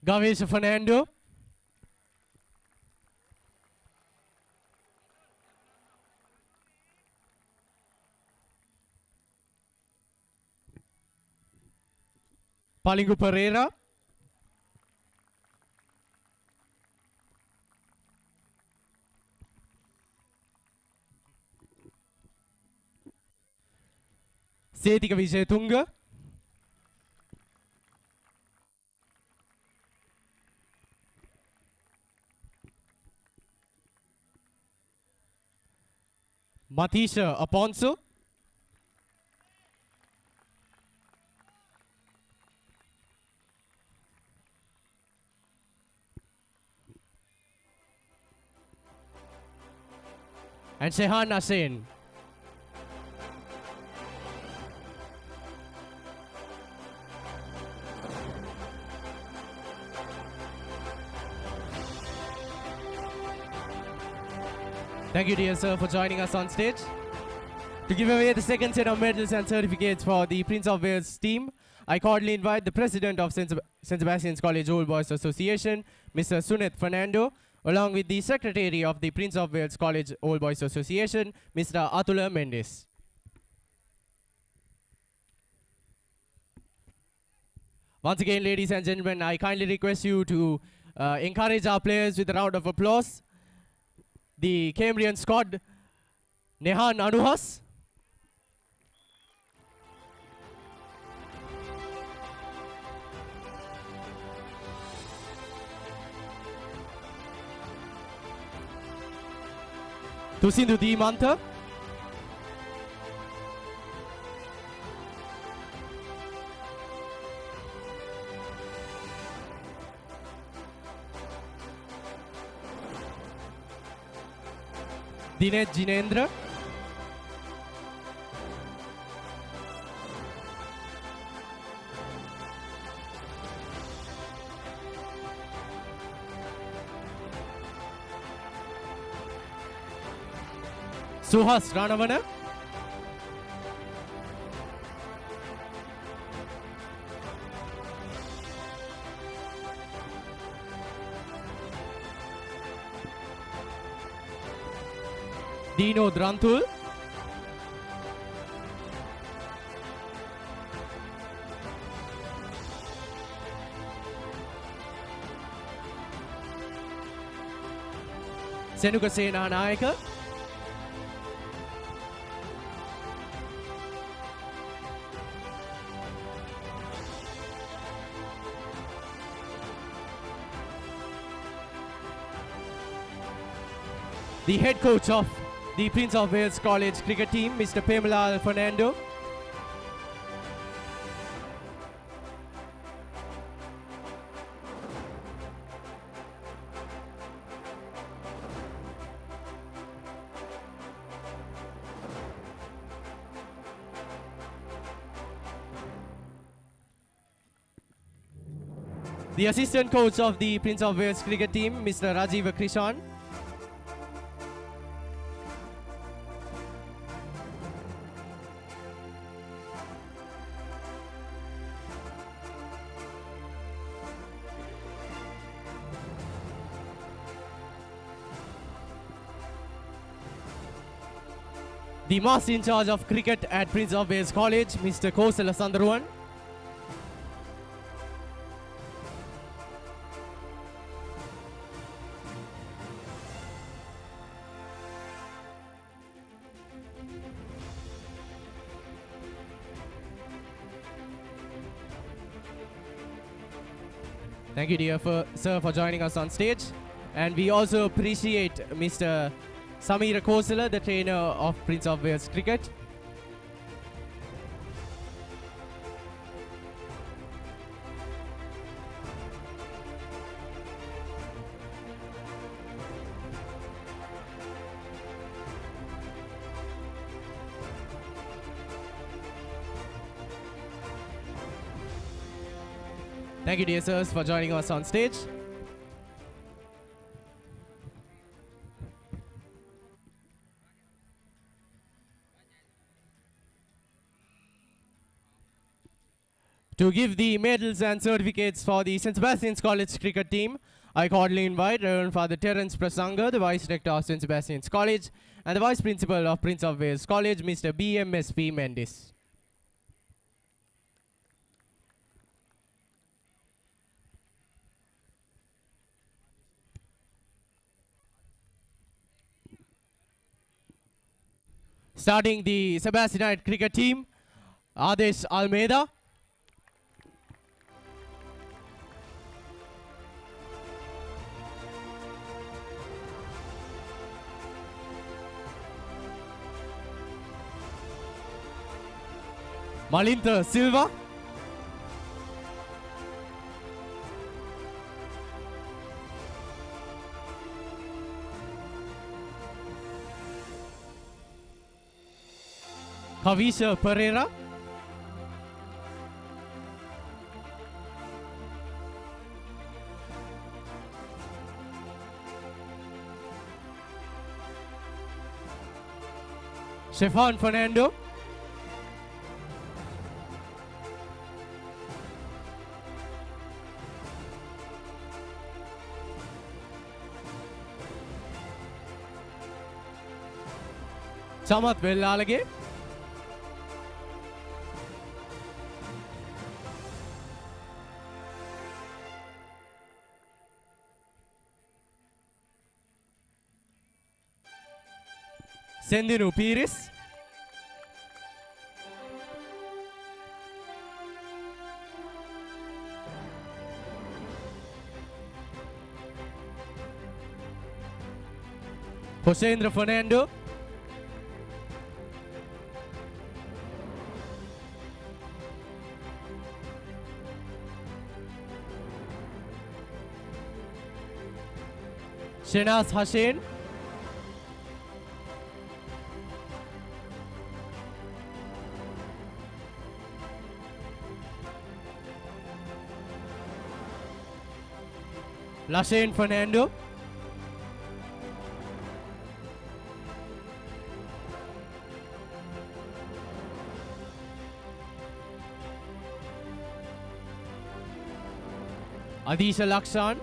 Gavesh Fernando. Palingu Pereira. Setika Vijayatunga. Matisha Aponso. And Shehan Nasin. Thank you, dear sir, for joining us on stage. To give away the second set of medals and certificates for the Prince of Wales team, I cordially invite the President of St. Sebastian's College Old Boys Association, Mr. Sunit Fernando, along with the Secretary of the Prince of Wales College Old Boys Association, Mr. Atula Mendes. Once again, ladies and gentlemen, I kindly request you to encourage our players with a round of applause. The Cambrian squad, Nehan Anuhas. Tusindu Dimanta. Dinesh Jinendra. Suhas Ranavana. Dino Drantul. Senuka Sena Nayaka. The head coach of the Prince of Wales College cricket team, Mr. Pamela Fernando. The assistant coach of the Prince of Wales cricket team, Mr. Rajiv Krishan. The master in charge of cricket at Prince of Wales College, Mr. Kosala Sandarawan. Thank you, dear sir, for joining us on stage. And we also appreciate Mr. Samira Kosala, the trainer of Prince of Wales Cricket. Thank you, dear sirs, for joining us on stage. To give the medals and certificates for the St. Sebastian's College cricket team, I cordially invite Reverend Father Terence Prasanga, the Vice Rector of St. Sebastian's College, and the Vice Principal of Prince of Wales College, Mr. BMSP Mendes. Starting the Sebastianite cricket team, Adesh Almeida. Malinta Silva. Kavisha Pereira. Stefan Fernando. Samat Vellalage. Sendinu Pires. Josendra Fernando. Shenaz Hussain. Lashain Fernando. Adisha Lakshan.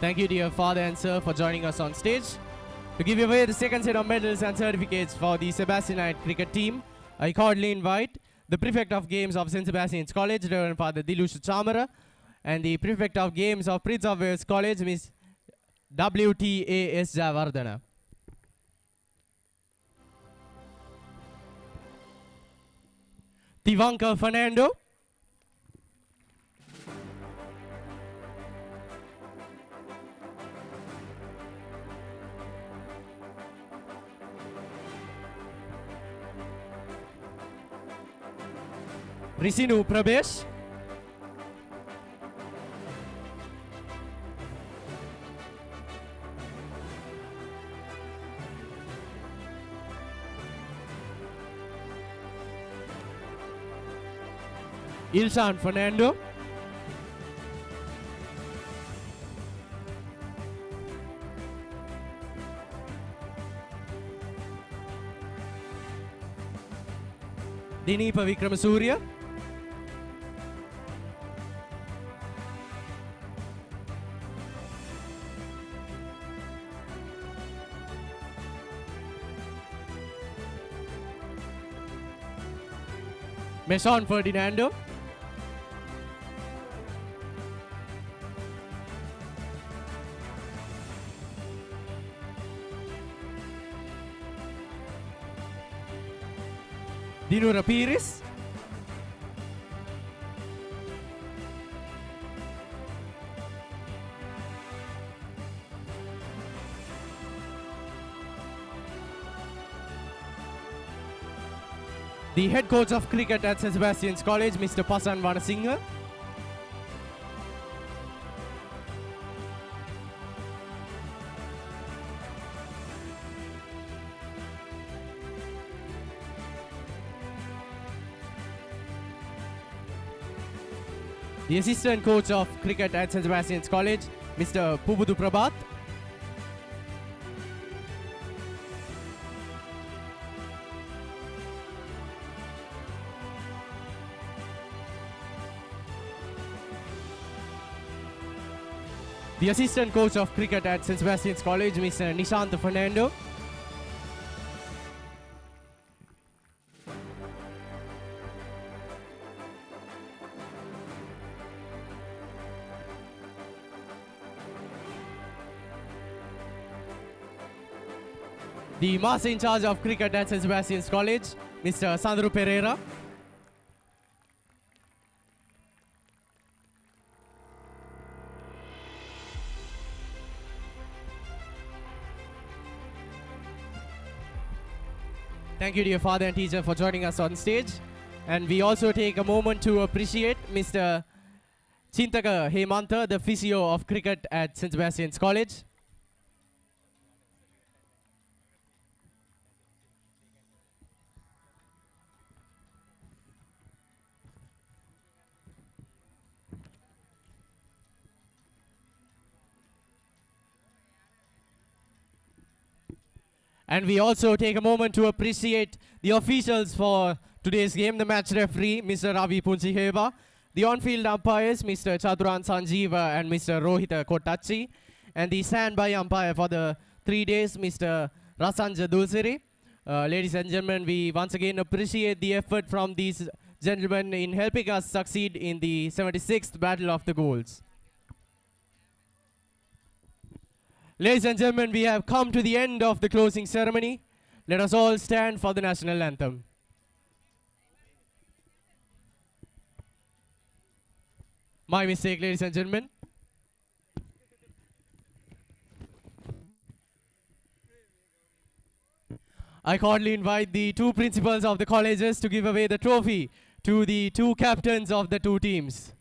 Thank you, dear father and sir, for joining us on stage. To give away the second set of medals and certificates for the Sebastianite cricket team, I cordially invite the Prefect of Games of St. Sebastian's College, Reverend Father Dilusha Chamara, and the Prefect of Games of Prince of Wales College, Miss W.T.A.S. Javardhana. Tivanka Fernando. Risinu Prabesh. Ilshan Fernando. Dinipa Vikramasuriya. Mason Ferdinando. Dinura Pires. The head coach of cricket at St. Sebastian's College, Mr. Pasan Vanasinghe. The assistant coach of cricket at St. Sebastian's College, Mr. Pubudu Prabhat. The assistant coach of cricket at St. Sebastian's College, Mr. Nishant Fernando. The master in charge of cricket at St. Sebastian's College, Mr. Sandro Pereira. Thank you, dear father and teacher, for joining us on stage. And we also take a moment to appreciate Mr. Chintaka Hemanta, the physio of cricket at St. Sebastian's College. And we also take a moment to appreciate the officials for today's game, the match referee, Mr. Ravi Punchiheva, the on-field umpires, Mr. Chaduran Sanjeeva and Mr. Rohita Kotachi, and the standby umpire for the 3 days, Mr. Rasanja Dulsiri. Ladies and gentlemen, we once again appreciate the effort from these gentlemen in helping us succeed in the 76th Battle of the Goals. Ladies and gentlemen, we have come to the end of the closing ceremony. Let us all stand for the national anthem. My mistake, ladies and gentlemen. I cordially invite the two principals of the colleges to give away the trophy to the two captains of the two teams.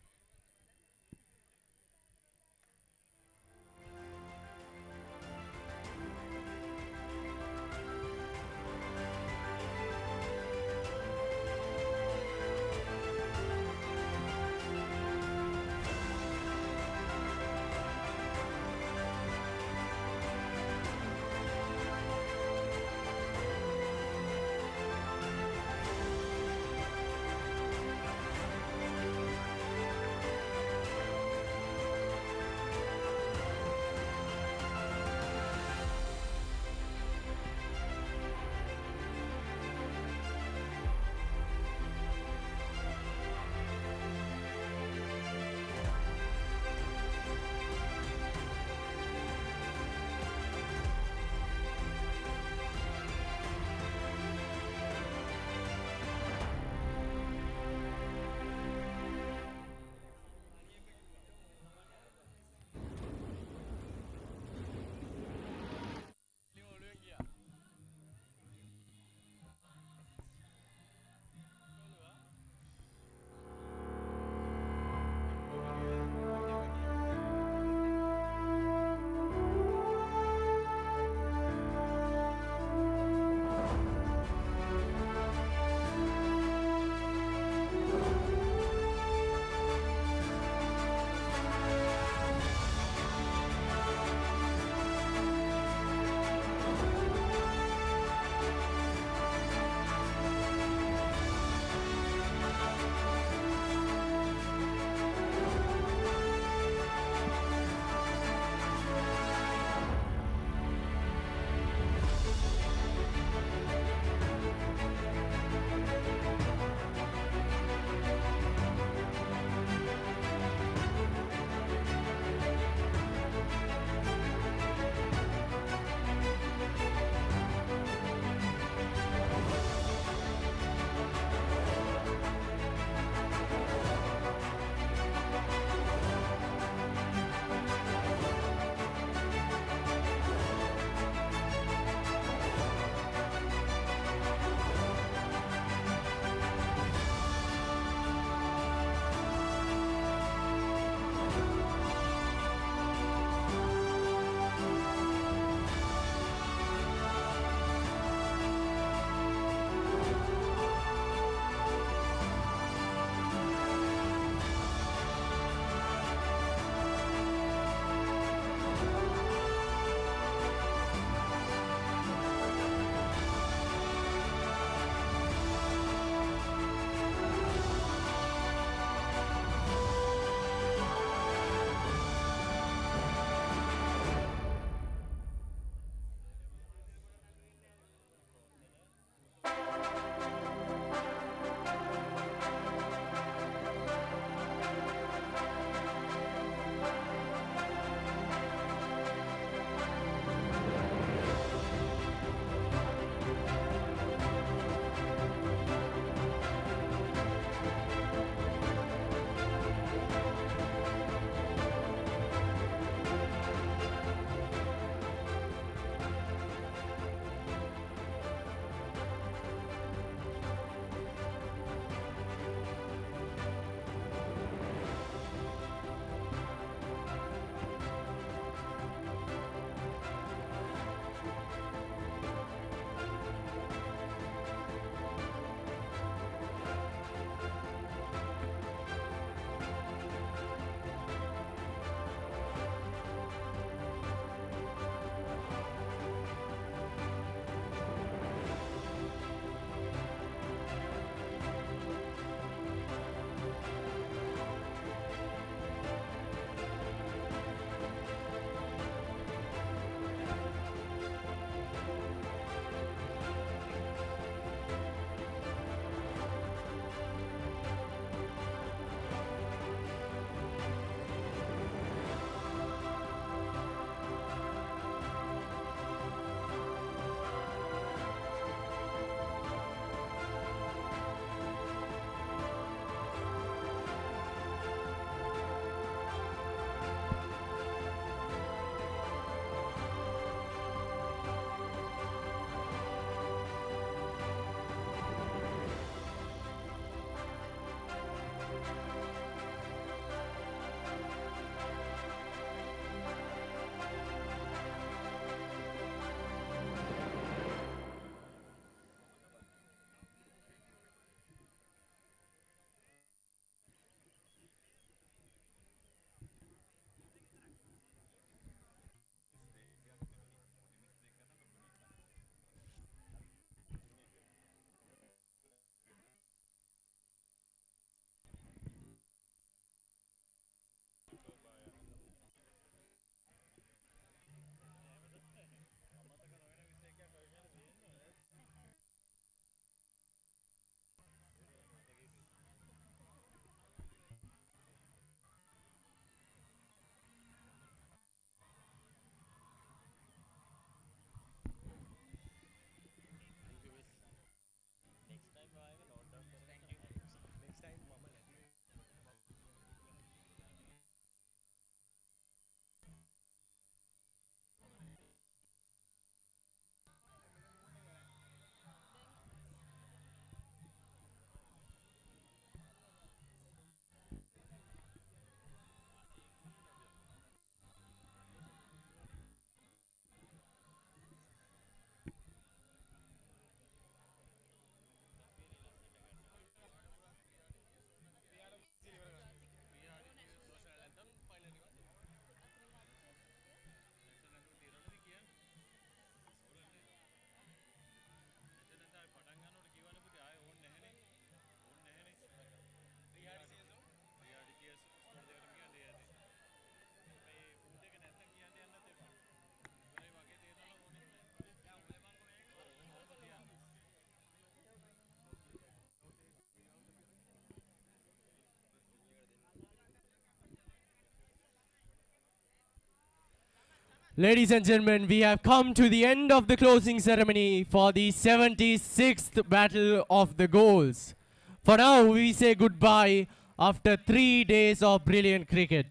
Ladies and gentlemen, we have come to the end of the closing ceremony for the 76th Battle of the Goals. For now, we say goodbye after 3 days of brilliant cricket.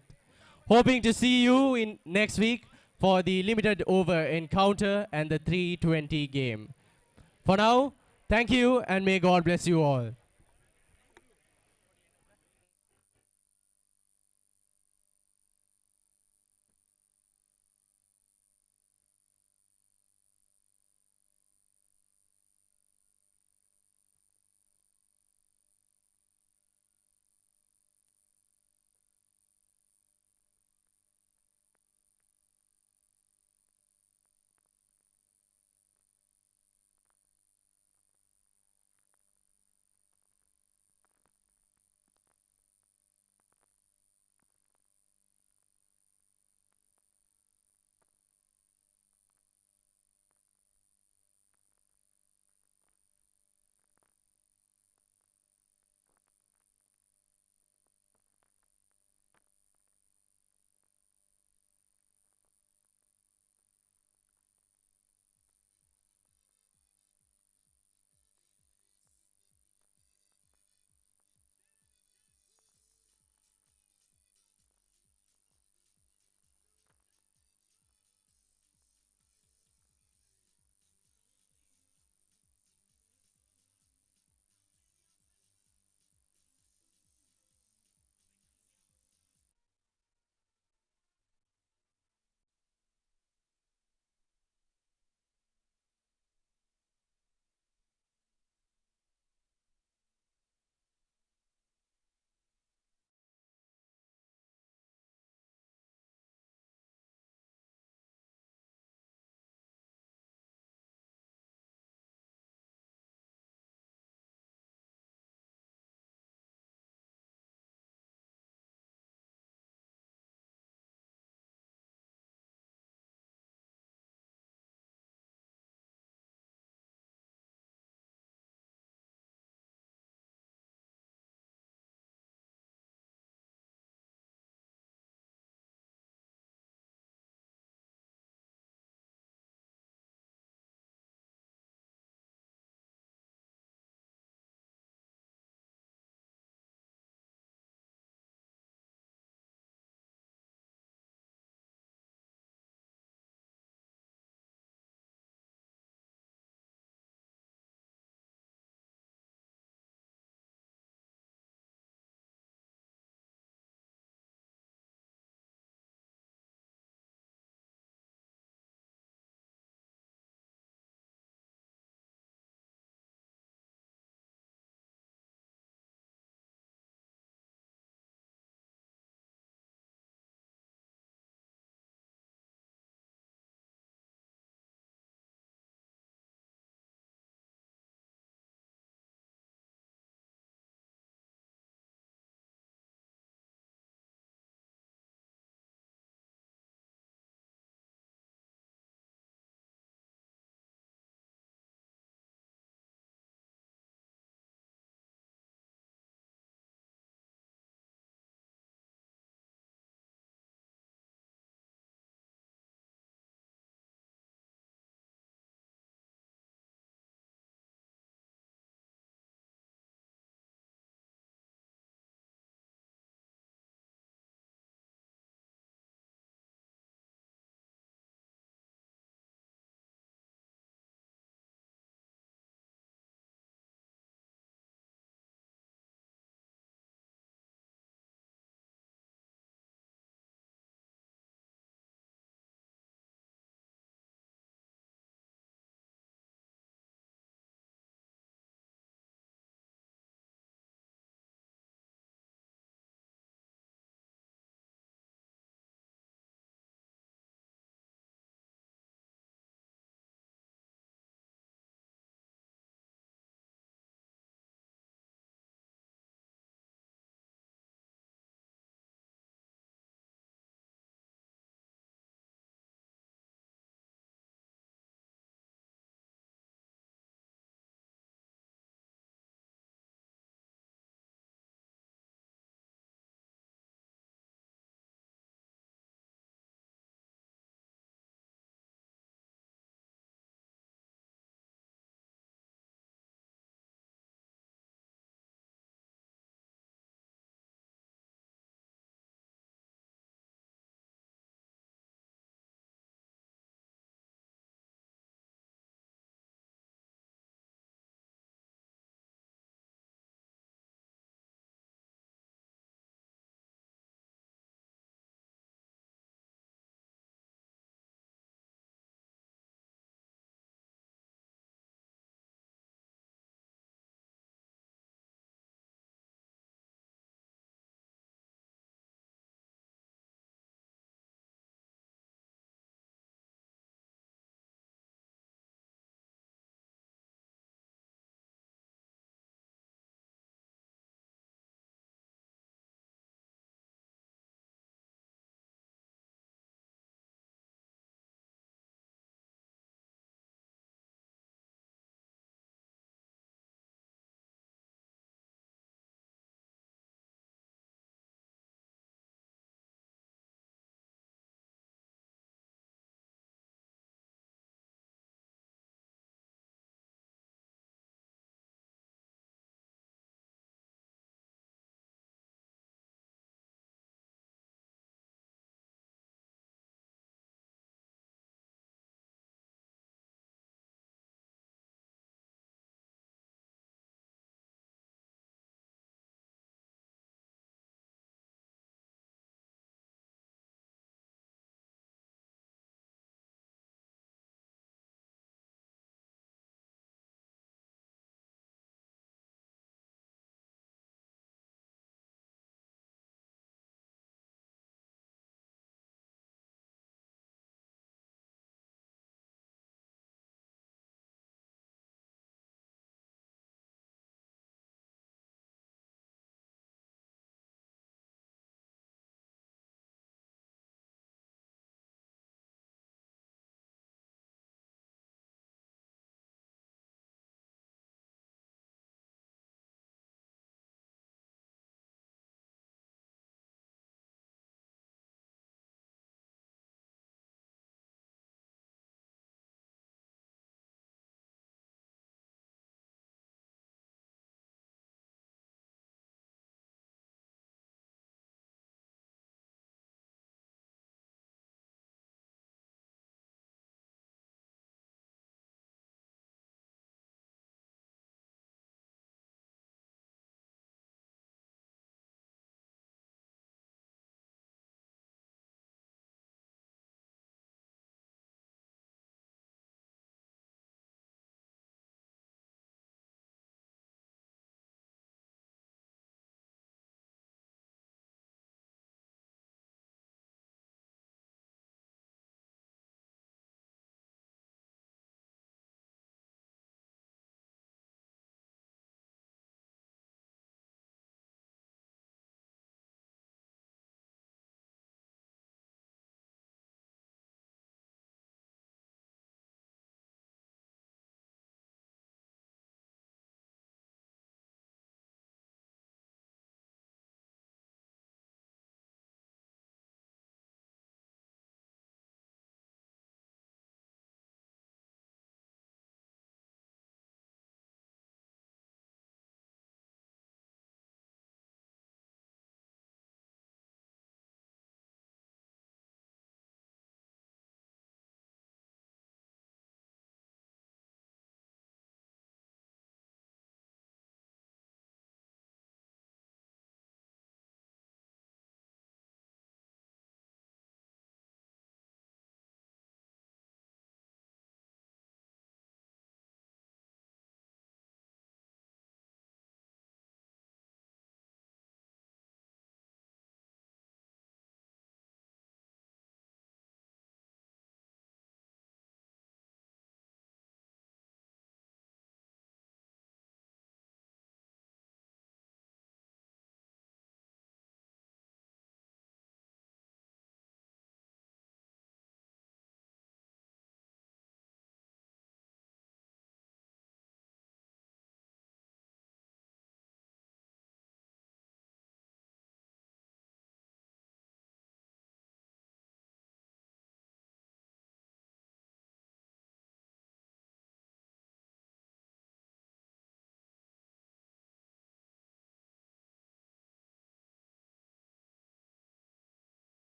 Hoping to see you in next week for the limited over encounter and the 320 game. For now, thank you and may God bless you all.